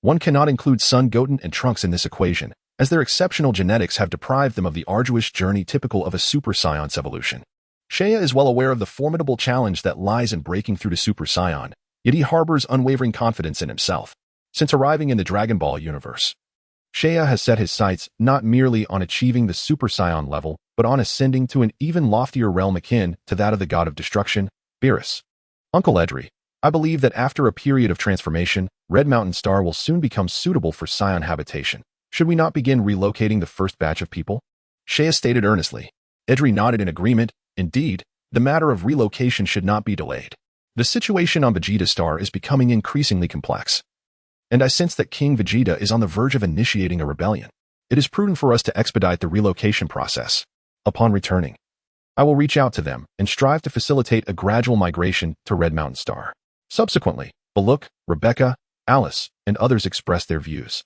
One cannot include Son Goten and Trunks in this equation, as their exceptional genetics have deprived them of the arduous journey typical of a Super Saiyan's evolution. Seiya is well aware of the formidable challenge that lies in breaking through to Super Saiyan, yet he harbors unwavering confidence in himself. Since arriving in the Dragon Ball universe, Seiya has set his sights not merely on achieving the Super Saiyan level, but on ascending to an even loftier realm akin to that of the god of destruction, Beerus. Uncle Edri, I believe that after a period of transformation, Red Mountain Star will soon become suitable for Saiyan habitation. Should we not begin relocating the first batch of people? Seiya stated earnestly. Edri nodded in agreement. Indeed, the matter of relocation should not be delayed. The situation on Vegeta Star is becoming increasingly complex, and I sense that King Vegeta is on the verge of initiating a rebellion. It is prudent for us to expedite the relocation process. Upon returning, I will reach out to them and strive to facilitate a gradual migration to Red Mountain Star. Subsequently, Bardock, Rebecca, Alice, and others expressed their views,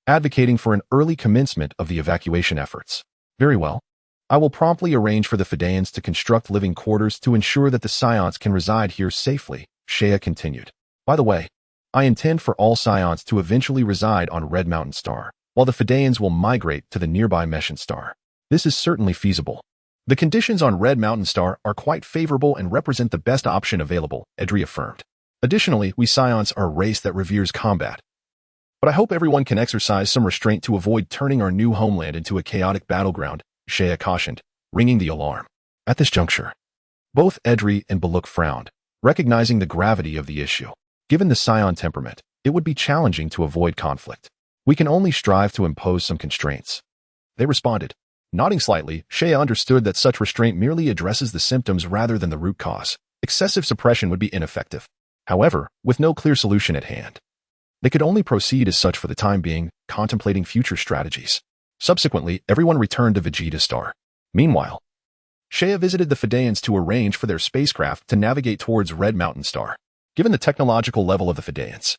advocating for an early commencement of the evacuation efforts. Very well. I will promptly arrange for the Saiyans to construct living quarters to ensure that the Saiyans can reside here safely, Seiya continued. By the way, I intend for all Saiyans to eventually reside on Red Mountain Star, while the Saiyans will migrate to the nearby Meshin Star. This is certainly feasible. The conditions on Red Mountain Star are quite favorable and represent the best option available, Edri affirmed. Additionally, we Saiyans are a race that reveres combat. But I hope everyone can exercise some restraint to avoid turning our new homeland into a chaotic battleground, Seiya cautioned, ringing the alarm. At this juncture, both Edri and Bardock frowned, recognizing the gravity of the issue. Given the Saiyan temperament, it would be challenging to avoid conflict. We can only strive to impose some constraints. They responded. Nodding slightly, Seiya understood that such restraint merely addresses the symptoms rather than the root cause. Excessive suppression would be ineffective. However, with no clear solution at hand, they could only proceed as such for the time being, contemplating future strategies. Subsequently, everyone returned to Vegeta Star. Meanwhile, Seiya visited the Saiyans to arrange for their spacecraft to navigate towards Red Mountain Star. Given the technological level of the Saiyans,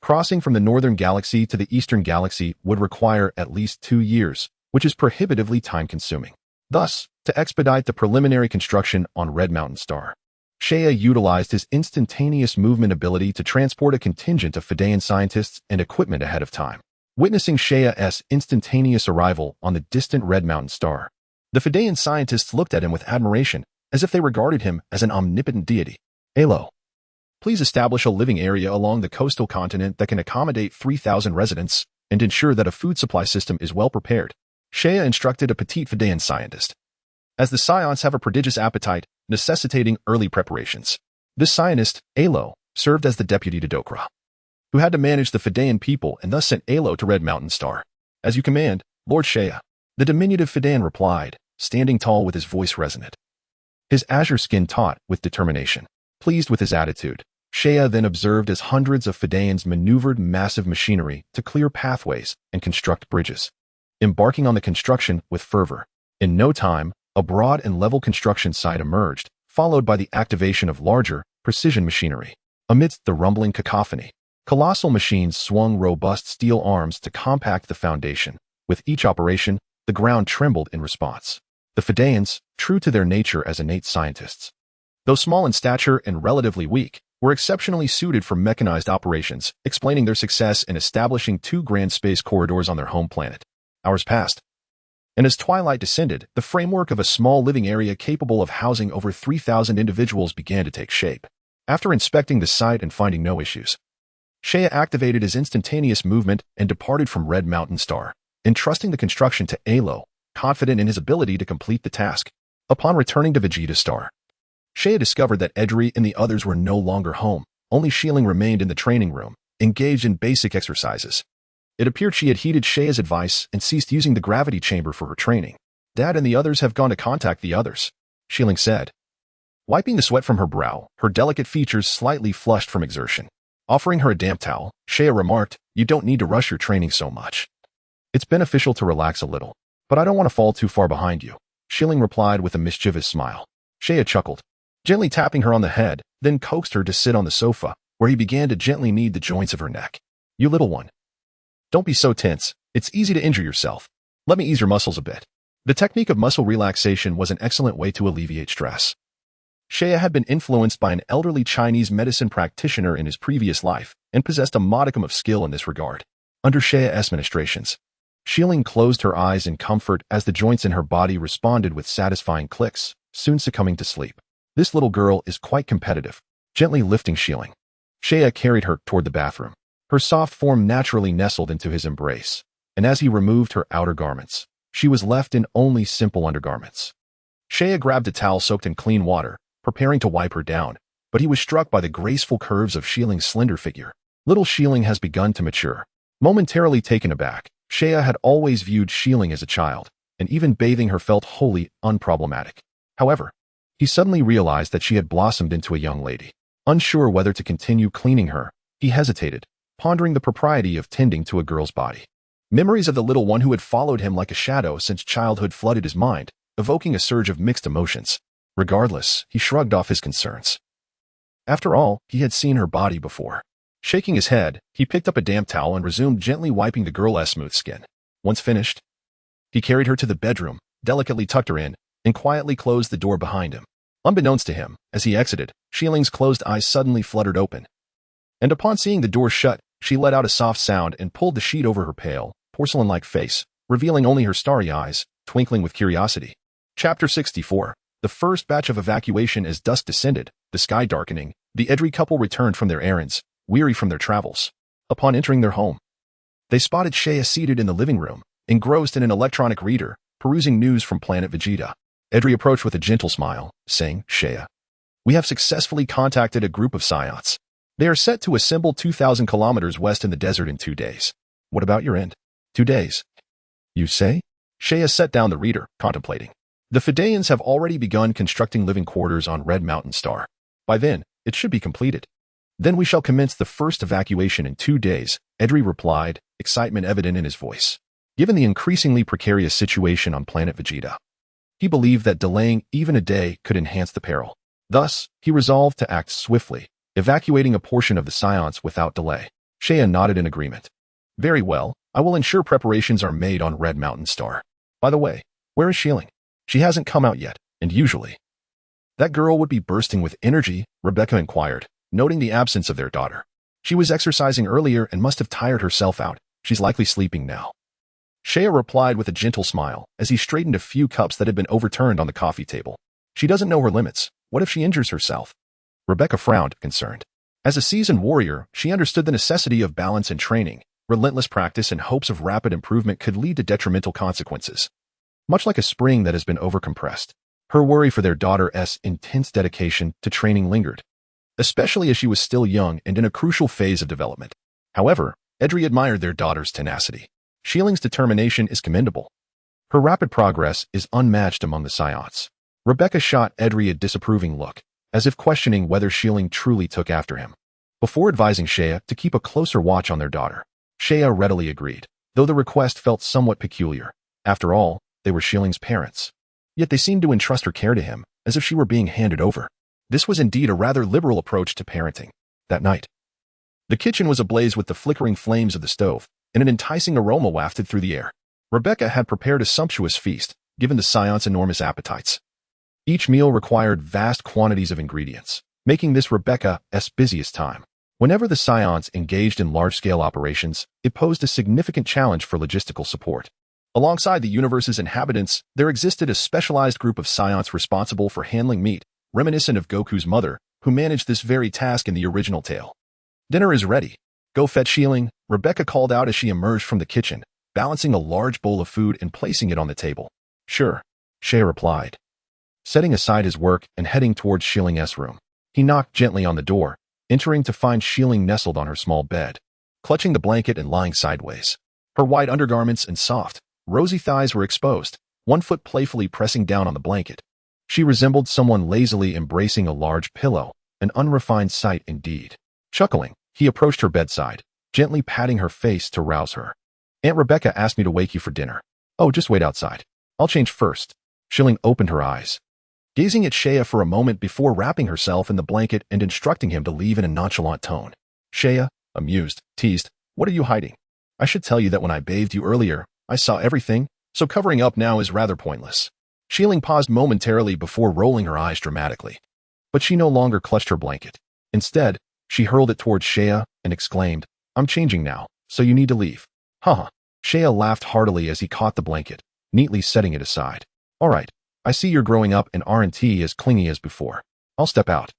crossing from the northern galaxy to the eastern galaxy would require at least 2 years, which is prohibitively time-consuming. Thus, to expedite the preliminary construction on Red Mountain Star, Seiya utilized his instantaneous movement ability to transport a contingent of Saiyan scientists and equipment ahead of time. Witnessing Seiya's instantaneous arrival on the distant Red Mountain Star, the Saiyan scientists looked at him with admiration, as if they regarded him as an omnipotent deity. Alo, please establish a living area along the coastal continent that can accommodate 3,000 residents and ensure that a food supply system is well prepared, Seiya instructed a petite Saiyan scientist. As the Saiyans have a prodigious appetite, necessitating early preparations. This scientist, Alo, served as the deputy to Dokra, who had to manage the Saiyan people and thus sent Alo to Red Mountain Star. As you command, Lord Seiya, the diminutive Saiyan replied, standing tall with his voice resonant, his azure skin taut with determination. Pleased with his attitude, Seiya then observed as hundreds of Saiyans maneuvered massive machinery to clear pathways and construct bridges, embarking on the construction with fervor. In no time, a broad and level construction site emerged, followed by the activation of larger, precision machinery. Amidst the rumbling cacophony, colossal machines swung robust steel arms to compact the foundation. With each operation, the ground trembled in response. The Fedayans, true to their nature as innate scientists, though small in stature and relatively weak, were exceptionally suited for mechanized operations, explaining their success in establishing 2 grand space corridors on their home planet. Hours passed, and as twilight descended, the framework of a small living area capable of housing over 3,000 individuals began to take shape. After inspecting the site and finding no issues, Shea activated his instantaneous movement and departed from Red Mountain Star, entrusting the construction to Alo, confident in his ability to complete the task. Upon returning to Vegeta Star, Shea discovered that Edry and the others were no longer home. Only Shieling remained in the training room, engaged in basic exercises. It appeared she had heeded Shea's advice and ceased using the gravity chamber for her training. Dad and the others have gone to contact the others, Shieling said, wiping the sweat from her brow, her delicate features slightly flushed from exertion. Offering her a damp towel, Shea remarked, "You don't need to rush your training so much. It's beneficial to relax a little, but I don't want to fall too far behind you," Shieling replied with a mischievous smile. Shea chuckled, gently tapping her on the head, then coaxed her to sit on the sofa, where he began to gently knead the joints of her neck. "You little one. Don't be so tense. It's easy to injure yourself. Let me ease your muscles a bit." The technique of muscle relaxation was an excellent way to alleviate stress. Shea had been influenced by an elderly Chinese medicine practitioner in his previous life and possessed a modicum of skill in this regard. Under Shea's ministrations, Shieling closed her eyes in comfort as the joints in her body responded with satisfying clicks, soon succumbing to sleep. "This little girl is quite competitive," gently lifting Shieling. Shea carried her toward the bathroom. Her soft form naturally nestled into his embrace, and as he removed her outer garments, she was left in only simple undergarments. Shea grabbed a towel soaked in clean water, preparing to wipe her down, but he was struck by the graceful curves of Shieling's slender figure. Little Shieling has begun to mature. Momentarily taken aback, Shea had always viewed Shieling as a child, and even bathing her felt wholly unproblematic. However, he suddenly realized that she had blossomed into a young lady. Unsure whether to continue cleaning her, he hesitated, pondering the propriety of tending to a girl's body. Memories of the little one who had followed him like a shadow since childhood flooded his mind, evoking a surge of mixed emotions. Regardless, he shrugged off his concerns. After all, he had seen her body before. Shaking his head, he picked up a damp towel and resumed gently wiping the girl's smooth skin. Once finished, he carried her to the bedroom, delicately tucked her in, and quietly closed the door behind him. Unbeknownst to him, as he exited, Shieling's closed eyes suddenly fluttered open. And upon seeing the door shut, she let out a soft sound and pulled the sheet over her pale, porcelain-like face, revealing only her starry eyes, twinkling with curiosity. Chapter 64. The first batch of evacuation. As dusk descended, the sky darkening, the Edry couple returned from their errands, weary from their travels. Upon entering their home, they spotted Shea seated in the living room, engrossed in an electronic reader, perusing news from Planet Vegeta. Edry approached with a gentle smile, saying, "Shea, we have successfully contacted a group of Saiyans. They are set to assemble 2,000 kilometers west in the desert in 2 days. What about your end?" 2 days, you say? Shea set down the reader, contemplating. The Fedayans have already begun constructing living quarters on Red Mountain Star. By then, it should be completed. Then we shall commence the first evacuation in 2 days, Edry replied, excitement evident in his voice. Given the increasingly precarious situation on Planet Vegeta, he believed that delaying even a day could enhance the peril. Thus, he resolved to act swiftly, evacuating a portion of the Saiyans without delay. Shea nodded in agreement. "Very well, I will ensure preparations are made on Red Mountain Star. By the way, where is Shieling? She hasn't come out yet, and usually that girl would be bursting with energy," Rebecca inquired, noting the absence of their daughter. "She was exercising earlier and must have tired herself out. She's likely sleeping now." Shea replied with a gentle smile as he straightened a few cups that had been overturned on the coffee table. "She doesn't know her limits. What if she injures herself?" Rebecca frowned, concerned. As a seasoned warrior, she understood the necessity of balance and training. Relentless practice and hopes of rapid improvement could lead to detrimental consequences. Much like a spring that has been overcompressed, her worry for their daughter's intense dedication to training lingered, especially as she was still young and in a crucial phase of development. However, Edry admired their daughter's tenacity. Shieling's determination is commendable. Her rapid progress is unmatched among the Saiyans. Rebecca shot Edry a disapproving look, as if questioning whether Shieling truly took after him. Before advising Shea to keep a closer watch on their daughter, Shea readily agreed, though the request felt somewhat peculiar. After all, they were Shieling's parents. Yet they seemed to entrust her care to him, as if she were being handed over. This was indeed a rather liberal approach to parenting. That night, the kitchen was ablaze with the flickering flames of the stove, and an enticing aroma wafted through the air. Rebecca had prepared a sumptuous feast, given the Saiyans' enormous appetites. Each meal required vast quantities of ingredients, making this Rebecca's busiest time. Whenever the Saiyans engaged in large-scale operations, it posed a significant challenge for logistical support. Alongside the universe's inhabitants, there existed a specialized group of Saiyans responsible for handling meat, reminiscent of Goku's mother, who managed this very task in the original tale. "Dinner is ready. Go fetch Shieling," Rebecca called out as she emerged from the kitchen, balancing a large bowl of food and placing it on the table. "Sure," Shea replied. Setting aside his work and heading towards Shieling room, he knocked gently on the door, entering to find Shieling nestled on her small bed, clutching the blanket and lying sideways. Her white undergarments and soft, rosy thighs were exposed, one foot playfully pressing down on the blanket. She resembled someone lazily embracing a large pillow, an unrefined sight indeed. Chuckling, he approached her bedside, gently patting her face to rouse her. "Aunt Rebecca asked me to wake you for dinner." "Oh, just wait outside. I'll change first." Shieling opened her eyes, gazing at Shea for a moment before wrapping herself in the blanket and instructing him to leave in a nonchalant tone. Shea, amused, teased, "What are you hiding? I should tell you that when I bathed you earlier, I saw everything, so covering up now is rather pointless." Shieling paused momentarily before rolling her eyes dramatically. But she no longer clutched her blanket. Instead, she hurled it towards Shea and exclaimed, "I'm changing now, so you need to leave." "Haha." Shea laughed heartily as he caught the blanket, neatly setting it aside. "All right, I see you're growing up and aren't as clingy as before. I'll step out.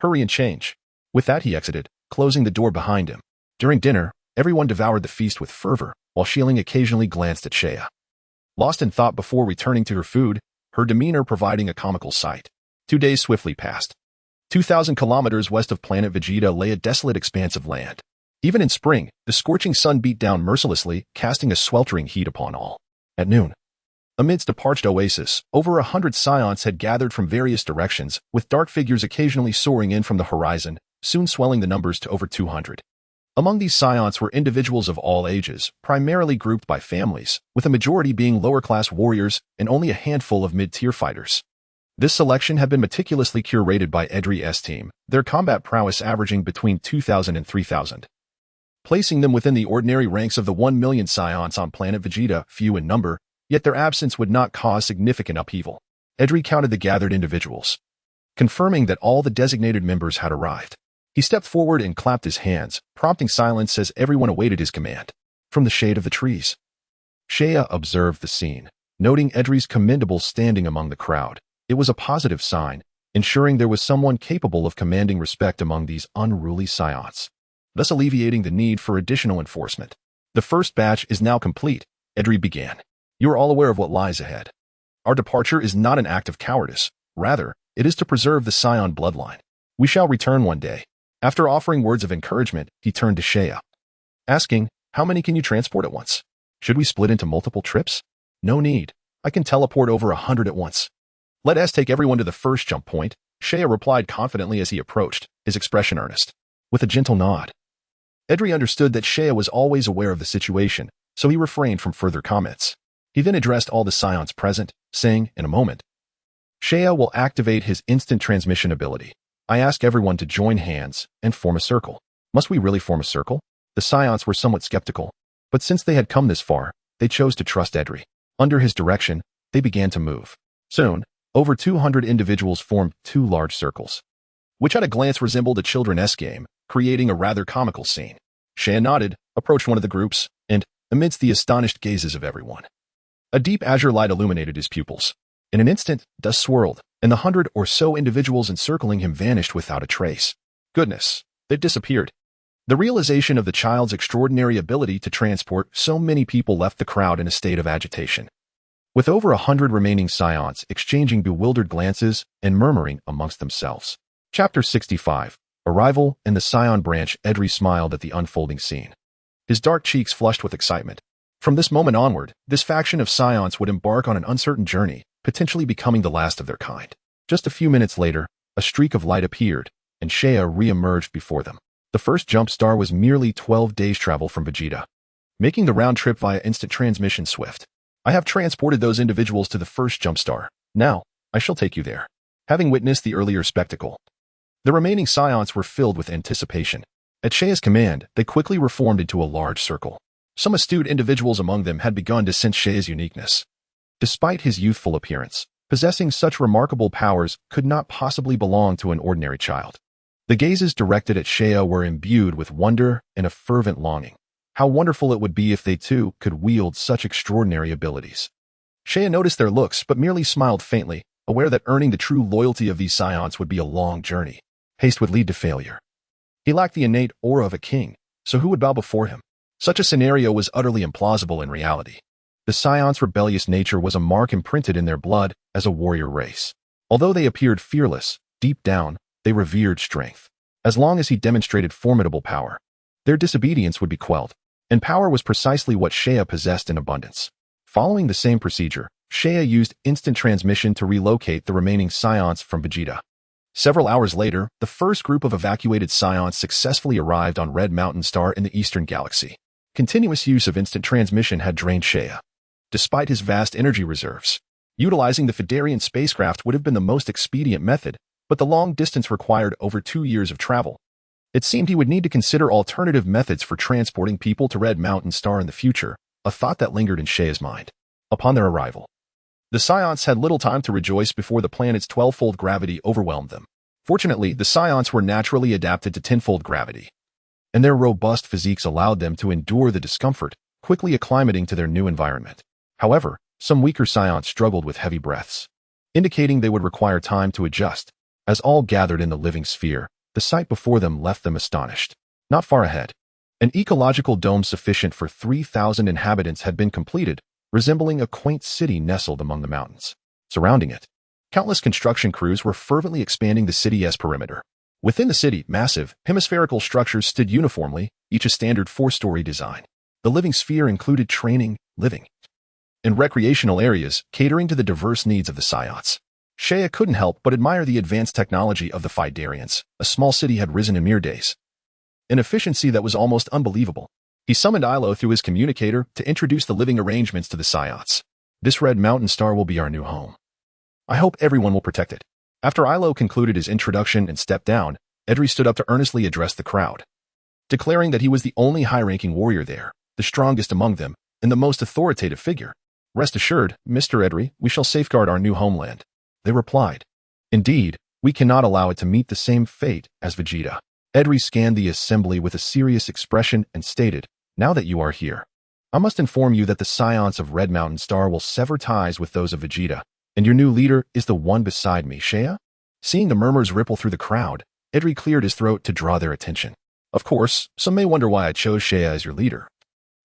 Hurry and change." With that he exited, closing the door behind him. During dinner, everyone devoured the feast with fervor, while Shieling occasionally glanced at Shea. Lost in thought before returning to her food, her demeanor providing a comical sight. 2 days swiftly passed. 2,000 kilometers west of Planet Vegeta lay a desolate expanse of land. Even in spring, the scorching sun beat down mercilessly, casting a sweltering heat upon all. At noon, amidst a parched oasis, over 100 Saiyans had gathered from various directions, with dark figures occasionally soaring in from the horizon, soon swelling the numbers to over 200. Among these Saiyans were individuals of all ages, primarily grouped by families, with a majority being lower-class warriors and only a handful of mid-tier fighters. This selection had been meticulously curated by Edry's team, their combat prowess averaging between 2,000 and 3,000. Placing them within the ordinary ranks of the 1 million Saiyans on Planet Vegeta, few in number, yet their absence would not cause significant upheaval. Edry counted the gathered individuals, confirming that all the designated members had arrived. He stepped forward and clapped his hands, prompting silence as everyone awaited his command. From the shade of the trees, Shea observed the scene, noting Edry's commendable standing among the crowd. It was a positive sign, ensuring there was someone capable of commanding respect among these unruly Saiyans, thus alleviating the need for additional enforcement. "The first batch is now complete," Edry began. "You are all aware of what lies ahead. Our departure is not an act of cowardice. Rather, it is to preserve the Saiyan bloodline. We shall return one day." After offering words of encouragement, he turned to Shea, asking, "How many can you transport at once? Should we split into multiple trips?" "No need. I can teleport over 100 at once." "Let us take everyone to the first jump point," Shea replied confidently as he approached, his expression earnest. With a gentle nod, Edry understood that Shea was always aware of the situation, so he refrained from further comments. He then addressed all the Saiyans present, saying, "In a moment, Shea will activate his instant transmission ability. I ask everyone to join hands and form a circle." "Must we really form a circle?" The Saiyans were somewhat skeptical, but since they had come this far, they chose to trust Edry. Under his direction, they began to move. Soon, over 200 individuals formed 2 large circles, which at a glance resembled a children's game, creating a rather comical scene. Shea nodded, approached one of the groups, and, amidst the astonished gazes of everyone, a deep azure light illuminated his pupils. In an instant, dust swirled, and the 100 or so individuals encircling him vanished without a trace. Goodness, they'd disappeared. The realization of the child's extraordinary ability to transport so many people left the crowd in a state of agitation, with over 100 remaining Saiyans exchanging bewildered glances and murmuring amongst themselves. Chapter 65. Arrival in the Saiyan branch. Edry smiled at the unfolding scene, his dark cheeks flushed with excitement. From this moment onward, this faction of Saiyans would embark on an uncertain journey, potentially becoming the last of their kind. Just a few minutes later, a streak of light appeared, and Shea re-emerged before them. The first jump star was merely 12 days' travel from Vegeta, making the round trip via instant transmission swift. "I have transported those individuals to the first jump star. Now, I shall take you there." Having witnessed the earlier spectacle, the remaining Saiyans were filled with anticipation. At Shea's command, they quickly reformed into a large circle. Some astute individuals among them had begun to sense Shea's uniqueness, Despite his youthful appearance, possessing such remarkable powers could not possibly belong to an ordinary child. The gazes directed at Saiyan were imbued with wonder and a fervent longing. How wonderful it would be if they too could wield such extraordinary abilities. Saiyan noticed their looks but merely smiled faintly, aware that earning the true loyalty of these Saiyans would be a long journey. Haste would lead to failure. He lacked the innate aura of a king, so who would bow before him? Such a scenario was utterly implausible in reality. The Saiyans' rebellious nature was a mark imprinted in their blood as a warrior race. Although they appeared fearless, deep down, they revered strength. As long as he demonstrated formidable power, their disobedience would be quelled, and power was precisely what Saiyan possessed in abundance. Following the same procedure, Saiyan used instant transmission to relocate the remaining Saiyans from Vegeta. Several hours later, the first group of evacuated Saiyans successfully arrived on Red Mountain Star in the Eastern Galaxy. Continuous use of instant transmission had drained Saiyan. Despite his vast energy reserves, utilizing the Fedarian spacecraft would have been the most expedient method, but the long distance required over 2 years of travel. It seemed he would need to consider alternative methods for transporting people to Red Mountain Star in the future, a thought that lingered in Saiyan's mind. Upon their arrival, the Saiyans had little time to rejoice before the planet's 12-fold gravity overwhelmed them. Fortunately, the Saiyans were naturally adapted to 10-fold gravity, and their robust physiques allowed them to endure the discomfort, quickly acclimating to their new environment. However, some weaker Saiyans struggled with heavy breaths, indicating they would require time to adjust. As all gathered in the living sphere, the sight before them left them astonished. Not far ahead, an ecological dome sufficient for 3,000 inhabitants had been completed, resembling a quaint city nestled among the mountains. Surrounding it, countless construction crews were fervently expanding the city's perimeter. Within the city, massive, hemispherical structures stood uniformly, each a standard 4-story design. The living sphere included training, living, and recreational areas, catering to the diverse needs of the Saiyans. Saiyan couldn't help but admire the advanced technology of the Fidarians. A small city had risen in mere days, an efficiency that was almost unbelievable. He summoned Ilo through his communicator to introduce the living arrangements to the Saiyans. This Red Mountain Star will be our new home. I hope everyone will protect it. After Ilo concluded his introduction and stepped down, Edry stood up to earnestly address the crowd, declaring that he was the only high-ranking warrior there, the strongest among them, and the most authoritative figure. Rest assured, Mr. Edry, we shall safeguard our new homeland. They replied. Indeed, we cannot allow it to meet the same fate as Vegeta. Edry scanned the assembly with a serious expression and stated, now that you are here, I must inform you that the Saiyans of Red Mountain Star will sever ties with those of Vegeta, and your new leader is the one beside me, Saiyan? Seeing the murmurs ripple through the crowd, Edry cleared his throat to draw their attention. Of course, some may wonder why I chose Saiyan as your leader.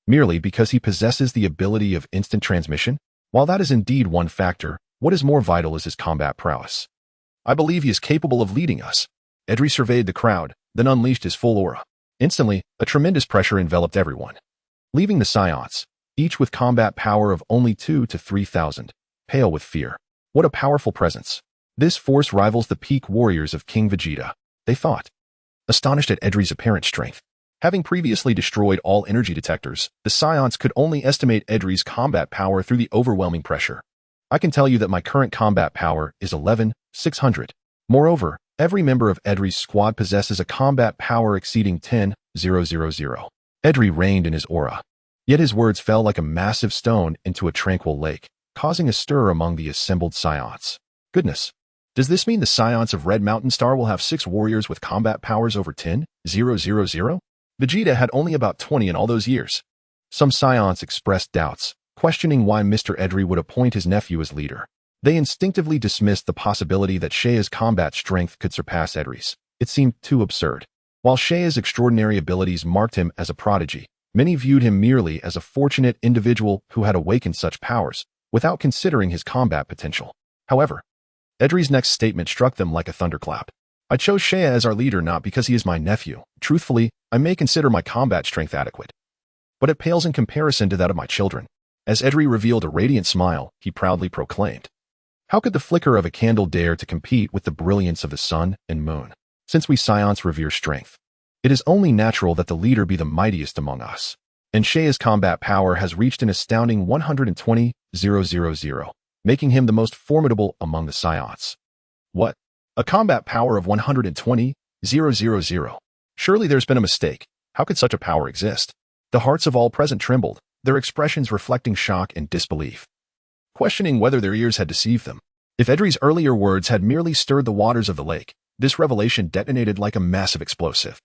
Merely because he possesses the ability of instant transmission? While that is indeed one factor, what is more vital is his combat prowess. I believe he is capable of leading us. Edry surveyed the crowd, then unleashed his full aura. Instantly, a tremendous pressure enveloped everyone, leaving the Saiyans, each with combat power of only 2,000 to 3,000, pale with fear. What a powerful presence. This force rivals the peak warriors of King Vegeta, they thought, astonished at Edry's apparent strength. Having previously destroyed all energy detectors, the Saiyans could only estimate Edry's combat power through the overwhelming pressure. I can tell you that my current combat power is 11,600. Moreover, every member of Edry's squad possesses a combat power exceeding 10,000. Edry reigned in his aura, yet his words fell like a massive stone into a tranquil lake, causing a stir among the assembled Saiyans. Goodness, does this mean the Saiyans of Red Mountain Star will have 6 warriors with combat powers over 10,000? Vegeta had only about 20 in all those years. Some Saiyans expressed doubts, questioning why Mr. Edry would appoint his nephew as leader. They instinctively dismissed the possibility that Saiyan's combat strength could surpass Edry's. It seemed too absurd. While Saiyan's extraordinary abilities marked him as a prodigy, many viewed him merely as a fortunate individual who had awakened such powers, without considering his combat potential. However, Edry's next statement struck them like a thunderclap. I chose Saiyan as our leader not because he is my nephew. Truthfully, I may consider my combat strength adequate, but it pales in comparison to that of my children. As Edry revealed a radiant smile, he proudly proclaimed, how could the flicker of a candle dare to compete with the brilliance of the sun and moon? Since we Saiyans revere strength, it is only natural that the leader be the mightiest among us. And Saiyan's combat power has reached an astounding 120,000, making him the most formidable among the Saiyans. What? A combat power of 120,000? Surely there's been a mistake. How could such a power exist? The hearts of all present trembled, their expressions reflecting shock and disbelief. questioning whether their ears had deceived them. If Edri's earlier words had merely stirred the waters of the lake, this revelation detonated like a massive explosive,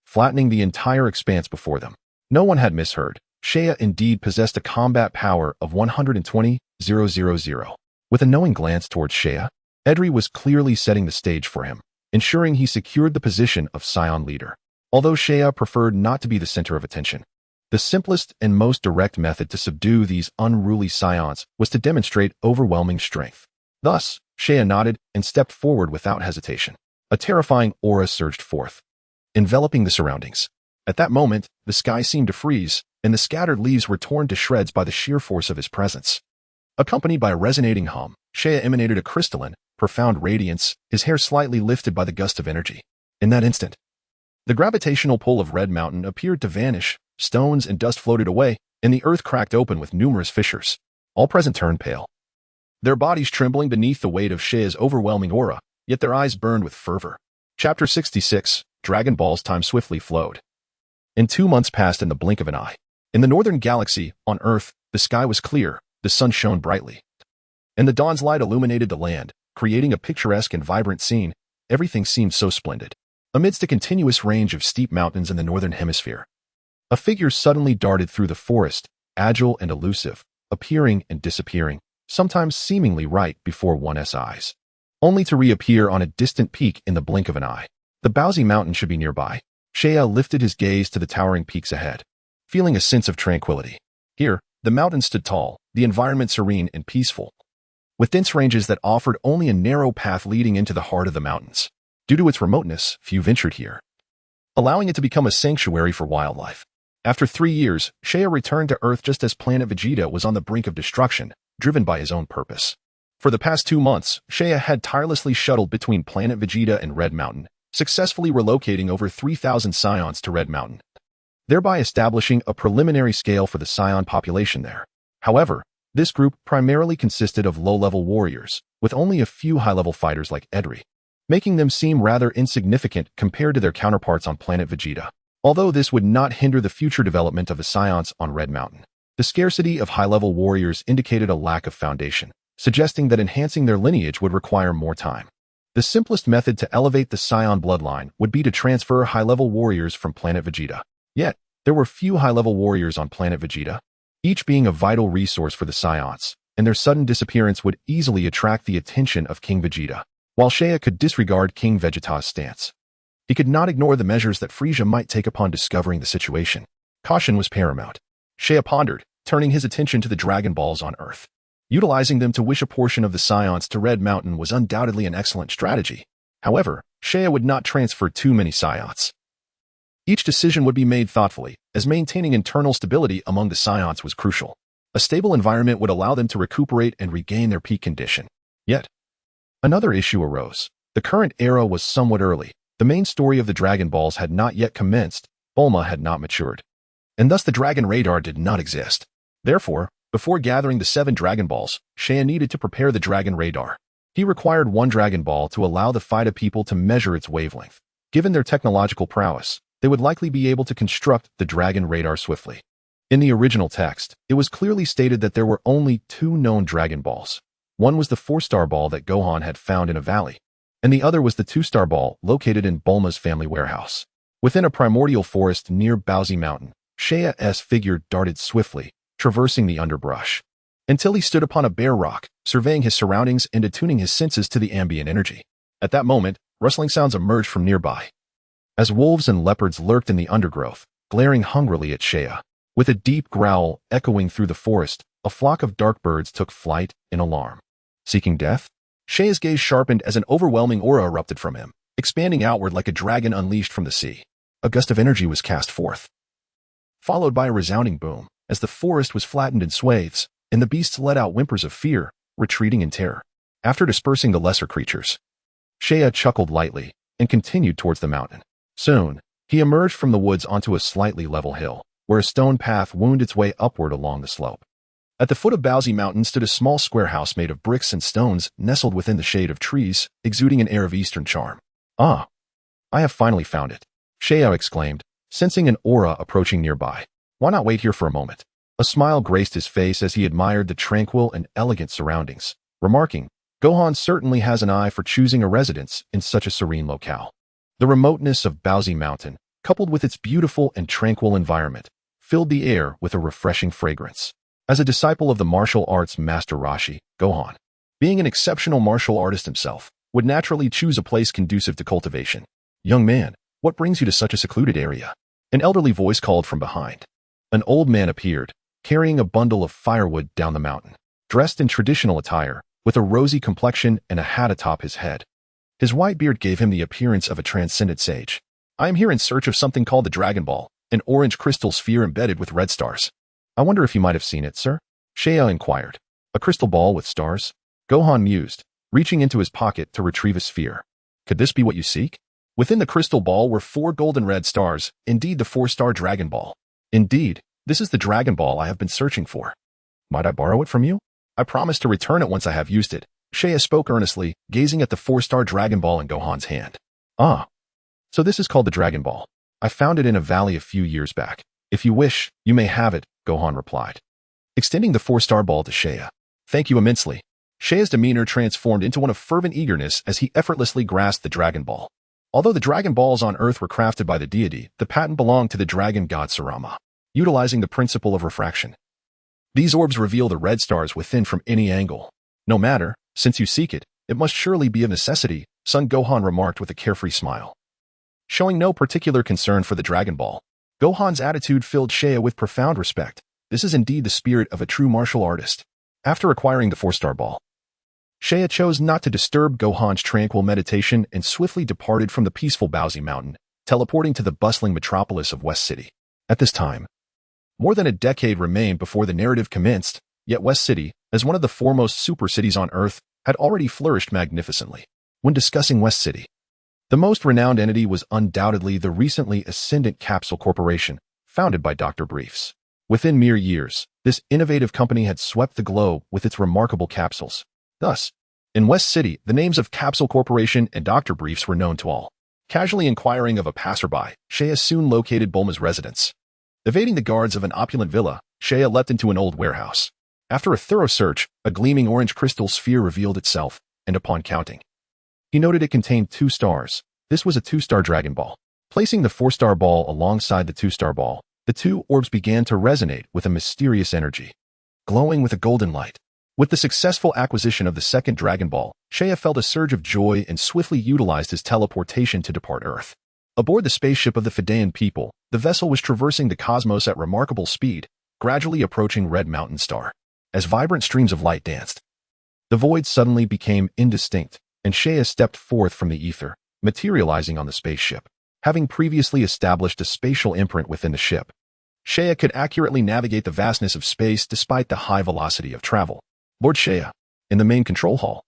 flattening the entire expanse before them. No one had misheard. Seiya indeed possessed a combat power of 120,000. With a knowing glance towards Seiya, Edri was clearly setting the stage for him, ensuring he secured the position of Saiyan leader. Although Seiya preferred not to be the center of attention, the simplest and most direct method to subdue these unruly Saiyans was to demonstrate overwhelming strength. Thus, Seiya nodded and stepped forward without hesitation. A terrifying aura surged forth, enveloping the surroundings. At that moment, the sky seemed to freeze, and the scattered leaves were torn to shreds by the sheer force of his presence. Accompanied by a resonating hum, Seiya emanated a crystalline, profound radiance, his hair slightly lifted by the gust of energy. In that instant, the gravitational pull of Red Mountain appeared to vanish, stones and dust floated away, and the earth cracked open with numerous fissures. All present turned pale, their bodies trembling beneath the weight of Seiya's overwhelming aura, yet their eyes burned with fervor. Chapter 66, Dragon Ball's time swiftly flowed. And 2 months passed in the blink of an eye. In the northern galaxy, on Earth, the sky was clear, the sun shone brightly, and the dawn's light illuminated the land, creating a picturesque and vibrant scene. Everything seemed so splendid. Amidst a continuous range of steep mountains in the northern hemisphere, a figure suddenly darted through the forest, agile and elusive, appearing and disappearing, sometimes seemingly right before one's eyes, only to reappear on a distant peak in the blink of an eye. The Bowsy Mountain should be nearby. Seiya lifted his gaze to the towering peaks ahead, feeling a sense of tranquility. Here, the mountain stood tall, the environment serene and peaceful, with dense ranges that offered only a narrow path leading into the heart of the mountains. Due to its remoteness, few ventured here, allowing it to become a sanctuary for wildlife. After 3 years, Seiya returned to Earth just as Planet Vegeta was on the brink of destruction, driven by his own purpose. For the past 2 months, Seiya had tirelessly shuttled between Planet Vegeta and Red Mountain, successfully relocating over 3,000 Saiyans to Red Mountain, thereby establishing a preliminary scale for the Saiyan population there. However, this group primarily consisted of low-level warriors, with only a few high-level fighters like Edri, making them seem rather insignificant compared to their counterparts on Planet Vegeta. Although this would not hinder the future development of the Saiyans on Red Mountain, the scarcity of high-level warriors indicated a lack of foundation, suggesting that enhancing their lineage would require more time. The simplest method to elevate the Saiyan bloodline would be to transfer high-level warriors from Planet Vegeta. Yet, there were few high-level warriors on Planet Vegeta, each being a vital resource for the Saiyans, and their sudden disappearance would easily attract the attention of King Vegeta. While Seiya could disregard King Vegeta's stance, he could not ignore the measures that Frieza might take upon discovering the situation. Caution was paramount. Seiya pondered, turning his attention to the Dragon Balls on Earth. Utilizing them to wish a portion of the Saiyans to Red Mountain was undoubtedly an excellent strategy. However, Seiya would not transfer too many Saiyans. Each decision would be made thoughtfully, as maintaining internal stability among the Saiyans was crucial. A stable environment would allow them to recuperate and regain their peak condition. Yet, another issue arose. The current era was somewhat early. The main story of the Dragon Balls had not yet commenced, Bulma had not matured, and thus the Dragon Radar did not exist. Therefore, before gathering the 7 Dragon Balls, Seiya needed to prepare the Dragon Radar. He required 1 Dragon Ball to allow the Phyta people to measure its wavelength. Given their technological prowess, they would likely be able to construct the Dragon Radar swiftly. In the original text, it was clearly stated that there were only 2 known Dragon Balls. One was the 4-star ball that Gohan had found in a valley, and the other was the 2-star ball located in Bulma's family warehouse. Within a primordial forest near Bowsy Mountain, Seiya's figure darted swiftly, traversing the underbrush, until he stood upon a bare rock, surveying his surroundings and attuning his senses to the ambient energy. At that moment, rustling sounds emerged from nearby, as wolves and leopards lurked in the undergrowth, glaring hungrily at Seiya. With a deep growl echoing through the forest, a flock of dark birds took flight in alarm. Seeking death? Seiya's gaze sharpened as an overwhelming aura erupted from him, expanding outward like a dragon unleashed from the sea. A gust of energy was cast forth, followed by a resounding boom, as the forest was flattened in swathes, and the beasts let out whimpers of fear, retreating in terror. After dispersing the lesser creatures, Seiya chuckled lightly and continued towards the mountain. Soon, he emerged from the woods onto a slightly level hill, where a stone path wound its way upward along the slope. At the foot of Bowsy Mountain stood a small square house made of bricks and stones nestled within the shade of trees, exuding an air of Eastern charm. "Ah, I have finally found it," Seiya exclaimed, sensing an aura approaching nearby. "Why not wait here for a moment?" A smile graced his face as he admired the tranquil and elegant surroundings, remarking, "Gohan certainly has an eye for choosing a residence in such a serene locale." The remoteness of Baozi Mountain, coupled with its beautiful and tranquil environment, filled the air with a refreshing fragrance. As a disciple of the martial arts master Roshi, Gohan, being an exceptional martial artist himself, would naturally choose a place conducive to cultivation. "Young man, what brings you to such a secluded area?" An elderly voice called from behind. An old man appeared, carrying a bundle of firewood down the mountain, dressed in traditional attire, with a rosy complexion and a hat atop his head. His white beard gave him the appearance of a transcendent sage. "I am here in search of something called the Dragon Ball, an orange crystal sphere embedded with red stars. I wonder if you might have seen it, sir?" Seiya inquired. "A crystal ball with stars?" Gohan mused, reaching into his pocket to retrieve a sphere. "Could this be what you seek?" Within the crystal ball were 4 golden red stars, indeed the 4-star Dragon Ball. "Indeed, this is the Dragon Ball I have been searching for. Might I borrow it from you? I promise to return it once I have used it." Seiya spoke earnestly, gazing at the 4-star Dragon Ball in Gohan's hand. "Ah, so this is called the Dragon Ball. I found it in a valley a few years back. If you wish, you may have it," Gohan replied, extending the 4-star ball to Seiya. "Thank you immensely." Seiya's demeanor transformed into one of fervent eagerness as he effortlessly grasped the Dragon Ball. Although the Dragon Balls on Earth were crafted by the deity, the patent belonged to the dragon god Sarama, utilizing the principle of refraction. These orbs reveal the red stars within from any angle. "No matter, since you seek it, it must surely be a necessity," Son Gohan remarked with a carefree smile. Showing no particular concern for the Dragon Ball, Gohan's attitude filled Seiya with profound respect. This is indeed the spirit of a true martial artist. After acquiring the 4-star ball, Seiya chose not to disturb Gohan's tranquil meditation and swiftly departed from the peaceful Baozi Mountain, teleporting to the bustling metropolis of West City. At this time, more than a decade remained before the narrative commenced, yet West City, as one of the foremost super cities on Earth, had already flourished magnificently. When discussing West City, the most renowned entity was undoubtedly the recently ascendant Capsule Corporation, founded by Dr. Briefs. Within mere years, this innovative company had swept the globe with its remarkable capsules. Thus, in West City, the names of Capsule Corporation and Dr. Briefs were known to all. Casually inquiring of a passerby, Seiya soon located Bulma's residence. Evading the guards of an opulent villa, Seiya leapt into an old warehouse. After a thorough search, a gleaming orange crystal sphere revealed itself, and upon counting, he noted it contained 2 stars. This was a 2-star Dragon Ball. Placing the 4-star ball alongside the 2-star ball, the 2 orbs began to resonate with a mysterious energy, glowing with a golden light. With the successful acquisition of the 2nd Dragon Ball, Seiya felt a surge of joy and swiftly utilized his teleportation to depart Earth. Aboard the spaceship of the Fidean people, the vessel was traversing the cosmos at remarkable speed, gradually approaching Red Mountain Star. As vibrant streams of light danced, the void suddenly became indistinct, and Seiya stepped forth from the ether, materializing on the spaceship. Having previously established a spatial imprint within the ship, Seiya could accurately navigate the vastness of space despite the high velocity of travel. Lord Seiya, in the main control hall,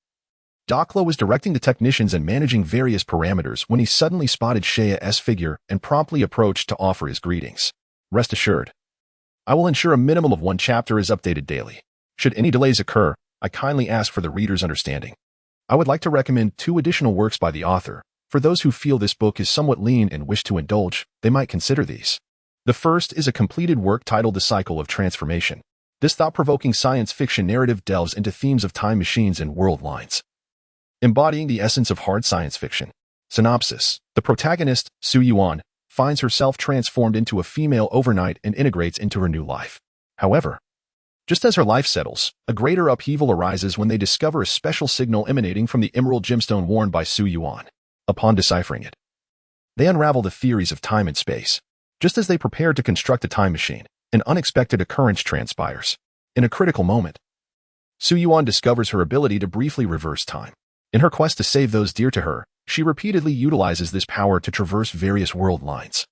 Docklo was directing the technicians and managing various parameters when he suddenly spotted Seiya's figure and promptly approached to offer his greetings. "Rest assured, I will ensure a minimum of 1 chapter is updated daily. Should any delays occur, I kindly ask for the reader's understanding. I would like to recommend 2 additional works by the author. For those who feel this book is somewhat lean and wish to indulge, they might consider these. The first is a completed work titled The Cycle of Transformation. This thought-provoking science fiction narrative delves into themes of time machines and world lines, embodying the essence of hard science fiction. Synopsis: the protagonist, Su Yuan, finds herself transformed into a female overnight and integrates into her new life. However, just as her life settles, a greater upheaval arises when they discover a special signal emanating from the emerald gemstone worn by Su Yuan. Upon deciphering it, they unravel the theories of time and space. Just as they prepare to construct a time machine, an unexpected occurrence transpires. In a critical moment, Su Yuan discovers her ability to briefly reverse time. In her quest to save those dear to her, she repeatedly utilizes this power to traverse various world lines.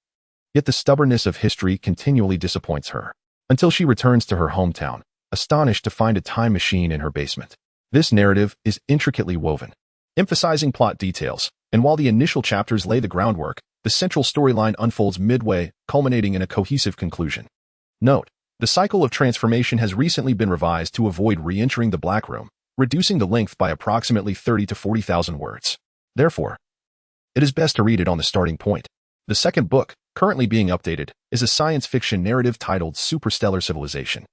Yet the stubbornness of history continually disappoints her, until she returns to her hometown, astonished to find a time machine in her basement. This narrative is intricately woven, emphasizing plot details, and while the initial chapters lay the groundwork, the central storyline unfolds midway, culminating in a cohesive conclusion. Note: the cycle of transformation has recently been revised to avoid re-entering the Black Room, reducing the length by approximately 30 to 40,000 words. Therefore, it is best to read it on the starting point. The second book, currently being updated, is a science fiction narrative titled Superstellar Civilization.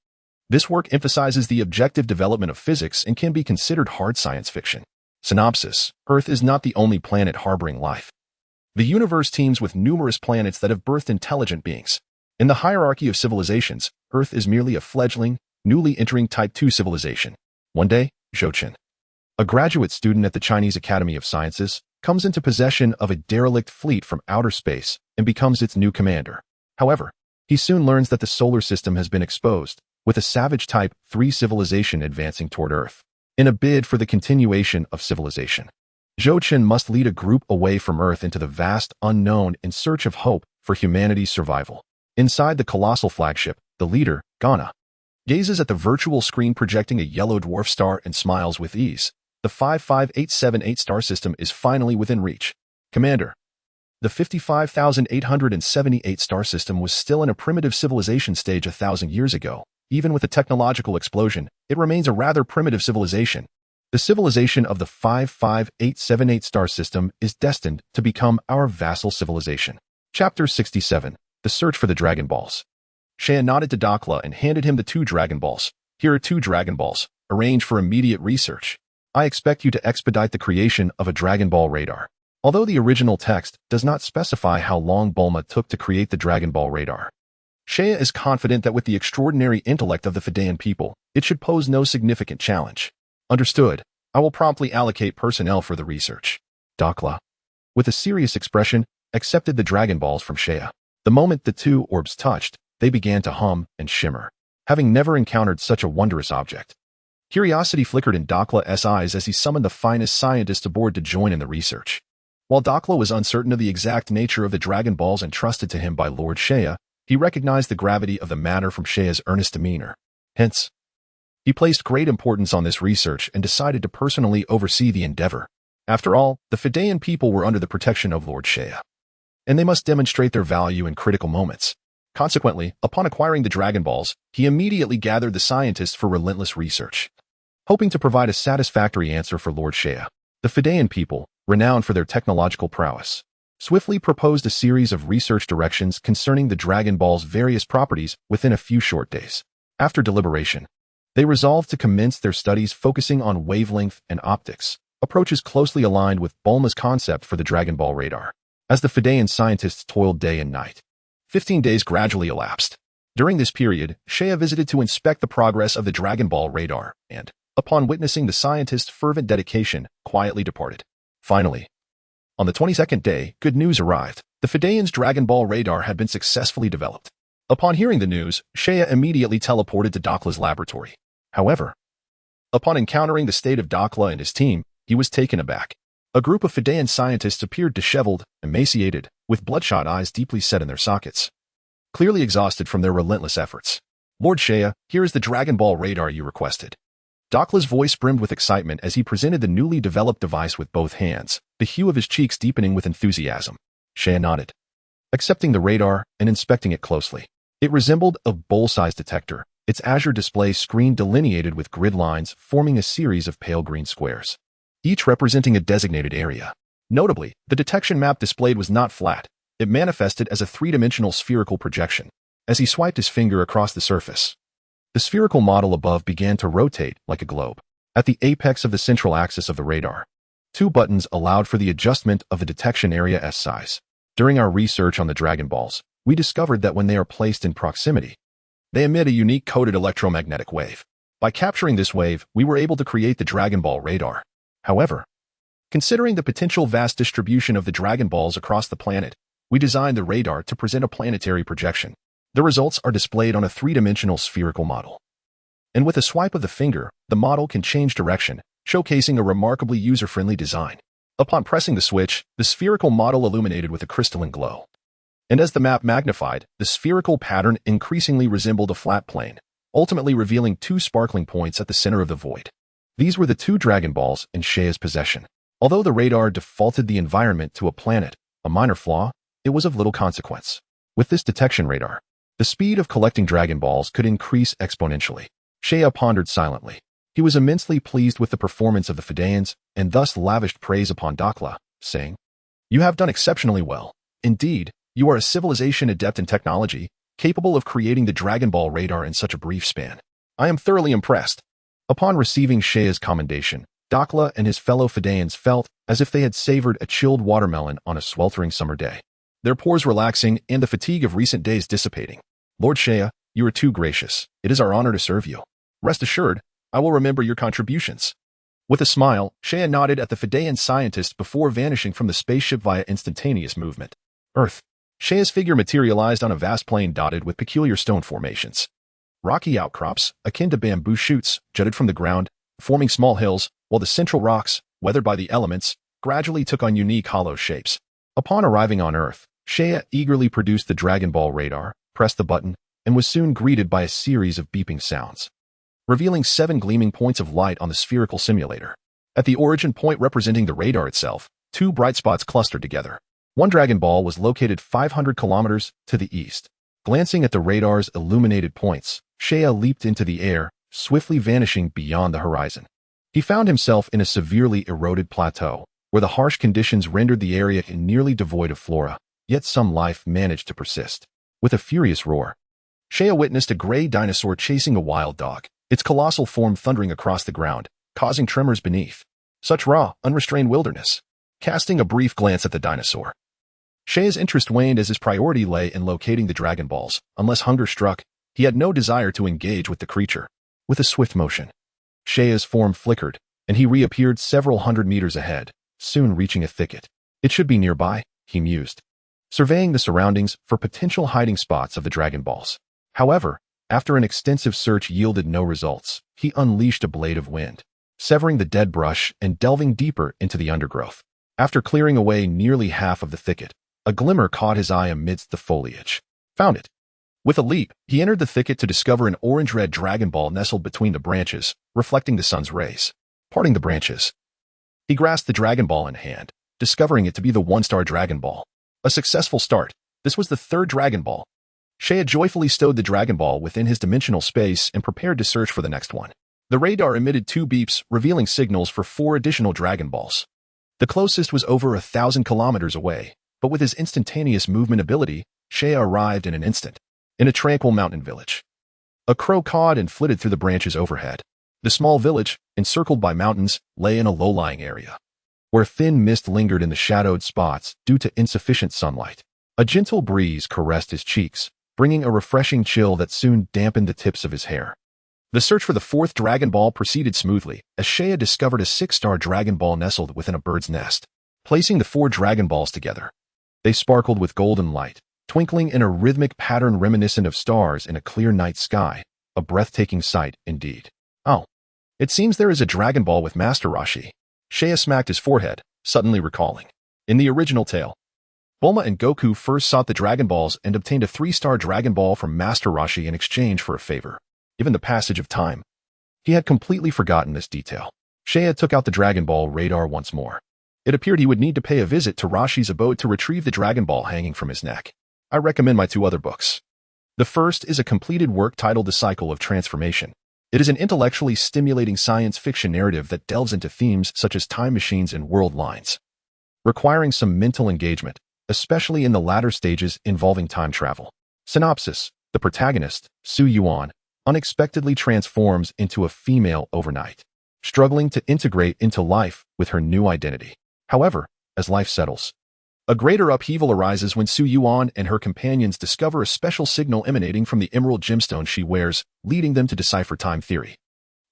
This work emphasizes the objective development of physics and can be considered hard science fiction. Synopsis: Earth is not the only planet harboring life. The universe teems with numerous planets that have birthed intelligent beings. In the hierarchy of civilizations, Earth is merely a fledgling, newly entering Type 2 civilization. One day, Zhou Chen, a graduate student at the Chinese Academy of Sciences, comes into possession of a derelict fleet from outer space and becomes its new commander. However, he soon learns that the solar system has been exposed, with a savage Type 3 civilization advancing toward Earth. In a bid for the continuation of civilization, Zhou Chen must lead a group away from Earth into the vast unknown in search of hope for humanity's survival. Inside the colossal flagship, the leader, Ghana, gazes at the virtual screen projecting a yellow dwarf star and smiles with ease. The 55878 star system is finally within reach. Commander, the 55,878 star system was still in a primitive civilization stage 1,000 years ago. Even with a technological explosion, it remains a rather primitive civilization. The civilization of the 55878 star system is destined to become our vassal civilization. Chapter 67. The Search for the Dragon Balls. Saiyan nodded to Dakla and handed him the 2 Dragon Balls. Here are 2 Dragon Balls. Arrange for immediate research. I expect you to expedite the creation of a Dragon Ball radar. Although the original text does not specify how long Bulma took to create the Dragon Ball radar, Shea is confident that with the extraordinary intellect of the Fidaean people, it should pose no significant challenge. Understood. I will promptly allocate personnel for the research. Dakla, with a serious expression, accepted the Dragon Balls from Shea. The moment the 2 orbs touched, they began to hum and shimmer, having never encountered such a wondrous object. Curiosity flickered in Dakla's eyes as he summoned the finest scientists aboard to join in the research. While Dakla was uncertain of the exact nature of the Dragon Balls entrusted to him by Lord Shea, he recognized the gravity of the matter from Shea's earnest demeanor. Hence, he placed great importance on this research and decided to personally oversee the endeavor. After all, the Fidaean people were under the protection of Lord Shea, and they must demonstrate their value in critical moments. Consequently, upon acquiring the Dragon Balls, he immediately gathered the scientists for relentless research, hoping to provide a satisfactory answer for Lord Shea. The Fidaean people, renowned for their technological prowess, swiftly proposed a series of research directions concerning the Dragon Ball's various properties within a few short days. After deliberation, they resolved to commence their studies focusing on wavelength and optics, approaches closely aligned with Bulma's concept for the Dragon Ball radar. As the Fidaean scientists toiled day and night, 15 days gradually elapsed. During this period, Shea visited to inspect the progress of the Dragon Ball radar and, upon witnessing the scientists' fervent dedication, quietly departed. Finally, on the 22nd day, good news arrived. The Fidaeans' Dragon Ball radar had been successfully developed. Upon hearing the news, Shea immediately teleported to Dakla's laboratory. However, upon encountering the state of Dakla and his team, he was taken aback. A group of Fidaean scientists appeared disheveled, emaciated, with bloodshot eyes deeply set in their sockets, clearly exhausted from their relentless efforts. Lord Shea, here is the Dragon Ball radar you requested. Dakla's voice brimmed with excitement as he presented the newly developed device with both hands, the hue of his cheeks deepening with enthusiasm. Shea nodded, accepting the radar and inspecting it closely. It resembled a bowl-sized detector, its azure display screen delineated with grid lines forming a series of pale green squares, each representing a designated area. Notably, the detection map displayed was not flat. It manifested as a three-dimensional spherical projection. As he swiped his finger across the surface, the spherical model above began to rotate like a globe. At the apex of the central axis of the radar, 2 buttons allowed for the adjustment of the detection area's size. During our research on the Dragon Balls, we discovered that when they are placed in proximity, they emit a unique coded electromagnetic wave. By capturing this wave, we were able to create the Dragon Ball radar. However, considering the potential vast distribution of the Dragon Balls across the planet, we designed the radar to present a planetary projection. The results are displayed on a 3-dimensional spherical model. And with a swipe of the finger, the model can change direction, showcasing a remarkably user-friendly design. Upon pressing the switch, the spherical model illuminated with a crystalline glow. And as the map magnified, the spherical pattern increasingly resembled a flat plane, ultimately revealing 2 sparkling points at the center of the void. These were the 2 Dragon Balls in Shea's possession. Although the radar defaulted the environment to a planet, a minor flaw, it was of little consequence. With this detection radar, the speed of collecting Dragon Balls could increase exponentially. Shea pondered silently. He was immensely pleased with the performance of the Fidaeans and thus lavished praise upon Dakla, saying, "You have done exceptionally well. Indeed, You are a civilization adept in technology, capable of creating the Dragon Ball radar in such a brief span. I am thoroughly impressed. Upon receiving Saiya's commendation, Dakla and his fellow Fedayans felt as if they had savored a chilled watermelon on a sweltering summer day. Their pores relaxing and the fatigue of recent days dissipating. Lord Saiya, you are too gracious. It is our honor to serve you. Rest assured, I will remember your contributions. With a smile, Saiya nodded at the Fedayan scientist before vanishing from the spaceship via instantaneous movement. Earth. Saiya's figure materialized on a vast plain dotted with peculiar stone formations. Rocky outcrops, akin to bamboo shoots, jutted from the ground, forming small hills, while the central rocks, weathered by the elements, gradually took on unique hollow shapes. Upon arriving on Earth, Saiya eagerly produced the Dragon Ball radar, pressed the button, and was soon greeted by a series of beeping sounds, revealing 7 gleaming points of light on the spherical simulator. At the origin point representing the radar itself, 2 bright spots clustered together. One Dragon Ball was located 500 kilometers to the east. Glancing at the radar's illuminated points, Saiya leaped into the air, swiftly vanishing beyond the horizon. He found himself in a severely eroded plateau, where the harsh conditions rendered the area nearly devoid of flora, yet some life managed to persist. With a furious roar, Saiya witnessed a gray dinosaur chasing a wild dog, its colossal form thundering across the ground, causing tremors beneath. Such raw, unrestrained wilderness. Casting a brief glance at the dinosaur, Saiya's interest waned as his priority lay in locating the Dragon Balls. Unless hunger struck, he had no desire to engage with the creature. With a swift motion, Saiya's form flickered, and he reappeared several hundred meters ahead, soon reaching a thicket. It should be nearby, he mused, surveying the surroundings for potential hiding spots of the Dragon Balls. However, after an extensive search yielded no results, he unleashed a blade of wind, severing the dead brush and delving deeper into the undergrowth. After clearing away nearly half of the thicket, a glimmer caught his eye amidst the foliage. Found it. With a leap, he entered the thicket to discover an orange-red Dragon Ball nestled between the branches, reflecting the sun's rays. Parting the branches, he grasped the Dragon Ball in hand, discovering it to be the 1-star Dragon Ball. A successful start. This was the 3rd Dragon Ball. Saiya joyfully stowed the Dragon Ball within his dimensional space and prepared to search for the next one. The radar emitted 2 beeps, revealing signals for 4 additional Dragon Balls. The closest was over 1,000 kilometers away, but with his instantaneous movement ability, Saiya arrived in an instant, in a tranquil mountain village. A crow cawed and flitted through the branches overhead. The small village, encircled by mountains, lay in a low-lying area, where thin mist lingered in the shadowed spots due to insufficient sunlight. A gentle breeze caressed his cheeks, bringing a refreshing chill that soon dampened the tips of his hair. The search for the 4th Dragon Ball proceeded smoothly, as Saiya discovered a 6-star Dragon Ball nestled within a bird's nest. Placing the 4 Dragon Balls together, they sparkled with golden light, twinkling in a rhythmic pattern reminiscent of stars in a clear night sky, a breathtaking sight indeed. Oh, it seems there is a Dragon Ball with Master Roshi. Saiya smacked his forehead, suddenly recalling. In the original tale, Bulma and Goku first sought the Dragon Balls and obtained a 3-star Dragon Ball from Master Roshi in exchange for a favor. Given the passage of time, he had completely forgotten this detail. Saiya took out the Dragon Ball radar once more. It appeared he would need to pay a visit to Roshi's abode to retrieve the Dragon Ball hanging from his neck. I recommend my 2 other books. The first is a completed work titled The Cycle of Transformation. It is an intellectually stimulating science fiction narrative that delves into themes such as time machines and world lines, requiring some mental engagement, especially in the latter stages involving time travel. Synopsis: the protagonist, Su Yuan, unexpectedly transforms into a female overnight, struggling to integrate into life with her new identity. However, as life settles, a greater upheaval arises when Su Yuan and her companions discover a special signal emanating from the emerald gemstone she wears, leading them to decipher time theory.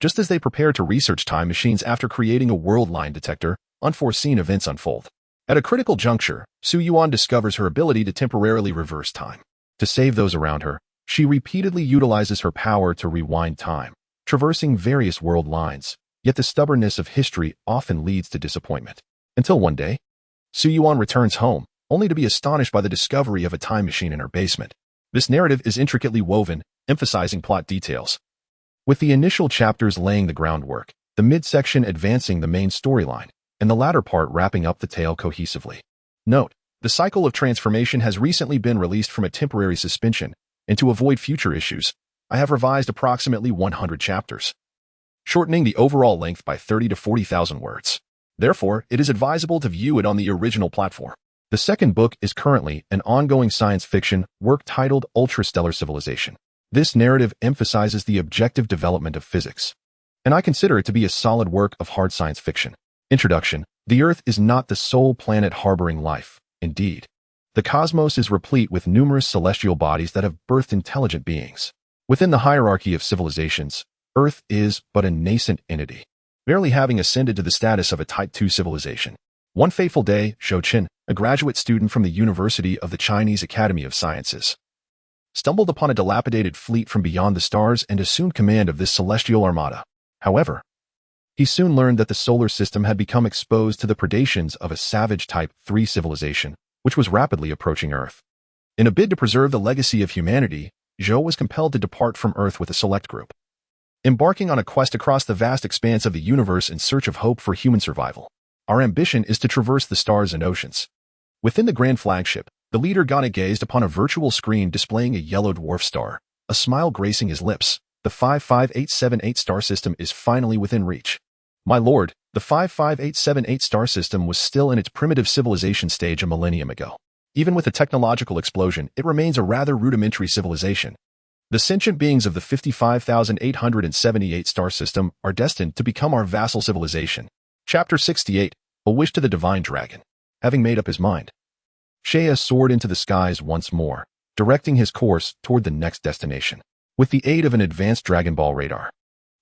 Just as they prepare to research time machines after creating a world line detector, unforeseen events unfold. At a critical juncture, Su Yuan discovers her ability to temporarily reverse time. To save those around her, she repeatedly utilizes her power to rewind time, traversing various world lines, yet the stubbornness of history often leads to disappointment. Until one day, Su Yuan returns home, only to be astonished by the discovery of a time machine in her basement. This narrative is intricately woven, emphasizing plot details, with the initial chapters laying the groundwork, the midsection advancing the main storyline, and the latter part wrapping up the tale cohesively. Note: The Cycle of Transformation has recently been released from a temporary suspension, and to avoid future issues, I have revised approximately 100 chapters, shortening the overall length by 30 to 40,000 words. Therefore, it is advisable to view it on the original platform. The second book is currently an ongoing science fiction work titled Ultrastellar Civilization. This narrative emphasizes the objective development of physics, and I consider it to be a solid work of hard science fiction. Introduction. The Earth is not the sole planet harboring life. Indeed, the cosmos is replete with numerous celestial bodies that have birthed intelligent beings. Within the hierarchy of civilizations, Earth is but a nascent entity, barely having ascended to the status of a Type 2 civilization. One fateful day, Zhou Qin, a graduate student from the University of the Chinese Academy of Sciences, stumbled upon a dilapidated fleet from beyond the stars and assumed command of this celestial armada. However, he soon learned that the solar system had become exposed to the predations of a savage Type 3 civilization, which was rapidly approaching Earth. In a bid to preserve the legacy of humanity, Zhou was compelled to depart from Earth with a select group, embarking on a quest across the vast expanse of the universe in search of hope for human survival. Our ambition is to traverse the stars and oceans. Within the grand flagship, the leader Ghana gazed upon a virtual screen displaying a yellow dwarf star, a smile gracing his lips. The 55878 star system is finally within reach. My lord, the 55878 star system was still in its primitive civilization stage a millennium ago. Even with a technological explosion, it remains a rather rudimentary civilization. The sentient beings of the 55,878 star system are destined to become our vassal civilization. Chapter 68, A Wish to the Divine Dragon. Having made up his mind, Saiyan soared into the skies once more, directing his course toward the next destination. With the aid of an advanced Dragon Ball radar,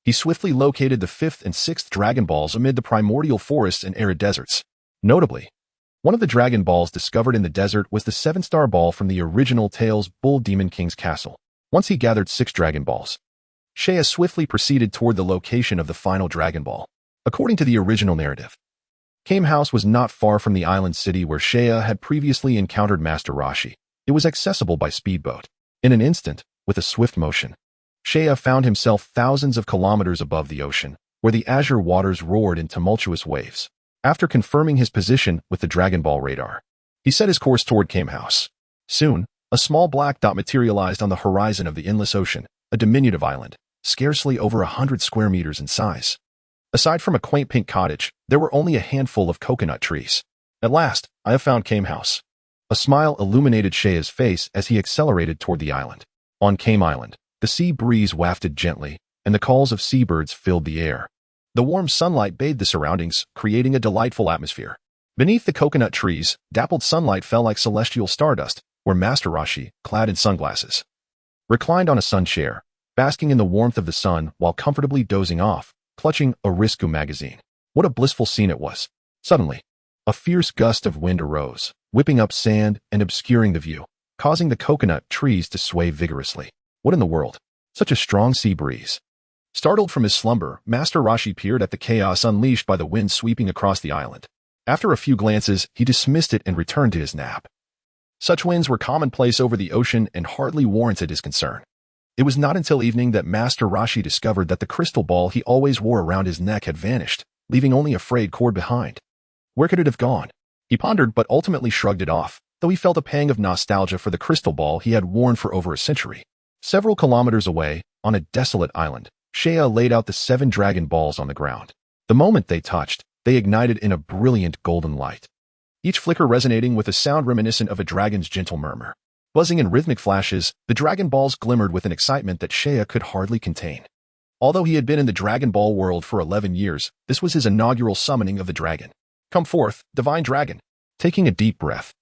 he swiftly located the 5th and 6th Dragon Balls amid the primordial forests and arid deserts. Notably, one of the Dragon Balls discovered in the desert was the 7-star ball from the original Tails Bull Demon King's castle. Once he gathered 6 Dragon Balls, Saiyan swiftly proceeded toward the location of the final Dragon Ball. According to the original narrative, Kame House was not far from the island city where Saiyan had previously encountered Master Roshi. It was accessible by speedboat. In an instant, with a swift motion, Saiyan found himself thousands of kilometers above the ocean, where the azure waters roared in tumultuous waves. After confirming his position with the Dragon Ball radar, he set his course toward Kame House. Soon, a small black dot materialized on the horizon of the endless ocean, a diminutive island, scarcely over 100 square meters in size. Aside from a quaint pink cottage, there were only a handful of coconut trees. At last, I have found Kame House. A smile illuminated Saiyan's face as he accelerated toward the island. On Kame Island, the sea breeze wafted gently, and the calls of seabirds filled the air. The warm sunlight bathed the surroundings, creating a delightful atmosphere. Beneath the coconut trees, dappled sunlight fell like celestial stardust, where Master Roshi, clad in sunglasses, reclined on a sun chair, basking in the warmth of the sun while comfortably dozing off, clutching a Risku magazine. What a blissful scene it was. Suddenly, a fierce gust of wind arose, whipping up sand and obscuring the view, causing the coconut trees to sway vigorously. What in the world? Such a strong sea breeze. Startled from his slumber, Master Roshi peered at the chaos unleashed by the wind sweeping across the island. After a few glances, he dismissed it and returned to his nap. Such winds were commonplace over the ocean and hardly warranted his concern. It was not until evening that Master Roshi discovered that the crystal ball he always wore around his neck had vanished, leaving only a frayed cord behind. Where could it have gone? He pondered but ultimately shrugged it off, though he felt a pang of nostalgia for the crystal ball he had worn for over a century. Several kilometers away, on a desolate island, Saiyan laid out the 7 Dragon Balls on the ground. The moment they touched, they ignited in a brilliant golden light, each flicker resonating with a sound reminiscent of a dragon's gentle murmur. Buzzing in rhythmic flashes, the Dragon Balls glimmered with an excitement that Saiyan could hardly contain. Although he had been in the Dragon Ball world for 11 years, this was his inaugural summoning of the dragon. Come forth, divine dragon. Taking a deep breath,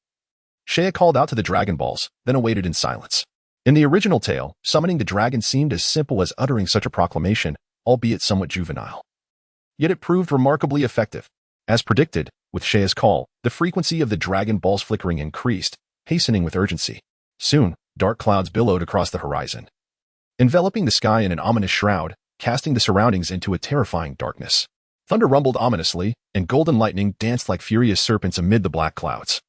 Saiyan called out to the Dragon Balls, then awaited in silence. In the original tale, summoning the dragon seemed as simple as uttering such a proclamation, albeit somewhat juvenile. Yet it proved remarkably effective. As predicted, with Saiyan's call, the frequency of the Dragon Balls flickering increased, hastening with urgency. Soon, dark clouds billowed across the horizon, enveloping the sky in an ominous shroud, casting the surroundings into a terrifying darkness. Thunder rumbled ominously, and golden lightning danced like furious serpents amid the black clouds,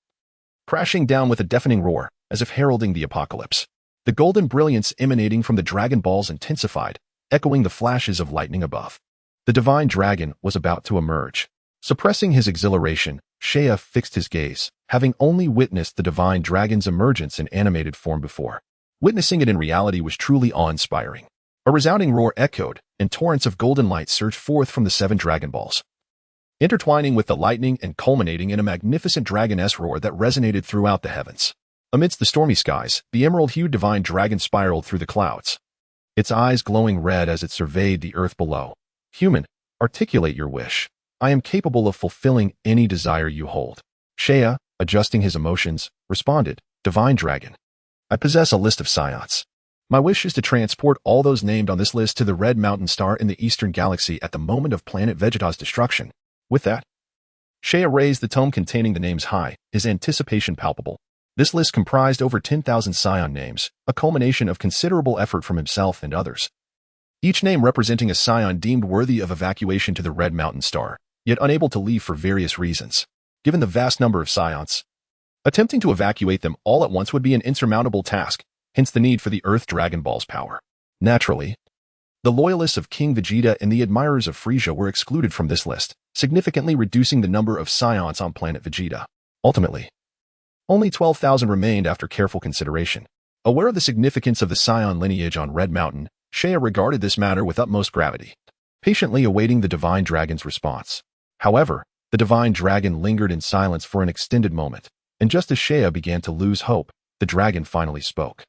crashing down with a deafening roar, as if heralding the apocalypse. The golden brilliance emanating from the Dragon Balls intensified, echoing the flashes of lightning above. The divine dragon was about to emerge. Suppressing his exhilaration, Saiyan fixed his gaze, having only witnessed the divine dragon's emergence in animated form before. Witnessing it in reality was truly awe-inspiring. A resounding roar echoed, and torrents of golden light surged forth from the 7 Dragon Balls. intertwining with the lightning and culminating in a magnificent dragon-esque roar that resonated throughout the heavens. Amidst the stormy skies, the emerald-hued divine dragon spiraled through the clouds, its eyes glowing red as it surveyed the earth below. Human, articulate your wish. I am capable of fulfilling any desire you hold. Shea, adjusting his emotions, responded, Divine Dragon. I possess a list of Saiyans. My wish is to transport all those named on this list to the Red Mountain Star in the Eastern Galaxy at the moment of Planet Vegeta's destruction. With that, Shea raised the tome containing the names high, his anticipation palpable. This list comprised over 10,000 Saiyan names, a culmination of considerable effort from himself and others. Each name representing a Saiyan deemed worthy of evacuation to the Red Mountain Star, yet unable to leave for various reasons. Given the vast number of Saiyans, attempting to evacuate them all at once would be an insurmountable task, hence the need for the Earth Dragon Ball's power. Naturally, the loyalists of King Vegeta and the admirers of Frieza were excluded from this list, significantly reducing the number of Saiyans on Planet Vegeta. Ultimately, only 12,000 remained after careful consideration. Aware of the significance of the Saiyan lineage on Red Mountain, Shea regarded this matter with utmost gravity, patiently awaiting the Divine Dragon's response. However, the Divine Dragon lingered in silence for an extended moment, and just as Shea began to lose hope, the dragon finally spoke.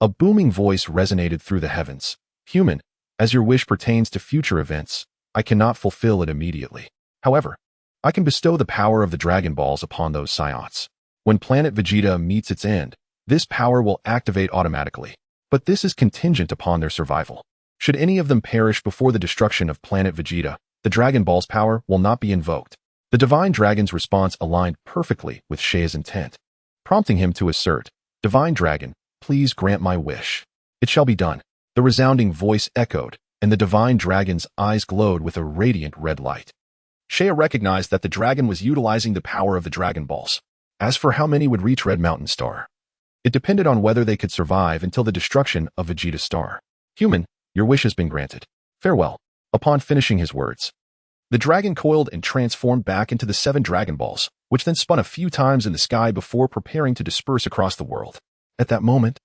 A booming voice resonated through the heavens. Human, as your wish pertains to future events, I cannot fulfill it immediately. However, I can bestow the power of the Dragon Balls upon those Saiyans. When Planet Vegeta meets its end, this power will activate automatically, but this is contingent upon their survival. Should any of them perish before the destruction of Planet Vegeta, the Dragon Ball's power will not be invoked. The Divine Dragon's response aligned perfectly with Shea's intent, prompting him to assert, Divine Dragon, please grant my wish. It shall be done. The resounding voice echoed, and the Divine Dragon's eyes glowed with a radiant red light. Shea recognized that the dragon was utilizing the power of the Dragon Balls. As for how many would reach Red Mountain Star, it depended on whether they could survive until the destruction of Vegeta's star. Human, your wish has been granted. Farewell. Upon finishing his words, the dragon coiled and transformed back into the 7 Dragon Balls, which then spun a few times in the sky before preparing to disperse across the world. At that moment,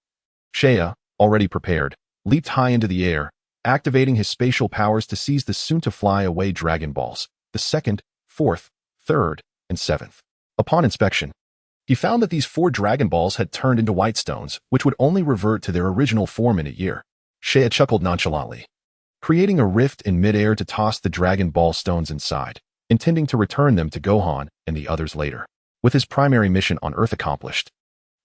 Shea, already prepared, leaped high into the air, activating his spatial powers to seize the soon-to-fly-away Dragon Balls, the 2nd, 4th, 3rd, and 7th. Upon inspection, he found that these 4 Dragon Balls had turned into white stones, which would only revert to their original form in a year. Shea chuckled nonchalantly, creating a rift in midair to toss the Dragon Ball stones inside, intending to return them to Gohan and the others later. With his primary mission on Earth accomplished,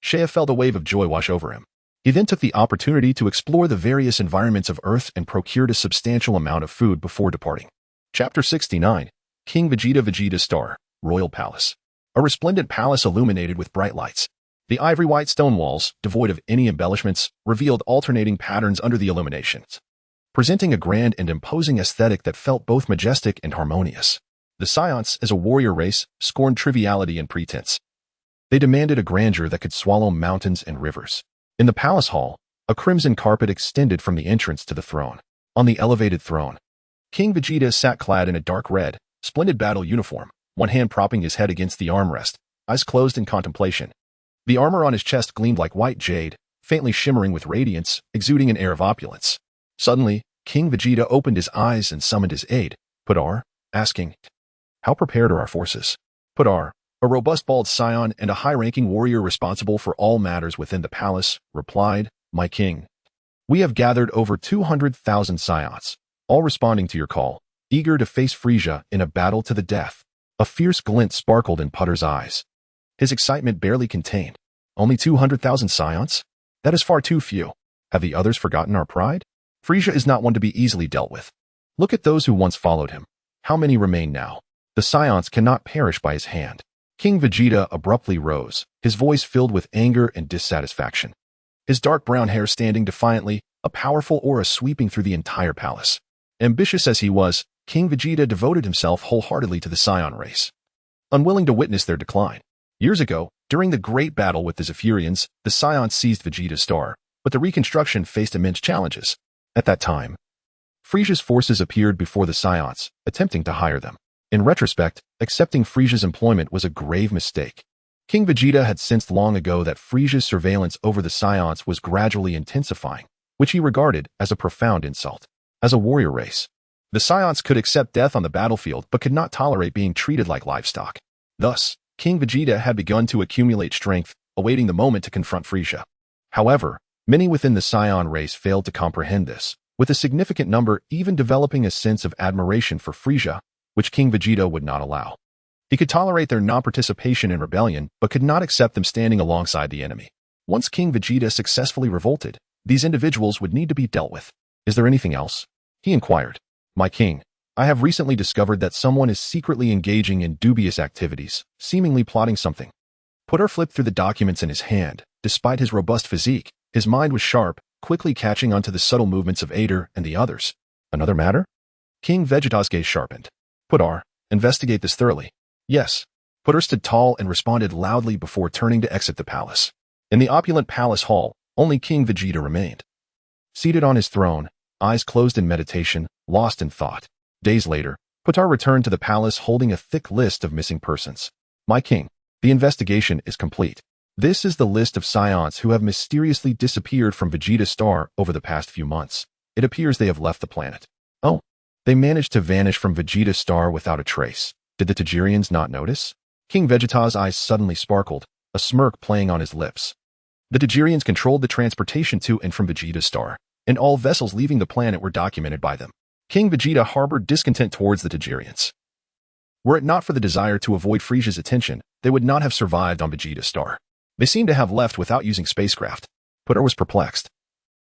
Shea felt a wave of joy wash over him. He then took the opportunity to explore the various environments of Earth and procured a substantial amount of food before departing. Chapter 69, King Vegeta's Star, Royal Palace. A resplendent palace illuminated with bright lights. The ivory-white stone walls, devoid of any embellishments, revealed alternating patterns under the illuminations, presenting a grand and imposing aesthetic that felt both majestic and harmonious. The Saiyans, as a warrior race, scorned triviality and pretense. They demanded a grandeur that could swallow mountains and rivers. In the palace hall, a crimson carpet extended from the entrance to the throne. On the elevated throne, King Vegeta sat clad in a dark red, splendid battle uniform, one hand propping his head against the armrest, eyes closed in contemplation. The armor on his chest gleamed like white jade, faintly shimmering with radiance, exuding an air of opulence. Suddenly, King Vegeta opened his eyes and summoned his aide, Pudar, asking, How prepared are our forces? Pudar, a robust bald Saiyan and a high-ranking warrior responsible for all matters within the palace, replied, My king, we have gathered over 200,000 Saiyans, all responding to your call, eager to face Frieza in a battle to the death. A fierce glint sparkled in Pudar's eyes. His excitement barely contained. Only 200,000 Saiyans? That is far too few. Have the others forgotten our pride? Frieza is not one to be easily dealt with. Look at those who once followed him. How many remain now? The Saiyans cannot perish by his hand. King Vegeta abruptly rose, his voice filled with anger and dissatisfaction. His dark brown hair standing defiantly, a powerful aura sweeping through the entire palace. Ambitious as he was, King Vegeta devoted himself wholeheartedly to the Saiyan race, unwilling to witness their decline. Years ago, during the great battle with the Zephyrians, the Saiyans seized Vegeta's star, but the reconstruction faced immense challenges. At that time, Frieza's forces appeared before the Saiyans, attempting to hire them. In retrospect, accepting Frieza's employment was a grave mistake. King Vegeta had sensed long ago that Frieza's surveillance over the Saiyans was gradually intensifying, which he regarded as a profound insult. As a warrior race, The Saiyans could accept death on the battlefield but could not tolerate being treated like livestock. Thus, King Vegeta had begun to accumulate strength, awaiting the moment to confront Frieza. However, many within the Saiyan race failed to comprehend this, with a significant number even developing a sense of admiration for Frieza, which King Vegeta would not allow. He could tolerate their non-participation in rebellion, but could not accept them standing alongside the enemy. Once King Vegeta successfully revolted, these individuals would need to be dealt with. Is there anything else? He inquired. My king, I have recently discovered that someone is secretly engaging in dubious activities, seemingly plotting something. Putter flipped through the documents in his hand. Despite his robust physique, his mind was sharp, quickly catching on to the subtle movements of Ader and the others. Another matter? King Vegeta's gaze sharpened. Putter, investigate this thoroughly. Yes. Putter stood tall and responded loudly before turning to exit the palace. In the opulent palace hall, only King Vegeta remained. Seated on his throne, eyes closed in meditation, lost in thought. Days later, Putter returned to the palace holding a thick list of missing persons. My king, the investigation is complete. This is the list of Saiyans who have mysteriously disappeared from Vegeta's star over the past few months. It appears they have left the planet. Oh, they managed to vanish from Vegeta's star without a trace. Did the Tajirians not notice? King Vegeta's eyes suddenly sparkled, a smirk playing on his lips. The Tajirians controlled the transportation to and from Vegeta's star, and all vessels leaving the planet were documented by them. King Vegeta harbored discontent towards the Tajirians. Were it not for the desire to avoid Frieza's attention, they would not have survived on Vegeta's star. They seemed to have left without using spacecraft. Putter was perplexed.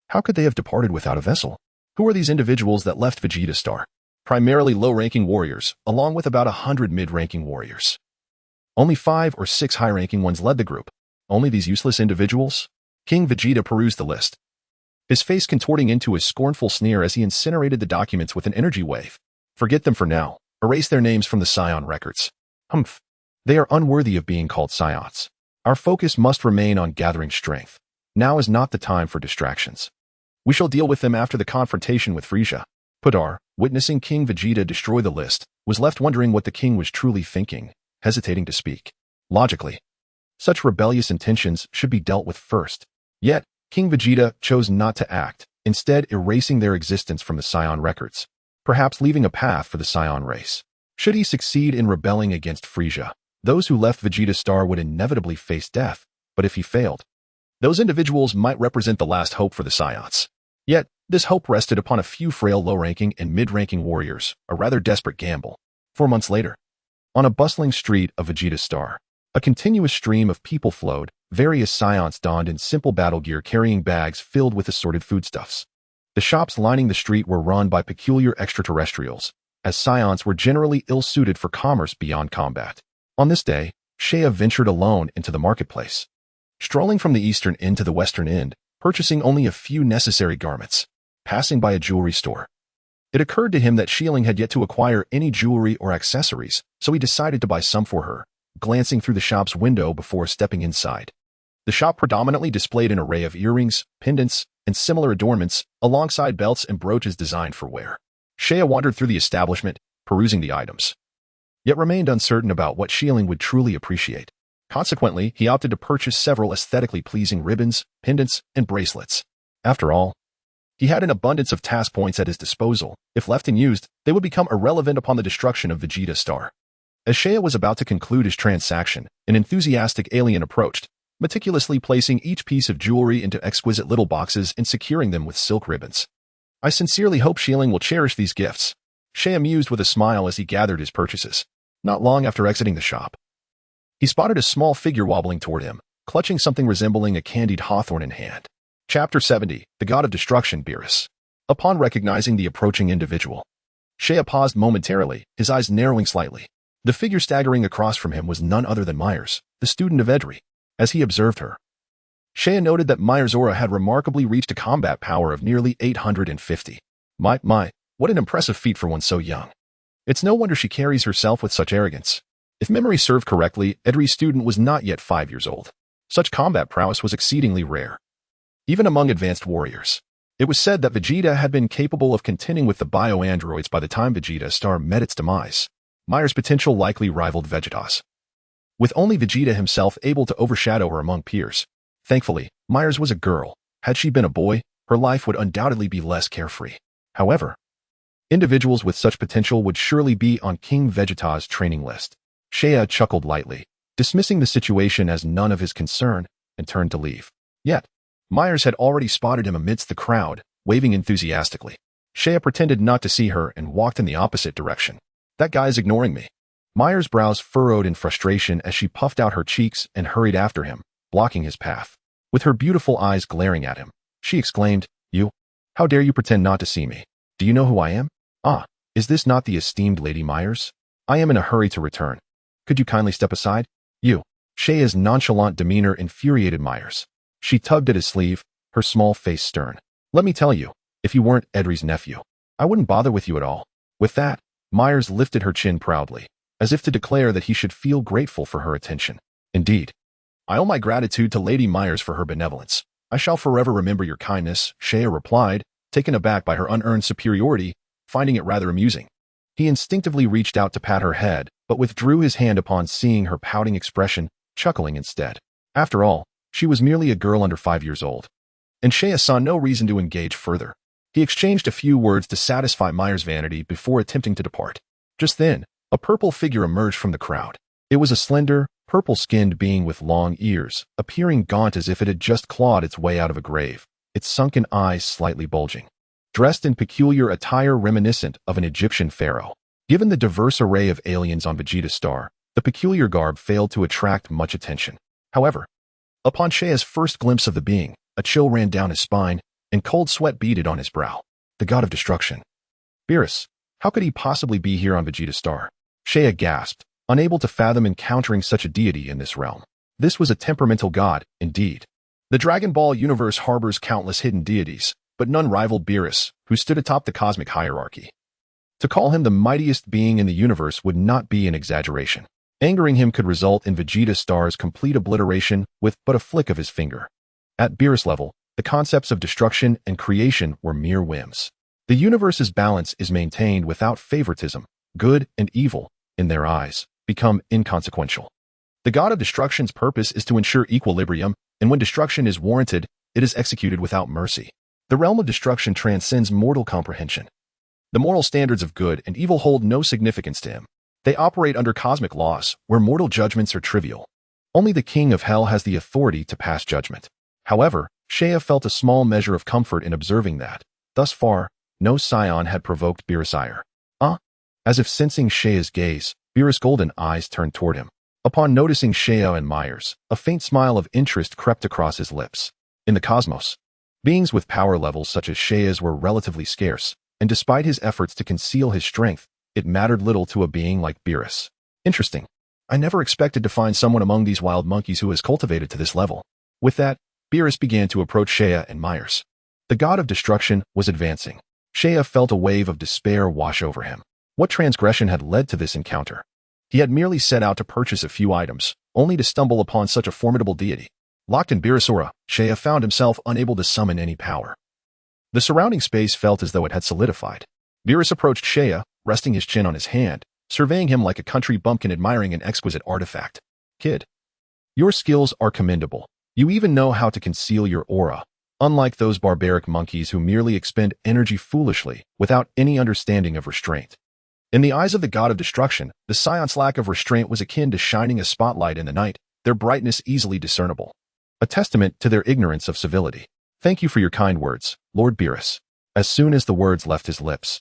How could they have departed without a vessel? Who are these individuals that left Vegeta's star? Primarily low-ranking warriors, along with about 100 mid-ranking warriors. Only 5 or 6 high-ranking ones led the group. Only these useless individuals? King Vegeta perused the list, his face contorting into a scornful sneer as he incinerated the documents with an energy wave. Forget them for now. Erase their names from the Saiyan records. Humph. They are unworthy of being called Saiyans. Our focus must remain on gathering strength. Now is not the time for distractions. We shall deal with them after the confrontation with Frieza. Putter, witnessing King Vegeta destroy the list, was left wondering what the king was truly thinking, hesitating to speak. Logically, such rebellious intentions should be dealt with first. Yet, King Vegeta chose not to act, instead erasing their existence from the Saiyan records, perhaps leaving a path for the Saiyan race. Should he succeed in rebelling against Frieza, those who left Vegeta's star would inevitably face death, but if he failed, those individuals might represent the last hope for the Saiyans. Yet, this hope rested upon a few frail low-ranking and mid-ranking warriors, a rather desperate gamble. 4 months later, on a bustling street of Vegeta's star, a continuous stream of people flowed, various Saiyans donned in simple battle gear carrying bags filled with assorted foodstuffs. The shops lining the street were run by peculiar extraterrestrials, as Saiyans were generally ill-suited for commerce beyond combat. On this day, Shea ventured alone into the marketplace, strolling from the eastern end to the western end, purchasing only a few necessary garments, passing by a jewelry store. It occurred to him that Shieling had yet to acquire any jewelry or accessories, so he decided to buy some for her, glancing through the shop's window before stepping inside. The shop predominantly displayed an array of earrings, pendants, and similar adornments, alongside belts and brooches designed for wear. Shea wandered through the establishment, perusing the items, yet remained uncertain about what Shieling would truly appreciate. Consequently, he opted to purchase several aesthetically pleasing ribbons, pendants, and bracelets. After all, he had an abundance of task points at his disposal. If left unused, they would become irrelevant upon the destruction of Vegeta's star. As Shea was about to conclude his transaction, an enthusiastic alien approached, meticulously placing each piece of jewelry into exquisite little boxes and securing them with silk ribbons. I sincerely hope Shieling will cherish these gifts. Shea mused with a smile as he gathered his purchases. Not long after exiting the shop, he spotted a small figure wobbling toward him, clutching something resembling a candied hawthorn in hand. Chapter 70, The God of Destruction, Beerus. Upon recognizing the approaching individual, Shea paused momentarily, his eyes narrowing slightly. The figure staggering across from him was none other than Myers, the student of Edry. As he observed her, Shea noted that Myers' aura had remarkably reached a combat power of nearly 850. My, what an impressive feat for one so young. It's no wonder she carries herself with such arrogance. If memory served correctly, Edry's student was not yet 5 years old. Such combat prowess was exceedingly rare, even among advanced warriors. It was said that Vegeta had been capable of contending with the bio-androids by the time Vegeta's star met its demise. Myers' potential likely rivaled Vegeta's, with only Vegeta himself able to overshadow her among peers. Thankfully, Myers was a girl. Had she been a boy, her life would undoubtedly be less carefree. However, Individuals with such potential would surely be on King Vegeta's training list. Seiya chuckled lightly, dismissing the situation as none of his concern, and turned to leave. Yet, Myers had already spotted him amidst the crowd, waving enthusiastically. Seiya pretended not to see her and walked in the opposite direction. That guy's ignoring me. Myers' brows furrowed in frustration as she puffed out her cheeks and hurried after him, blocking his path. With her beautiful eyes glaring at him, she exclaimed, "You? How dare you pretend not to see me? Do you know who I am? Ah, is this not the esteemed Lady Myers? I am in a hurry to return. Could you kindly step aside? You." Seiya's nonchalant demeanor infuriated Myers. She tugged at his sleeve, her small face stern. "Let me tell you, if you weren't Edry's nephew, I wouldn't bother with you at all." With that, Myers lifted her chin proudly, as if to declare that he should feel grateful for her attention. "Indeed. I owe my gratitude to Lady Myers for her benevolence. I shall forever remember your kindness," Seiya replied, taken aback by her unearned superiority, finding it rather amusing. He instinctively reached out to pat her head, but withdrew his hand upon seeing her pouting expression, chuckling instead. After all, she was merely a girl under 5 years old. And Seiya saw no reason to engage further. He exchanged a few words to satisfy Myers' vanity before attempting to depart. Just then, a purple figure emerged from the crowd. It was a slender, purple-skinned being with long ears, appearing gaunt as if it had just clawed its way out of a grave, its sunken eyes slightly bulging. Dressed in peculiar attire reminiscent of an Egyptian pharaoh. Given the diverse array of aliens on Vegeta's star, the peculiar garb failed to attract much attention. However, upon Seiya's first glimpse of the being, a chill ran down his spine, and cold sweat beaded on his brow. The god of destruction. Beerus, how could he possibly be here on Vegeta's star? Seiya gasped, unable to fathom encountering such a deity in this realm. This was a temperamental god, indeed. The Dragon Ball universe harbors countless hidden deities, but none rivaled Beerus, who stood atop the cosmic hierarchy. To call him the mightiest being in the universe would not be an exaggeration. Angering him could result in Vegeta's star's complete obliteration with but a flick of his finger. At Beerus level, the concepts of destruction and creation were mere whims. The universe's balance is maintained without favoritism. Good and evil, in their eyes, become inconsequential. The god of destruction's purpose is to ensure equilibrium, and when destruction is warranted, it is executed without mercy. The realm of destruction transcends mortal comprehension. The moral standards of good and evil hold no significance to him. They operate under cosmic laws, where mortal judgments are trivial. Only the king of hell has the authority to pass judgment. However, Seiya felt a small measure of comfort in observing that, thus far, no Saiyan had provoked Beerus' ire. As if sensing Seiya's gaze, Beerus' golden eyes turned toward him. Upon noticing Seiya and Myers, a faint smile of interest crept across his lips. In the cosmos, beings with power levels such as Seiya's were relatively scarce, and despite his efforts to conceal his strength, it mattered little to a being like Beerus. Interesting. I never expected to find someone among these wild monkeys who is cultivated to this level. With that, Beerus began to approach Seiya and Myers. The god of destruction was advancing. Seiya felt a wave of despair wash over him. What transgression had led to this encounter? He had merely set out to purchase a few items, only to stumble upon such a formidable deity. Locked in Beerus' aura, Seiya found himself unable to summon any power. The surrounding space felt as though it had solidified. Beerus approached Seiya, resting his chin on his hand, surveying him like a country bumpkin admiring an exquisite artifact. "Kid, your skills are commendable. You even know how to conceal your aura, unlike those barbaric monkeys who merely expend energy foolishly without any understanding of restraint." In the eyes of the god of destruction, the Saiyans' lack of restraint was akin to shining a spotlight in the night, their brightness easily discernible. A testament to their ignorance of civility. "Thank you for your kind words, Lord Beerus." As soon as the words left his lips,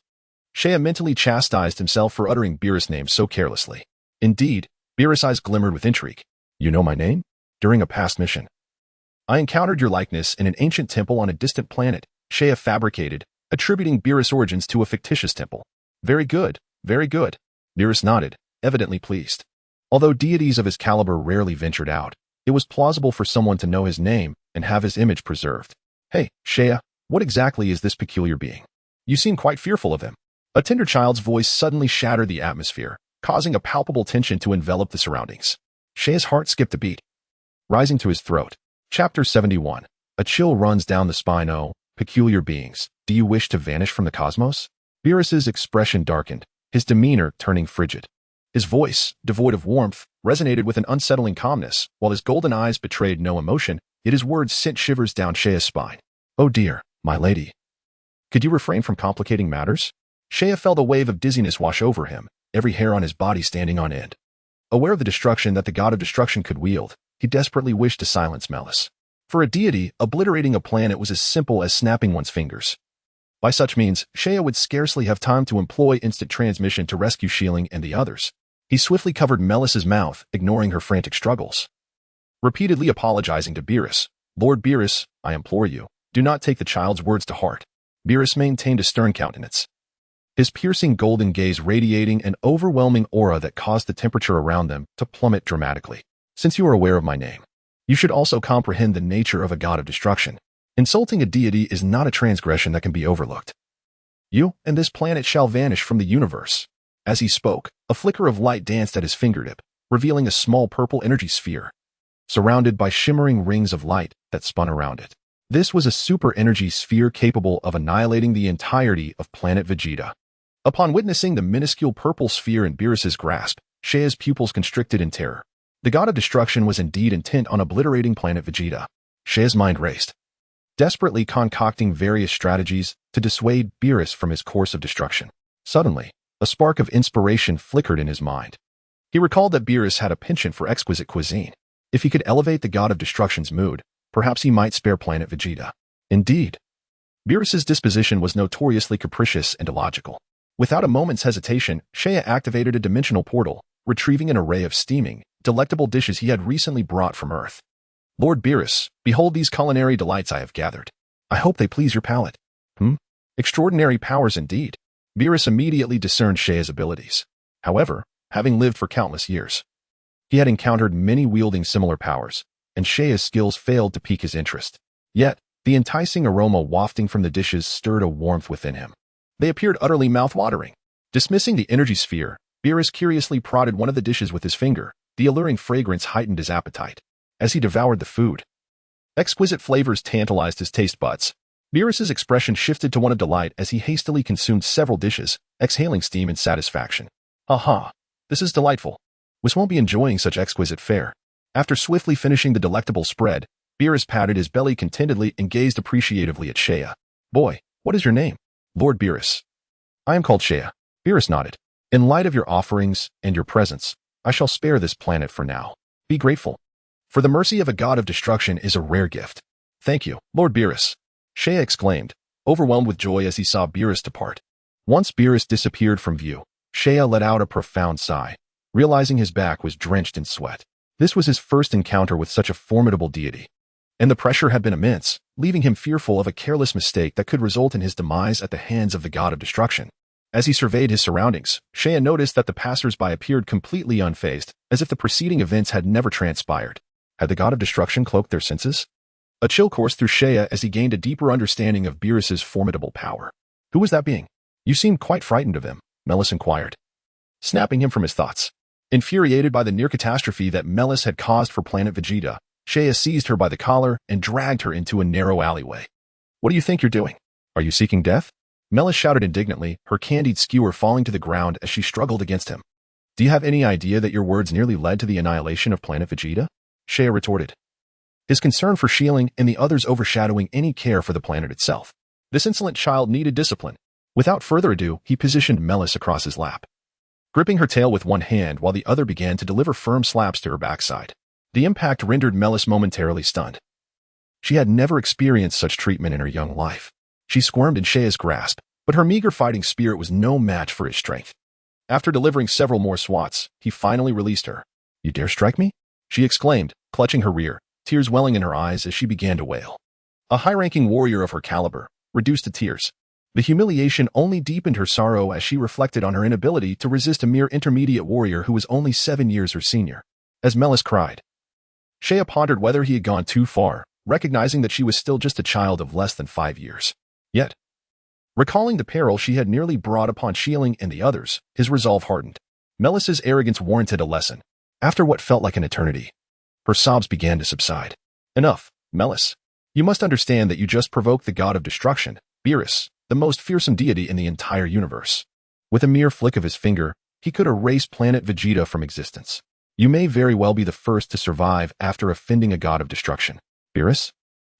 Seiya mentally chastised himself for uttering Beerus' name so carelessly. Indeed, Beerus' eyes glimmered with intrigue. "You know my name? During a past mission, I encountered your likeness in an ancient temple on a distant planet," Seiya fabricated, attributing Beerus' origins to a fictitious temple. "Very good, very good." Beerus nodded, evidently pleased. Although deities of his caliber rarely ventured out, it was plausible for someone to know his name and have his image preserved. "Hey, Seiya, what exactly is this peculiar being? You seem quite fearful of him." A tender child's voice suddenly shattered the atmosphere, causing a palpable tension to envelop the surroundings. Seiya's heart skipped a beat, rising to his throat. Chapter 71. A chill runs down the spine. "Oh, peculiar beings, do you wish to vanish from the cosmos?" Beerus's expression darkened, his demeanor turning frigid. His voice, devoid of warmth, resonated with an unsettling calmness, while his golden eyes betrayed no emotion, yet his words sent shivers down Seiya's spine. "Oh dear, my lady. Could you refrain from complicating matters? Shea felt a wave of dizziness wash over him, every hair on his body standing on end. Aware of the destruction that the god of destruction could wield, he desperately wished to silence Melis. For a deity, obliterating a planet was as simple as snapping one's fingers. By such means, Shea would scarcely have time to employ instant transmission to rescue Shieling and the others. He swiftly covered Melis's mouth, ignoring her frantic struggles. Repeatedly apologizing to Beerus, "Lord Beerus, I implore you, do not take the child's words to heart." Beerus maintained a stern countenance, his piercing golden gaze radiating an overwhelming aura that caused the temperature around them to plummet dramatically. "Since you are aware of my name, you should also comprehend the nature of a god of destruction. Insulting a deity is not a transgression that can be overlooked. You and this planet shall vanish from the universe." As he spoke, a flicker of light danced at his fingertip, revealing a small purple energy sphere, surrounded by shimmering rings of light that spun around it. This was a super energy sphere capable of annihilating the entirety of Planet Vegeta. Upon witnessing the minuscule purple sphere in Beerus's grasp, Shea's pupils constricted in terror. The god of destruction was indeed intent on obliterating Planet Vegeta. Shea's mind raced, desperately concocting various strategies to dissuade Beerus from his course of destruction. Suddenly, a spark of inspiration flickered in his mind. He recalled that Beerus had a penchant for exquisite cuisine. If he could elevate the god of destruction's mood, perhaps he might spare Planet Vegeta. Indeed, Beerus's disposition was notoriously capricious and illogical. Without a moment's hesitation, Shea activated a dimensional portal, retrieving an array of steaming, delectable dishes he had recently brought from Earth. "Lord Beerus, behold these culinary delights I have gathered. I hope they please your palate." Extraordinary powers indeed. Beerus immediately discerned Shea's abilities. However, having lived for countless years, he had encountered many wielding similar powers, and Shea's skills failed to pique his interest. Yet, the enticing aroma wafting from the dishes stirred a warmth within him. They appeared utterly mouth-watering. Dismissing the energy sphere, Beerus curiously prodded one of the dishes with his finger. The alluring fragrance heightened his appetite. As he devoured the food, exquisite flavors tantalized his taste buds. Beerus's expression shifted to one of delight as he hastily consumed several dishes, exhaling steam in satisfaction. "Aha! This is delightful. We won't be enjoying such exquisite fare." After swiftly finishing the delectable spread, Beerus patted his belly contentedly and gazed appreciatively at Shea. "Boy, what is your name?" "Lord Beerus." "I am called Shea." Beerus nodded. "In light of your offerings and your presence, I shall spare this planet for now. Be grateful. For the mercy of a god of destruction is a rare gift." "Thank you, Lord Beerus," Shea exclaimed, overwhelmed with joy as he saw Beerus depart. Once Beerus disappeared from view, Shea let out a profound sigh, realizing his back was drenched in sweat. This was his first encounter with such a formidable deity, and the pressure had been immense, leaving him fearful of a careless mistake that could result in his demise at the hands of the god of destruction. As he surveyed his surroundings, Shea noticed that the passers-by appeared completely unfazed, as if the preceding events had never transpired. Had the god of destruction cloaked their senses? A chill coursed through Shea as he gained a deeper understanding of Beerus's formidable power. "Who was that being? You seemed quite frightened of him," Melis inquired, snapping him from his thoughts. Infuriated by the near catastrophe that Melis had caused for Planet Vegeta, Shea seized her by the collar and dragged her into a narrow alleyway. "What do you think you're doing? Are you seeking death?" Melis shouted indignantly, her candied skewer falling to the ground as she struggled against him. "Do you have any idea that your words nearly led to the annihilation of Planet Vegeta?" Shea retorted, his concern for Shieling and the others overshadowing any care for the planet itself. This insolent child needed discipline. Without further ado, he positioned Melis across his lap, gripping her tail with one hand while the other began to deliver firm slaps to her backside. The impact rendered Melis momentarily stunned. She had never experienced such treatment in her young life. She squirmed in Shea's grasp, but her meager fighting spirit was no match for his strength. After delivering several more swats, he finally released her. "You dare strike me?" she exclaimed, clutching her rear, tears welling in her eyes as she began to wail. A high-ranking warrior of her caliber, reduced to tears. The humiliation only deepened her sorrow as she reflected on her inability to resist a mere intermediate warrior who was only 7 years her senior. As Melis cried, Shea pondered whether he had gone too far, recognizing that she was still just a child of less than 5 years. Yet, recalling the peril she had nearly brought upon Shieling and the others, his resolve hardened. Melis's arrogance warranted a lesson. After what felt like an eternity, her sobs began to subside. "Enough, Melis. You must understand that you just provoked the god of destruction, Beerus, the most fearsome deity in the entire universe. With a mere flick of his finger, he could erase Planet Vegeta from existence. You may very well be the first to survive after offending a god of destruction." "Beerus?"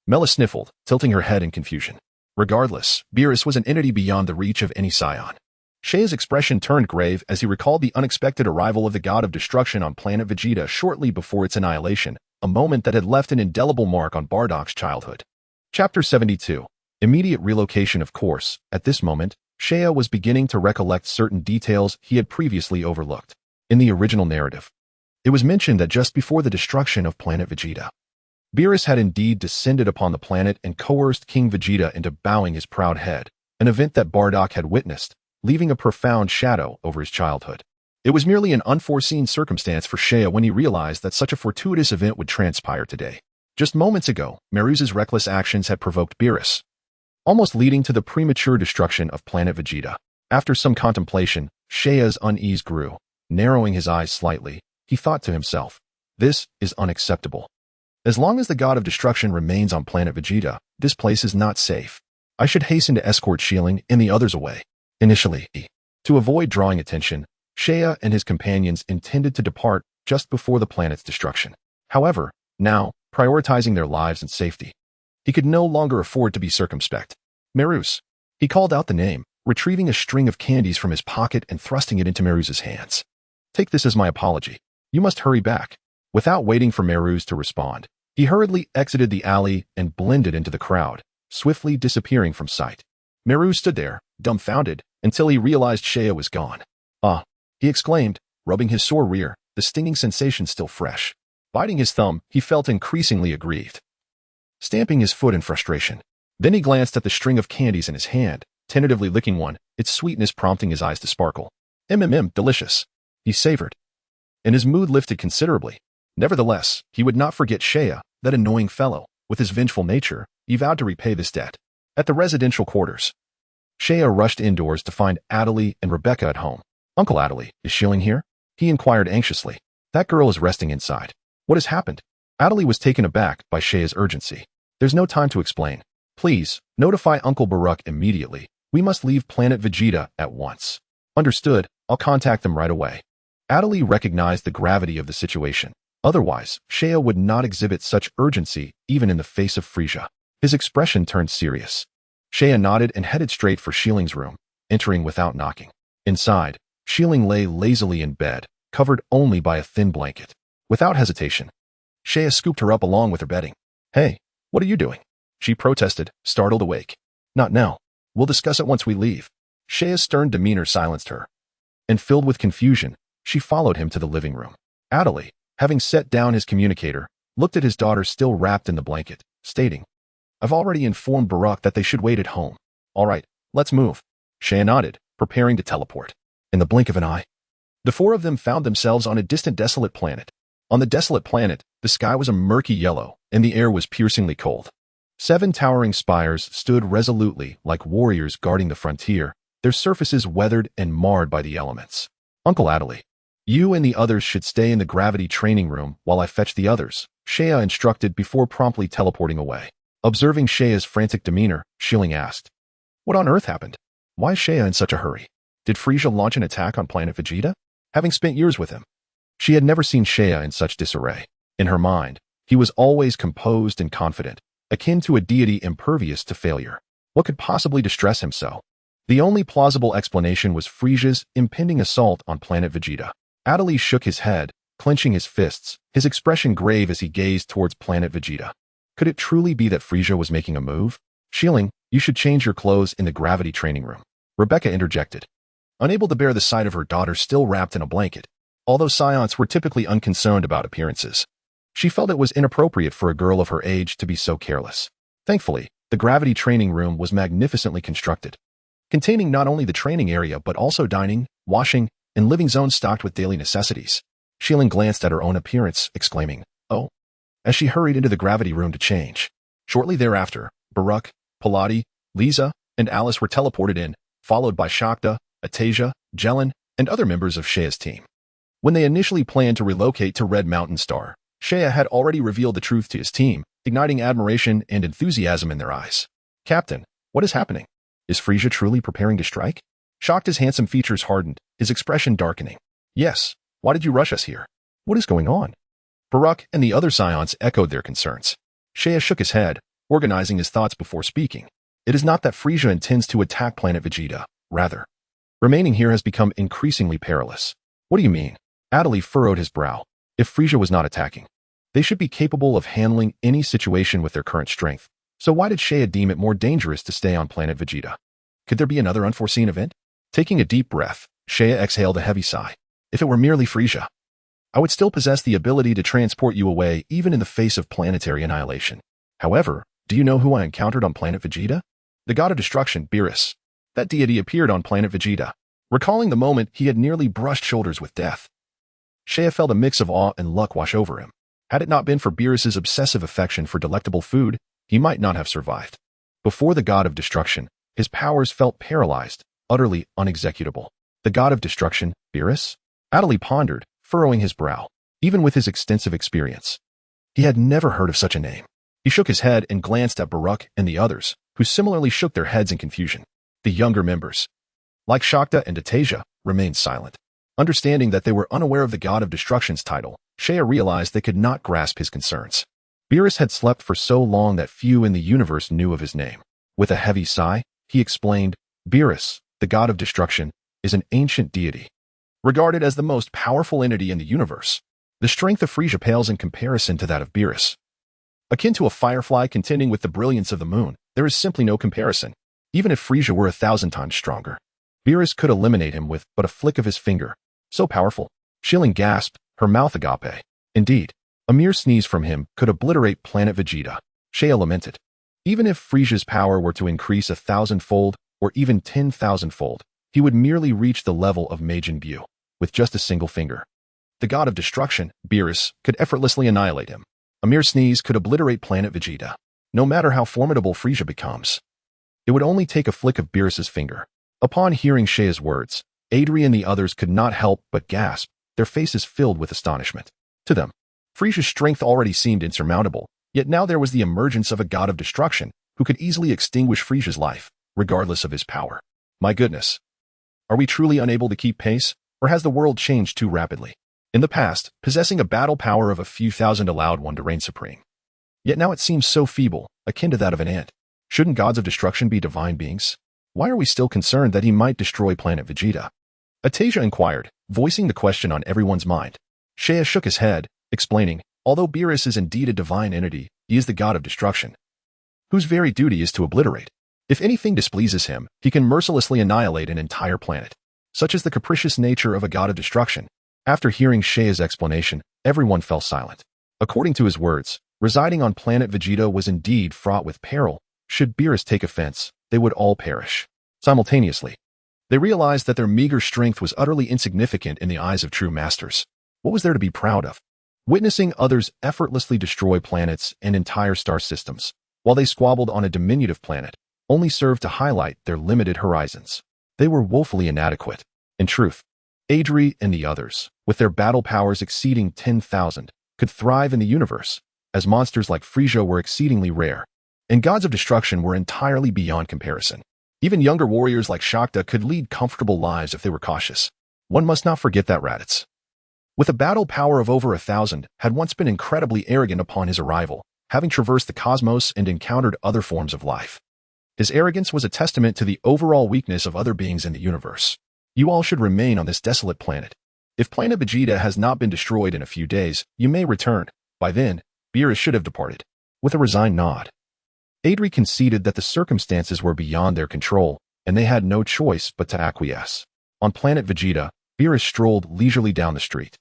Melis sniffled, tilting her head in confusion. Regardless, Beerus was an entity beyond the reach of any Saiyan. Sheia's expression turned grave as he recalled the unexpected arrival of the god of destruction on planet Vegeta shortly before its annihilation, a moment that had left an indelible mark on Bardock's childhood. Chapter 72. Immediate relocation. Of course, at this moment, Sheia was beginning to recollect certain details he had previously overlooked. In the original narrative, it was mentioned that just before the destruction of planet Vegeta, Beerus had indeed descended upon the planet and coerced King Vegeta into bowing his proud head, an event that Bardock had witnessed, leaving a profound shadow over his childhood. It was merely an unforeseen circumstance for Sheia when he realized that such a fortuitous event would transpire today. Just moments ago, Meru's reckless actions had provoked Beerus, almost leading to the premature destruction of planet Vegeta. After some contemplation, Sheia's unease grew. Narrowing his eyes slightly, he thought to himself, "This is unacceptable. As long as the god of destruction remains on planet Vegeta, this place is not safe. I should hasten to escort Shieling and the others away." Initially, to avoid drawing attention, Sheia and his companions intended to depart just before the planet's destruction. However, now, prioritizing their lives and safety, he could no longer afford to be circumspect. Merus. He called out the name, retrieving a string of candies from his pocket and thrusting it into Merus's hands. "Take this as my apology. You must hurry back." Without waiting for Merus to respond, he hurriedly exited the alley and blended into the crowd, swiftly disappearing from sight. Meru stood there, dumbfounded, until he realized Sheia was gone. "Ah," he exclaimed, rubbing his sore rear, the stinging sensation still fresh. Biting his thumb, he felt increasingly aggrieved, stamping his foot in frustration. Then he glanced at the string of candies in his hand, tentatively licking one, its sweetness prompting his eyes to sparkle. Delicious," he savored, and his mood lifted considerably. Nevertheless, he would not forget Sheia, that annoying fellow. With his vengeful nature, he vowed to repay this debt. At the residential quarters, Sheia rushed indoors to find Adelie and Rebecca at home. "Uncle Adelie, is Shieling here?" he inquired anxiously. "That girl is resting inside." "What has happened?" Adelie was taken aback by Sheia's urgency. "There's no time to explain. Please, notify Uncle Bardock immediately. We must leave planet Vegeta at once." "Understood, I'll contact them right away." Adelie recognized the gravity of the situation. Otherwise, Sheia would not exhibit such urgency even in the face of Frieza. His expression turned serious. Sheia nodded and headed straight for Shieling's room, entering without knocking. Inside, Shieling lay lazily in bed, covered only by a thin blanket. Without hesitation, Sheia scooped her up along with her bedding. "Hey, what are you doing?" she protested, startled awake. "Not now. We'll discuss it once we leave." Sheia's stern demeanor silenced her, and filled with confusion, she followed him to the living room. Adelie, having set down his communicator, looked at his daughter still wrapped in the blanket, stating, "I've already informed Bardock that they should wait at home." "All right, let's move." Sheia nodded, preparing to teleport. In the blink of an eye, the four of them found themselves on a distant desolate planet. On the desolate planet, the sky was a murky yellow, and the air was piercingly cold. 7 towering spires stood resolutely like warriors guarding the frontier, their surfaces weathered and marred by the elements. "Uncle Adelie, you and the others should stay in the gravity training room while I fetch the others," Sheia instructed before promptly teleporting away. Observing Sheia's frantic demeanor, Shieling asked, "What on earth happened? Why is Sheia in such a hurry? Did Frieza launch an attack on planet Vegeta?" Having spent years with him, she had never seen Sheia in such disarray. In her mind, he was always composed and confident, akin to a deity impervious to failure. What could possibly distress him so? The only plausible explanation was Frieza's impending assault on planet Vegeta. Adelie shook his head, clenching his fists, his expression grave as he gazed towards planet Vegeta. Could it truly be that Frieza was making a move? "Shieling, you should change your clothes in the gravity training room," Rebecca interjected, unable to bear the sight of her daughter still wrapped in a blanket. Although Saiyans were typically unconcerned about appearances, she felt it was inappropriate for a girl of her age to be so careless. Thankfully, the gravity training room was magnificently constructed, containing not only the training area but also dining, washing, and living zones stocked with daily necessities. Shieling glanced at her own appearance, exclaiming, "Oh," as she hurried into the gravity room to change. Shortly thereafter, Bardock, Pilati, Lisa, and Alice were teleported in, followed by Shakta, Atasia, Jelen, and other members of Sheia's team. When they initially planned to relocate to Red Mountain Star, Sheia had already revealed the truth to his team, igniting admiration and enthusiasm in their eyes. "Captain, what is happening? Is Frieza truly preparing to strike?" Shakta's handsome features hardened, his expression darkening. "Yes. Why did you rush us here? What is going on?" Bardock and the other Saiyans echoed their concerns. Sheia shook his head, organizing his thoughts before speaking. "It is not that Frieza intends to attack planet Vegeta. Rather, Remaining here has become increasingly perilous. What do you mean? Adoptive furrowed his brow. If Frieza was not attacking, they should be capable of handling any situation with their current strength. So why did Saiyan deem it more dangerous to stay on Planet Vegeta? Could there be another unforeseen event? Taking a deep breath, Saiyan exhaled a heavy sigh. If it were merely Frieza, I would still possess the ability to transport you away even in the face of planetary annihilation. However, do you know who I encountered on Planet Vegeta? The god of destruction, Beerus. That deity appeared on Planet Vegeta. Recalling the moment he had nearly brushed shoulders with death, Saiyan felt a mix of awe and luck wash over him. Had it not been for Beerus's obsessive affection for delectable food, he might not have survived. Before the god of destruction, his powers felt paralyzed, utterly unexecutable. The god of destruction, Beerus? Adoptive pondered, furrowing his brow. Even with his extensive experience, he had never heard of such a name. He shook his head and glanced at Bardock and the others, who similarly shook their heads in confusion. The younger members, like Shakta and Atasia, remained silent. Understanding that they were unaware of the god of destruction's title, Saiyan realized they could not grasp his concerns. Beerus had slept for so long that few in the universe knew of his name. With a heavy sigh, he explained, Beerus, the god of destruction, is an ancient deity, regarded as the most powerful entity in the universe. The strength of Frieza pales in comparison to that of Beerus. Akin to a firefly contending with the brilliance of the moon, there is simply no comparison. Even if Frieza were 1,000 times stronger, Beerus could eliminate him with but a flick of his finger. So powerful. Shilling gasped, her mouth agape. Indeed, a mere sneeze from him could obliterate Planet Vegeta. Saiyan lamented. Even if Frieza's power were to increase 1,000-fold or even 10,000-fold, he would merely reach the level of Majin Buu with just a single finger. The god of destruction, Beerus, could effortlessly annihilate him. A mere sneeze could obliterate Planet Vegeta. No matter how formidable Frieza becomes, it would only take a flick of Beerus's finger. Upon hearing Saiyan's words, Adri and the others could not help but gasp, their faces filled with astonishment. To them, Frieza's strength already seemed insurmountable, yet now there was the emergence of a god of destruction who could easily extinguish Frieza's life, regardless of his power. My goodness. Are we truly unable to keep pace, or has the world changed too rapidly? In the past, possessing a battle power of a few thousand allowed one to reign supreme. Yet now it seems so feeble, akin to that of an ant. Shouldn't gods of destruction be divine beings? Why are we still concerned that he might destroy Planet Vegeta? Atasia inquired, voicing the question on everyone's mind. Saiyan shook his head, explaining, although Beerus is indeed a divine entity, he is the god of destruction, whose very duty is to obliterate. If anything displeases him, he can mercilessly annihilate an entire planet. Such is the capricious nature of a god of destruction. After hearing Saiyan's explanation, everyone fell silent. According to his words, residing on Planet Vegeta was indeed fraught with peril. Should Beerus take offense, they would all perish. Simultaneously, they realized that their meager strength was utterly insignificant in the eyes of true masters. What was there to be proud of? Witnessing others effortlessly destroy planets and entire star systems, while they squabbled on a diminutive planet, only served to highlight their limited horizons. They were woefully inadequate. In truth, Adri and the others, with their battle powers exceeding 10,000, could thrive in the universe, as monsters like Frieza were exceedingly rare, and gods of destruction were entirely beyond comparison. Even younger warriors like Shakta could lead comfortable lives if they were cautious. One must not forget that Raditz, with a battle power of over 1,000, had once been incredibly arrogant upon his arrival, having traversed the cosmos and encountered other forms of life. His arrogance was a testament to the overall weakness of other beings in the universe. You all should remain on this desolate planet. If Planet Vegeta has not been destroyed in a few days, you may return. By then, Beerus should have departed. With a resigned nod, Adri conceded that the circumstances were beyond their control, and they had no choice but to acquiesce. On Planet Vegeta, Beerus strolled leisurely down the street,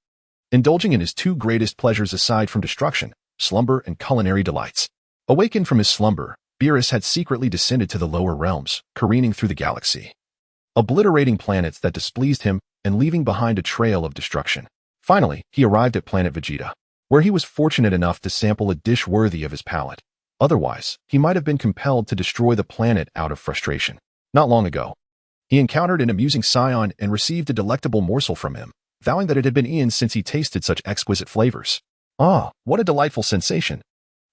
indulging in his two greatest pleasures aside from destruction, slumber and culinary delights. Awakened from his slumber, Beerus had secretly descended to the lower realms, careening through the galaxy, obliterating planets that displeased him and leaving behind a trail of destruction. Finally, he arrived at Planet Vegeta, where he was fortunate enough to sample a dish worthy of his palate. Otherwise, he might have been compelled to destroy the planet out of frustration. Not long ago, he encountered an amusing Saiyan and received a delectable morsel from him, vowing that it had been eons since he tasted such exquisite flavors. Ah, what a delightful sensation!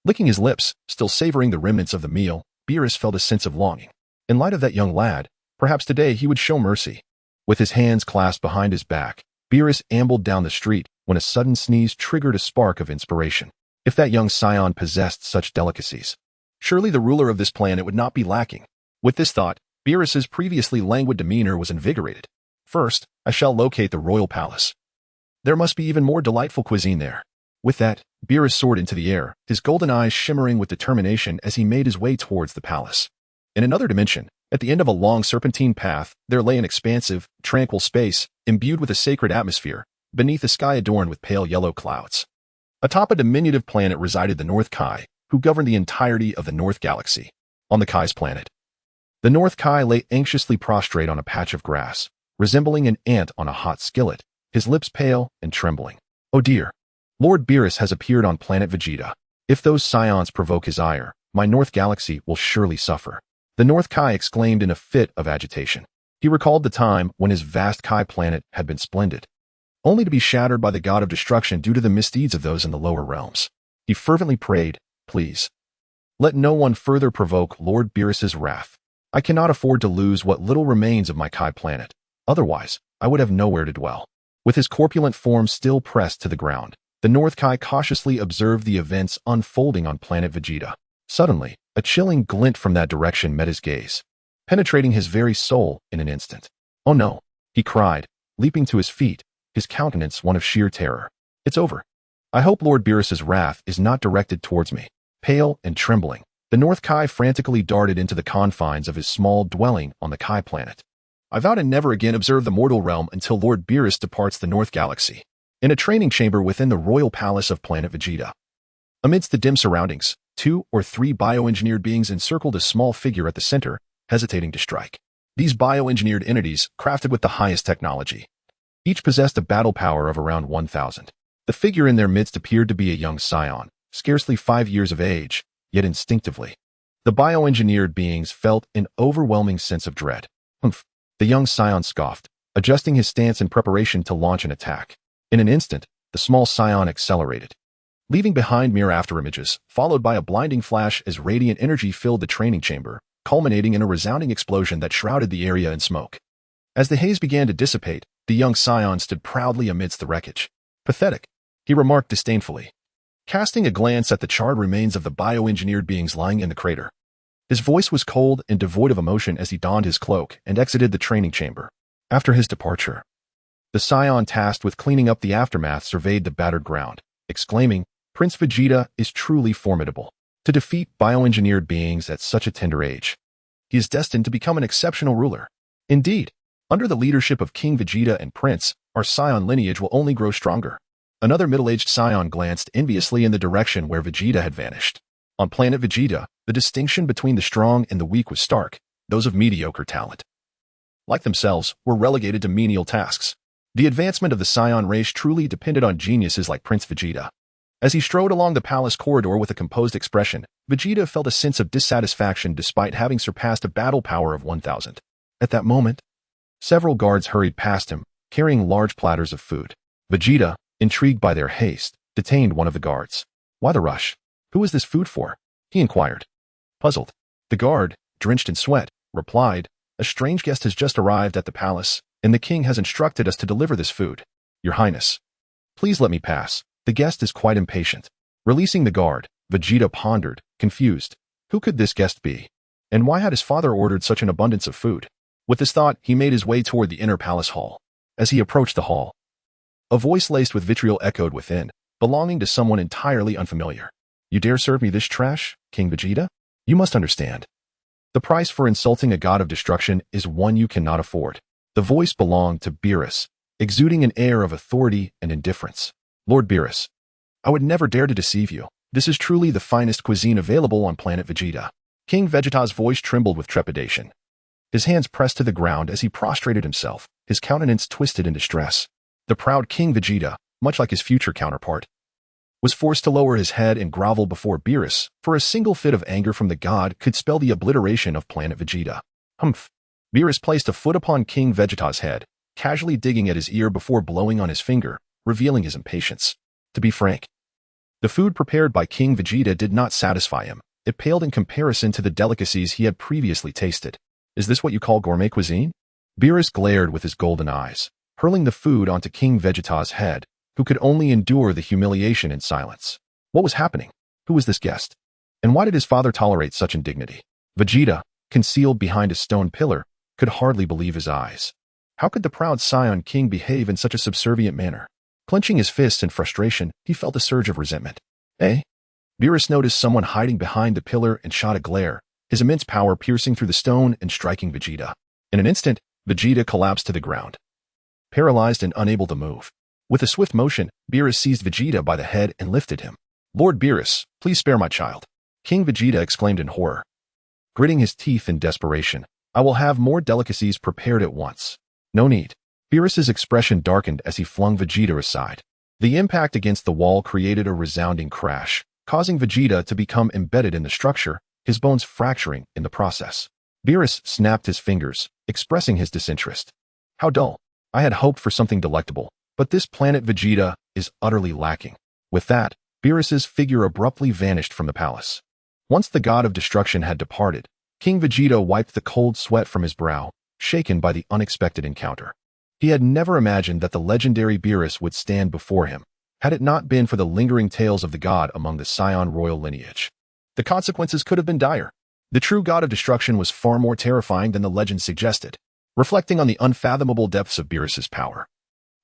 Licking his lips, still savoring the remnants of the meal, Beerus felt a sense of longing. In light of that young lad, perhaps today he would show mercy. With his hands clasped behind his back, Beerus ambled down the street when a sudden sneeze triggered a spark of inspiration. If that young Saiyan possessed such delicacies, surely the ruler of this planet would not be lacking. With this thought, Beerus's previously languid demeanor was invigorated. First, I shall locate the royal palace. There must be even more delightful cuisine there. With that, Beerus soared into the air, his golden eyes shimmering with determination as he made his way towards the palace. In another dimension, at the end of a long serpentine path, there lay an expansive, tranquil space, imbued with a sacred atmosphere, beneath a sky adorned with pale yellow clouds. Atop a diminutive planet resided the North Kai, who governed the entirety of the North Galaxy. On the Kai's planet, the North Kai lay anxiously prostrate on a patch of grass, resembling an ant on a hot skillet, his lips pale and trembling. Oh dear! Lord Beerus has appeared on Planet Vegeta. If those Saiyans provoke his ire, my North Galaxy will surely suffer. The North Kai exclaimed in a fit of agitation. He recalled the time when his vast Kai planet had been splendid, only to be shattered by the god of destruction due to the misdeeds of those in the lower realms. He fervently prayed, "Please, let no one further provoke Lord Beerus's wrath. I cannot afford to lose what little remains of my Kai planet. Otherwise, I would have nowhere to dwell." With his corpulent form still pressed to the ground, the North Kai cautiously observed the events unfolding on Planet Vegeta. Suddenly, a chilling glint from that direction met his gaze, penetrating his very soul in an instant. "Oh no!" he cried, leaping to his feet, his countenance one of sheer terror. "It's over. I hope Lord Beerus's wrath is not directed towards me." Pale and trembling, the North Kai frantically darted into the confines of his small dwelling on the Kai planet. "I vow to never again observe the mortal realm until Lord Beerus departs the North Galaxy." In a training chamber within the royal palace of Planet Vegeta, amidst the dim surroundings, 2 or 3 bioengineered beings encircled a small figure at the center, hesitating to strike. These bioengineered entities, crafted with the highest technology, each possessed a battle power of around 1,000. The figure in their midst appeared to be a young Saiyan, scarcely 5 years of age, yet instinctively, the bioengineered beings felt an overwhelming sense of dread. "Humph," the young Saiyan scoffed, adjusting his stance in preparation to launch an attack. In an instant, the small Saiyan accelerated, leaving behind mere afterimages, followed by a blinding flash as radiant energy filled the training chamber, culminating in a resounding explosion that shrouded the area in smoke. As the haze began to dissipate, the young Saiyan stood proudly amidst the wreckage. "Pathetic," he remarked disdainfully, casting a glance at the charred remains of the bioengineered beings lying in the crater. His voice was cold and devoid of emotion as he donned his cloak and exited the training chamber. After his departure, the Saiyan tasked with cleaning up the aftermath surveyed the battered ground, exclaiming, "Prince Vegeta is truly formidable. To defeat bioengineered beings at such a tender age, he is destined to become an exceptional ruler. Indeed, under the leadership of King Vegeta and Prince, our Saiyan lineage will only grow stronger." Another middle-aged Saiyan glanced enviously in the direction where Vegeta had vanished. On Planet Vegeta, the distinction between the strong and the weak was stark. Those of mediocre talent, like themselves, were relegated to menial tasks. The advancement of the Saiyan race truly depended on geniuses like Prince Vegeta. As he strode along the palace corridor with a composed expression, Vegeta felt a sense of dissatisfaction despite having surpassed a battle power of 1,000. At that moment, several guards hurried past him, carrying large platters of food. Vegeta, intrigued by their haste, detained one of the guards. "Why the rush? Who is this food for?" he inquired. Puzzled, the guard, drenched in sweat, replied, "A strange guest has just arrived at the palace, and the king has instructed us to deliver this food. Your Highness, please let me pass. The guest is quite impatient." Releasing the guard, Vegeta pondered, confused. Who could this guest be? And why had his father ordered such an abundance of food? With this thought, he made his way toward the inner palace hall. As he approached the hall, a voice laced with vitriol echoed within, belonging to someone entirely unfamiliar. "You dare serve me this trash, King Vegeta? You must understand. The price for insulting a god of destruction is one you cannot afford." The voice belonged to Beerus, exuding an air of authority and indifference. "Lord Beerus, I would never dare to deceive you. This is truly the finest cuisine available on Planet Vegeta." King Vegeta's voice trembled with trepidation. His hands pressed to the ground as he prostrated himself, his countenance twisted in distress. The proud King Vegeta, much like his future counterpart, was forced to lower his head and grovel before Beerus, for a single fit of anger from the god could spell the obliteration of Planet Vegeta. "Humph." Beerus placed a foot upon King Vegeta's head, casually digging at his ear before blowing on his finger, revealing his impatience. To be frank, the food prepared by King Vegeta did not satisfy him. It paled in comparison to the delicacies he had previously tasted. "Is this what you call gourmet cuisine?" Beerus glared with his golden eyes, hurling the food onto King Vegeta's head, who could only endure the humiliation in silence. What was happening? Who was this guest? And why did his father tolerate such indignity? Vegeta, concealed behind a stone pillar, could hardly believe his eyes. How could the proud Saiyan king behave in such a subservient manner? Clenching his fists in frustration, he felt a surge of resentment. Eh? Beerus noticed someone hiding behind the pillar and shot a glare, his immense power piercing through the stone and striking Vegeta. In an instant, Vegeta collapsed to the ground, paralyzed and unable to move. With a swift motion, Beerus seized Vegeta by the head and lifted him. "Lord Beerus, please spare my child," King Vegeta exclaimed in horror. Gritting his teeth in desperation, "I will have more delicacies prepared at once." "No need." Beerus's expression darkened as he flung Vegeta aside. The impact against the wall created a resounding crash, causing Vegeta to become embedded in the structure, his bones fracturing in the process. Beerus snapped his fingers, expressing his disinterest. "How dull. I had hoped for something delectable, but this Planet Vegeta is utterly lacking." With that, Beerus's figure abruptly vanished from the palace. Once the god of destruction had departed, King Vegeta wiped the cold sweat from his brow, shaken by the unexpected encounter. He had never imagined that the legendary Beerus would stand before him, had it not been for the lingering tales of the god among the Saiyan royal lineage. The consequences could have been dire. The true god of destruction was far more terrifying than the legend suggested. Reflecting on the unfathomable depths of Beerus's power,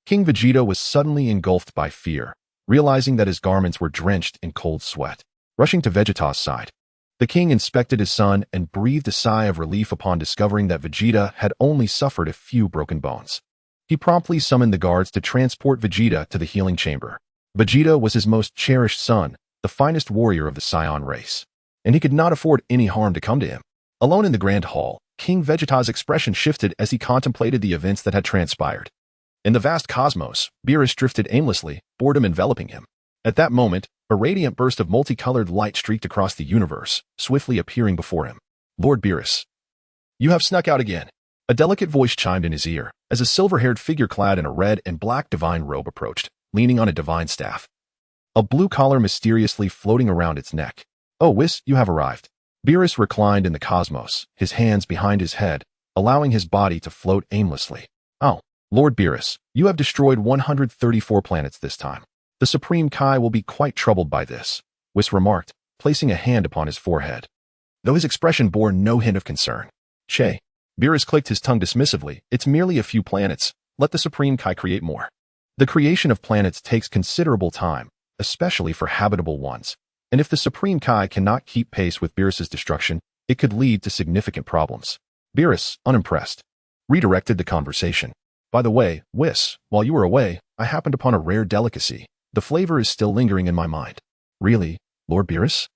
King Vegeta was suddenly engulfed by fear, realizing that his garments were drenched in cold sweat. Rushing to Vegeta's side, the king inspected his son and breathed a sigh of relief upon discovering that Vegeta had only suffered a few broken bones. He promptly summoned the guards to transport Vegeta to the healing chamber. Vegeta was his most cherished son, the finest warrior of the Saiyan race, and he could not afford any harm to come to him. Alone in the grand hall, King Vegeta's expression shifted as he contemplated the events that had transpired. In the vast cosmos, Beerus drifted aimlessly, boredom enveloping him. At that moment, a radiant burst of multicolored light streaked across the universe, swiftly appearing before him. "Lord Beerus, you have snuck out again." A delicate voice chimed in his ear, as a silver-haired figure clad in a red and black divine robe approached, leaning on a divine staff, a blue collar mysteriously floating around its neck. "Oh, Whis, you have arrived." Beerus reclined in the cosmos, his hands behind his head, allowing his body to float aimlessly. "Oh, Lord Beerus, you have destroyed 134 planets this time. The Supreme Kai will be quite troubled by this," Whis remarked, placing a hand upon his forehead, though his expression bore no hint of concern. "Che." Beerus clicked his tongue dismissively. "It's merely a few planets. Let the Supreme Kai create more." The creation of planets takes considerable time, especially for habitable ones, and if the Supreme Kai cannot keep pace with Beerus's destruction, it could lead to significant problems. Beerus, unimpressed, redirected the conversation. "By the way, Whis, while you were away, I happened upon a rare delicacy. The flavor is still lingering in my mind." "Really, Lord Beerus?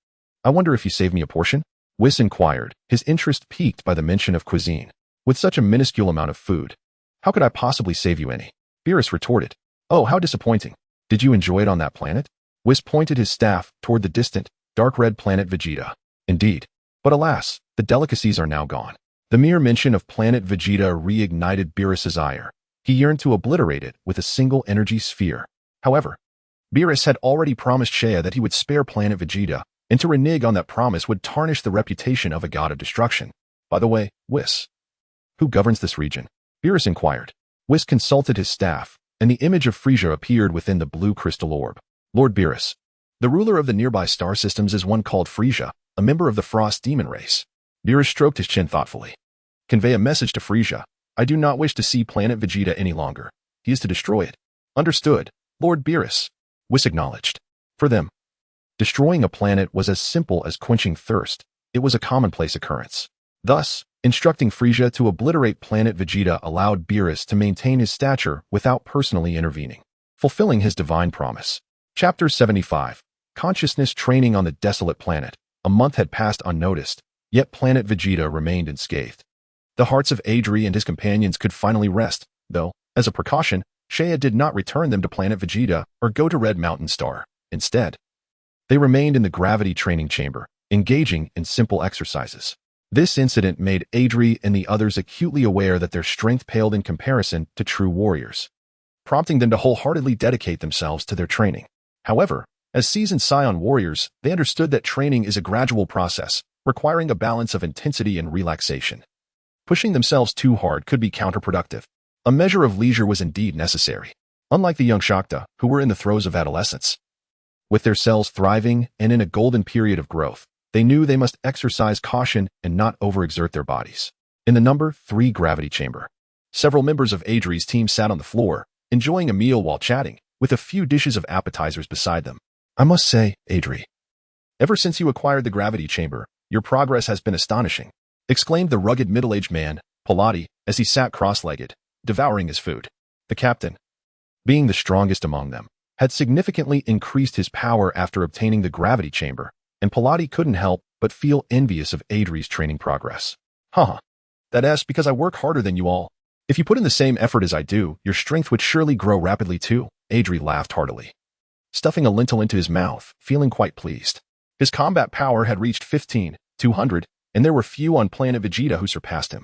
I wonder if you saved me a portion?" Whis inquired, his interest piqued by the mention of cuisine. "With such a minuscule amount of food, how could I possibly save you any?" Beerus retorted. "Oh, how disappointing. Did you enjoy it on that planet?" Whis pointed his staff toward the distant, dark red planet Vegeta. "Indeed. But alas, the delicacies are now gone." The mere mention of Planet Vegeta reignited Beerus's ire. He yearned to obliterate it with a single energy sphere. However, Beerus had already promised Shea that he would spare Planet Vegeta, and to renege on that promise would tarnish the reputation of a god of destruction. "By the way, Whis, who governs this region?" Beerus inquired. Whis consulted his staff, and the image of Frieza appeared within the blue crystal orb. "Lord Beerus, the ruler of the nearby star systems is one called Frieza, a member of the Frost demon race." Beerus stroked his chin thoughtfully. "Convey a message to Frieza. I do not wish to see Planet Vegeta any longer. He is to destroy it." "Understood, Lord Beerus," Whis acknowledged. For them, destroying a planet was as simple as quenching thirst. It was a commonplace occurrence. Thus, instructing Frieza to obliterate Planet Vegeta allowed Beerus to maintain his stature without personally intervening, fulfilling his divine promise. Chapter 75. Consciousness Training on the Desolate Planet. A month had passed unnoticed, yet Planet Vegeta remained unscathed. The hearts of Adri and his companions could finally rest, though, as a precaution, Shea did not return them to Planet Vegeta or go to Red Mountain Star. Instead, they remained in the gravity training chamber, engaging in simple exercises. This incident made Adri and the others acutely aware that their strength paled in comparison to true warriors, prompting them to wholeheartedly dedicate themselves to their training. However, as seasoned Saiyan warriors, they understood that training is a gradual process, requiring a balance of intensity and relaxation. Pushing themselves too hard could be counterproductive. A measure of leisure was indeed necessary. Unlike the young Shakta, who were in the throes of adolescence, with their cells thriving and in a golden period of growth, they knew they must exercise caution and not overexert their bodies. In the number 3 gravity chamber, Several members of Adri's team sat on the floor, enjoying a meal while chatting, with a few dishes of appetizers beside them. I must say, Adri, ever since you acquired the gravity chamber, your progress has been astonishing, exclaimed the rugged middle-aged man, Pilati, as he sat cross-legged, devouring his food. The captain, being the strongest among them, had significantly increased his power after obtaining the gravity chamber, and Pilati couldn't help but feel envious of Adri's training progress. That's because I work harder than you all. If you put in the same effort as I do, your strength would surely grow rapidly too, Adri laughed heartily, stuffing a lentil into his mouth, feeling quite pleased. His combat power had reached 15,200, and there were few on Planet Vegeta who surpassed him.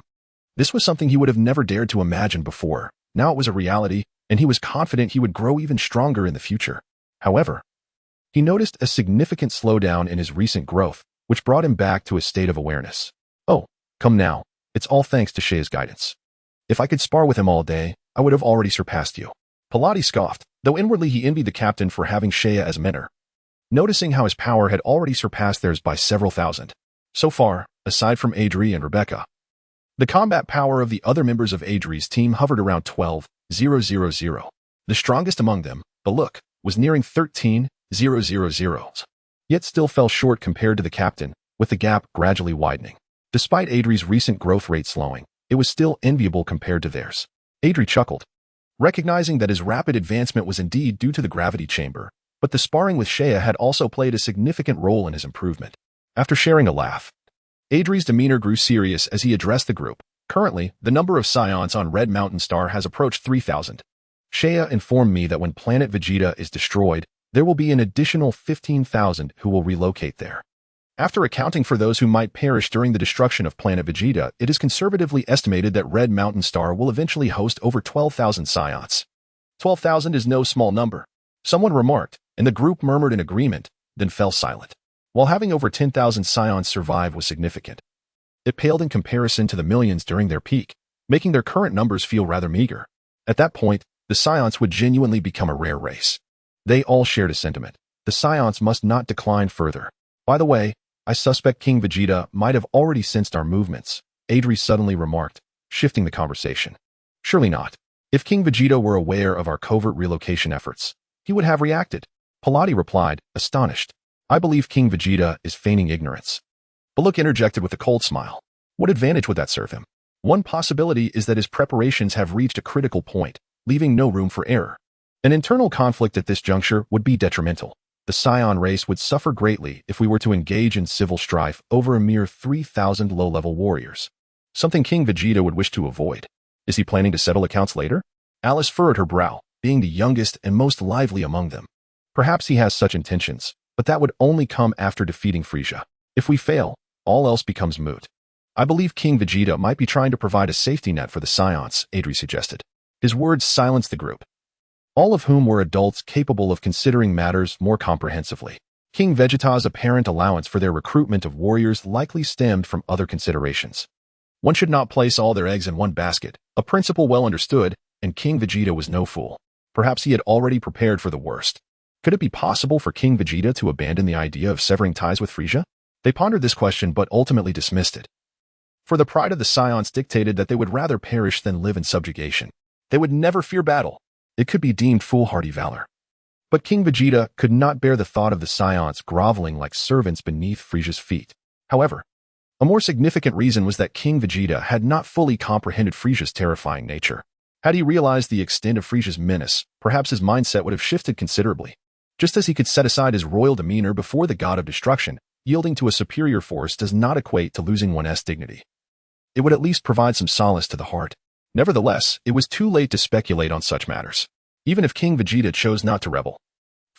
This was something he would have never dared to imagine before. Now it was a reality, and he was confident he would grow even stronger in the future. However, he noticed a significant slowdown in his recent growth, which brought him back to a state of awareness. Oh, come now, it's all thanks to Saiyan's guidance. If I could spar with him all day, I would have already surpassed you. Pilati scoffed, though inwardly he envied the captain for having Saiyan as mentor, noticing how his power had already surpassed theirs by several thousand. So far, aside from Adri and Rebecca, the combat power of the other members of Adri's team hovered around 12,000. The strongest among them, Bardock, was nearing 13,000, yet still fell short compared to the captain, with the gap gradually widening. Despite Adri's recent growth rate slowing, it was still enviable compared to theirs. Adri chuckled, recognizing that his rapid advancement was indeed due to the gravity chamber, but the sparring with Saiyan had also played a significant role in his improvement. After sharing a laugh, Adri's demeanor grew serious as he addressed the group. Currently, the number of Saiyans on Red Mountain Star has approached 3,000. Saiyan informed me that when Planet Vegeta is destroyed, there will be an additional 15,000 who will relocate there. After accounting for those who might perish during the destruction of Planet Vegeta, it is conservatively estimated that Red Mountain Star will eventually host over 12,000 Saiyans. 12,000 is no small number, someone remarked, and the group murmured in agreement, then fell silent. While having over 10,000 Saiyans survive was significant, it paled in comparison to the millions during their peak, making their current numbers feel rather meager. At that point, the Saiyans would genuinely become a rare race. They all shared a sentiment. The Saiyans must not decline further. By the way, I suspect King Vegeta might have already sensed our movements, Adri suddenly remarked, shifting the conversation. Surely not. If King Vegeta were aware of our covert relocation efforts, he would have reacted. Pilati replied, astonished. I believe King Vegeta is feigning ignorance. Bardock interjected with a cold smile. What advantage would that serve him? One possibility is that his preparations have reached a critical point, leaving no room for error. An internal conflict at this juncture would be detrimental. The Saiyan race would suffer greatly if we were to engage in civil strife over a mere 3,000 low-level warriors. Something King Vegeta would wish to avoid. Is he planning to settle accounts later? Alice furrowed her brow, being the youngest and most lively among them. Perhaps he has such intentions, but that would only come after defeating Frieza. If we fail, all else becomes moot. I believe King Vegeta might be trying to provide a safety net for the Saiyans, Adri suggested. His words silenced the group, all of whom were adults capable of considering matters more comprehensively. King Vegeta's apparent allowance for their recruitment of warriors likely stemmed from other considerations. One should not place all their eggs in one basket, a principle well understood, and King Vegeta was no fool. Perhaps he had already prepared for the worst. Could it be possible for King Vegeta to abandon the idea of severing ties with Frieza? They pondered this question but ultimately dismissed it. For the pride of the Saiyans dictated that they would rather perish than live in subjugation. They would never fear battle. It could be deemed foolhardy valor. But King Vegeta could not bear the thought of the Saiyans groveling like servants beneath Frieza's feet. However, a more significant reason was that King Vegeta had not fully comprehended Frieza's terrifying nature. Had he realized the extent of Frieza's menace, perhaps his mindset would have shifted considerably. Just as he could set aside his royal demeanor before the god of destruction, yielding to a superior force does not equate to losing one's dignity. It would at least provide some solace to the heart. Nevertheless, it was too late to speculate on such matters. Even if King Vegeta chose not to rebel,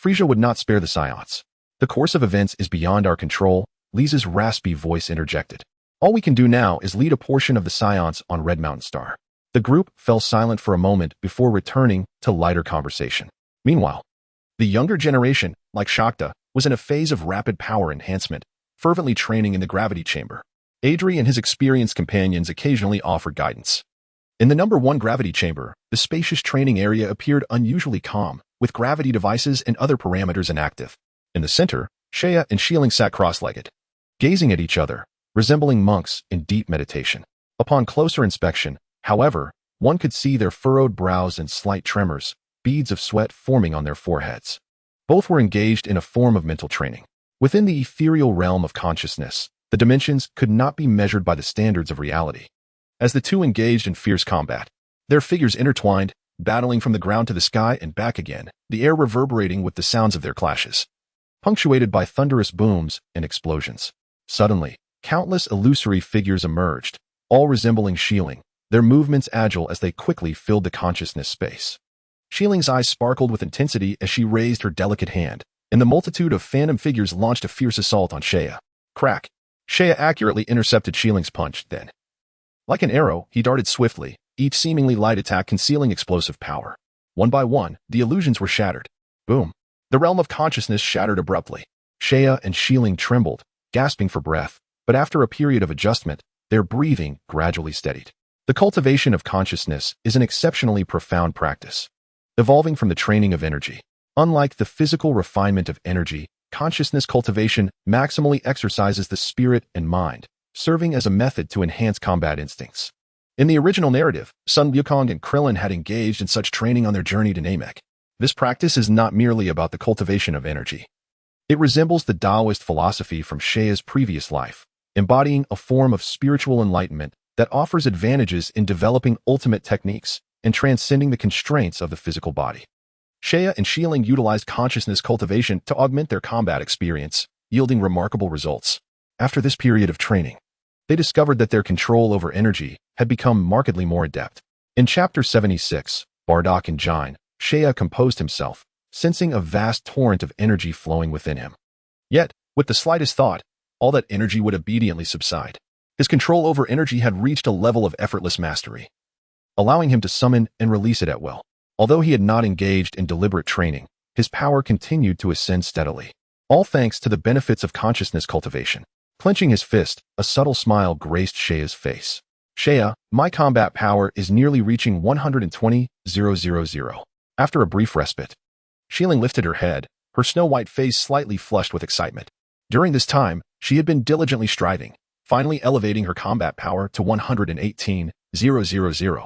Frieza would not spare the Saiyans. The course of events is beyond our control, Lisa's raspy voice interjected. All we can do now is lead a portion of the Saiyans on Red Mountain Star. The group fell silent for a moment before returning to lighter conversation. Meanwhile, the younger generation, like Shakta, was in a phase of rapid power enhancement, fervently training in the gravity chamber. Adri and his experienced companions occasionally offered guidance. In the number 1 gravity chamber, the spacious training area appeared unusually calm, with gravity devices and other parameters inactive. In the center, Saiyan and Shieling sat cross-legged, gazing at each other, resembling monks in deep meditation. Upon closer inspection, however, One could see their furrowed brows and slight tremors, beads of sweat forming on their foreheads. Both were engaged in a form of mental training. Within the ethereal realm of consciousness, the dimensions could not be measured by the standards of reality. As the two engaged in fierce combat, their figures intertwined, battling from the ground to the sky and back again, the air reverberating with the sounds of their clashes, punctuated by thunderous booms and explosions. Suddenly, countless illusory figures emerged, all resembling Shieling, their movements agile as they quickly filled the consciousness space. Shieling's eyes sparkled with intensity as she raised her delicate hand, and the multitude of phantom figures launched a fierce assault on Shea. Crack! Shea accurately intercepted Shieling's punch, then. Like an arrow, he darted swiftly, each seemingly light attack concealing explosive power. One by one, the illusions were shattered. Boom! The realm of consciousness shattered abruptly. Shea and Shieling trembled, gasping for breath, but after a period of adjustment, their breathing gradually steadied. The cultivation of consciousness is an exceptionally profound practice, evolving from the training of energy. Unlike the physical refinement of energy, consciousness cultivation maximally exercises the spirit and mind, serving as a method to enhance combat instincts. In the original narrative, Sun Wukong and Krillin had engaged in such training on their journey to Namek. This practice is not merely about the cultivation of energy. It resembles the Taoist philosophy from Shea's previous life, embodying a form of spiritual enlightenment that offers advantages in developing ultimate techniques and transcending the constraints of the physical body. Shea and Shieling utilized consciousness cultivation to augment their combat experience, yielding remarkable results. After this period of training, they discovered that their control over energy had become markedly more adept. In Chapter 76, Bardock and Jine, Shea composed himself, sensing a vast torrent of energy flowing within him. Yet, with the slightest thought, all that energy would obediently subside. His control over energy had reached a level of effortless mastery, allowing him to summon and release it at will. Although he had not engaged in deliberate training, his power continued to ascend steadily, all thanks to the benefits of consciousness cultivation. Clenching his fist, a subtle smile graced Shea's face. Shea, my combat power is nearly reaching 120,000. After a brief respite, Shieling lifted her head, her snow-white face slightly flushed with excitement. During this time, she had been diligently striving, finally elevating her combat power to 118,000,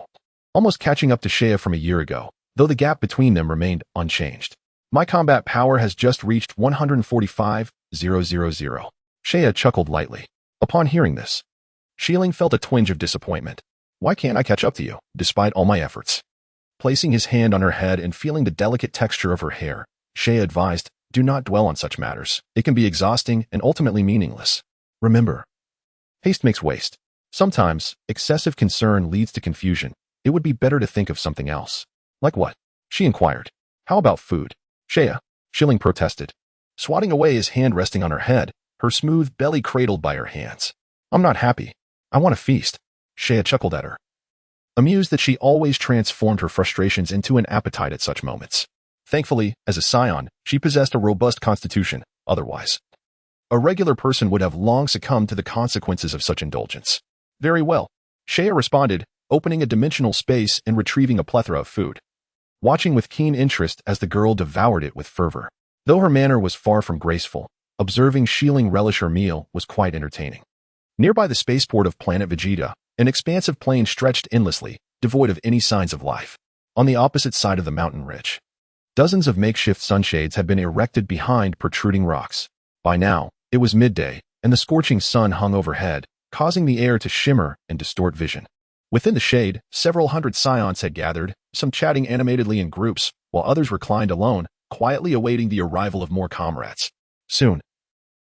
almost catching up to Shea from a year ago, though the gap between them remained unchanged. My combat power has just reached 145,000. Shea chuckled lightly. Upon hearing this, Shieling felt a twinge of disappointment. Why can't I catch up to you, despite all my efforts? Placing his hand on her head and feeling the delicate texture of her hair, Shea advised, do not dwell on such matters. It can be exhausting and ultimately meaningless. Remember, haste makes waste. Sometimes, excessive concern leads to confusion. It would be better to think of something else. Like what? She inquired. How about food? Shieling protested, swatting away his hand resting on her head, her smooth belly cradled by her hands. I'm not happy. I want to feast. Shea chuckled at her, amused that she always transformed her frustrations into an appetite at such moments. Thankfully, as a Saiyan, she possessed a robust constitution. Otherwise, a regular person would have long succumbed to the consequences of such indulgence. Very well, Shea responded, opening a dimensional space and retrieving a plethora of food, watching with keen interest as the girl devoured it with fervor. Though her manner was far from graceful, observing Shieling relish her meal was quite entertaining. Nearby the spaceport of Planet Vegeta, an expansive plain stretched endlessly, devoid of any signs of life. On the opposite side of the mountain ridge, dozens of makeshift sunshades had been erected behind protruding rocks. By now, it was midday, and the scorching sun hung overhead, causing the air to shimmer and distort vision. Within the shade, several hundred Saiyans had gathered, some chatting animatedly in groups, while others reclined alone, quietly awaiting the arrival of more comrades. Soon,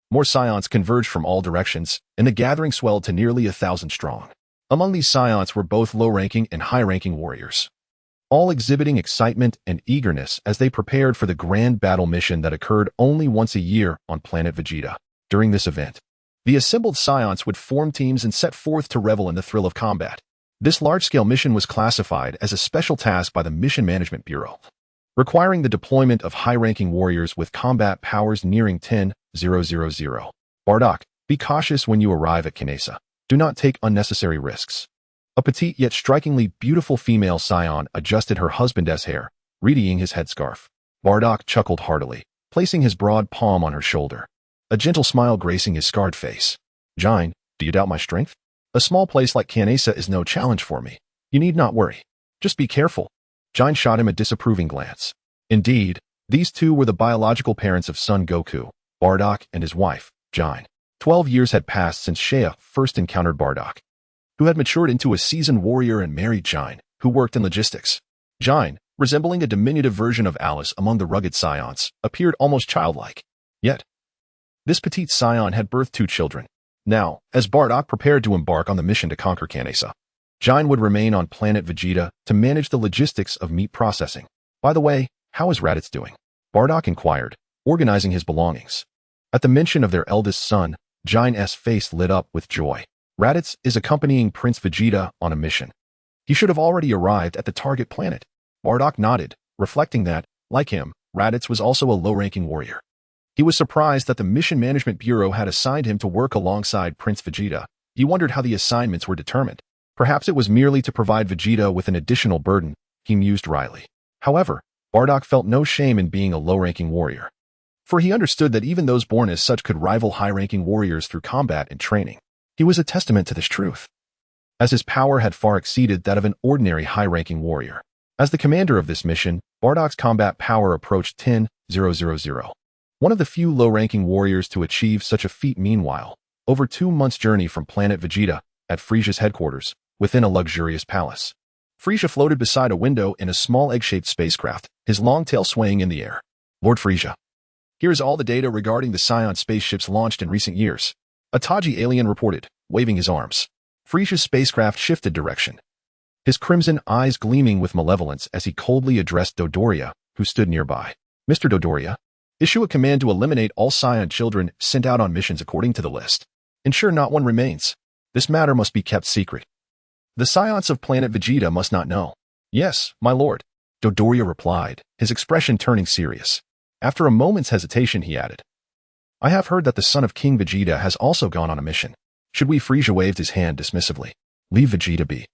more Saiyans converged from all directions, and the gathering swelled to nearly 1,000 strong. Among these Saiyans were both low-ranking and high-ranking warriors, all exhibiting excitement and eagerness as they prepared for the grand battle mission that occurred only once a year on Planet Vegeta. During this event, the assembled Saiyans would form teams and set forth to revel in the thrill of combat. This large-scale mission was classified as a special task by the Mission Management Bureau, requiring the deployment of high-ranking warriors with combat powers nearing 10,000. Bardock, be cautious when you arrive at Kinesa. Do not take unnecessary risks. A petite yet strikingly beautiful female Saiyan adjusted her husband's hair, readying his headscarf. Bardock chuckled heartily, placing his broad palm on her shoulder, a gentle smile gracing his scarred face. Jine, do you doubt my strength? A small place like Kinesa is no challenge for me. You need not worry. Just be careful. Jin shot him a disapproving glance. Indeed, these two were the biological parents of Son Goku, Bardock, and his wife, Jin. 12 years had passed since Saiyan first encountered Bardock, who had matured into a seasoned warrior and married Jin, who worked in logistics. Jin, resembling a diminutive version of Alice among the rugged Saiyans, appeared almost childlike. Yet, this petite Saiyan had birthed 2 children. Now, as Bardock prepared to embark on the mission to conquer Kanesa, Jin would remain on Planet Vegeta to manage the logistics of meat processing. By the way, how is Raditz doing? Bardock inquired, organizing his belongings. At the mention of their eldest son, Jin's face lit up with joy. Raditz is accompanying Prince Vegeta on a mission. He should have already arrived at the target planet. Bardock nodded, reflecting that, like him, Raditz was also a low-ranking warrior. He was surprised that the Mission Management Bureau had assigned him to work alongside Prince Vegeta. He wondered how the assignments were determined. Perhaps it was merely to provide Vegeta with an additional burden, he mused wryly. However, Bardock felt no shame in being a low-ranking warrior, for he understood that even those born as such could rival high-ranking warriors through combat and training. He was a testament to this truth, as his power had far exceeded that of an ordinary high-ranking warrior. As the commander of this mission, Bardock's combat power approached 10,000. One of the few low-ranking warriors to achieve such a feat. Meanwhile, over 2 months' journey from Planet Vegeta, at Frieza's headquarters, within a luxurious palace. Frieza floated beside a window in a small egg-shaped spacecraft, his long tail swaying in the air. Lord Frieza, here is all the data regarding the Saiyan spaceships launched in recent years. A Taji alien reported, waving his arms. Frieza's spacecraft shifted direction, his crimson eyes gleaming with malevolence as he coldly addressed Dodoria, who stood nearby. Mr. Dodoria, issue a command to eliminate all Saiyan children sent out on missions according to the list. Ensure not one remains. This matter must be kept secret. The Saiyans of Planet Vegeta must not know. Yes, my lord, Dodoria replied, his expression turning serious. After a moment's hesitation, he added, I have heard that the son of King Vegeta has also gone on a mission. Should we? Frieza waved his hand dismissively. Leave Vegeta be.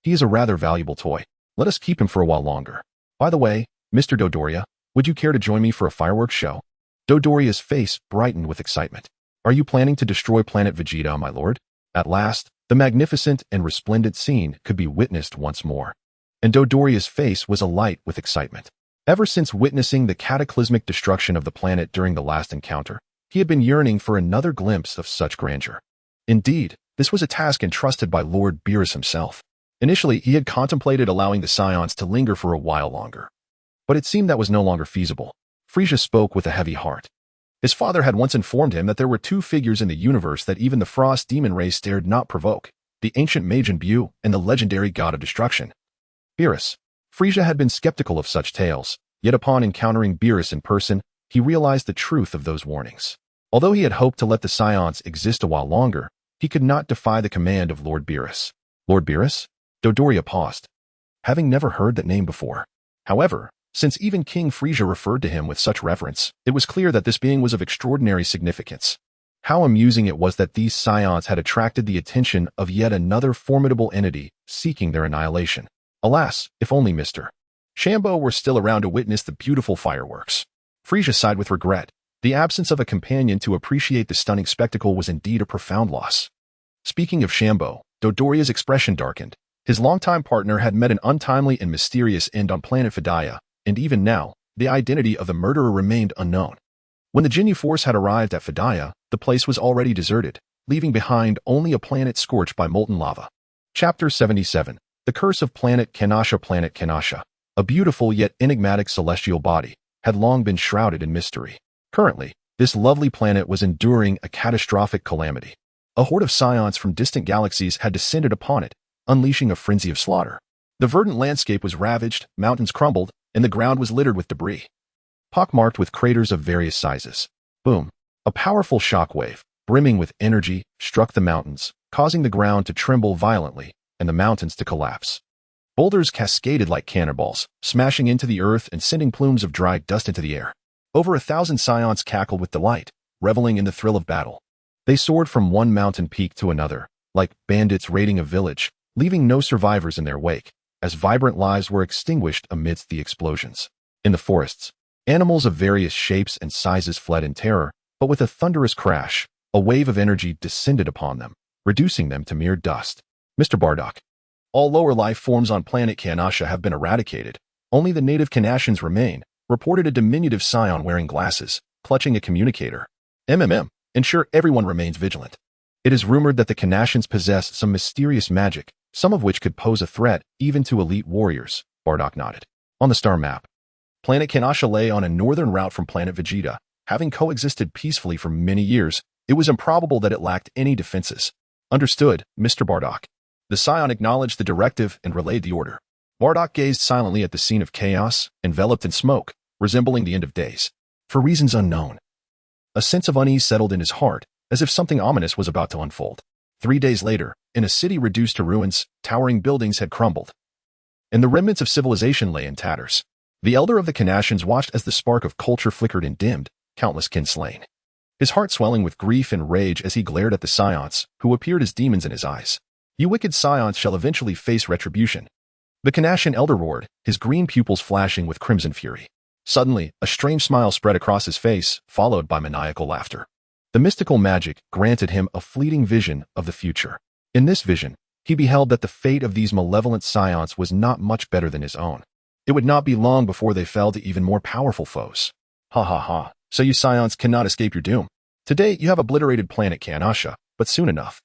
He is a rather valuable toy. Let us keep him for a while longer. By the way, Mr. Dodoria, would you care to join me for a fireworks show? Dodoria's face brightened with excitement. Are you planning to destroy Planet Vegeta, my lord? At last, the magnificent and resplendent scene could be witnessed once more, and Dodoria's face was alight with excitement. Ever since witnessing the cataclysmic destruction of the planet during the last encounter, he had been yearning for another glimpse of such grandeur. Indeed, this was a task entrusted by Lord Beerus himself. Initially, he had contemplated allowing the Saiyans to linger for a while longer, but it seemed that was no longer feasible. Frieza spoke with a heavy heart. His father had once informed him that there were 2 figures in the universe that even the Frost demon race dared not provoke, the ancient Majin Buu and the legendary god of destruction, Beerus. Frieza had been skeptical of such tales, yet upon encountering Beerus in person, he realized the truth of those warnings. Although he had hoped to let the Saiyans exist a while longer, he could not defy the command of Lord Beerus. Lord Beerus? Dodoria paused, having never heard that name before. However, since even King Frieza referred to him with such reverence, it was clear that this being was of extraordinary significance. How amusing it was that these Saiyans had attracted the attention of yet another formidable entity seeking their annihilation. Alas, if only Mr. Shambo were still around to witness the beautiful fireworks. Frieza sighed with regret. The absence of a companion to appreciate the stunning spectacle was indeed a profound loss. Speaking of Shambo, Dodoria's expression darkened. His longtime partner had met an untimely and mysterious end on Planet Vegeta, and even now, the identity of the murderer remained unknown. When the Ginyu Force had arrived at Vegeta, the place was already deserted, leaving behind only a planet scorched by molten lava. Chapter 77. The Curse of Planet Kanasha. Planet Kanasha, a beautiful yet enigmatic celestial body, had long been shrouded in mystery. Currently, this lovely planet was enduring a catastrophic calamity. A horde of Saiyans from distant galaxies had descended upon it, unleashing a frenzy of slaughter. The verdant landscape was ravaged, mountains crumbled, and the ground was littered with debris, pockmarked with craters of various sizes. Boom! A powerful shockwave, brimming with energy, struck the mountains, causing the ground to tremble violently and the mountains to collapse. Boulders cascaded like cannonballs, smashing into the earth and sending plumes of dry dust into the air. Over 1,000 Saiyans cackled with delight, reveling in the thrill of battle. They soared from one mountain peak to another, like bandits raiding a village, leaving no survivors in their wake, as vibrant lives were extinguished amidst the explosions. In the forests, animals of various shapes and sizes fled in terror, but with a thunderous crash, a wave of energy descended upon them, reducing them to mere dust. Mr. Bardock, All lower life forms on planet Kanasha have been eradicated. Only the native Kanashans remain, reported a diminutive Scion wearing glasses, clutching a communicator. Ensure everyone remains vigilant. It is rumored that the Kanashans possess some mysterious magic, some of which could pose a threat even to elite warriors, Bardock nodded. On the star map, planet Kanasha lay on a northern route from planet Vegeta. Having coexisted peacefully for many years, it was improbable that it lacked any defenses. Understood, Mr. Bardock. The Scion acknowledged the directive and relayed the order. Bardock gazed silently at the scene of chaos, enveloped in smoke, resembling the end of days. For reasons unknown, a sense of unease settled in his heart, as if something ominous was about to unfold. 3 days later, in a city reduced to ruins, towering buildings had crumbled, and the remnants of civilization lay in tatters. The elder of the Kanashans watched as the spark of culture flickered and dimmed, countless kin slain. His heart swelling with grief and rage as he glared at the Scions, who appeared as demons in his eyes. You wicked Scions shall eventually face retribution. The Kanashan elder roared, his green pupils flashing with crimson fury. Suddenly, a strange smile spread across his face, followed by maniacal laughter. The mystical magic granted him a fleeting vision of the future. In this vision, he beheld that the fate of these malevolent Scions was not much better than his own. It would not be long before they fell to even more powerful foes. Ha ha ha, so you Scions cannot escape your doom. Today you have obliterated planet Kanasha, but soon enough,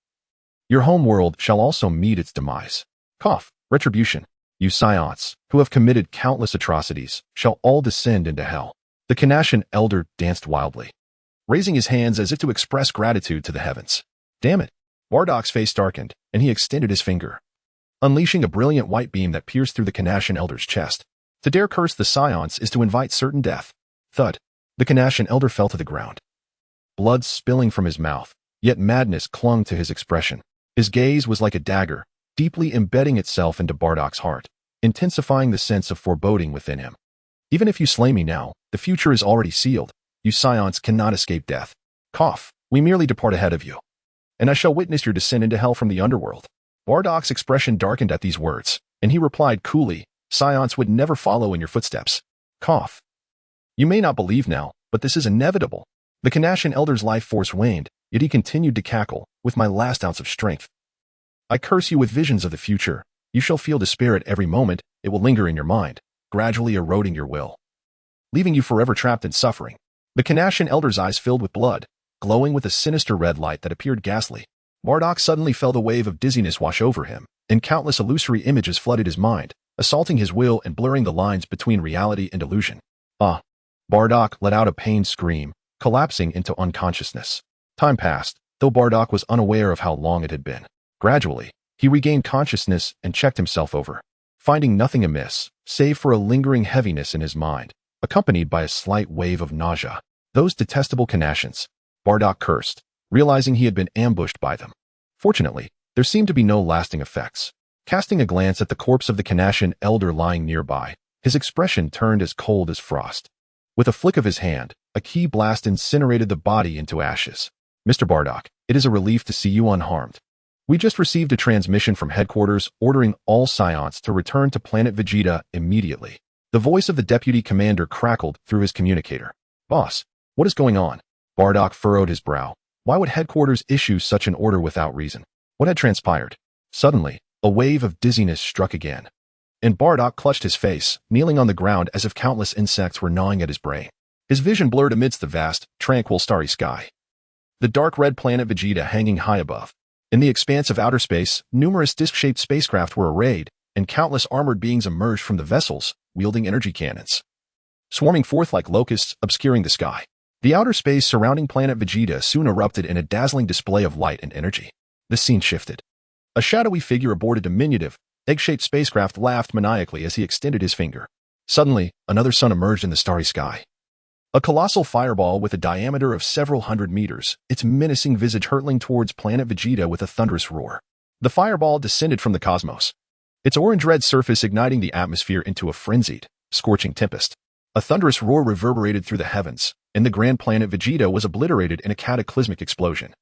your home world shall also meet its demise. Cough, retribution. You Scions, who have committed countless atrocities, shall all descend into hell. The Kanashan elder danced wildly, raising his hands as if to express gratitude to the heavens. Damn it. Bardock's face darkened, and he extended his finger, unleashing a brilliant white beam that pierced through the Kanashan elder's chest. To dare curse the Scions is to invite certain death. Thud. The Kanashan elder fell to the ground, blood spilling from his mouth, yet madness clung to his expression. His gaze was like a dagger, deeply embedding itself into Bardock's heart, intensifying the sense of foreboding within him. Even if you slay me now, the future is already sealed. You Scions cannot escape death. Cough, we merely depart ahead of you, and I shall witness your descent into hell from the underworld. Bardock's expression darkened at these words, and he replied coolly, Scions would never follow in your footsteps. Cough. You may not believe now, but this is inevitable. The Kanashan elder's life force waned, yet he continued to cackle, with my last ounce of strength. I curse you with visions of the future. You shall feel despair at every moment. It will linger in your mind, gradually eroding your will, leaving you forever trapped in suffering. The Kanashan elder's eyes filled with blood, glowing with a sinister red light that appeared ghastly. Bardock suddenly felt a wave of dizziness wash over him, and countless illusory images flooded his mind, assaulting his will and blurring the lines between reality and illusion. Ah! Bardock let out a pained scream, collapsing into unconsciousness. Time passed, though Bardock was unaware of how long it had been. Gradually, he regained consciousness and checked himself over, finding nothing amiss, save for a lingering heaviness in his mind, accompanied by a slight wave of nausea. Those detestable Kanashans, Bardock cursed, realizing he had been ambushed by them. Fortunately, there seemed to be no lasting effects. Casting a glance at the corpse of the Kanashan elder lying nearby, his expression turned as cold as frost. With a flick of his hand, a ki blast incinerated the body into ashes. Mr. Bardock, it is a relief to see you unharmed. We just received a transmission from headquarters ordering all Scions to return to Planet Vegeta immediately. The voice of the deputy commander crackled through his communicator. Boss, what is going on? Bardock furrowed his brow. Why would headquarters issue such an order without reason? What had transpired? Suddenly, a wave of dizziness struck again, and Bardock clutched his face, kneeling on the ground as if countless insects were gnawing at his brain. His vision blurred amidst the vast, tranquil starry sky. The dark red planet Vegeta hanging high above. In the expanse of outer space, numerous disc-shaped spacecraft were arrayed, and countless armored beings emerged from the vessels, wielding energy cannons, swarming forth like locusts, obscuring the sky. The outer space surrounding planet Vegeta soon erupted in a dazzling display of light and energy. The scene shifted. A shadowy figure aboard a diminutive, egg-shaped spacecraft laughed maniacally as he extended his finger. Suddenly, another sun emerged in the starry sky. A colossal fireball with a diameter of several hundred meters, its menacing visage hurtling towards planet Vegeta with a thunderous roar. The fireball descended from the cosmos, its orange-red surface igniting the atmosphere into a frenzied, scorching tempest. A thunderous roar reverberated through the heavens, and the grand planet Vegeta was obliterated in a cataclysmic explosion,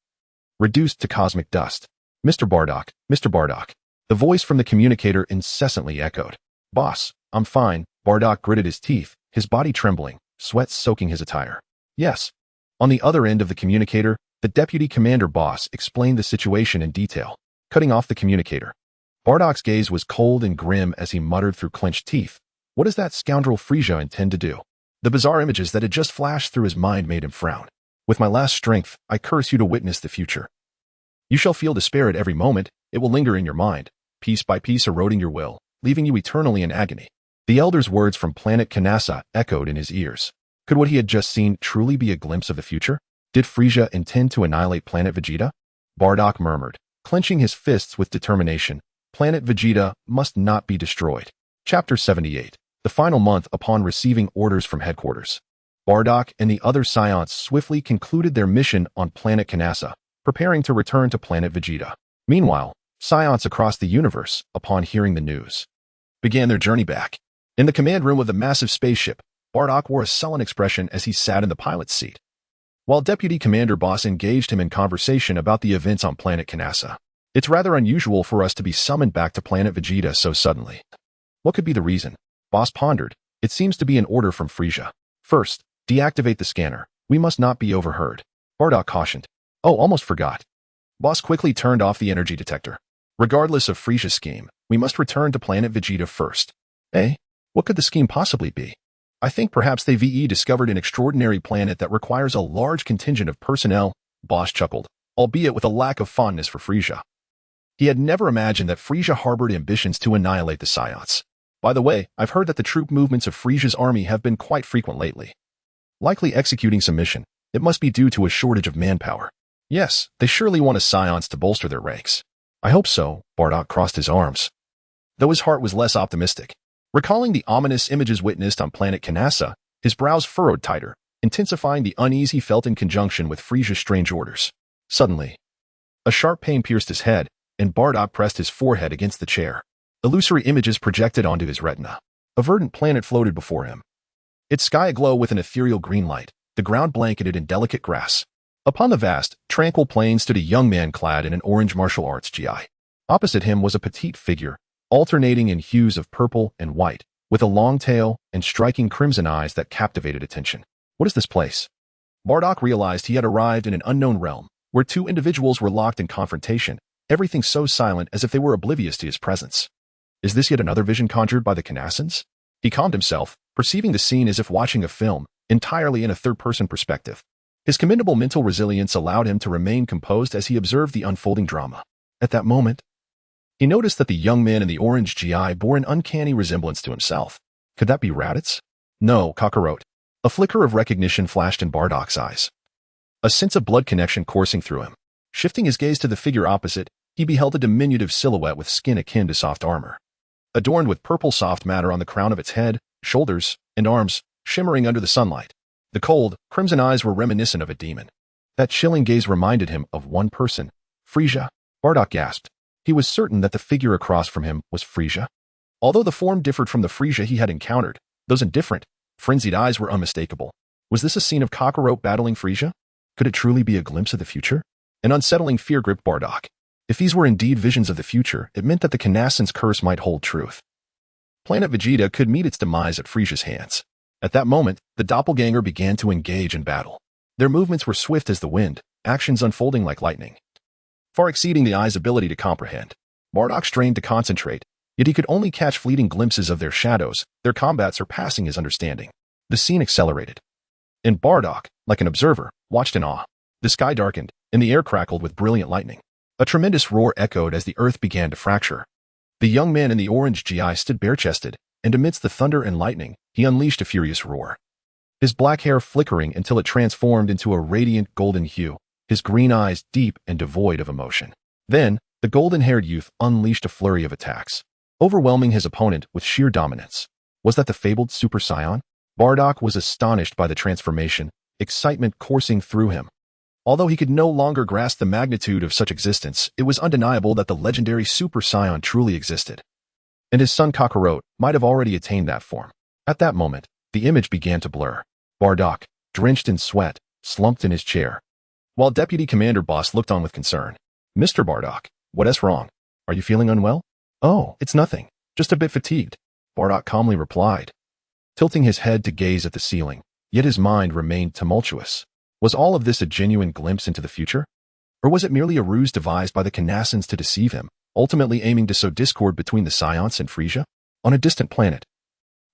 reduced to cosmic dust. Mr. Bardock, Mr. Bardock. The voice from the communicator incessantly echoed. Boss, I'm fine. Bardock gritted his teeth, his body trembling, sweat soaking his attire. Yes. On the other end of the communicator, the deputy commander boss explained the situation in detail, cutting off the communicator. Bardock's gaze was cold and grim as he muttered through clenched teeth. What does that scoundrel Frieza intend to do? The bizarre images that had just flashed through his mind made him frown. With my last strength, I curse you to witness the future. You shall feel despair at every moment. It will linger in your mind, piece by piece eroding your will, leaving you eternally in agony. The elder's words from Planet Vegeta echoed in his ears. Could what he had just seen truly be a glimpse of the future? Did Frieza intend to annihilate Planet Vegeta? Bardock murmured, clenching his fists with determination. Planet Vegeta must not be destroyed. Chapter 78. The final month upon receiving orders from headquarters. Bardock and the other Saiyans swiftly concluded their mission on Planet Vegeta, preparing to return to Planet Vegeta. Meanwhile, Saiyans across the universe, upon hearing the news, began their journey back. In the command room of the massive spaceship, Bardock wore a sullen expression as he sat in the pilot's seat, while Deputy Commander Boss engaged him in conversation about the events on Planet Vegeta. It's rather unusual for us to be summoned back to Planet Vegeta so suddenly. What could be the reason? Boss pondered. It seems to be an order from Frieza. First, deactivate the scanner. We must not be overheard. Bardock cautioned. Oh, almost forgot. Boss quickly turned off the energy detector. Regardless of Frieza's scheme, we must return to Planet Vegeta first. Eh? What could the scheme possibly be? I think perhaps they discovered an extraordinary planet that requires a large contingent of personnel. Boss chuckled, albeit with a lack of fondness for Frieza. He had never imagined that Frieza harbored ambitions to annihilate the Saiyans. By the way, I've heard that the troop movements of Frieza's army have been quite frequent lately. Likely executing some mission. It must be due to a shortage of manpower. Yes, they surely want a Saiyans to bolster their ranks. I hope so. Bardock crossed his arms, though his heart was less optimistic. Recalling the ominous images witnessed on Planet Vegeta, his brows furrowed tighter, intensifying the unease he felt in conjunction with Frieza's strange orders. Suddenly, a sharp pain pierced his head, and Bardock pressed his forehead against the chair. Illusory images projected onto his retina. A verdant planet floated before him, its sky aglow with an ethereal green light, the ground blanketed in delicate grass. Upon the vast, tranquil plain stood a young man clad in an orange martial arts GI. Opposite him was a petite figure, alternating in hues of purple and white, with a long tail and striking crimson eyes that captivated attention. What is this place? Bardock realized he had arrived in an unknown realm, where two individuals were locked in confrontation, everything so silent as if they were oblivious to his presence. Is this yet another vision conjured by the Kanassans? He calmed himself, perceiving the scene as if watching a film, entirely in a third-person perspective. His commendable mental resilience allowed him to remain composed as he observed the unfolding drama. At that moment, he noticed that the young man in the orange GI bore an uncanny resemblance to himself. Could that be Raditz? No, Kakarot. A flicker of recognition flashed in Bardock's eyes. A sense of blood connection coursing through him. Shifting his gaze to the figure opposite, he beheld a diminutive silhouette with skin akin to soft armor, adorned with purple soft matter on the crown of its head, shoulders, and arms, shimmering under the sunlight. The cold, crimson eyes were reminiscent of a demon. That chilling gaze reminded him of one person. Frieza. Bardock gasped. He was certain that the figure across from him was Frieza. Although the form differed from the Frieza he had encountered, those indifferent, frenzied eyes were unmistakable. Was this a scene of Kakarot battling Frieza? Could it truly be a glimpse of the future? An unsettling fear gripped Bardock. If these were indeed visions of the future, it meant that the Kanassans' curse might hold truth. Planet Vegeta could meet its demise at Frieza's hands. At that moment, the doppelganger began to engage in battle. Their movements were swift as the wind, actions unfolding like lightning, far exceeding the eye's ability to comprehend. Bardock strained to concentrate, yet he could only catch fleeting glimpses of their shadows, their combat surpassing his understanding. The scene accelerated, and Bardock, like an observer, watched in awe. The sky darkened, and the air crackled with brilliant lightning. A tremendous roar echoed as the earth began to fracture. The young man in the orange GI stood bare-chested, and amidst the thunder and lightning, he unleashed a furious roar. His black hair flickering until it transformed into a radiant golden hue, his green eyes deep and devoid of emotion. Then, the golden-haired youth unleashed a flurry of attacks, overwhelming his opponent with sheer dominance. Was that the fabled Super Saiyan? Bardock was astonished by the transformation, excitement coursing through him. Although he could no longer grasp the magnitude of such existence, it was undeniable that the legendary Super Saiyan truly existed. And his son Kakarot might have already attained that form. At that moment, the image began to blur. Bardock, drenched in sweat, slumped in his chair, while Deputy Commander Boss looked on with concern. Mr. Bardock, what is wrong? Are you feeling unwell? Oh, it's nothing. Just a bit fatigued. Bardock calmly replied, tilting his head to gaze at the ceiling, yet his mind remained tumultuous. Was all of this a genuine glimpse into the future? Or was it merely a ruse devised by the Kanassans to deceive him? ultimately aiming to sow discord between the Saiyans and Frieza? On a distant planet,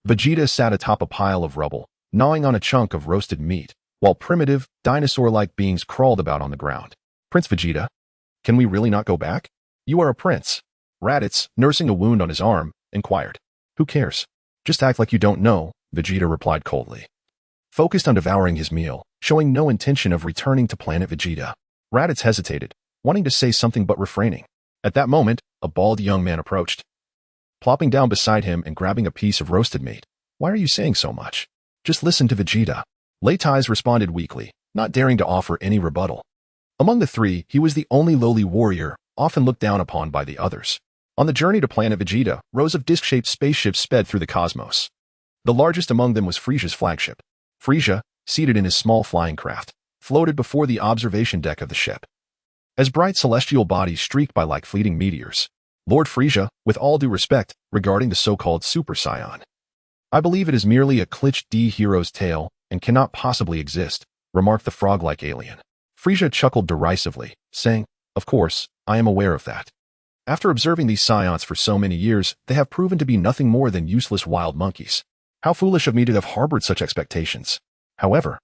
Vegeta sat atop a pile of rubble, gnawing on a chunk of roasted meat, while primitive, dinosaur-like beings crawled about on the ground. Prince Vegeta, can we really not go back? You are a prince. Raditz, nursing a wound on his arm, inquired. Who cares? Just act like you don't know, Vegeta replied coldly. Focused on devouring his meal, showing no intention of returning to Planet Vegeta, Raditz hesitated, wanting to say something but refraining. At that moment, a bald young man approached, plopping down beside him and grabbing a piece of roasted meat. Why are you saying so much? Just listen to Vegeta. Leitais responded weakly, not daring to offer any rebuttal. Among the three, he was the only lowly warrior, often looked down upon by the others. On the journey to Planet Vegeta, rows of disc-shaped spaceships sped through the cosmos. The largest among them was Frieza's flagship. Frieza, seated in his small flying craft, floated before the observation deck of the ship. As bright celestial bodies streaked by like fleeting meteors, Lord Frieza, with all due respect, regarding the so-called Super Saiyan. I believe it is merely a Clich D hero's tale and cannot possibly exist, remarked the frog-like alien. Frieza chuckled derisively, saying, Of course, I am aware of that. After observing these Saiyans for so many years, they have proven to be nothing more than useless wild monkeys. How foolish of me to have harbored such expectations. However,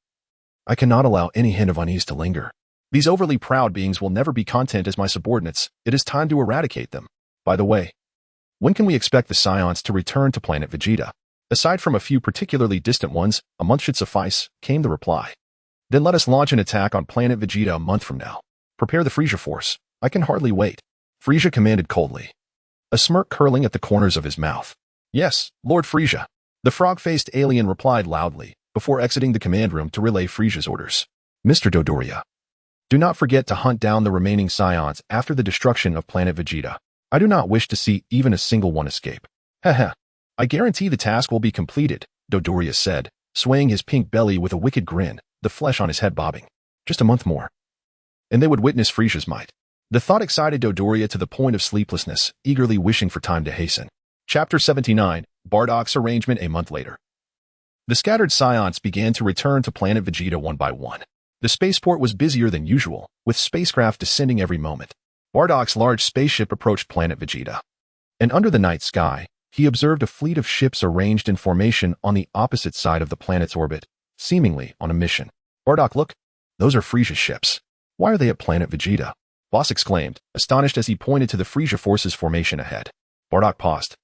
I cannot allow any hint of unease to linger. These overly proud beings will never be content as my subordinates. It is time to eradicate them. By the way, when can we expect the Saiyans to return to Planet Vegeta? Aside from a few particularly distant ones, a month should suffice, came the reply. Then let us launch an attack on Planet Vegeta a month from now. Prepare the Frieza Force. I can hardly wait. Frieza commanded coldly, a smirk curling at the corners of his mouth. Yes, Lord Frieza. The frog-faced alien replied loudly, before exiting the command room to relay Frieza's orders. Mr. Dodoria, do not forget to hunt down the remaining Saiyans after the destruction of Planet Vegeta. I do not wish to see even a single one escape. Heh. I guarantee the task will be completed, Dodoria said, swaying his pink belly with a wicked grin, the flesh on his head bobbing. Just a month more, and they would witness Frieza's might. The thought excited Dodoria to the point of sleeplessness, eagerly wishing for time to hasten. Chapter 79, Bardock's arrangement a month later. The scattered Saiyans began to return to Planet Vegeta one by one. The spaceport was busier than usual, with spacecraft descending every moment. Bardock's large spaceship approached Planet Vegeta. And under the night sky, he observed a fleet of ships arranged in formation on the opposite side of the planet's orbit, seemingly on a mission. Bardock, look, those are Frieza's ships. Why are they at Planet Vegeta? Boss exclaimed, astonished as he pointed to the Frieza Force's formation ahead. Bardock paused,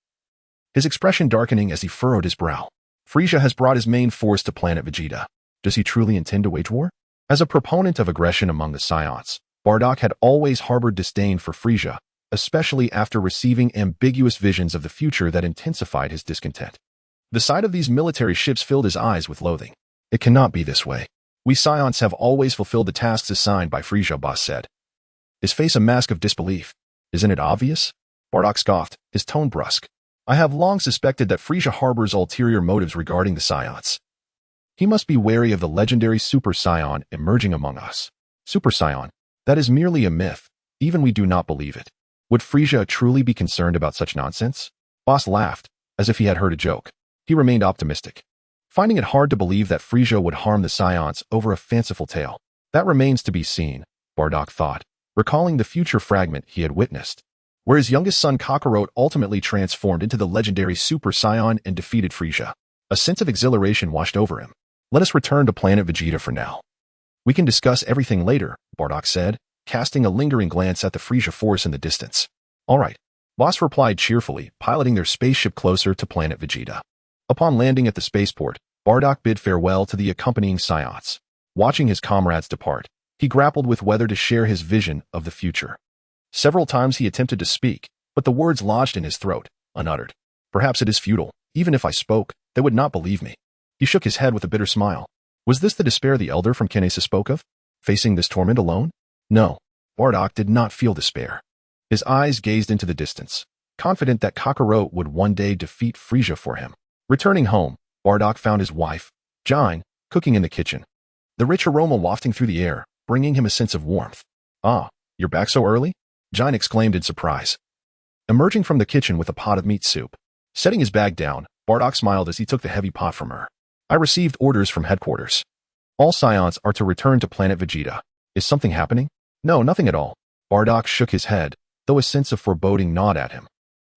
his expression darkening as he furrowed his brow. Frieza has brought his main force to Planet Vegeta. Does he truly intend to wage war? As a proponent of aggression among the Saiyans, Bardock had always harbored disdain for Frieza, especially after receiving ambiguous visions of the future that intensified his discontent. The sight of these military ships filled his eyes with loathing. It cannot be this way. We Saiyans have always fulfilled the tasks assigned by Frieza, Boss said, his face a mask of disbelief. Isn't it obvious? Bardock scoffed, his tone brusque. I have long suspected that Frieza harbors ulterior motives regarding the Saiyans. He must be wary of the legendary Super Saiyan emerging among us. Super Saiyan, that is merely a myth. Even we do not believe it. Would Frieza truly be concerned about such nonsense? Boss laughed, as if he had heard a joke. He remained optimistic, finding it hard to believe that Frieza would harm the Saiyans over a fanciful tale. That remains to be seen, Bardock thought, recalling the future fragment he had witnessed, where his youngest son Kakarot ultimately transformed into the legendary Super Saiyan and defeated Frieza. A sense of exhilaration washed over him. Let us return to Planet Vegeta for now. We can discuss everything later, Bardock said, casting a lingering glance at the Frieza Force in the distance. All right, Boss replied cheerfully, piloting their spaceship closer to Planet Vegeta. Upon landing at the spaceport, Bardock bid farewell to the accompanying Saiyans. Watching his comrades depart, he grappled with whether to share his vision of the future. Several times he attempted to speak, but the words lodged in his throat, unuttered. Perhaps it is futile. Even if I spoke, they would not believe me. He shook his head with a bitter smile. Was this the despair the elder from Kenesa spoke of? Facing this torment alone? No, Bardock did not feel despair. His eyes gazed into the distance, confident that Kakarot would one day defeat Frieza for him. Returning home, Bardock found his wife, Jine, cooking in the kitchen. The rich aroma wafting through the air, bringing him a sense of warmth. Ah, you're back so early? Jine exclaimed in surprise, emerging from the kitchen with a pot of meat soup. Setting his bag down, Bardock smiled as he took the heavy pot from her. I received orders from headquarters. All Saiyans are to return to Planet Vegeta. Is something happening? No, nothing at all. Bardock shook his head, though a sense of foreboding gnawed at him,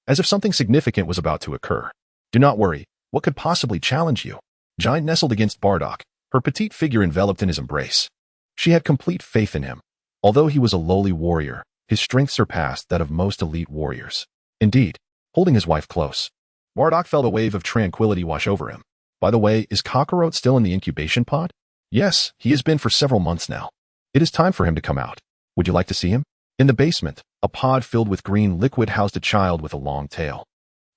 as if something significant was about to occur. Do not worry, what could possibly challenge you? Giant nestled against Bardock, her petite figure enveloped in his embrace. She had complete faith in him. Although he was a lowly warrior, his strength surpassed that of most elite warriors. Indeed, holding his wife close, Bardock felt a wave of tranquility wash over him. By the way, is Cockroach still in the incubation pod? Yes, he has been for several months now. It is time for him to come out. Would you like to see him? In the basement, a pod filled with green liquid housed a child with a long tail.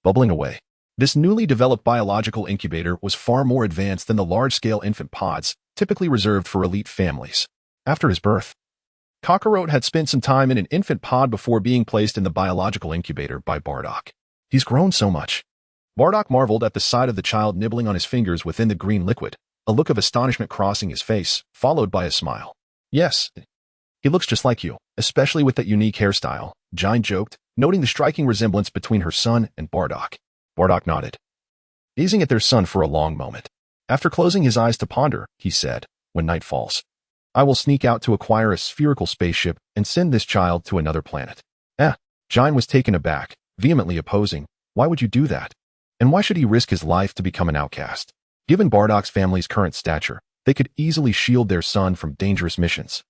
Bubbling away. This newly developed biological incubator was far more advanced than the large-scale infant pods, typically reserved for elite families. After his birth, Cockroach had spent some time in an infant pod before being placed in the biological incubator by Bardock. He's grown so much. Bardock marveled at the sight of the child nibbling on his fingers within the green liquid, a look of astonishment crossing his face, followed by a smile. Yes, he looks just like you, especially with that unique hairstyle, Giant joked, noting the striking resemblance between her son and Bardock. Bardock nodded, gazing at their son for a long moment. After closing his eyes to ponder, he said, when night falls, I will sneak out to acquire a spherical spaceship and send this child to another planet. Giant was taken aback, vehemently opposing. Why would you do that? And why should he risk his life to become an outcast? Given Bardock's family's current stature, they could easily shield their son from dangerous missions.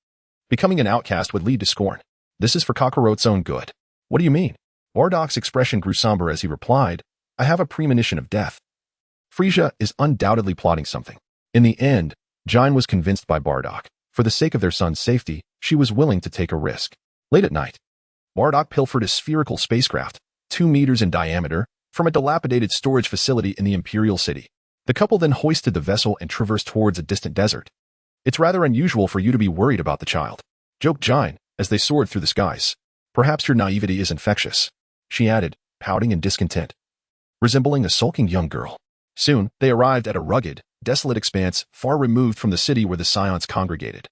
Becoming an outcast would lead to scorn. This is for Cockroach's own good. What do you mean? Bardock's expression grew somber as he replied, I have a premonition of death. Frieza is undoubtedly plotting something. In the end, Giant was convinced by Bardock. For the sake of their son's safety, she was willing to take a risk. Late at night, Bardock pilfered a spherical spacecraft, 2 meters in diameter, from a dilapidated storage facility in the Imperial City. The couple then hoisted the vessel and traversed towards a distant desert. It's rather unusual for you to be worried about the child, joked Giant as they soared through the skies. Perhaps your naivety is infectious, she added, pouting in discontent, resembling a sulking young girl. Soon, they arrived at a rugged, desolate expanse far removed from the city where the Saiyans congregated,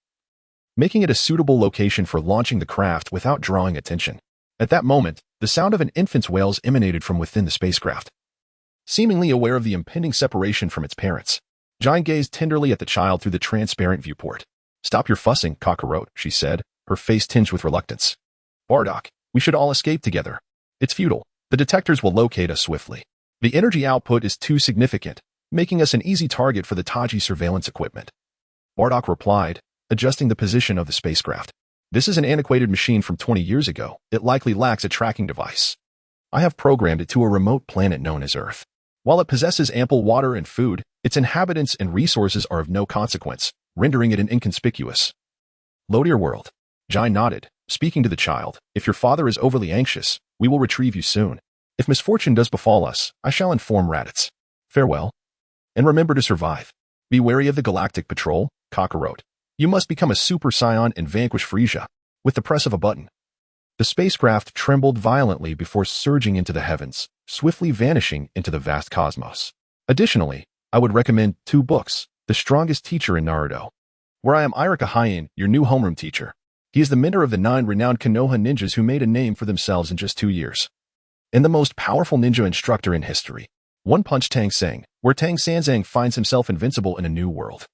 making it a suitable location for launching the craft without drawing attention. At that moment, the sound of an infant's wails emanated from within the spacecraft. Seemingly aware of the impending separation from its parents, Giant gazed tenderly at the child through the transparent viewport. Stop your fussing, Cockroach, she said, her face tinged with reluctance. Bardock, we should all escape together. It's futile. The detectors will locate us swiftly. The energy output is too significant, making us an easy target for the Taji surveillance equipment. Bardock replied, adjusting the position of the spacecraft. This is an antiquated machine from 20 years ago. It likely lacks a tracking device. I have programmed it to a remote planet known as Earth. While it possesses ample water and food, its inhabitants and resources are of no consequence, rendering it an inconspicuous. Low to your world. Giant nodded, speaking to the child. If your father is overly anxious, we will retrieve you soon. If misfortune does befall us, I shall inform Raditz. Farewell. And remember to survive. Be wary of the Galactic Patrol, Cockroach. You must become a Super Saiyan and vanquish Frieza, with the press of a button. The spacecraft trembled violently before surging into the heavens, swiftly vanishing into the vast cosmos. Additionally, I would recommend 2 books, The Strongest Teacher in Naruto, where I am Irika Hyen, your new homeroom teacher. He is the mentor of the 9 renowned Konoha ninjas who made a name for themselves in just 2 years. And the most powerful ninja instructor in history. One Punch Tang Sang, where Tang Sanzang finds himself invincible in a new world,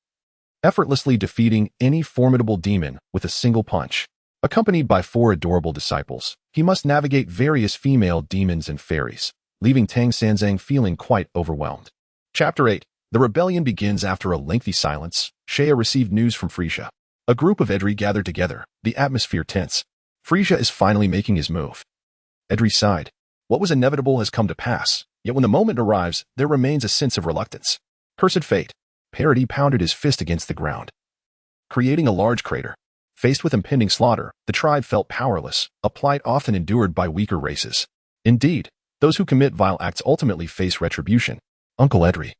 effortlessly defeating any formidable demon with a single punch. Accompanied by 4 adorable disciples, he must navigate various female demons and fairies, leaving Tang Sanzang feeling quite overwhelmed. Chapter 8. The rebellion begins after a lengthy silence. Shea received news from Frieza. A group of Edri gathered together, the atmosphere tense. Frieza is finally making his move. Edri sighed. What was inevitable has come to pass, yet when the moment arrives, there remains a sense of reluctance. Cursed fate. Parody pounded his fist against the ground, creating a large crater. Faced with impending slaughter, the tribe felt powerless, a plight often endured by weaker races. Indeed, those who commit vile acts ultimately face retribution. Uncle Edri.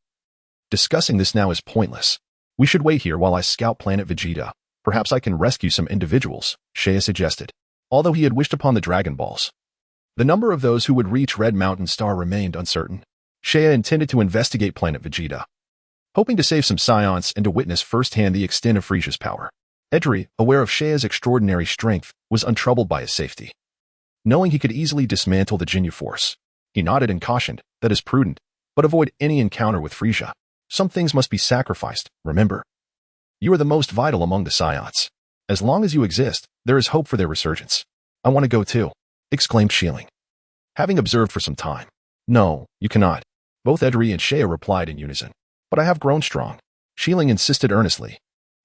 Discussing this now is pointless. We should wait here while I scout Planet Vegeta. Perhaps I can rescue some individuals, Shea suggested. Although he had wished upon the Dragon Balls, the number of those who would reach Red Mountain Star remained uncertain. Shea intended to investigate Planet Vegeta, hoping to save some Saiyans and to witness firsthand the extent of Frieza's power. Edri, aware of Shea's extraordinary strength, was untroubled by his safety. Knowing he could easily dismantle the Ginyu Force, he nodded and cautioned, that is prudent, but avoid any encounter with Frieza. Some things must be sacrificed, remember. You are the most vital among the Saiyans. As long as you exist, there is hope for their resurgence. I want to go too. exclaimed Shieling. Having observed for some time. No, you cannot. Both Edri and Shea replied in unison. But I have grown strong. Shieling insisted earnestly.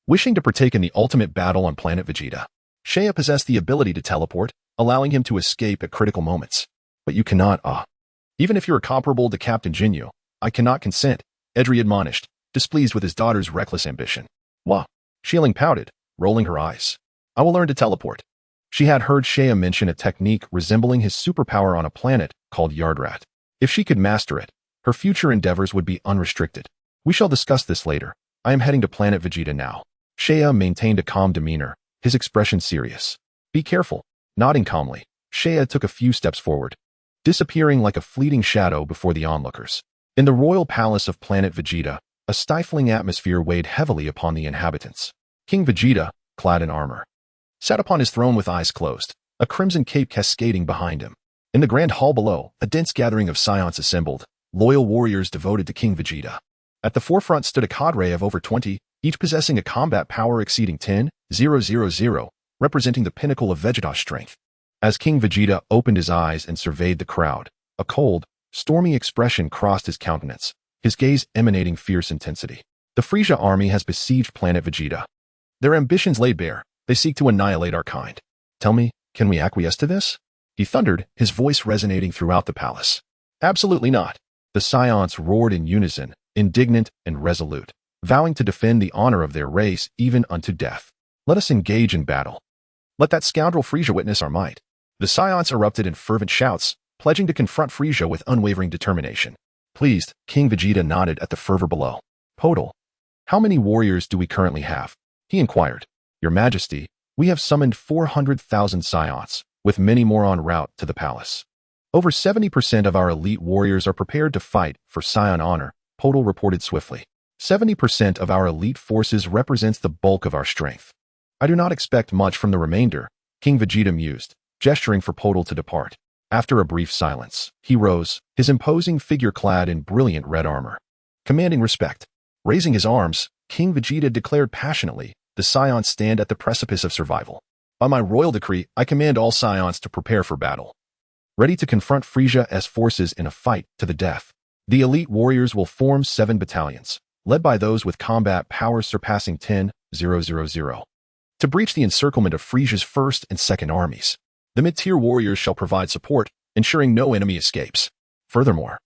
Wishing to partake in the ultimate battle on Planet Vegeta, Shea possessed the ability to teleport, allowing him to escape at critical moments. But you cannot, Even if you are comparable to Captain Jinyu, I cannot consent, Edri admonished, displeased with his daughter's reckless ambition. Wah! Shieling pouted, rolling her eyes. I will learn to teleport. She had heard Shea mention a technique resembling his superpower on a planet called Yardrat. If she could master it, her future endeavors would be unrestricted. We shall discuss this later. I am heading to Planet Vegeta now. Shea maintained a calm demeanor, his expression serious. Be careful. Nodding calmly, Shea took a few steps forward, disappearing like a fleeting shadow before the onlookers. In the royal palace of Planet Vegeta, a stifling atmosphere weighed heavily upon the inhabitants. King Vegeta, clad in armor, sat upon his throne with eyes closed, a crimson cape cascading behind him. In the grand hall below, a dense gathering of Saiyans assembled, loyal warriors devoted to King Vegeta. At the forefront stood a cadre of over 20, each possessing a combat power exceeding 10,000, representing the pinnacle of Vegeta's strength. As King Vegeta opened his eyes and surveyed the crowd, a cold, stormy expression crossed his countenance, his gaze emanating fierce intensity. The Frieza army has besieged Planet Vegeta. Their ambitions laid bare, they seek to annihilate our kind. Tell me, can we acquiesce to this? He thundered, his voice resonating throughout the palace. Absolutely not. The Saiyans roared in unison, indignant and resolute, vowing to defend the honor of their race even unto death. Let us engage in battle. Let that scoundrel Frieza witness our might. The Saiyans erupted in fervent shouts, pledging to confront Frieza with unwavering determination. Pleased, King Vegeta nodded at the fervor below. Total. How many warriors do we currently have? He inquired. Your Majesty, we have summoned 400,000 Saiyans, with many more en route to the palace. Over 70% of our elite warriors are prepared to fight for Saiyan honor, Total reported swiftly. 70% of our elite forces represents the bulk of our strength. I do not expect much from the remainder, King Vegeta mused, gesturing for Total to depart. After a brief silence, he rose, his imposing figure clad in brilliant red armor, commanding respect. Raising his arms, King Vegeta declared passionately, the Saiyans stand at the precipice of survival. By my royal decree, I command all Saiyans to prepare for battle. Ready to confront Frieza's forces in a fight to the death. The elite warriors will form 7 battalions, led by those with combat powers surpassing 10,000, to breach the encirclement of Frieza's first and second armies. The mid-tier warriors shall provide support, ensuring no enemy escapes. Furthermore,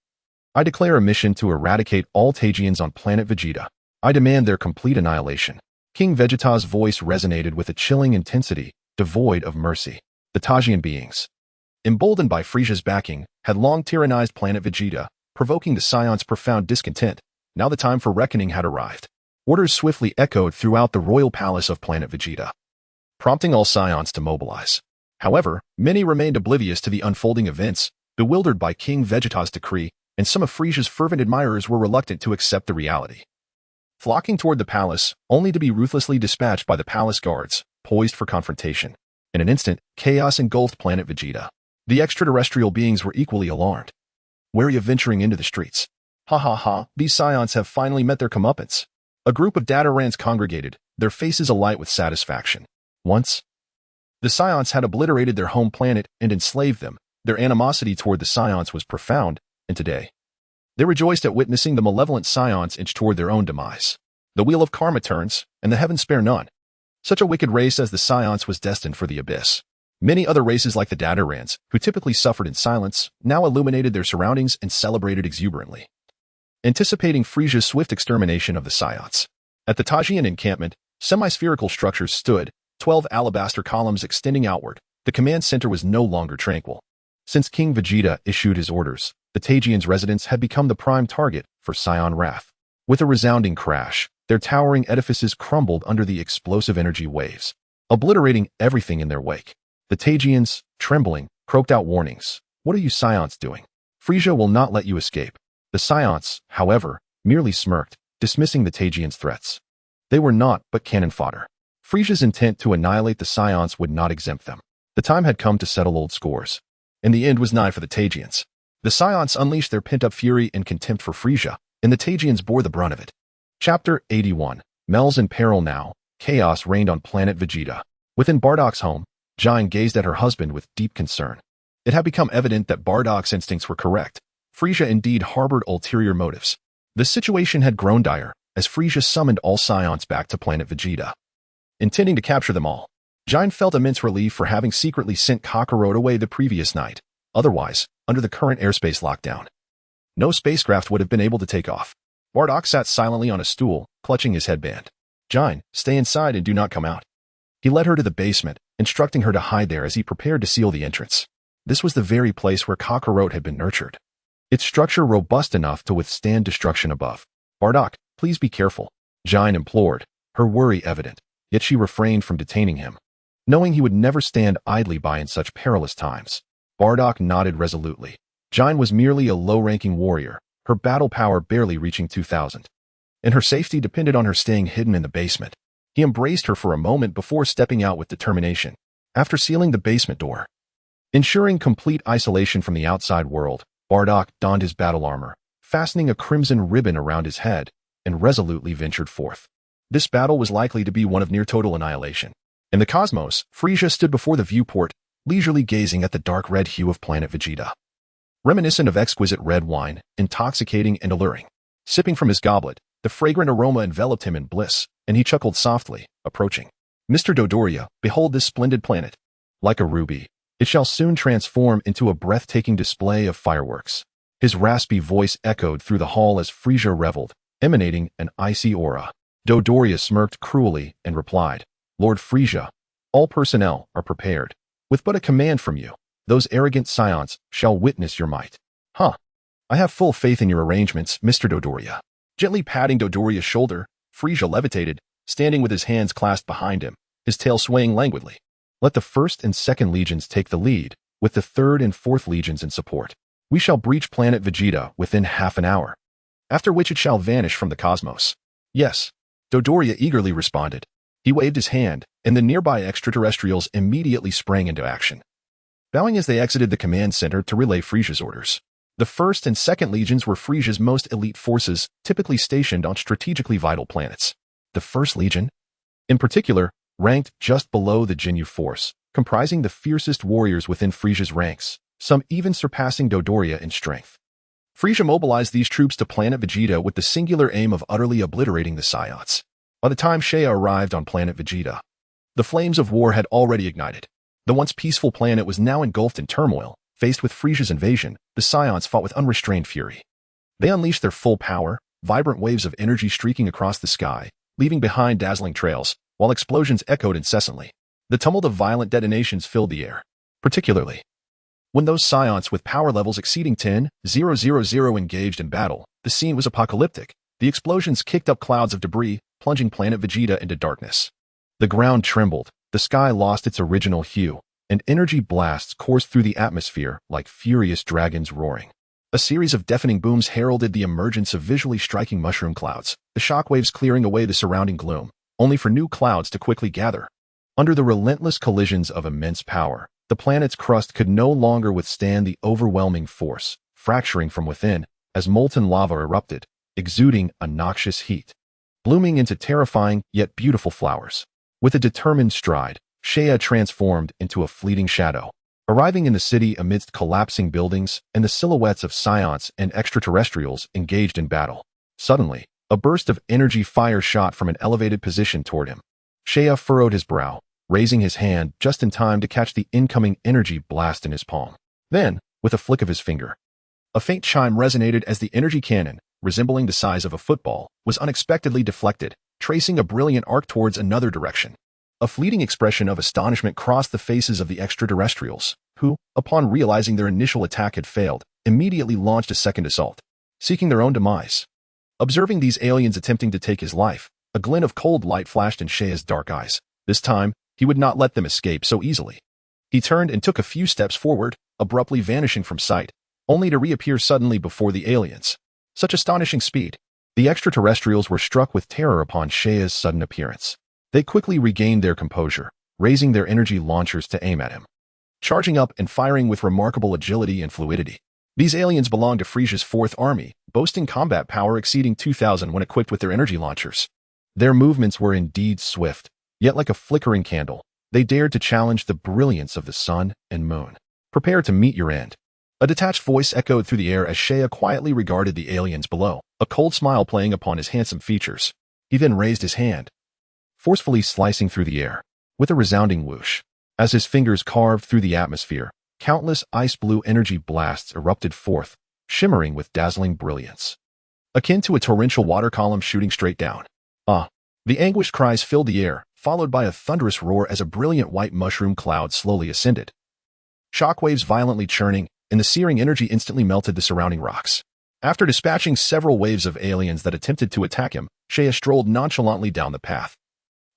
I declare a mission to eradicate all Tajians on Planet Vegeta. I demand their complete annihilation. King Vegeta's voice resonated with a chilling intensity, devoid of mercy. The Tajian beings, emboldened by Frieza's backing, had long tyrannized Planet Vegeta, provoking the Saiyans' profound discontent. Now the time for reckoning had arrived. Orders swiftly echoed throughout the royal palace of Planet Vegeta, prompting all Saiyans to mobilize. However, many remained oblivious to the unfolding events, bewildered by King Vegeta's decree, and some of Frieza's fervent admirers were reluctant to accept the reality. Flocking toward the palace, only to be ruthlessly dispatched by the palace guards, poised for confrontation. In an instant, chaos engulfed Planet Vegeta. The extraterrestrial beings were equally alarmed, wary of venturing into the streets. Ha ha ha, these Saiyans have finally met their comeuppance. A group of Datarans congregated, their faces alight with satisfaction. Once, the Saiyans had obliterated their home planet and enslaved them. Their animosity toward the Saiyans was profound, and today, they rejoiced at witnessing the malevolent Saiyans inch toward their own demise. The wheel of karma turns, and the heavens spare none. Such a wicked race as the Saiyans was destined for the abyss. Many other races like the Datarans, who typically suffered in silence, now illuminated their surroundings and celebrated exuberantly, anticipating Frieza's swift extermination of the Saiyans. At the Tajian encampment, semi-spherical structures stood, 12 alabaster columns extending outward. The command center was no longer tranquil. Since King Vegeta issued his orders, the Tajians' residence had become the prime target for Saiyan wrath. With a resounding crash, their towering edifices crumbled under the explosive energy waves, obliterating everything in their wake. The Tajians, trembling, croaked out warnings. What are you Saiyans doing? Frieza will not let you escape. The Saiyans, however, merely smirked, dismissing the Tajians' threats. They were naught but cannon fodder. Frieza's intent to annihilate the Saiyans would not exempt them. The time had come to settle old scores, and the end was nigh for the Tajians. The Saiyans unleashed their pent-up fury and contempt for Frieza, and the Tajians bore the brunt of it. Chapter 81. Mel's in peril now. Chaos reigned on Planet Vegeta. Within Bardock's home, Jine gazed at her husband with deep concern. It had become evident that Bardock's instincts were correct. Frieza indeed harbored ulterior motives. The situation had grown dire as Frieza summoned all Saiyans back to Planet Vegeta, intending to capture them all. Giant felt immense relief for having secretly sent Kakarot away the previous night. Otherwise, under the current airspace lockdown, no spacecraft would have been able to take off. Bardock sat silently on a stool, clutching his headband. Giant, stay inside and do not come out. He led her to the basement, instructing her to hide there as he prepared to seal the entrance. This was the very place where Kakarot had been nurtured, its structure robust enough to withstand destruction above. Bardock, please be careful, Giant implored, her worry evident, yet she refrained from detaining him, knowing he would never stand idly by in such perilous times. Bardock nodded resolutely. Giant was merely a low-ranking warrior, her battle power barely reaching 2,000. And her safety depended on her staying hidden in the basement. He embraced her for a moment before stepping out with determination. After sealing the basement door, ensuring complete isolation from the outside world, Bardock donned his battle armor, fastening a crimson ribbon around his head, and resolutely ventured forth. This battle was likely to be one of near-total annihilation. In the cosmos, Frieza stood before the viewport, leisurely gazing at the dark red hue of Planet Vegeta, reminiscent of exquisite red wine, intoxicating and alluring. Sipping from his goblet, the fragrant aroma enveloped him in bliss, and he chuckled softly, approaching. Mr. Dodoria, behold this splendid planet. Like a ruby, it shall soon transform into a breathtaking display of fireworks. His raspy voice echoed through the hall as Frieza reveled, emanating an icy aura. Dodoria smirked cruelly and replied, Lord Frieza, all personnel are prepared. With but a command from you, those arrogant Saiyans shall witness your might. Huh. I have full faith in your arrangements, Mr. Dodoria. Gently patting Dodoria's shoulder, Frieza levitated, standing with his hands clasped behind him, his tail swaying languidly. Let the 1st and 2nd Legions take the lead, with the 3rd and 4th Legions in support. We shall breach Planet Vegeta within half an hour, after which it shall vanish from the cosmos. Yes, Dodoria eagerly responded. He waved his hand, and the nearby extraterrestrials immediately sprang into action, bowing as they exited the command center to relay Frieza's orders. The 1st and 2nd Legions were Frieza's most elite forces, typically stationed on strategically vital planets. The 1st Legion, in particular, ranked just below the Ginyu Force, comprising the fiercest warriors within Frieza's ranks, some even surpassing Dodoria in strength. Frieza mobilized these troops to Planet Vegeta with the singular aim of utterly obliterating the Saiyans. By the time Shea arrived on Planet Vegeta, the flames of war had already ignited. The once peaceful planet was now engulfed in turmoil. Faced with Frieza's invasion, the Saiyans fought with unrestrained fury. They unleashed their full power, vibrant waves of energy streaking across the sky, leaving behind dazzling trails, while explosions echoed incessantly. The tumult of violent detonations filled the air, particularly when those Saiyans with power levels exceeding 10,000 engaged in battle. The scene was apocalyptic. The explosions kicked up clouds of debris, plunging Planet Vegeta into darkness. The ground trembled, the sky lost its original hue, and energy blasts coursed through the atmosphere like furious dragons roaring. A series of deafening booms heralded the emergence of visually striking mushroom clouds, the shockwaves clearing away the surrounding gloom, only for new clouds to quickly gather. Under the relentless collisions of immense power, the planet's crust could no longer withstand the overwhelming force, fracturing from within as molten lava erupted, exuding a noxious heat, blooming into terrifying yet beautiful flowers. With a determined stride, Shea transformed into a fleeting shadow, arriving in the city amidst collapsing buildings and the silhouettes of Saiyans and extraterrestrials engaged in battle. Suddenly, a burst of energy fire shot from an elevated position toward him. Shea furrowed his brow, raising his hand just in time to catch the incoming energy blast in his palm. Then, with a flick of his finger, a faint chime resonated as the energy cannon, resembling the size of a football, was unexpectedly deflected, tracing a brilliant arc towards another direction. A fleeting expression of astonishment crossed the faces of the extraterrestrials, who, upon realizing their initial attack had failed, immediately launched a second assault, seeking their own demise. Observing these aliens attempting to take his life, a glint of cold light flashed in Shea's dark eyes. This time, he would not let them escape so easily. He turned and took a few steps forward, abruptly vanishing from sight, only to reappear suddenly before the aliens. Such astonishing speed. The extraterrestrials were struck with terror upon Shea's sudden appearance. They quickly regained their composure, raising their energy launchers to aim at him, charging up and firing with remarkable agility and fluidity. These aliens belonged to Frieza's 4th Army, boasting combat power exceeding 2,000 when equipped with their energy launchers. Their movements were indeed swift, yet like a flickering candle, they dared to challenge the brilliance of the sun and moon. Prepare to meet your end. A detached voice echoed through the air as Shea quietly regarded the aliens below, a cold smile playing upon his handsome features. He then raised his hand, forcefully slicing through the air, with a resounding whoosh. As his fingers carved through the atmosphere, countless ice-blue energy blasts erupted forth, shimmering with dazzling brilliance, akin to a torrential water column shooting straight down. The anguished cries filled the air, followed by a thunderous roar as a brilliant white mushroom cloud slowly ascended. Shockwaves violently churning, and the searing energy instantly melted the surrounding rocks. After dispatching several waves of aliens that attempted to attack him, Shea strolled nonchalantly down the path,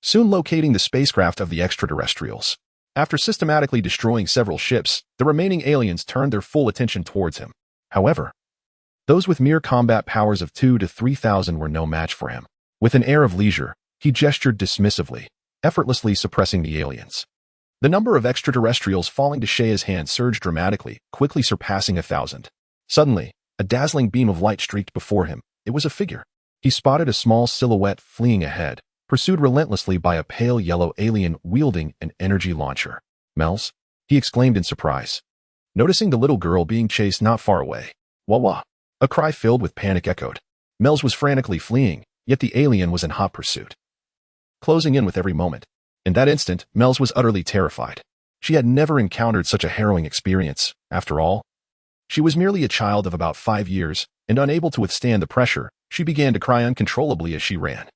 soon locating the spacecraft of the extraterrestrials. After systematically destroying several ships, the remaining aliens turned their full attention towards him. However, those with mere combat powers of 2,000 to 3,000 were no match for him. With an air of leisure, he gestured dismissively, effortlessly suppressing the aliens. The number of extraterrestrials falling to Shea's hand surged dramatically, quickly surpassing 1,000. Suddenly, a dazzling beam of light streaked before him. It was a figure. He spotted a small silhouette fleeing ahead, pursued relentlessly by a pale yellow alien wielding an energy launcher. "Mels?" he exclaimed in surprise, noticing the little girl being chased not far away. "Wah wah!" A cry filled with panic echoed. Mels was frantically fleeing, yet the alien was in hot pursuit, closing in with every moment. In that instant, Mels was utterly terrified. She had never encountered such a harrowing experience. After all, she was merely a child of about 5 years, and unable to withstand the pressure, she began to cry uncontrollably as she ran.